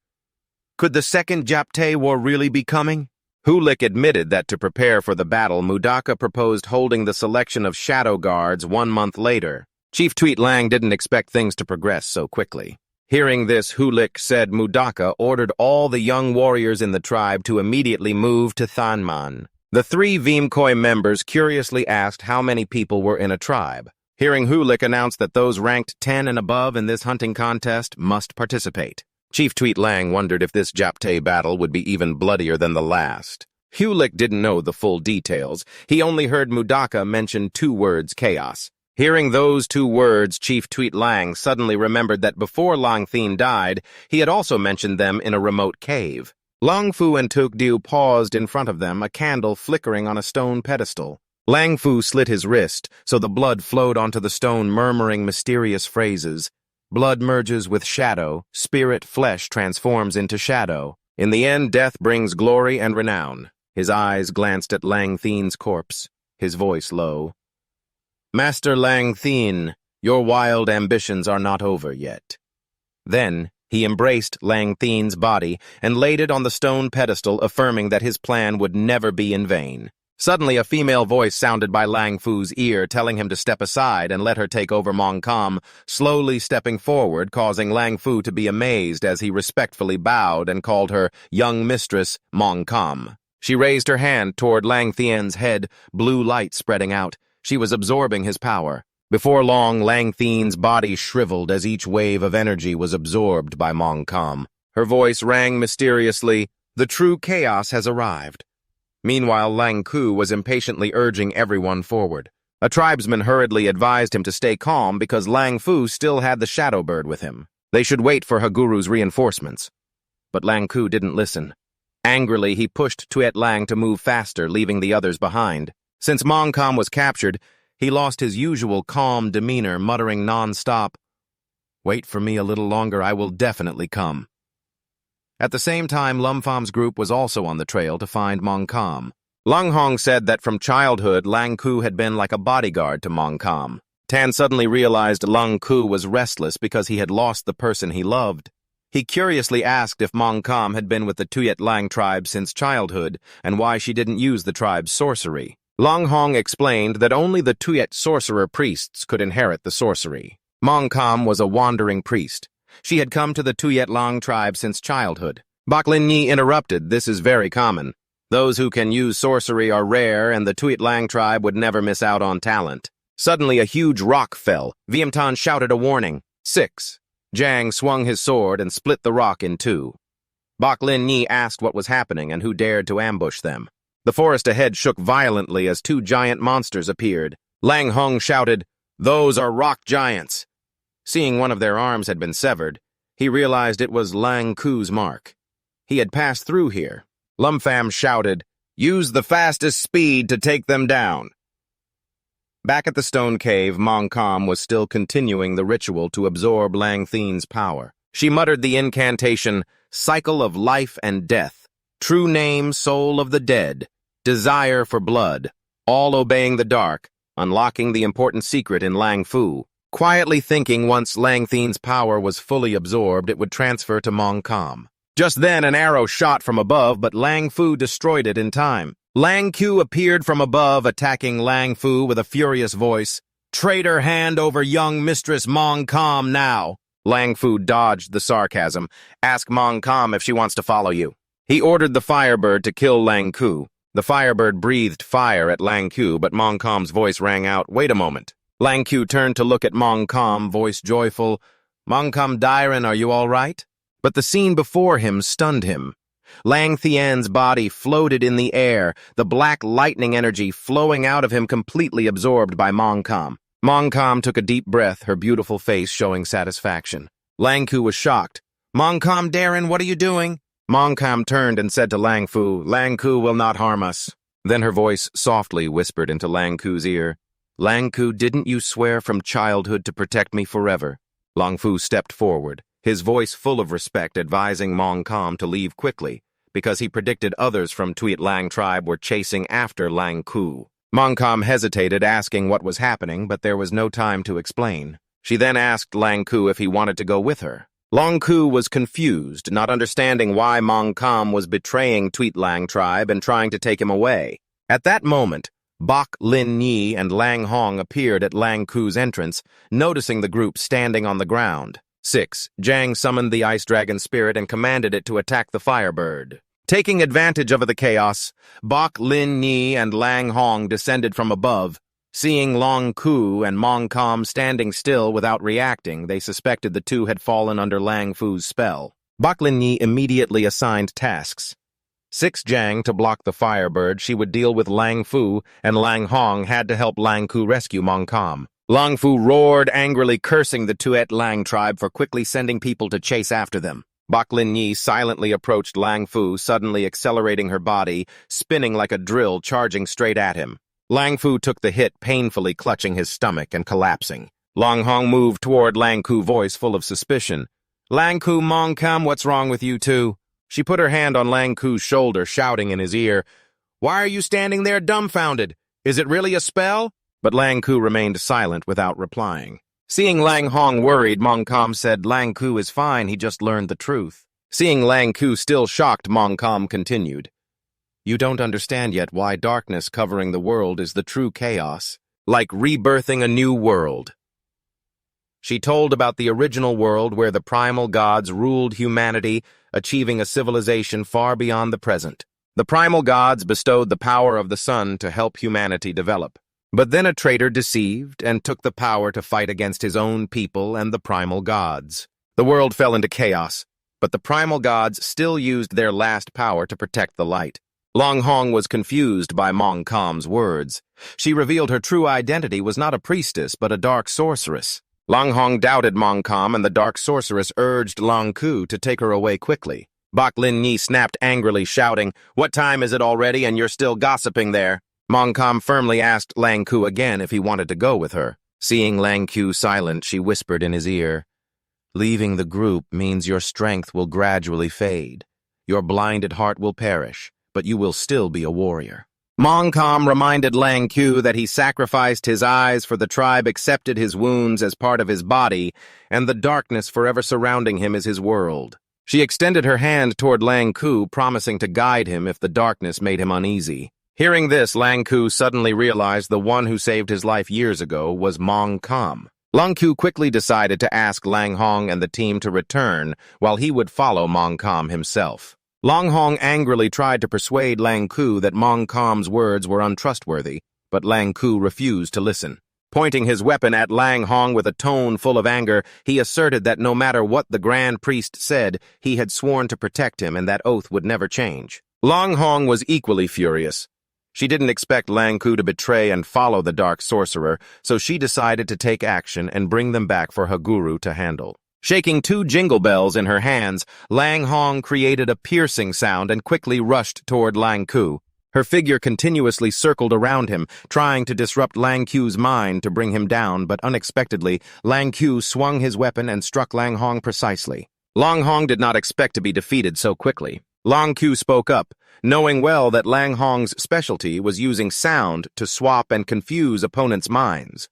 Speaker 1: Could the second Japte War really be coming? Hu Lik admitted that to prepare for the battle, Mudaka proposed holding the selection of shadow guards 1 month later. Chief Tuyet Lang didn't expect things to progress so quickly. Hearing this, Hu Lik said Mudaka ordered all the young warriors in the tribe to immediately move to Thanman. The 3 Vimkoi members curiously asked how many people were in a tribe. Hearing Hu Lik announce that those ranked 10 and above in this hunting contest must participate. Chief Tuyet Lang wondered if this Japte battle would be even bloodier than the last. Hu Lik didn't know the full details. He only heard Mudaka mention 2 words, chaos. Hearing those 2 words, Chief Tuyet Lang suddenly remembered that before Lang Thien died, he had also mentioned them in a remote cave. Lang Fu and Tuk Diu paused in front of them, a candle flickering on a stone pedestal. Lang Fu slit his wrist, so the blood flowed onto the stone, murmuring mysterious phrases. Blood merges with shadow, spirit flesh transforms into shadow. In the end, death brings glory and renown. His eyes glanced at Lang Thien's corpse, his voice low. Master Lang Thien, your wild ambitions are not over yet. Then, he embraced Lang Thien's body and laid it on the stone pedestal, affirming that his plan would never be in vain. Suddenly, a female voice sounded by Lang Fu's ear, telling him to step aside and let her take over Mongkam, slowly stepping forward, causing Lang Fu to be amazed as he respectfully bowed and called her young mistress Mongkam. She raised her hand toward Lang Thien's head, blue light spreading out. She was absorbing his power. Before long, Lang Thien's body shriveled as each wave of energy was absorbed by Mongkam. Her voice rang mysteriously, "The true chaos has arrived." Meanwhile, Lang Ku was impatiently urging everyone forward. A tribesman hurriedly advised him to stay calm because Lang Fu still had the shadow bird with him. They should wait for Haguru's reinforcements. But Lang Ku didn't listen. Angrily, he pushed Tuyet Lang to move faster, leaving the others behind. Since Mongkam was captured, he lost his usual calm demeanor, muttering non-stop, "Wait for me a little longer, I will definitely come." At the same time, Lumfam's group was also on the trail to find Mongkam. Lung Hong said that from childhood, Lang Ku had been like a bodyguard to Mongkam. Tan suddenly realized Lang Ku was restless because he had lost the person he loved. He curiously asked if Mongkam had been with the Tuyet Lang tribe since childhood and why she didn't use the tribe's sorcery. Lung Hong explained that only the Tuyet sorcerer priests could inherit the sorcery. Mongkam was a wandering priest. She had come to the Tuyet Lang tribe since childhood. Bak Lin Yi interrupted, "This is very common. Those who can use sorcery are rare, and the Tuyet Lang tribe would never miss out on talent." Suddenly, a huge rock fell. Viamtan shouted a warning. 6. Jang swung his sword and split the rock in 2. Bak Lin Yi asked what was happening and who dared to ambush them. The forest ahead shook violently as 2 giant monsters appeared. Lang Hong shouted, "Those are rock giants." Seeing one of their arms had been severed, he realized it was Lang Ku's mark. He had passed through here. Lumfam shouted, "Use the fastest speed to take them down." Back at the stone cave, Mongkam was still continuing the ritual to absorb Lang Thien's power. She muttered the incantation, "Cycle of life and death, true name, soul of the dead, desire for blood," all obeying the dark, unlocking the important secret in Lang Fu. Quietly thinking once Lang Thien's power was fully absorbed, it would transfer to Mongkam. Just then, an arrow shot from above, but Lang Fu destroyed it in time. Lang Q appeared from above, attacking Lang Fu with a furious voice. "Traitor, hand over young Mistress Mong Kam now." Lang Fu dodged the sarcasm. "Ask Mong Kam if she wants to follow you." He ordered the Firebird to kill Lang Q. The Firebird breathed fire at Lang Q, but Mong Kam's voice rang out, "Wait a moment." Lang Q turned to look at Mong Kam, voice joyful. "Mong Kam Dairen, are you all right?" But the scene before him stunned him. Lang Thien's body floated in the air, the black lightning energy flowing out of him completely absorbed by Mong Kam. Mong Kam took a deep breath, her beautiful face showing satisfaction. Lang Q was shocked. "Mong Kam Dairen, what are you doing?" Mong Kam turned and said to Lang Fu, "Lang Q will not harm us." Then her voice softly whispered into Lang Q's ear, "Lang Q, didn't you swear from childhood to protect me forever?" Lang Fu stepped forward, his voice full of respect, advising Mong Kam to leave quickly, because he predicted others from Tuit Lang tribe were chasing after Lang Q. Mong Kam hesitated, asking what was happening, but there was no time to explain. She then asked Lang Q if he wanted to go with her. Lang Q was confused, not understanding why Mong Kam was betraying Tuit Lang tribe and trying to take him away. At that moment, Bok Lin Yi and Lang Hong appeared at Lang Q's entrance, noticing the group standing on the ground. 6. Zhang summoned the Ice Dragon Spirit and commanded it to attack the Firebird. Taking advantage of the chaos, Bok Lin Yi and Lang Hong descended from above. Seeing Lang Q and Mong Kam standing still without reacting, they suspected the two had fallen under Lang Fu's spell. Bok Lin Yi immediately assigned tasks. 6 Zhang to block the Firebird, she would deal with Lang Fu, and Lang Hong had to help Lang Q rescue Mong Kam. Lang Fu roared, angrily cursing the Tuet Lang tribe for quickly sending people to chase after them. Bok Lin Yi silently approached Lang Fu, suddenly accelerating her body, spinning like a drill, charging straight at him. Lang Fu took the hit, painfully clutching his stomach and collapsing. Lang Hong moved toward Lang Q, voice full of suspicion. "Lang Q, Mong Kam, what's wrong with you two?" She put her hand on Lang Q's shoulder, shouting in his ear, "Why are you standing there dumbfounded? Is it really a spell?" But Lang Q remained silent without replying. Seeing Lang Hong worried, Mong Kam said, "Lang Q is fine, he just learned the truth." Seeing Lang Q still shocked, Mong Kam continued, "You don't understand yet why darkness covering the world is the true chaos, like rebirthing a new world." She told about the original world where the primal gods ruled humanity, achieving a civilization far beyond the present. The primal gods bestowed the power of the sun to help humanity develop. But then a traitor deceived and took the power to fight against his own people and the primal gods. The world fell into chaos, but the primal gods still used their last power to protect the light. Lang Hong was confused by Mong Kam's words. She revealed her true identity was not a priestess, but a dark sorceress. Lang Hong doubted Mong Kam, and the dark sorceress urged Lang Q to take her away quickly. Bok Lin Yi snapped angrily, shouting, "What time is it already, and you're still gossiping there?" Mong Kam firmly asked Lang Q again if he wanted to go with her. Seeing Lang Q silent, she whispered in his ear, "Leaving the group means your strength will gradually fade. Your blinded heart will perish, but you will still be a warrior." Mong Kam reminded Lang Q that he sacrificed his eyes for the tribe, accepted his wounds as part of his body, and the darkness forever surrounding him is his world. She extended her hand toward Lang Q, promising to guide him if the darkness made him uneasy. Hearing this, Lang Q suddenly realized the one who saved his life years ago was Mong Kam. Lang Q quickly decided to ask Lang Hong and the team to return, while he would follow Mong Kam himself. Lang Hong angrily tried to persuade Lang Q that Mong Kam's words were untrustworthy, but Lang Q refused to listen. Pointing his weapon at Lang Hong with a tone full of anger, he asserted that no matter what the Grand Priest said, he had sworn to protect him and that oath would never change. Lang Hong was equally furious. She didn't expect Lang Q to betray and follow the Dark Sorcerer, so she decided to take action and bring them back for her guru to handle. Shaking 2 jingle bells in her hands, Lang Hong created a piercing sound and quickly rushed toward Lang Q. Her figure continuously circled around him, trying to disrupt Lang Q's mind to bring him down, but unexpectedly, Lang Q swung his weapon and struck Lang Hong precisely. Lang Hong did not expect to be defeated so quickly. Lang Q spoke up, knowing well that Lang Hong's specialty was using sound to swap and confuse opponents' minds.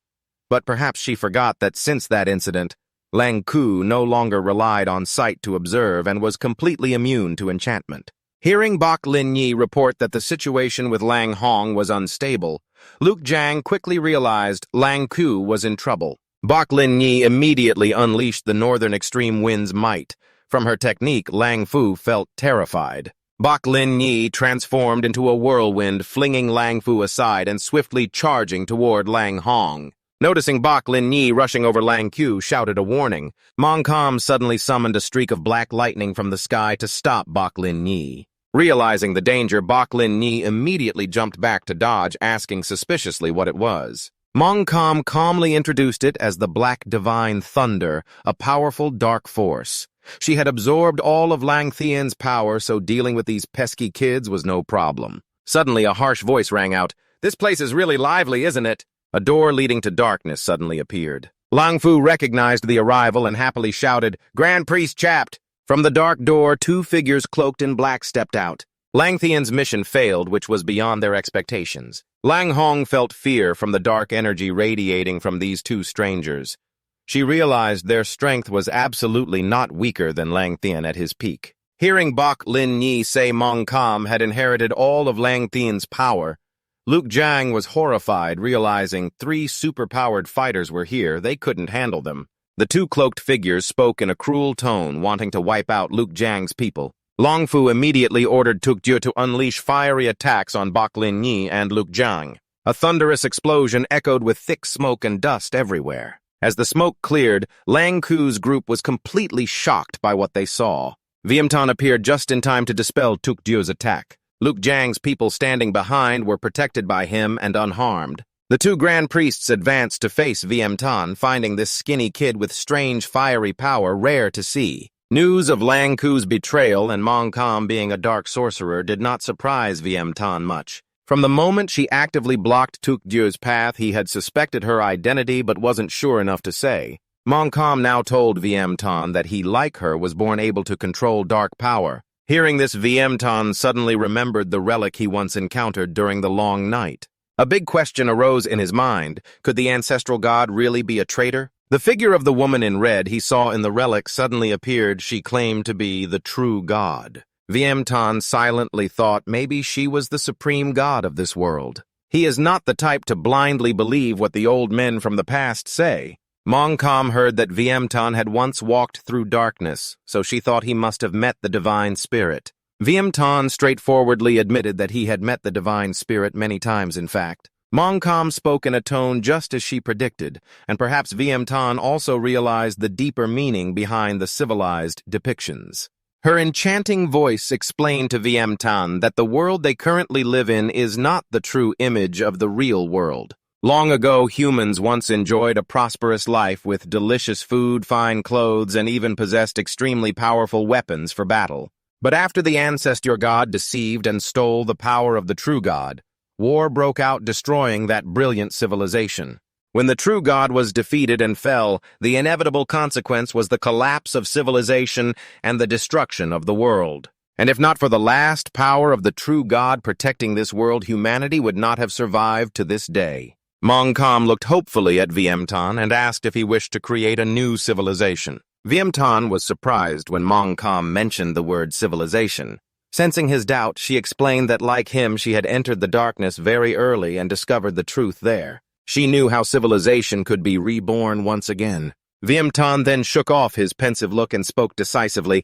Speaker 1: But perhaps she forgot that since that incident, Lang Q no longer relied on sight to observe and was completely immune to enchantment. Hearing Bok Lin Yi report that the situation with Lang Hong was unstable, Luke Jiang quickly realized Lang Ku was in trouble. Bok Lin Yi immediately unleashed the northern extreme wind's might. From her technique, Lang Fu felt terrified. Bok Lin Yi transformed into a whirlwind, flinging Lang Fu aside and swiftly charging toward Lang Hong. Noticing Bok Lin Yi rushing over Lang Q, shouted a warning. Mong Kam suddenly summoned a streak of black lightning from the sky to stop Bok Lin Yi. Realizing the danger, Bok Lin Yi immediately jumped back to dodge, asking suspiciously what it was. Mong Kam calmly introduced it as the Black Divine Thunder, a powerful dark force. She had absorbed all of Lang Thien's power, so dealing with these pesky kids was no problem. Suddenly, a harsh voice rang out. "This place is really lively, isn't it?" A door leading to darkness suddenly appeared. Lang Fu recognized the arrival and happily shouted, "Grand Priest Chapped!" From the dark door, two figures cloaked in black stepped out. Lang Thien's mission failed, which was beyond their expectations. Lang Hong felt fear from the dark energy radiating from these two strangers. She realized their strength was absolutely not weaker than Lang Thien at his peak. Hearing Bok Lin Yi say Mong Kam had inherited all of Lang Thien's power, Luke Jiang was horrified, realizing 3 superpowered fighters were here. They couldn't handle them. The two cloaked figures spoke in a cruel tone, wanting to wipe out Luke Jiang's people. Long Fu immediately ordered Tukjue to unleash fiery attacks on Bok Lin Yi and Luke Jiang. A thunderous explosion echoed with thick smoke and dust everywhere. As the smoke cleared, Lang Ku's group was completely shocked by what they saw. Viemtan appeared just in time to dispel Tukjue's attack. Luke Jiang's people standing behind were protected by him and unharmed. The two grand priests advanced to face Viemtan, finding this skinny kid with strange fiery power rare to see. News of Lang Ku's betrayal and Mong Kam being a dark sorcerer did not surprise Viemtan much. From the moment she actively blocked Tukjue's path, he had suspected her identity but wasn't sure enough to say. Mong Kam now told Viemtan that he, like her, was born able to control dark power. Hearing this, Viemtan suddenly remembered the relic he once encountered during the long night. A big question arose in his mind. Could the ancestral god really be a traitor? The figure of the woman in red he saw in the relic suddenly appeared. She claimed to be the true god. Viemtan silently thought maybe she was the supreme god of this world. He is not the type to blindly believe what the old men from the past say. Mong Kam heard that Viemtan had once walked through darkness, so she thought he must have met the divine spirit. Viemtan straightforwardly admitted that he had met the divine spirit many times, in fact. Mong Kam spoke in a tone just as she predicted, and perhaps Viemtan also realized the deeper meaning behind the civilized depictions. Her enchanting voice explained to Viemtan that the world they currently live in is not the true image of the real world. Long ago, humans once enjoyed a prosperous life with delicious food, fine clothes, and even possessed extremely powerful weapons for battle. But after the ancestor god deceived and stole the power of the true god, war broke out, destroying that brilliant civilization. When the true god was defeated and fell, the inevitable consequence was the collapse of civilization and the destruction of the world. And if not for the last power of the true god protecting this world, humanity would not have survived to this day. Mong Kam looked hopefully at Viemtan and asked if he wished to create a new civilization. Viemtan was surprised when Mong Kam mentioned the word civilization. Sensing his doubt, she explained that like him, she had entered the darkness very early and discovered the truth there. She knew how civilization could be reborn once again. Viemtan then shook off his pensive look and spoke decisively.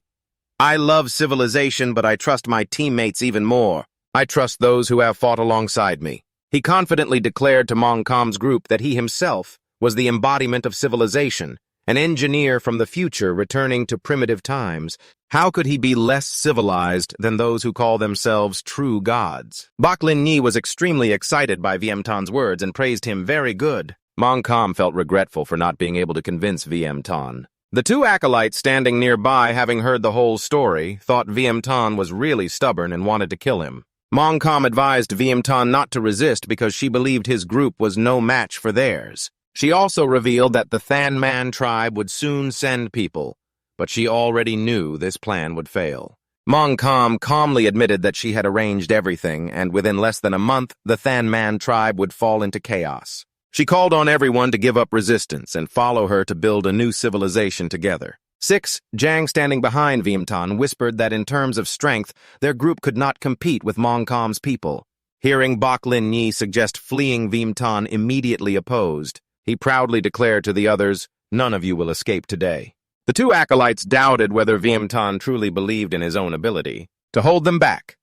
Speaker 1: "I love civilization, but I trust my teammates even more. I trust those who have fought alongside me." He confidently declared to Mong Kam's group that he himself was the embodiment of civilization, an engineer from the future returning to primitive times. How could he be less civilized than those who call themselves true gods? Bok Lin Yi was extremely excited by Viemtan's words and praised him very good. Mong Kam felt regretful for not being able to convince Viemtan. The two acolytes standing nearby, having heard the whole story, thought Viemtan was really stubborn and wanted to kill him. Mong Kam advised Viemtan not to resist because she believed his group was no match for theirs. She also revealed that the Than Man tribe would soon send people, but she already knew this plan would fail. Mong Kam calmly admitted that she had arranged everything, and within less than a month, the Than Man tribe would fall into chaos. She called on everyone to give up resistance and follow her to build a new civilization together. 6. Jang, standing behind Vimtan, whispered that in terms of strength, their group could not compete with Mongkom's people. Hearing Bok Lin Yi suggest fleeing, Vimtan immediately opposed. He proudly declared to the others, "None of you will escape today." The two acolytes doubted whether Vimtan truly believed in his own ability to hold them back.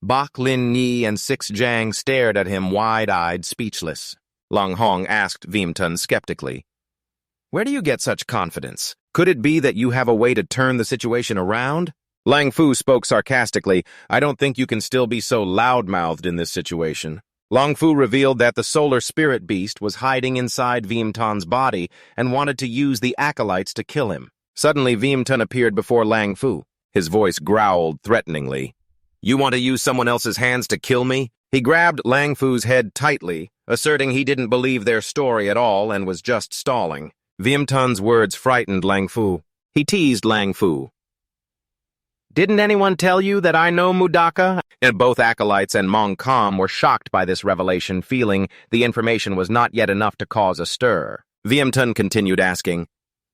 Speaker 1: Bok Lin Yi and 6 Jang stared at him wide-eyed, speechless. Lang Hong asked Vimtan skeptically, "Where do you get such confidence? Could it be that you have a way to turn the situation around?" Lang Fu spoke sarcastically, "I don't think you can still be so loud-mouthed in this situation." Lang Fu revealed that the solar spirit beast was hiding inside Vimtan's body and wanted to use the acolytes to kill him. Suddenly, Vimtan appeared before Lang Fu. His voice growled threateningly. "You want to use someone else's hands to kill me?" He grabbed Lang Fu's head tightly, asserting he didn't believe their story at all and was just stalling. Vimtan's words frightened Lang Fu. He teased Lang Fu. "Didn't anyone tell you that I know Mudaka?" And both acolytes and Mongkom were shocked by this revelation, feeling the information was not yet enough to cause a stir. Vimtan continued asking,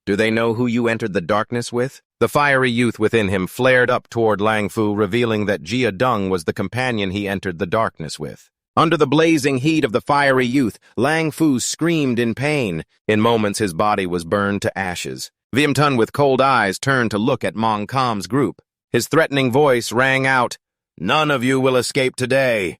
Speaker 1: "Do they know who you entered the darkness with?" The fiery youth within him flared up toward Lang Fu, revealing that Jia Deng was the companion he entered the darkness with. Under the blazing heat of the fiery youth, Lang Fu screamed in pain. In moments, his body was burned to ashes. Vimtan, with cold eyes, turned to look at Mongkom's group. His threatening voice rang out, "None of you will escape today."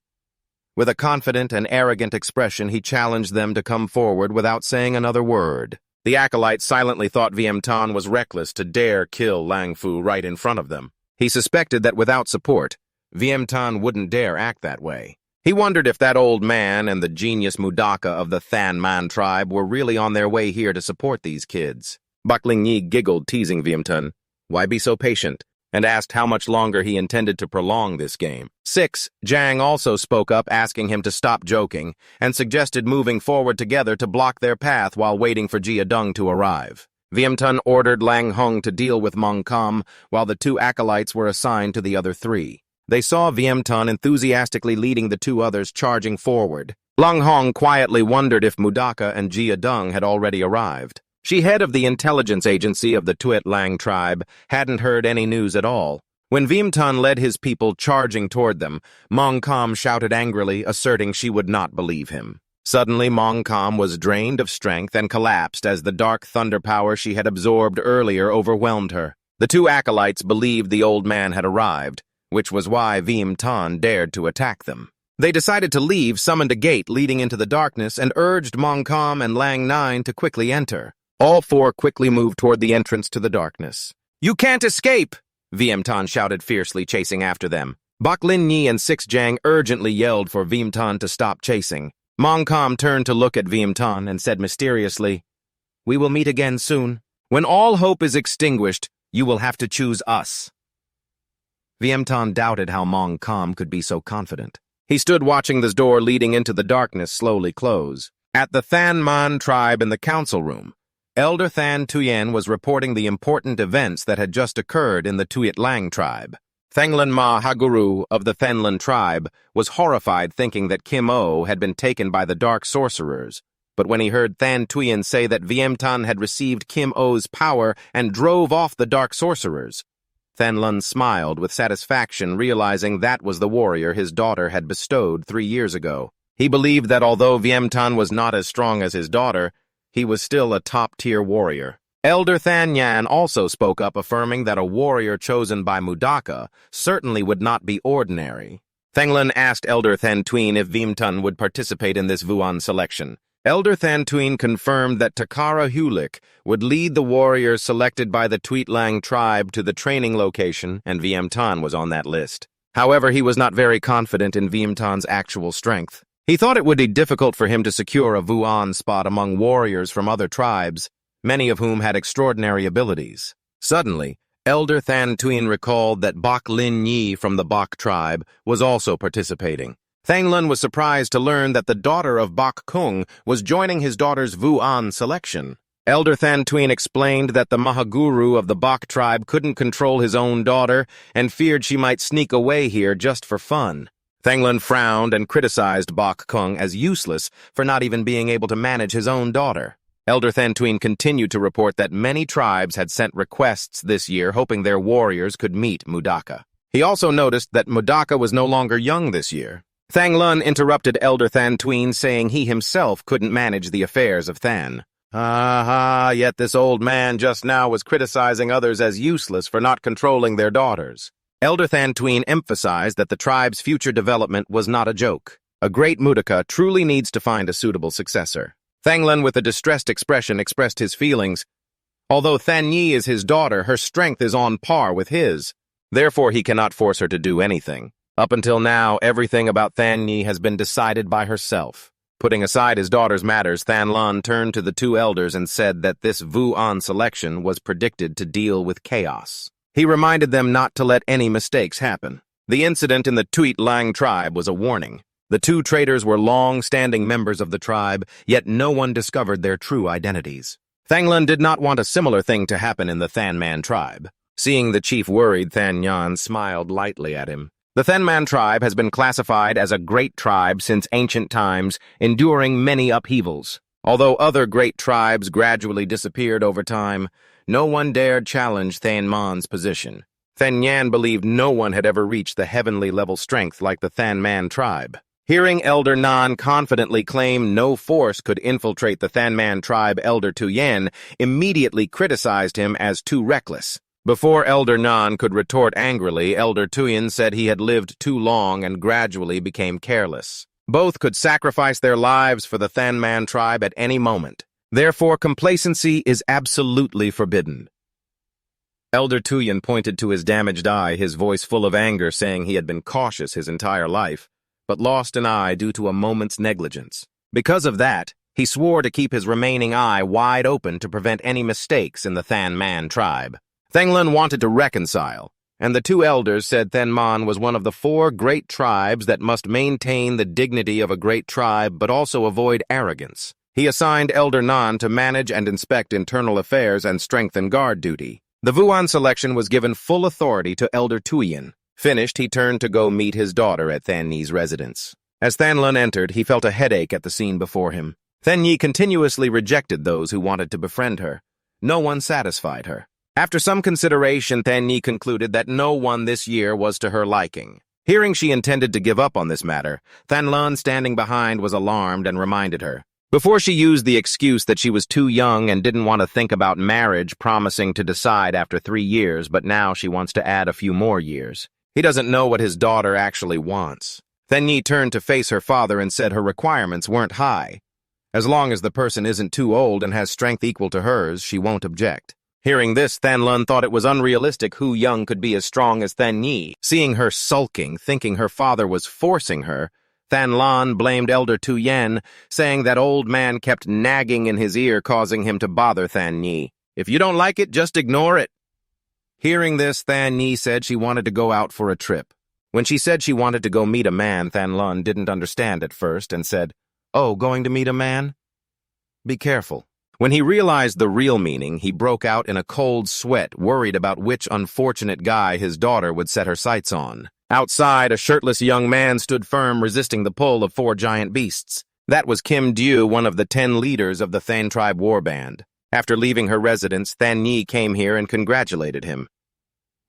Speaker 1: With a confident and arrogant expression, he challenged them to come forward without saying another word. The acolytes silently thought Vimtan was reckless to dare kill Lang Fu right in front of them. He suspected that without support, Vimtan wouldn't dare act that way. He wondered if that old man and the genius Mudaka of the Than Man tribe were really on their way here to support these kids. Bok Lin Yi giggled, teasing Vimtan, "Why be so patient?" and asked how much longer he intended to prolong this game. 6. Jang also spoke up, asking him to stop joking, and suggested moving forward together to block their path while waiting for Jia Deng to arrive. Vimtan ordered Lang Hong to deal with Mongkom, while the two acolytes were assigned to the other 3. They saw Vimtan enthusiastically leading the 2 others charging forward. Lang Hong quietly wondered if Mudaka and Jia Deng had already arrived. She, head of the intelligence agency of the Tuet Lang tribe, hadn't heard any news at all. When Vimtan led his people charging toward them, Mongkom shouted angrily, asserting she would not believe him. Suddenly, Mongkom was drained of strength and collapsed as the dark thunder power she had absorbed earlier overwhelmed her. The 2 acolytes believed the old man had arrived, which was why Vimtan dared to attack them. They decided to leave, summoned a gate leading into the darkness, and urged Mongkom and Lang Nine to quickly enter. All 4 quickly moved toward the entrance to the darkness. "You can't escape!" Vimtan shouted fiercely, chasing after them. Bok Lin Yi and 6 Jang urgently yelled for Vimtan to stop chasing. Mongkom turned to look at Vimtan and said mysteriously, "We will meet again soon. When all hope is extinguished, you will have to choose us." Vimtan doubted how Mongkom could be so confident. He stood watching the door leading into the darkness slowly close. At the Than Man tribe in the council room, Elder Than Tuyen was reporting the important events that had just occurred in the Tuet Lang tribe. Thenglan Ma Haguru of the Thenlan tribe was horrified, thinking that Kim O had been taken by the dark sorcerers. But when he heard Than Tuyen say that Vimtan had received Kim O's power and drove off the dark sorcerers, Thenlan smiled with satisfaction, realizing that was the warrior his daughter had bestowed 3 years ago. He believed that although Vimtan was not as strong as his daughter, he was still a top-tier warrior. Elder Than Yan also spoke up, affirming that a warrior chosen by Mudaka certainly would not be ordinary. Thenglan asked Elder Than Tuyen if Vimtan would participate in this Vuan selection. Elder Than Tuyen confirmed that Takara Hulik would lead the warriors selected by the Tuet Lang tribe to the training location, and Vimtan was on that list. However, he was not very confident in Vimtan's actual strength. He thought it would be difficult for him to secure a Vuan spot among warriors from other tribes, many of whom had extraordinary abilities. Suddenly, Elder Than Tuyen recalled that Bok Lin Yi from the Bok tribe was also participating. Thanglan was surprised to learn that the daughter of Bok Kung was joining his daughter's Vuan selection. Elder Than Tuyen explained that the Mahaguru of the Bok tribe couldn't control his own daughter and feared she might sneak away here just for fun. Thanglan frowned and criticized Bok Kung as useless for not even being able to manage his own daughter. Elder Thantuin continued to report that many tribes had sent requests this year hoping their warriors could meet Mudaka. He also noticed that Mudaka was no longer young this year. Thang Lun interrupted Elder Thantuin, saying he himself couldn't manage the affairs of Than. Yet this old man just now was criticizing others as useless for not controlling their daughters. Elder Thantuin emphasized that the tribe's future development was not a joke. A great Mudaka truly needs to find a suitable successor. Thanglan, with a distressed expression, expressed his feelings. Although Than Yi is his daughter, her strength is on par with his. Therefore, he cannot force her to do anything. Up until now, everything about Than Yi has been decided by herself. Putting aside his daughter's matters, Than Lun turned to the two elders and said that this Vu-An selection was predicted to deal with chaos. He reminded them not to let any mistakes happen. The incident in the Tuit Lang tribe was a warning. The two traitors were long-standing members of the tribe, yet no one discovered their true identities. Thanglan did not want a similar thing to happen in the Thanman tribe. Seeing the chief worried, Than Yan smiled lightly at him. The Thanman tribe has been classified as a great tribe since ancient times, enduring many upheavals. Although other great tribes gradually disappeared over time, no one dared challenge Thanman's position. Than Yan believed no one had ever reached the heavenly level strength like the Thanman tribe. Hearing Elder Nan confidently claim no force could infiltrate the Thanman tribe, Elder Tuyen immediately criticized him as too reckless. Before Elder Nan could retort angrily, Elder Tuyen said he had lived too long and gradually became careless. Both could sacrifice their lives for the Thanman tribe at any moment. Therefore, complacency is absolutely forbidden. Elder Tuyen pointed to his damaged eye, his voice full of anger, saying he had been cautious his entire life, but lost an eye due to a moment's negligence. Because of that, he swore to keep his remaining eye wide open to prevent any mistakes in the Thanman tribe. Thanglan wanted to reconcile, and the two elders said Thanman was one of the 4 great tribes that must maintain the dignity of a great tribe but also avoid arrogance. He assigned Elder Nan to manage and inspect internal affairs and strengthen guard duty. The Vuan selection was given full authority to Elder Tuyen. Finished, he turned to go meet his daughter at Than Yi's residence. As Thanlun entered, he felt a headache at the scene before him. Than Yi continuously rejected those who wanted to befriend her. No one satisfied her. After some consideration, Than Yi concluded that no one this year was to her liking. Hearing she intended to give up on this matter, Thanlun, standing behind, was alarmed and reminded her. Before she used the excuse that she was too young and didn't want to think about marriage, promising to decide after 3 years, but now she wants to add a few more years. He doesn't know what his daughter actually wants. Than Yi turned to face her father and said her requirements weren't high. As long as the person isn't too old and has strength equal to hers, she won't object. Hearing this, Thanlun thought it was unrealistic who young could be as strong as Than Yi. Seeing her sulking, thinking her father was forcing her, Thanlan blamed Elder Tuyen, saying that old man kept nagging in his ear, causing him to bother Than Yi. If you don't like it, just ignore it. Hearing this, Than Yi said she wanted to go out for a trip. When she said she wanted to go meet a man, Thanlun didn't understand at first and said, "Oh, going to meet a man? Be careful." When he realized the real meaning, he broke out in a cold sweat, worried about which unfortunate guy his daughter would set her sights on. Outside, a shirtless young man stood firm, resisting the pull of 4 giant beasts. That was Kim Dew, one of the 10 leaders of the Than tribe warband. After leaving her residence, Than Yi came here and congratulated him.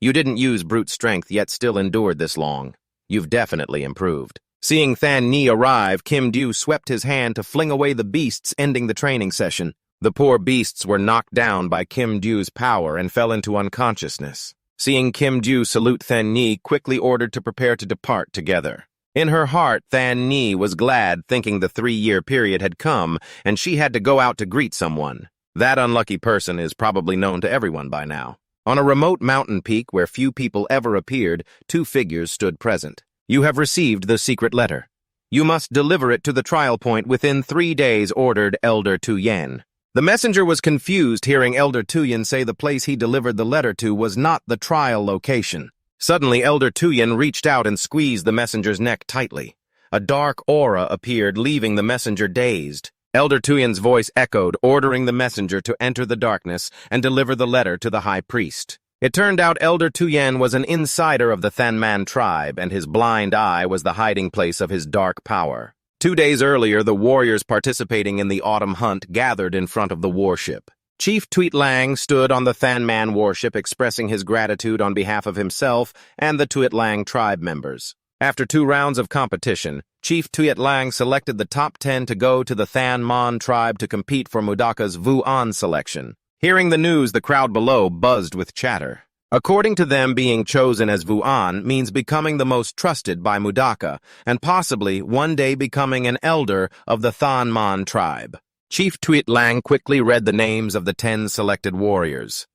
Speaker 1: "You didn't use brute strength, yet still endured this long. You've definitely improved." Seeing Than Yi arrive, Kim Dew swept his hand to fling away the beasts, ending the training session. The poor beasts were knocked down by Kim Dew's power and fell into unconsciousness. Seeing Kim Dew salute, Than Yi quickly ordered to prepare to depart together. In her heart, Than Yi was glad, thinking the 3-year period had come, and she had to go out to greet someone. That unlucky person is probably known to everyone by now. On a remote mountain peak where few people ever appeared, 2 figures stood present. "You have received the secret letter. You must deliver it to the trial point within 3 days," ordered Elder Tuyen. The messenger was confused, hearing Elder Tuyen say the place he delivered the letter to was not the trial location. Suddenly, Elder Tuyen reached out and squeezed the messenger's neck tightly. A dark aura appeared, leaving the messenger dazed. Elder Tuyen's voice echoed, ordering the messenger to enter the darkness and deliver the letter to the high priest. It turned out Elder Tuyen was an insider of the Thanman tribe, and his blind eye was the hiding place of his dark power. 2 days earlier, the warriors participating in the autumn hunt gathered in front of the warship. Chief Tuit Lang stood on the Than Man warship expressing his gratitude on behalf of himself and the Tuit Lang tribe members. After 2 rounds of competition, Chief Tuit Lang selected the top 10 to go to the Than Man tribe to compete for Mudaka's Vu-An selection. Hearing the news, the crowd below buzzed with chatter. According to them, being chosen as Vu-An means becoming the most trusted by Mudaka, and possibly one day becoming an elder of the Than Man tribe. Chief Tuit Lang quickly read the names of the 10 selected warriors.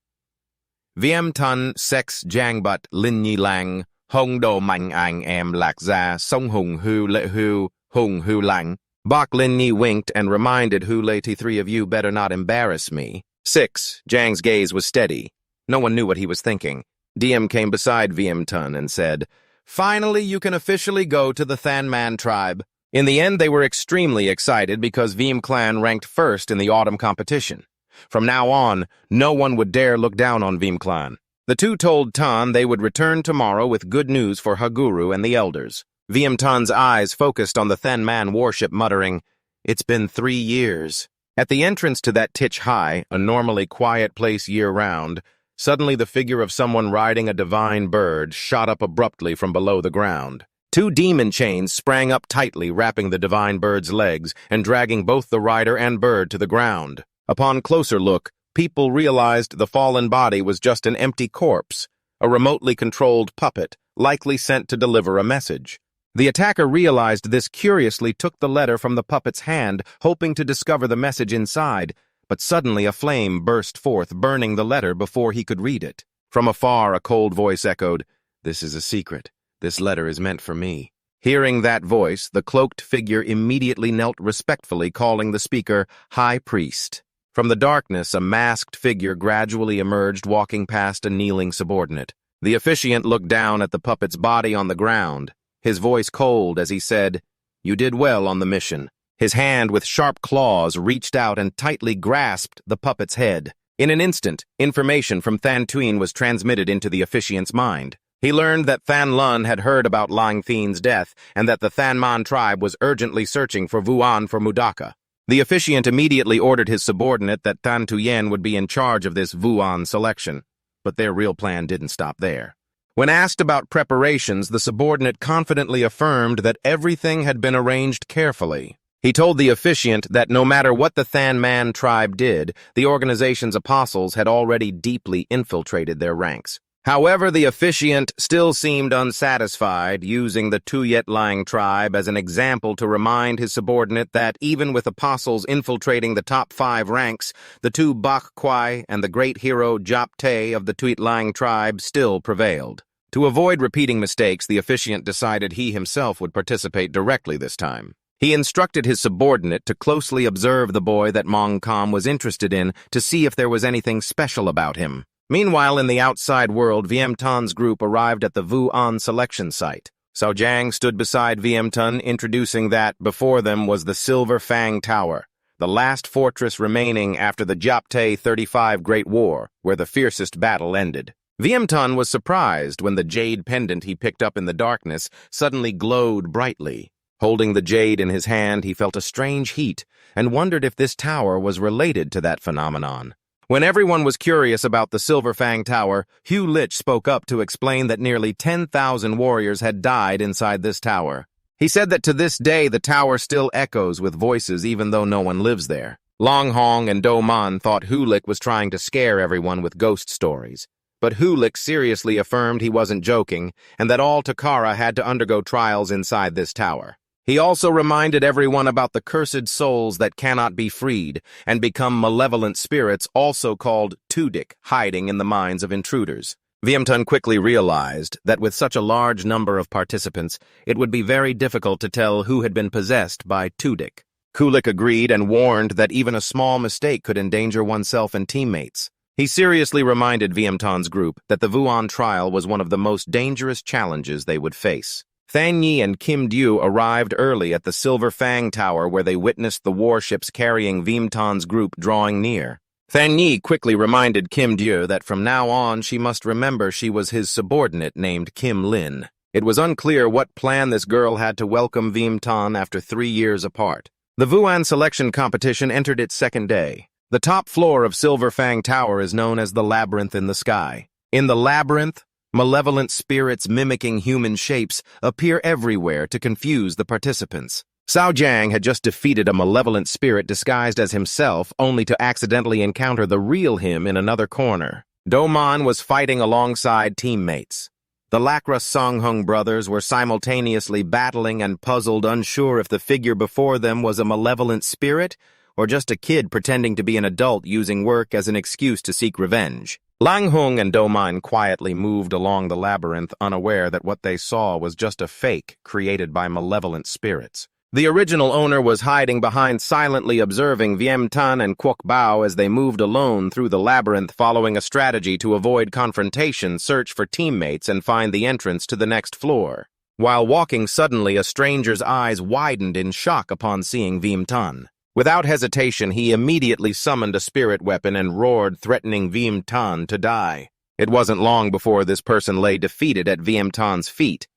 Speaker 1: Viem Tun Sex Jangbat Lin Nhi Lang, Hong Do Mạnh Anh Em Lạc Gia, Song Hung Hu Le Hu, Hung Hu Lang. Bok Lin Nhi winked and reminded Hu Le, "3 of you better not embarrass me." 6. Jang's gaze was steady. No one knew what he was thinking. Diem came beside Viem Tun and said, "Finally, you can officially go to the Than Man tribe." In the end, they were extremely excited because Viem clan ranked first in the autumn competition. From now on, no one would dare look down on Viem clan. The 2 told Tan they would return tomorrow with good news for Haguru and the elders. Viem Tan's eyes focused on the Than Man warship, muttering, "It's been 3 years." At the entrance to that Tich High, a normally quiet place year-round, suddenly the figure of someone riding a divine bird shot up abruptly from below the ground. 2 demon chains sprang up tightly, wrapping the divine bird's legs and dragging both the rider and bird to the ground. Upon closer look, people realized the fallen body was just an empty corpse, a remotely controlled puppet, likely sent to deliver a message. The attacker realized this curiously, took the letter from the puppet's hand, hoping to discover the message inside, but suddenly a flame burst forth, burning the letter before he could read it. From afar, a cold voice echoed, "This is a secret. This letter is meant for me." Hearing that voice, the cloaked figure immediately knelt respectfully, calling the speaker High Priest. From the darkness, a masked figure gradually emerged, walking past a kneeling subordinate. The officiant looked down at the puppet's body on the ground, his voice cold as he said, "You did well on the mission." His hand with sharp claws reached out and tightly grasped the puppet's head. In an instant, information from Than Tuyen was transmitted into the officiant's mind. He learned that Than Lun had heard about Lang Thien's death and that the Than Man tribe was urgently searching for Vu-An for Mudaka. The officiant immediately ordered his subordinate that Than Tuyen would be in charge of this Vu-An selection. But their real plan didn't stop there. When asked about preparations, the subordinate confidently affirmed that everything had been arranged carefully. He told the officiant that no matter what the Than Man tribe did, the organization's apostles had already deeply infiltrated their ranks. However, the officiant still seemed unsatisfied, using the Tuyet Lang tribe as an example to remind his subordinate that even with apostles infiltrating the top 5 ranks, the 2 Bak Kwai and the great hero Jap Te of the Tuyet Lang tribe still prevailed. To avoid repeating mistakes, the officiant decided he himself would participate directly this time. He instructed his subordinate to closely observe the boy that Mong Kam was interested in to see if there was anything special about him. Meanwhile, in the outside world, Viem Tan's group arrived at the Vu-An selection site. Sao Jiang stood beside Viem Tan, introducing that before them was the Silver Fang Tower, the last fortress remaining after the Japte 35 Great War, where the fiercest battle ended. Viem Tan was surprised when the jade pendant he picked up in the darkness suddenly glowed brightly. Holding the jade in his hand, he felt a strange heat and wondered if this tower was related to that phenomenon. When everyone was curious about the Silver Fang Tower, Hugh Lich spoke up to explain that nearly 10,000 warriors had died inside this tower. He said that to this day the tower still echoes with voices even though no one lives there. Long Hong and Do Man thought Hulik was trying to scare everyone with ghost stories. But Hulik seriously affirmed he wasn't joking and that all Takara had to undergo trials inside this tower. He also reminded everyone about the cursed souls that cannot be freed and become malevolent spirits, also called Tudik, hiding in the minds of intruders. Viemtun quickly realized that with such a large number of participants, it would be very difficult to tell who had been possessed by Tudik. Kulik agreed and warned that even a small mistake could endanger oneself and teammates. He seriously reminded Viemtun's group that the Vu-An trial was one of the most dangerous challenges they would face. Thang Yi and Kim Dew arrived early at the Silver Fang Tower where they witnessed the warships carrying Viemtun's group drawing near. Thang Yi quickly reminded Kim Dew that from now on she must remember she was his subordinate named Kim Lin. It was unclear what plan this girl had to welcome Vimtan after 3 years apart. The Vuan selection competition entered its second day. The top floor of Silver Fang Tower is known as the Labyrinth in the Sky. In the labyrinth, malevolent spirits mimicking human shapes appear everywhere to confuse the participants. Cao Jiang had just defeated a malevolent spirit disguised as himself, only to accidentally encounter the real him in another corner. Do Man was fighting alongside teammates. The Lacra Songhung brothers were simultaneously battling and puzzled, unsure if the figure before them was a malevolent spirit or just a kid pretending to be an adult using work as an excuse to seek revenge. Lang Hung and Do Man quietly moved along the labyrinth, unaware that what they saw was just a fake created by malevolent spirits. The original owner was hiding behind, silently observing Viem Tan and Kwok Bao as they moved alone through the labyrinth, following a strategy to avoid confrontation, search for teammates, and find the entrance to the next floor. While walking, suddenly a stranger's eyes widened in shock upon seeing Viem Tan. Without hesitation, he immediately summoned a spirit weapon and roared, threatening Viem Tan to die. It wasn't long before this person lay defeated at Viem Tan's feet.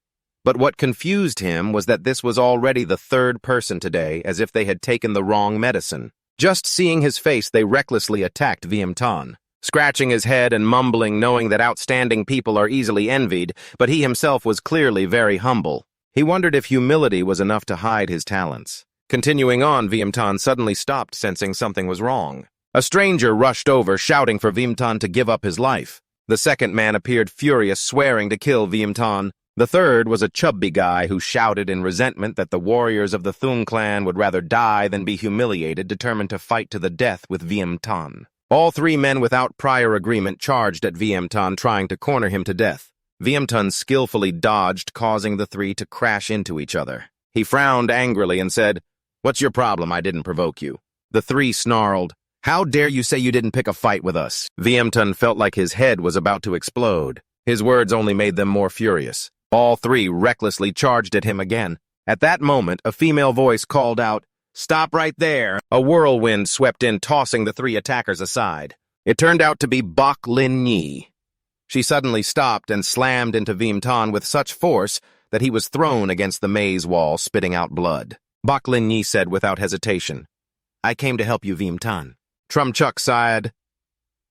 Speaker 1: But what confused him was that this was already the third person today, as if they had taken the wrong medicine. Just seeing his face, they recklessly attacked Viem Tan, scratching his head and mumbling, knowing that outstanding people are easily envied, but he himself was clearly very humble. He wondered if humility was enough to hide his talents. Continuing on, Viem Tan suddenly stopped, sensing something was wrong. A stranger rushed over, shouting for Viem Tan to give up his life. The second man appeared furious, swearing to kill Viem Tan. The third was a chubby guy who shouted in resentment that the warriors of the Thung clan would rather die than be humiliated, determined to fight to the death with Viem Tan. All three men without prior agreement charged at Viem Tan, trying to corner him to death. Viem Tan skillfully dodged, causing the three to crash into each other. He frowned angrily and said, "What's your problem? I didn't provoke you." The three snarled, "How dare you say you didn't pick a fight with us?" Viem Tan felt like his head was about to explode. His words only made them more furious. All three recklessly charged at him again. At that moment, a female voice called out, "Stop right there!" A whirlwind swept in, tossing the three attackers aside. It turned out to be Bok Lin Yi. She suddenly stopped and slammed into Viem Tan with such force that he was thrown against the maze wall, spitting out blood. Bok Lin Yi said without hesitation, "I came to help you, Viem Tan." Trum Chuk sighed,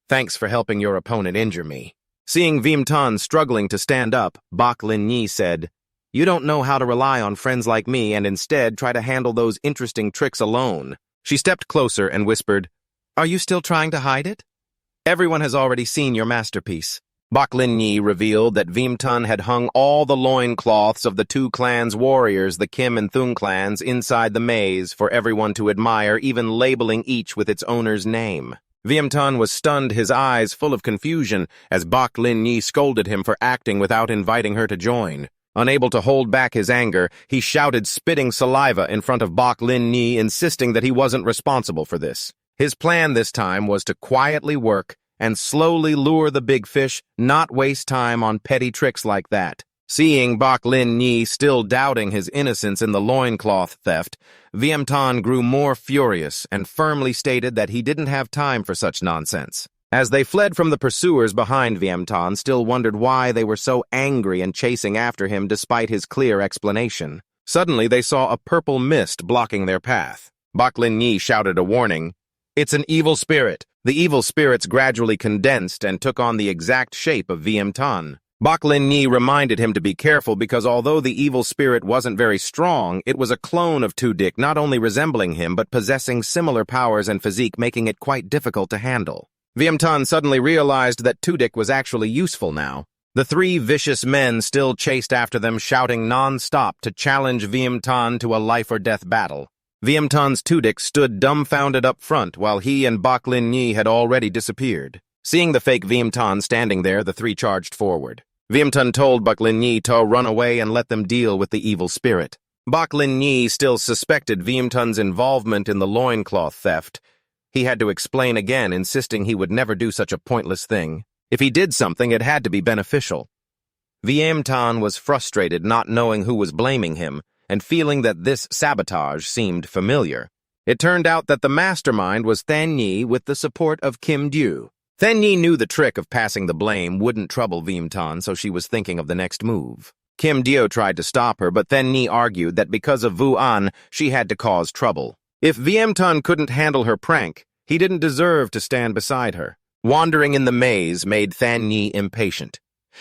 Speaker 1: "Thanks for helping your opponent injure me." Seeing Viem Tan struggling to stand up, Bok Lin Yi said, "You don't know how to rely on friends like me and instead try to handle those interesting tricks alone." She stepped closer and whispered, "Are you still trying to hide it? Everyone has already seen your masterpiece." Bok Lin Yi revealed that Viem Tan had hung all the loincloths of the two clans' warriors, the Kim and Thung clans, inside the maze for everyone to admire, even labeling each with its owner's name. Viem Tan was stunned, his eyes full of confusion, as Bok Lin Yi scolded him for acting without inviting her to join. Unable to hold back his anger, he shouted, spitting saliva in front of Bok Lin Yi, insisting that he wasn't responsible for this. His plan this time was to quietly work and slowly lure the big fish, not waste time on petty tricks like that. Seeing Bok Lin Yi still doubting his innocence in the loincloth theft, Viem Tan grew more furious and firmly stated that he didn't have time for such nonsense. As they fled from the pursuers behind, Viem Tan still wondered why they were so angry and chasing after him despite his clear explanation. Suddenly they saw a purple mist blocking their path. Bok Lin Yi shouted a warning, "It's an evil spirit." The evil spirits gradually condensed and took on the exact shape of Viem Tan. Bok Lin Yi reminded him to be careful because although the evil spirit wasn't very strong, it was a clone of Tudik, not only resembling him but possessing similar powers and physique, making it quite difficult to handle. Viem Tan suddenly realized that Tudik was actually useful now. The three vicious men still chased after them, shouting non-stop to challenge Viem Tan to a life-or-death battle. Viem Tan's Tudik stood dumbfounded up front while he and Bok Lin Yi had already disappeared. Seeing the fake Viem Tan standing there, the three charged forward. Viem Tan told Bok Lin Yi to run away and let them deal with the evil spirit. Bok Lin Yi still suspected Viem Tan's involvement in the loincloth theft. He had to explain again, insisting he would never do such a pointless thing. If he did something, it had to be beneficial. Viem Tan was frustrated, not knowing who was blaming him, and feeling that this sabotage seemed familiar. It turned out that the mastermind was Than Yi with the support of Kim Du. Than Yi knew the trick of passing the blame wouldn't trouble Viem Tan, so she was thinking of the next move. Kim Dio tried to stop her, but then Ni argued that because of Vu An, she had to cause trouble. If Viemton couldn't handle her prank, he didn't deserve to stand beside her. Wandering in the maze made Than Nhi impatient.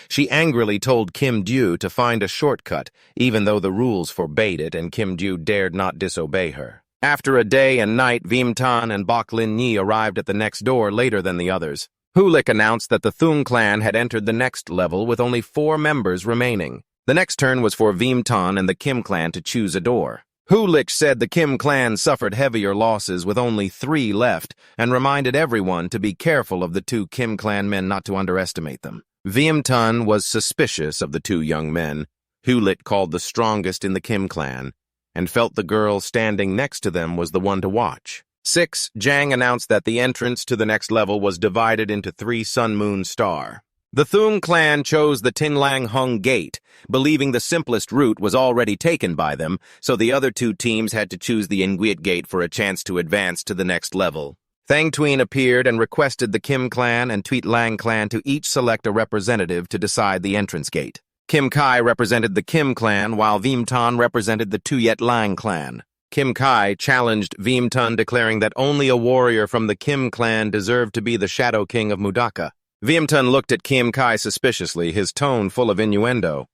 Speaker 1: She angrily told Kim Dew to find a shortcut, even though the rules forbade it and Kim Dew dared not disobey her. After a day and night, Viemton and Bok Lin Nhi arrived at the next door later than the others. Hulik announced that the Thung clan had entered the next level with only 4 members remaining. The next turn was for Viemton and the Kim clan to choose a door. Hulik said the Kim clan suffered heavier losses with only 3 left and reminded everyone to be careful of the 2 Kim clan men, not to underestimate them. Viemton was suspicious of the 2 young men, Hulik called the strongest in the Kim clan, and felt the girl standing next to them was the one to watch. 6. Jang announced that the entrance to the next level was divided into 3 Sun Moon Star. The Thung clan chose the Tinlang Hung Gate, believing the simplest route was already taken by them, so the other 2 teams had to choose the Nguyen Gate for a chance to advance to the next level. Thang Tuyen appeared and requested the Kim clan and Tweet Lang clan to each select a representative to decide the entrance gate. Kim Kai represented the Kim clan, while Viemton represented the Tuyet Lang clan. Kim Kai challenged Viemton, declaring that only a warrior from the Kim clan deserved to be the Shadow King of Mudaka. Viemton looked at Kim Kai suspiciously, his tone full of innuendo.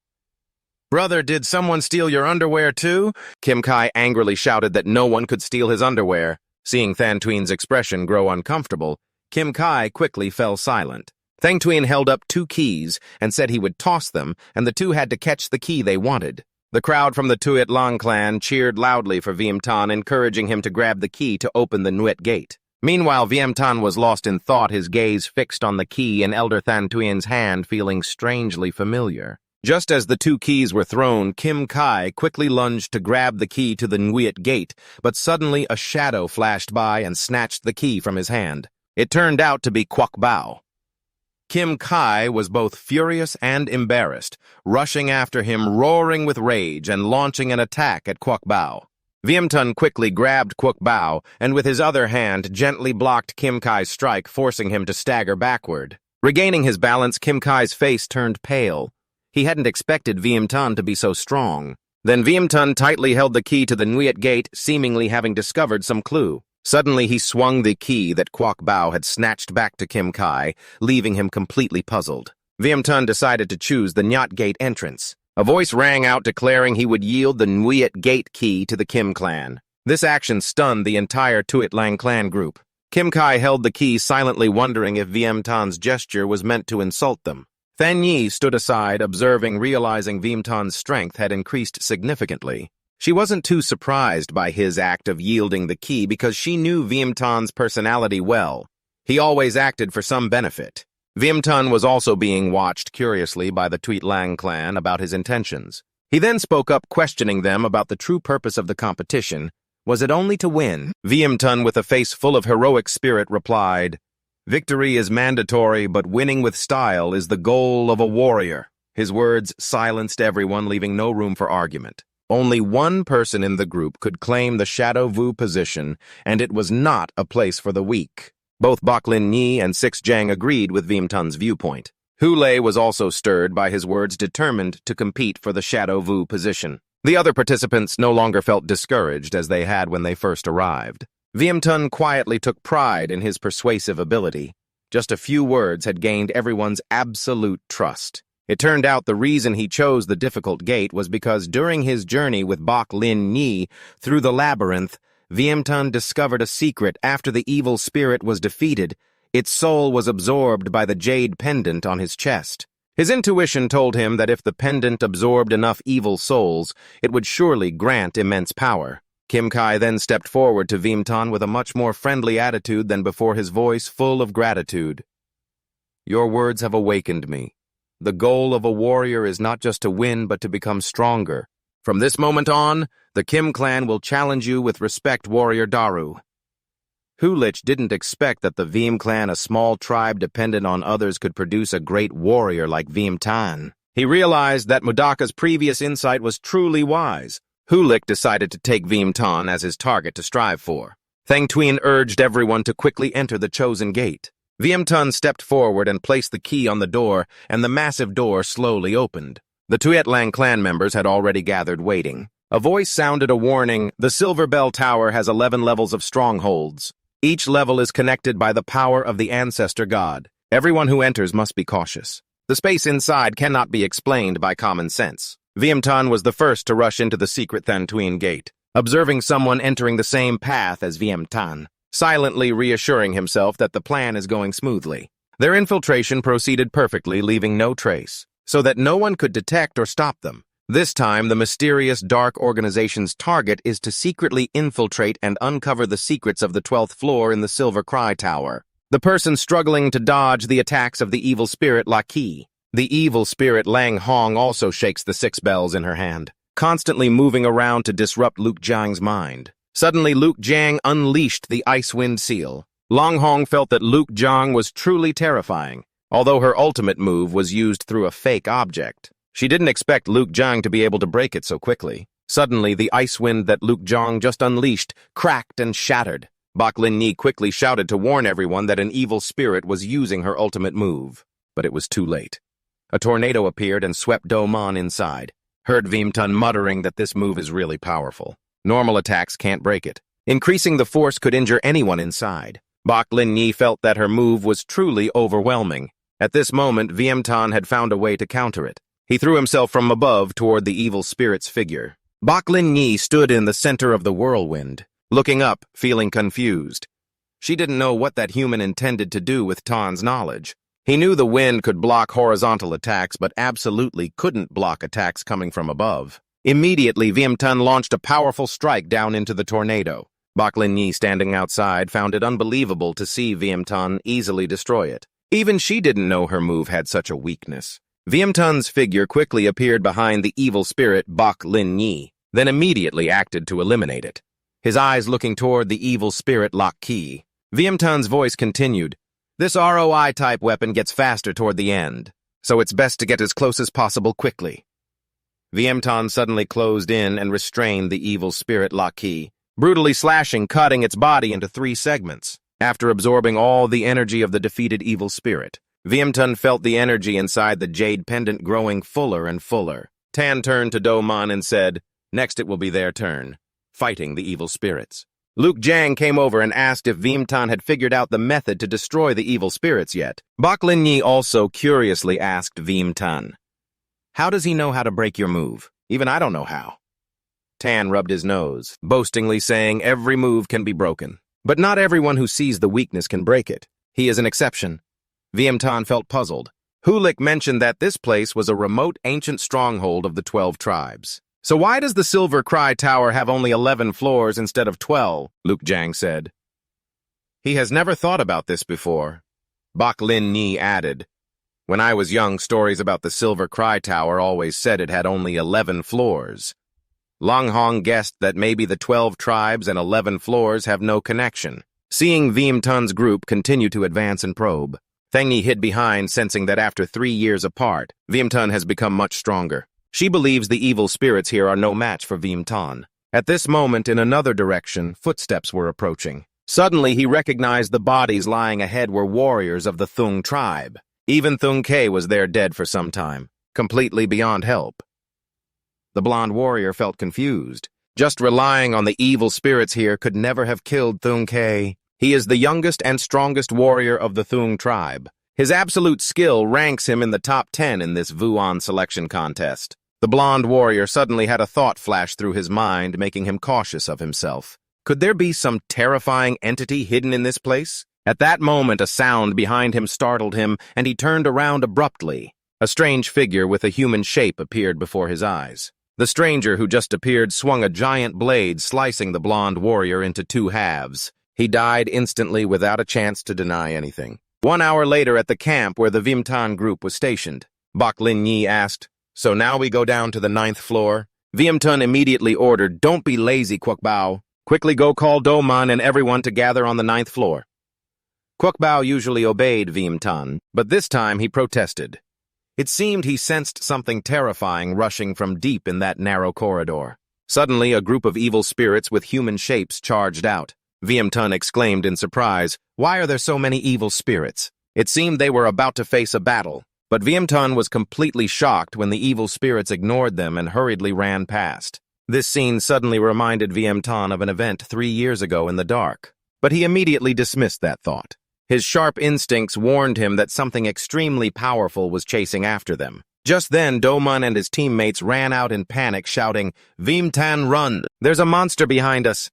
Speaker 1: "Brother, did someone steal your underwear too?" Kim Kai angrily shouted that no one could steal his underwear. Seeing Than Tuyen's expression grow uncomfortable, Kim Kai quickly fell silent. Thang Tuyen held up 2 keys and said he would toss them, and the 2 had to catch the key they wanted. The crowd from the Tuyet Lang clan cheered loudly for Viemton, encouraging him to grab the key to open the Nuet Gate. Meanwhile, Viemton was lost in thought, his gaze fixed on the key in Elder Than Tuyen's hand, feeling strangely familiar. Just as the 2 keys were thrown, Kim Kai quickly lunged to grab the key to the Nguyen Gate, but suddenly a shadow flashed by and snatched the key from his hand. It turned out to be Kwok Bao. Kim Kai was both furious and embarrassed, rushing after him, roaring with rage and launching an attack at Kwok Bao. Viemton quickly grabbed Kwok Bao and with his other hand gently blocked Kim Kai's strike, forcing him to stagger backward. Regaining his balance, Kim Kai's face turned pale. He hadn't expected Viemton to be so strong. Then Viemton tightly held the key to the Nuet Gate, seemingly having discovered some clue. Suddenly he swung the key that Kwok Bao had snatched back to Kim Kai, leaving him completely puzzled. Viemton decided to choose the Nyat Gate entrance. A voice rang out declaring he would yield the Nuet Gate key to the Kim clan. This action stunned the entire Tuyet Lang clan group. Kim Kai held the key, silently wondering if Viemton's gesture was meant to insult them. Than Nhi stood aside, observing, realizing Viemton's strength had increased significantly. She wasn't too surprised by his act of yielding the key because she knew Viemton's personality well. He always acted for some benefit. Viemton was also being watched curiously by the Tweet Lang clan about his intentions. He then spoke up, questioning them about the true purpose of the competition. Was it only to win? Viemton, with a face full of heroic spirit, replied, "Victory is mandatory, but winning with style is the goal of a warrior." His words silenced everyone, leaving no room for argument. Only one person in the group could claim the Shadow Vu position, and it was not a place for the weak. Both Bok Lin Nhi and 6 Jang agreed with Viemton's viewpoint. Hulei was also stirred by his words, determined to compete for the Shadow Vu position. The other participants no longer felt discouraged as they had when they first arrived. Viemton quietly took pride in his persuasive ability. Just a few words had gained everyone's absolute trust. It turned out the reason he chose the difficult gate was because during his journey with Bok Lin Nhi through the labyrinth, Viemton discovered a secret. After the evil spirit was defeated, its soul was absorbed by the jade pendant on his chest. His intuition told him that if the pendant absorbed enough evil souls, it would surely grant immense power. Kim Kai then stepped forward to Viemton with a much more friendly attitude than before, his voice full of gratitude. "Your words have awakened me. The goal of a warrior is not just to win, but to become stronger. From this moment on, the Kim clan will challenge you with respect, Warrior Daru." Hulich didn't expect that the Viem clan, a small tribe dependent on others, could produce a great warrior like Viemton. He realized that Mudaka's previous insight was truly wise. Hulich decided to take Viemton as his target to strive for. Thang Tuyen urged everyone to quickly enter the chosen gate. Viemton stepped forward and placed the key on the door, and the massive door slowly opened. The Tuyet Lang clan members had already gathered waiting. A voice sounded a warning. The Silver Bell Tower has 11 levels of strongholds. Each level is connected by the power of the ancestor god. Everyone who enters must be cautious. The space inside cannot be explained by common sense. Viamtan was the first to rush into the secret Thantuin gate, observing someone entering the same path as Viamtan, silently reassuring himself that the plan is going smoothly. Their infiltration proceeded perfectly, leaving no trace, so that no one could detect or stop them. This time, the mysterious dark organization's target is to secretly infiltrate and uncover the secrets of the 12th floor in the Silver Cry Tower. The person struggling to dodge the attacks of the evil spirit Laki. The evil spirit Lang Hong also shakes the 6 bells in her hand, constantly moving around to disrupt Luke Jiang's mind. Suddenly, Luke Jiang unleashed the Ice Wind Seal. Lang Hong felt that Luke Jiang was truly terrifying, although her ultimate move was used through a fake object. She didn't expect Luke Jiang to be able to break it so quickly. Suddenly, the ice wind that Luke Jiang just unleashed cracked and shattered. Bak Lin Yi quickly shouted to warn everyone that an evil spirit was using her ultimate move. But it was too late. A tornado appeared and swept Do Man inside. Heard Viamtan muttering that this move is really powerful. Normal attacks can't break it. Increasing the force could injure anyone inside. Bak Lin Yi felt that her move was truly overwhelming. At this moment, Viamtan had found a way to counter it. He threw himself from above toward the evil spirit's figure. Bak Lin Yi stood in the center of the whirlwind, looking up, feeling confused. She didn't know what that human intended to do with Tan's knowledge. He knew the wind could block horizontal attacks, but absolutely couldn't block attacks coming from above. Immediately, Viamtan launched a powerful strike down into the tornado. Bak Lin Yi, standing outside, found it unbelievable to see Viamtan easily destroy it. Even she didn't know her move had such a weakness. Viamtan's figure quickly appeared behind the evil spirit Bak Lin Yi, then immediately acted to eliminate it. His eyes looking toward the evil spirit Lak Ki. Viamtan's voice continued, "This ROI-type weapon gets faster toward the end, so it's best to get as close as possible quickly." Viamtan suddenly closed in and restrained the evil spirit Lak Ki, brutally slashing, cutting its body into 3 segments. After absorbing all the energy of the defeated evil spirit, Viamtan felt the energy inside the jade pendant growing fuller and fuller. Tan turned to Do Man and said, "Next it will be their turn, fighting the evil spirits." Luke Jiang came over and asked if Viamtan had figured out the method to destroy the evil spirits yet. Bak Lin Yi also curiously asked Viamtan, "How does he know how to break your move? Even I don't know how." Tan rubbed his nose, boastingly saying every move can be broken. But not everyone who sees the weakness can break it. He is an exception. Viamtan felt puzzled. Hulik mentioned that this place was a remote ancient stronghold of the 12 tribes. "So why does the Silver Cry Tower have only 11 floors instead of 12? Luke Jiang said. "He has never thought about this before." Bak Lin Yi added, "When I was young, stories about the Silver Cry Tower always said it had only 11 floors. Lang Hong guessed that maybe the 12 tribes and 11 floors have no connection." Seeing Viamtan's group continue to advance and probe, Thang Yi hid behind, sensing that after 3 years apart, Viamtan has become much stronger. She believes the evil spirits here are no match for Viamtan. At this moment, in another direction, footsteps were approaching. Suddenly, he recognized the bodies lying ahead were warriors of the Thung tribe. Even Thung Ke was there dead for some time, completely beyond help. The blonde warrior felt confused. Just relying on the evil spirits here could never have killed Thung Ke. He is the youngest and strongest warrior of the Thung tribe. His absolute skill ranks him in the top 10 in this Vuan selection contest. The blonde warrior suddenly had a thought flash through his mind, making him cautious of himself. Could there be some terrifying entity hidden in this place? At that moment, a sound behind him startled him, and he turned around abruptly. A strange figure with a human shape appeared before his eyes. The stranger who just appeared swung a giant blade, slicing the blonde warrior into 2 halves. He died instantly without a chance to deny anything. 1 hour later at the camp where the Viamtan group was stationed, Bak Lin Yi asked, "So now we go down to the 9th floor?" Viamtan immediately ordered, "Don't be lazy, Kwok Bao. Quickly go call Do Man and everyone to gather on the 9th floor." Kwok Bao usually obeyed Viamtan, but this time he protested. It seemed he sensed something terrifying rushing from deep in that narrow corridor. Suddenly, a group of evil spirits with human shapes charged out. Viamtan exclaimed in surprise, "Why are there so many evil spirits?" It seemed they were about to face a battle, But Viamton was completely shocked when the evil spirits ignored them and hurriedly ran past. This scene suddenly reminded Viamton of an event 3 years ago in the dark, but he immediately dismissed that thought. His sharp instincts warned him that something extremely powerful was chasing after them. Just then, Doman and his teammates ran out in panic, shouting, "Viamton, run! There's a monster behind us!"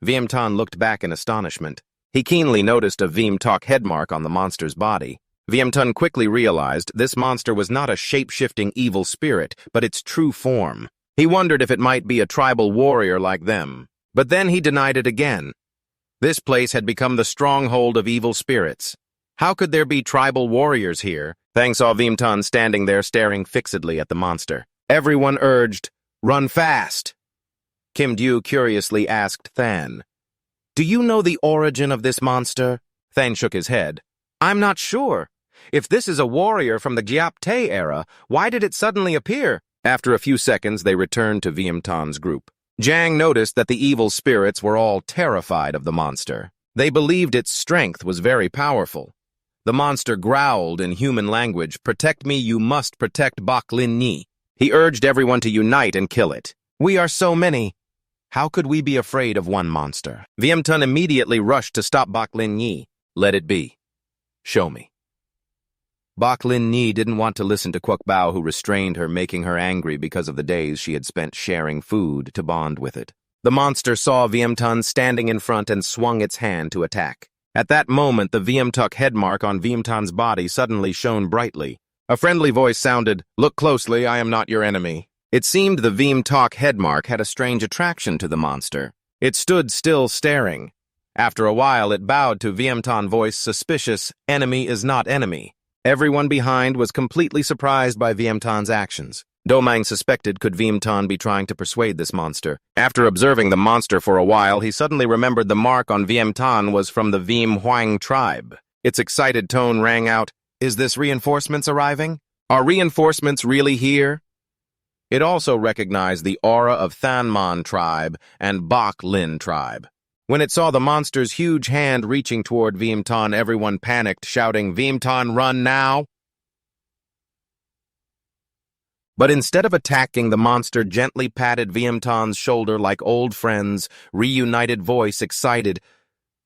Speaker 1: Viamton looked back in astonishment. He keenly noticed a Viamtok headmark on the monster's body. Viamton quickly realized this monster was not a shape-shifting evil spirit, but its true form. He wondered if it might be a tribal warrior like them. But then he denied it again. This place had become the stronghold of evil spirits. How could there be tribal warriors here? Thang saw Viamton standing there staring fixedly at the monster. Everyone urged, "Run fast!" Kim Dew curiously asked Than, "Do you know the origin of this monster?" Than shook his head. "I'm not sure. If this is a warrior from the Gyapte era, why did it suddenly appear?" After a few seconds, they returned to Viamton's group. Jang noticed that the evil spirits were all terrified of the monster. They believed its strength was very powerful. The monster growled in human language, "Protect me, you must protect Bak Lin Nhi." He urged everyone to unite and kill it. "We are so many. How could we be afraid of one monster?" Viamton immediately rushed to stop Bak Lin Nhi. "Let it be. Show me." Bak Lin Nhi didn't want to listen to Kwok Bao, who restrained her, making her angry because of the days she had spent sharing food to bond with it. The monster saw Viamton standing in front and swung its hand to attack. At that moment, the Viamtok headmark on Viamton's body suddenly shone brightly. A friendly voice sounded, "Look closely, I am not your enemy." It seemed the Viamtok headmark had a strange attraction to the monster. It stood still staring. After a while, it bowed to Viamton's voice, suspicious, "Enemy is not enemy." Everyone behind was completely surprised by Viamton's actions. Domang suspected could Viamton be trying to persuade this monster. After observing the monster for a while, he suddenly remembered the mark on Viamton was from the Viam Hoang tribe. Its excited tone rang out, "Is this reinforcements arriving? Are reinforcements really here?" It also recognized the aura of Thanman tribe and Bak Lin tribe. When it saw the monster's huge hand reaching toward Viamton, everyone panicked, shouting, "Viamton, run now!" But instead of attacking, the monster gently patted Viamton's shoulder like old friends, reunited voice excited,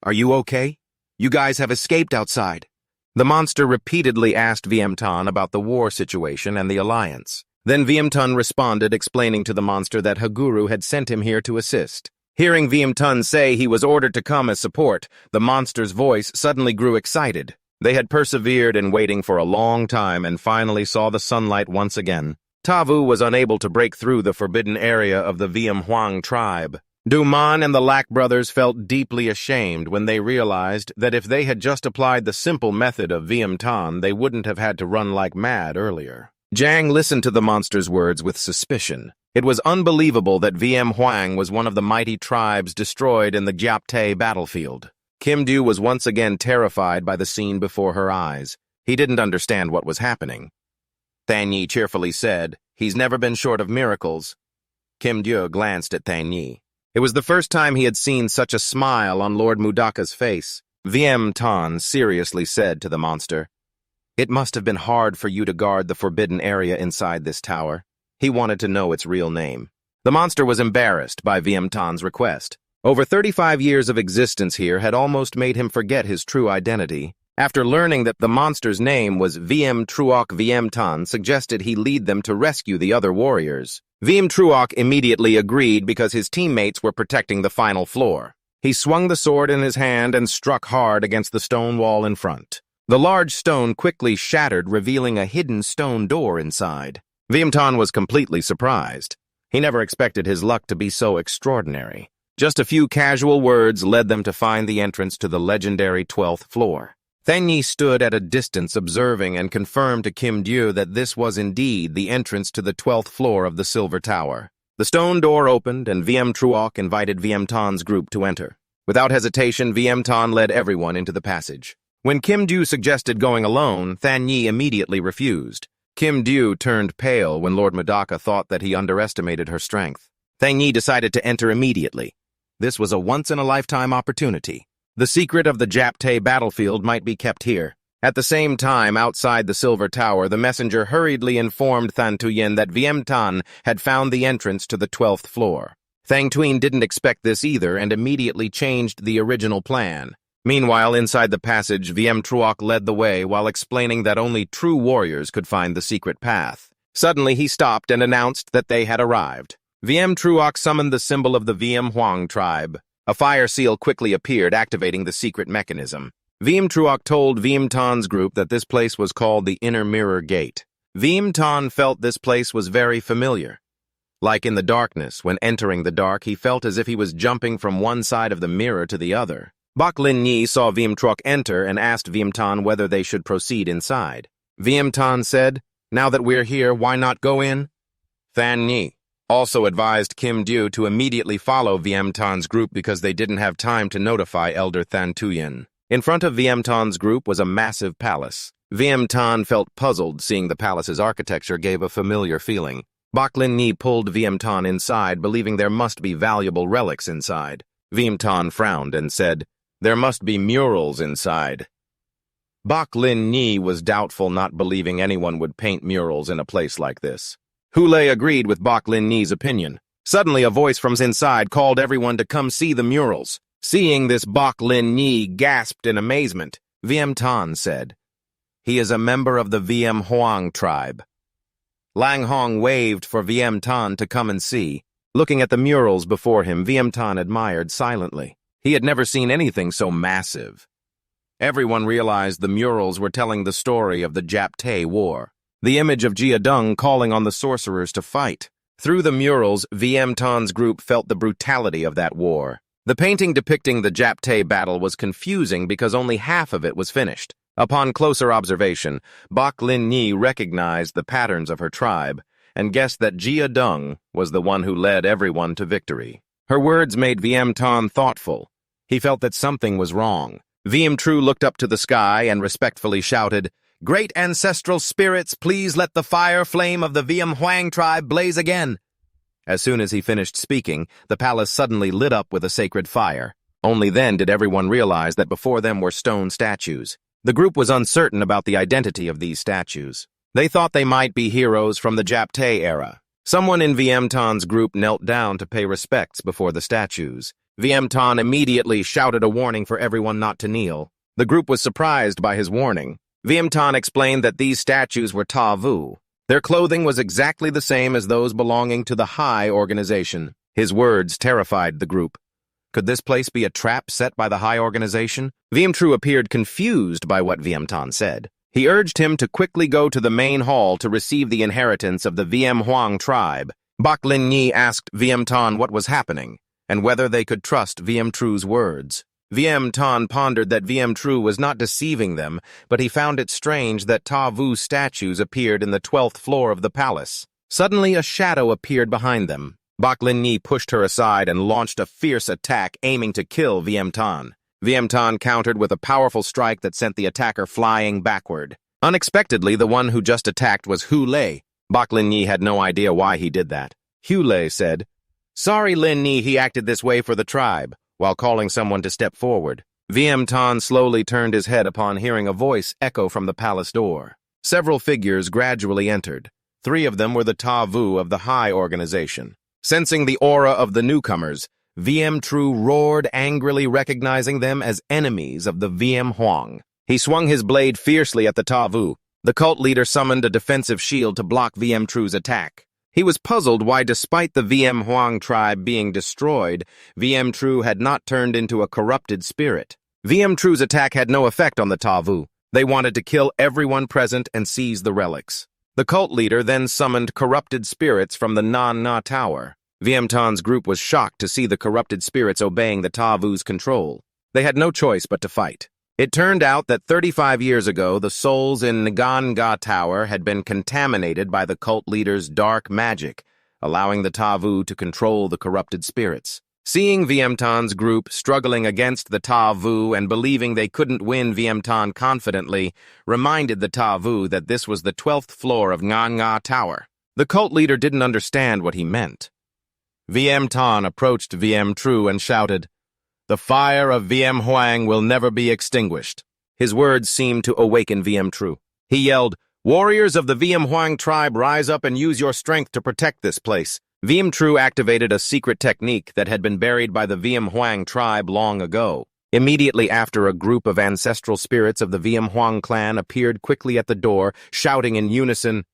Speaker 1: "Are you okay? You guys have escaped outside." The monster repeatedly asked Viamton about the war situation and the alliance. Then Viamton responded, explaining to the monster that Haguru had sent him here to assist. Hearing Viamton say he was ordered to come as support, the monster's voice suddenly grew excited. They had persevered in waiting for a long time and finally saw the sunlight once again. Tavu was unable to break through the forbidden area of the Viam Hoang tribe. Duman and the Lack brothers felt deeply ashamed when they realized that if they had just applied the simple method of Viamton, they wouldn't have had to run like mad earlier. Jang listened to the monster's words with suspicion. It was unbelievable that Viam Hoang was one of the mighty tribes destroyed in the Gyapte battlefield. Kim Dew was once again terrified by the scene before her eyes. He didn't understand what was happening. Than Yi cheerfully said, "He's never been short of miracles." Kim Dew glanced at Than Yi. It was the first time he had seen such a smile on Lord Mudaka's face. Viamton seriously said to the monster, "It must have been hard for you to guard the forbidden area inside this tower." He wanted to know its real name. The monster was embarrassed by Viamton's request. Over 35 years of existence here had almost made him forget his true identity. After learning that the monster's name was Viam Truok, Viamton suggested he lead them to rescue the other warriors. Viam Truok immediately agreed because his teammates were protecting the final floor. He swung the sword in his hand and struck hard against the stone wall in front. The large stone quickly shattered, revealing a hidden stone door inside. Viamton was completely surprised. He never expected his luck to be so extraordinary. Just a few casual words led them to find the entrance to the legendary 12th floor. Than Yi stood at a distance observing and confirmed to Kim Dew that this was indeed the entrance to the 12th floor of the Silver Tower. The stone door opened and Viam Truok invited Viamton's group to enter. Without hesitation, Viamton led everyone into the passage. When Kim Dew suggested going alone, Than Yi immediately refused. Kim Dew turned pale when Lord Mudaka thought that he underestimated her strength. Than Yi decided to enter immediately. This was a once-in-a-lifetime opportunity. The secret of the Gyapte battlefield might be kept here. At the same time, outside the Silver Tower, the messenger hurriedly informed Than Tuyen that Viem Tan had found the entrance to the 12th floor. Thang Tuyen didn't expect this either and immediately changed the original plan. Meanwhile, inside the passage, Viem Truoc led the way while explaining that only true warriors could find the secret path. Suddenly, he stopped and announced that they had arrived. Viem Truoc summoned the symbol of the Viem Hoang tribe. A fire seal quickly appeared, activating the secret mechanism. Viem Truoc told Viem Tan's group that this place was called the Inner Mirror Gate. Viem Tan felt this place was very familiar. Like in the darkness, when entering the dark, he felt as if he was jumping from one side of the mirror to the other. Bok Lin Yi saw Viem Truoc enter and asked Viem Tan whether they should proceed inside. Viem Tan said, "Now that we're here, why not go in?" Than Nhi also advised Kim Dew to immediately follow Viem Tan's group because they didn't have time to notify Elder Than Tuyen. In front of Viem Tan's group was a massive palace. Viem Tan felt puzzled, seeing the palace's architecture gave a familiar feeling. Bok Lin Nhi pulled Viem Tan inside, believing there must be valuable relics inside. Viem Tan frowned and said, "There must be murals inside." Bok Lin Nhi was doubtful, not believing anyone would paint murals in a place like this. Hulei agreed with Bok Lin Nhi's opinion. Suddenly, a voice from inside called everyone to come see the murals. Seeing this, Bok Lin Nhi gasped in amazement. Viem Tan said, "He is a member of the Viem Hoang tribe." Lang Hong waved for Viem Tan to come and see. Looking at the murals before him, Viem Tan admired silently. He had never seen anything so massive. Everyone realized the murals were telling the story of the Japte War. The image of Jia Deng calling on the sorcerers to fight. Through the murals, Viem Tan's group felt the brutality of that war. The painting depicting the Japte battle was confusing because only half of it was finished. Upon closer observation, Bok Lin Nhi recognized the patterns of her tribe and guessed that Jia Deng was the one who led everyone to victory. Her words made Viem Tan thoughtful. He felt that something was wrong. Viem Tru looked up to the sky and respectfully shouted, "Great ancestral spirits, please let the fire flame of the Viem Hoang tribe blaze again." As soon as he finished speaking, the palace suddenly lit up with a sacred fire. Only then did everyone realize that before them were stone statues. The group was uncertain about the identity of these statues. They thought they might be heroes from the Japte era. Someone in Viem Tan's group knelt down to pay respects before the statues. Viem Tan immediately shouted a warning for everyone not to kneel. The group was surprised by his warning. Viem Tan explained that these statues were Ta Vu. Their clothing was exactly the same as those belonging to the High organization. His words terrified the group. Could this place be a trap set by the High organization? Viem Tru appeared confused by what Viem Tan said. He urged him to quickly go to the main hall to receive the inheritance of the Viem Hoang tribe. Bok Lin Nhi asked Viem Tan what was happening, and whether they could trust Viem Tru's words. Viem Tan pondered that Viem Tru was not deceiving them, but he found it strange that Ta Vu statues appeared in the 12th floor of the palace. Suddenly, a shadow appeared behind them. Bok Lin Nhi pushed her aside and launched a fierce attack, aiming to kill Viem Tan. Viem Tan countered with a powerful strike that sent the attacker flying backward. Unexpectedly, the one who just attacked was Hulei. Bok Lin Nhi had no idea why he did that. Hulei said, "Sorry, Lin Nhi, he acted this way for the tribe," while calling someone to step forward. Viem Tan slowly turned his head upon hearing a voice echo from the palace door. Several figures gradually entered. 3 of them were the Ta Vu of the High organization. Sensing the aura of the newcomers, Viem Tru roared angrily, recognizing them as enemies of the Viem Hoang. He swung his blade fiercely at the Ta Vu. The cult leader summoned a defensive shield to block Viem Tru's attack. He was puzzled why, despite the Viem Hoang tribe being destroyed, Viem Tru had not turned into a corrupted spirit. Viem Tru's attack had no effect on the Ta Vu. They wanted to kill everyone present and seize the relics. The cult leader then summoned corrupted spirits from the Nan Na Tower. Viem Tan's group was shocked to see the corrupted spirits obeying the Ta Vu's control. They had no choice but to fight. It turned out that 35 years ago, the souls in Ngan Ga Tower had been contaminated by the cult leader's dark magic, allowing the Ta Vu to control the corrupted spirits. Seeing Viem Tan's group struggling against the Ta Vu and believing they couldn't win, Viem Tan confidently reminded the Ta Vu that this was the 12th floor of Ngan Ga Tower. The cult leader didn't understand what he meant. Viem Tan approached Viem Tru and shouted, "The fire of Viem Hoang will never be extinguished." His words seemed to awaken Viêm-Tru. He yelled, "Warriors of the Viêm-Hoang tribe, rise up and use your strength to protect this place." Viêm-Tru activated a secret technique that had been buried by the Viêm-Hoang tribe long ago. Immediately after, a group of ancestral spirits of the Viêm-Hoang clan appeared quickly at the door, shouting in unison,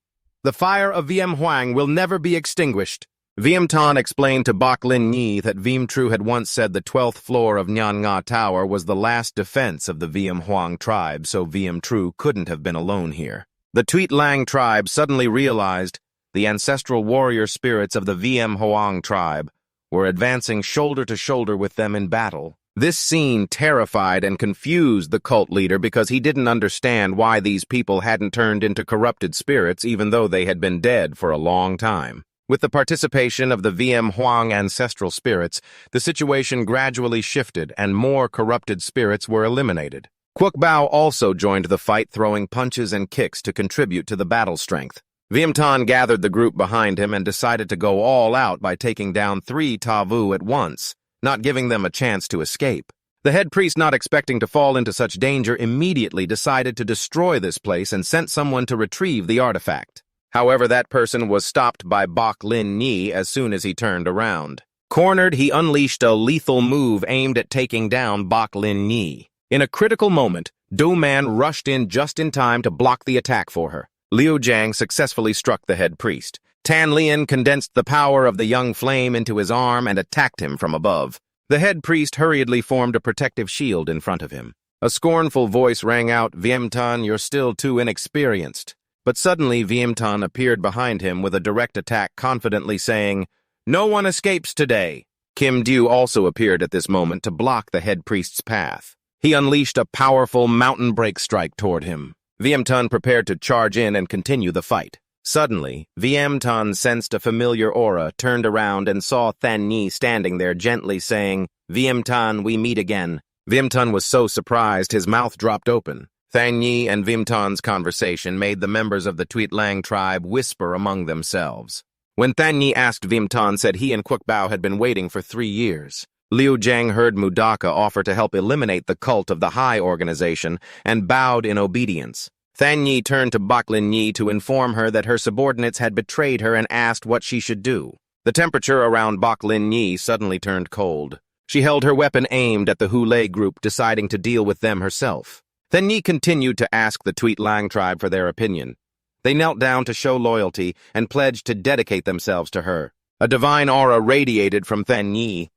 Speaker 1: "The fire of Viêm-Hoang will never be extinguished." Viêm-Tan explained to Bok Lin Nhi that Viêm-Tru had once said the 12th floor of Nhan Nga Tower was the last defense of the Viêm-Hoang tribe, so Viêm-Tru couldn't have been alone here. The Tuit Lang tribe suddenly realized the ancestral warrior spirits of the Viêm-Hoang tribe were advancing shoulder to shoulder with them in battle. This scene terrified and confused the cult leader because he didn't understand why these people hadn't turned into corrupted spirits even though they had been dead for a long time. With the participation of the Viêm-Hoang ancestral spirits, the situation gradually shifted and more corrupted spirits were eliminated. Quoc Bao also joined the fight, throwing punches and kicks to contribute to the battle strength. Viêm-Tan gathered the group behind him and decided to go all out by taking down 3 Tavu at once, not giving them a chance to escape. The head priest, not expecting to fall into such danger, immediately decided to destroy this place and sent someone to retrieve the artifact. However, that person was stopped by Bok Lin Nhi as soon as he turned around. Cornered, he unleashed a lethal move aimed at taking down Bok Lin Nhi. In a critical moment, Do Man rushed in just in time to block the attack for her. Liu Jiang successfully struck the head priest. Tan Lian condensed the power of the young flame into his arm and attacked him from above. The head priest hurriedly formed a protective shield in front of him. A scornful voice rang out, "Viêm-Tan, you're still too inexperienced." But suddenly Viêm-Tan appeared behind him with a direct attack, confidently saying, "No one escapes today." Kim Dew also appeared at this moment to block the head priest's path. He unleashed a powerful mountain break strike toward him. Viêm-Tan prepared to charge in and continue the fight. Suddenly, Viêm-Tan sensed a familiar aura, turned around, and saw Than Nhi standing there gently saying, "Viêm-Tan, we meet again." Viêm-Tan was so surprised his mouth dropped open. Than Nhi and Viêm-Tan's conversation made the members of the Tuit Lang tribe whisper among themselves. When Than Nhi asked, Viêm-Tan said he and Quoc Bao had been waiting for 3 years. Liu Jiang heard Mudaka offer to help eliminate the cult of the High organization and bowed in obedience. Than Nhi turned to Bok Lin Nhi to inform her that her subordinates had betrayed her and asked what she should do. The temperature around Bok Lin Nhi suddenly turned cold. She held her weapon aimed at the Hulé group, deciding to deal with them herself. Than Nhi continued to ask the Tuit Lang tribe for their opinion. They knelt down to show loyalty and pledged to dedicate themselves to her. A divine aura radiated from Than Nhi.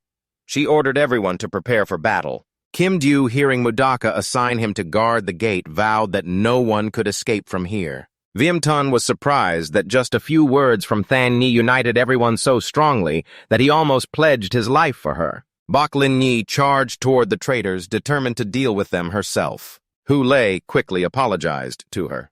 Speaker 1: She ordered everyone to prepare for battle. Kim Dew, hearing Mudaka assign him to guard the gate, vowed that no one could escape from here. Viêm-Tan was surprised that just a few words from Than Nhi united everyone so strongly that he almost pledged his life for her. Bok Lin Nhi charged toward the traitors, determined to deal with them herself. Hulé quickly apologized to her.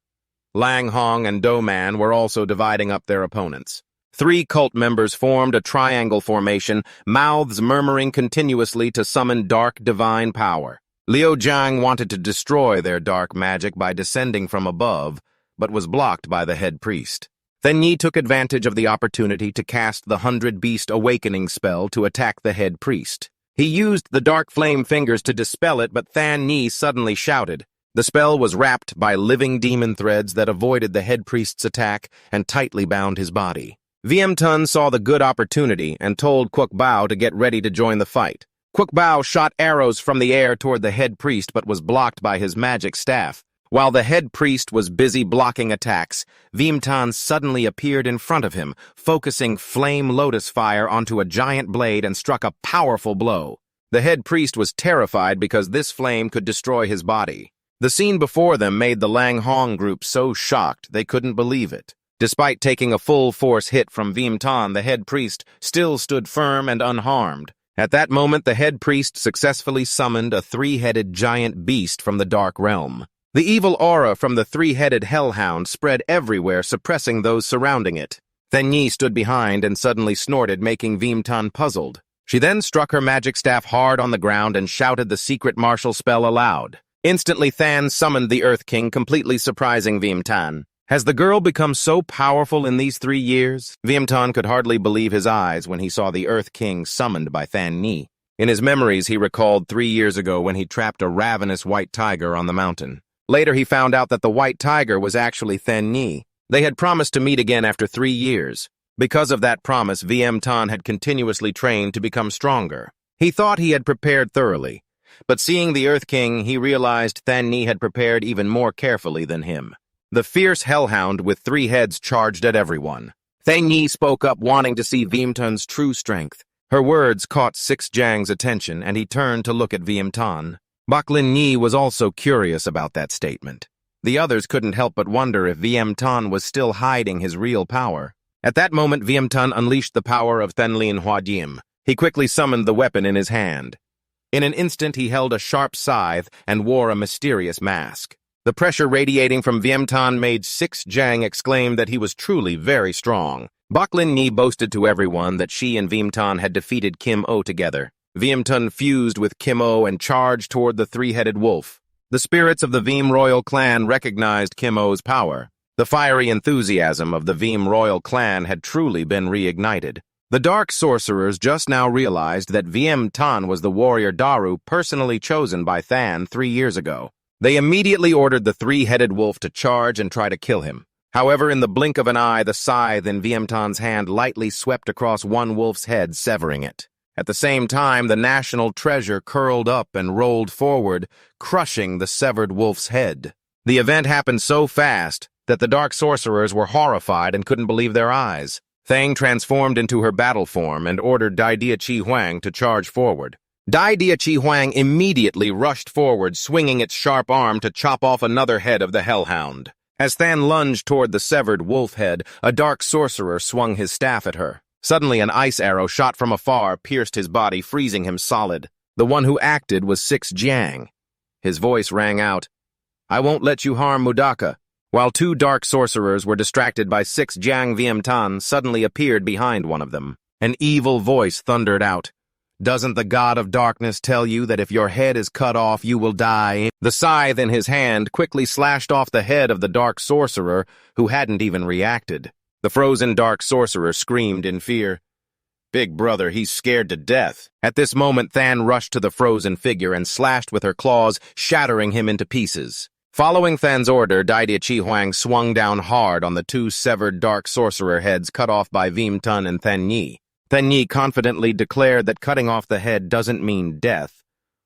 Speaker 1: Lang Hong and Do Man were also dividing up their opponents. 3 cult members formed a triangle formation, mouths murmuring continuously to summon dark divine power. Liu Jiang wanted to destroy their dark magic by descending from above, but was blocked by the head priest. Then Nhi took advantage of the opportunity to cast the 100 Beast Awakening spell to attack the head priest. He used the dark flame fingers to dispel it, but Than Nhi suddenly shouted. The spell was wrapped by living demon threads that avoided the head priest's attack and tightly bound his body. Viêm-Tan saw the good opportunity and told Quoc Bao to get ready to join the fight. Quoc Bao shot arrows from the air toward the head priest but was blocked by his magic staff. While the head priest was busy blocking attacks, Viêm-Tan suddenly appeared in front of him, focusing flame lotus fire onto a giant blade and struck a powerful blow. The head priest was terrified because this flame could destroy his body. The scene before them made the Lang Hong group so shocked they couldn't believe it. Despite taking a full-force hit from Viêm-Tan, the head priest still stood firm and unharmed. At that moment, the head priest successfully summoned a 3-headed giant beast from the Dark Realm. The evil aura from the 3-headed hellhound spread everywhere, suppressing those surrounding it. Than Nhi stood behind and suddenly snorted, making Viêm-Tan puzzled. She then struck her magic staff hard on the ground and shouted the secret martial spell aloud. Instantly, Than summoned the Earth King, completely surprising Viêm-Tan. Has the girl become so powerful in these 3 years? Viêm-Tan could hardly believe his eyes when he saw the Earth King summoned by Than Nhi. In his memories, he recalled 3 years ago when he trapped a ravenous white tiger on the mountain. Later, he found out that the white tiger was actually Than Nhi. They had promised to meet again after 3 years. Because of that promise, VM Tan had continuously trained to become stronger. He thought he had prepared thoroughly, but seeing the Earth King, he realized Than Nhi had prepared even more carefully than him. The fierce hellhound with 3 heads charged at everyone. Than Nhi spoke up, wanting to see VM Tan's true strength. Her words caught Six Jang's attention, and he turned to look at VM Tan. Baklin Nhi was also curious about that statement. The others couldn't help but wonder if VM Tan was still hiding his real power. At that moment, VM Tan unleashed the power of Thanlin Hua Dim. He quickly summoned the weapon in his hand. In an instant, he held a sharp scythe and wore a mysterious mask. The pressure radiating from VM Tan made Six Jang exclaim that he was truly very strong. Baklin Nhi boasted to everyone that she and VM Tan had defeated Kim O together. VM Tan fused with Kim O and charged toward the 3-headed wolf. The spirits of the Veem royal clan recognized Kim O's power. The fiery enthusiasm of the Veem royal clan had truly been reignited. The dark sorcerers just now realized that VM Tan was the warrior Daru personally chosen by Than 3 years ago. They immediately ordered the 3-headed wolf to charge and try to kill him. However, in the blink of an eye, the scythe in VM Tan's hand lightly swept across one wolf's head, severing it. At the same time, the national treasure curled up and rolled forward, crushing the severed wolf's head. The event happened so fast that the dark sorcerers were horrified and couldn't believe their eyes. Thang transformed into her battle form and ordered Dai Dia Chi Huang to charge forward. Dai Dia Chi Huang immediately rushed forward, swinging its sharp arm to chop off another head of the hellhound. As Than lunged toward the severed wolf head, a dark sorcerer swung his staff at her. Suddenly, an ice arrow shot from afar pierced his body, freezing him solid. The one who acted was Six Jang. His voice rang out, "I won't let you harm Mudaka." While 2 dark sorcerers were distracted by Six Jang, VM Tan suddenly appeared behind one of them. An evil voice thundered out, "Doesn't the god of darkness tell you that if your head is cut off, you will die?" The scythe in his hand quickly slashed off the head of the dark sorcerer, who hadn't even reacted. The frozen dark sorcerer screamed in fear. "Big brother, he's scared to death." At this moment, Than rushed to the frozen figure and slashed with her claws, shattering him into pieces. Following Than's order, Dai Dia Chi Huang swung down hard on the 2 severed dark sorcerer heads cut off by VM Tan and Than Nhi. Than Nhi confidently declared that cutting off the head doesn't mean death,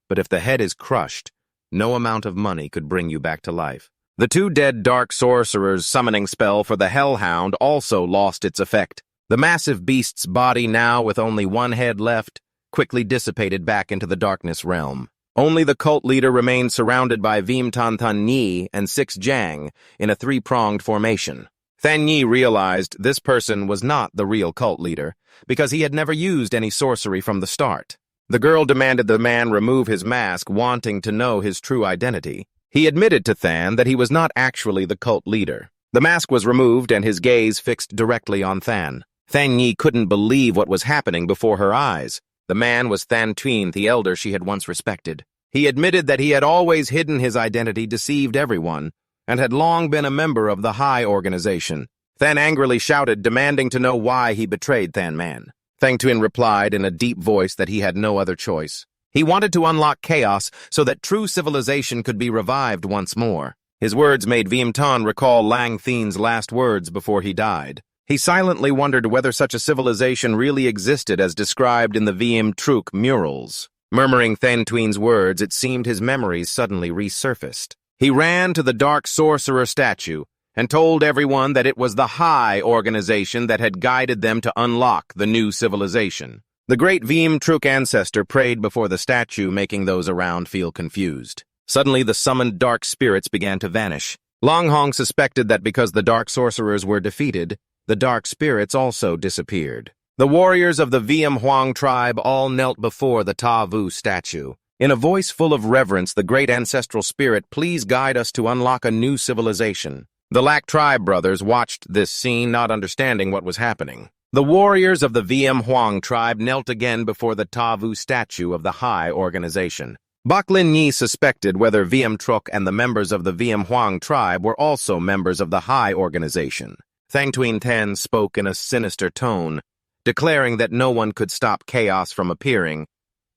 Speaker 1: but if the head is crushed, no amount of money could bring you back to life. The 2 dead dark sorcerers' summoning spell for the hellhound also lost its effect. The massive beast's body, now with only 1 head left, quickly dissipated back into the darkness realm. Only the cult leader remained surrounded by VM Tan Than Nhi and Six Jang in a 3-pronged formation. Than Nhi realized this person was not the real cult leader, because he had never used any sorcery from the start. The girl demanded the man remove his mask, wanting to know his true identity. He admitted to Than that he was not actually the cult leader. The mask was removed and his gaze fixed directly on Than. Than Nhi couldn't believe what was happening before her eyes. The man was Than Tuyen, the elder she had once respected. He admitted that he had always hidden his identity, deceived everyone, and had long been a member of the High Organization. Than angrily shouted, demanding to know why he betrayed Than Man. Than Tuyen replied in a deep voice that he had no other choice. He wanted to unlock chaos so that true civilization could be revived once more. His words made VM Tan recall Lang Thin's last words before he died. He silently wondered whether such a civilization really existed as described in the VM Truk murals. Murmuring Than Tuyen's words, it seemed his memories suddenly resurfaced. He ran to the dark sorcerer statue and told everyone that it was the High Organization that had guided them to unlock the new civilization. The great VM Truk ancestor prayed before the statue, making those around feel confused. Suddenly, the summoned dark spirits began to vanish. Long Hong suspected that because the dark sorcerers were defeated, the dark spirits also disappeared. The warriors of the VM Huang tribe all knelt before the Ta Vu statue. In a voice full of reverence, the great ancestral spirit, please guide us to unlock a new civilization. The Lac tribe brothers watched this scene, not understanding what was happening. The warriors of the VM Huang tribe knelt again before the Ta Vu statue of the High Organization. Baklin Nhi suspected whether VM Truk and the members of the VM Huang tribe were also members of the High Organization. Than Tuyen spoke in a sinister tone, declaring that no one could stop chaos from appearing,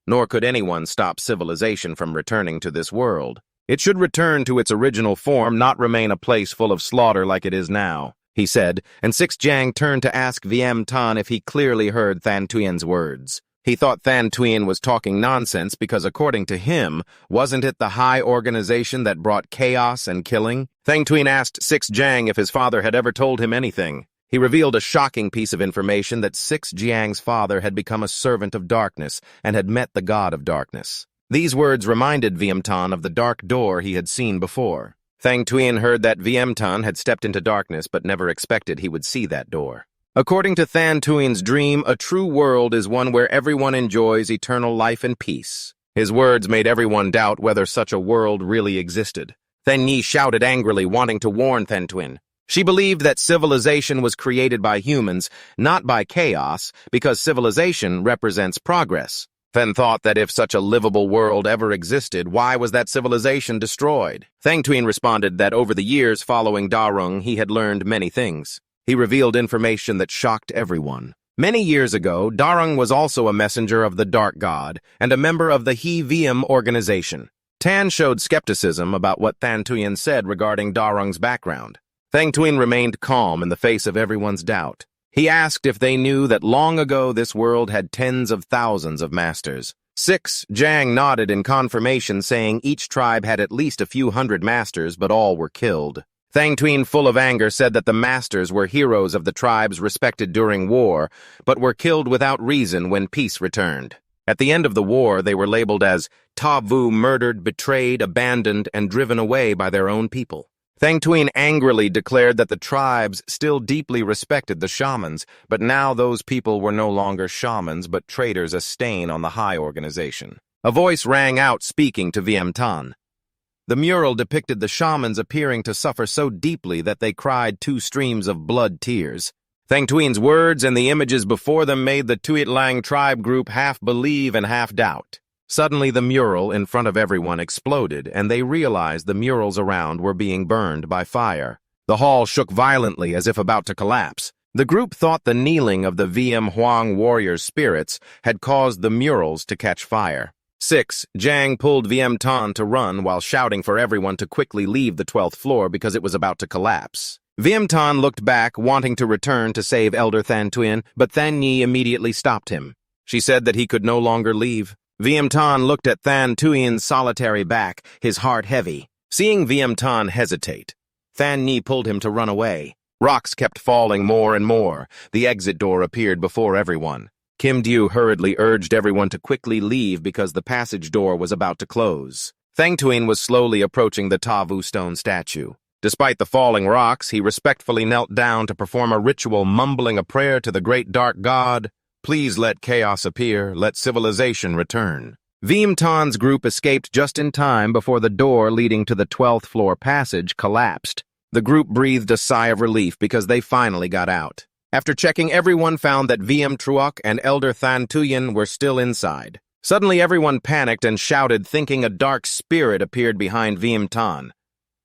Speaker 1: nor could anyone stop civilization from returning to this world. It should return to its original form, not remain a place full of slaughter like it is now, he said, and Six Jiang turned to ask Viem Tan if he clearly heard Than Tuyen's words. He thought Than Tuyen was talking nonsense because, according to him, wasn't it the high organization that brought chaos and killing? Than Tuyen asked Six Jiang if his father had ever told him anything. He revealed a shocking piece of information that Six Jiang's father had become a servant of darkness and had met the god of darkness. These words reminded Viem Tan of the dark door he had seen before. Than Tuyen heard that Viem Tan had stepped into darkness but never expected he would see that door. According to Than Tuyen's dream, a true world is one where everyone enjoys eternal life and peace. His words made everyone doubt whether such a world really existed. Than Yi shouted angrily, wanting to warn Than Tuyen. She believed that civilization was created by humans, not by chaos, because civilization represents progress. Than thought that if such a livable world ever existed, why was that civilization destroyed? Than Tuyen responded that over the years following Darung, he had learned many things. He revealed information that shocked everyone. Many years ago, Darung was also a messenger of the Dark God and a member of the He Viem organization. Tan showed skepticism about what Than Tuyen said regarding Darung's background. Than Tuyen remained calm in the face of everyone's doubt. He asked if they knew that long ago this world had tens of thousands of masters. Six Jiang nodded in confirmation, saying each tribe had at least a few hundred masters, but all were killed. Than Tuyen, full of anger, said that the masters were heroes of the tribes respected during war, but were killed without reason when peace returned. At the end of the war, they were labeled as Tavu, murdered, betrayed, abandoned, and driven away by their own people. Than Tuyen angrily declared that the tribes still deeply respected the shamans, but now those people were no longer shamans but traitors, a stain on the high organization. A voice rang out speaking to Viem Tan. The mural depicted the shamans appearing to suffer so deeply that they cried 2 streams of blood tears. Than Tuyen's words and the images before them made the Tuit Lang tribe group half believe and half doubt. Suddenly the mural in front of everyone exploded, and they realized the murals around were being burned by fire. The hall shook violently as if about to collapse. The group thought the kneeling of the Viem Huang warriors' spirits had caused the murals to catch fire. Six Jiang pulled Viem Tan to run while shouting for everyone to quickly leave the 12th floor because it was about to collapse. Viem Tan looked back, wanting to return to save Elder Than Tuyen, but Than Yi immediately stopped him. She said that he could no longer leave. Viem Tan looked at Than Tuyen's solitary back, his heart heavy. Seeing Viem Tan hesitate, Than Yi pulled him to run away. Rocks kept falling more and more. The exit door appeared before everyone. Kim Dew hurriedly urged everyone to quickly leave because the passage door was about to close. Than Tuyen was slowly approaching the Tavu stone statue. Despite the falling rocks, he respectfully knelt down to perform a ritual, mumbling a prayer to the great dark god. Please let chaos appear, let civilization return. Viem Tan's group escaped just in time before the door leading to the 12th floor passage collapsed. The group breathed a sigh of relief because they finally got out. After checking, everyone found that Viem Truoc and Elder Than Tuyen were still inside. Suddenly everyone panicked and shouted, thinking a dark spirit appeared behind Viem Tan.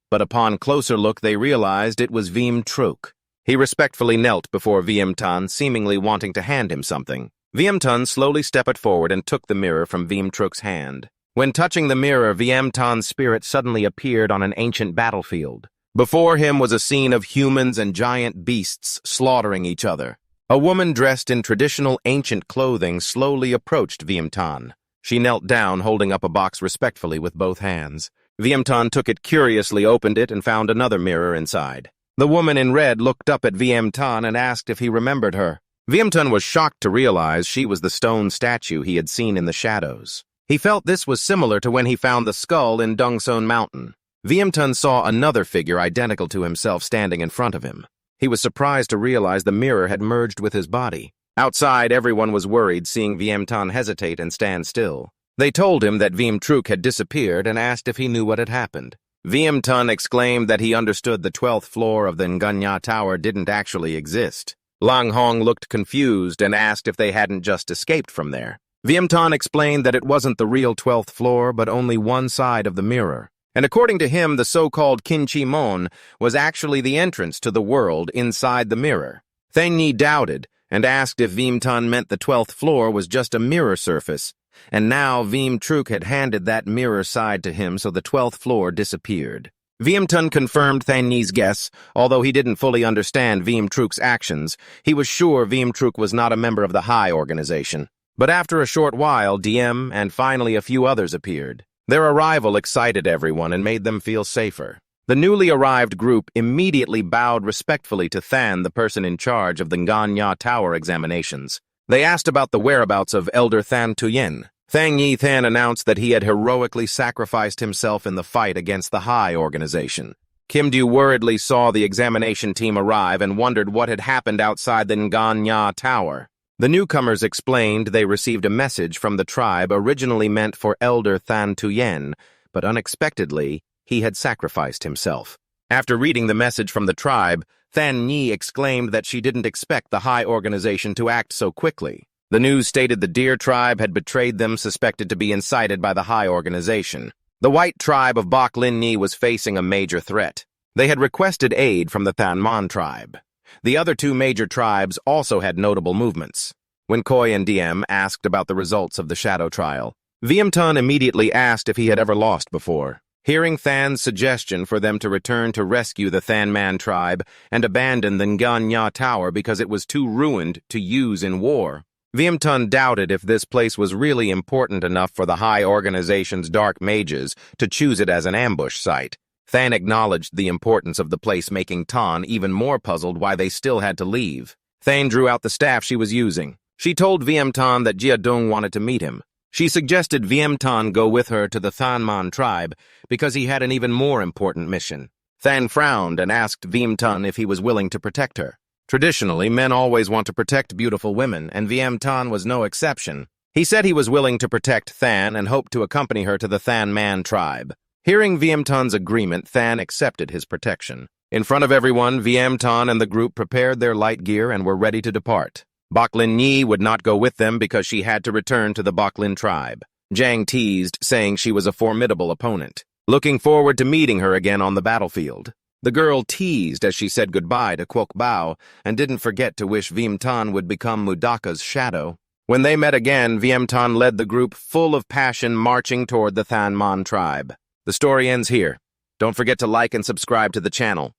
Speaker 1: But upon closer look they realized it was Viem Truoc. He respectfully knelt before Viem Tan, seemingly wanting to hand him something. Viem Tan slowly stepped forward and took the mirror from Viem Truoc's hand. When touching the mirror, Viem Tan's spirit suddenly appeared on an ancient battlefield. Before him was a scene of humans and giant beasts slaughtering each other. A woman dressed in traditional ancient clothing slowly approached Viem Tan. She knelt down, holding up a box respectfully with both hands. Viem Tan took it curiously, opened it, and found another mirror inside. The woman in red looked up at Viem Tan and asked if he remembered her. Viem Tan was shocked to realize she was the stone statue he had seen in the shadows. He felt this was similar to when he found the skull in Dungson Mountain. Viem Tan saw another figure identical to himself standing in front of him. He was surprised to realize the mirror had merged with his body. Outside, everyone was worried, seeing Viem Tan hesitate and stand still. They told him that Viem Truoc had disappeared and asked if he knew what had happened. Viem Tan exclaimed that he understood the 12th floor of the Nganya Tower didn't actually exist. Lang Hong looked confused and asked if they hadn't just escaped from there. Viem Tan explained that it wasn't the real 12th floor, but only one side of the mirror. And according to him, the so-called Kinchi Mon was actually the entrance to the world inside the mirror. Than Yi doubted and asked if Viem Tan meant the 12th floor was just a mirror surface, And now Veem Truk had handed that mirror side to him, so the 12th floor disappeared. Viamton confirmed Thang Nhi's guess. Although he didn't fully understand Veem Truk's actions, he was sure Veem Truk was not a member of the High Organization. But after a short while, DM and finally a few others appeared. Their arrival excited everyone and made them feel safer. The newly arrived group immediately bowed respectfully to Than, the person in charge of the Nganya Tower examinations. They asked about the whereabouts of Elder Than Tuyen. Thang Nhi Than announced that he had heroically sacrificed himself in the fight against the High Organization. Kim Du worriedly saw the examination team arrive and wondered what had happened outside the Nganya Tower. The newcomers explained they received a message from the tribe originally meant for Elder Than Tuyen, but unexpectedly, he had sacrificed himself. After reading the message from the tribe, Than Nhi exclaimed that she didn't expect the High Organization to act so quickly. The news stated the Deer tribe had betrayed them, suspected to be incited by the High Organization. The White tribe of Bok Lin Nhi was facing a major threat. They had requested aid from the Than Mon tribe. The other two major tribes also had notable movements. When Koi and DM asked about the results of the shadow trial, Viamton immediately asked if he had ever lost before. Hearing Than's suggestion for them to return to rescue the Than Man tribe and abandon the Nganya Tower because it was too ruined to use in war, Viamton doubted if this place was really important enough for the High Organization's dark mages to choose it as an ambush site. Than acknowledged the importance of the place, making Tan even more puzzled why they still had to leave. Than drew out the staff she was using. She told Viamton that Jia Dung wanted to meet him. She suggested Viamton go with her to the Than Man tribe because he had an even more important mission. Than frowned and asked Viamton if he was willing to protect her. Traditionally, men always want to protect beautiful women, and Viamton was no exception. He said he was willing to protect Than and hoped to accompany her to the Than Man tribe. Hearing Viamton's agreement, Than accepted his protection. In front of everyone, Viamton and the group prepared their light gear and were ready to depart. Bok Lin Nhi would not go with them because she had to return to the Bok Lin tribe. Zhang teased, saying she was a formidable opponent, looking forward to meeting her again on the battlefield. The girl teased as she said goodbye to Kwok Bao and didn't forget to wish Viamton would become Mudaka's shadow. When they met again, Viamton led the group full of passion marching toward the Than Mon tribe. The story ends here. Don't forget to like and subscribe to the channel.